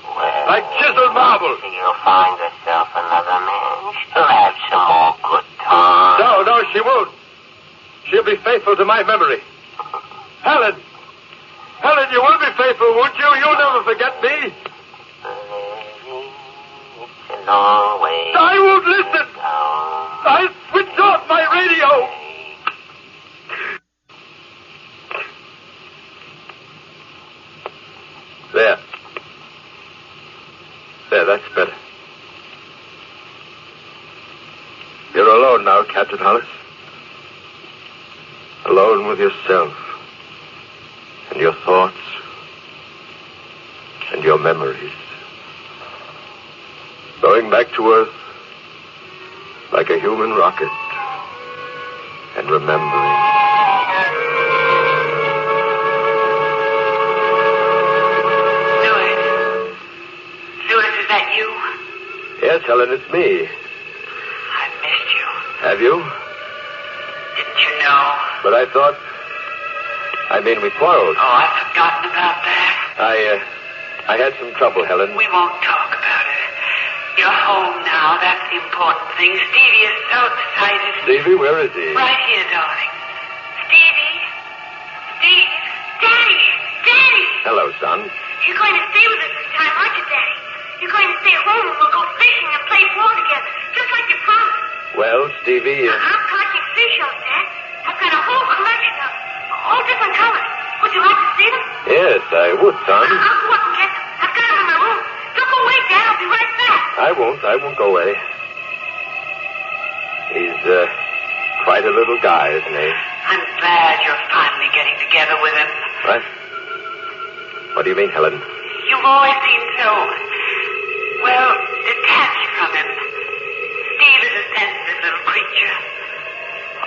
Well, like chiseled marble. You'll find herself another man. She'll have some more good times. No, she won't. She'll be faithful to my memory. Helen, you will be faithful, won't you? You'll never forget me. It's a long way. I won't listen. I'll switch off my radio. There, that's better. You're alone now, Captain Hollis. Alone with yourself. And your thoughts. And your memories. Going back to Earth like a human rocket. And remembering. Lewis, is that you? Yes, Helen, it's me. I missed you. Have you? Didn't you know? But I thought... we quarreled. Oh, I've forgotten about that. I had some trouble, Helen. We won't talk about it. You're home now. That's the important thing. Stevie is so excited. Stevie, where is he? Right here, darling. Stevie? Steve? Daddy! Hello, son. You're going to stay with us this time, aren't you, Daddy? You're going to stay home and we'll go fishing and play ball together, just like you promised. Well, Stevie... I'm catching fish out there. I've got a whole collection of all different colors. Would you like to see them? Yes, I would, son. I'll go up and get them. I've got them in my room. Don't go away, Dad. I'll be right back. I won't go away. He's, quite a little guy, isn't he? I'm glad you're finally getting together with him. What? What do you mean, Helen? You've always seemed so, detached from him. Steve is a sensitive little creature.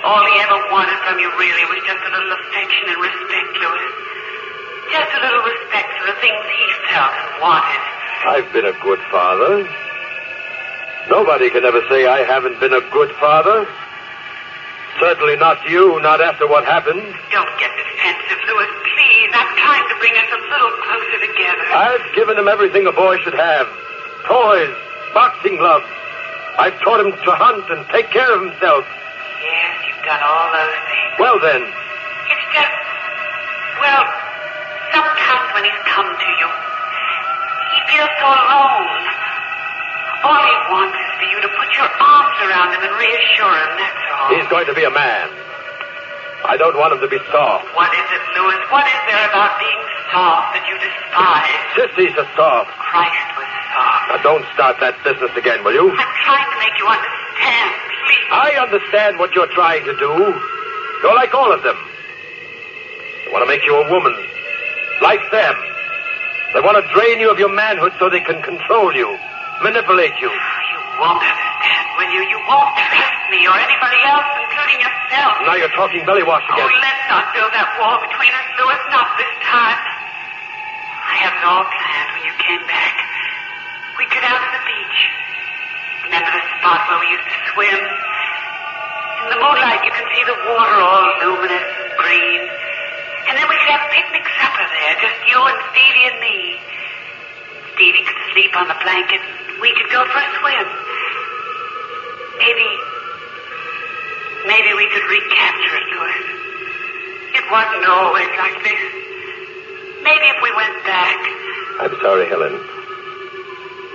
All he ever wanted from you really was just a little affection and respect, Louis. Just a little respect for the things he felt and wanted. I've been a good father. Nobody can ever say I haven't been a good father. Certainly not you, not after what happened. Don't get defensive, Louis, please. I'm trying to bring us a little closer together. I've given him everything a boy should have. Toys, boxing gloves. I've taught him to hunt and take care of himself. Yes, you've done all those things. Well, then. It's just, sometimes when he's come to you, he feels so alone. All he wants is for you to put your arms around him and reassure him, that's all. He's going to be a man. I don't want him to be soft. What is it, Louis? What is there about being soft that you despise? Sissy's a soft. Christ was soft. Now, don't start that business again, will you? I'm trying to make you understand, please. I understand what you're trying to do. You're like all of them. They want to make you a woman. Like them. They want to drain you of your manhood so they can control you. Manipulate you. You won't understand, will you? You won't trust me or anybody else, including yourself. Now you're talking belly wash again. Oh, let's not build that wall between us, Louis. Not this time. I have it all planned when you came back. We'd go down to the beach. Remember the spot where we used to swim? In the moonlight, you can see the water all luminous and green. And then we could have picnic supper there, just you and Stevie and me. Stevie could sleep on the blanket. We could go for a swim. Maybe we could recapture it, Louis. It wasn't always like this. Maybe if we went back. I'm sorry, Helen.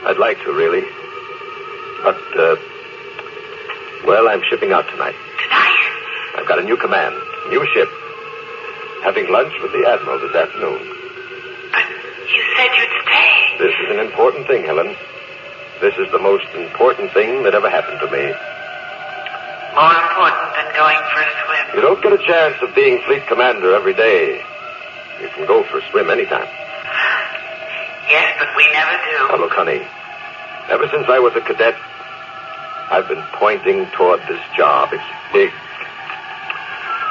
I'd like to, really. But, I'm shipping out tonight. Tonight? I've got a new command, new ship. Having lunch with the Admiral this afternoon. But you said you'd stay. This is an important thing, Helen. This is the most important thing that ever happened to me. More important than going for a swim. You don't get a chance of being fleet commander every day. You can go for a swim anytime. Yes, but we never do. Now, look, honey, ever since I was a cadet, I've been pointing toward this job. It's big.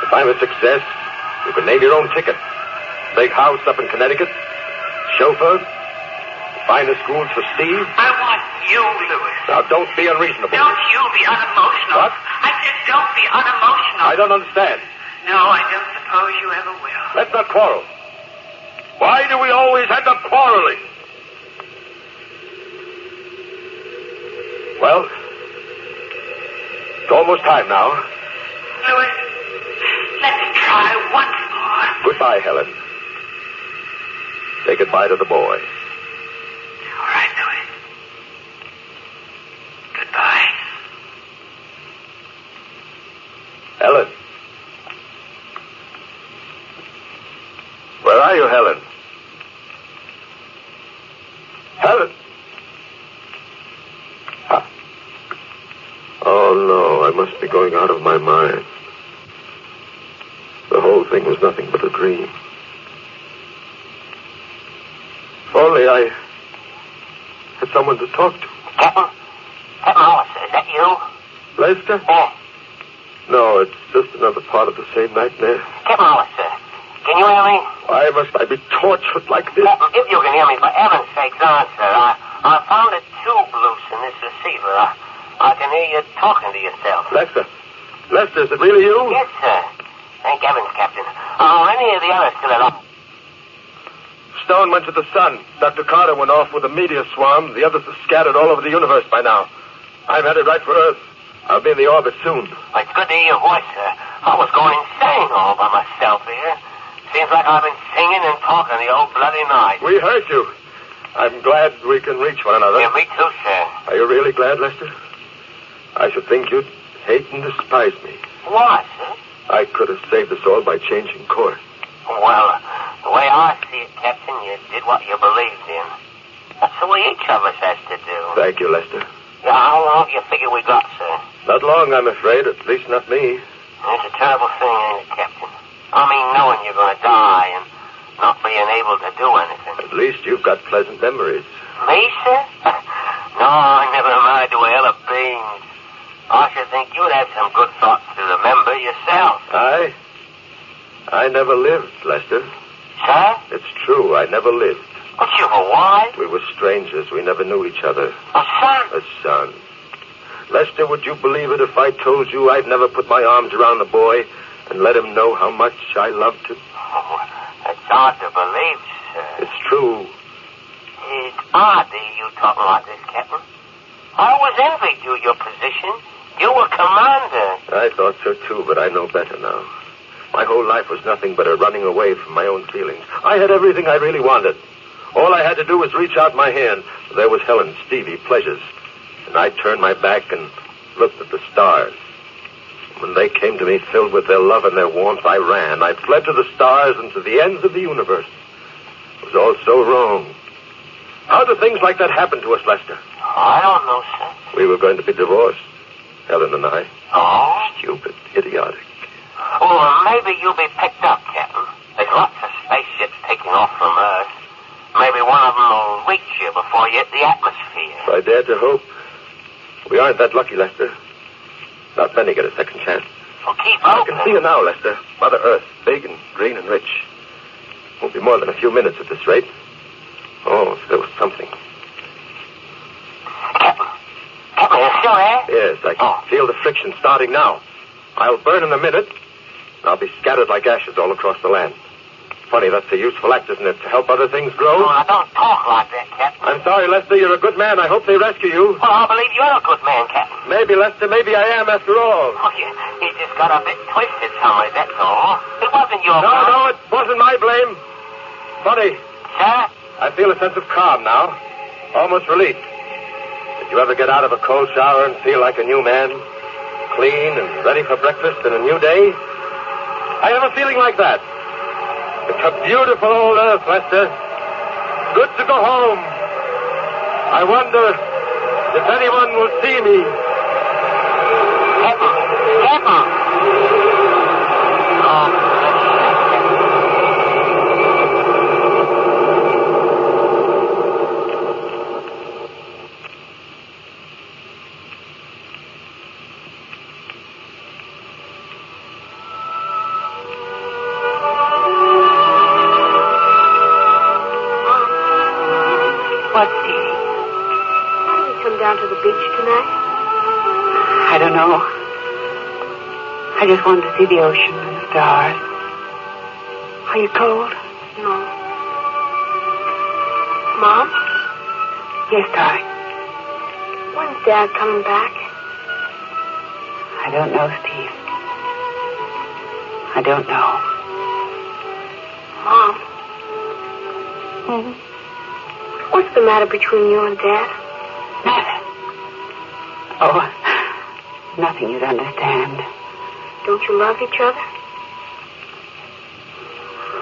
If I'm a success, you can name your own ticket. Big house up in Connecticut, chauffeur, finest schools for Steve. I want you, Louis. Now, don't be unreasonable. Don't you be unemotional. What? I said don't be unemotional. I don't understand. No, I don't suppose you ever will. Let's not quarrel. Why do we always end up quarreling? Well, it's almost time now. Louis, let's try once more. Goodbye, Helen. Say goodbye to the boy. All right, Louis. Goodbye. Helen. Where are you, Helen? Helen? Ah. Oh, no, I must be going out of my mind. The whole thing was nothing but a dream. If only I had someone to talk to. Captain Morris, is that you? Lester? Yeah. No, it's just another part of the same nightmare. Captain Morris, can you hear me? Why must I be tortured like this? Captain, if you can hear me, for heaven's sakes, answer. I found a tube loose in this receiver. I can hear you talking to yourself. Lester, is it really you? Yes, sir. Thank heavens, Captain. Are any of the others still alive? Stone went to the sun. Dr. Carter went off with a meteor swarm. The others are scattered all over the universe by now. I'm headed right for Earth. I'll be in the orbit soon. Well, it's good to hear your voice, sir. I was going insane all by myself here. Seems like I've been singing and talking the old bloody night. We heard you. I'm glad we can reach one another. Yeah, me too, sir. Are you really glad, Lester? I should think you'd hate and despise me. Why, sir? I could have saved us all by changing course. Well, the way I see it, Captain, you did what you believed in. That's the way each of us has to do. Thank you, Lester. Yeah, how long do you figure we got, sir? Not long, I'm afraid. At least not me. It's a terrible thing, ain't it, Captain? I mean, knowing you're going to die and not being able to do anything. At least you've got pleasant memories. Me, sir? No, I never married to a hell of beans. I should think you'd have some good thoughts to remember yourself. I never lived, Lester. Sir? It's true, I never lived. But you were wise. We were strangers. We never knew each other. A son? A son. Lester, would you believe it if I told you I'd never put my arms around the boy and let him know how much I loved him? Oh, it's hard to believe, sir. It's true. It's odd that you talking like this, Captain. I always envied you, your position. You were commander. I thought so, too, but I know better now. My whole life was nothing but a running away from my own feelings. I had everything I really wanted. All I had to do was reach out my hand. There was Helen, Stevie, pleasures. And I turned my back and looked at the stars. When they came to me filled with their love and their warmth, I ran. I fled to the stars and to the ends of the universe. It was all so wrong. How do things like that happen to us, Lester? I don't know, sir. We were going to be divorced, Helen and I. Oh? Stupid, idiotic. Or maybe you'll be picked up, Captain. There's lots of spaceships taking off from Earth. Maybe one of them will reach you before you hit the atmosphere. If I dared to hope. We aren't that lucky, Lester. Not many get a second chance. Well, keep I open. can see you now, Lester. Mother Earth, big and green and rich. Won't be more than a few minutes at this rate. Oh, if there was something. Captain, you still there? Yes, I can feel the friction starting now. I'll burn in a minute, and I'll be scattered like ashes all across the land. Funny, that's a useful act, isn't it? To help other things grow? Oh, now don't talk like that, Captain. I'm sorry, Lester. You're a good man. I hope they rescue you. Well, I believe you're a good man, Captain. Maybe, Lester. Maybe I am, after all. Oh, you just got a bit twisted, Tommy, that's all. It wasn't your fault. No, it wasn't my blame. Funny. Sir? I feel a sense of calm now. Almost relief. Did you ever get out of a cold shower and feel like a new man? Clean and ready for breakfast and a new day? I have a feeling like that. It's a beautiful old Earth, Lester. Good to go home. I wonder If anyone will see me. Pepper! Down to the beach tonight? I don't know. I just wanted to see the ocean and the stars. Are you cold? No. Mom? Yes, darling. When's Dad coming back? I don't know, Steve. I don't know. Mom? What's the matter between you and Dad? Matter? Oh, nothing you'd understand. Don't you love each other?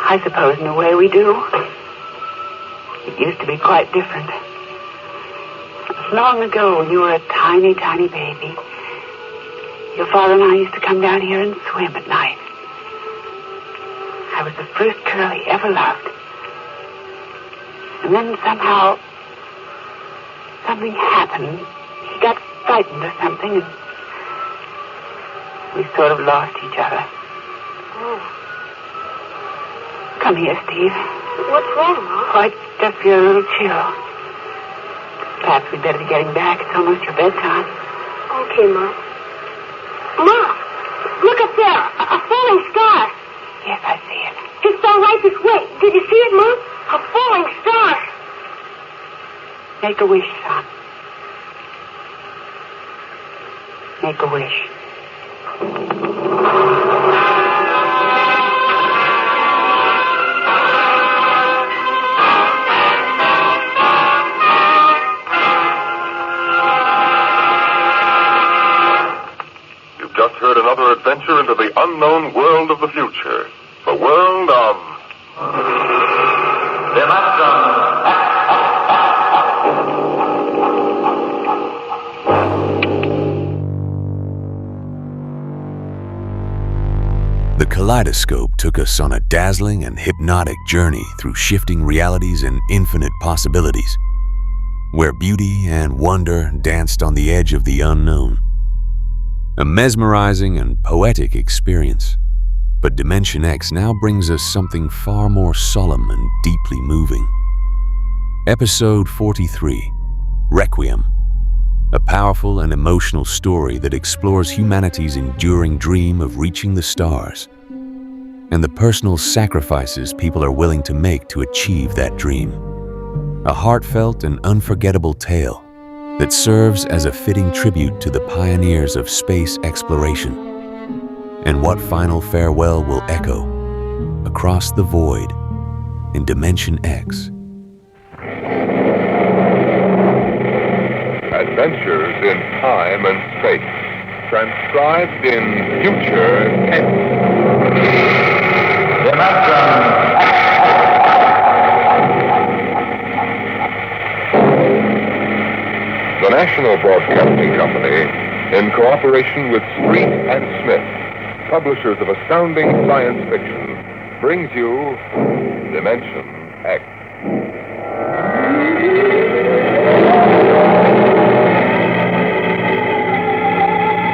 I suppose in a way we do. It used to be quite different. Long ago, when you were a tiny, tiny baby, your father and I used to come down here and swim at night. I was the first girl he ever loved. And then somehow, something happened. He got frightened or something, and we sort of lost each other. Oh. Come here, Steve. What's wrong, Mom? Oh, I just feel a little chill. Perhaps we'd better be getting back. It's almost your bedtime. Okay, Mom. Mom! Look up there! A falling star! Yes, I see it. It fell right this way. Did you see it, Mom? A falling star! Make a wish, son. Make a wish. You've just heard another adventure into the unknown world of the future. The world of... The Kaleidoscope took us on a dazzling and hypnotic journey through shifting realities and infinite possibilities, where beauty and wonder danced on the edge of the unknown. A mesmerizing and poetic experience, but Dimension X now brings us something far more solemn and deeply moving. Episode 43, Requiem. A powerful and emotional story that explores humanity's enduring dream of reaching the stars and the personal sacrifices people are willing to make to achieve that dream. A heartfelt and unforgettable tale that serves as a fitting tribute to the pioneers of space exploration and what final farewell will echo across the void in Dimension X. Adventures in Time and Space, transcribed in Future Tense. The National Broadcasting Company, in cooperation with Street and Smith, publishers of astounding science fiction, brings you Dimension X.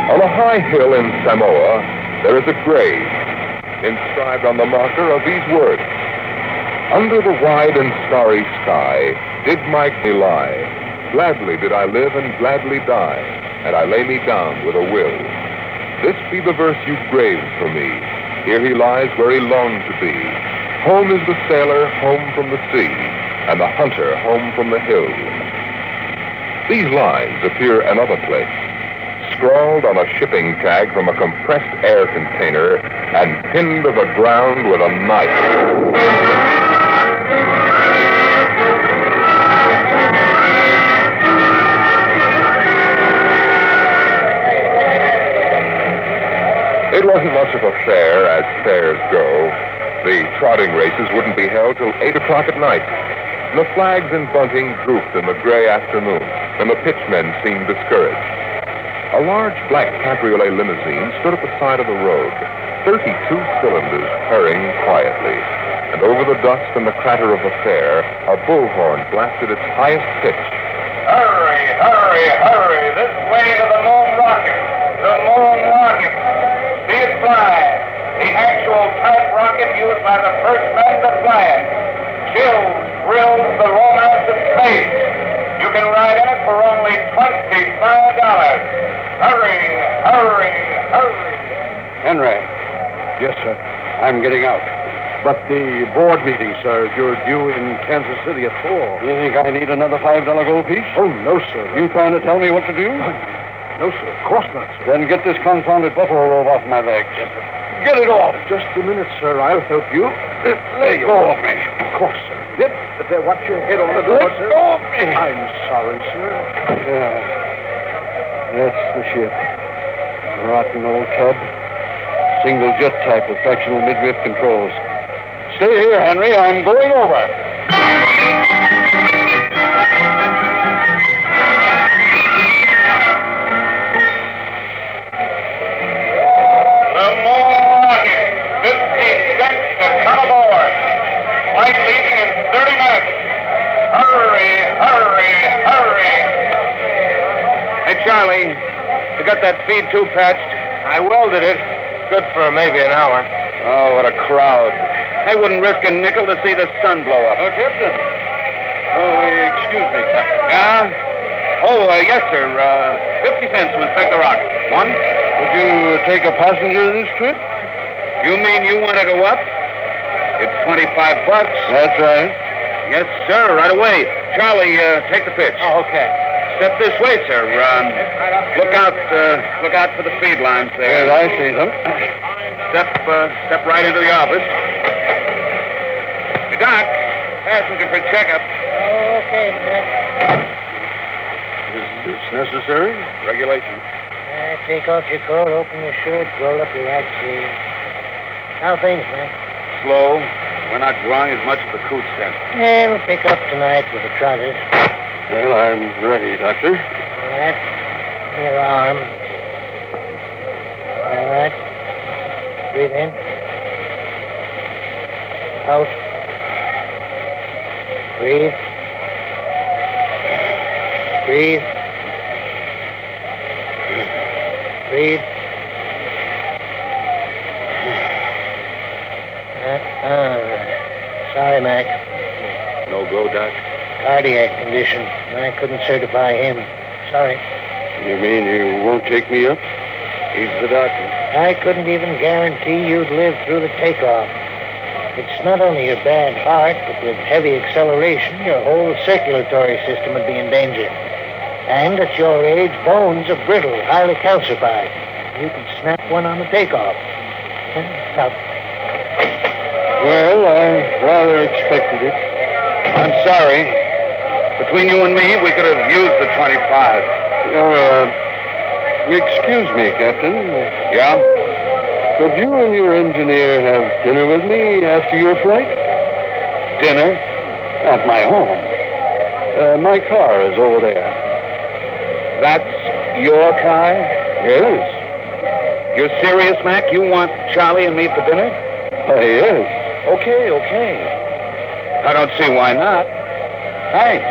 On a high hill in Samoa, there is a grave inscribed on the marker of these words: "Under the wide and starry sky did my lie. Gladly did I live and gladly die, and I lay me down with a will. This be the verse you graved for me. Here he lies where he longed to be. Home is the sailor home from the sea, and the hunter home from the hills." These lines appear another place, scrawled on a shipping tag from a compressed air container and pinned to the ground with a knife. It wasn't much of a fair, as fairs go. The trotting races wouldn't be held till 8 o'clock at night. The flags and bunting drooped in the gray afternoon. and the pitchmen seemed discouraged. A large black cabriolet limousine stood at the side of the road, 32 cylinders purring quietly. And over the dust and the clatter of the fair, a bullhorn blasted its highest pitch. Hurry, hurry, hurry. This way to the moon rocket. The moon rocket. See it fly. The actual type rocket used by the first men to fly it. Chills, thrills, the romance of space. You can ride in it for only $25. Hurry, hurry, hurry. Henry. Yes, sir. I'm getting out. But the board meeting, sir, you're due in Kansas City at 4. You think I need another $5 gold piece? Oh, no, sir. You trying to tell me what to do? No, sir. Of course not, sir. Then get this confounded buffalo robe off my legs. Yes, sir. Get it off. Just a minute, sir. I'll help you. Let go of me. Of course, sir. Watch your head on the door, sir. Let go of me. I'm sorry, sir. Yeah. That's the ship. Rotten old cub. Single jet type with fractional midriff controls. Stay here, Henry. I'm going over. The moon rocket. 50 cents to come aboard. Flight leaving in 30 minutes. Hurry, hurry, hurry. Hey, Charlie, you got that feed tube patched? I welded it. Good for maybe an hour. Oh, what a crowd. I wouldn't risk a nickel to see the sun blow up. Oh, Captain. Oh, excuse me, Captain. Yeah? Yes, sir. 50 cents to inspect the rocket. One? Would you take a passenger this trip? You mean you want to go up? It's $25. That's right. Yes, sir. Right away. Charlie, take the pitch. Oh, okay. Step this way, sir. Look out for the feed lines there. Yes, I see them. Step right into the office. Hey, Doc, passenger for checkup. Okay, Mac. Is this necessary? Regulation. Take off your coat, open your shirt, roll up your right sleeve. How things, man? Slow. We're not drawing as much as the coots then. Yeah, we'll pick up tonight with the trotters. Well, I'm ready, Doctor. All right. Your arm. All right. Breathe in. Out. Breathe. Breathe. Breathe. Sorry, Mac. No go, Doc? Cardiac condition. I couldn't certify him. Sorry. You mean you won't take me up? He's the doctor. I couldn't even guarantee you'd live through the takeoff. It's not only your bad heart, but with heavy acceleration, your whole circulatory system would be in danger. And at your age, bones are brittle, highly calcified. You could snap one on the takeoff. Now, well, I rather expected it. I'm sorry. Between you and me, we could have used the 25. Excuse me, Captain. Yeah? Could you and your engineer have dinner with me after your flight? Dinner? At my home. My car is over there. That's your car? Yes. You're serious, Mac? You want Charlie and me for dinner? Yes. Okay. I don't see why not. Thanks.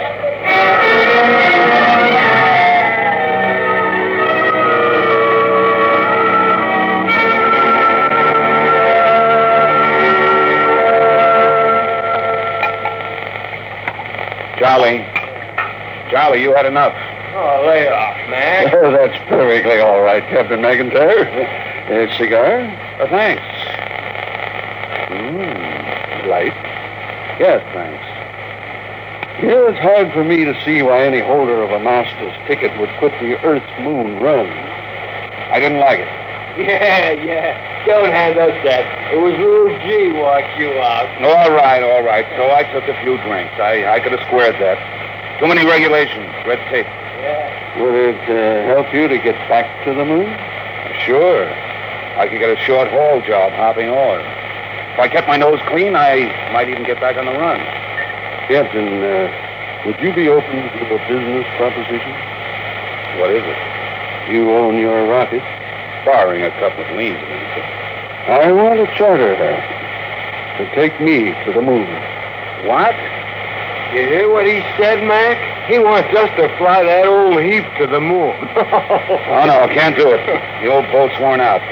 Charlie, you had enough. Oh, lay off, man. Oh, that's perfectly all right, Captain McIntyre. A cigar? Thanks. Light? Yes, thanks. Yeah, it's hard for me to see why any holder of a master's ticket would quit the Earth-Moon run. I didn't like it. Yeah. Don't hand us that. It was little G walked you out. All right. So I took a few drinks. I could have squared that. Too many regulations, red tape. Yeah. Would it help you to get back to the moon? Sure. I could get a short haul job hopping oil. If I kept my nose clean, I might even get back on the run. Captain, Would you be open to a business proposition? What is it? You own your rocket. Barring a couple of liens and anything. I want to charter her to take me to the moon. What? You hear what he said, Mac? He wants us to fly that old heap to the moon. Oh, no, can't do it. The old boat's worn out.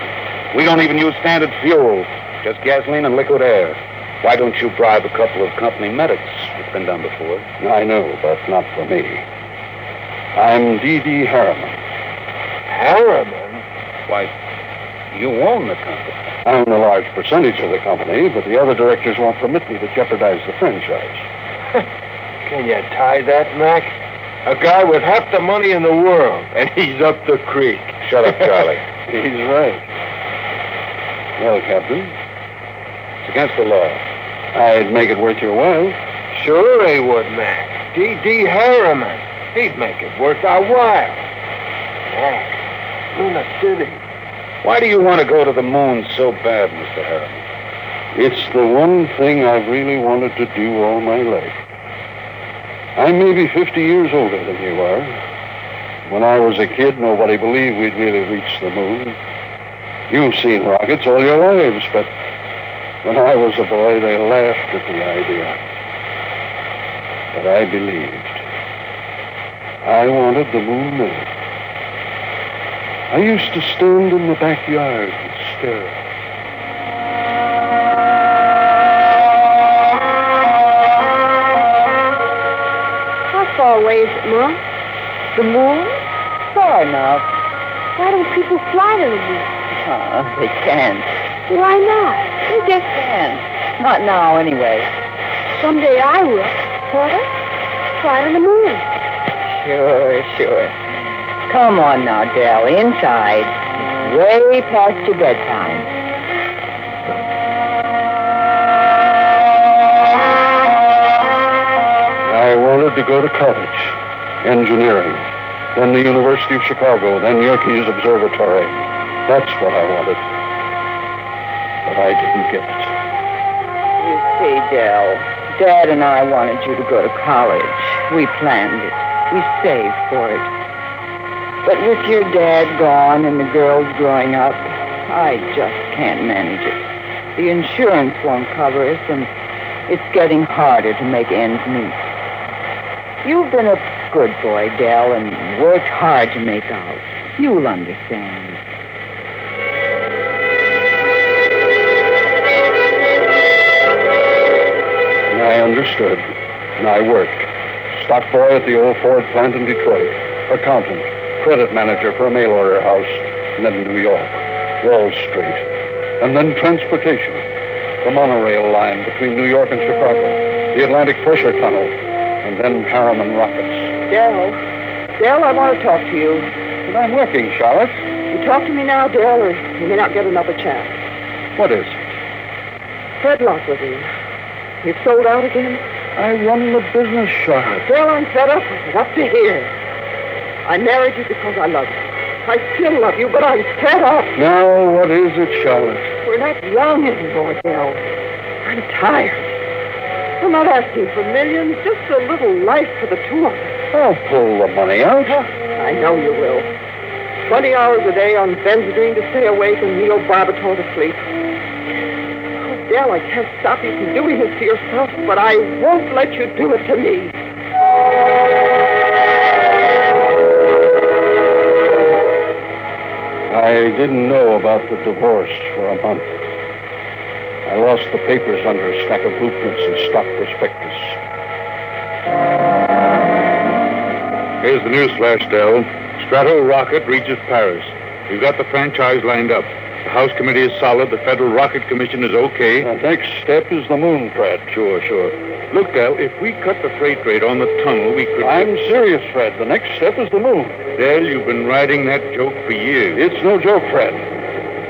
We don't even use standard fuel, just gasoline and liquid air. Why don't you bribe a couple of company medics? It's been done before. I know, but not for me. I'm D.D. Harriman. Harriman? Why, you own the company. I own a large percentage of the company, but the other directors won't permit me to jeopardize the franchise. Can you tie that, Mac? A guy with half the money in the world, and he's up the creek. Shut up, Charlie. He's right. Well, Captain, it's against the law. I'd make it worth your while. Sure he would, Mac. D.D. Harriman. He'd make it worth our while. Mac, Luna City. Why do you want to go to the moon so bad, Mr. Harriman? It's the one thing I've really wanted to do all my life. I'm maybe 50 years older than you are. When I was a kid, nobody believed we'd really reach the moon. You've seen rockets all your lives, but when I was a boy, they laughed at the idea. But I believed. I wanted the moon then. I used to stand in the backyard and stare. How far away is it, Mom? The moon? Far enough. Why don't people fly to the moon? They can't. Why not? They just can't. Not now, anyway. Someday I will. What? Fly to the moon. Sure. Come on now, Dell. Inside. Way past your bedtime. I wanted to go to college. Engineering. Then the University of Chicago. Then Yerkes Observatory. That's what I wanted. But I didn't get it. You see, Dell, Dad and I wanted you to go to college. We planned it. We saved for it. But with your dad gone and the girls growing up, I just can't manage it. The insurance won't cover us, and it's getting harder to make ends meet. You've been a good boy, Dell, and worked hard to make out. You'll understand. And I understood. And I worked. Stock boy at the old Ford plant in Detroit. Accountant. Credit manager for a mail order house. And then New York. Wall Street. And then transportation. The monorail line between New York and Chicago. The Atlantic pressure tunnel. And then Harriman rockets. Dell, I want to talk to you. But I'm working, Charlotte. You talk to me now, Dell, or you may not get another chance. What is? Fred Lockwood. You've sold out again? I run the business, Charlotte. Dell, I'm fed up with it. Up to here. I married you because I love you. I still love you, but I'm fed up. Now, what is it, Charlotte? We're not young anymore, Dell. I'm tired. I'm not asking for millions, just a little life for the two of us. I'll pull the money out. I know you will. 20 hours a day on benzodine to stay awake and neobarbital to sleep. Oh, Dell, I can't stop you from doing this to yourself, but I won't let you do it to me. I didn't know about the divorce for a month. I lost the papers under a stack of blueprints and stock prospectus. Here's the news flash, Dell. Strato rocket reaches Paris. We've got the franchise lined up. The House Committee is solid. The Federal Rocket Commission is okay. The next step is the moon, Fred. Sure. Look, Dell, if we cut the freight rate on the tunnel, we could... I'm serious, Fred. The next step is the moon. Dell, you've been riding that joke for years. It's no joke, Fred.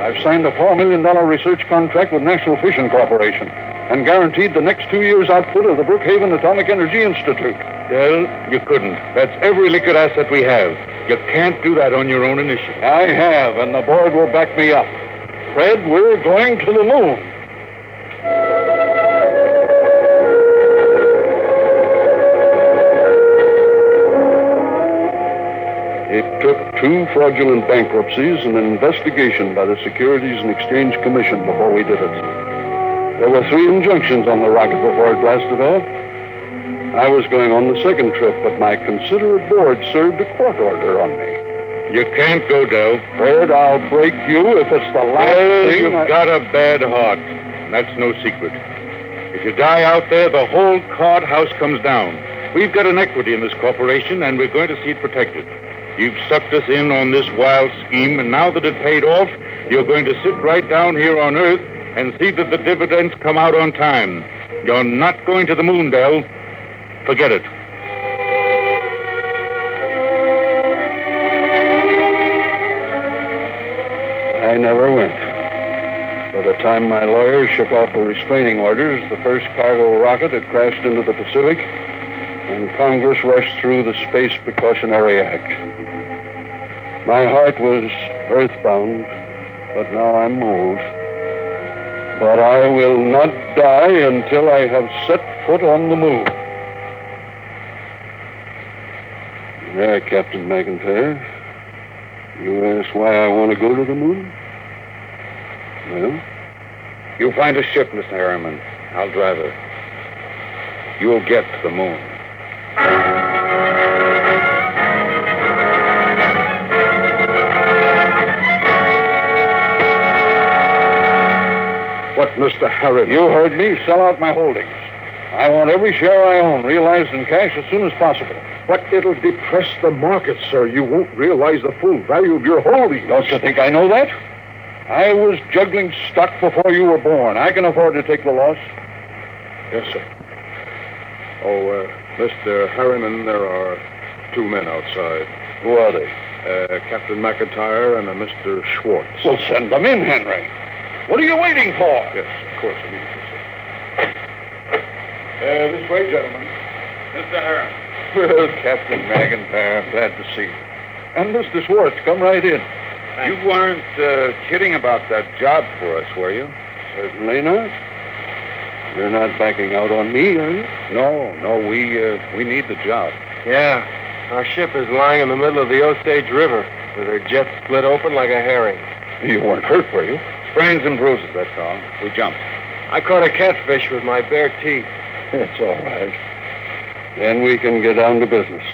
I've signed a $4 million research contract with National Fission Corporation and guaranteed the next 2 years' output of the Brookhaven Atomic Energy Institute. Dell, you couldn't. That's every liquid asset we have. You can't do that on your own initiative. I have, and the board will back me up. Fred, we're going to the moon. 2 fraudulent bankruptcies and an investigation by the Securities and Exchange Commission before we did it. There were 3 injunctions on the rocket before it blasted off. I was going on the second trip, but my considerate board served a court order on me. You can't go, Dell. Fred, I'll break you if it's the last thing. You've got a bad heart. That's no secret. If you die out there, the whole card house comes down. We've got an equity in this corporation, and we're going to see it protected. You've sucked us in on this wild scheme, and now that it paid off, you're going to sit right down here on Earth and see that the dividends come out on time. You're not going to the moon, Dell. Forget it. I never went. By the time my lawyers shook off the restraining orders, the first cargo rocket had crashed into the Pacific, and Congress rushed through the Space Precautionary Act. My heart was earthbound, but now I'm moved. But I will not die until I have set foot on the moon. There, Captain McIntyre. You asked why I want to go to the moon? Well? You find a ship, Mr. Harriman. I'll drive her. You'll get to the moon. What, Mr. Harriman? You heard me. Sell out my holdings. I want every share I own realized in cash as soon as possible. But it'll depress the market, sir. You won't realize the full value of your holdings. Don't you think I know that? I was juggling stock before you were born. I can afford to take the loss. Yes, sir. Oh, Mr. Harriman, there are 2 men outside. Who are they? Captain McIntyre and a Mr. Schwartz. Well, send them in, Henry. What are you waiting for? Yes, of course, immediately, sir. This way, gentlemen. Mr. Harriman. Well, Captain McIntyre, I'm glad to see you. And Mr. Schwartz, come right in. You weren't kidding about that job for us, were you? Certainly not. You're not backing out on me, are you? No, we need the job. Yeah. Our ship is lying in the middle of the Osage River with her jet split open like a herring. You weren't hurt, were you? Sprains and bruises, that's all. We jumped. I caught a catfish with my bare teeth. It's all right. Then we can get down to business.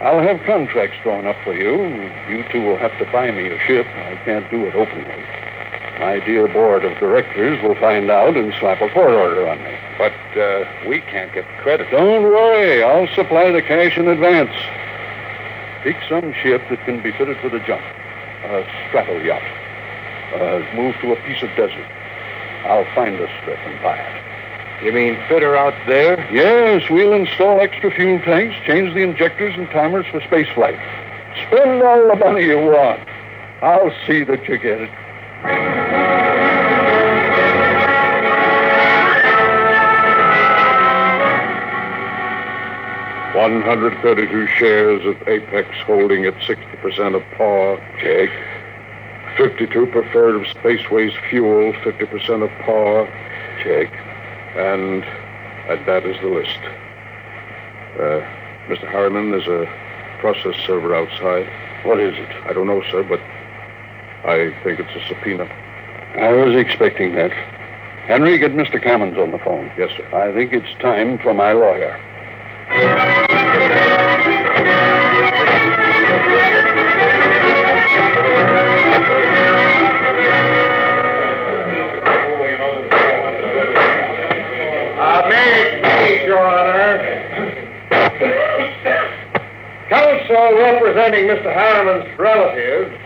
I'll have contracts drawn up for you. You two will have to buy me a ship. I can't do it openly. My dear board of directors will find out and slap a court order on me. But we can't get the credit. Don't worry. I'll supply the cash in advance. Pick some ship that can be fitted for the jump. A straddle yacht. Move to a piece of desert. I'll find a strip and buy it. You mean fit her out there? Yes, we'll install extra fuel tanks, change the injectors and timers for space flight. Spend all the money you want. I'll see that you get it. $132 shares of Apex holding at 60% of par. Check. 52 preferred of Spaceways Fuel, 50% of par. Check. And that is the list. Mr. Harriman, there's a process server outside. What is it? I don't know, sir, but I think it's a subpoena. I was expecting that. Henry, get Mr. Cammons on the phone. Yes, sir. I think it's time for my lawyer. Your Honor. Counsel representing Mr. Harriman's relatives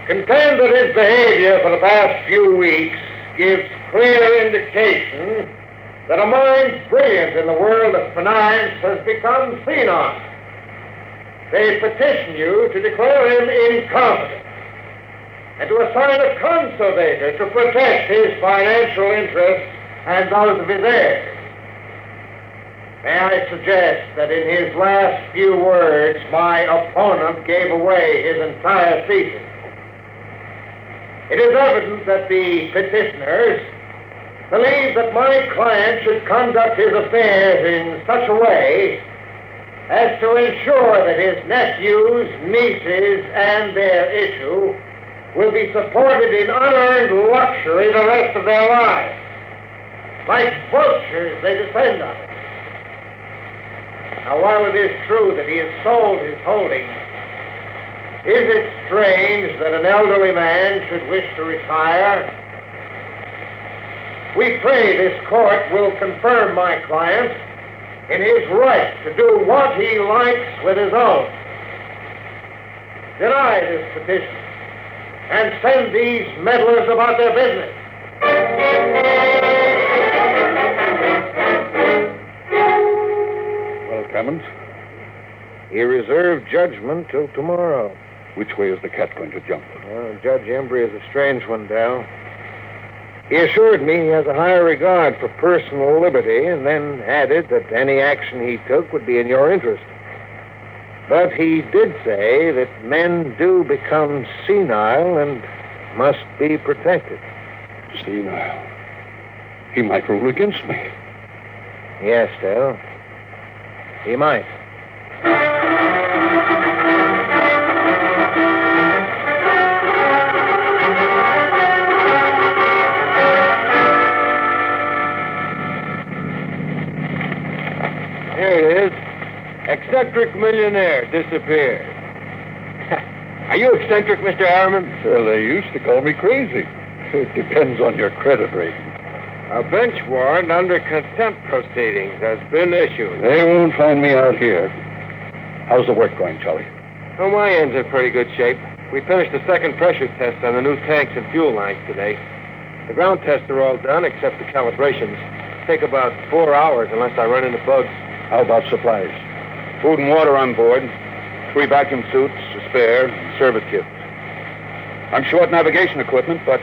contend that his behavior for the past few weeks gives clear indication that a mind brilliant in the world of finance has become senile. They petition you to declare him incompetent and to assign a conservator to protect his financial interests and those of his heirs. May I suggest that in his last few words, my opponent gave away his entire thesis. It is evident that the petitioners believe that my client should conduct his affairs in such a way as to ensure that his nephews, nieces, and their issue will be supported in unearned luxury the rest of their lives. Like vultures, they descend on it. Now, while it is true that he has sold his holdings, is it strange that an elderly man should wish to retire? We pray this court will confirm my client in his right to do what he likes with his own. Deny this petition and send these meddlers about their business. Well, Clemens, He reserved judgment till tomorrow. which way is the cat going to jump? Judge Embry is a strange one, Dal. He assured me he has a higher regard for personal liberty, and then added that any action he took would be in your interest. But he did say that men do become senile and must be protected. Senile? He might rule against me. Yes, Dale. He might. Here it is. Eccentric millionaire disappeared. Are you eccentric, Mr. Harriman? Well, they used to call me crazy. It depends on your credit rating. A bench warrant under contempt proceedings has been issued. They won't find me out here. How's the work going, Charlie? Oh, my end's in pretty good shape. We finished the second pressure test on the new tanks and fuel lines today. The ground tests are all done except the calibrations. Take about 4 hours unless I run into bugs. How about supplies? Food and water on board. 3 vacuum suits, a spare, service kit. I'm short navigation equipment, but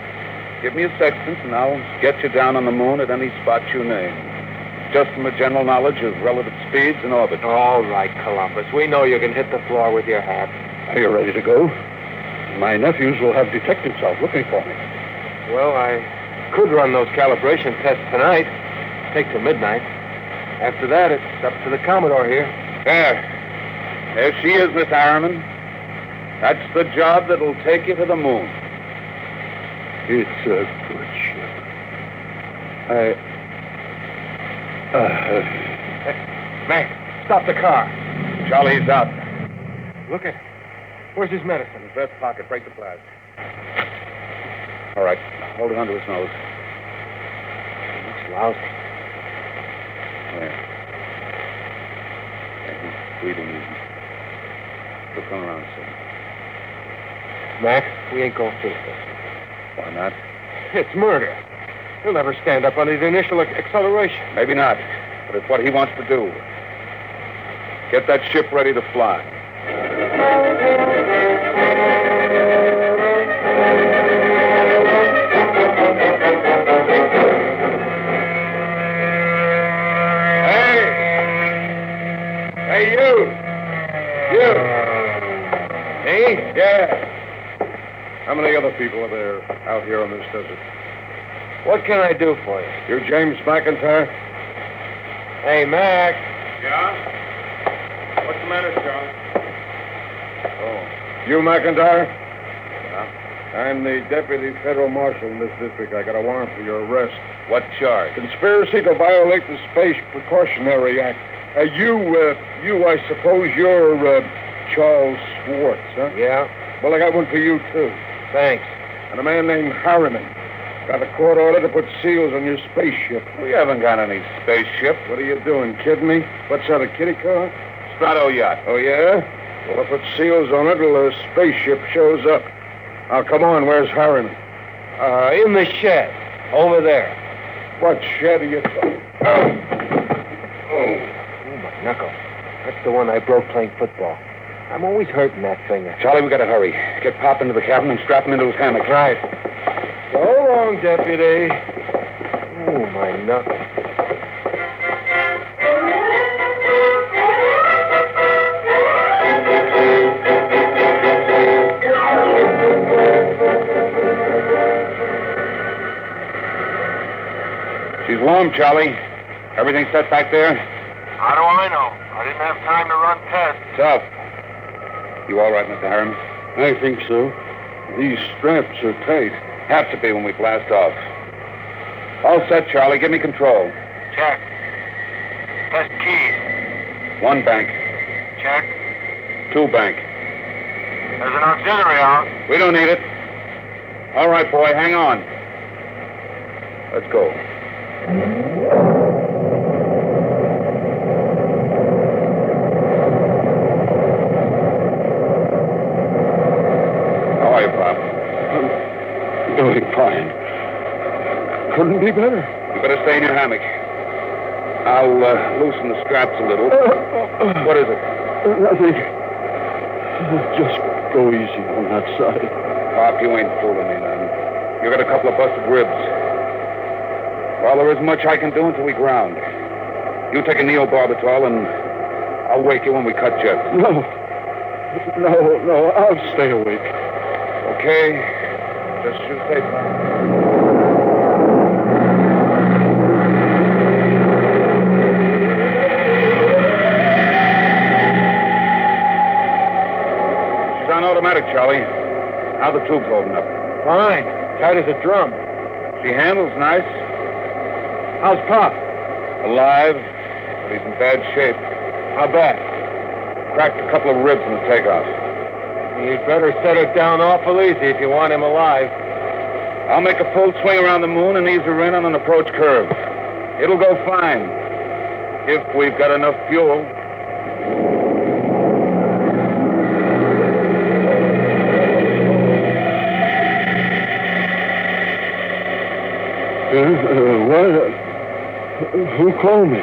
give me a sextant and I'll get you down on the moon at any spot you name. Just from a general knowledge of relative speeds and orbit. All right, Columbus. We know you can hit the floor with your hat. Are you ready to go? My nephews will have detectives out looking for me. Well, I could run those calibration tests tonight. Take till midnight. After that, it's up to the Commodore here. There she is, Miss Harriman. That's the job that'll take you to the moon. It's a good ship. Mac, stop the car. Charlie's out. Look at him. Where's his medicine? His vest pocket. Break the flask. All right. Hold it under his nose. Looks lousy. Yeah, he's breathing easy. Look around, sir. Mac, we ain't going through this. Why not? It's murder. He'll never stand up under the initial acceleration. Maybe not, but it's what he wants to do. Get that ship ready to fly. Hey, you! Me? Yeah. How many other people are there out here on this desert? What can I do for you? You James McIntyre? Hey, Mac. Yeah? What's the matter, Charlie? Oh. You McIntyre? Yeah. I'm the deputy federal marshal in this district. I got a warrant for your arrest. What charge? Conspiracy to violate the Space Precautionary Act. You, I suppose you're, Charles Schwartz, huh? Yeah. Well, I got one for you, too. Thanks. And a man named Harriman. Got a court order to put seals on your spaceship. We haven't got any spaceship. What are you doing, kidding me? What's that, a kiddie car? Strato yacht. Oh, yeah? Well, I put seals on it till the spaceship shows up. Now, come on, where's Harriman? In the shed. Over there. What shed are you talking? Oh, my knuckle. That's the one I broke playing football. I'm always hurting that finger. Charlie, we gotta hurry. Get Pop into the cabin and strap him into his hammock. Right. So long, deputy. Oh, my knuckle. She's warm, Charlie. Everything set back there? How do I know? I didn't have time to run tests. Tough. You all right, Mr. Harriman? I think so. These straps are tight. Have to be when we blast off. All set, Charlie. Give me control. Check. Test keys. 1 bank. Check. 2 bank. There's an auxiliary out. We don't need it. All right, boy, hang on. Let's go. How are you, Pop? I'm doing fine. Couldn't be better. You better stay in your hammock. I'll loosen the straps a little. What is it? Nothing. Just go easy on that side. Pop, you ain't fooling me, man. You got a couple of busted ribs. Well, there isn't much I can do until we ground. You take a neobarbital and I'll wake you when we cut jets. No, I'll stay awake. Okay. Just shoot safe. She's on automatic, Charlie. How the tube's holding up? Fine. Tight as a drum. She handles nice. How's Pop? Alive, but he's in bad shape. How bad? Cracked a couple of ribs in the takeoff. You'd better set it down awful easy if you want him alive. I'll make a full swing around the moon and ease her in on an approach curve. It'll go fine. If we've got enough fuel. What? Who called me?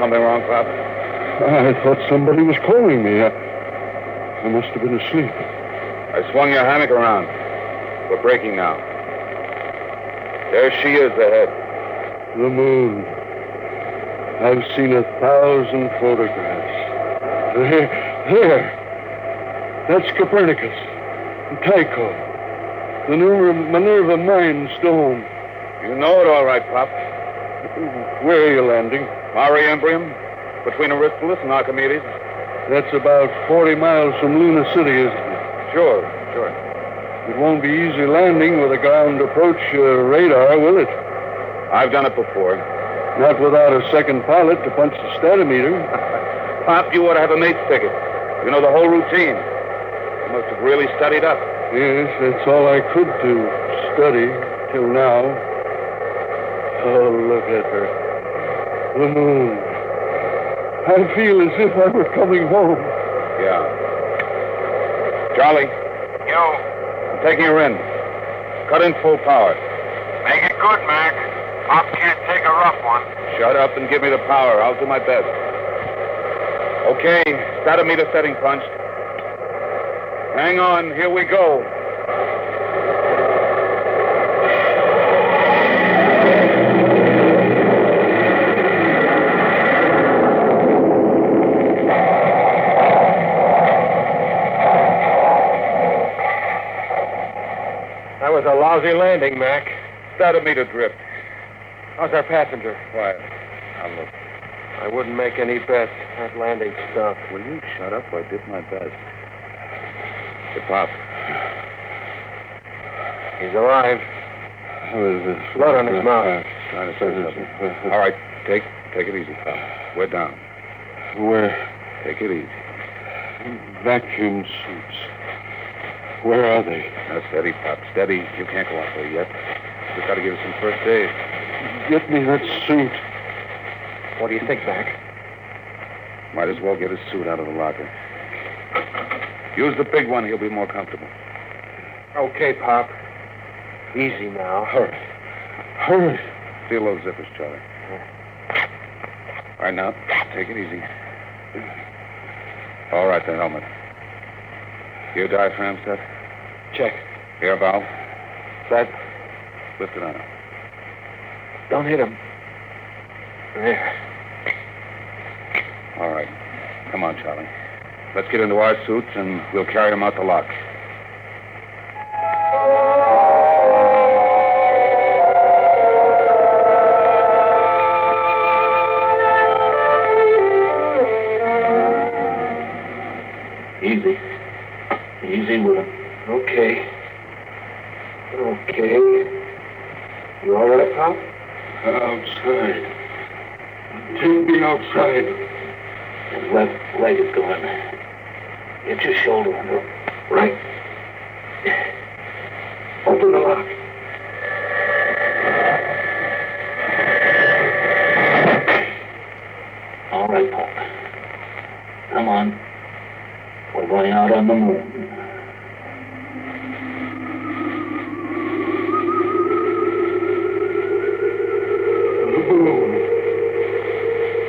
Something wrong, Pop? I thought somebody was calling me. I must have been asleep. I swung your hammock around. We're breaking now. There she is ahead. The moon. I've seen 1,000 photographs. There. That's Copernicus. Tycho. The new Minerva Mines dome. You know it all right, Pop. Where are you landing? Mariembrium, between Aristoteles and Archimedes. That's about 40 miles from Luna City, isn't it? Sure. It won't be easy landing with a ground approach radar, will it? I've done it before. Not without a second pilot to punch the statometer. Pop, you ought to have a mate's ticket. You know the whole routine. You must have really studied up. Yes, that's all I could do. Study till now. Oh, look at her. The moon. I feel as if I were coming home. Yeah. Charlie. Yo. I'm taking her in. Cut in full power. Make it good, Mac. Pop can't take a rough one. Shut up and give me the power. I'll do my best. Okay, statometer setting punched. Hang on, here we go. That was a lousy landing, Mac. Statometer drift. How's our passenger? Quiet. I'll look. I wouldn't make any bets. That landing stunk. Will you shut up? I did my best. Hey, Pop. He's alive. Blood on his mouth. Trying to say something. All right, take it easy, Pop. We're down. Where? Take it easy. Vacuum suits. Where are they? Now, steady, Pop. Steady. You can't go out there yet. We've got to give her some first aid. Get me that suit. What do you think, Mac? Might as well get his suit out of the locker. Use the big one. He'll be more comfortable. Okay, Pop. Easy now. Hurry. Feel those zippers, Charlie. All right, now, take it easy. All right, the helmet. Your diaphragm set? Check. Air valve? Set. Lift it on. Don't hit him. There. All right. Come on, Charlie. Let's get into our suits, and we'll carry him out the lock. Easy with him. Okay. You all right, Pop? Outside. Take me outside. His left leg is gone. Get your shoulder under him. Right. Open the lock. All right, Pop. Come on. We're going out on the moon.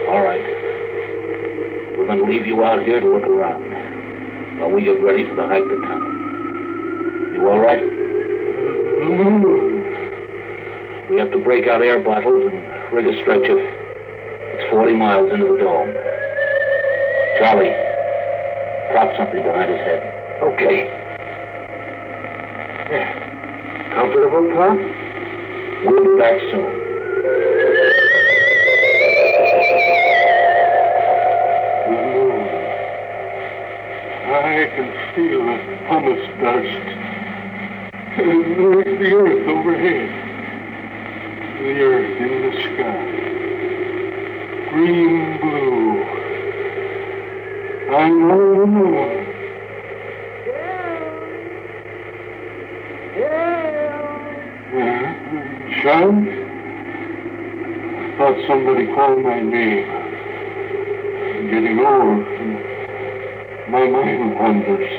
All right. We're going to leave you out here to look around while we get ready for the hike to town. You all right? We have to break out air bottles and rig a stretcher. It's 40 miles into the dome. Charlie, drop something behind his head. Okay. Comfortable, Pop? We'll be back soon. I can feel the pumice dust. There's the earth overhead. The earth in the sky. Green blue. I'm on the moon. Sean? I thought somebody called my name. I'm getting old. My mind wanders.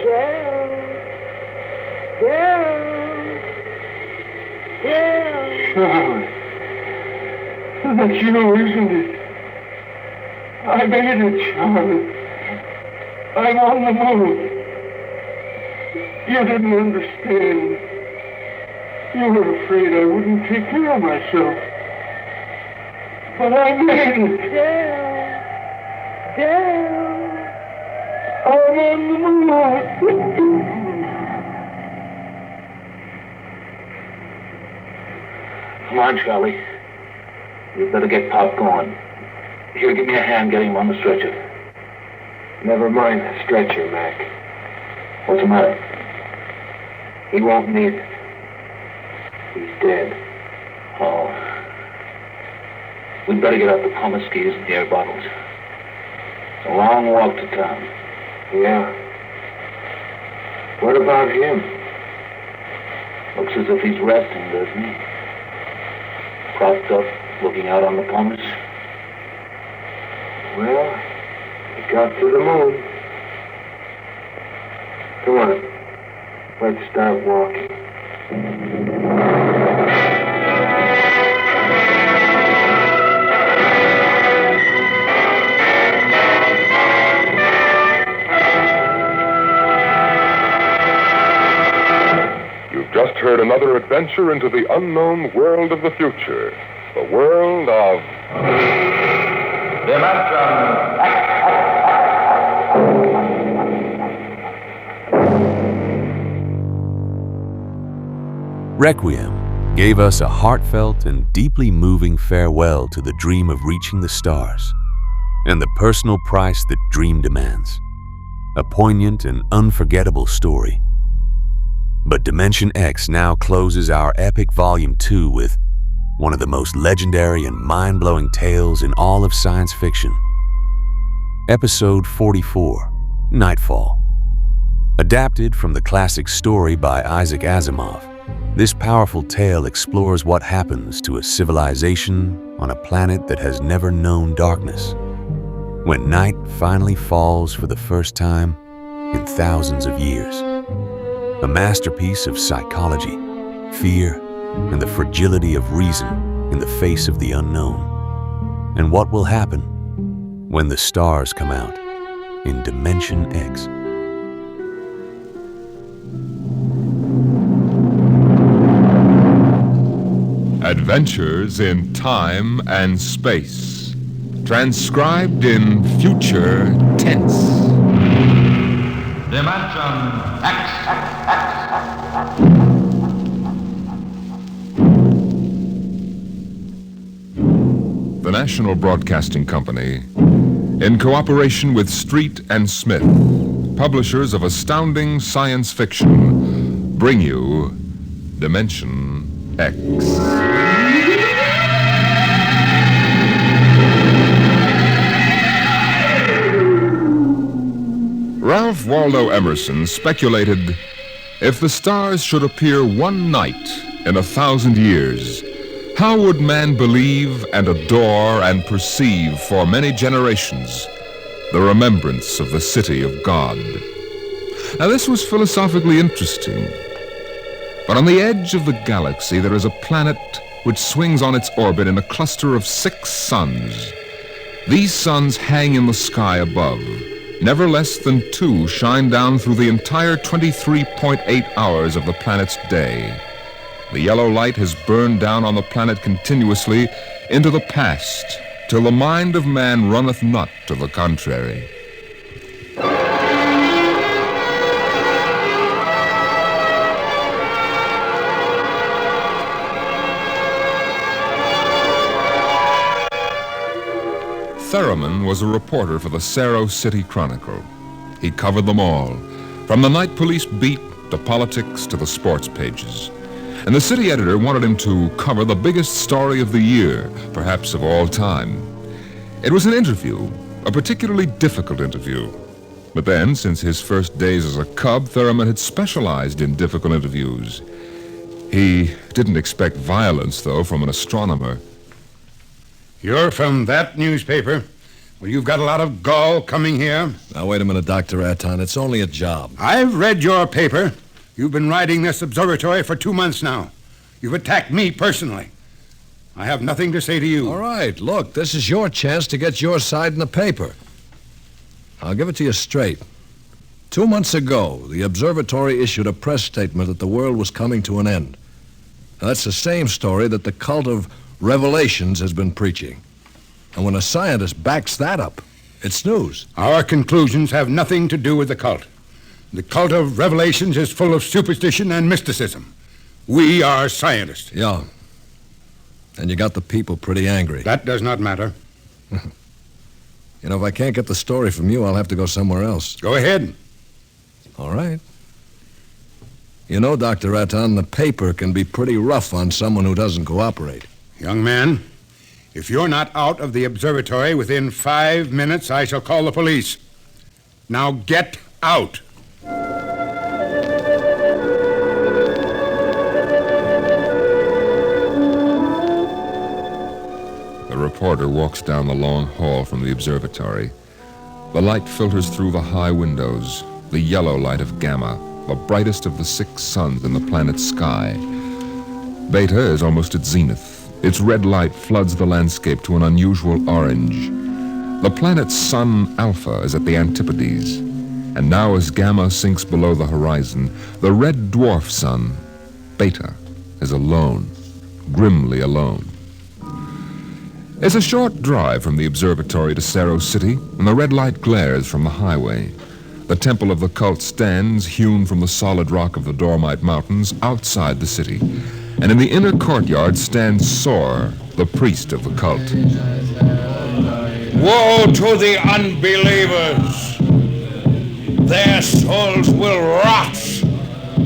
Charlotte. That's you, isn't it? I made it, Charlotte. I'm on the moon. You didn't understand. You were afraid I wouldn't take care of myself. But I made it. I'm on the moon. Come on, Charlie. We'd better get Pop going. Here, give me a hand getting him on the stretcher. Never mind the stretcher, Mac. What's the matter? He won't need it. He's dead. Oh. We'd better get out the pumice skis and the air bottles. It's a long walk to town. Yeah. What about him? Looks as if he's resting, doesn't he? Propped up, looking out on the pumice. Well, he got to the moon. Come on. Let's start walking. You've just heard another adventure into the unknown world of the future. The world of... Requiem gave us a heartfelt and deeply moving farewell to the dream of reaching the stars and the personal price that dream demands. A poignant and unforgettable story. But Dimension X now closes our epic Volume 2 with one of the most legendary and mind-blowing tales in all of science fiction. Episode 44, Nightfall. Adapted from the classic story by Isaac Asimov, this powerful tale explores what happens to a civilization on a planet that has never known darkness, when night finally falls for the first time in thousands of years. A masterpiece of psychology, fear, and the fragility of reason in the face of the unknown. And what will happen when the stars come out in Dimension X? Adventures in Time and Space. Transcribed in future tense. Dimension X. The National Broadcasting Company, in cooperation with Street and Smith, publishers of astounding science fiction, bring you Dimension X. Ralph Waldo Emerson speculated, if the stars should appear one night in 1,000 years, how would man believe and adore and perceive for many generations the remembrance of the city of God? Now, this was philosophically interesting. But on the edge of the galaxy, there is a planet which swings on its orbit in a cluster of 6 suns. These suns hang in the sky above. Never less than 2 shine down through the entire 23.8 hours of the planet's day. The yellow light has burned down on the planet continuously into the past, till the mind of man runneth not to the contrary. Theremin was a reporter for the Cerro City Chronicle. He covered them all, from the night police beat to politics to the sports pages. And the city editor wanted him to cover the biggest story of the year, perhaps of all time. It was an interview, a particularly difficult interview. But then, since his first days as a cub, Theremin had specialized in difficult interviews. He didn't expect violence, though, from an astronomer. You're from that newspaper? Well, you've got a lot of gall coming here. Now, wait a minute, Dr. Aton. It's only a job. I've read your paper. You've been writing this observatory for 2 months now. You've attacked me personally. I have nothing to say to you. All right, look, this is your chance to get your side in the paper. I'll give it to you straight. 2 months ago, the observatory issued a press statement that the world was coming to an end. Now, that's the same story that the cult of Revelations has been preaching. And when a scientist backs that up, it's news. Our conclusions have nothing to do with the cult. The cult of Revelations is full of superstition and mysticism. We are scientists. Yeah. And you got the people pretty angry. That does not matter. You know, if I can't get the story from you, I'll have to go somewhere else. Go ahead. All right. You know, Dr. Aton, the paper can be pretty rough on someone who doesn't cooperate. Young man, if you're not out of the observatory within 5 minutes, I shall call the police. Now get out. The reporter walks down the long hall from the observatory. The light filters through the high windows, the yellow light of Gamma, the brightest of the 6 suns in the planet's sky. Beta is almost at zenith. Its red light floods the landscape to an unusual orange. The planet's sun, Alpha, is at the antipodes. And now as Gamma sinks below the horizon, the red dwarf sun, Beta, is alone, grimly alone. It's a short drive from the observatory to Cerro City, and the red light glares from the highway. The temple of the cult stands, hewn from the solid rock of the Dormite Mountains, outside the city. And in the inner courtyard stands Sor, the priest of the cult. Woe to the unbelievers! Their souls will rot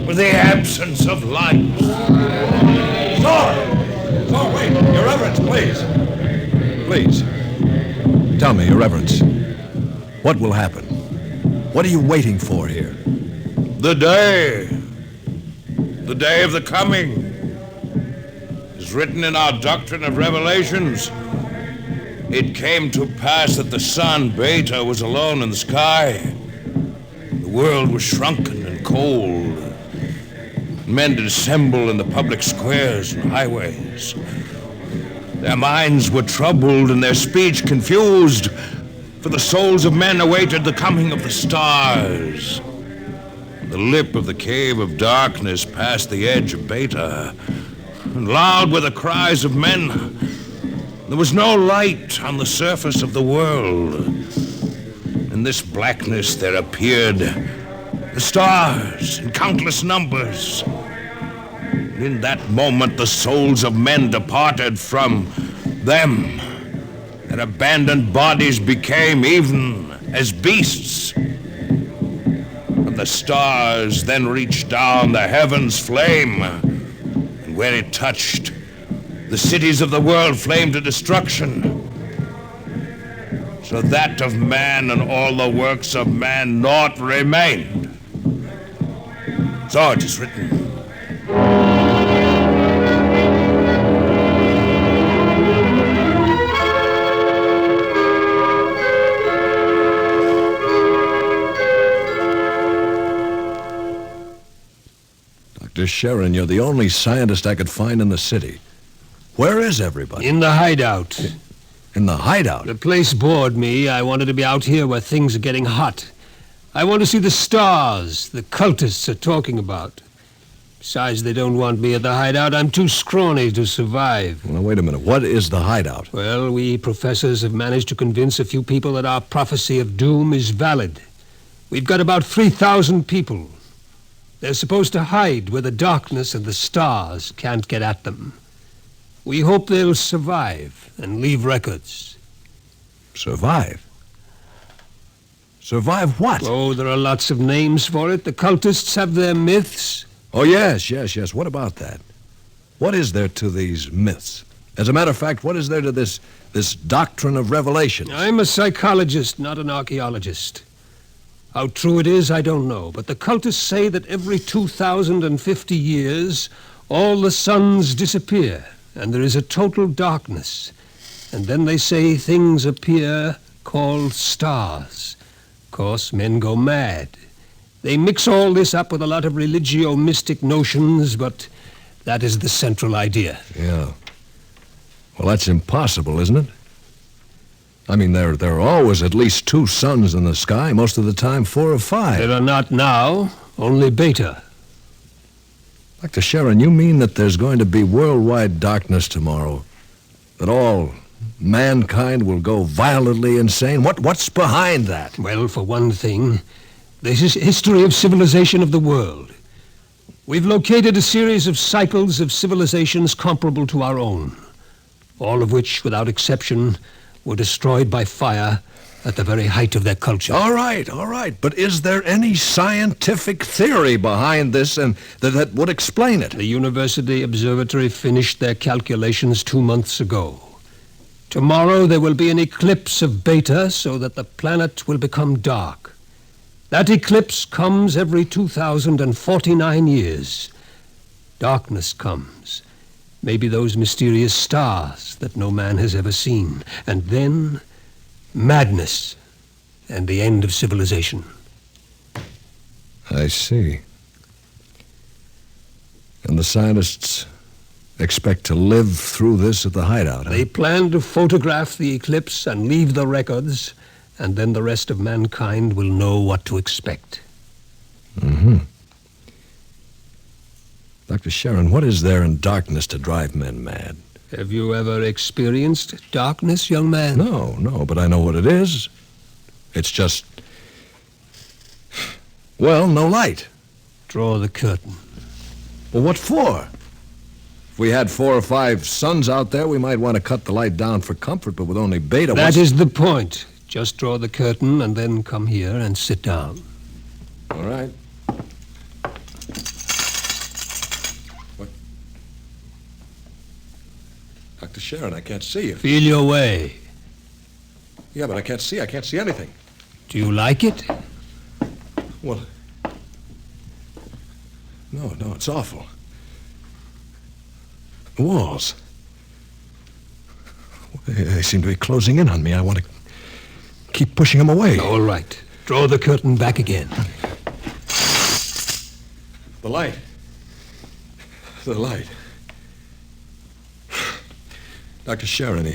with the absence of light. Sor, wait. Your Reverence, please. Please. Tell me, Your Reverence, what will happen? What are you waiting for here? The day of the coming, is written in our doctrine of Revelations. It came to pass that the sun, Beta, was alone in the sky. The world was shrunken and cold. Men did assemble in the public squares and highways. Their minds were troubled and their speech confused, for the souls of men awaited the coming of the stars. The lip of the cave of darkness passed the edge of Beta, and loud were the cries of men. There was no light on the surface of the world. In this blackness there appeared the stars in countless numbers. And in that moment the souls of men departed from them. Their abandoned bodies became even as beasts. the stars then reached down the heavens' flame. And where it touched, the cities of the world flamed to destruction. So that of man and all the works of man naught remained. So it is written. Dr. Sharon, you're the only scientist I could find in the city. Where is everybody? In the hideout. In the hideout? The place bored me. I wanted to be out here where things are getting hot. I want to see the stars the cultists are talking about. Besides, they don't want me at the hideout. I'm too scrawny to survive. Well, wait a minute. What is the hideout? Well, we professors have managed to convince a few people that our prophecy of doom is valid. We've got about 3,000 people. They're supposed to hide where the darkness and the stars can't get at them. We hope they'll survive and leave records. Survive? Survive what? Oh, there are lots of names for it. The cultists have their myths. Oh, yes. What about that? What is there to these myths? As a matter of fact, what is there to this doctrine of revelation? I'm a psychologist, not an archaeologist. How true it is, I don't know. But the cultists say that every 2,050 years, all the suns disappear, and there is a total darkness. And then they say things appear called stars. Of course, men go mad. They mix all this up with a lot of religio-mystic notions, but that is the central idea. Yeah. Well, that's impossible, isn't it? I mean, there are always at least 2 suns in the sky, most of the time 4 or 5. There are not now, only Beta. Dr. Sharon, you mean that there's going to be worldwide darkness tomorrow? That all mankind will go violently insane? What's behind that? Well, for one thing, this is history of civilization of the world. We've located a series of cycles of civilizations comparable to our own, all of which, without exception, were destroyed by fire at the very height of their culture. All right. But is there any scientific theory behind this and that would explain it? The University Observatory finished their calculations 2 months ago. Tomorrow there will be an eclipse of Beta so that the planet will become dark. That eclipse comes every 2,049 years. Darkness comes. Maybe those mysterious stars that no man has ever seen. And then, madness and the end of civilization. I see. And the scientists expect to live through this at the hideout, huh? They plan to photograph the eclipse and leave the records, and then the rest of mankind will know what to expect. Mm-hmm. Dr. Sharon, what is there in darkness to drive men mad? Have you ever experienced darkness, young man? No, but I know what it is. It's just... well, no light. Draw the curtain. Well, what for? If we had 4 or 5 suns out there, we might want to cut the light down for comfort, but with only Beta... That is the point. Just draw the curtain and then come here and sit down. All right. What? Dr. Sharon, I can't see you. Feel your way. Yeah, but I can't see anything. Do you like it? Well... No, it's awful. The walls. They seem to be closing in on me. I want to keep pushing them away. All right. Draw the curtain back again. The light. Dr. Sharon,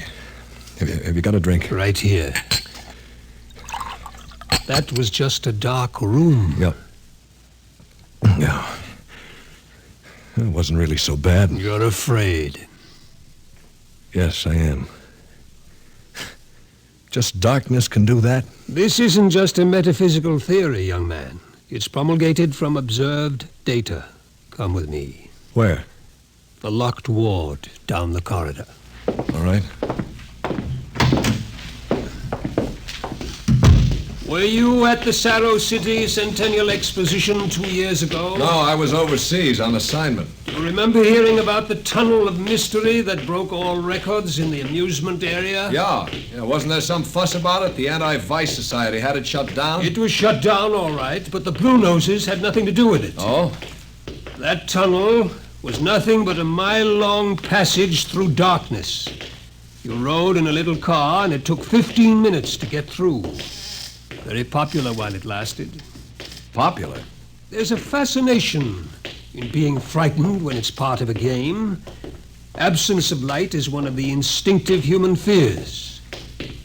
have you got a drink? Right here. That was just a dark room. Yeah. It wasn't really so bad. You're afraid. Yes, I am. Just darkness can do that? This isn't just a metaphysical theory, young man. It's promulgated from observed data. Come with me. Where? The locked ward down the corridor. All right. Were you at the Sarrow City Centennial Exposition 2 years ago? No, I was overseas on assignment. You remember hearing about the tunnel of mystery that broke all records in the amusement area? Yeah. Wasn't there some fuss about it? The Anti-Vice Society had it shut down? It was shut down, all right, but the Blue Noses had nothing to do with it. Oh? That tunnel was nothing but a mile-long passage through darkness. You rode in a little car, and it took 15 minutes to get through. Very popular while it lasted. Popular? There's a fascination in being frightened when it's part of a game. Absence of light is one of the instinctive human fears.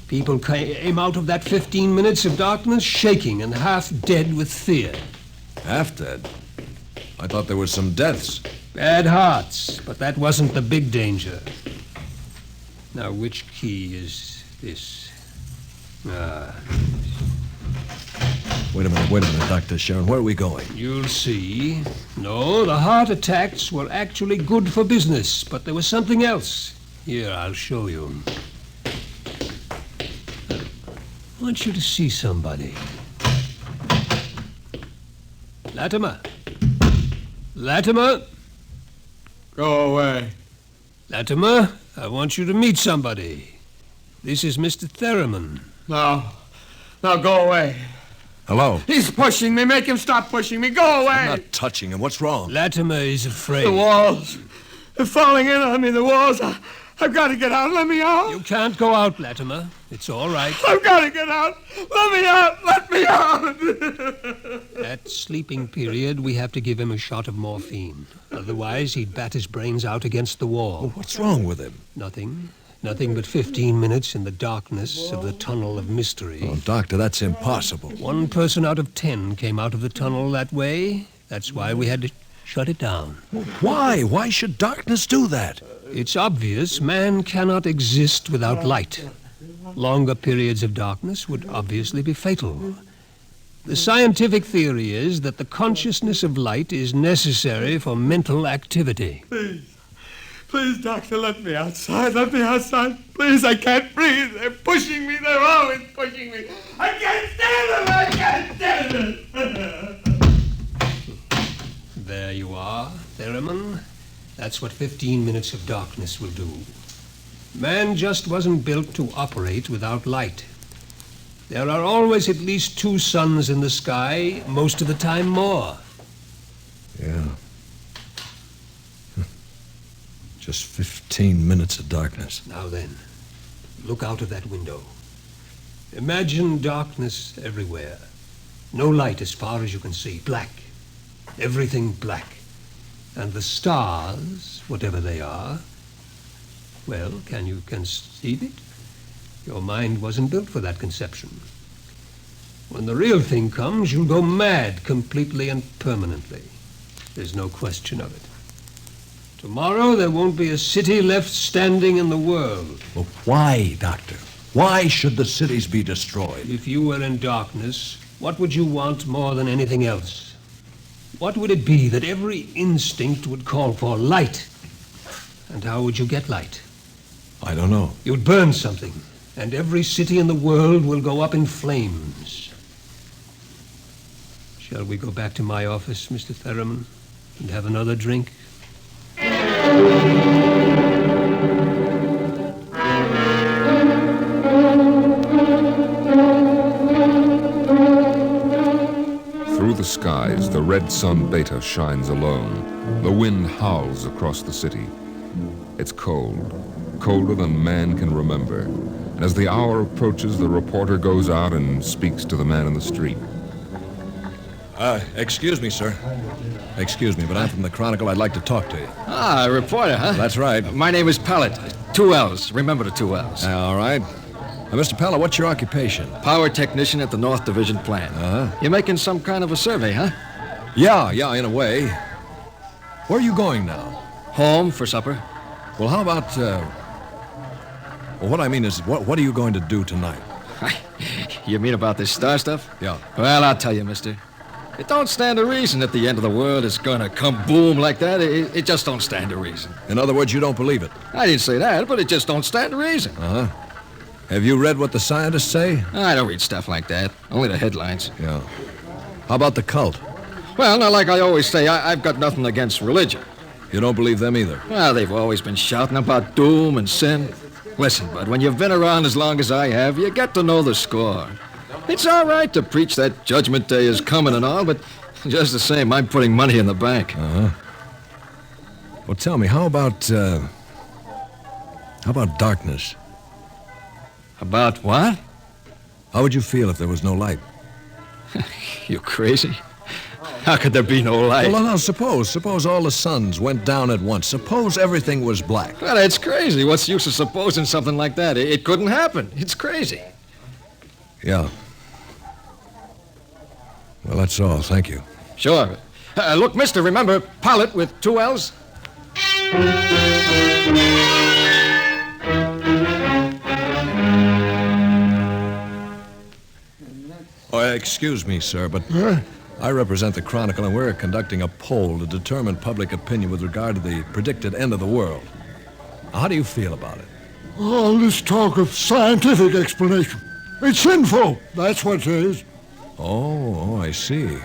People came out of that 15 minutes of darkness shaking and half dead with fear. Half dead? I thought there were some deaths. Bad hearts, but that wasn't the big danger. Now, which key is this? Wait a minute, Dr. Sharon. Where are we going? You'll see. No, the heart attacks were actually good for business, but there was something else. Here, I'll show you. I want you to see somebody. Latimer. Latimer. Go away. Latimer, I want you to meet somebody. This is Mr. Theremin. No. Now go away. Hello? He's pushing me. Make him stop pushing me. Go away. I'm not touching him. What's wrong? Latimer is afraid. The walls. They're falling in on me, the walls. I've got to get out. Let me out. You can't go out, Latimer. It's all right. I've got to get out. Let me out. Let me out. At sleeping period, we have to give him a shot of morphine. Otherwise, he'd bat his brains out against the wall. Well, what's wrong with him? Nothing. Nothing but 15 minutes in the darkness of the tunnel of mystery. Oh, Doctor, that's impossible. 1 person out of 10 came out of the tunnel that way. That's why we had to shut it down. Well, why? Why should darkness do that? It's obvious man cannot exist without light. Longer periods of darkness would obviously be fatal. The scientific theory is that the consciousness of light is necessary for mental activity. Please, Doctor, let me outside. Let me outside. Please, I can't breathe. They're pushing me. They're always pushing me. I can't stand it. I can't stand it. There you are, Theremin. That's what 15 minutes of darkness will do. Man just wasn't built to operate without light. There are always at least 2 suns in the sky, most of the time more. Yeah. Just 15 minutes of darkness. Now then, look out of that window. Imagine darkness everywhere. No light as far as you can see. Black. Everything black. And the stars, whatever they are, well, can you conceive it? Your mind wasn't built for that conception. When the real thing comes, you'll go mad completely and permanently. There's no question of it. Tomorrow, there won't be a city left standing in the world. Well, why, Doctor? Why should the cities be destroyed? If you were in darkness, what would you want more than anything else? What would it be that every instinct would call for? Light. And how would you get light? I don't know. You'd burn something, and every city in the world will go up in flames. Shall we go back to my office, Mr. Theremin, and have another drink? Through the skies, the red sun Beta shines alone. The wind howls across the city. It's cold, colder than man can remember. And as the hour approaches, the reporter goes out and speaks to the man in the street. Excuse me, sir. Excuse me, but I'm from the Chronicle. I'd like to talk to you. Ah, a reporter, huh? That's right. My name is Pellet. 2 L's. Remember the 2 L's. All right. Mr. Pellet, what's your occupation? Power technician at the North Division plant. Uh-huh. You're making some kind of a survey, huh? Yeah, in a way. Where are you going now? Home for supper. Well, how about, Well, what I mean is, what are you going to do tonight? You mean about this star stuff? Yeah. Well, I'll tell you, mister. It don't stand a reason that the end of the world is gonna come boom like that. It just don't stand a reason. In other words, you don't believe it? I didn't say that, but it just don't stand a reason. Uh-huh. Have you read what the scientists say? I don't read stuff like that. Only the headlines. Yeah. How about the cult? Well, now, like I always say, I've got nothing against religion. You don't believe them either? Well, they've always been shouting about doom and sin. Listen, bud, when you've been around as long as I have, you get to know the score. It's all right to preach that Judgment Day is coming and all, but just the same, I'm putting money in the bank. Uh-huh. Well, tell me, how about darkness? About what? How would you feel if there was no light? You crazy? How could there be no light? Well, no, suppose all the suns went down at once. Suppose everything was black. Well, it's crazy. What's the use of supposing something like that? It couldn't happen. It's crazy. Yeah. Well, that's all. Thank you. Sure. Look, mister, remember Pilot with 2 L's? Oh, excuse me, sir, but I represent the Chronicle, and we're conducting a poll to determine public opinion with regard to the predicted end of the world. How do you feel about it? All this talk of scientific explanation. It's sinful. That's what it is. Oh, I see.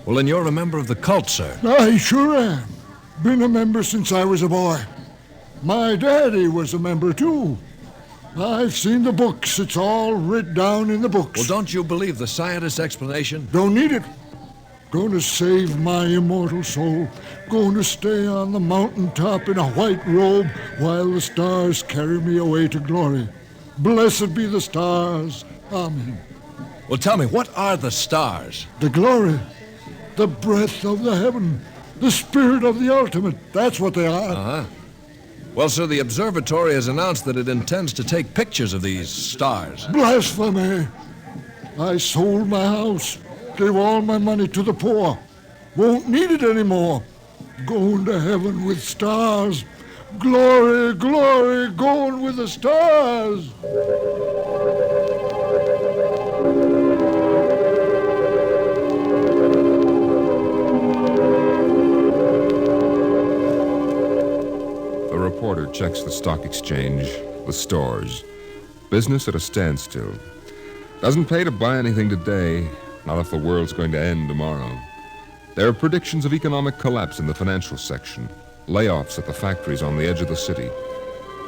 Well, then you're a member of the cult, sir. I sure am. Been a member since I was a boy. My daddy was a member, too. I've seen the books. It's all writ down in the books. Well, don't you believe the scientist's explanation? Don't need it. Going to save my immortal soul. Going to stay on the mountaintop in a white robe while the stars carry me away to glory. Blessed be the stars. Amen. Well, tell me, what are the stars? The glory. The breath of the heaven. The spirit of the ultimate. That's what they are. Uh-huh. Well, sir, the observatory has announced that it intends to take pictures of these stars. Blasphemy! I sold my house, gave all my money to the poor. Won't need it anymore. Going to heaven with stars. Glory, glory, going with the stars. A reporter checks the stock exchange, the stores. Business at a standstill. Doesn't pay to buy anything today, not if the world's going to end tomorrow. There are predictions of economic collapse in the financial section, layoffs at the factories on the edge of the city.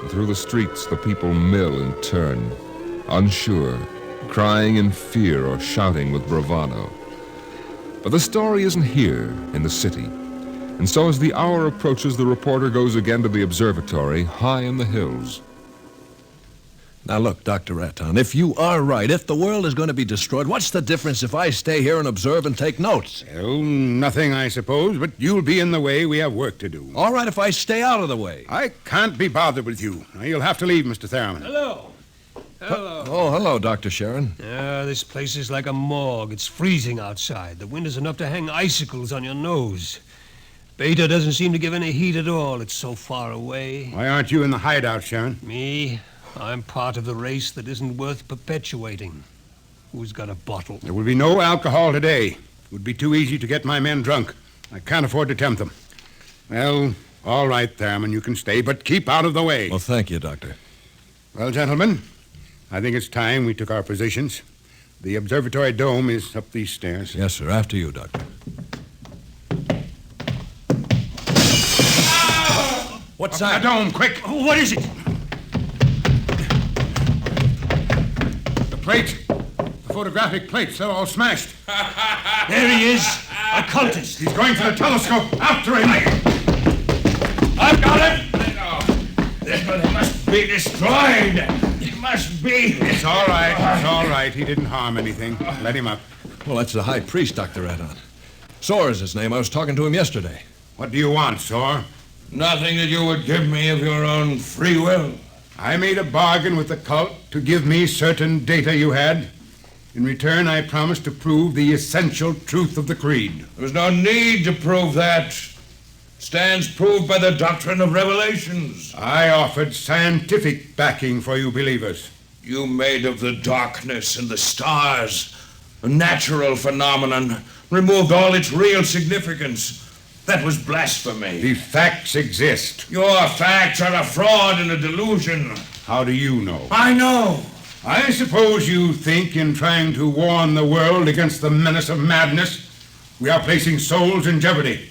And through the streets, the people mill in turn, unsure, crying in fear or shouting with bravado. But the story isn't here in the city. And so as the hour approaches, the reporter goes again to the observatory high in the hills. Now look, Dr. Raton, if you are right, if the world is going to be destroyed, what's the difference if I stay here and observe and take notes? Well, nothing, I suppose, but you'll be in the way. We have work to do. All right, if I stay out of the way. I can't be bothered with you. Now, you'll have to leave, Mr. Theremin. Hello. Hello. Oh, hello, Dr. Sharon. This place is like a morgue. It's freezing outside. The wind is enough to hang icicles on your nose. Beta doesn't seem to give any heat at all. It's so far away. Why aren't you in the hideout, Sharon? Me? I'm part of the race that isn't worth perpetuating. Who's got a bottle? There will be no alcohol today. It would be too easy to get my men drunk. I can't afford to tempt them. Well, all right, Themin, you can stay, but keep out of the way. Well, thank you, Doctor. Well, gentlemen, I think it's time we took our positions. The observatory dome is up these stairs. Yes, sir. After you, Doctor. What's that? The dome, quick! What is it? The plates. The photographic plates, they're all smashed. There he is. A cultist. He's going for the telescope. After him. I've got him! This one must be destroyed. It must be. It's all right. It's all right. He didn't harm anything. Let him up. Well, that's the high priest, Dr. Raton. Soar is his name. I was talking to him yesterday. What do you want, Soar? Nothing that you would give me of your own free will. I made a bargain with the cult to give me certain data you had. In return, I promised to prove the essential truth of the creed. There was no need to prove that. Stands proved by the doctrine of revelations. I offered scientific backing for you believers. You made of the darkness and the stars a natural phenomenon, removed all its real significance. That was blasphemy. The facts exist. Your facts are a fraud and a delusion. How do you know? I know. I suppose you think in trying to warn the world against the menace of madness, we are placing souls in jeopardy.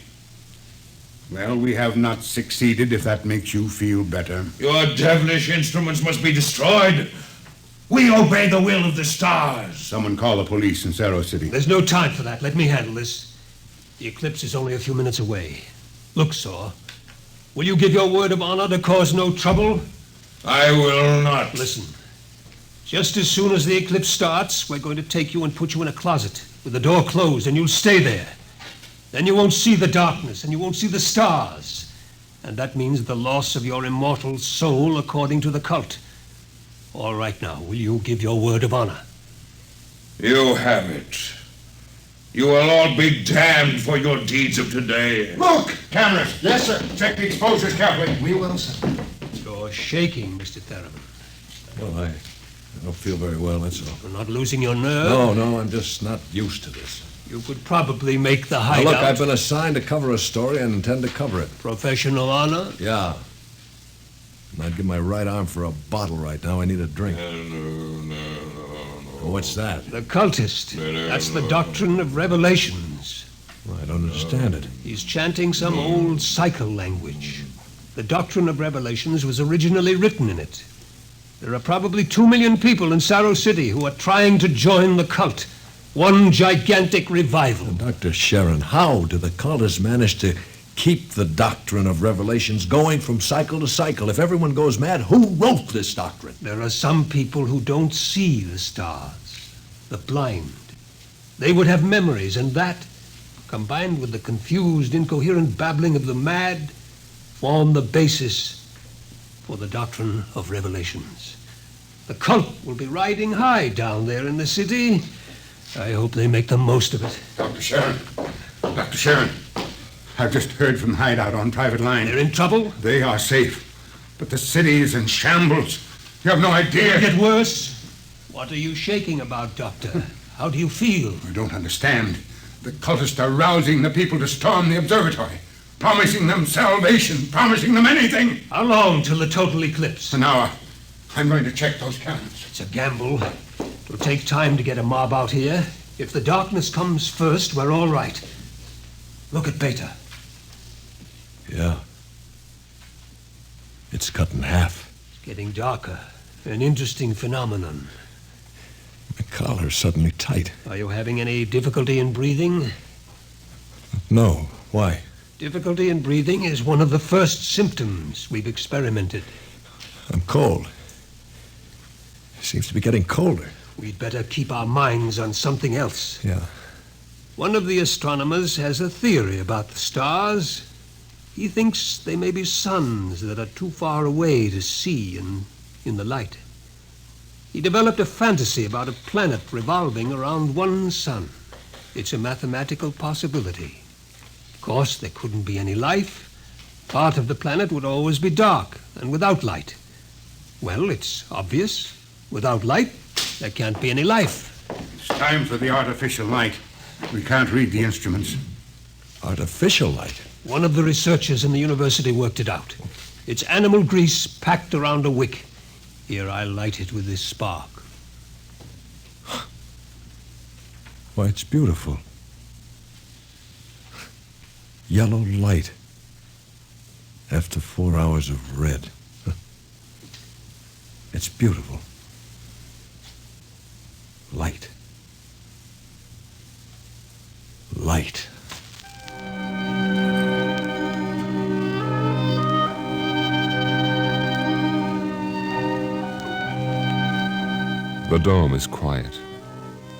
Well, we have not succeeded, if that makes you feel better. Your devilish instruments must be destroyed. We obey the will of the stars. Someone call the police in Cerro City. There's no time for that. Let me handle this. The eclipse is only a few minutes away. Look, Saw. Will you give your word of honor to cause no trouble? I will not. Listen. Just as soon as the eclipse starts, we're going to take you and put you in a closet with the door closed, and you'll stay there. Then you won't see the darkness, and you won't see the stars. And that means the loss of your immortal soul according to the cult. All right now, will you give your word of honor? You have it. You will all be damned for your deeds of today. Look! Cameras! Yes, sir. Check the exposures carefully. We will, sir. You're shaking, Mr. Theremin. Well, I don't feel very well, that's all. You're not losing your nerve? No, I'm just not used to this. You could probably make the Now, hideout. look, I've been assigned to cover a story and intend to cover it. Professional honor? Yeah. And I'd give my right arm for a bottle right now. I need a drink. What's that? The cultist. That's the doctrine of revelations. Well, I don't understand it. He's chanting some old cycle language. The doctrine of revelations was originally written in it. There are probably 2 million people in Cerro City who are trying to join the cult. One gigantic revival. Dr. Sharon, how do the cultists manage to keep the doctrine of revelations going from cycle to cycle? If everyone goes mad, who wrote this doctrine? There are some people who don't see the stars, the blind. They would have memories, and that, combined with the confused, incoherent babbling of the mad, form the basis for the doctrine of revelations. The cult will be riding high down there in the city. I hope they make the most of it. Dr. Sharon, I've just heard from the hideout on private line. They're in trouble? They are safe, but the city is in shambles. You have no idea. It'll get worse. What are you shaking about, Doctor? How do you feel? I don't understand. The cultists are rousing the people to storm the observatory, promising them salvation, promising them anything. How long till the total eclipse? An hour. I'm going to check those cannons. It's a gamble. It'll take time to get a mob out here. If the darkness comes first, we're all right. Look at Beta. Yeah. It's cut in half. It's getting darker. An interesting phenomenon. My collar's suddenly tight. Are you having any difficulty in breathing? No. Why? Difficulty in breathing is one of the first symptoms we've experimented. I'm cold. It seems to be getting colder. We'd better keep our minds on something else. Yeah. One of the astronomers has a theory about the stars. He thinks they may be suns that are too far away to see in the light. He developed a fantasy about a planet revolving around one sun. It's a mathematical possibility. Of course, there couldn't be any life. Part of the planet would always be dark and without light. Well, it's obvious. Without light, there can't be any life. It's time for the artificial light. We can't read the instruments. Artificial light? One of the researchers in the university worked it out. It's animal grease packed around a wick. Here, I'll light it with this spark. Why, it's beautiful. Yellow light. After 4 hours of red. It's beautiful. Light. Light. The dome is quiet.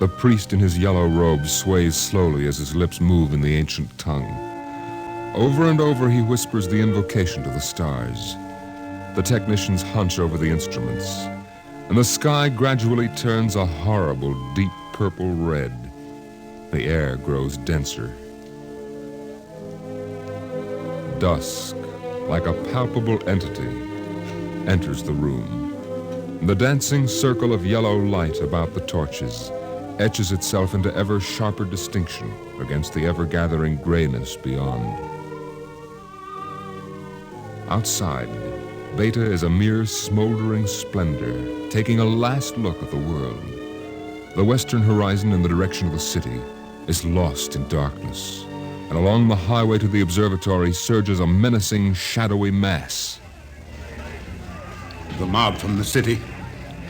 The priest in his yellow robe sways slowly as his lips move in the ancient tongue. Over and over he whispers the invocation to the stars. The technicians hunch over the instruments, and the sky gradually turns a horrible deep purple red. The air grows denser. Dusk, like a palpable entity, enters the room. The dancing circle of yellow light about the torches etches itself into ever sharper distinction against the ever-gathering grayness beyond. Outside, Beta is a mere smoldering splendor, taking a last look at the world. The western horizon in the direction of the city is lost in darkness, and along the highway to the observatory surges a menacing, shadowy mass. The mob from the city.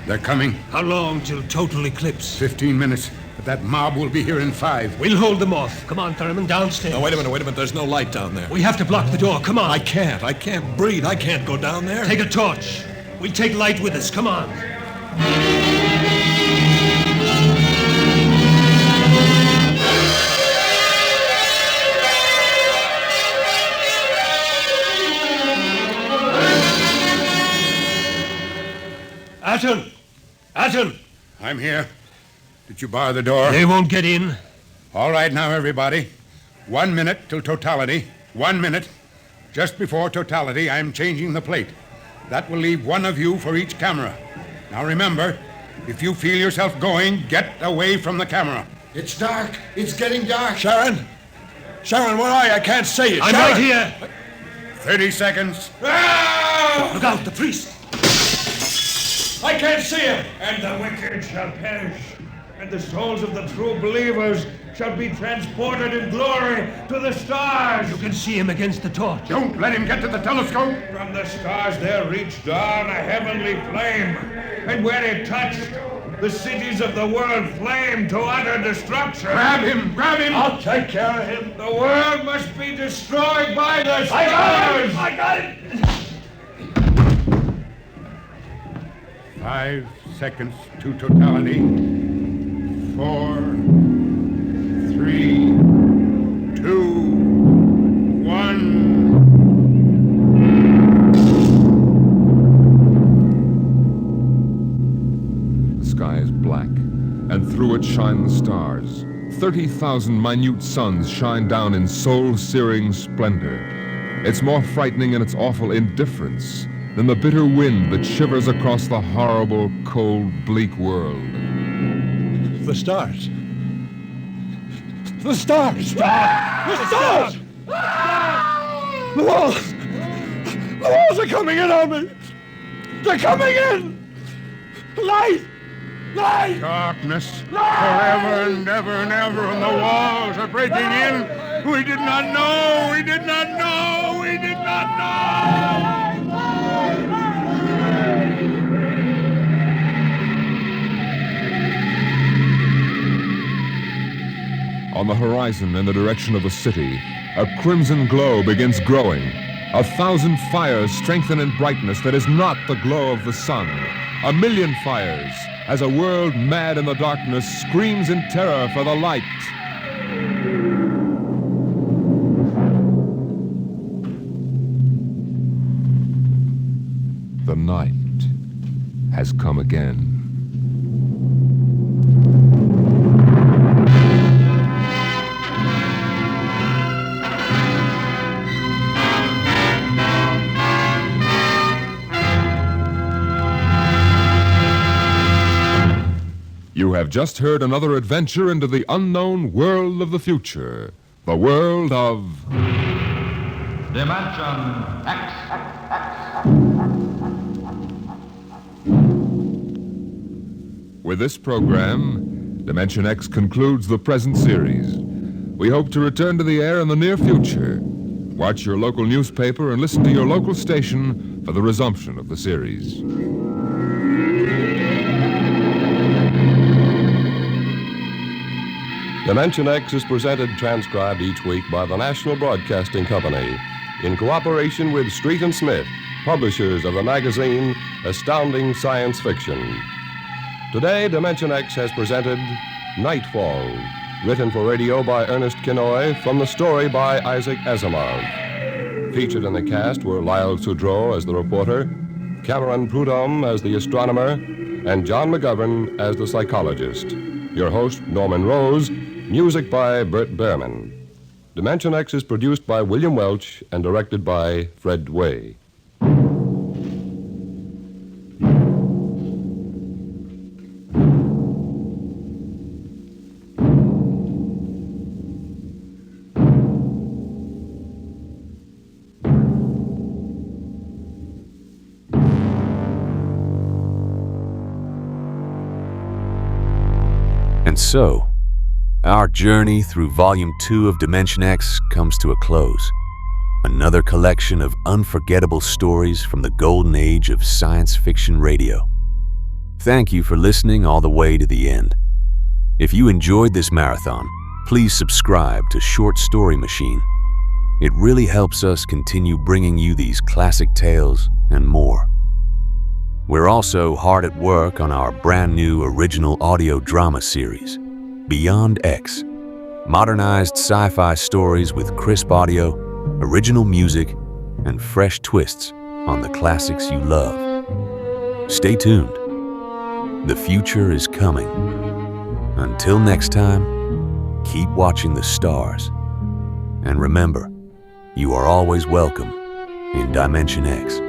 They're coming. How long till total eclipse? 15 minutes. But that mob will be here in 5. We'll hold them off. Come on, Thurman, downstairs. No, wait a minute. There's no light down there. We have to block the door. Come on. I can't breathe. I can't go down there. Take a torch. We'll take light with us. Come on. Atten! I'm here. Did you bar the door? They won't get in. All right now, everybody. 1 minute till totality. 1 minute. Just before totality, I'm changing the plate. That will leave one of you for each camera. Now remember, if you feel yourself going, get away from the camera. It's dark. It's getting dark. Sharon, where are you? I can't see you. I'm right here. 30 seconds. Look out, the priest. I can't see him. And the wicked shall perish, and the souls of the true believers shall be transported in glory to the stars. You can see him against the torch. Don't let him get to the telescope. From the stars there reached down a heavenly flame, and where it touched, the cities of the world flamed to utter destruction. Grab him! I'll take care of him. The world must be destroyed by the stars. I got it! 5 seconds to totality. 4, 3, 2, 1. The sky is black, and through it shine the stars. 30,000 minute suns shine down in soul-searing splendor. It's more frightening in its awful indifference than the bitter wind that shivers across the horrible, cold, bleak world. The stars. The stars! The stars! The walls are coming in on me! They're coming in! Light! Darkness. Forever and ever and ever, and the walls are breaking in. We did not know! We did not know! We did not know! On the horizon in the direction of the city, a crimson glow begins growing. 1,000 fires strengthen in brightness that is not the glow of the sun. 1,000,000 fires, as a world mad in the darkness screams in terror for the light. The night has come again. You have just heard another adventure into the unknown world of the future. The world of... Dimension X. With this program, Dimension X concludes the present series. We hope to return to the air in the near future. Watch your local newspaper and listen to your local station for the resumption of the series. Dimension X is presented transcribed each week by the National Broadcasting Company in cooperation with Street and Smith, publishers of the magazine Astounding Science Fiction. Today, Dimension X has presented Nightfall, written for radio by Ernest Kinoy from the story by Isaac Asimov. Featured in the cast were Lyle Sudrow as the reporter, Cameron Prudhomme as the astronomer, and John McGovern as the psychologist. Your host, Norman Rose. Music by Bert Behrman. Dimension X is produced by William Welch and directed by Fred Way. And so, our journey through Volume 2 of Dimension X comes to a close. Another collection of unforgettable stories from the golden age of science fiction radio. Thank you for listening all the way to the end. If you enjoyed this marathon, please subscribe to Short Story Machine. It really helps us continue bringing you these classic tales and more. We're also hard at work on our brand new original audio drama series, Beyond X. Modernized sci-fi stories with crisp audio, original music, and fresh twists on the classics you love. Stay tuned. The future is coming. Until next time, keep watching the stars. And remember, you are always welcome in Dimension X.